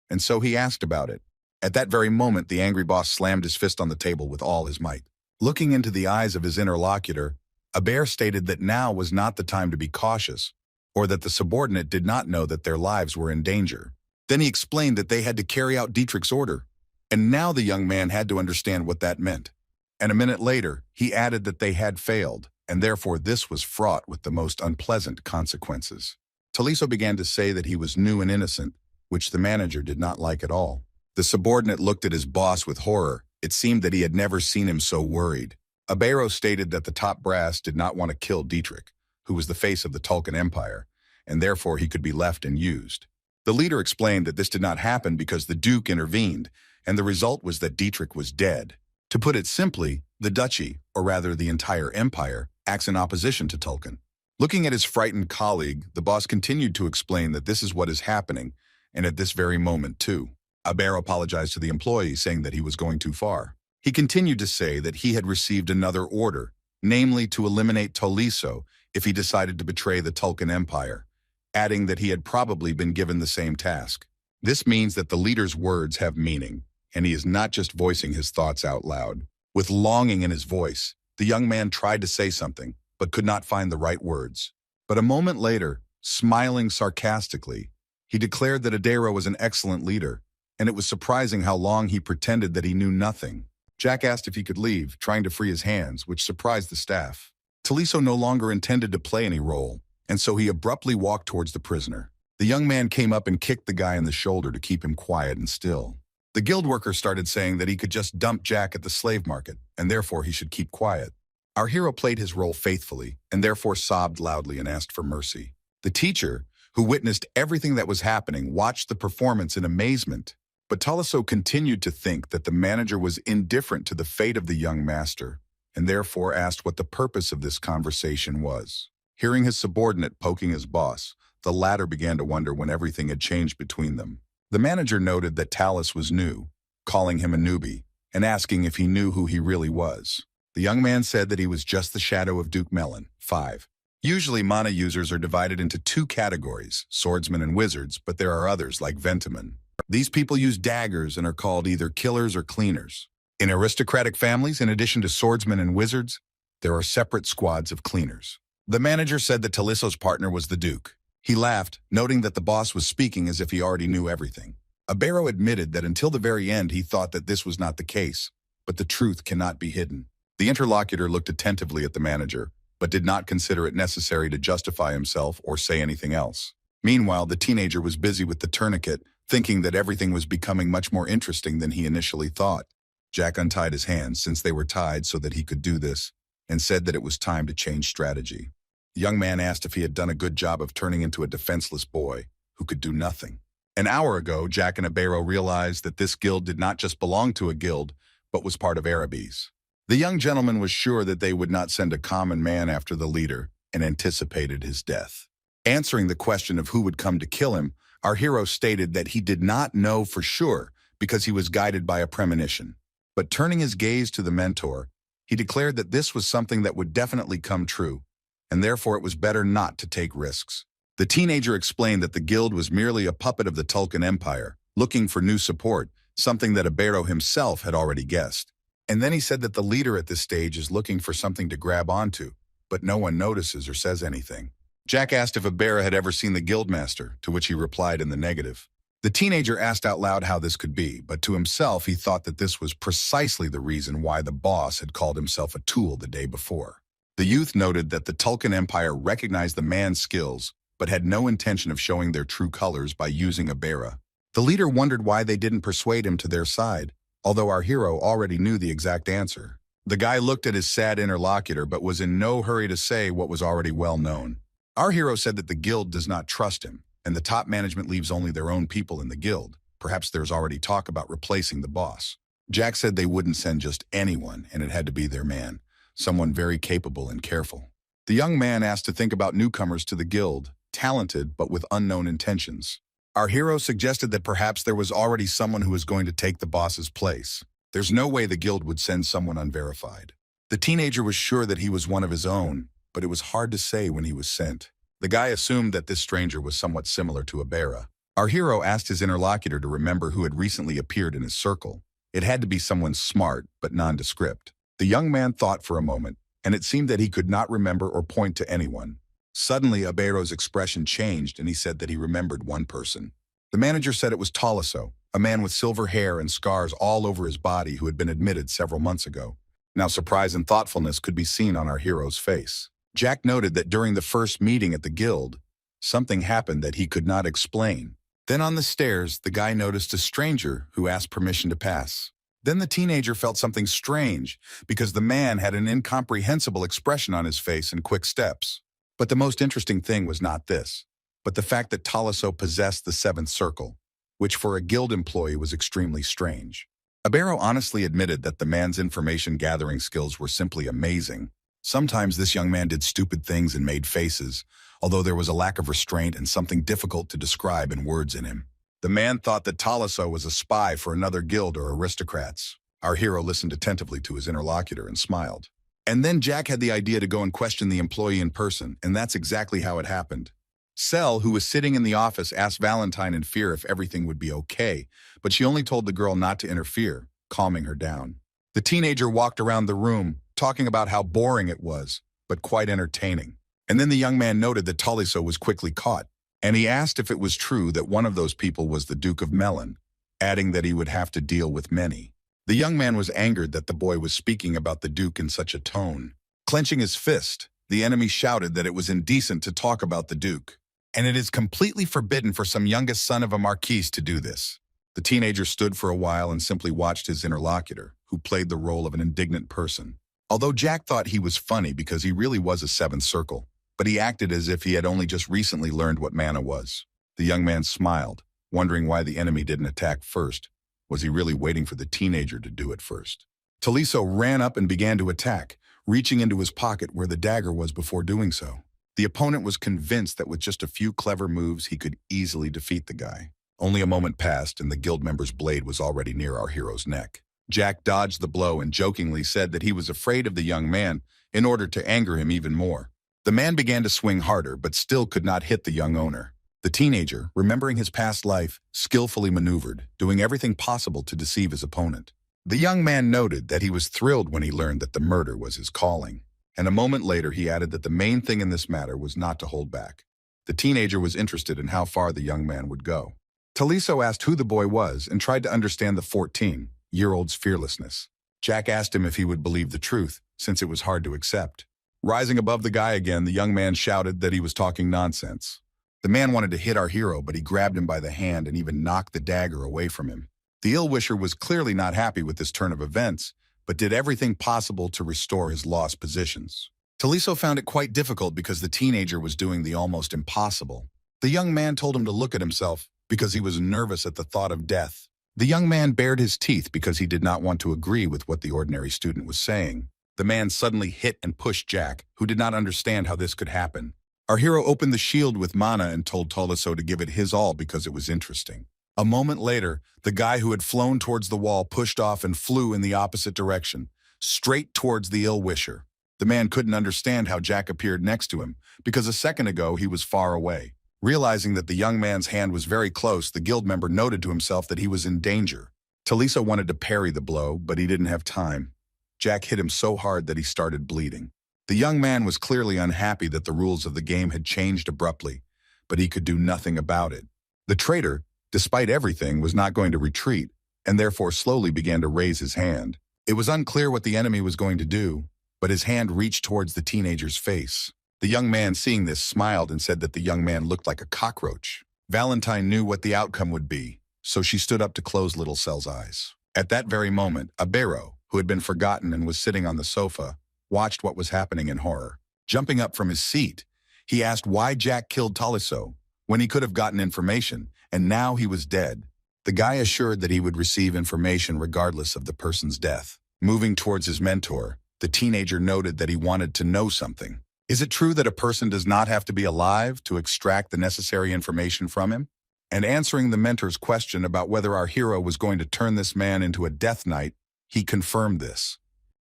and so he asked about it. At that very moment, the angry boss slammed his fist on the table with all his might. Looking into the eyes of his interlocutor, Abero stated that now was not the time to be cautious, or that the subordinate did not know that their lives were in danger. Then he explained that they had to carry out Dietrich's order, and now the young man had to understand what that meant. And a minute later, he added that they had failed, and therefore this was fraught with the most unpleasant consequences. Taliso began to say that he was new and innocent, which the manager did not like at all. The subordinate looked at his boss with horror. It seemed that he had never seen him so worried. Abero stated that the top brass did not want to kill Dietrich, who was the face of the Tulkun Empire, and therefore he could be left and used. The leader explained that this did not happen because the Duke intervened, and the result was that Dietrich was dead. To put it simply, the duchy, or rather the entire empire, acts in opposition to Tulkun. Looking at his frightened colleague, the boss continued to explain that this is what is happening, and at this very moment too. Abero apologized to the employee, saying that he was going too far. He continued to say that he had received another order, namely to eliminate Toliso if he decided to betray the Tulkun Empire, adding that he had probably been given the same task. This means that the leader's words have meaning, and he is not just voicing his thoughts out loud. With longing in his voice, the young man tried to say something, but could not find the right words. But a moment later, smiling sarcastically, He declared that Adero was an excellent leader, and it was surprising how long he pretended that he knew nothing. Jack asked if he could leave, trying to free his hands, which surprised the staff. Taliso no longer intended to play any role, and so he abruptly walked towards the prisoner. The young man came up and kicked the guy in the shoulder to keep him quiet and still. The guild worker started saying that he could just dump Jack at the slave market, and therefore he should keep quiet. Our hero played his role faithfully, and therefore sobbed loudly and asked for mercy. The teacher, who witnessed everything that was happening, watched the performance in amazement. But Taliso continued to think that the manager was indifferent to the fate of the young master, and therefore asked what the purpose of this conversation was. Hearing his subordinate poking his boss, the latter began to wonder when everything had changed between them. The manager noted that Talis was new, calling him a newbie, and asking if he knew who he really was. The young man said that he was just the shadow of Duke Melon, 5. Usually mana users are divided into two categories, swordsmen and wizards, but there are others like Ventiman. These people use daggers and are called either killers or cleaners. In aristocratic families, in addition to swordsmen and wizards, there are separate squads of cleaners. The manager said that Taliso's partner was the Duke. He laughed, noting that the boss was speaking as if he already knew everything. Abero admitted that until the very end he thought that this was not the case, but the truth cannot be hidden. The interlocutor looked attentively at the manager, but did not consider it necessary to justify himself or say anything else. Meanwhile, the teenager was busy with the tourniquet, thinking that everything was becoming much more interesting than he initially thought. Jack untied his hands, since they were tied so that he could do this, and said that it was time to change strategy. The young man asked if he had done a good job of turning into a defenseless boy who could do nothing. An hour ago, Jack and Abero realized that this guild did not just belong to a guild, but was part of Arabi's. The young gentleman was sure that they would not send a common man after the leader and anticipated his death. Answering the question of who would come to kill him, our hero stated that he did not know for sure because he was guided by a premonition. But turning his gaze to the mentor, he declared that this was something that would definitely come true, and therefore it was better not to take risks. The teenager explained that the guild was merely a puppet of the Tulkan Empire, looking for new support, something that Abero himself had already guessed. And then he said that the leader at this stage is looking for something to grab onto, but no one notices or says anything. Jack asked if Abero had ever seen the guildmaster, to which he replied in the negative. The teenager asked out loud how this could be, but to himself he thought that this was precisely the reason why the boss had called himself a tool the day before. The youth noted that the Tulkan Empire recognized the man's skills, but had no intention of showing their true colors by using Abero. The leader wondered why they didn't persuade him to their side, although our hero already knew the exact answer. The guy looked at his sad interlocutor but was in no hurry to say what was already well known. Our hero said that the guild does not trust him, and the top management leaves only their own people in the guild. Perhaps there's already talk about replacing the boss. Jack said they wouldn't send just anyone, and it had to be their man, someone very capable and careful. The young man asked to think about newcomers to the guild, talented but with unknown intentions. Our hero suggested that perhaps there was already someone who was going to take the boss's place. There's no way the guild would send someone unverified. The teenager was sure that he was one of his own, but it was hard to say when he was sent. The guy assumed that this stranger was somewhat similar to Abero. Our hero asked his interlocutor to remember who had recently appeared in his circle. It had to be someone smart but nondescript. The young man thought for a moment, and it seemed that he could not remember or point to anyone. Suddenly, Abero's expression changed, and he said that he remembered one person. The manager said it was Taliso, a man with silver hair and scars all over his body who had been admitted several months ago. Now surprise and thoughtfulness could be seen on our hero's face. Jack noted that during the first meeting at the guild, something happened that he could not explain. Then on the stairs, the guy noticed a stranger who asked permission to pass. Then the teenager felt something strange because the man had an incomprehensible expression on his face and quick steps. But the most interesting thing was not this, but the fact that Taliso possessed the seventh circle, which for a guild employee was extremely strange. Abero honestly admitted that the man's information-gathering skills were simply amazing. Sometimes this young man did stupid things and made faces, although there was a lack of restraint and something difficult to describe in words in him. The man thought that Taliso was a spy for another guild or aristocrats. Our hero listened attentively to his interlocutor and smiled. And then Jack had the idea to go and question the employee in person, and that's exactly how it happened. Sel, who was sitting in the office, asked Valentine in fear if everything would be okay, but she only told the girl not to interfere, calming her down. The teenager walked around the room, talking about how boring it was, but quite entertaining. And then the young man noted that Taliso was quickly caught. and he asked if it was true that one of those people was the Duke of Melon, adding that he would have to deal with many. The young man was angered that the boy was speaking about the Duke in such a tone. Clenching his fist, the enemy shouted that it was indecent to talk about the Duke, and it is completely forbidden for some youngest son of a marquis to do this. The teenager stood for a while and simply watched his interlocutor, who played the role of an indignant person. Although Jack thought he was funny because he really was a seventh circle, but he acted as if he had only just recently learned what mana was. The young man smiled, wondering why the enemy didn't attack first. Was he really waiting for the teenager to do it first? Taliso ran up and began to attack, reaching into his pocket where the dagger was before doing so. The opponent was convinced that with just a few clever moves he could easily defeat the guy. Only a moment passed and the guild member's blade was already near our hero's neck. Jack dodged the blow and jokingly said that he was afraid of the young man in order to anger him even more. The man began to swing harder but still could not hit the young owner. The teenager, remembering his past life, skillfully maneuvered, doing everything possible to deceive his opponent. The young man noted that he was thrilled when he learned that the murder was his calling, and a moment later he added that the main thing in this matter was not to hold back. The teenager was interested in how far the young man would go. Taliso asked who the boy was and tried to understand the 14-year-old's fearlessness. Jack asked him if he would believe the truth, since it was hard to accept. Rising above the guy again, the young man shouted that he was talking nonsense. The man wanted to hit our hero, but he grabbed him by the hand and even knocked the dagger away from him. The ill-wisher was clearly not happy with this turn of events, but did everything possible to restore his lost positions. Taliso found it quite difficult because the teenager was doing the almost impossible. The young man told him to look at himself because he was nervous at the thought of death. The young man bared his teeth because he did not want to agree with what the ordinary student was saying. The man suddenly hit and pushed Jack, who did not understand how this could happen. Our hero opened the shield with mana and told Taliso to give it his all because it was interesting. A moment later, the guy who had flown towards the wall pushed off and flew in the opposite direction, straight towards the ill-wisher. The man couldn't understand how Jack appeared next to him, because a second ago he was far away. Realizing that the young man's hand was very close, the guild member noted to himself that he was in danger. Taliso wanted to parry the blow, but he didn't have time. Jack hit him so hard that he started bleeding. The young man was clearly unhappy that the rules of the game had changed abruptly, but he could do nothing about it. The traitor, despite everything, was not going to retreat, and therefore slowly began to raise his hand. It was unclear what the enemy was going to do, but his hand reached towards the teenager's face. The young man, seeing this, smiled and said that the young man looked like a cockroach. Valentine knew what the outcome would be, so she stood up to close Little Cell's eyes. At that very moment, Abero, who had been forgotten and was sitting on the sofa, watched what was happening in horror. Jumping up from his seat, he asked why Jack killed Taliso when he could have gotten information, and now he was dead. The guy assured that he would receive information regardless of the person's death. Moving towards his mentor, the teenager noted that he wanted to know something. Is it true that a person does not have to be alive to extract the necessary information from him? And answering the mentor's question about whether our hero was going to turn this man into a death knight, he confirmed this.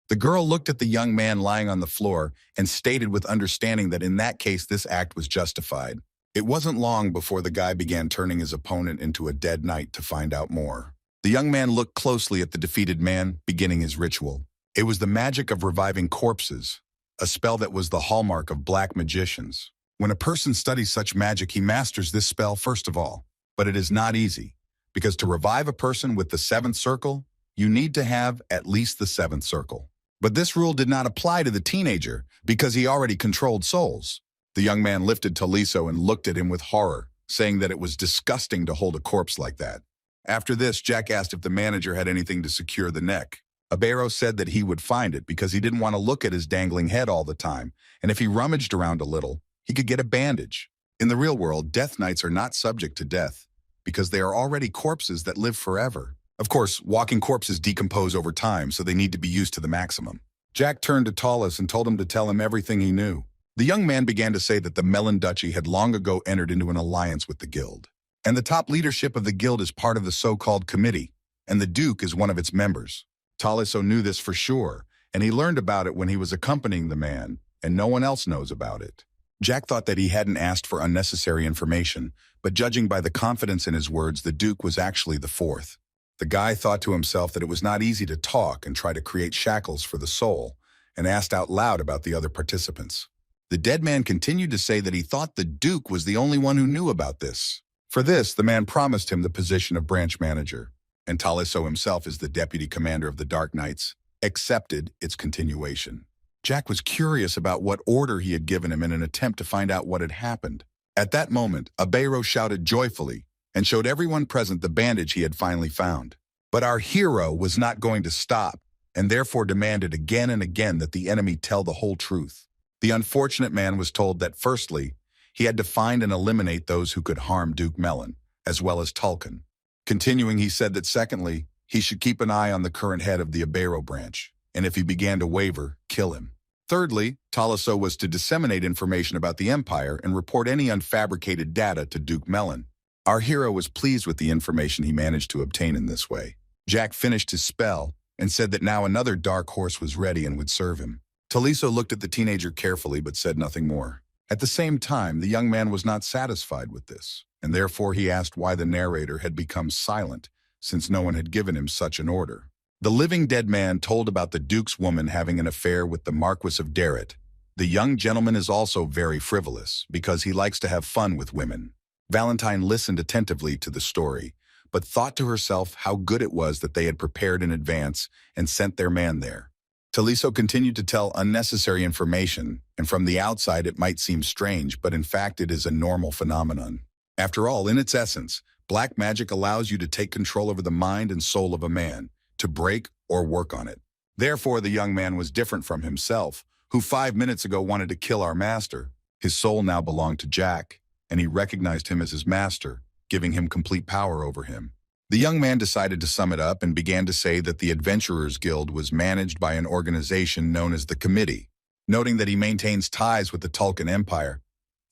The girl looked at the young man lying on the floor and stated with understanding that in that case this act was justified. It wasn't long before the guy began turning his opponent into a dead knight to find out more. The young man looked closely at the defeated man, beginning his ritual. It was the magic of reviving corpses, a spell that was the hallmark of black magicians. When a person studies such magic, he masters this spell first of all. But it is not easy, because to revive a person with the seventh circle, you need to have at least the seventh circle. But this rule did not apply to the teenager because he already controlled souls. The young man lifted Taliso and looked at him with horror, saying that it was disgusting to hold a corpse like that. After this, Jack asked if the manager had anything to secure the neck. Abero said that he would find it because he didn't want to look at his dangling head all the time, and if he rummaged around a little, he could get a bandage. In the real world, death knights are not subject to death because they are already corpses that live forever. Of course, walking corpses decompose over time, so they need to be used to the maximum. Jack turned to Tallis and told him to tell him everything he knew. The young man began to say that the Melon Duchy had long ago entered into an alliance with the guild, and the top leadership of the guild is part of the so-called committee, and the Duke is one of its members. Taliso knew this for sure, and he learned about it when he was accompanying the man, and no one else knows about it. Jack thought that he hadn't asked for unnecessary information, but judging by the confidence in his words, the Duke was actually the fourth. The guy thought to himself that it was not easy to talk and try to create shackles for the soul, and asked out loud about the other participants. The dead man continued to say that he thought the Duke was the only one who knew about this. For this, the man promised him the position of branch manager, and Taliso himself as the deputy commander of the Dark Knights accepted its continuation. Jack was curious about what order he had given him in an attempt to find out what had happened. At that moment, Abero shouted joyfully and showed everyone present the bandage he had finally found. But our hero was not going to stop, and therefore demanded again and again that the enemy tell the whole truth. The unfortunate man was told that firstly, he had to find and eliminate those who could harm Duke Melon, as well as Tulkin. Continuing, he said that secondly, he should keep an eye on the current head of the Abero branch, and if he began to waver, kill him. Thirdly, Taliso was to disseminate information about the Empire and report any unfabricated data to Duke Melon. Our hero was pleased with the information he managed to obtain in this way. Jack finished his spell and said that now another dark horse was ready and would serve him. Taliso looked at the teenager carefully but said nothing more. At the same time, the young man was not satisfied with this, and therefore he asked why the narrator had become silent, since no one had given him such an order. The living dead man told about the Duke's woman having an affair with the Marquis of Darrett. The young gentleman is also very frivolous, because he likes to have fun with women. Valentine listened attentively to the story, but thought to herself how good it was that they had prepared in advance and sent their man there. Taliso continued to tell unnecessary information, and from the outside it might seem strange, but in fact it is a normal phenomenon. After all, in its essence, black magic allows you to take control over the mind and soul of a man, to break or work on it. Therefore, the young man was different from himself, who 5 minutes ago wanted to kill our master. His soul now belonged to Jack, and he recognized him as his master, giving him complete power over him. The young man decided to sum it up and began to say that the Adventurers Guild was managed by an organization known as the Committee, noting that he maintains ties with the Tulkin Empire,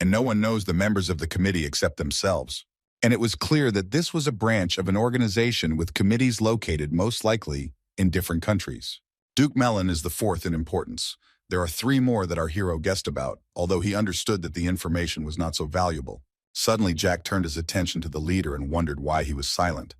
and no one knows the members of the committee except themselves. And it was clear that this was a branch of an organization with committees located most likely in different countries. Duke Melon is the fourth in importance. There are 3 more that our hero guessed about, although he understood that the information was not so valuable. Suddenly, Jack turned his attention to the leader and wondered why he was silent,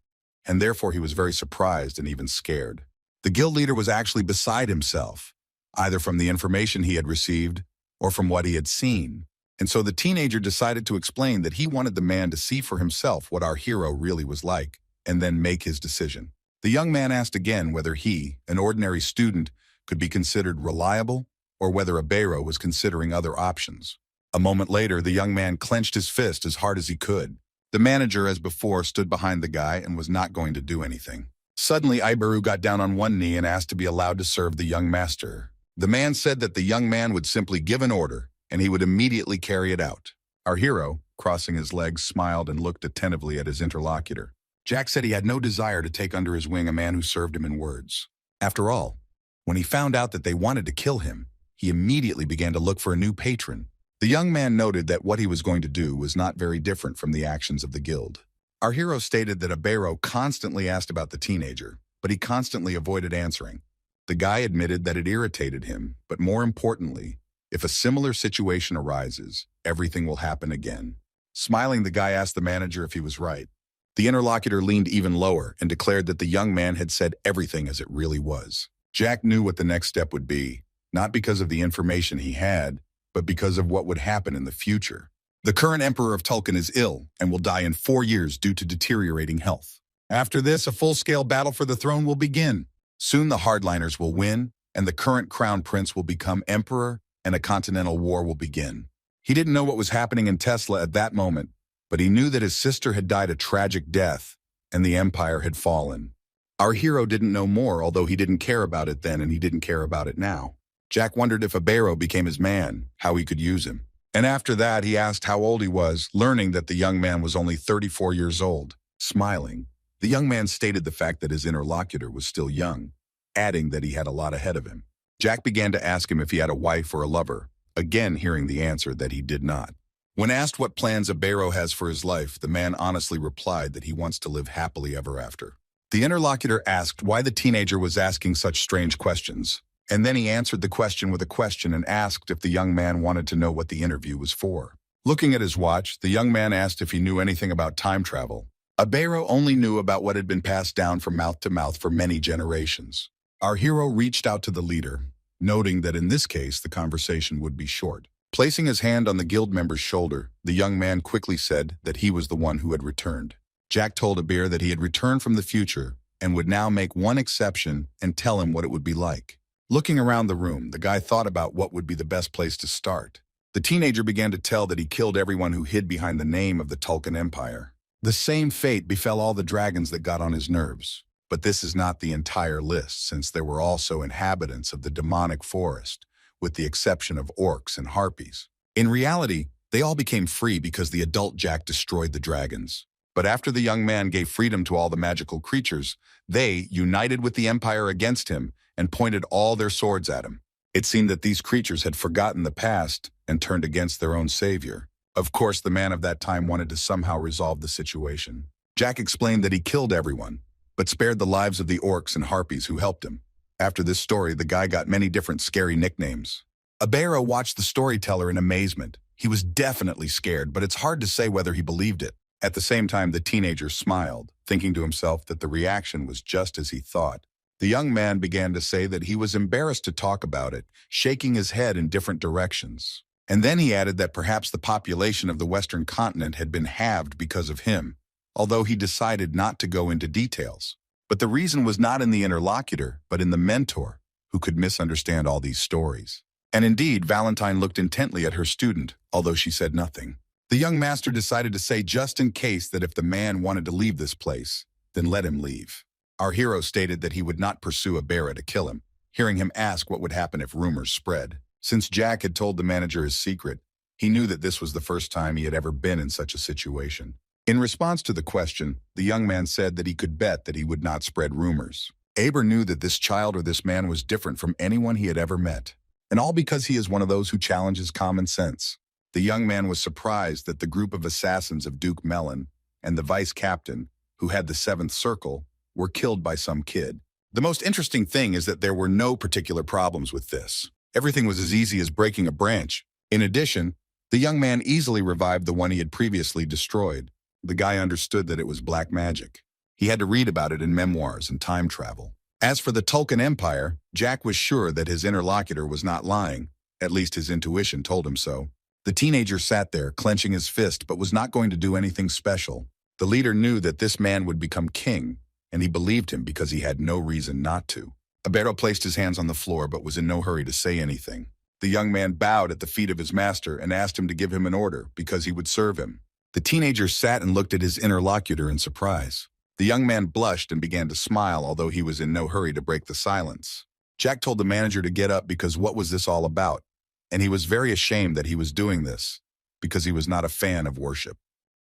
and therefore he was very surprised and even scared. The guild leader was actually beside himself, either from the information he had received or from what he had seen. And so the teenager decided to explain that he wanted the man to see for himself what our hero really was like, and then make his decision. The young man asked again whether he, an ordinary student, could be considered reliable, or whether Abero was considering other options. A moment later, the young man clenched his fist as hard as he could. The manager, as before, stood behind the guy and was not going to do anything. Suddenly, Iberu got down on one knee and asked to be allowed to serve the young master. The man said that the young man would simply give an order, and he would immediately carry it out. Our hero, crossing his legs, smiled and looked attentively at his interlocutor. Jack said he had no desire to take under his wing a man who served him in words. After all, when he found out that they wanted to kill him, he immediately began to look for a new patron. The young man noted that what he was going to do was not very different from the actions of the guild. Our hero stated that Abero constantly asked about the teenager, but he constantly avoided answering. The guy admitted that it irritated him, but more importantly, if a similar situation arises, everything will happen again. Smiling, the guy asked the manager if he was right. The interlocutor leaned even lower and declared that the young man had said everything as it really was. Jack knew what the next step would be, not because of the information he had, but because of what would happen in the future. The current Emperor of Tulkin is ill and will die in 4 years due to deteriorating health. After this, a full-scale battle for the throne will begin. Soon the hardliners will win, and the current crown prince will become emperor, and a continental war will begin. He didn't know what was happening in Tesla at that moment, but he knew that his sister had died a tragic death, and the empire had fallen. Our hero didn't know more, although he didn't care about it then and he didn't care about it now. Jack wondered if Abero became his man, how he could use him. And after that, he asked how old he was, learning that the young man was only 34 years old. Smiling, the young man stated the fact that his interlocutor was still young, adding that he had a lot ahead of him. Jack began to ask him if he had a wife or a lover, again hearing the answer that he did not. When asked what plans Abero has for his life, the man honestly replied that he wants to live happily ever after. The interlocutor asked why the teenager was asking such strange questions, and then he answered the question with a question and asked if the young man wanted to know what the interview was for. Looking at his watch, the young man asked if he knew anything about time travel. Abero only knew about what had been passed down from mouth to mouth for many generations. Our hero reached out to the leader, noting that in this case the conversation would be short. Placing his hand on the guild member's shoulder, the young man quickly said that he was the one who had returned. Jack told Abir that he had returned from the future and would now make one exception and tell him what it would be like. Looking around the room, the guy thought about what would be the best place to start. The teenager began to tell that he killed everyone who hid behind the name of the Tulkun Empire. The same fate befell all the dragons that got on his nerves. But this is not the entire list, since there were also inhabitants of the demonic forest, with the exception of orcs and harpies. In reality, they all became free because the adult Jack destroyed the dragons. But after the young man gave freedom to all the magical creatures, they united with the Empire against him and pointed all their swords at him. It seemed that these creatures had forgotten the past and turned against their own savior. Of course, the man of that time wanted to somehow resolve the situation. Jack explained that he killed everyone, but spared the lives of the orcs and harpies who helped him. After this story, the guy got many different scary nicknames. Abero watched the storyteller in amazement. He was definitely scared, but it's hard to say whether he believed it. At the same time, the teenager smiled, thinking to himself that the reaction was just as he thought. The young man began to say that he was embarrassed to talk about it, shaking his head in different directions. And then he added that perhaps the population of the Western continent had been halved because of him, although he decided not to go into details. But the reason was not in the interlocutor, but in the mentor, who could misunderstand all these stories. And indeed, Valentine looked intently at her student, although she said nothing. The young master decided to say just in case that if the man wanted to leave this place, then let him leave. Our hero stated that he would not pursue Abera to kill him, hearing him ask what would happen if rumors spread. Since Jack had told the manager his secret, he knew that this was the first time he had ever been in such a situation. In response to the question, the young man said that he could bet that he would not spread rumors. Aber knew that this child or this man was different from anyone he had ever met, and all because he is one of those who challenges common sense. The young man was surprised that the group of assassins of Duke Mellon and the vice captain, who had the seventh circle, were killed by some kid. The most interesting thing is that there were no particular problems with this. Everything was as easy as breaking a branch. In addition, the young man easily revived the one he had previously destroyed. The guy understood that it was black magic. He had to read about it in memoirs and time travel. As for the Tulkun Empire, Jack was sure that his interlocutor was not lying. At least his intuition told him so. The teenager sat there, clenching his fist, but was not going to do anything special. The leader knew that this man would become king, and he believed him because he had no reason not to. Abero placed his hands on the floor but was in no hurry to say anything. The young man bowed at the feet of his master and asked him to give him an order because he would serve him. The teenager sat and looked at his interlocutor in surprise. The young man blushed and began to smile, although he was in no hurry to break the silence. Jack told the manager to get up because what was this all about? And he was very ashamed that he was doing this because he was not a fan of worship.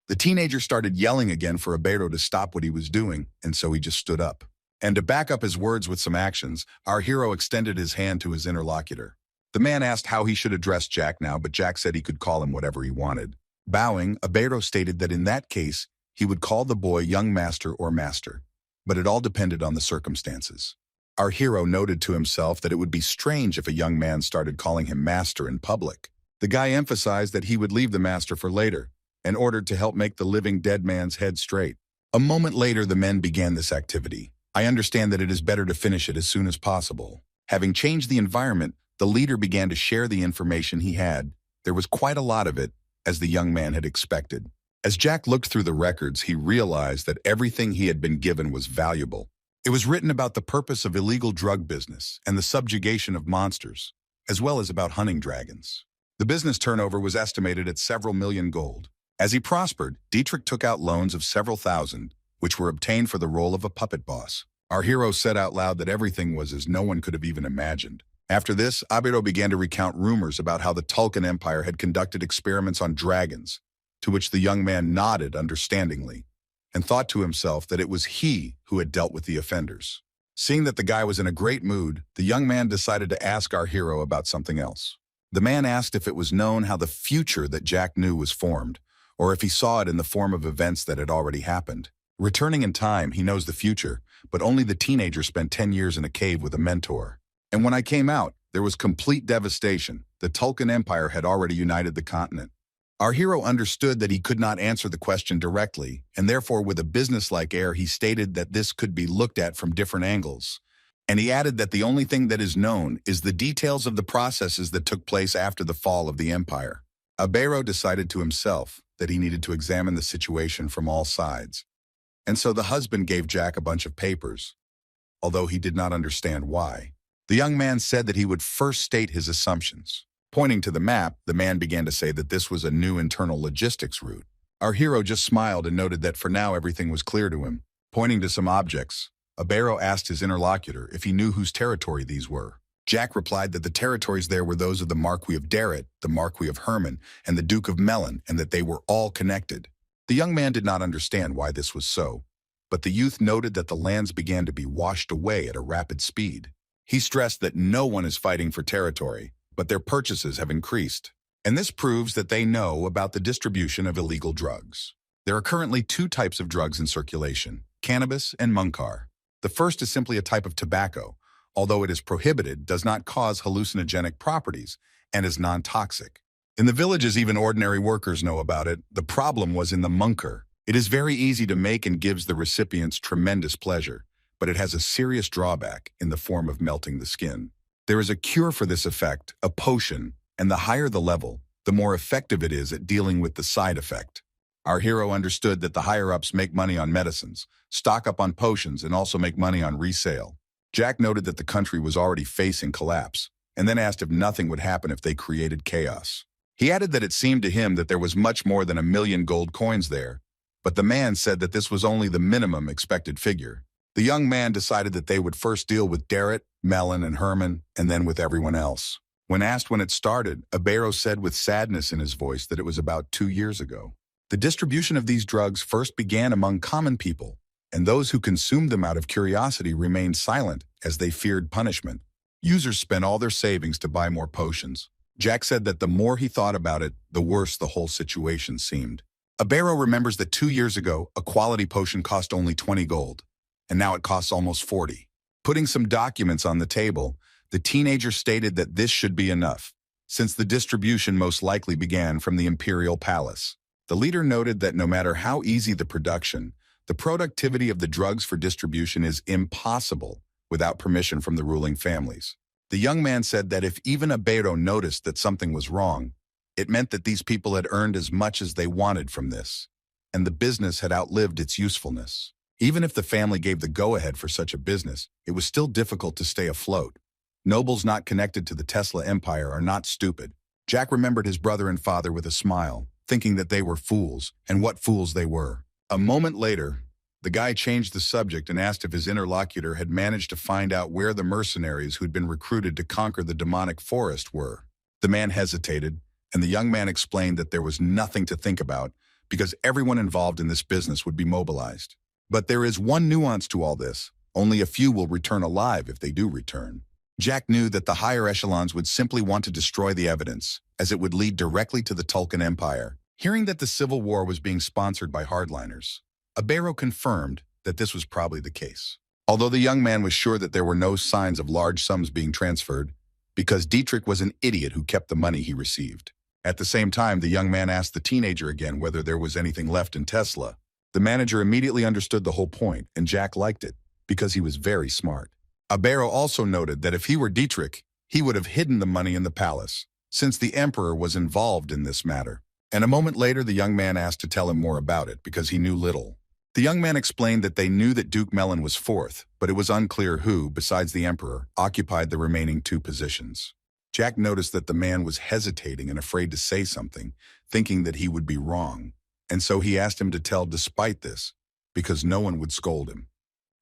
The teenager started yelling again for Abero to stop what he was doing, and so he just stood up. And to back up his words with some actions, our hero extended his hand to his interlocutor. The man asked how he should address Jack now, but Jack said he could call him whatever he wanted. Bowing, Abero stated that in that case, he would call the boy young master or master, but it all depended on the circumstances. Our hero noted to himself that it would be strange if a young man started calling him master in public. The guy emphasized that he would leave the master for later, and ordered to help make the living dead man's head straight. A moment later, the men began this activity. I understand that it is better to finish it as soon as possible. Having changed the environment, the leader began to share the information he had. There was quite a lot of it, as the young man had expected. As Jack looked through the records, he realized that everything he had been given was valuable. It was written about the purpose of illegal drug business and the subjugation of monsters, as well as about hunting dragons. The business turnover was estimated at several million gold. As he prospered, Dietrich took out loans of several thousand, which were obtained for the role of a puppet boss. Our hero said out loud that everything was as no one could have even imagined. After this, Abero began to recount rumors about how the Tulkun Empire had conducted experiments on dragons, to which the young man nodded understandingly, and thought to himself that it was he who had dealt with the offenders. Seeing that the guy was in a great mood, the young man decided to ask our hero about something else. The man asked if it was known how the future that Jack knew was formed, or if he saw it in the form of events that had already happened. Returning in time, he knows the future, but only the teenager spent 10 years in a cave with a mentor. And when I came out, there was complete devastation. The Tulkun Empire had already united the continent. Our hero understood that he could not answer the question directly, and therefore with a businesslike air he stated that this could be looked at from different angles. And he added that the only thing that is known is the details of the processes that took place after the fall of the empire. Abero decided to himself that he needed to examine the situation from all sides. And so the husband gave Jack a bunch of papers, although he did not understand why. The young man said that he would first state his assumptions. Pointing to the map, the man began to say that this was a new internal logistics route. Our hero just smiled and noted that for now everything was clear to him. Pointing to some objects, Abero asked his interlocutor if he knew whose territory these were. Jack replied that the territories there were those of the Marquis of Darrett, the Marquis of Herman, and the Duke of Mellon, and that they were all connected. The young man did not understand why this was so, but the youth noted that the lands began to be washed away at a rapid speed. He stressed that no one is fighting for territory, but their purchases have increased. And this proves that they know about the distribution of illegal drugs. There are currently two types of drugs in circulation, cannabis and munkar. The first is simply a type of tobacco, although it is prohibited, does not cause hallucinogenic properties, and is non-toxic. In the villages, even ordinary workers know about it. The problem was in the munkar. It is very easy to make and gives the recipients tremendous pleasure, but it has a serious drawback in the form of melting the skin. There is a cure for this effect, a potion, and the higher the level, the more effective it is at dealing with the side effect. Our hero understood that the higher-ups make money on medicines, stock up on potions, and also make money on resale. Jack noted that the country was already facing collapse, and then asked if nothing would happen if they created chaos. He added that it seemed to him that there was much more than 1,000,000 gold coins there, but the man said that this was only the minimum expected figure. The young man decided that they would first deal with Darrett, Mellon, and Herman, and then with everyone else. When asked when it started, Abero said with sadness in his voice that it was about 2 years ago. The distribution of these drugs first began among common people, and those who consumed them out of curiosity remained silent as they feared punishment. Users spent all their savings to buy more potions. Jack said that the more he thought about it, the worse the whole situation seemed. Abero remembers that 2 years ago, a quality potion cost only 20 gold, and now it costs almost 40. Putting some documents on the table, the teenager stated that this should be enough, since the distribution most likely began from the imperial palace. The leader noted that no matter how easy the production, the productivity of the drugs for distribution is impossible without permission from the ruling families. The young man said that if even Abero noticed that something was wrong, it meant that these people had earned as much as they wanted from this, and the business had outlived its usefulness. Even if the family gave the go-ahead for such a business, it was still difficult to stay afloat. Nobles not connected to the Tesla empire are not stupid. Jack remembered his brother and father with a smile, thinking that they were fools, and what fools they were. A moment later, the guy changed the subject and asked if his interlocutor had managed to find out where the mercenaries who'd been recruited to conquer the demonic forest were. The man hesitated, and the young man explained that there was nothing to think about because everyone involved in this business would be mobilized. But there is one nuance to all this. Only a few will return alive if they do return. Jack knew that the higher echelons would simply want to destroy the evidence, as it would lead directly to the Tulkun Empire. Hearing that the Civil War was being sponsored by hardliners, Abero confirmed that this was probably the case. Although the young man was sure that there were no signs of large sums being transferred, because Dietrich was an idiot who kept the money he received. At the same time, the young man asked the teenager again whether there was anything left in Tesla. The manager immediately understood the whole point, and Jack liked it, because he was very smart. Abero also noted that if he were Dietrich, he would have hidden the money in the palace, since the emperor was involved in this matter. And a moment later, the young man asked to tell him more about it, because he knew little. The young man explained that they knew that Duke Mellon was fourth, but it was unclear who, besides the emperor, occupied the remaining 2 positions. Jack noticed that the man was hesitating and afraid to say something, thinking that he would be wrong. And so he asked him to tell despite this, because no one would scold him.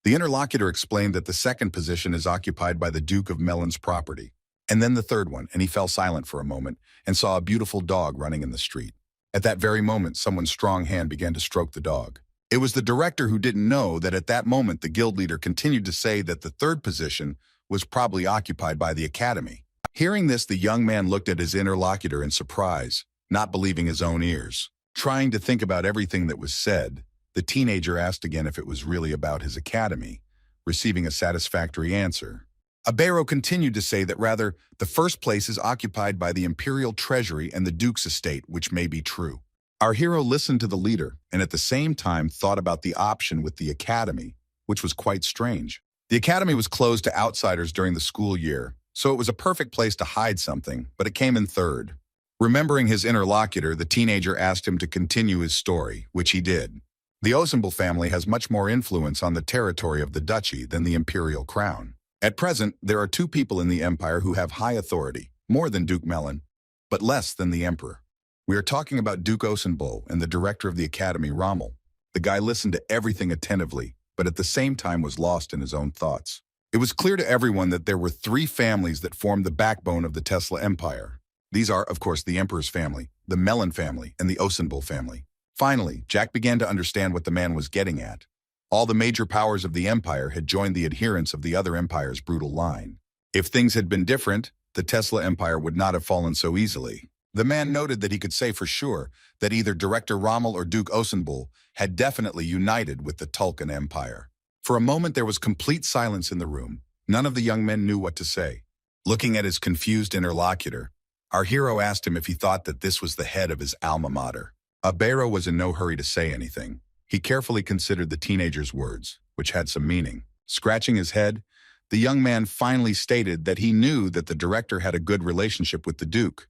The interlocutor explained that the 2nd position is occupied by the Duke of Mellon's property, and then the 3rd one, and he fell silent for a moment and saw a beautiful dog running in the street. At that very moment, someone's strong hand began to stroke the dog. It was the director who didn't know that at that moment the guild leader continued to say that the 3rd position was probably occupied by the academy. Hearing this, the young man looked at his interlocutor in surprise, not believing his own ears. Trying to think about everything that was said, the teenager asked again if it was really about his academy, receiving a satisfactory answer. Abero continued to say that rather, the 1st place is occupied by the imperial treasury and the duke's estate, which may be true. Our hero listened to the leader and at the same time thought about the option with the academy, which was quite strange. The academy was closed to outsiders during the school year, so it was a perfect place to hide something, but it came in third. Remembering his interlocutor, the teenager asked him to continue his story, which he did. The Osenbul family has much more influence on the territory of the duchy than the imperial crown. At present, there are two people in the empire who have high authority, more than Duke Melon, but less than the emperor. We are talking about Duke Osenbul and the director of the academy, Rommel. The guy listened to everything attentively, but at the same time was lost in his own thoughts. It was clear to everyone that there were three families that formed the backbone of the Tesla Empire. These are, of course, the Emperor's family, the Melon family, and the Osenbul family. Finally, Jack began to understand what the man was getting at. All the major powers of the empire had joined the adherents of the other empire's brutal line. If things had been different, the Tesla Empire would not have fallen so easily. The man noted that he could say for sure that either Director Rommel or Duke Osenbul had definitely united with the Tulkan Empire. For a moment there was complete silence in the room. None of the young men knew what to say. Looking at his confused interlocutor, our hero asked him if he thought that this was the head of his alma mater. Abero was in no hurry to say anything. He carefully considered the teenager's words, which had some meaning. Scratching his head, the young man finally stated that he knew that the director had a good relationship with the Duke,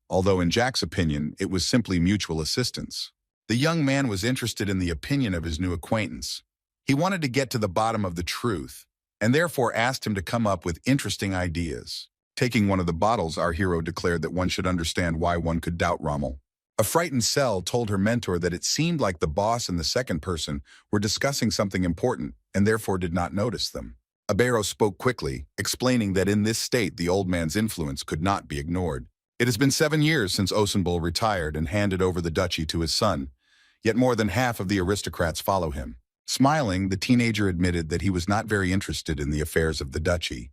although in Jack's opinion, it was simply mutual assistance. The young man was interested in the opinion of his new acquaintance. He wanted to get to the bottom of the truth, and therefore asked him to come up with interesting ideas. Taking one of the bottles, our hero declared that one should understand why one could doubt Rommel. A frightened Cell told her mentor that it seemed like the boss and the second person were discussing something important and therefore did not notice them. Abero spoke quickly, explaining that in this state the old man's influence could not be ignored. It has been 7 years since Osenbul retired and handed over the duchy to his son, yet more than half of the aristocrats follow him. Smiling, the teenager admitted that he was not very interested in the affairs of the duchy,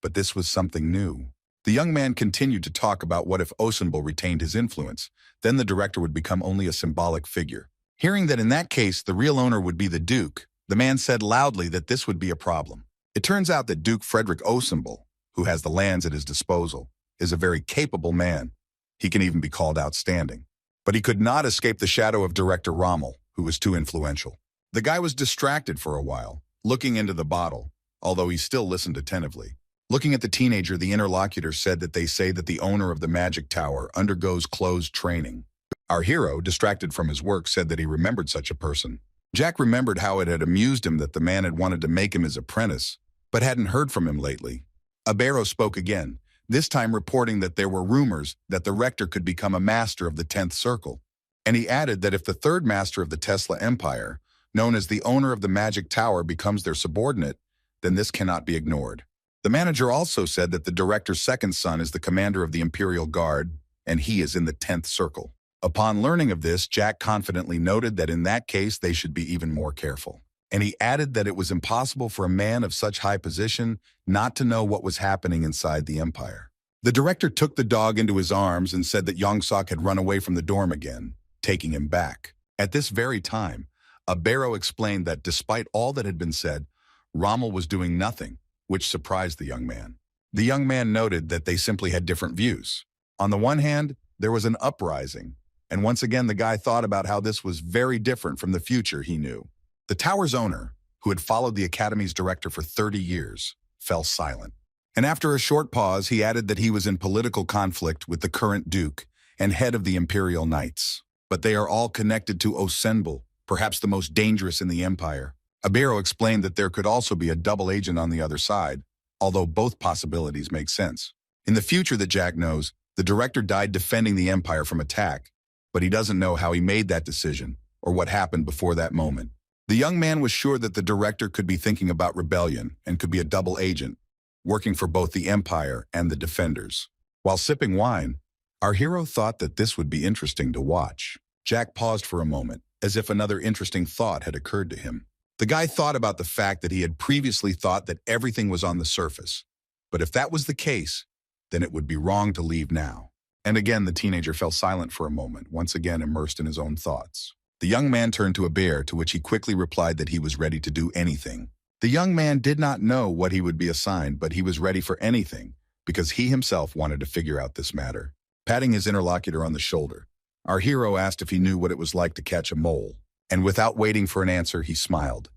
but this was something new. The young man continued to talk about what if Osenbul retained his influence, then the director would become only a symbolic figure. Hearing that in that case the real owner would be the Duke, the man said loudly that this would be a problem. It turns out that Duke Frederick Osenbul, who has the lands at his disposal, is a very capable man. He can even be called outstanding. But he could not escape the shadow of Director Rommel, who was too influential. The guy was distracted for a while, looking into the bottle, although he still listened attentively. Looking at the teenager, the interlocutor said that they say that the owner of the magic tower undergoes closed training. Our hero, distracted from his work, said that he remembered such a person. Jack remembered how it had amused him that the man had wanted to make him his apprentice, but hadn't heard from him lately. Abero spoke again, this time reporting that there were rumors that the rector could become a master of the 10th circle. And he added that if the third master of the Tesla Empire, known as the owner of the magic tower, becomes their subordinate, then this cannot be ignored. The manager also said that the director's second son is the commander of the Imperial Guard, and he is in the 10th circle. Upon learning of this, Jack confidently noted that in that case they should be even more careful. And he added that it was impossible for a man of such high position not to know what was happening inside the empire. The director took the dog into his arms and said that Yongsok had run away from the dorm again, taking him back. At this very time, Abero explained that despite all that had been said, Rommel was doing nothing, which surprised the young man. The young man noted that they simply had different views. On the one hand, there was an uprising, and once again the guy thought about how this was very different from the future he knew. The tower's owner, who had followed the academy's director for 30 years, fell silent. And after a short pause, he added that he was in political conflict with the current duke and head of the Imperial Knights. But they are all connected to Osenbul, perhaps the most dangerous in the empire. Abero explained that there could also be a double agent on the other side, although both possibilities make sense. In the future that Jack knows, the director died defending the empire from attack, but he doesn't know how he made that decision or what happened before that moment. The young man was sure that the director could be thinking about rebellion and could be a double agent, working for both the empire and the defenders. While sipping wine, our hero thought that this would be interesting to watch. Jack paused for a moment, as if another interesting thought had occurred to him. The guy thought about the fact that he had previously thought that everything was on the surface. But if that was the case, then it would be wrong to leave now. And again, the teenager fell silent for a moment, once again immersed in his own thoughts. The young man turned to Abero, to which he quickly replied that he was ready to do anything. The young man did not know what he would be assigned, but he was ready for anything, because he himself wanted to figure out this matter. Patting his interlocutor on the shoulder, our hero asked if he knew what it was like to catch a mole. And without waiting for an answer, he smiled.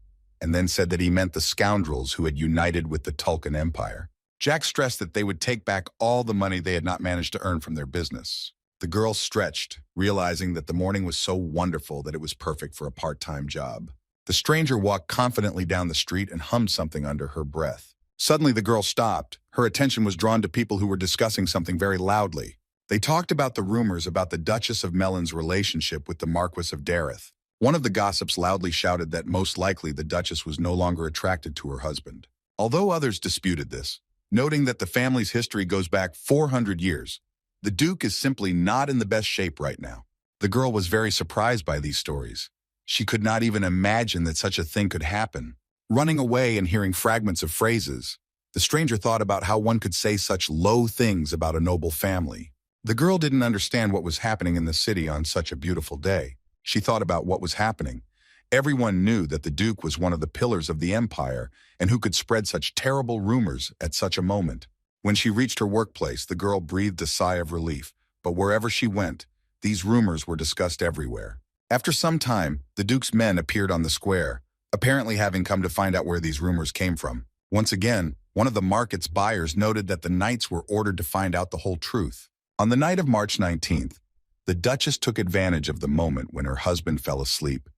and then said that he meant the scoundrels who had united with the Tulkun Empire. Jack stressed that they would take back all the money they had not managed to earn from their business. The girl stretched, realizing that the morning was so wonderful that it was perfect for a part-time job. The stranger walked confidently down the street and hummed something under her breath. Suddenly, the girl stopped. Her attention was drawn to people who were discussing something very loudly. They talked about the rumors about the Duchess of Melon's relationship with the Marquis of Dareth. One of the gossips loudly shouted that most likely the Duchess was no longer attracted to her husband. Although others disputed this, noting that the family's history goes back 400 years, the Duke is simply not in the best shape right now. The girl was very surprised by these stories. She could not even imagine that such a thing could happen. Running away and hearing fragments of phrases, the stranger thought about how one could say such low things about a noble family. The girl didn't understand what was happening in the city on such a beautiful day. She thought about what was happening. Everyone knew that the Duke was one of the pillars of the empire and who could spread such terrible rumors at such a moment. When she reached her workplace, the girl breathed a sigh of relief, but wherever she went, these rumors were discussed everywhere. After some time, the Duke's men appeared on the square, apparently having come to find out where these rumors came from. Once again, one of the market's buyers noted that the knights were ordered to find out the whole truth. On the night of March 19th, the Duchess took advantage of the moment when her husband fell asleep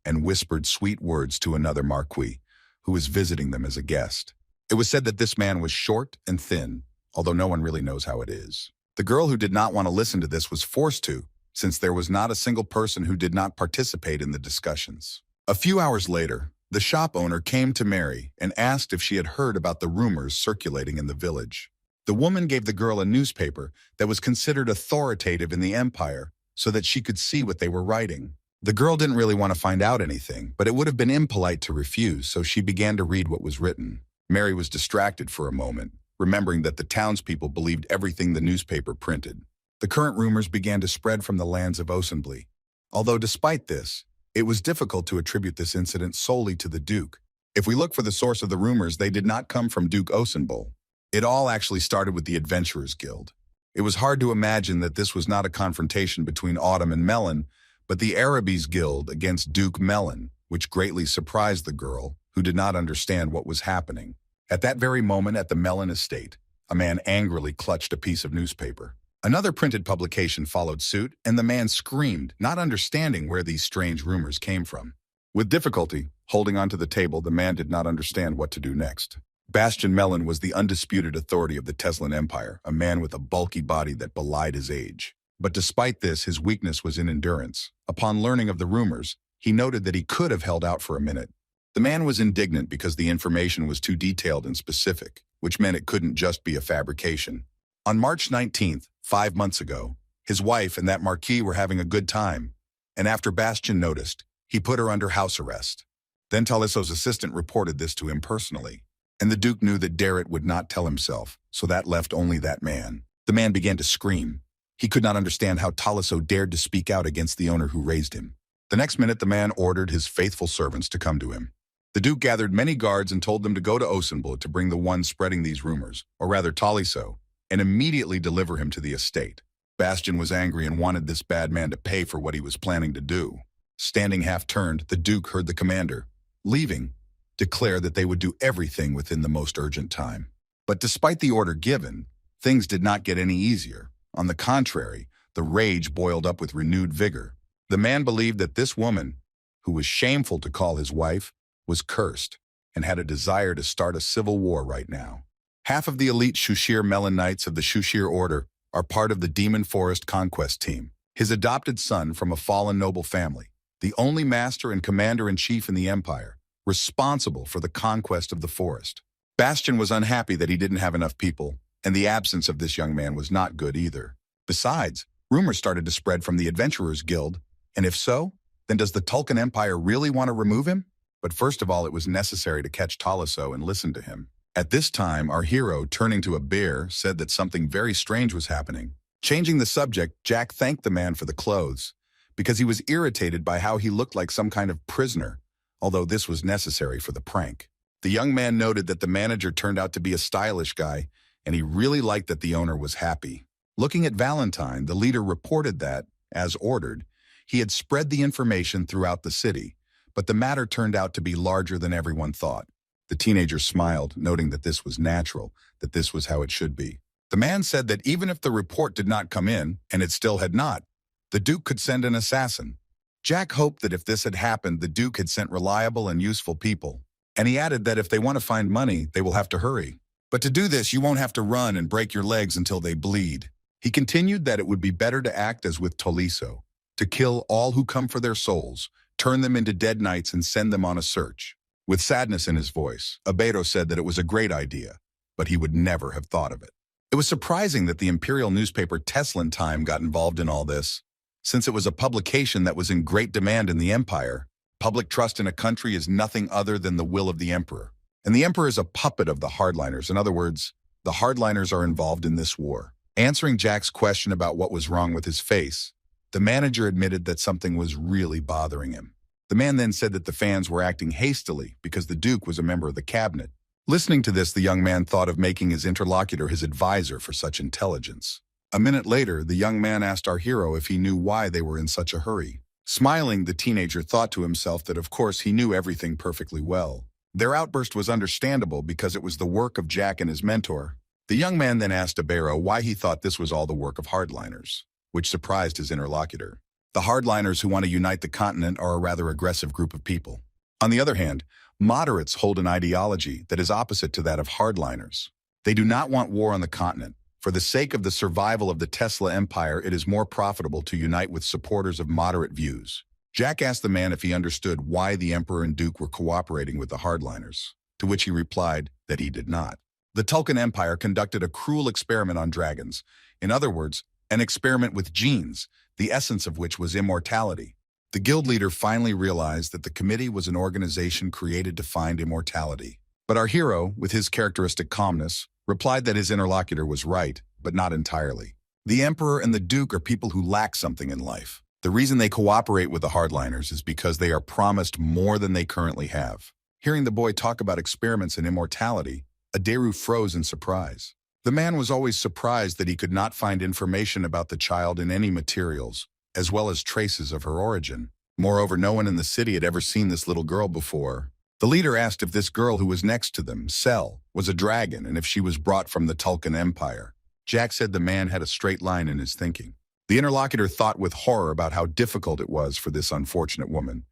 and whispered sweet words to another marquis who was visiting them as a guest. It was said that this man was short and thin, although no one really knows how it is. The girl who did not want to listen to this was forced to, since there was not a single person who did not participate in the discussions. A few hours later, the shop owner came to Mary and asked if she had heard about the rumors circulating in the village. The woman gave the girl a newspaper that was considered authoritative in the empire so that she could see what they were writing. The girl didn't really want to find out anything, but it would have been impolite to refuse, so she began to read what was written. Mary was distracted for a moment, remembering that the townspeople believed everything the newspaper printed. The current rumors began to spread from the lands of Osenbly. Although despite this, it was difficult to attribute this incident solely to the Duke. If we look for the source of the rumors, they did not come from Duke Osenbly. It all actually started with the Adventurers Guild. It was hard to imagine that this was not a confrontation between Autumn and Melon, but the Arabies Guild against Duke Melon, which greatly surprised the girl, who did not understand what was happening. At that very moment at the Melon estate, a man angrily clutched a piece of newspaper. Another printed publication followed suit, and the man screamed, not understanding where these strange rumors came from. With difficulty, holding onto the table, the man did not understand what to do next. Bastian Melon was the undisputed authority of the Teslan Empire, a man with a bulky body that belied his age. But despite this, his weakness was in endurance. Upon learning of the rumors, he noted that he could have held out for a minute. The man was indignant because the information was too detailed and specific, which meant it couldn't just be a fabrication. On March 19th, 5 months ago, his wife and that marquis were having a good time, and after Bastian noticed, he put her under house arrest. Then Talisso's assistant reported this to him personally, and the Duke knew that Dareth would not tell himself, so that left only that man. The man began to scream. He could not understand how Talisso dared to speak out against the owner who raised him. The next minute, the man ordered his faithful servants to come to him. The Duke gathered many guards and told them to go to Osenbly to bring the one spreading these rumors, or rather Talisso, and immediately deliver him to the estate. Bastian was angry and wanted this bad man to pay for what he was planning to do. Standing half-turned, the Duke heard the commander, leaving, declare that they would do everything within the most urgent time. But despite the order given, things did not get any easier. On the contrary, the rage boiled up with renewed vigor. The man believed that this woman, who was shameful to call his wife, was cursed and had a desire to start a civil war right now. Half of the elite Shushir Melon Knights of the Shushir Order are part of the Demon Forest Conquest team. His adopted son from a fallen noble family, the only master and commander-in-chief in the empire, responsible for the conquest of the forest. Bastian was unhappy that he didn't have enough people, and the absence of this young man was not good either. Besides, rumors started to spread from the Adventurers Guild, and if so, then does the Tulkun Empire really want to remove him? But first of all, it was necessary to catch Talisso and listen to him. At this time, our hero, turning to a bear, said that something very strange was happening. Changing the subject, Jack thanked the man for the clothes, because he was irritated by how he looked like some kind of prisoner, although this was necessary for the prank. The young man noted that the manager turned out to be a stylish guy, and he really liked that the owner was happy. Looking at Valentine, the leader reported that, as ordered, he had spread the information throughout the city, But the matter turned out to be larger than everyone thought. The teenager smiled, noting that this was natural, that this was how it should be. The man said that even if the report did not come in, and it still had not, the Duke could send an assassin. Jack hoped that if this had happened, the Duke had sent reliable and useful people. And he added that if they want to find money, they will have to hurry. But to do this, you won't have to run and break your legs until they bleed. He continued that it would be better to act as with Toliso, to kill all who come for their souls, turn them into dead knights and send them on a search. With sadness in his voice, Abeiro said that it was a great idea, but he would never have thought of it. It was surprising that the imperial newspaper Teslan Time got involved in all this. Since it was a publication that was in great demand in the empire, public trust in a country is nothing other than the will of the emperor. And the emperor is a puppet of the hardliners. In other words, the hardliners are involved in this war. Answering Jack's question about what was wrong with his face, the manager admitted that something was really bothering him. The man then said that the fans were acting hastily because the Duke was a member of the cabinet. Listening to this, the young man thought of making his interlocutor his advisor for such intelligence. A minute later, the young man asked our hero if he knew why they were in such a hurry. Smiling, the teenager thought to himself that of course he knew everything perfectly well. Their outburst was understandable because it was the work of Jack and his mentor. The young man then asked Abeiro why he thought this was all the work of hardliners, which surprised his interlocutor. The hardliners who want to unite the continent are a rather aggressive group of people. On the other hand, moderates hold an ideology that is opposite to that of hardliners. They do not want war on the continent. For the sake of the survival of the Tesla Empire, it is more profitable to unite with supporters of moderate views. Jack asked the man if he understood why the Emperor and Duke were cooperating with the hardliners, to which he replied that he did not. The Tulkan Empire conducted a cruel experiment on dragons. In other words, an experiment with genes, the essence of which was immortality. The guild leader finally realized that the committee was an organization created to find immortality. But our hero, with his characteristic calmness, replied that his interlocutor was right, but not entirely. The Emperor and the Duke are people who lack something in life. The reason they cooperate with the hardliners is because they are promised more than they currently have. Hearing the boy talk about experiments in immortality, Aderu froze in surprise. The man was always surprised that he could not find information about the child in any materials, as well as traces of her origin. Moreover, no one in the city had ever seen this little girl before. The leader asked if this girl who was next to them, Cell, was a dragon and if she was brought from the Tulkan Empire. Jack said the man had a straight line in his thinking. The interlocutor thought with horror about how difficult it was for this unfortunate woman,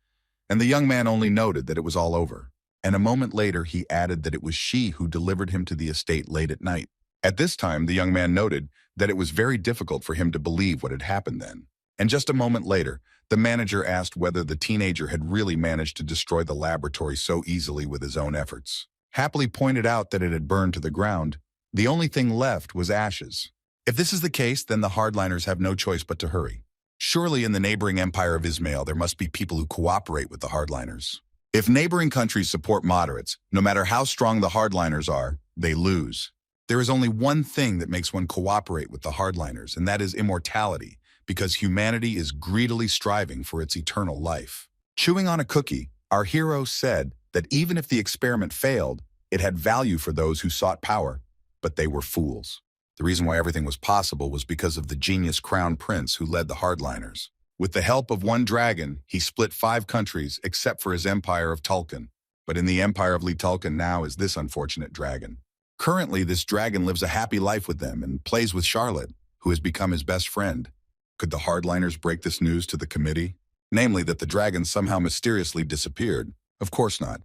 and the young man only noted that it was all over. And a moment later, he added that it was she who delivered him to the estate late at night. At this time, the young man noted that it was very difficult for him to believe what had happened then. And just a moment later, the manager asked whether the teenager had really managed to destroy the laboratory so easily with his own efforts. Happily pointed out that it had burned to the ground. The only thing left was ashes. If this is the case, then the hardliners have no choice but to hurry. Surely in the neighboring empire of Ismail, there must be people who cooperate with the hardliners. If neighboring countries support moderates, no matter how strong the hardliners are, they lose. There is only one thing that makes one cooperate with the hardliners, and that is immortality, because humanity is greedily striving for its eternal life. Chewing on a cookie, our hero said that even if the experiment failed, it had value for those who sought power, but they were fools. The reason why everything was possible was because of the genius crown prince who led the hardliners. With the help of one dragon, he split 5 countries except for his empire of Tulkan. But in the empire of Tulkan now is this unfortunate dragon. Currently, this dragon lives a happy life with them and plays with Charlotte, who has become his best friend. Could the hardliners break this news to the committee? Namely, that the dragon somehow mysteriously disappeared? Of course not,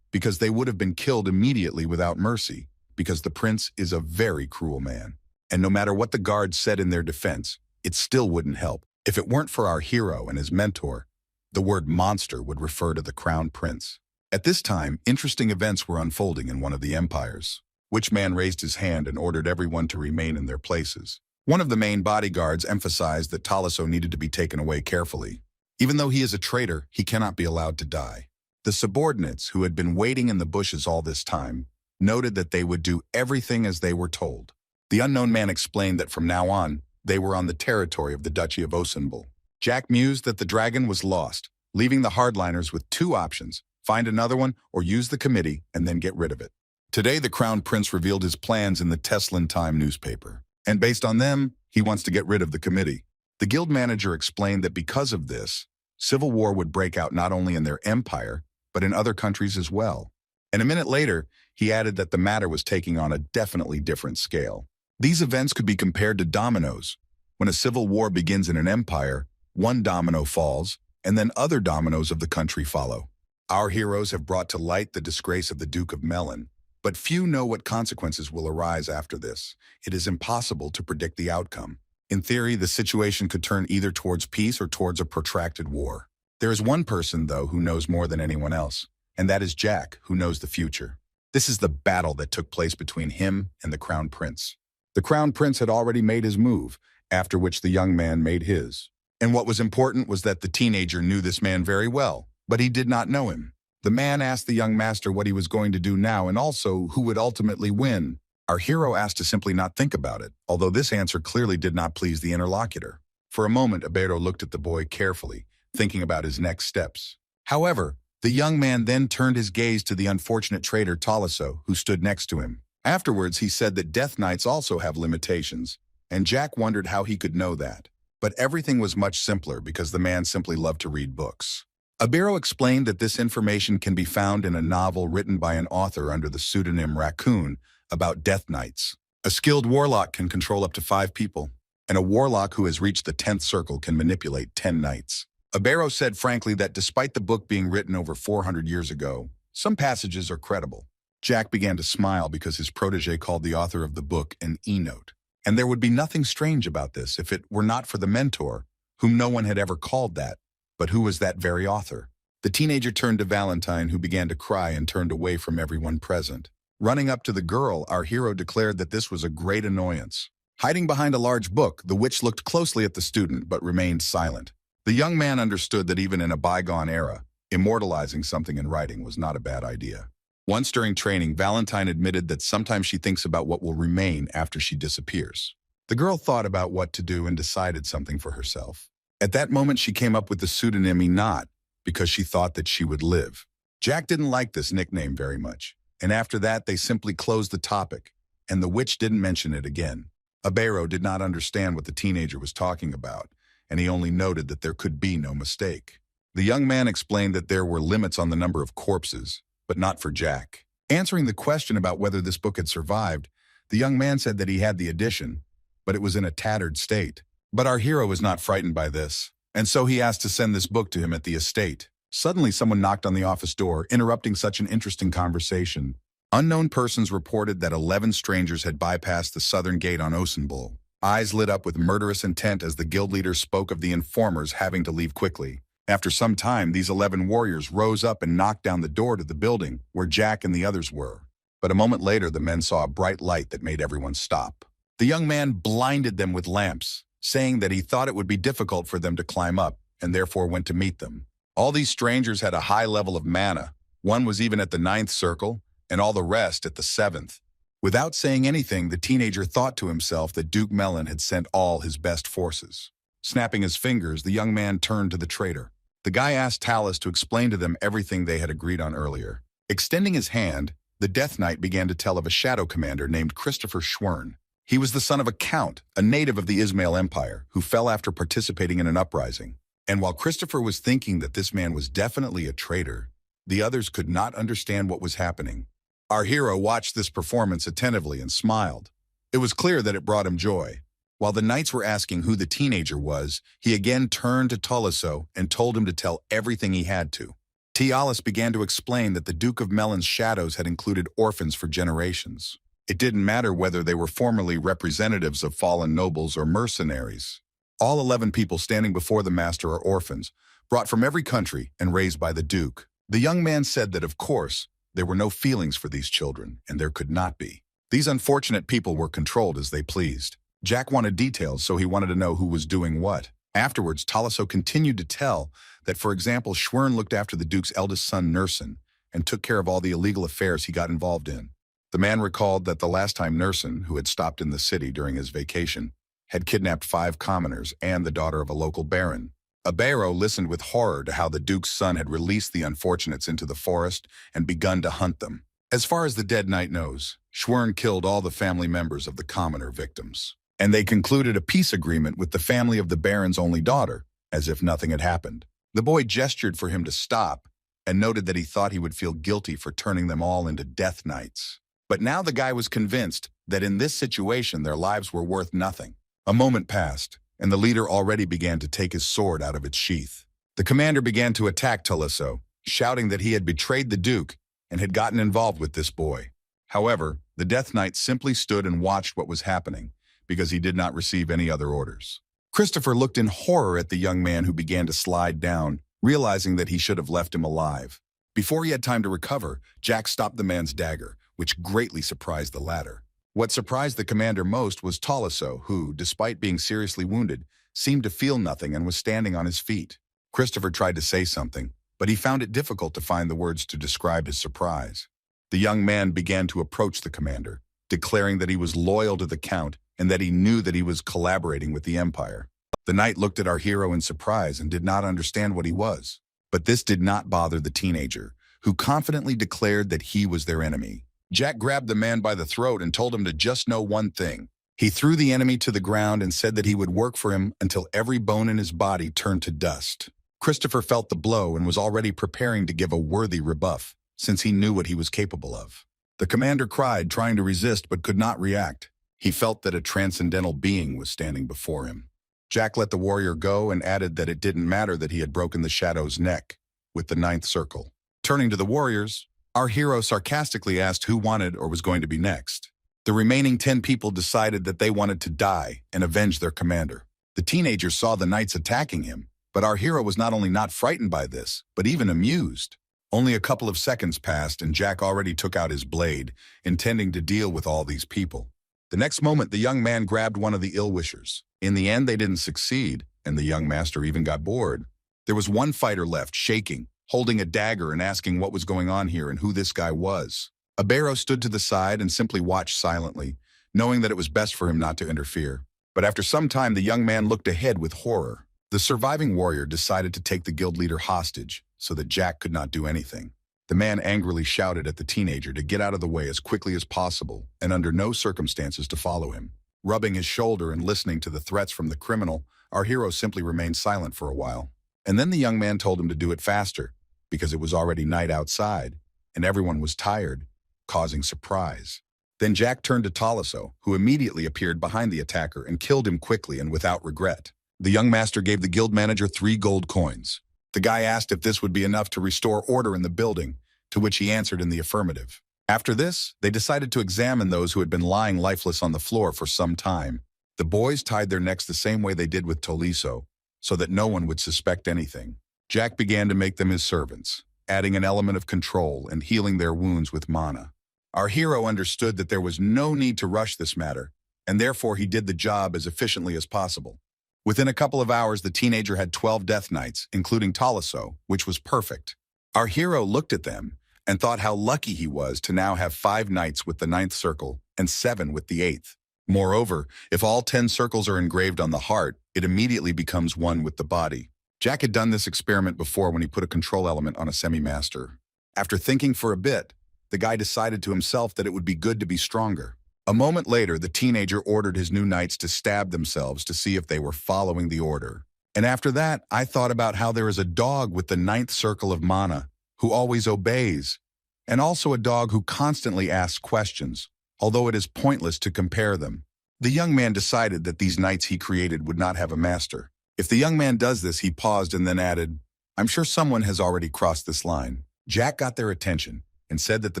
because they would have been killed immediately without mercy, because the prince is a very cruel man. And no matter what the guards said in their defense, it still wouldn't help. If it weren't for our hero and his mentor, the word monster would refer to the crown prince. At this time, interesting events were unfolding in one of the empires. Witchman raised his hand and ordered everyone to remain in their places. One of the main bodyguards emphasized that Taliso needed to be taken away carefully. Even though he is a traitor, he cannot be allowed to die. The subordinates, who had been waiting in the bushes all this time, noted that they would do everything as they were told. The unknown man explained that from now on, they were on the territory of the Duchy of Osenbul. Jack mused that the dragon was lost, leaving the hardliners with 2 options: find another one or use the committee and then get rid of it. Today, the Crown Prince revealed his plans in the Teslan Time newspaper. And based on them, he wants to get rid of the committee. The guild manager explained that because of this, Civil war would break out not only in their empire, but in other countries as well. And a minute later, he added that the matter was taking on a definitely different scale. These events could be compared to dominoes. When a civil war begins in an empire, one domino falls, and then other dominoes of the country follow. Our heroes have brought to light the disgrace of the Duke of Melon, but few know what consequences will arise after this. It is impossible to predict the outcome. In theory, the situation could turn either towards peace or towards a protracted war. There is one person, though, who knows more than anyone else, and that is Jack, who knows the future. This is the battle that took place between him and the Crown Prince. The Crown Prince had already made his move, after which the young man made his. And what was important was that the teenager knew this man very well, but he did not know him. The man asked the young master what he was going to do now and also who would ultimately win. Our hero asked to simply not think about it, although this answer clearly did not please the interlocutor. For a moment, Ibero looked at the boy carefully, thinking about his next steps. However, the young man then turned his gaze to the unfortunate traitor Taliso, who stood next to him. Afterwards, he said that Death Knights also have limitations, and Jack wondered how he could know that. But everything was much simpler because the man simply loved to read books. Ibero explained that this information can be found in a novel written by an author under the pseudonym Raccoon about Death Knights. A skilled warlock can control up to 5 people, and a warlock who has reached the 10th circle can manipulate 10 knights. Ibero said frankly that despite the book being written over 400 years ago, some passages are credible. Jack began to smile because his protege called the author of the book an E-note. And there would be nothing strange about this if it were not for the mentor, whom no one had ever called that. But who was that very author? The teenager turned to Valentine, who began to cry and turned away from everyone present. Running up to the girl, our hero declared that this was a great annoyance. Hiding behind a large book, the witch looked closely at the student but remained silent. The young man understood that even in a bygone era, immortalizing something in writing was not a bad idea. Once during training, Valentine admitted that sometimes she thinks about what will remain after she disappears. The girl thought about what to do and decided something for herself. At that moment, she came up with the pseudonym Not because she thought that she would live. Jack didn't like this nickname very much, and after that, they simply closed the topic, and the witch didn't mention it again. Ibero did not understand what the teenager was talking about, and he only noted that there could be no mistake. The young man explained that there were limits on the number of corpses, but not for Jack. Answering the question about whether this book had survived, the young man said that he had the edition, but it was in a tattered state. But our hero was not frightened by this, and so he asked to send this book to him at the estate. Suddenly, someone knocked on the office door, interrupting such an interesting conversation. Unknown persons reported that 11 strangers had bypassed the southern gate on Osenbull. Eyes lit up with murderous intent as the guild leader spoke of the informers having to leave quickly. After some time, these 11 warriors rose up and knocked down the door to the building where Jack and the others were. But a moment later, the men saw a bright light that made everyone stop. The young man blinded them with lamps, saying that he thought it would be difficult for them to climb up, and therefore went to meet them. All these strangers had a high level of mana. One was even at the 9th circle, and all the rest at the 7th. Without saying anything, the teenager thought to himself that Duke Melon had sent all his best forces. Snapping his fingers, the young man turned to the traitor. The guy asked Talus to explain to them everything they had agreed on earlier. Extending his hand, the Death Knight began to tell of a shadow commander named Christopher Schwern. He was the son of a count, a native of the Ismail Empire, who fell after participating in an uprising. And while Christopher was thinking that this man was definitely a traitor, the others could not understand what was happening. Our hero watched this performance attentively and smiled. It was clear that it brought him joy. While the knights were asking who the teenager was, he again turned to Tolisso and told him to tell everything he had to. Tialis began to explain that the Duke of Melon's shadows had included orphans for generations. It didn't matter whether they were formerly representatives of fallen nobles or mercenaries. All 11 people standing before the master are orphans, brought from every country and raised by the Duke. The young man said that, of course, there were no feelings for these children, and there could not be. These unfortunate people were controlled as they pleased. Jack wanted details, so he wanted to know who was doing what. Afterwards, Taliso continued to tell that, for example, Schwern looked after the Duke's eldest son, Nerson, and took care of all the illegal affairs he got involved in. The man recalled that the last time Nerson, who had stopped in the city during his vacation, had kidnapped 5 commoners and the daughter of a local baron. Ibero listened with horror to how the Duke's son had released the unfortunates into the forest and begun to hunt them. As far as the dead knight knows, Schwern killed all the family members of the commoner victims. And they concluded a peace agreement with the family of the baron's only daughter, as if nothing had happened. The boy gestured for him to stop and noted that he thought he would feel guilty for turning them all into death knights. But now the guy was convinced that in this situation their lives were worth nothing. A moment passed, and the leader already began to take his sword out of its sheath. The commander began to attack Taliso, shouting that he had betrayed the Duke and had gotten involved with this boy. However, the Death Knight simply stood and watched what was happening because he did not receive any other orders. Christopher looked in horror at the young man who began to slide down, realizing that he should have left him alive. Before he had time to recover, Jack stopped the man's dagger, which greatly surprised the latter. What surprised the commander most was Taliso, who, despite being seriously wounded, seemed to feel nothing and was standing on his feet. Christopher tried to say something, but he found it difficult to find the words to describe his surprise. The young man began to approach the commander, declaring that he was loyal to the Count and that he knew that he was collaborating with the Empire. The knight looked at our hero in surprise and did not understand what he was. But this did not bother the teenager, who confidently declared that he was their enemy. Jack grabbed the man by the throat and told him to just know one thing. He threw the enemy to the ground and said that he would work for him until every bone in his body turned to dust. Christopher felt the blow and was already preparing to give a worthy rebuff, since he knew what he was capable of. The commander cried, trying to resist but could not react. He felt that a transcendental being was standing before him. Jack let the warrior go and added that it didn't matter that he had broken the Shadow's neck with the 9th circle. Turning to the warriors, our hero sarcastically asked who wanted or was going to be next. The remaining 10 people decided that they wanted to die and avenge their commander. The teenager saw the knights attacking him, but our hero was not only not frightened by this, but even amused. Only a couple of seconds passed and Jack already took out his blade, intending to deal with all these people. The next moment, the young man grabbed one of the ill-wishers. In the end, they didn't succeed, and the young master even got bored. There was one fighter left, shaking, holding a dagger and asking what was going on here and who this guy was. Abero stood to the side and simply watched silently, knowing that it was best for him not to interfere. But after some time, the young man looked ahead with horror. The surviving warrior decided to take the guild leader hostage so that Jack could not do anything. The man angrily shouted at the teenager to get out of the way as quickly as possible and under no circumstances to follow him. Rubbing his shoulder and listening to the threats from the criminal, our hero simply remained silent for a while. And then the young man told him to do it faster, because it was already night outside, and everyone was tired, causing surprise. Then Jack turned to Taliso, who immediately appeared behind the attacker and killed him quickly and without regret. The young master gave the guild manager 3 gold coins. The guy asked if this would be enough to restore order in the building, to which he answered in the affirmative. After this, they decided to examine those who had been lying lifeless on the floor for some time. The boys tied their necks the same way they did with Taliso, so that no one would suspect anything. Jack began to make them his servants, adding an element of control and healing their wounds with mana. Our hero understood that there was no need to rush this matter, and therefore he did the job as efficiently as possible. Within a couple of hours, the teenager had 12 death knights, including Taliso, which was perfect. Our hero looked at them and thought how lucky he was to now have 5 knights with the 9th circle and 7 with the 8th. Moreover, if all 10 circles are engraved on the heart, it immediately becomes 1 with the body. Jack had done this experiment before when he put a control element on a semi-master. After thinking for a bit, the guy decided to himself that it would be good to be stronger. A moment later, the teenager ordered his new knights to stab themselves to see if they were following the order. And after that, I thought about how there is a dog with the 9th circle of mana, who always obeys, and also a dog who constantly asks questions, although it is pointless to compare them. The young man decided that these knights he created would not have a master. If the young man does this, he paused and then added, "I'm sure someone has already crossed this line." Jack got their attention and said that the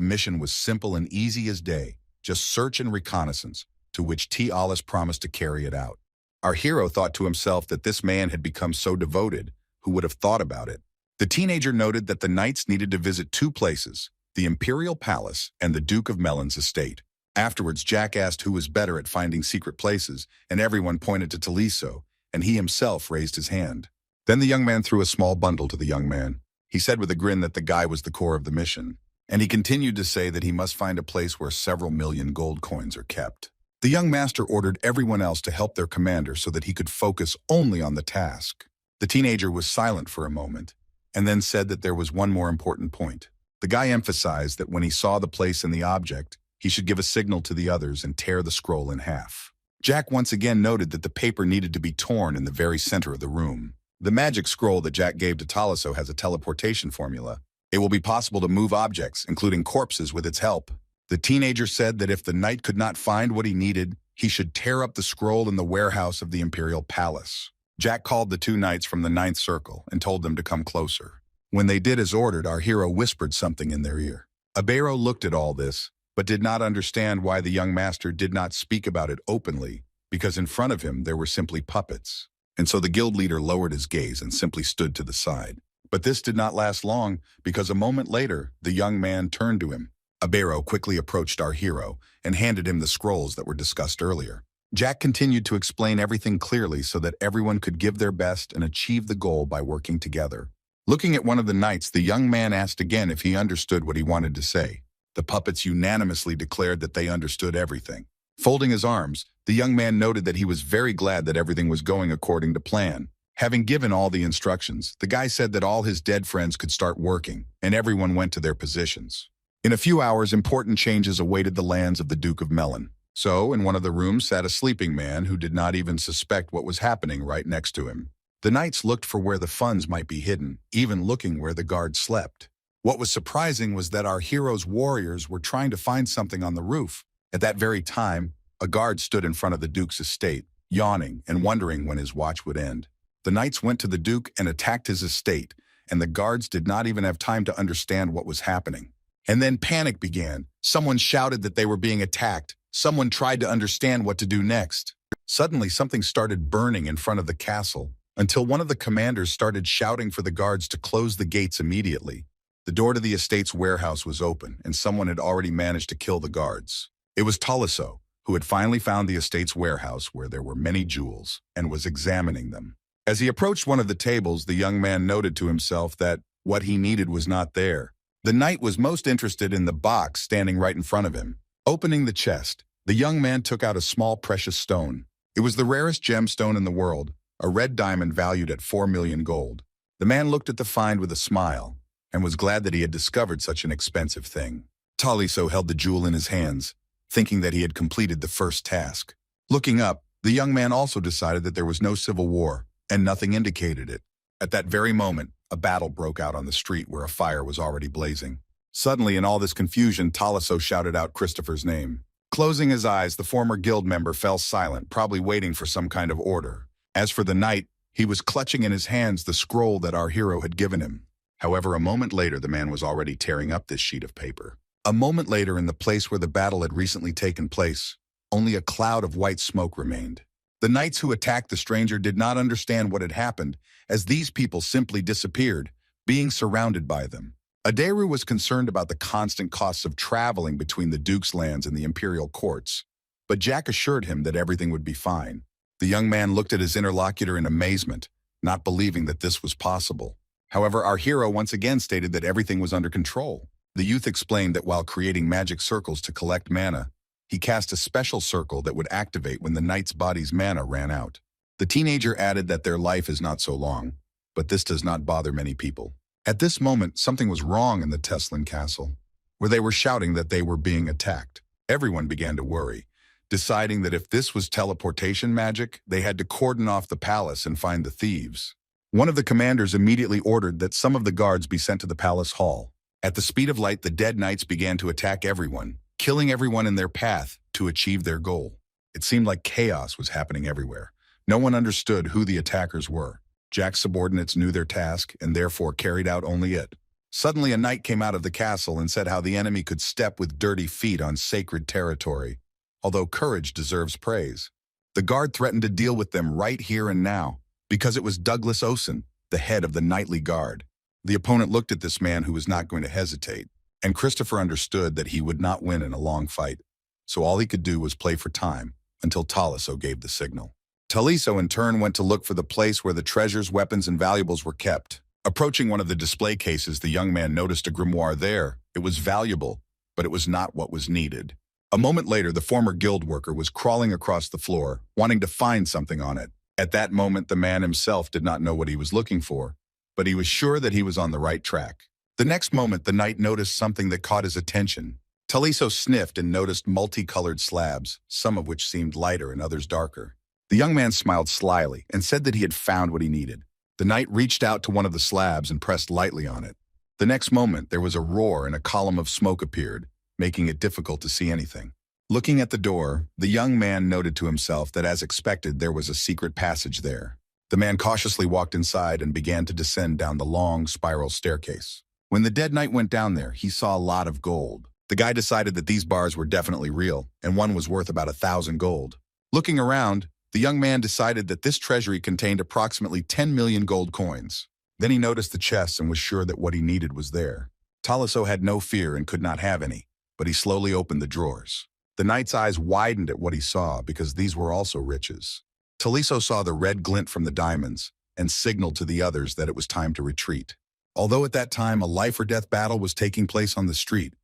mission was simple and easy as day, just search and reconnaissance, to which T. Alice promised to carry it out. Our hero thought to himself that this man had become so devoted, who would have thought about it? The teenager noted that the knights needed to visit 2 places, the Imperial Palace and the Duke of Melon's estate. Afterwards, Jack asked who was better at finding secret places, and everyone pointed to Taliso, and he himself raised his hand. Then the young man threw a small bundle to the young man. He said with a grin that the guy was the core of the mission. And he continued to say that he must find a place where several million gold coins are kept. The young master ordered everyone else to help their commander so that he could focus only on the task. The teenager was silent for a moment, and then said that there was one more important point. The guy emphasized that when he saw the place and the object, he should give a signal to the others and tear the scroll in half. Jack once again noted that the paper needed to be torn in the very center of the room. The magic scroll that Jack gave to Taliso has a teleportation formula. It will be possible to move objects, including corpses, with its help. The teenager said that if the knight could not find what he needed, he should tear up the scroll in the warehouse of the Imperial Palace. Jack called the two knights from the ninth circle and told them to come closer. When they did as ordered, our hero whispered something in their ear. Abero looked at all this, but did not understand why the young master did not speak about it openly, because in front of him there were simply puppets. And so the guild leader lowered his gaze and simply stood to the side. But this did not last long, because a moment later, the young man turned to him. Abero quickly approached our hero and handed him the scrolls that were discussed earlier. Jack continued to explain everything clearly so that everyone could give their best and achieve the goal by working together. Looking at one of the knights, the young man asked again if he understood what he wanted to say. The puppets unanimously declared that they understood everything. Folding his arms, the young man noted that he was very glad that everything was going according to plan. Having given all the instructions, the guy said that all his dead friends could start working, and everyone went to their positions. In a few hours, important changes awaited the lands of the Duke of Melon. So, in one of the rooms sat a sleeping man who did not even suspect what was happening right next to him. The knights looked for where the funds might be hidden, even looking where the guard slept. What was surprising was that our hero's warriors were trying to find something on the roof. At that very time, a guard stood in front of the Duke's estate, yawning and wondering when his watch would end. The knights went to the Duke and attacked his estate, and the guards did not even have time to understand what was happening. And then panic began. Someone shouted that they were being attacked. Someone tried to understand what to do next. Suddenly, something started burning in front of the castle, until one of the commanders started shouting for the guards to close the gates immediately. The door to the estate's warehouse was open, and someone had already managed to kill the guards. It was Taliso, who had finally found the estate's warehouse where there were many jewels, and was examining them. As he approached one of the tables, the young man noted to himself that what he needed was not there. The knight was most interested in the box standing right in front of him. Opening the chest, the young man took out a small precious stone. It was the rarest gemstone in the world, a red diamond valued at 4 million gold. The man looked at the find with a smile, and was glad that he had discovered such an expensive thing. Taliso held the jewel in his hands, thinking that he had completed the first task. Looking up, the young man also decided that there was no civil war, and nothing indicated it. At that very moment, a battle broke out on the street where a fire was already blazing. Suddenly, in all this confusion, Taliso shouted out Christopher's name. Closing his eyes, the former guild member fell silent, probably waiting for some kind of order. As for the knight, he was clutching in his hands the scroll that our hero had given him. However, a moment later, the man was already tearing up this sheet of paper. A moment later, in the place where the battle had recently taken place, only a cloud of white smoke remained. The knights who attacked the stranger did not understand what had happened, as these people simply disappeared, being surrounded by them. Aderu was concerned about the constant costs of traveling between the Duke's lands and the imperial courts, but Jack assured him that everything would be fine. The young man looked at his interlocutor in amazement, not believing that this was possible. However, our hero once again stated that everything was under control. The youth explained that while creating magic circles to collect mana, he cast a special circle that would activate when the knight's body's mana ran out. The teenager added that their life is not so long, but this does not bother many people. At this moment, something was wrong in the Teslin castle, where they were shouting that they were being attacked. Everyone began to worry, deciding that if this was teleportation magic, they had to cordon off the palace and find the thieves. One of the commanders immediately ordered that some of the guards be sent to the palace hall. At the speed of light, the dead knights began to attack everyone, killing everyone in their path to achieve their goal. It seemed like chaos was happening everywhere. No one understood who the attackers were. Jack's subordinates knew their task and therefore carried out only it. Suddenly, a knight came out of the castle and said how the enemy could step with dirty feet on sacred territory, although courage deserves praise. The guard threatened to deal with them right here and now, because it was Douglas Osen, the head of the knightly guard. The opponent looked at this man who was not going to hesitate, and Christopher understood that he would not win in a long fight, so all he could do was play for time until Taliso gave the signal. Taliso in turn went to look for the place where the treasures, weapons, and valuables were kept. Approaching one of the display cases, the young man noticed a grimoire there. It was valuable, but it was not what was needed. A moment later, the former guild worker was crawling across the floor, wanting to find something on it. At that moment, the man himself did not know what he was looking for, but he was sure that he was on the right track. The next moment, the knight noticed something that caught his attention. Taliso sniffed and noticed multicolored slabs, some of which seemed lighter and others darker. The young man smiled slyly and said that he had found what he needed. The knight reached out to one of the slabs and pressed lightly on it. The next moment, there was a roar and a column of smoke appeared, making it difficult to see anything. Looking at the door, the young man noted to himself that as expected, there was a secret passage there. The man cautiously walked inside and began to descend down the long, spiral staircase. When the dead knight went down there, he saw a lot of gold. The guy decided that these bars were definitely real, and one was worth about 1,000 gold. Looking around, the young man decided that this treasury contained approximately 10 million gold coins. Then he noticed the chests and was sure that what he needed was there. Taliso had no fear and could not have any, but he slowly opened the drawers. The knight's eyes widened at what he saw because these were also riches. Taliso saw the red glint from the diamonds and signaled to the others that it was time to retreat. Although at that time a life-or-death battle was taking place on the street,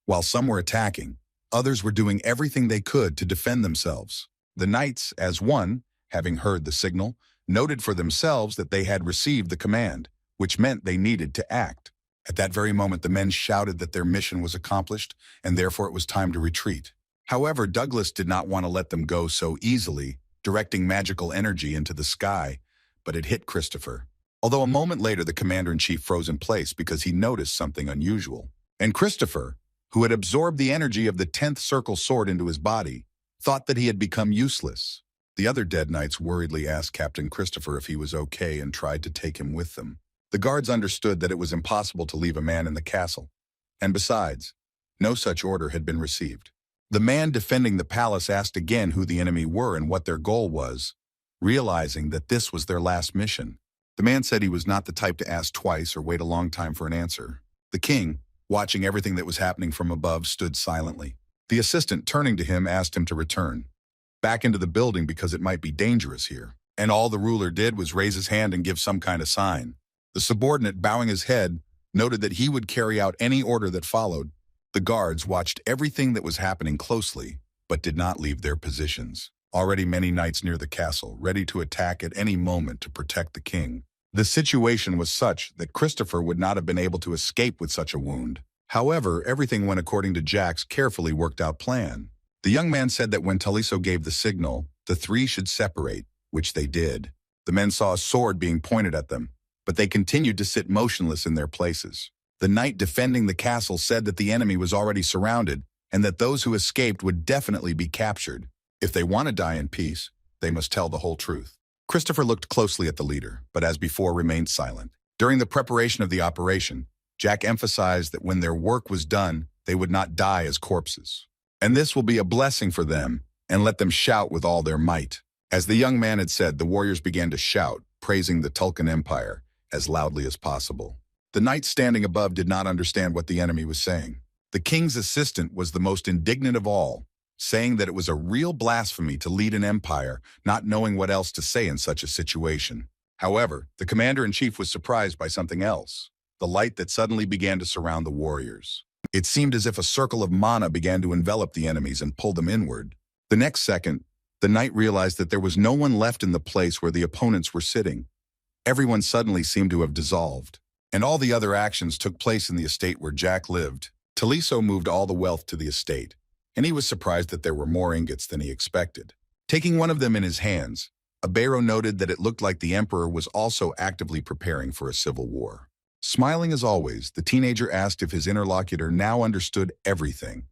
while some were attacking, others were doing everything they could to defend themselves. The knights, as one, having heard the signal, noted for themselves that they had received the command, which meant they needed to act. At that very moment, the men shouted that their mission was accomplished, and therefore it was time to retreat. However, Douglas did not want to let them go so easily, directing magical energy into the sky, but it hit Christopher. Although a moment later, the commander-in-chief froze in place because he noticed something unusual. And Christopher, who had absorbed the energy of the 10th circle sword into his body, thought that he had become useless. The other dead knights worriedly asked Captain Christopher if he was okay and tried to take him with them. The guards understood that it was impossible to leave a man in the castle. And besides, no such order had been received. The man defending the palace asked again who the enemy were and what their goal was, realizing that this was their last mission. The man said he was not the type to ask twice or wait a long time for an answer. The king, watching everything that was happening from above, stood silently. The assistant, turning to him, asked him to return back into the building because it might be dangerous here. And all the ruler did was raise his hand and give some kind of sign. The subordinate, bowing his head, noted that he would carry out any order that followed. The guards watched everything that was happening closely, but did not leave their positions. Already many knights near the castle, ready to attack at any moment to protect the king. The situation was such that Christopher would not have been able to escape with such a wound. However, everything went according to Jack's carefully worked out plan. The young man said that when Taliso gave the signal, the three should separate, which they did. The men saw a sword being pointed at them, but they continued to sit motionless in their places. The knight defending the castle said that the enemy was already surrounded and that those who escaped would definitely be captured. If they want to die in peace, they must tell the whole truth. Christopher looked closely at the leader, but as before remained silent. During the preparation of the operation, Jack emphasized that when their work was done, they would not die as corpses. And this will be a blessing for them, and let them shout with all their might. As the young man had said, the warriors began to shout, praising the Tulkun Empire as loudly as possible. The knight standing above did not understand what the enemy was saying. The king's assistant was the most indignant of all, saying that it was a real blasphemy to lead an empire, not knowing what else to say in such a situation. However, the commander-in-chief was surprised by something else, the light that suddenly began to surround the warriors. It seemed as if a circle of mana began to envelop the enemies and pull them inward. The next second, the knight realized that there was no one left in the place where the opponents were sitting. Everyone suddenly seemed to have dissolved, and all the other actions took place in the estate where Jack lived. Taliso moved all the wealth to the estate, and he was surprised that there were more ingots than he expected. Taking one of them in his hands, Abero noted that it looked like the emperor was also actively preparing for a civil war. Smiling as always, the teenager asked if his interlocutor now understood everything,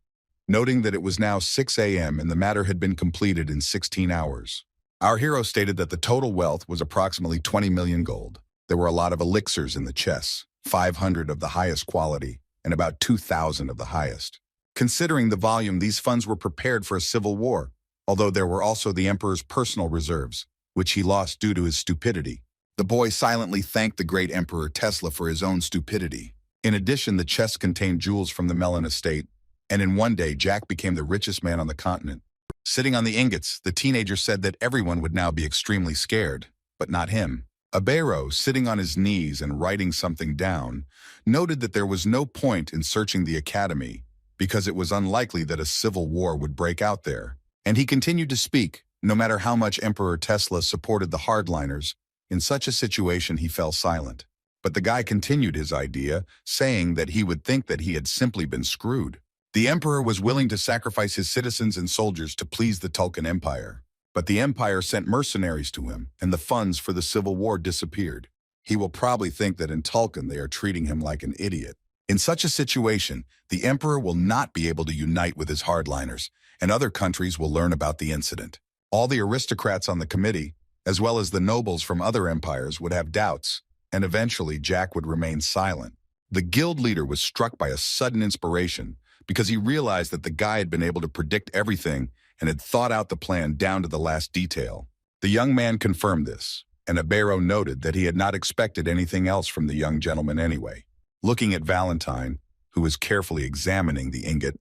noting that it was now 6 a.m. and the matter had been completed in 16 hours. Our hero stated that the total wealth was approximately 20 million gold. There were a lot of elixirs in the chests, 500 of the highest quality, and about 2,000 of the highest. Considering the volume, these funds were prepared for a civil war, although there were also the emperor's personal reserves, which he lost due to his stupidity. The boy silently thanked the great Emperor Tesla for his own stupidity. In addition, the chests contained jewels from the Melon estate, and in one day, Jack became the richest man on the continent. Sitting on the ingots, the teenager said that everyone would now be extremely scared, but not him. Abero, sitting on his knees and writing something down, noted that there was no point in searching the academy because it was unlikely that a civil war would break out there. And he continued to speak, no matter how much Emperor Tesla supported the hardliners. In such a situation, he fell silent. But the guy continued his idea, saying that he would think that he had simply been screwed. The emperor was willing to sacrifice his citizens and soldiers to please the Tulkun Empire. But the empire sent mercenaries to him, and the funds for the civil war disappeared. he will probably think that in Tulkun they are treating him like an idiot. In such a situation, the emperor will not be able to unite with his hardliners, and other countries will learn about the incident. All the aristocrats on the committee, as well as the nobles from other empires, would have doubts, and eventually Jack would remain silent. The guild leader was struck by a sudden inspiration because he realized that the guy had been able to predict everything and had thought out the plan down to the last detail. The young man confirmed this, and Ibero noted that he had not expected anything else from the young gentleman anyway. Looking at Valentine, who was carefully examining the ingot,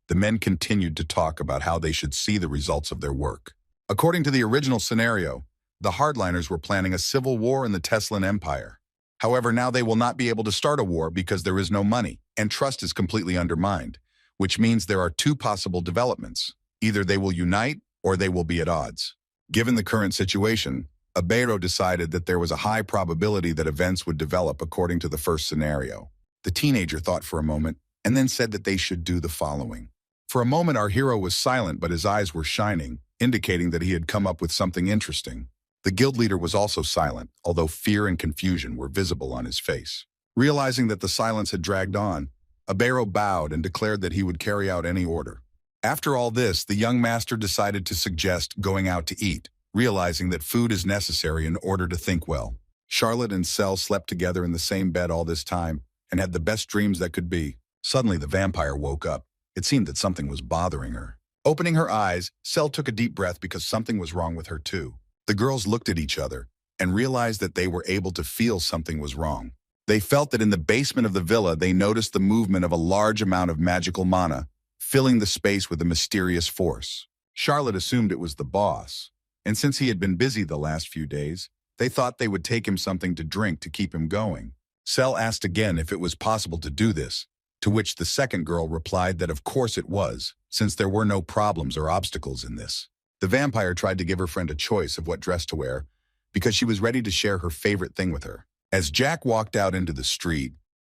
the men continued to talk about how they should see the results of their work. According to the original scenario, the hardliners were planning a civil war in the Teslan Empire. However, now they will not be able to start a war because there is no money, and trust is completely undermined, which means there are two possible developments. Either they will unite, or they will be at odds. Given the current situation, Ibero decided that there was a high probability that events would develop according to the first scenario. The teenager thought for a moment, and then said that they should do the following. For a moment, our hero was silent, but his eyes were shining, indicating that he had come up with something interesting. The guild leader was also silent, although fear and confusion were visible on his face. Realizing that the silence had dragged on, Ibero bowed and declared that he would carry out any order. After all this, the young master decided to suggest going out to eat, realizing that food is necessary in order to think well. Charlotte and Cell slept together in the same bed all this time and had the best dreams that could be. Suddenly, the vampire woke up. It seemed that something was bothering her. Opening her eyes, Cell took a deep breath because something was wrong with her too. The girls looked at each other and realized that they were able to feel something was wrong. They felt that in the basement of the villa, they noticed the movement of a large amount of magical mana, filling the space with a mysterious force. Charlotte assumed it was the boss, and since he had been busy the last few days, they thought they would take him something to drink to keep him going. Cell asked again if it was possible to do this, to which the second girl replied that of course it was, since there were no problems or obstacles in this. The vampire tried to give her friend a choice of what dress to wear, because she was ready to share her favorite thing with her. As Jack walked out into the street,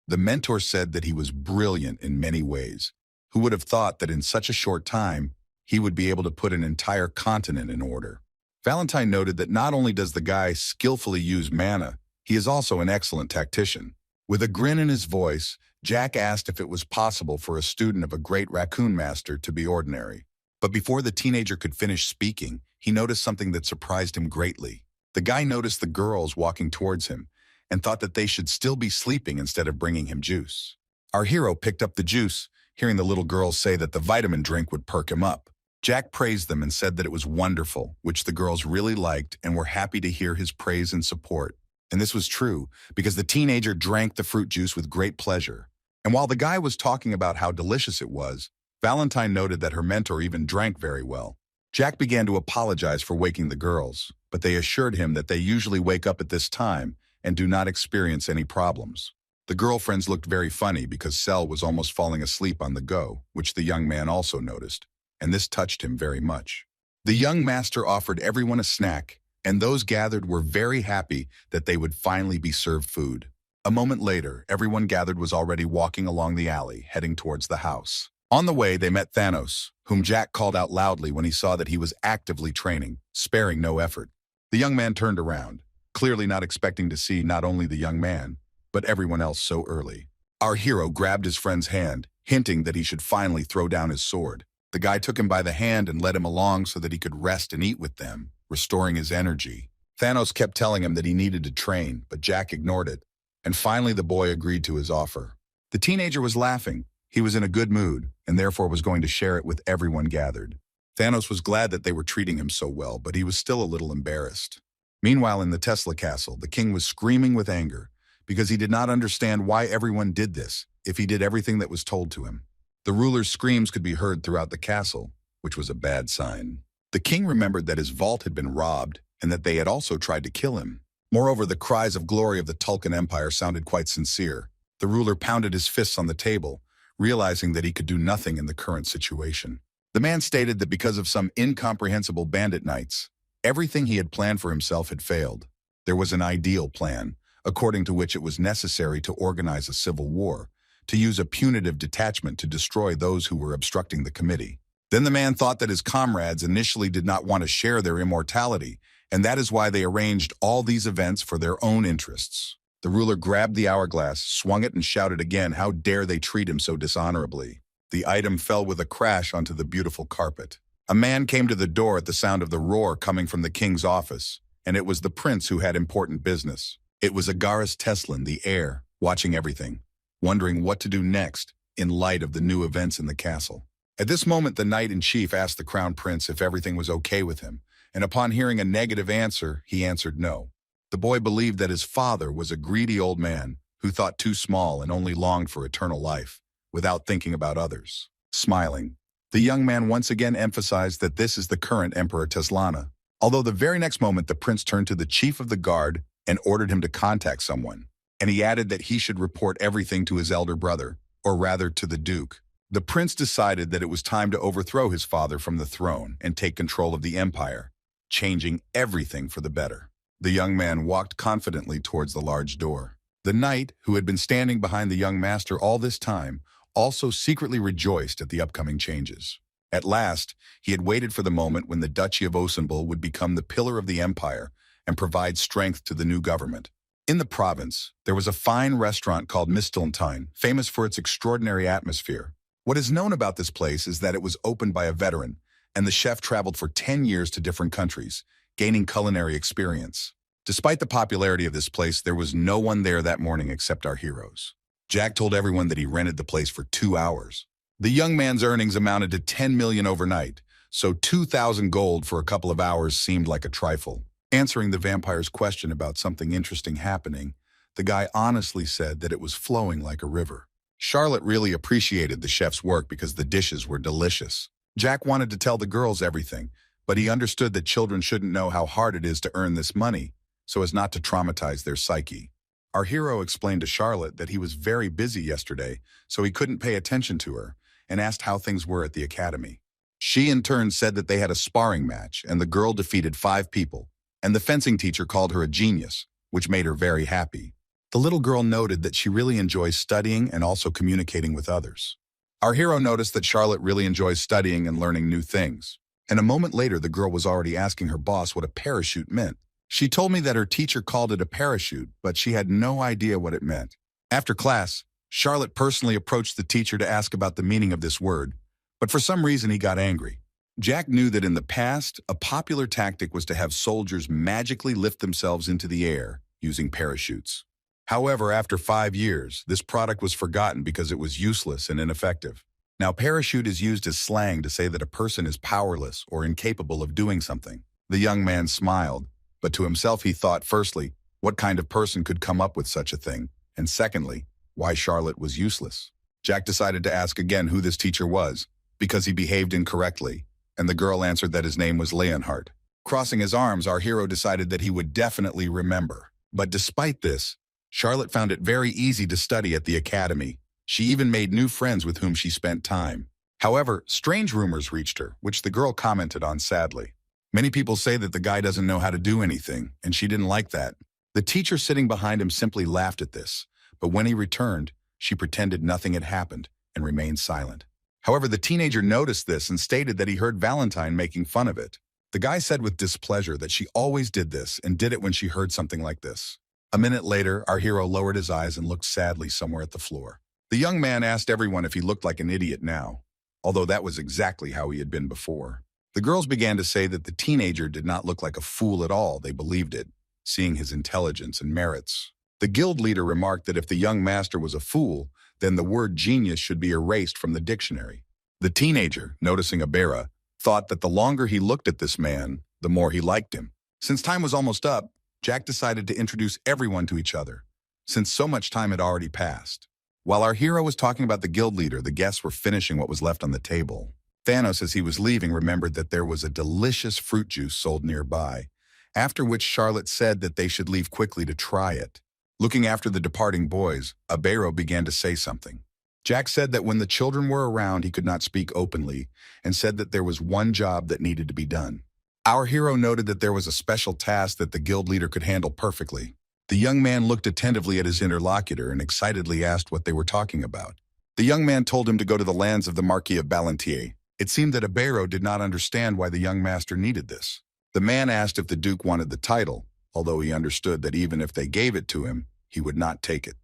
the mentor said that he was brilliant in many ways. Who would have thought that in such a short time, he would be able to put an entire continent in order? Valentine noted that not only does the guy skillfully use mana, he is also an excellent tactician. With a grin in his voice, Jack asked if it was possible for a student of a great raccoon master to be ordinary. But before the teenager could finish speaking, he noticed something that surprised him greatly. The guy noticed the girls walking towards him and thought that they should still be sleeping instead of bringing him juice. Our hero picked up the juice, hearing the little girls say that the vitamin drink would perk him up. Jack praised them and said that it was wonderful, which the girls really liked and were happy to hear his praise and support. And this was true, because the teenager drank the fruit juice with great pleasure. And while the guy was talking about how delicious it was, Valentine noted that her mentor even drank very well. Jack began to apologize for waking the girls, but they assured him that they usually wake up at this time and do not experience any problems. The girlfriends looked very funny because Cell was almost falling asleep on the go, which the young man also noticed, and this touched him very much. The young master offered everyone a snack, and those gathered were very happy that they would finally be served food. A moment later, everyone gathered was already walking along the alley, heading towards the house. On the way, they met Thanos, whom Jack called out loudly when he saw that he was actively training, sparing no effort. The young man turned around, clearly not expecting to see not only the young man, but everyone else so early. Our hero grabbed his friend's hand, hinting that he should finally throw down his sword. The guy took him by the hand and led him along so that he could rest and eat with them, restoring his energy. Thanos kept telling him that he needed to train, but Jack ignored it, and finally the boy agreed to his offer. The teenager was laughing. He was in a good mood, and therefore was going to share it with everyone gathered. Thanos was glad that they were treating him so well, but he was still a little embarrassed. Meanwhile, in the Tesla castle, the king was screaming with anger because he did not understand why everyone did this if he did everything that was told to him. The ruler's screams could be heard throughout the castle, which was a bad sign. The king remembered that his vault had been robbed and that they had also tried to kill him. Moreover, the cries of glory of the Tulkun Empire sounded quite sincere. The ruler pounded his fists on the table, realizing that he could do nothing in the current situation. The man stated that because of some incomprehensible bandit nights, everything he had planned for himself had failed. There was an ideal plan, according to which it was necessary to organize a civil war, to use a punitive detachment to destroy those who were obstructing the committee. Then the man thought that his comrades initially did not want to share their immortality, and that is why they arranged all these events for their own interests. The ruler grabbed the hourglass, swung it, and shouted again, "How dare they treat him so dishonorably?" The item fell with a crash onto the beautiful carpet. A man came to the door at the sound of the roar coming from the king's office, and it was the prince who had important business. It was Agaris Teslin, the heir, watching everything, wondering what to do next in light of the new events in the castle. At this moment, the knight-in-chief asked the crown prince if everything was okay with him, and upon hearing a negative answer, he answered no. The boy believed that his father was a greedy old man who thought too small and only longed for eternal life, without thinking about others. Smiling, the young man once again emphasized that this is the current Emperor Teslana, although the very next moment the prince turned to the chief of the guard and ordered him to contact someone, and he added that he should report everything to his elder brother, or rather to the duke. The prince decided that it was time to overthrow his father from the throne and take control of the empire, changing everything for the better. The young man walked confidently towards the large door. The knight, who had been standing behind the young master all this time, also secretly rejoiced at the upcoming changes. At last, he had waited for the moment when the Duchy of Osenbul would become the pillar of the empire and provide strength to the new government. In the province, there was a fine restaurant called Mistelntein, famous for its extraordinary atmosphere. What is known about this place is that it was opened by a veteran, and the chef traveled for 10 years to different countries, gaining culinary experience. Despite the popularity of this place, there was no one there that morning except our heroes. Jack told everyone that he rented the place for 2 hours. The young man's earnings amounted to 10 million overnight, so 2,000 gold for a couple of hours seemed like a trifle. Answering the vampire's question about something interesting happening, the guy honestly said that it was flowing like a river. Charlotte really appreciated the chef's work because the dishes were delicious. Jack wanted to tell the girls everything, but he understood that children shouldn't know how hard it is to earn this money, so as not to traumatize their psyche. Our hero explained to Charlotte that he was very busy yesterday, so he couldn't pay attention to her, and asked how things were at the academy. She in turn said that they had a sparring match, and the girl defeated 5 people, and the fencing teacher called her a genius, which made her very happy. The little girl noted that she really enjoys studying and also communicating with others. Our hero noticed that Charlotte really enjoys studying and learning new things, and a moment later the girl was already asking her boss what a parachute meant. She told me that her teacher called it a parachute, but she had no idea what it meant. After class, Charlotte personally approached the teacher to ask about the meaning of this word, but for some reason he got angry. Jack knew that in the past, a popular tactic was to have soldiers magically lift themselves into the air using parachutes. However, after 5 years, this product was forgotten because it was useless and ineffective. Now, parachute is used as slang to say that a person is powerless or incapable of doing something. The young man smiled, but to himself he thought, firstly, what kind of person could come up with such a thing? And secondly, why Charlotte was useless. Jack decided to ask again who this teacher was, because he behaved incorrectly, and the girl answered that his name was Leonhardt. Crossing his arms, our hero decided that he would definitely remember. But despite this, Charlotte found it very easy to study at the academy. She even made new friends with whom she spent time. However, strange rumors reached her, which the girl commented on sadly. Many people say that the guy doesn't know how to do anything, and she didn't like that. The teacher sitting behind him simply laughed at this, but when he returned, she pretended nothing had happened and remained silent. However, the teenager noticed this and stated that he heard Valentine making fun of it. The guy said with displeasure that she always did this and did it when she heard something like this. A minute later, our hero lowered his eyes and looked sadly somewhere at the floor. The young man asked everyone if he looked like an idiot now, although that was exactly how he had been before. The girls began to say that the teenager did not look like a fool at all. They believed it, seeing his intelligence and merits. The guild leader remarked that if the young master was a fool, then the word genius should be erased from the dictionary. The teenager, noticing Abera, thought that the longer he looked at this man, the more he liked him. Since time was almost up, Jack decided to introduce everyone to each other, since so much time had already passed. While our hero was talking about the guild leader, the guests were finishing what was left on the table. Thanos, as he was leaving, remembered that there was a delicious fruit juice sold nearby, after which Charlotte said that they should leave quickly to try it. Looking after the departing boys, Abero began to say something. Jack said that when the children were around, he could not speak openly, and said that there was one job that needed to be done. Our hero noted that there was a special task that the guild leader could handle perfectly. The young man looked attentively at his interlocutor and excitedly asked what they were talking about. The young man told him to go to the lands of the Marquis of Ballantier. It seemed that Abero did not understand why the young master needed this. The man asked if the Duke wanted the title, although he understood that even if they gave it to him, he would not take it.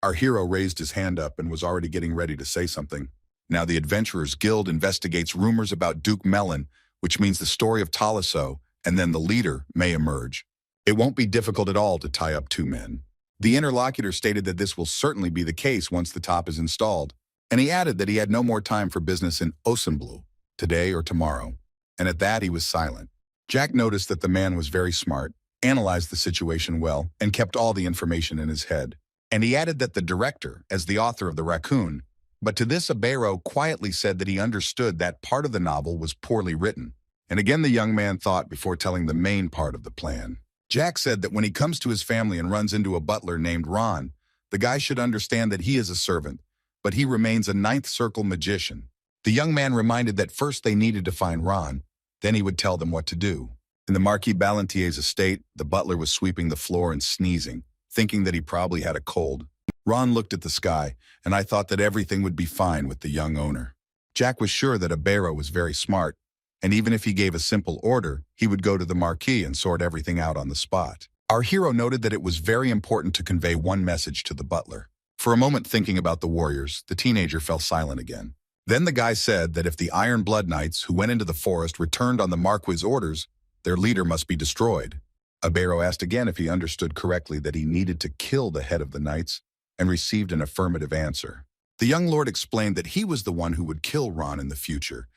Our hero raised his hand up and was already getting ready to say something. Now the Adventurers Guild investigates rumors about Duke Melon, which means the story of Taliso, and then the leader may emerge. It won't be difficult at all to tie up two men. The interlocutor stated that this will certainly be the case once the top is installed, and he added that he had no more time for business in Osenblue, today or tomorrow. And at that he was silent. Jack noticed that the man was very smart, analyzed the situation well, and kept all the information in his head. And he added that the director, as the author of The Raccoon, but to this Abero quietly said that he understood that part of the novel was poorly written. And again the young man thought before telling the main part of the plan. Jack said that when he comes to his family and runs into a butler named Ron, the guy should understand that he is a servant, but he remains a ninth circle magician. The young man reminded that first they needed to find Ron, then he would tell them what to do. In the Marquis Balantier's estate, the butler was sweeping the floor and sneezing, thinking that he probably had a cold. Ron looked at the sky, and I thought that everything would be fine with the young owner. Jack was sure that Abero was very smart, and even if he gave a simple order, he would go to the Marquis and sort everything out on the spot. Our hero noted that it was very important to convey one message to the butler. For a moment thinking about the warriors, the teenager fell silent again. Then the guy said that if the Iron Blood Knights who went into the forest returned on the Marquis' orders, their leader must be destroyed. Abero asked again if he understood correctly that he needed to kill the head of the knights, and received an affirmative answer. The young lord explained that he was the one who would kill Ron in the future,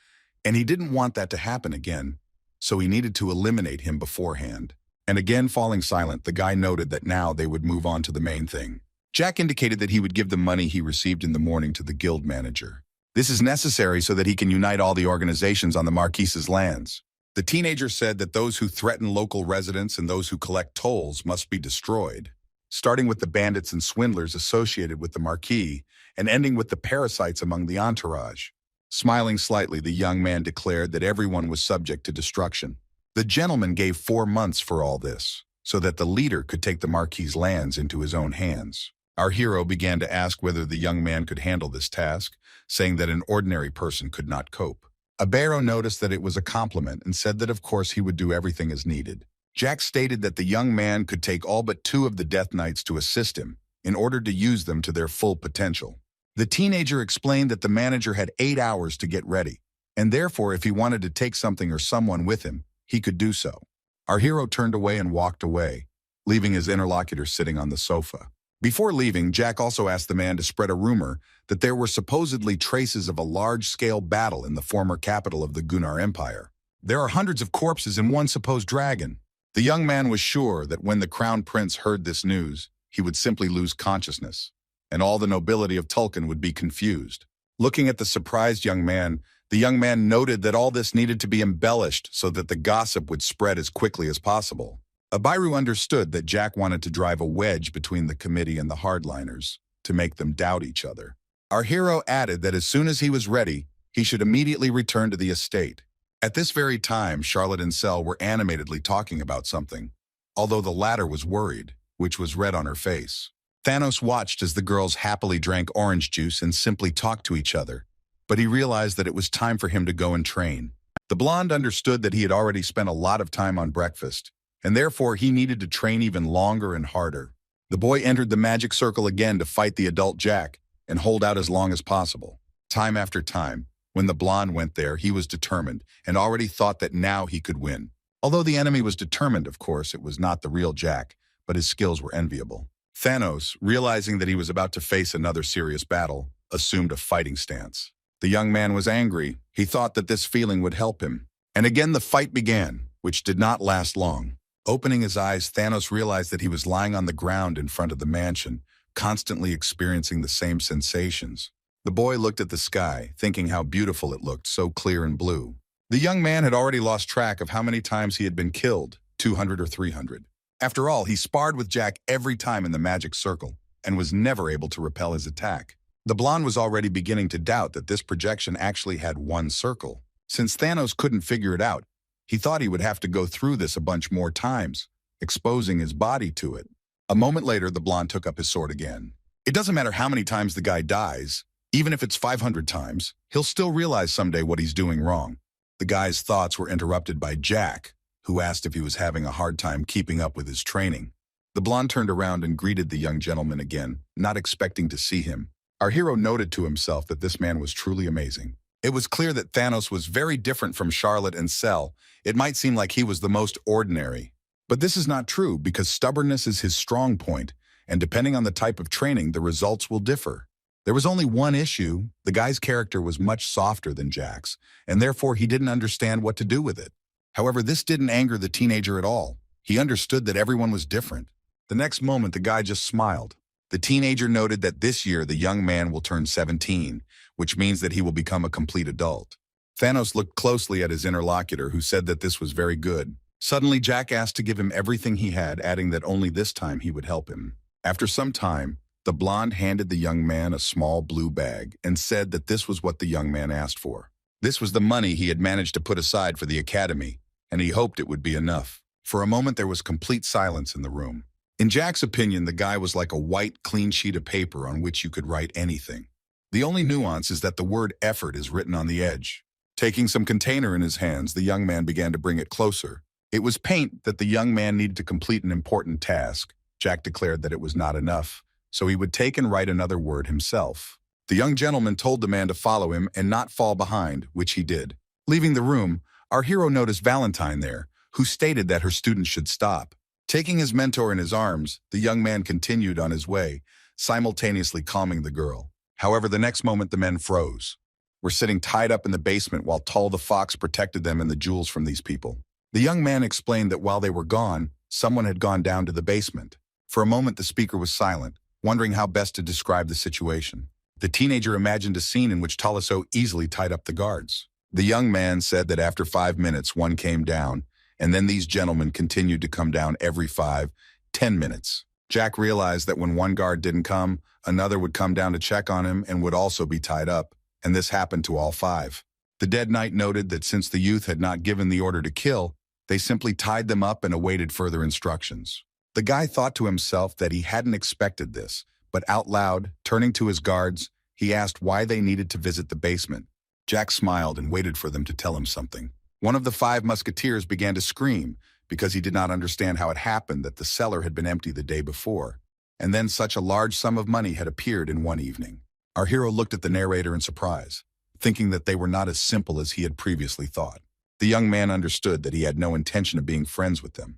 and he didn't want that to happen again, so he needed to eliminate him beforehand. And again falling silent, the guy noted that now they would move on to the main thing. Jack indicated that he would give the money he received in the morning to the guild manager. This is necessary so that he can unite all the organizations on the Marquis's lands. The teenager said that those who threaten local residents and those who collect tolls must be destroyed, starting with the bandits and swindlers associated with the Marquis and ending with the parasites among the entourage. Smiling slightly, the young man declared that everyone was subject to destruction. The gentleman gave 4 months for all this, so that the leader could take the Marquis's lands into his own hands. Our hero began to ask whether the young man could handle this task, saying that an ordinary person could not cope. Abero noticed that it was a compliment and said that of course he would do everything as needed. Jack stated that the young man could take all but 2 of the Death Knights to assist him, in order to use them to their full potential. The teenager explained that the manager had 8 hours to get ready, and therefore if he wanted to take something or someone with him, he could do so. Our hero turned away and walked away, leaving his interlocutor sitting on the sofa. Before leaving, Jack also asked the man to spread a rumor that there were supposedly traces of a large-scale battle in the former capital of the Gunnar Empire. There are hundreds of corpses and one supposed dragon. The young man was sure that when the crown prince heard this news, he would simply lose consciousness, and all the nobility of Tulkan would be confused. Looking at the surprised young man, the young man noted that all this needed to be embellished so that the gossip would spread as quickly as possible. Abiru understood that Jack wanted to drive a wedge between the committee and the hardliners, to make them doubt each other. Our hero added that as soon as he was ready, he should immediately return to the estate. At this very time, Charlotte and Cell were animatedly talking about something, although the latter was worried, which was red on her face. Thanos watched as the girls happily drank orange juice and simply talked to each other, but he realized that it was time for him to go and train. The blonde understood that he had already spent a lot of time on breakfast, and therefore he needed to train even longer and harder. The boy entered the magic circle again to fight the adult Jack and hold out as long as possible. Time after time, when the blonde went there, he was determined and already thought that now he could win. Although the enemy was determined, of course, it was not the real Jack, but his skills were enviable. Thanos, realizing that he was about to face another serious battle, assumed a fighting stance. The young man was angry. He thought that this feeling would help him. And again the fight began, which did not last long. Opening his eyes, Thanos realized that he was lying on the ground in front of the mansion, constantly experiencing the same sensations. The boy looked at the sky, thinking how beautiful it looked, so clear and blue. The young man had already lost track of how many times he had been killed, 200 or 300. After all, he sparred with Jack every time in the magic circle, and was never able to repel his attack. The blonde was already beginning to doubt that this projection actually had one circle. Since Thanos couldn't figure it out, he thought he would have to go through this a bunch more times, exposing his body to it. A moment later, the blonde took up his sword again. It doesn't matter how many times the guy dies, even if it's 500 times, he'll still realize someday what he's doing wrong. The guy's thoughts were interrupted by Jack, who asked if he was having a hard time keeping up with his training. The blonde turned around and greeted the young gentleman again, not expecting to see him. Our hero noted to himself that this man was truly amazing. It was clear that Thanos was very different from Charlotte and Cell. It might seem like he was the most ordinary. But this is not true because stubbornness is his strong point, and depending on the type of training, the results will differ. There was only one issue. The guy's character was much softer than Jack's, and therefore he didn't understand what to do with it. However, this didn't anger the teenager at all. He understood that everyone was different. The next moment, the guy just smiled. The teenager noted that this year the young man will turn 17, which means that he will become a complete adult. Thanos looked closely at his interlocutor, who said that this was very good. Suddenly, Jack asked to give him everything he had, adding that only this time he would help him. After some time, the blonde handed the young man a small blue bag and said that this was what the young man asked for. This was the money he had managed to put aside for the academy, and he hoped it would be enough. For a moment, there was complete silence in the room. In Jack's opinion, the guy was like a white, clean sheet of paper on which you could write anything. The only nuance is that the word effort is written on the edge. Taking some container in his hands, the young man began to bring it closer. It was paint that the young man needed to complete an important task. Jack declared that it was not enough, so he would take and write another word himself. The young gentleman told the man to follow him and not fall behind, which he did. Leaving the room, our hero noticed Valentine there, who stated that her student should stop. Taking his mentor in his arms, the young man continued on his way, simultaneously calming the girl. However, the next moment the men froze. Were sitting tied up in the basement while Tull the Fox protected them and the jewels from these people. The young man explained that while they were gone, someone had gone down to the basement. For a moment, the speaker was silent, wondering how best to describe the situation. The teenager imagined a scene in which Tull so easily tied up the guards. The young man said that after 5 minutes, one came down, and then these gentlemen continued to come down every 5, 10 minutes. Jack realized that when one guard didn't come, another would come down to check on him and would also be tied up, and this happened to all 5. The Dead Knight noted that since the youth had not given the order to kill, they simply tied them up and awaited further instructions. The guy thought to himself that he hadn't expected this, but out loud, turning to his guards, he asked why they needed to visit the basement. Jack smiled and waited for them to tell him something. One of the 5 musketeers began to scream because he did not understand how it happened that the cellar had been empty the day before, and then such a large sum of money had appeared in one evening. Our hero looked at the narrator in surprise, thinking that they were not as simple as he had previously thought. The young man understood that he had no intention of being friends with them.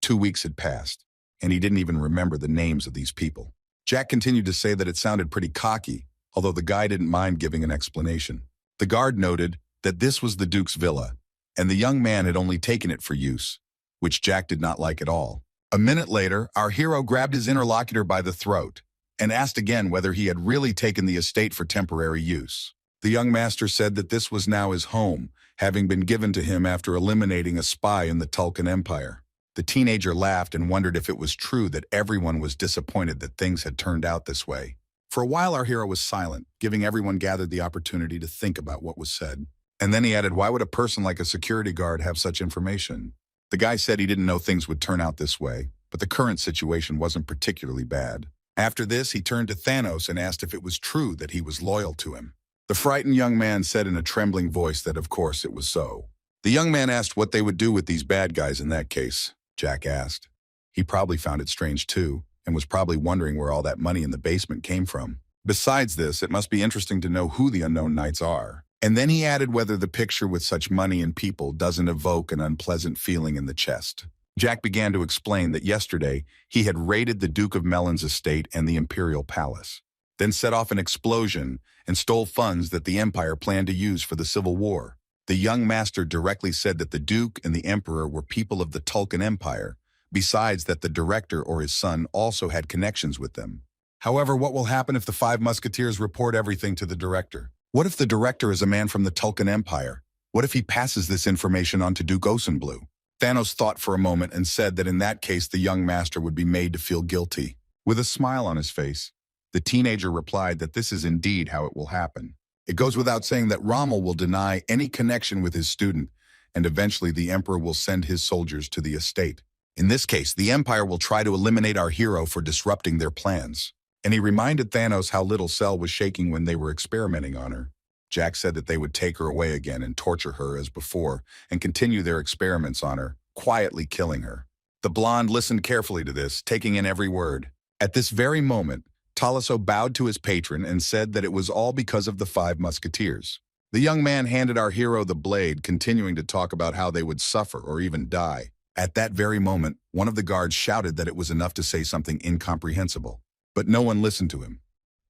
2 weeks had passed, and he didn't even remember the names of these people. Jack continued to say that it sounded pretty cocky, although the guy didn't mind giving an explanation. The guard noted that this was the Duke's villa, and the young man had only taken it for use, which Jack did not like at all. A minute later, our hero grabbed his interlocutor by the throat and asked again whether he had really taken the estate for temporary use. The young master said that this was now his home, having been given to him after eliminating a spy in the Tulkan Empire. The teenager laughed and wondered if it was true that everyone was disappointed that things had turned out this way. For a while, our hero was silent, giving everyone gathered the opportunity to think about what was said. And then he added, why would a person like a security guard have such information? The guy said he didn't know things would turn out this way, but the current situation wasn't particularly bad. After this, he turned to Thanos and asked if it was true that he was loyal to him. The frightened young man said in a trembling voice that of course it was so. The young man asked what they would do with these bad guys in that case. Jack asked. He probably found it strange too, and was probably wondering where all that money in the basement came from. Besides this, it must be interesting to know who the unknown knights are. And then he added whether the picture with such money and people doesn't evoke an unpleasant feeling in the chest. Jack began to explain that yesterday he had raided the Duke of Melon's estate and the Imperial Palace, then set off an explosion and stole funds that the Empire planned to use for the Civil War. The young master directly said that the Duke and the Emperor were people of the Tulkan Empire, besides that the director or his son also had connections with them. However, what will happen if the 5 musketeers report everything to the director? What if the director is a man from the Tulkan Empire? What if he passes this information on to Duke Oceanblue? Thanos thought for a moment and said that in that case the young master would be made to feel guilty. With a smile on his face, the teenager replied that this is indeed how it will happen. It goes without saying that Rommel will deny any connection with his student, and eventually the Emperor will send his soldiers to the estate. In this case, the Empire will try to eliminate our hero for disrupting their plans. And he reminded Thanos how little Cell was shaking when they were experimenting on her. Jack said that they would take her away again and torture her as before and continue their experiments on her, quietly killing her. The blonde listened carefully to this, taking in every word. At this very moment, Taliso bowed to his patron and said that it was all because of the 5 musketeers. The young man handed our hero the blade, continuing to talk about how they would suffer or even die. At that very moment, one of the guards shouted that it was enough to say something incomprehensible. But no one listened to him.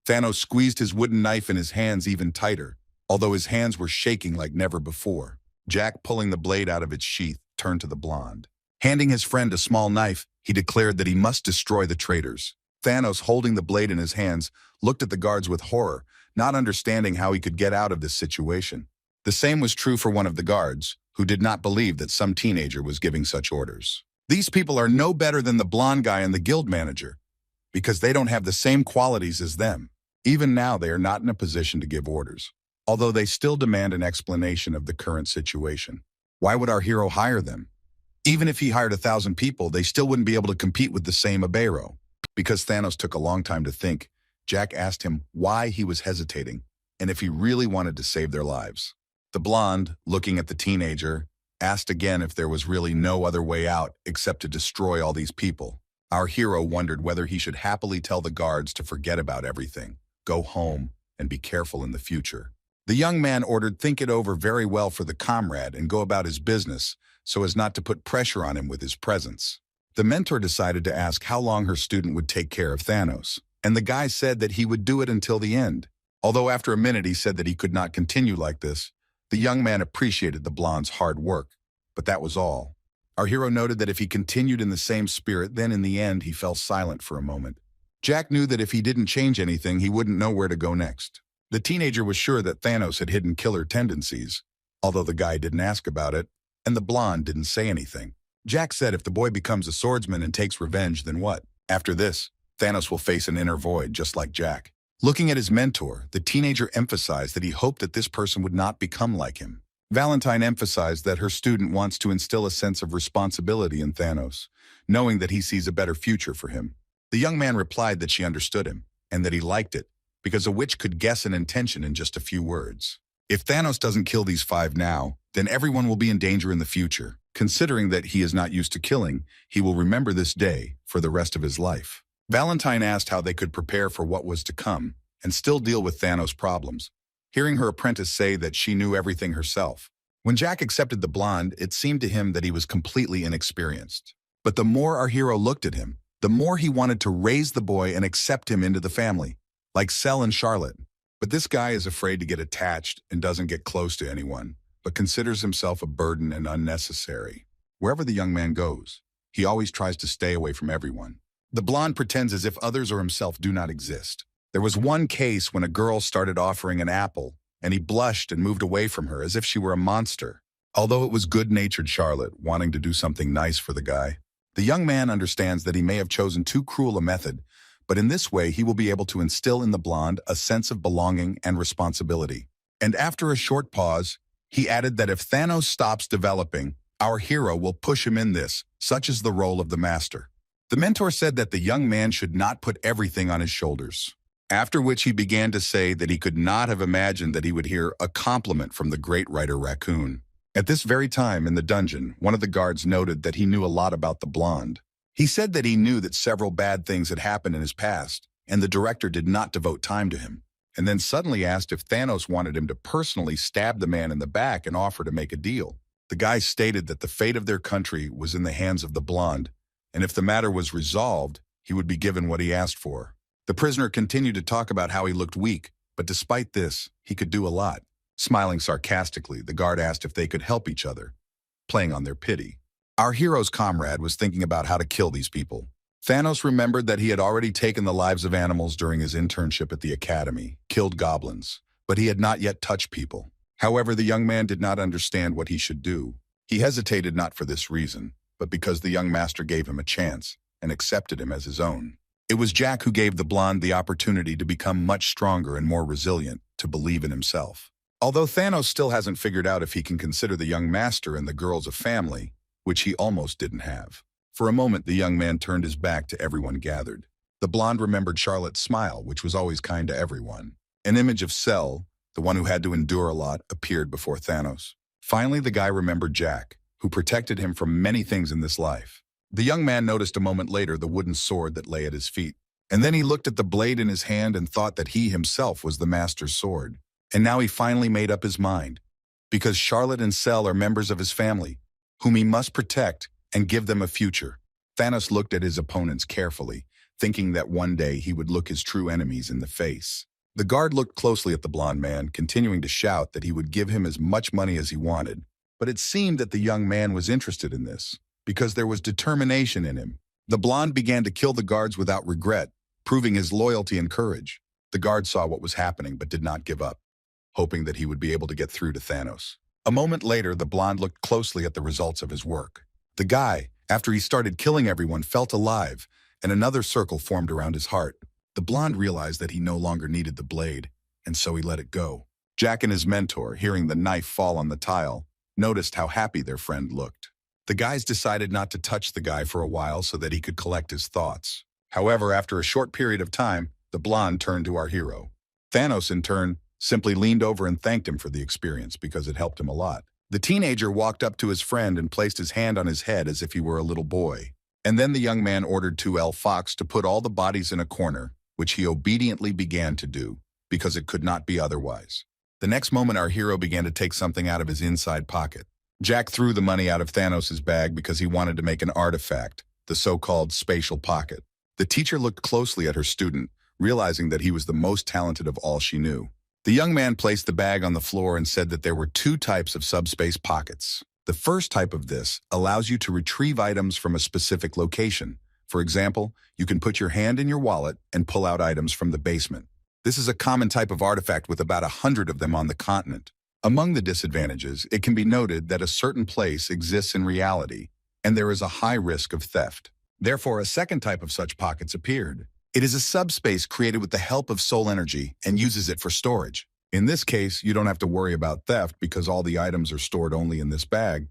Thanos squeezed his wooden knife in his hands even tighter, although his hands were shaking like never before. Jack, pulling the blade out of its sheath, turned to the blonde. Handing his friend a small knife, he declared that he must destroy the traitors. Thanos, holding the blade in his hands, looked at the guards with horror, not understanding how he could get out of this situation. The same was true for one of the guards, who did not believe that some teenager was giving such orders. These people are no better than the blonde guy and the guild manager, because they don't have the same qualities as them. Even now, they are not in a position to give orders, although they still demand an explanation of the current situation. Why would our hero hire them? Even if he hired 1,000 people, they still wouldn't be able to compete with the same Abero. Because Thanos took a long time to think, Jack asked him why he was hesitating and if he really wanted to save their lives. The blonde, looking at the teenager, asked again if there was really no other way out except to destroy all these people. Our hero wondered whether he should happily tell the guards to forget about everything, go home, and be careful in the future. The young man ordered think it over very well for the comrade and go about his business so as not to put pressure on him with his presence. The mentor decided to ask how long her student would take care of Thanos, and the guy said that he would do it until the end. Although after a minute he said that he could not continue like this, the young man appreciated the blonde's hard work, but that was all. Our hero noted that if he continued in the same spirit, then in the end he fell silent for a moment. Jack knew that if he didn't change anything, he wouldn't know where to go next. The teenager was sure that Thanos had hidden killer tendencies, although the guy didn't ask about it, and the blonde didn't say anything. Jack said if the boy becomes a swordsman and takes revenge, then what? After this, Thanos will face an inner void just like Jack. Looking at his mentor, the teenager emphasized that he hoped that this person would not become like him. Valentine emphasized that her student wants to instill a sense of responsibility in Thanos, knowing that he sees a better future for him. The young man replied that she understood him, and that he liked it, because a witch could guess an intention in just a few words. If Thanos doesn't kill these 5 now, then everyone will be in danger in the future. Considering that he is not used to killing, he will remember this day for the rest of his life. Valentine asked how they could prepare for what was to come and still deal with Thanos' problems, hearing her apprentice say that she knew everything herself. When Jack accepted the blonde, it seemed to him that he was completely inexperienced. But the more our hero looked at him, the more he wanted to raise the boy and accept him into the family, like Cell and Charlotte. But this guy is afraid to get attached and doesn't get close to anyone, but considers himself a burden and unnecessary. Wherever the young man goes, he always tries to stay away from everyone. The blonde pretends as if others or himself do not exist. There was one case when a girl started offering an apple, and he blushed and moved away from her as if she were a monster. Although it was good-natured Charlotte wanting to do something nice for the guy, the young man understands that he may have chosen too cruel a method, but in this way he will be able to instill in the blonde a sense of belonging and responsibility. And after a short pause, he added that if Thanos stops developing, our hero will push him in this, such is the role of the master. The mentor said that the young man should not put everything on his shoulders, after which he began to say that he could not have imagined that he would hear a compliment from the great writer Raccoon. At this very time in the dungeon, one of the guards noted that he knew a lot about the blonde. He said that he knew that several bad things had happened in his past, and the director did not devote time to him, and then suddenly asked if Thanos wanted him to personally stab the man in the back and offer to make a deal. The guy stated that the fate of their country was in the hands of the blonde, and if the matter was resolved, he would be given what he asked for. The prisoner continued to talk about how he looked weak, but despite this, he could do a lot. Smiling sarcastically, the guard asked if they could help each other, playing on their pity. Our hero's comrade was thinking about how to kill these people. Thanos remembered that he had already taken the lives of animals during his internship at the academy, killed goblins, but he had not yet touched people. However, the young man did not understand what he should do. He hesitated not for this reason, but because the young master gave him a chance and accepted him as his own. It was Jack who gave the blonde the opportunity to become much stronger and more resilient, to believe in himself. Although Thanos still hasn't figured out if he can consider the young master and the girls a family, which he almost didn't have. For a moment, the young man turned his back to everyone gathered. The blonde remembered Charlotte's smile, which was always kind to everyone. An image of Cell, the one who had to endure a lot, appeared before Thanos. Finally, the guy remembered Jack, who protected him from many things in this life. The young man noticed a moment later the wooden sword that lay at his feet. And then he looked at the blade in his hand and thought that he himself was the master's sword. And now he finally made up his mind. Because Charlotte and Cell are members of his family, whom he must protect and give them a future. Thanos looked at his opponents carefully, thinking that one day he would look his true enemies in the face. The guard looked closely at the blonde man, continuing to shout that he would give him as much money as he wanted. But it seemed that the young man was interested in this, because there was determination in him. The blonde began to kill the guards without regret, proving his loyalty and courage. The guard saw what was happening but did not give up, hoping that he would be able to get through to Thanos. A moment later, the blonde looked closely at the results of his work. The guy, after he started killing everyone, felt alive, and another circle formed around his heart. The blonde realized that he no longer needed the blade, and so he let it go. Jack and his mentor, hearing the knife fall on the tile, noticed how happy their friend looked. The guys decided not to touch the guy for a while so that he could collect his thoughts. However, after a short period of time, the blonde turned to our hero. Thanos, in turn, simply leaned over and thanked him for the experience because it helped him a lot. The teenager walked up to his friend and placed his hand on his head as if he were a little boy. And then the young man ordered 2L Fox to put all the bodies in a corner, which he obediently began to do, because it could not be otherwise. The next moment, our hero began to take something out of his inside pocket. Jack threw the money out of Thanos' bag because he wanted to make an artifact, the so-called spatial pocket. The teacher looked closely at her student, realizing that he was the most talented of all she knew. The young man placed the bag on the floor and said that there were two types of subspace pockets. The first type of this allows you to retrieve items from a specific location. For example, you can put your hand in your wallet and pull out items from the basement. This is a common type of artifact with about 100 of them on the continent. Among the disadvantages, it can be noted that a certain place exists in reality, and there is a high risk of theft. Therefore, a second type of such pockets appeared. It is a subspace created with the help of soul energy and uses it for storage. In this case, you don't have to worry about theft because all the items are stored only in this bag,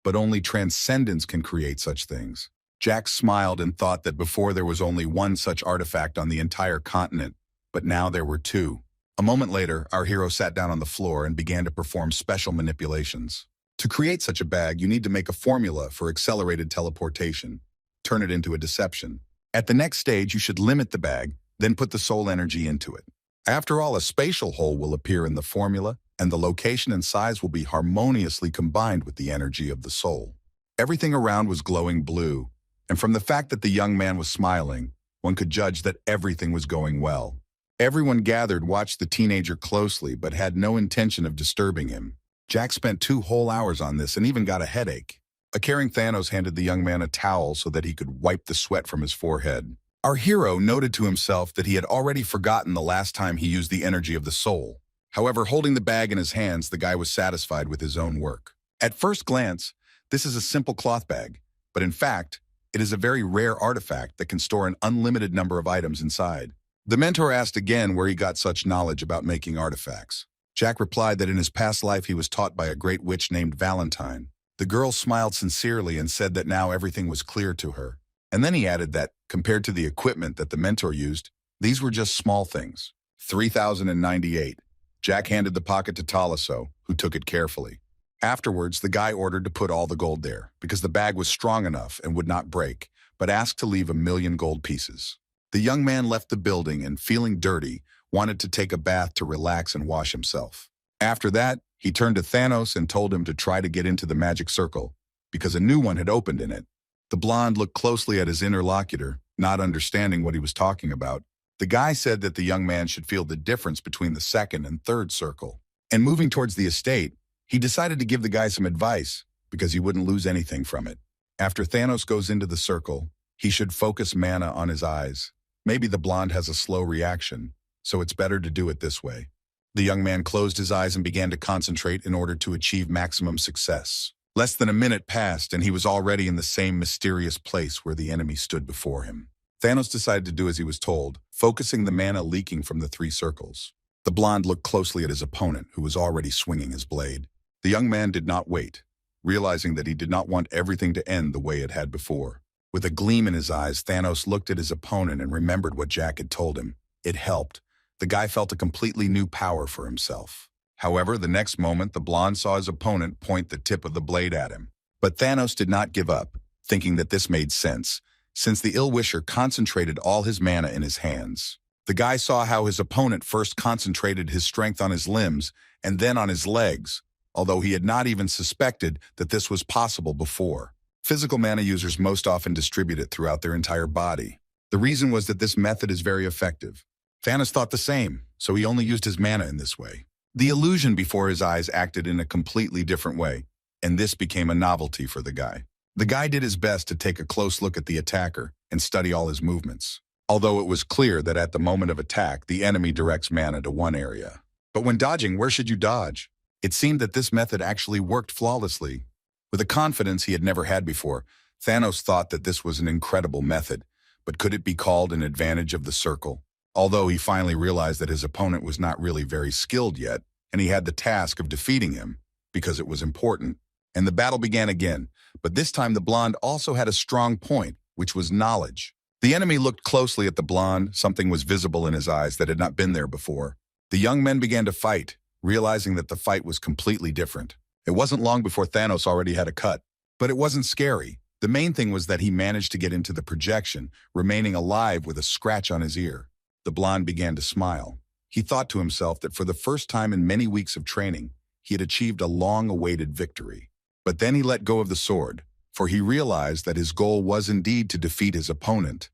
but only transcendence can create such things. Jack smiled and thought that before there was only one such artifact on the entire continent, but now there were two. A moment later, our hero sat down on the floor and began to perform special manipulations. To create such a bag, you need to make a formula for accelerated teleportation. Turn it into a deception. At the next stage, you should limit the bag, then put the soul energy into it. After all, a spatial hole will appear in the formula, and the location and size will be harmoniously combined with the energy of the soul. Everything around was glowing blue, and from the fact that the young man was smiling, one could judge that everything was going well. Everyone gathered watched the teenager closely but had no intention of disturbing him. Jack spent 2 whole hours on this and even got a headache. A caring Thanos handed the young man a towel so that he could wipe the sweat from his forehead. Our hero noted to himself that he had already forgotten the last time he used the energy of the soul. However, holding the bag in his hands, the guy was satisfied with his own work. At first glance, this is a simple cloth bag, but in fact, it is a very rare artifact that can store an unlimited number of items inside. The mentor asked again where he got such knowledge about making artifacts. Jack replied that in his past life he was taught by a great witch named Valentine. The girl smiled sincerely and said that now everything was clear to her. And then he added that, compared to the equipment that the mentor used, these were just small things. 3,098. Jack handed the pocket to Talasso, who took it carefully. Afterwards, the guy ordered to put all the gold there, because the bag was strong enough and would not break, but asked to leave 1,000,000 gold pieces. The young man left the building and, feeling dirty, wanted to take a bath to relax and wash himself. After that, he turned to Thanos and told him to try to get into the magic circle, because a new one had opened in it. The blonde looked closely at his interlocutor, not understanding what he was talking about. The guy said that the young man should feel the difference between the second and third circle. And moving towards the estate, he decided to give the guy some advice, because he wouldn't lose anything from it. After Thanos goes into the circle, he should focus mana on his eyes. Maybe the blonde has a slow reaction, so it's better to do it this way. The young man closed his eyes and began to concentrate in order to achieve maximum success. Less than a minute passed, and he was already in the same mysterious place where the enemy stood before him. Thanos decided to do as he was told, focusing the mana leaking from the 3 circles. The blonde looked closely at his opponent, who was already swinging his blade. The young man did not wait, realizing that he did not want everything to end the way it had before. With a gleam in his eyes, Thanos looked at his opponent and remembered what Jack had told him. It helped. The guy felt a completely new power for himself. However, the next moment, the blonde saw his opponent point the tip of the blade at him. But Thanos did not give up, thinking that this made sense, since the Ill-Wisher concentrated all his mana in his hands. The guy saw how his opponent first concentrated his strength on his limbs and then on his legs, although he had not even suspected that this was possible before. Physical mana users most often distribute it throughout their entire body. The reason was that this method is very effective. Thanos thought the same, so he only used his mana in this way. The illusion before his eyes acted in a completely different way, and this became a novelty for the guy. The guy did his best to take a close look at the attacker and study all his movements, although it was clear that at the moment of attack, the enemy directs mana to one area. But when dodging, where should you dodge? It seemed that this method actually worked flawlessly. With a confidence he had never had before, Thanos thought that this was an incredible method, but could it be called an advantage of the circle? Although he finally realized that his opponent was not really very skilled yet, and he had the task of defeating him, because it was important. And the battle began again, but this time the blonde also had a strong point, which was knowledge. The enemy looked closely at the blonde. Something was visible in his eyes that had not been there before. The young men began to fight, realizing that the fight was completely different. It wasn't long before Thanos already had a cut, but it wasn't scary. The main thing was that he managed to get into the projection, remaining alive with a scratch on his ear. The blonde began to smile. He thought to himself that for the first time in many weeks of training, he had achieved a long-awaited victory. But then he let go of the sword, for he realized that his goal was indeed to defeat his opponent,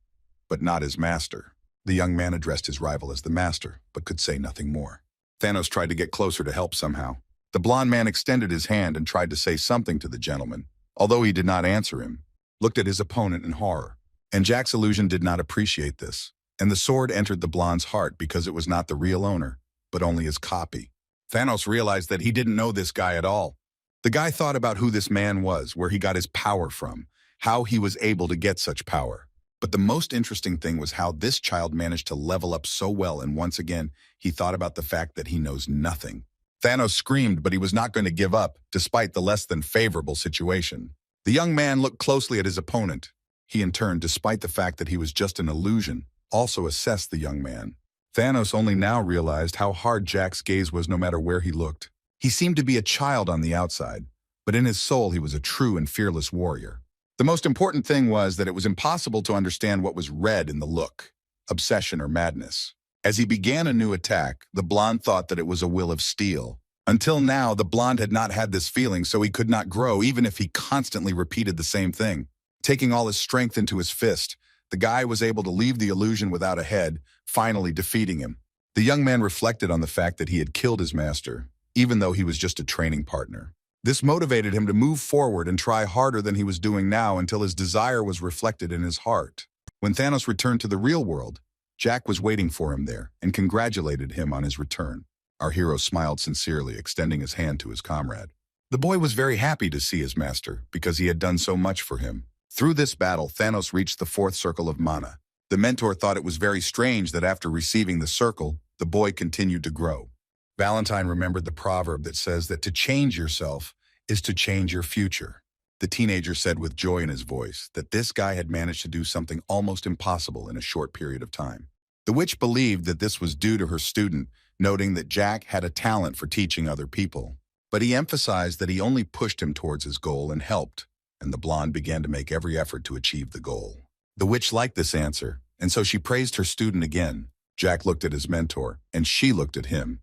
but not his master. The young man addressed his rival as the master, but could say nothing more. Thanos tried to get closer to help somehow. The blonde man extended his hand and tried to say something to the gentleman, although he did not answer him, looked at his opponent in horror. And Jack's illusion did not appreciate this, and the sword entered the blonde's heart because it was not the real owner, but only his copy. Thanos realized that he didn't know this guy at all. The guy thought about who this man was, where he got his power from, how he was able to get such power. But the most interesting thing was how this child managed to level up so well, and once again, he thought about the fact that he knows nothing. Thanos screamed, but he was not going to give up, despite the less than favorable situation. The young man looked closely at his opponent. He, in turn, despite the fact that he was just an illusion, also assessed the young man. Thanos only now realized how hard Jack's gaze was no matter where he looked. He seemed to be a child on the outside, but in his soul he was a true and fearless warrior. The most important thing was that it was impossible to understand what was read in the look, obsession or madness. As he began a new attack, the blonde thought that it was a will of steel. Until now, the blonde had not had this feeling, so he could not grow even if he constantly repeated the same thing. Taking all his strength into his fist, the guy was able to leave the illusion without a head, finally defeating him. The young man reflected on the fact that he had killed his master, even though he was just a training partner. This motivated him to move forward and try harder than he was doing now until his desire was reflected in his heart. When Thanos returned to the real world, Jack was waiting for him there and congratulated him on his return. Our hero smiled sincerely, extending his hand to his comrade. The boy was very happy to see his master because he had done so much for him. Through this battle, Thanos reached the fourth circle of mana. The mentor thought it was very strange that after receiving the circle, the boy continued to grow. Valentine remembered the proverb that says that to change yourself is to change your future. The teenager said with joy in his voice that this guy had managed to do something almost impossible in a short period of time. The witch believed that this was due to her student, noting that Jack had a talent for teaching other people. But he emphasized that he only pushed him towards his goal and helped, and the blonde began to make every effort to achieve the goal. The witch liked this answer, and so she praised her student again. Jack looked at his mentor, and she looked at him.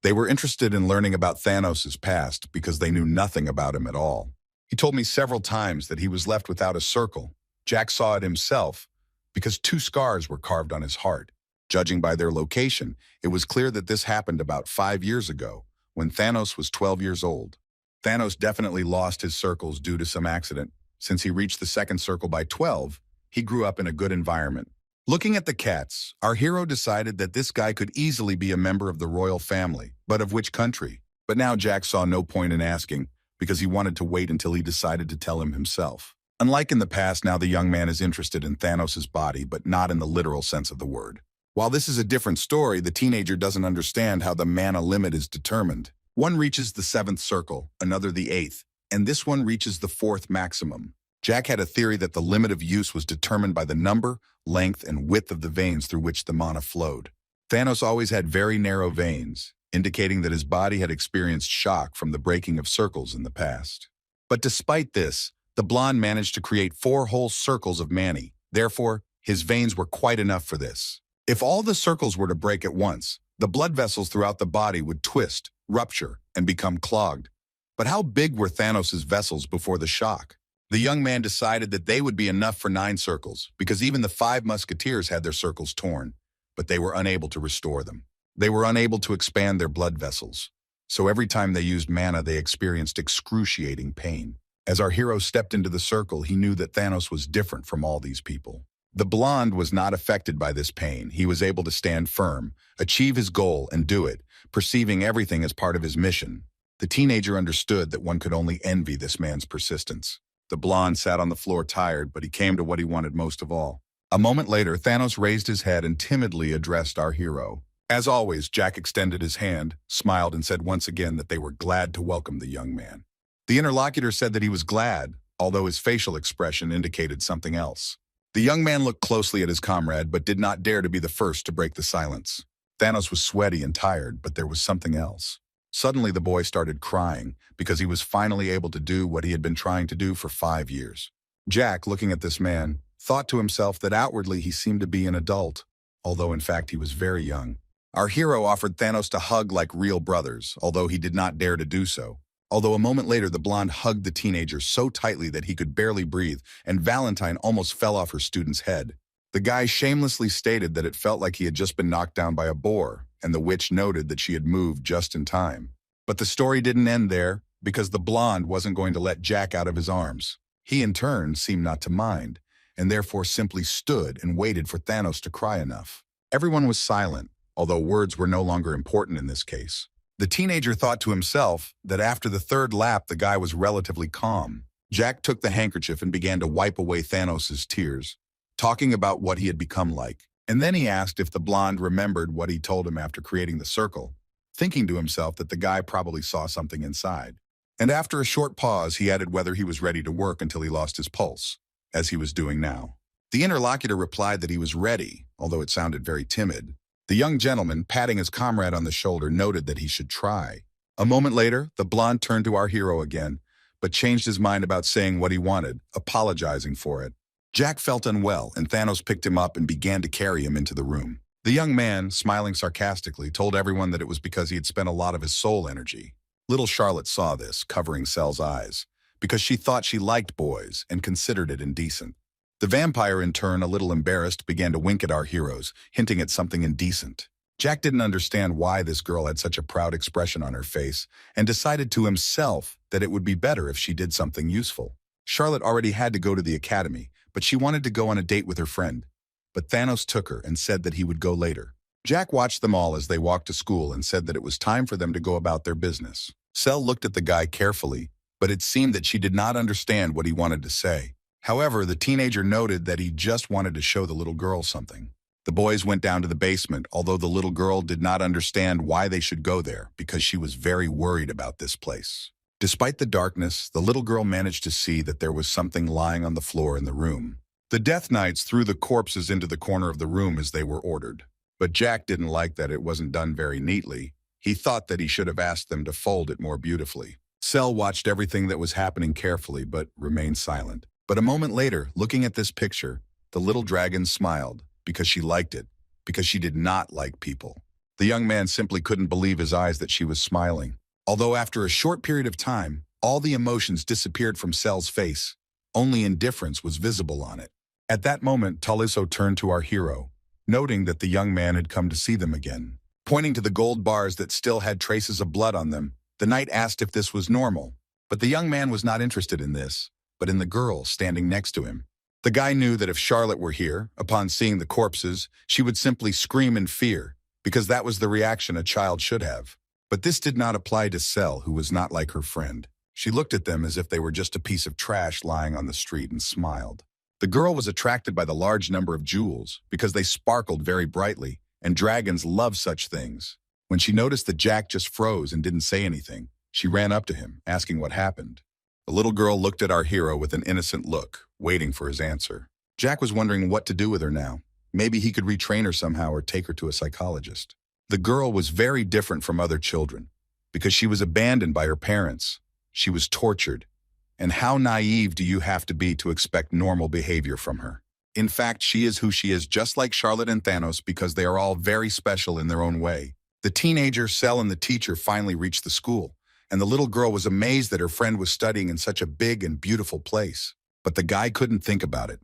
They were interested in learning about Thanos' past because they knew nothing about him at all. He told me several times that he was left without a circle. Jack saw it himself because 2 scars were carved on his heart. Judging by their location, it was clear that this happened about 5 years ago, when Thanos was 12 years old. Thanos definitely lost his circles due to some accident. Since he reached the second circle by 12, he grew up in a good environment. Looking at the cats, our hero decided that this guy could easily be a member of the royal family, but of which country? But now Jack saw no point in asking, because he wanted to wait until he decided to tell him himself. Unlike in the past, now the young man is interested in Thanos' body, but not in the literal sense of the word. While this is a different story, the teenager doesn't understand how the mana limit is determined. One reaches the 7th circle, another the 8th, and this one reaches the 4th maximum. Jack had a theory that the limit of use was determined by the number, length, and width of the veins through which the mana flowed. Thanos always had very narrow veins, indicating that his body had experienced shock from the breaking of circles in the past. But despite this, the blonde managed to create 4 whole circles of Manny. Therefore, his veins were quite enough for this. If all the circles were to break at once, the blood vessels throughout the body would twist, rupture, and become clogged. But how big were Thanos' vessels before the shock? The young man decided that they would be enough for 9 circles, because even the 5 musketeers had their circles torn, but they were unable to restore them. They were unable to expand their blood vessels. So every time they used mana, they experienced excruciating pain. As our hero stepped into the circle, he knew that Thanos was different from all these people. The blonde was not affected by this pain. He was able to stand firm, achieve his goal, and do it, perceiving everything as part of his mission. The teenager understood that one could only envy this man's persistence. The blonde sat on the floor tired, but he came to what he wanted most of all. A moment later, Thanos raised his head and timidly addressed our hero. As always, Jack extended his hand, smiled, and said once again that they were glad to welcome the young man. The interlocutor said that he was glad, although his facial expression indicated something else. The young man looked closely at his comrade, but did not dare to be the first to break the silence. Thanos was sweaty and tired, but there was something else. Suddenly, the boy started crying because he was finally able to do what he had been trying to do for 5 years. Jack, looking at this man, thought to himself that outwardly he seemed to be an adult, although in fact he was very young. Our hero offered Thanos to hug like real brothers, although he did not dare to do so. Although a moment later, the blonde hugged the teenager so tightly that he could barely breathe, and Valentine almost fell off her student's head. The guy shamelessly stated that it felt like he had just been knocked down by a boar, and the witch noted that she had moved just in time. But the story didn't end there, because the blonde wasn't going to let Jack out of his arms. He, in turn, seemed not to mind, and therefore simply stood and waited for Thanos to cry enough. Everyone was silent, although words were no longer important in this case. The teenager thought to himself that after the 3rd lap, the guy was relatively calm. Jack took the handkerchief and began to wipe away Thanos' tears, talking about what he had become like. And then he asked if the blonde remembered what he told him after creating the circle, thinking to himself that the guy probably saw something inside. And after a short pause, he added whether he was ready to work until he lost his pulse, as he was doing now. The interlocutor replied that he was ready, although it sounded very timid. The young gentleman, patting his comrade on the shoulder, noted that he should try. A moment later, the blonde turned to our hero again, but changed his mind about saying what he wanted, apologizing for it. Jack felt unwell, and Thanos picked him up and began to carry him into the room. The young man, smiling sarcastically, told everyone that it was because he had spent a lot of his soul energy. Little Charlotte saw this, covering Sel's eyes, because she thought she liked boys and considered it indecent. The vampire, in turn, a little embarrassed, began to wink at our heroes, hinting at something indecent. Jack didn't understand why this girl had such a proud expression on her face, and decided to himself that it would be better if she did something useful. Charlotte already had to go to the academy, but she wanted to go on a date with her friend. But Thanos took her and said that he would go later. Jack watched them all as they walked to school and said that it was time for them to go about their business. Sel looked at the guy carefully, but it seemed that she did not understand what he wanted to say. However, the teenager noted that he just wanted to show the little girl something. The boys went down to the basement, although the little girl did not understand why they should go there, because she was very worried about this place. Despite the darkness, the little girl managed to see that there was something lying on the floor in the room. The Death Knights threw the corpses into the corner of the room as they were ordered. But Jack didn't like that it wasn't done very neatly. He thought that he should have asked them to fold it more beautifully. Sel watched everything that was happening carefully, but remained silent. But a moment later, looking at this picture, the little dragon smiled, because she liked it, because she did not like people. The young man simply couldn't believe his eyes that she was smiling. Although after a short period of time, all the emotions disappeared from Sel's face. Only indifference was visible on it. At that moment, Taliso turned to our hero, noting that the young man had come to see them again. Pointing to the gold bars that still had traces of blood on them, the knight asked if this was normal. But the young man was not interested in this, but in the girl standing next to him. The guy knew that if Charlotte were here, upon seeing the corpses, she would simply scream in fear, because that was the reaction a child should have. But this did not apply to Sel, who was not like her friend. She looked at them as if they were just a piece of trash lying on the street and smiled. The girl was attracted by the large number of jewels, because they sparkled very brightly, and dragons love such things. When she noticed that Jack just froze and didn't say anything, she ran up to him, asking what happened. The little girl looked at our hero with an innocent look, waiting for his answer. Jack was wondering what to do with her now. Maybe he could retrain her somehow or take her to a psychologist. The girl was very different from other children, because she was abandoned by her parents. She was tortured, And how naive do you have to be to expect normal behavior from her? In fact, she is who she is, just like Charlotte and Thanos, because they are all very special in their own way. The teenager, Cell, and the teacher finally reached the school, and the little girl was amazed that her friend was studying in such a big and beautiful place. But the guy couldn't think about it.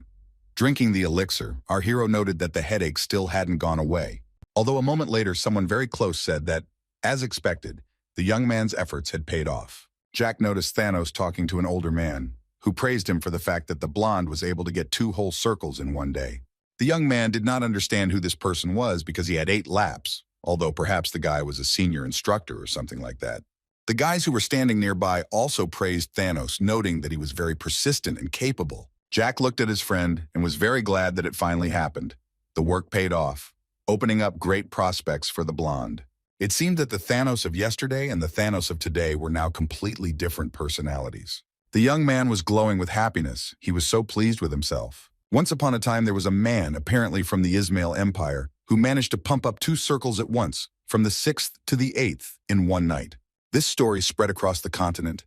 Drinking the elixir, our hero noted that the headache still hadn't gone away. Although a moment later, someone very close said that, as expected, the young man's efforts had paid off. Jack noticed Thanos talking to an older man, who praised him for the fact that the blonde was able to get 2 whole circles in one day. The young man did not understand who this person was because he had 8 laps, although perhaps the guy was a senior instructor or something like that. The guys who were standing nearby also praised Thanos, noting that he was very persistent and capable. Jack looked at his friend and was very glad that it finally happened. The work paid off, opening up great prospects for the blonde. It seemed that the Thanos of yesterday and the Thanos of today were now completely different personalities. The young man was glowing with happiness. He was so pleased with himself. Once upon a time, there was a man, apparently from the Ismail Empire, who managed to pump up 2 circles at once, from the 6th to the 8th, in one night. This story spread across the continent,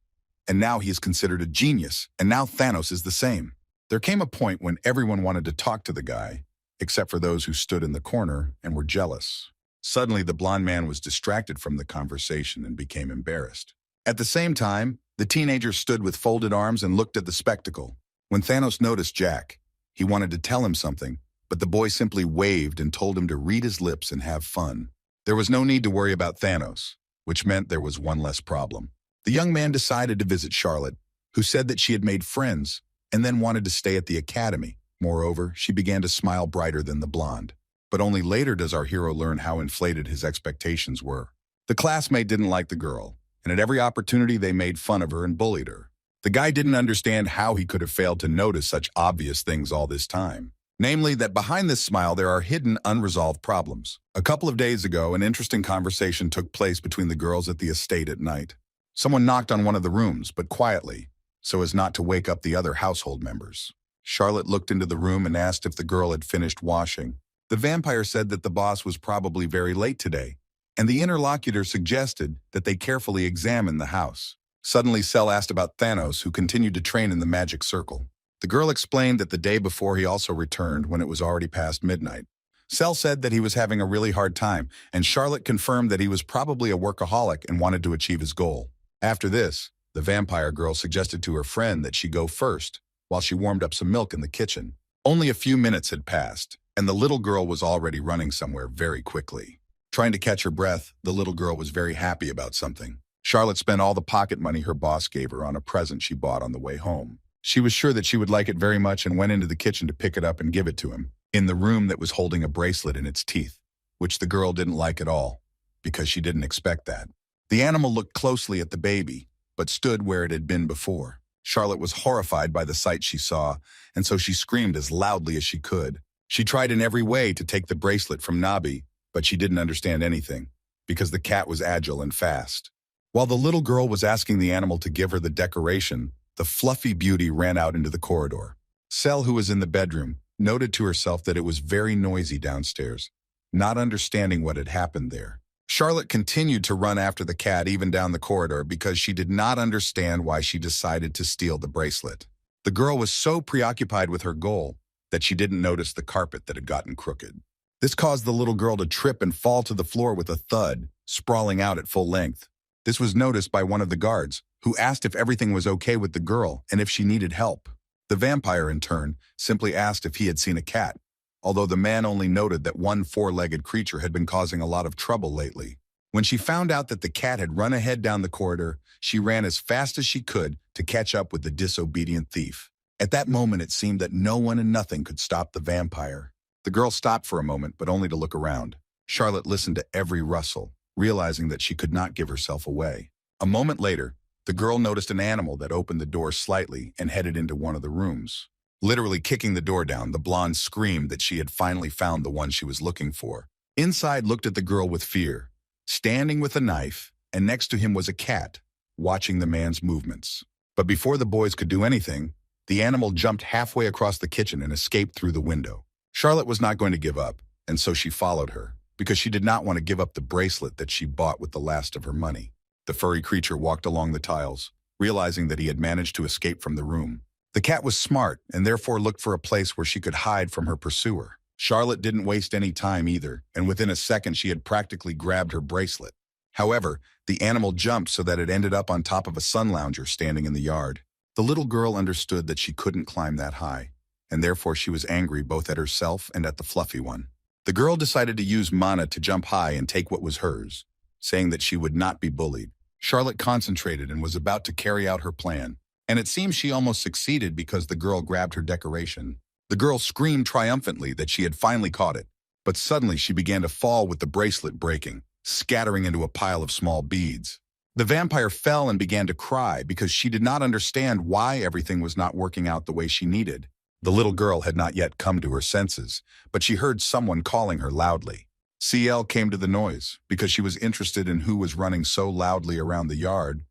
and now he is considered a genius, and now Thanos is the same. There came a point when everyone wanted to talk to the guy, except for those who stood in the corner and were jealous. Suddenly, the blonde man was distracted from the conversation and became embarrassed. At the same time, the teenager stood with folded arms and looked at the spectacle. When Thanos noticed Jack, he wanted to tell him something, but the boy simply waved and told him to read his lips and have fun. There was no need to worry about Thanos, which meant there was one less problem. The young man decided to visit Charlotte, who said that she had made friends and then wanted to stay at the academy. Moreover, she began to smile brighter than the blonde. But only later does our hero learn how inflated his expectations were. The classmate didn't like the girl, and at every opportunity they made fun of her and bullied her. The guy didn't understand how he could have failed to notice such obvious things all this time. Namely, that behind this smile there are hidden, unresolved problems. A couple of days ago, an interesting conversation took place between the girls at the estate at night. Someone knocked on one of the rooms, but quietly, so as not to wake up the other household members. Charlotte looked into the room and asked if the girl had finished washing. The vampire said that the boss was probably very late today, and the interlocutor suggested that they carefully examine the house. Suddenly, Cell asked about Thanos, who continued to train in the magic circle. The girl explained that the day before he also returned when it was already past midnight. Cell said that he was having a really hard time, and Charlotte confirmed that he was probably a workaholic and wanted to achieve his goal. After this, the vampire girl suggested to her friend that she go first, while she warmed up some milk in the kitchen. Only a few minutes had passed, and the little girl was already running somewhere very quickly. Trying to catch her breath, the little girl was very happy about something. Charlotte spent all the pocket money her boss gave her on a present she bought on the way home. She was sure that she would like it very much and went into the kitchen to pick it up and give it to him, in the room that was holding a bracelet in its teeth, which the girl didn't like at all, because she didn't expect that. The animal looked closely at the baby, but stood where it had been before. Charlotte was horrified by the sight she saw, and so she screamed as loudly as she could. She tried in every way to take the bracelet from Nabi, but she didn't understand anything, because the cat was agile and fast. While the little girl was asking the animal to give her the decoration, the fluffy beauty ran out into the corridor. Cell, who was in the bedroom, noted to herself that it was very noisy downstairs, not understanding what had happened there. Charlotte continued to run after the cat even down the corridor because she did not understand why she decided to steal the bracelet. The girl was so preoccupied with her goal that she didn't notice the carpet that had gotten crooked. This caused the little girl to trip and fall to the floor with a thud, sprawling out at full length. This was noticed by one of the guards, who asked if everything was okay with the girl and if she needed help. The vampire, in turn, simply asked if he had seen a cat, although the man only noted that one 4-legged creature had been causing a lot of trouble lately. When she found out that the cat had run ahead down the corridor, she ran as fast as she could to catch up with the disobedient thief. At that moment, it seemed that no one and nothing could stop the vampire. The girl stopped for a moment, but only to look around. Charlotte listened to every rustle, realizing that she could not give herself away. A moment later, the girl noticed an animal that opened the door slightly and headed into one of the rooms. Literally kicking the door down, the blonde screamed that she had finally found the one she was looking for. Inside looked at the girl with fear, standing with a knife, and next to him was a cat, watching the man's movements. But before the boys could do anything, the animal jumped halfway across the kitchen and escaped through the window. Charlotte was not going to give up, and so she followed her, because she did not want to give up the bracelet that she bought with the last of her money. The furry creature walked along the tiles, realizing that he had managed to escape from the room. The cat was smart and therefore looked for a place where she could hide from her pursuer. Charlotte didn't waste any time either, and within a second she had practically grabbed her bracelet. However, the animal jumped so that it ended up on top of a sun lounger standing in the yard. The little girl understood that she couldn't climb that high, and therefore she was angry both at herself and at the fluffy one. The girl decided to use mana to jump high and take what was hers, saying that she would not be bullied. Charlotte concentrated and was about to carry out her plan, and it seems she almost succeeded because the girl grabbed her decoration. The girl screamed triumphantly that she had finally caught it, but suddenly she began to fall with the bracelet breaking, scattering into a pile of small beads. The vampire fell and began to cry because she did not understand why everything was not working out the way she needed. The little girl had not yet come to her senses, but she heard someone calling her loudly. CL came to the noise because she was interested in who was running so loudly around the yard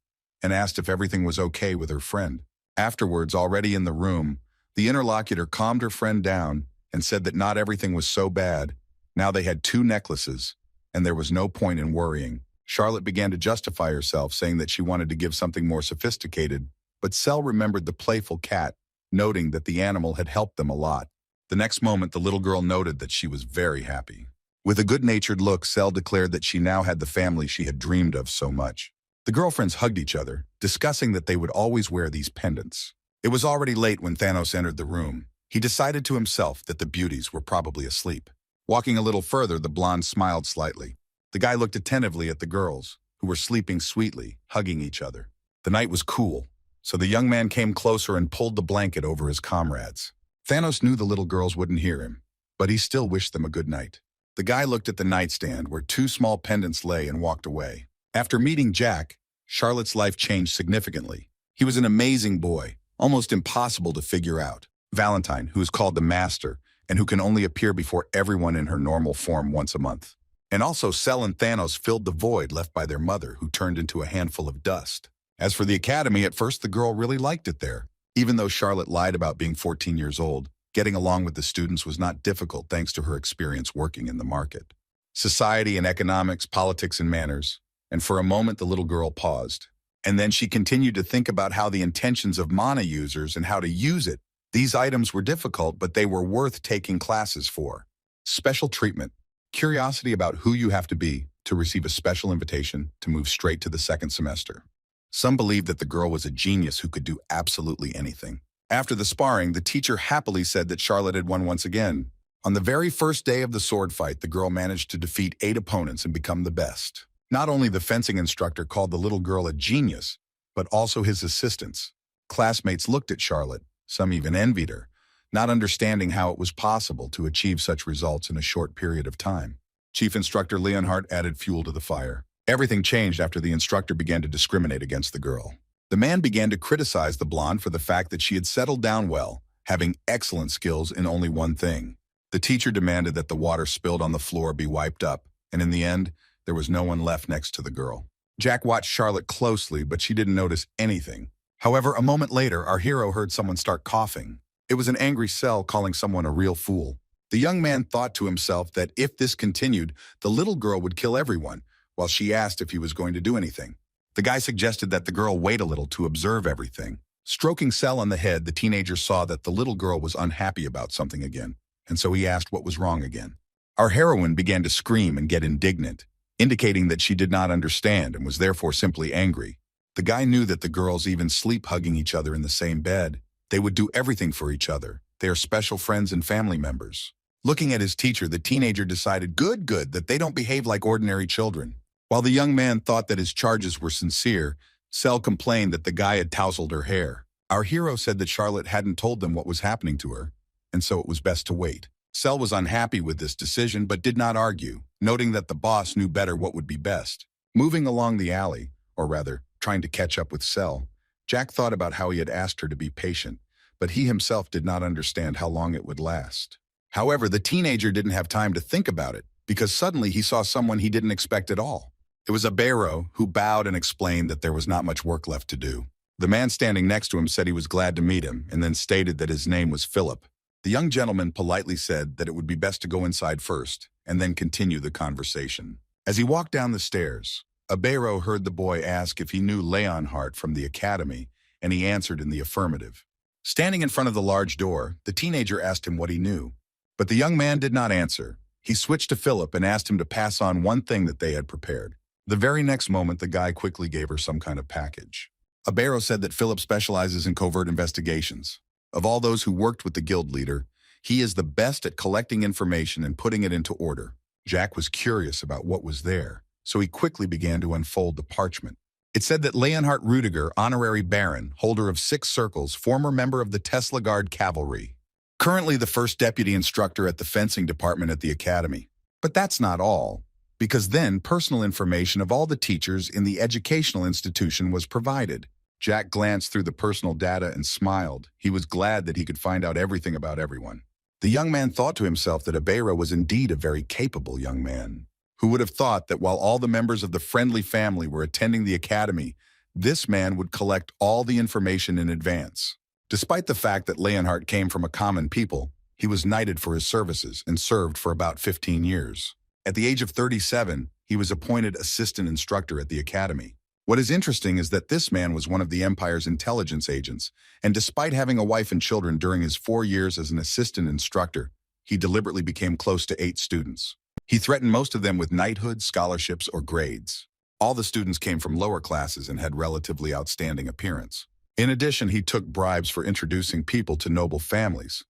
and asked if everything was okay with her friend. Afterwards, already in the room, the interlocutor calmed her friend down and said that not everything was so bad. Now they had 2 necklaces, and there was no point in worrying. Charlotte began to justify herself, saying that she wanted to give something more sophisticated, but Cell remembered the playful cat, noting that the animal had helped them a lot. The next moment, the little girl noted that she was very happy. With a good-natured look, Cell declared that she now had the family she had dreamed of so much. The girlfriends hugged each other, discussing that they would always wear these pendants. It was already late when Thanos entered the room. He decided to himself that the beauties were probably asleep. Walking a little further, the blonde smiled slightly. The guy looked attentively at the girls, who were sleeping sweetly, hugging each other. The night was cool, so the young man came closer and pulled the blanket over his comrades. Thanos knew the little girls wouldn't hear him, but he still wished them a good night. The guy looked at the nightstand where 2 small pendants lay and walked away. After meeting Jack, Charlotte's life changed significantly. He was an amazing boy, almost impossible to figure out. Valentine, who is called the Master, and who can only appear before everyone in her normal form once a month. And also Cell and Thanos filled the void left by their mother, who turned into a handful of dust. As for the academy, at first the girl really liked it there. Even though Charlotte lied about being 14 years old, getting along with the students was not difficult thanks to her experience working in the market. Society and economics, politics and manners. And for a moment the little girl paused. And then she continued to think about how the intentions of mana users and how to use it. These items were difficult, but they were worth taking classes for. Special treatment. Curiosity about who you have to be to receive a special invitation to move straight to the 2nd semester. Some believed that the girl was a genius who could do absolutely anything. After the sparring, the teacher happily said that Charlotte had won once again. On the very first day of the sword fight, the girl managed to defeat 8 opponents and become the best. Not only the fencing instructor called the little girl a genius, but also his assistants. Classmates looked at Charlotte, some even envied her, not understanding how it was possible to achieve such results in a short period of time. Chief Instructor Leonhardt added fuel to the fire. Everything changed after the instructor began to discriminate against the girl. The man began to criticize the blonde for the fact that she had settled down well, having excellent skills in only one thing. The teacher demanded that the water spilled on the floor be wiped up, and in the end, there was no one left next to the girl. Jack watched Charlotte closely, but she didn't notice anything. However, a moment later, our hero heard someone start coughing. It was an angry Cell calling someone a real fool. The young man thought to himself that if this continued, the little girl would kill everyone, while she asked if he was going to do anything. The guy suggested that the girl wait a little to observe everything. Stroking Cell on the head, the teenager saw that the little girl was unhappy about something again, and so he asked what was wrong again. Our heroine began to scream and get indignant, indicating that she did not understand and was therefore simply angry. The guy knew that the girls even sleep hugging each other in the same bed. They would do everything for each other. They are special friends and family members. Looking at his teacher, the teenager decided, good, that they don't behave like ordinary children. While the young man thought that his charges were sincere, Cell complained that the guy had tousled her hair. Our hero said that Charlotte hadn't told them what was happening to her, and so it was best to wait. Cell was unhappy with this decision but did not argue, noting that the boss knew better what would be best. Moving along the alley, or rather, trying to catch up with Cell, Jack thought about how he had asked her to be patient, but he himself did not understand how long it would last. However, the teenager didn't have time to think about it, because suddenly he saw someone he didn't expect at all. It was a Barrow, who bowed and explained that there was not much work left to do. The man standing next to him said he was glad to meet him, and then stated that his name was Philip. The young gentleman politely said that it would be best to go inside first, and then continue the conversation. As he walked down the stairs, Abero heard the boy ask if he knew Leonhardt from the academy, and he answered in the affirmative. Standing in front of the large door, the teenager asked him what he knew. But the young man did not answer. He switched to Philip and asked him to pass on one thing that they had prepared. The very next moment, the guy quickly gave her some kind of package. Abero said that Philip specializes in covert investigations. Of all those who worked with the guild leader, he is the best at collecting information and putting it into order. Jack was curious about what was there, so he quickly began to unfold the parchment. It said that Leonhardt Rudiger, honorary baron, holder of 6 circles, former member of the Tesla Guard Cavalry, currently the first deputy instructor at the fencing department at the academy. But that's not all, because then personal information of all the teachers in the educational institution was provided. Jack glanced through the personal data and smiled. He was glad that he could find out everything about everyone. The young man thought to himself that Abero was indeed a very capable young man. Who would have thought that while all the members of the friendly family were attending the academy, this man would collect all the information in advance? Despite the fact that Leonhardt came from a common people, he was knighted for his services and served for about 15 years. At the age of 37, he was appointed assistant instructor at the academy. What is interesting is that this man was one of the Empire's intelligence agents, and despite having a wife and children during his 4 years as an assistant instructor, he deliberately became close to 8 students. He threatened most of them with knighthood, scholarships, or grades. All the students came from lower classes and had relatively outstanding appearance. In addition, he took bribes for introducing people to noble families.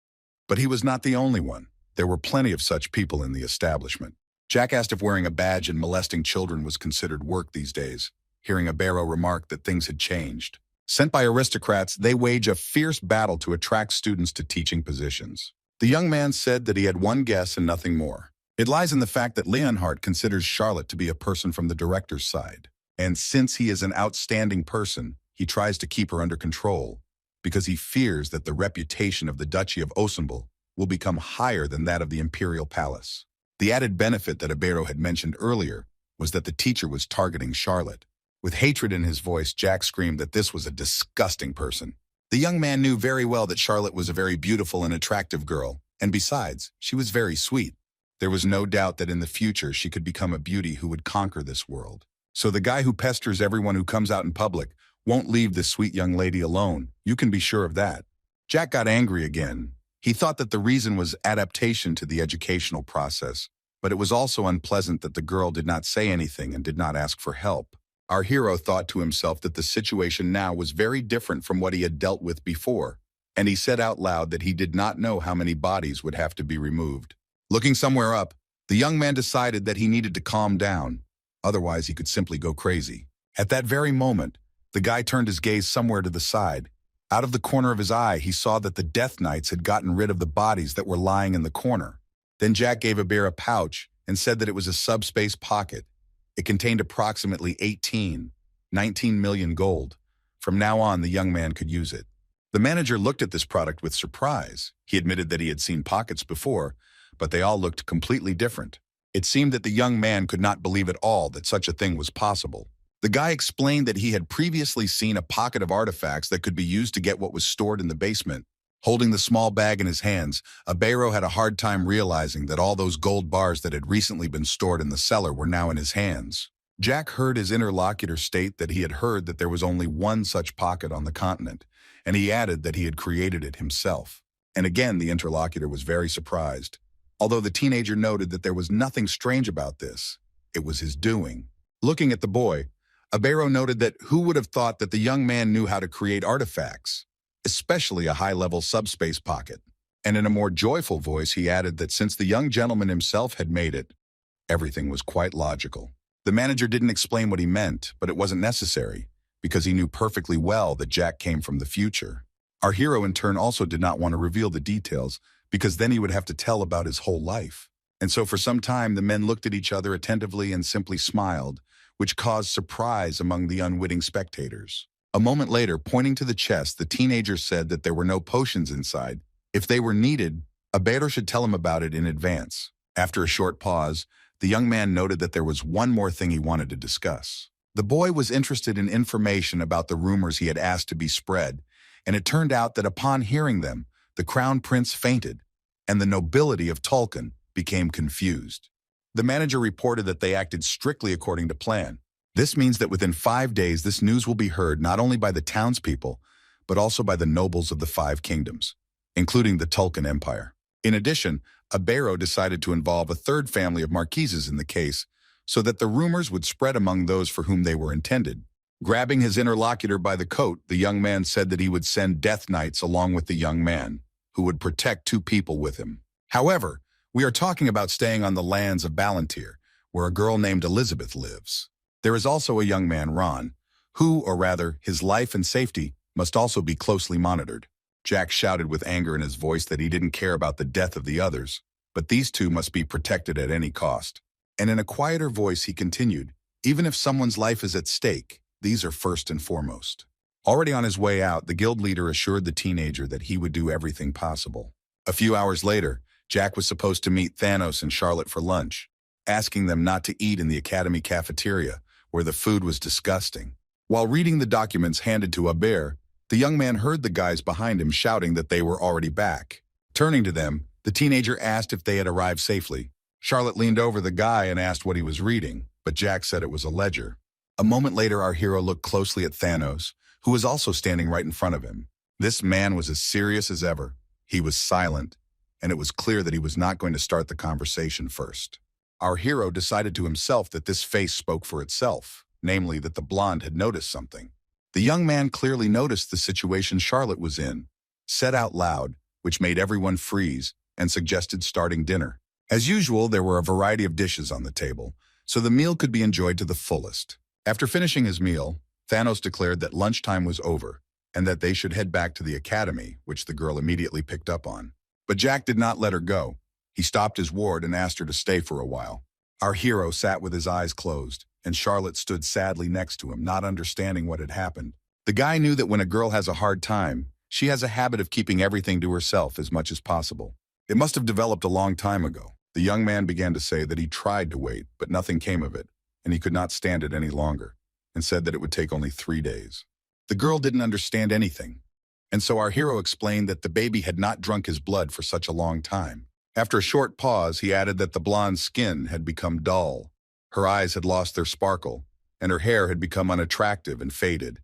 But he was not the only one. There were plenty of such people in the establishment. Jack asked if wearing a badge and molesting children was considered work these days, hearing Abero remark that things had changed. Sent by aristocrats, they wage a fierce battle to attract students to teaching positions. The young man said that he had one guess and nothing more. It lies in the fact that Leonhardt considers Charlotte to be a person from the director's side. And since he is an outstanding person, he tries to keep her under control, because he fears that the reputation of the Duchy of Osenbul will become higher than that of the Imperial Palace. The added benefit that Abero had mentioned earlier was that the teacher was targeting Charlotte. With hatred in his voice, Jack screamed that this was a disgusting person. The young man knew very well that Charlotte was a very beautiful and attractive girl, and besides, she was very sweet. There was no doubt that in the future she could become a beauty who would conquer this world. So the guy who pesters everyone who comes out in public won't leave this sweet young lady alone. You can be sure of that. Jack got angry again. He thought that the reason was adaptation to the educational process, but it was also unpleasant that the girl did not say anything and did not ask for help. Our hero thought to himself that the situation now was very different from what he had dealt with before, and he said out loud that he did not know how many bodies would have to be removed. Looking somewhere up, the young man decided that he needed to calm down, otherwise he could simply go crazy. At that very moment, the guy turned his gaze somewhere to the side. Out of the corner of his eye, he saw that the Death Knights had gotten rid of the bodies that were lying in the corner. Then Jack gave Abero a pouch and said that it was a subspace pocket. It contained approximately 19 million gold. From now on, the young man could use it. The manager looked at this product with surprise. He admitted that he had seen pockets before, but they all looked completely different. It seemed that the young man could not believe at all that such a thing was possible. The guy explained that he had previously seen a pocket of artifacts that could be used to get what was stored in the basement. Holding the small bag in his hands, Abero had a hard time realizing that all those gold bars that had recently been stored in the cellar were now in his hands. Jack heard his interlocutor state that he had heard that there was only one such pocket on the continent, and he added that he had created it himself. And again, the interlocutor was very surprised. Although the teenager noted that there was nothing strange about this, it was his doing. Looking at the boy, Abero noted that who would have thought that the young man knew how to create artifacts, especially a high-level subspace pocket. And in a more joyful voice, he added that since the young gentleman himself had made it, everything was quite logical. The manager didn't explain what he meant, but it wasn't necessary, because he knew perfectly well that Jack came from the future. Our hero, in turn, also did not want to reveal the details, because then he would have to tell about his whole life. And so for some time, the men looked at each other attentively and simply smiled, which caused surprise among the unwitting spectators. A moment later, pointing to the chest, the teenager said that there were no potions inside. If they were needed, Abero should tell him about it in advance. After a short pause, the young man noted that there was one more thing he wanted to discuss. The boy was interested in information about the rumors he had asked to be spread, and it turned out that upon hearing them, the crown prince fainted, and the nobility of Tulkan became confused. The manager reported that they acted strictly according to plan. This means that within 5 days, this news will be heard not only by the townspeople, but also by the nobles of the 5 kingdoms, including the Tulkan Empire. In addition, Abero decided to involve a third family of marquises in the case so that the rumors would spread among those for whom they were intended. Grabbing his interlocutor by the coat, the young man said that he would send death knights along with the young man, who would protect 2 people with him. However, we are talking about staying on the lands of Ballantyre, where a girl named Elizabeth lives. There is also a young man, Ron, who, or rather, his life and safety, must also be closely monitored. Jack shouted with anger in his voice that he didn't care about the death of the others, but these 2 must be protected at any cost. And in a quieter voice he continued, even if someone's life is at stake, these are first and foremost. Already on his way out, the guild leader assured the teenager that he would do everything possible. A few hours later, Jack was supposed to meet Thanos and Charlotte for lunch, asking them not to eat in the academy cafeteria, where the food was disgusting. While reading the documents handed to Aber, the young man heard the guys behind him shouting that they were already back. Turning to them, the teenager asked if they had arrived safely. Charlotte leaned over the guy and asked what he was reading, but Jack said it was a ledger. A moment later, our hero looked closely at Thanos, who was also standing right in front of him. This man was as serious as ever. He was silent, and it was clear that he was not going to start the conversation first. Our hero decided to himself that this face spoke for itself, namely that the blonde had noticed something. The young man clearly noticed the situation Charlotte was in, said out loud, which made everyone freeze, and suggested starting dinner. As usual, there were a variety of dishes on the table, so the meal could be enjoyed to the fullest. After finishing his meal, Thanos declared that lunchtime was over, and that they should head back to the academy, which the girl immediately picked up on. But Jack did not let her go. He stopped his ward and asked her to stay for a while. Our hero sat with his eyes closed, and Charlotte stood sadly next to him, not understanding what had happened. The guy knew that when a girl has a hard time, she has a habit of keeping everything to herself as much as possible. It must have developed a long time ago. The young man began to say that he tried to wait, but nothing came of it, and he could not stand it any longer, and said that it would take only 3 days. The girl didn't understand anything, and so our hero explained that the baby had not drunk his blood for such a long time. After a short pause, he added that the blonde's skin had become dull, her eyes had lost their sparkle, and her hair had become unattractive and faded.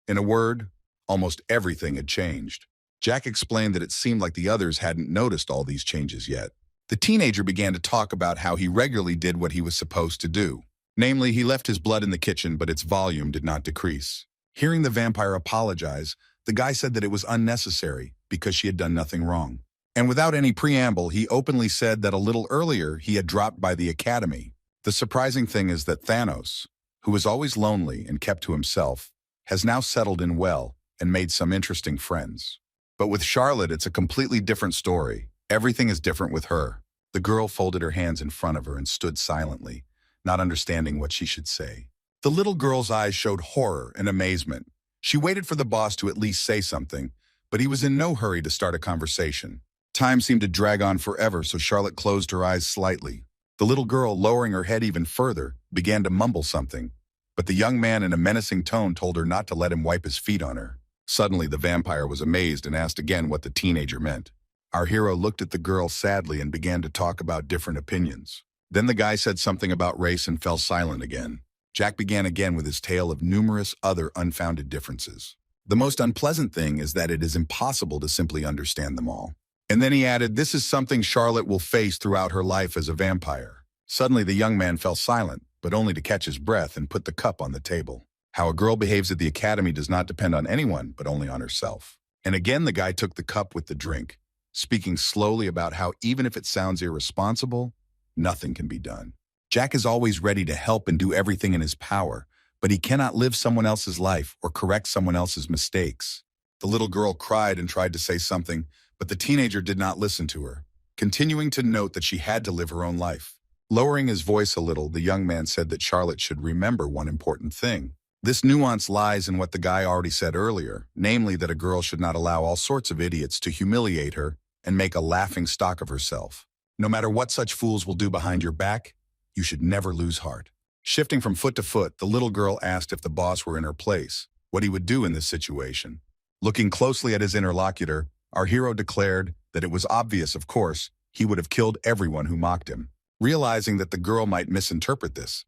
In a word, almost everything had changed. Jack explained that it seemed like the others hadn't noticed all these changes yet. The teenager began to talk about how he regularly did what he was supposed to do. Namely, he left his blood in the kitchen, but its volume did not decrease. Hearing the vampire apologize, the guy said that it was unnecessary because she had done nothing wrong. And without any preamble, he openly said that a little earlier he had dropped by the academy. The surprising thing is that Thanos, who was always lonely and kept to himself, has now settled in well and made some interesting friends. But with Charlotte, it's a completely different story. Everything is different with her. The girl folded her hands in front of her and stood silently, not understanding what she should say. The little girl's eyes showed horror and amazement. She waited for the boss to at least say something, but he was in no hurry to start a conversation. Time seemed to drag on forever, so Charlotte closed her eyes slightly. The little girl, lowering her head even further, began to mumble something, but the young man in a menacing tone told her not to let him wipe his feet on her. Suddenly, the vampire was amazed and asked again what the teenager meant. Our hero looked at the girl sadly and began to talk about different opinions. Then the guy said something about race and fell silent again. Jack began again with his tale of numerous other unfounded differences. The most unpleasant thing is that it is impossible to simply understand them all. And then he added, this is something Charlotte will face throughout her life as a vampire. Suddenly the young man fell silent, but only to catch his breath and put the cup on the table. How a girl behaves at the academy does not depend on anyone, but only on herself. And again the guy took the cup with the drink, speaking slowly about how even if it sounds irresponsible, nothing can be done. Jack is always ready to help and do everything in his power, but he cannot live someone else's life or correct someone else's mistakes. The little girl cried and tried to say something, but the teenager did not listen to her, continuing to note that she had to live her own life. Lowering his voice a little, the young man said that Charlotte should remember one important thing. This nuance lies in what the guy already said earlier, namely that a girl should not allow all sorts of idiots to humiliate her and make a laughing stock of herself. No matter what such fools will do behind your back, you should never lose heart. Shifting from foot to foot, the little girl asked if the boss were in her place, what he would do in this situation. Looking closely at his interlocutor, our hero declared that it was obvious, of course, he would have killed everyone who mocked him. Realizing that the girl might misinterpret this,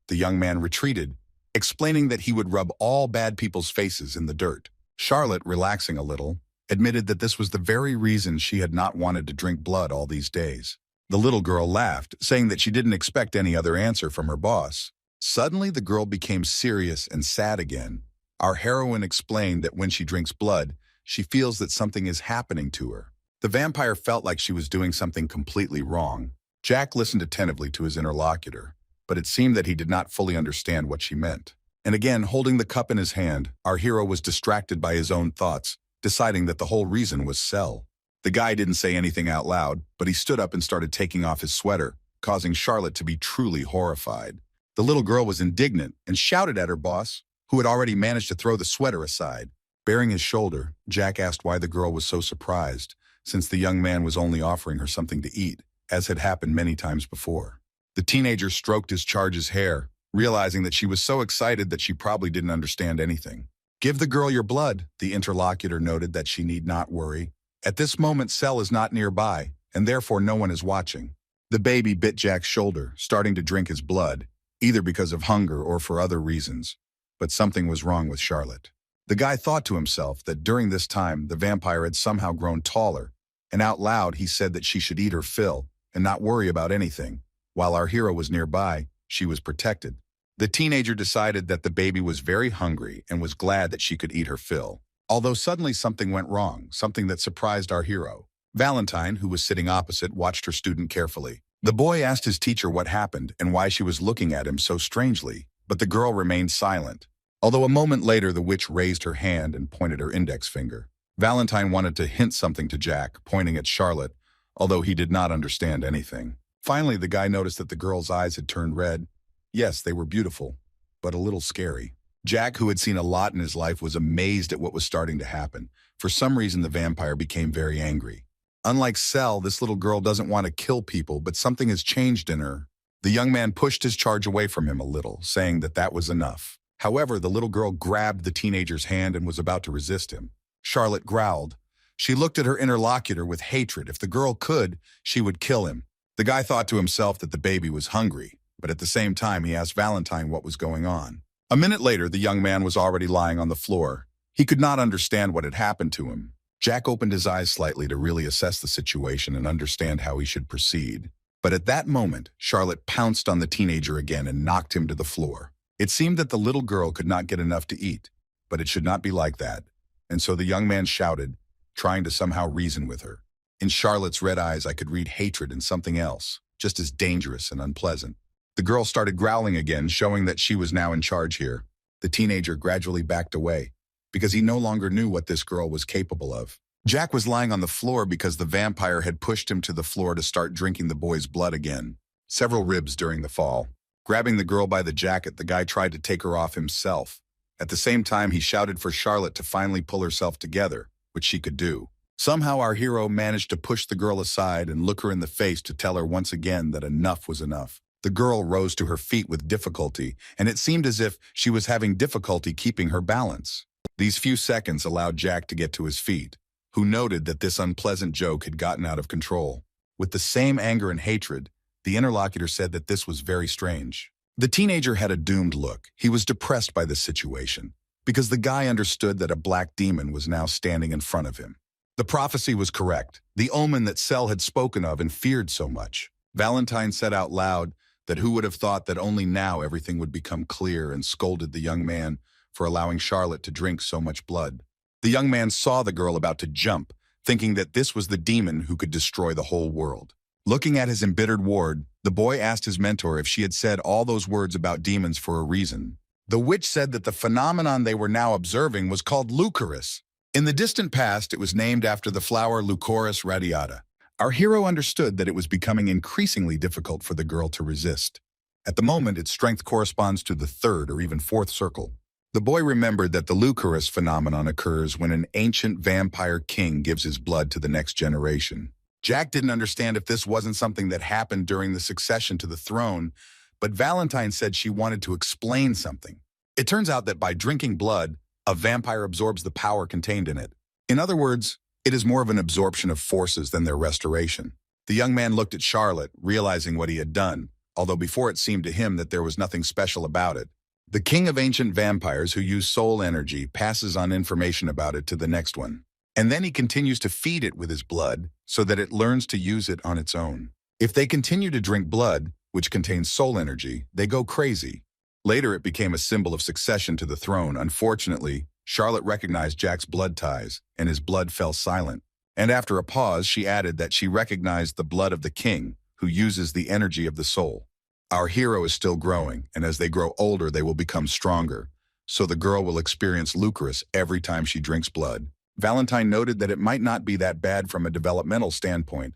the young man retreated, explaining that he would rub all bad people's faces in the dirt. Charlotte, relaxing a little, admitted that this was the very reason she had not wanted to drink blood all these days. The little girl laughed, saying that she didn't expect any other answer from her boss. Suddenly, the girl became serious and sad again. Our heroine explained that when she drinks blood, she feels that something is happening to her. The vampire felt like she was doing something completely wrong. Jack listened attentively to his interlocutor, but it seemed that he did not fully understand what she meant. And again, holding the cup in his hand, our hero was distracted by his own thoughts, deciding that the whole reason was Cell. The guy didn't say anything out loud, but he stood up and started taking off his sweater, causing Charlotte to be truly horrified. The little girl was indignant and shouted at her boss, who had already managed to throw the sweater aside. Baring his shoulder, Jack asked why the girl was so surprised, since the young man was only offering her something to eat, as had happened many times before. The teenager stroked his charge's hair, realizing that she was so excited that she probably didn't understand anything. "Give the girl your blood," the interlocutor noted that she need not worry. At this moment, Cell is not nearby, and therefore no one is watching. The baby bit Jack's shoulder, starting to drink his blood, either because of hunger or for other reasons. But something was wrong with Charlotte. The guy thought to himself that during this time, the vampire had somehow grown taller, and out loud he said that she should eat her fill and not worry about anything. While our hero was nearby, she was protected. The teenager decided that the baby was very hungry and was glad that she could eat her fill. Although suddenly something went wrong, something that surprised our hero. Valentine, who was sitting opposite, watched her student carefully. The boy asked his teacher what happened and why she was looking at him so strangely, but the girl remained silent. Although a moment later the witch raised her hand and pointed her index finger. Valentine wanted to hint something to Jack, pointing at Charlotte, although he did not understand anything. Finally, the guy noticed that the girl's eyes had turned red. Yes, they were beautiful, but a little scary. Jack, who had seen a lot in his life, was amazed at what was starting to happen. For some reason, the vampire became very angry. Unlike Cell, this little girl doesn't want to kill people, but something has changed in her. The young man pushed his charge away from him a little, saying that that was enough. However, the little girl grabbed the teenager's hand and was about to resist him. Charlotte growled. She looked at her interlocutor with hatred. If the girl could, she would kill him. The guy thought to himself that the baby was hungry, but at the same time he asked Valentine what was going on. A minute later, the young man was already lying on the floor. He could not understand what had happened to him. Jack opened his eyes slightly to really assess the situation and understand how he should proceed. But at that moment, Charlotte pounced on the teenager again and knocked him to the floor. It seemed that the little girl could not get enough to eat, but it should not be like that. And so the young man shouted, trying to somehow reason with her. In Charlotte's red eyes, I could read hatred and something else, just as dangerous and unpleasant. The girl started growling again, showing that she was now in charge here. The teenager gradually backed away, because he no longer knew what this girl was capable of. Jack was lying on the floor because the vampire had pushed him to the floor to start drinking the boy's blood again. Several ribs during the fall. Grabbing the girl by the jacket, the guy tried to take her off himself. At the same time, he shouted for Charlotte to finally pull herself together, which she could do. Somehow our hero managed to push the girl aside and look her in the face to tell her once again that enough was enough. The girl rose to her feet with difficulty, and it seemed as if she was having difficulty keeping her balance. These few seconds allowed Jack to get to his feet, who noted that this unpleasant joke had gotten out of control. With the same anger and hatred, the interlocutor said that this was very strange. The teenager had a doomed look. He was depressed by this situation, because the guy understood that a black demon was now standing in front of him. The prophecy was correct, the omen that Cell had spoken of and feared so much. Valentine said out loud that who would have thought that only now everything would become clear, and scolded the young man for allowing Charlotte to drink so much blood. The young man saw the girl about to jump, thinking that this was the demon who could destroy the whole world. Looking at his embittered ward, the boy asked his mentor if she had said all those words about demons for a reason. The witch said that the phenomenon they were now observing was called Lucerus. In the distant past, it was named after the flower Lucerus radiata. Our hero understood that it was becoming increasingly difficult for the girl to resist. At the moment, its strength corresponds to the third or even fourth circle. The boy remembered that the Lucerus phenomenon occurs when an ancient vampire king gives his blood to the next generation. Jack didn't understand if this wasn't something that happened during the succession to the throne, but Valentine said she wanted to explain something. It turns out that by drinking blood, a vampire absorbs the power contained in it. In other words, it is more of an absorption of forces than their restoration. The young man looked at Charlotte, realizing what he had done, although before it seemed to him that there was nothing special about it. The king of ancient vampires who use soul energy passes on information about it to the next one. And then he continues to feed it with his blood so that it learns to use it on its own. If they continue to drink blood, which contains soul energy, they go crazy. Later, it became a symbol of succession to the throne. Unfortunately, Charlotte recognized Jack's blood ties, and his blood fell silent. And after a pause, she added that she recognized the blood of the king, who uses the energy of the soul. Our hero is still growing, and as they grow older, they will become stronger. So the girl will experience Lucarus every time she drinks blood. Valentine noted that it might not be that bad from a developmental standpoint,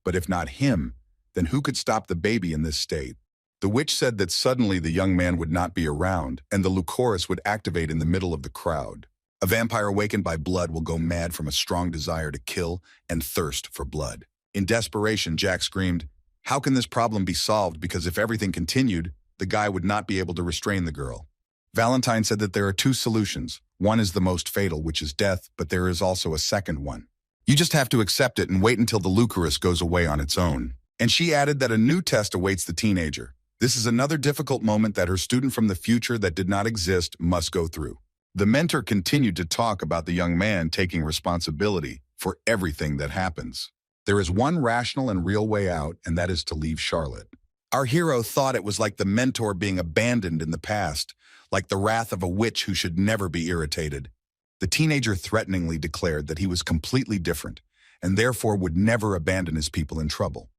but if not him, then who could stop the baby in this state? The witch said that suddenly the young man would not be around, and the Lucarus would activate in the middle of the crowd. A vampire awakened by blood will go mad from a strong desire to kill and thirst for blood. In desperation, Jack screamed, "How can this problem be solved? Because if everything continued, the guy would not be able to restrain the girl." Valentine said that there are two solutions. One is the most fatal, which is death, but there is also a second one. You just have to accept it and wait until the Lucarus goes away on its own. And she added that a new test awaits the teenager. This is another difficult moment that her student from the future that did not exist must go through. The mentor continued to talk about the young man taking responsibility for everything that happens. There is one rational and real way out, and that is to leave Charlotte. Our hero thought it was like the mentor being abandoned in the past, like the wrath of a witch who should never be irritated. The teenager threateningly declared that he was completely different, and therefore would never abandon his people in trouble.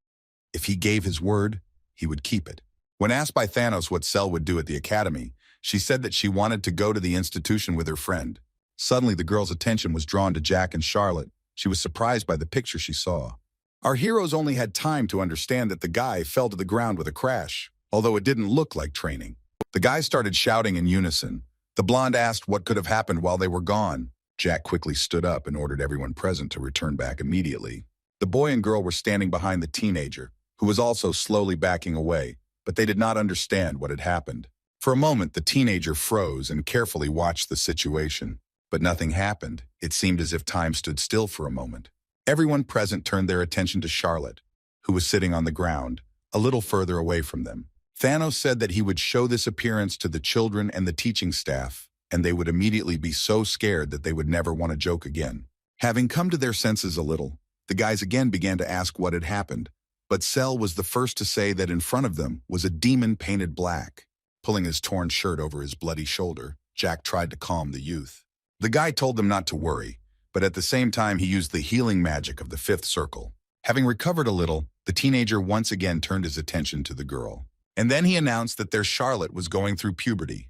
If he gave his word, he would keep it. When asked by Thanos what Cell would do at the academy, she said that she wanted to go to the institution with her friend. Suddenly, the girl's attention was drawn to Jack and Charlotte. She was surprised by the picture she saw. Our heroes only had time to understand that the guy fell to the ground with a crash, although it didn't look like training. The guys started shouting in unison. The blonde asked what could have happened while they were gone. Jack quickly stood up and ordered everyone present to return back immediately. The boy and girl were standing behind the teenager, who was also slowly backing away, but they did not understand what had happened. For a moment, the teenager froze and carefully watched the situation. But nothing happened. It seemed as if time stood still for a moment. Everyone present turned their attention to Charlotte, who was sitting on the ground, a little further away from them. Thanos said that he would show this appearance to the children and the teaching staff, and they would immediately be so scared that they would never want to joke again. Having come to their senses a little, the guys again began to ask what had happened, but Cell was the first to say that in front of them was a demon painted black. Pulling his torn shirt over his bloody shoulder, Jack tried to calm the youth. The guy told them not to worry, but at the same time he used the healing magic of the fifth circle. Having recovered a little, the teenager once again turned his attention to the girl. And then he announced that their Charlotte was going through puberty.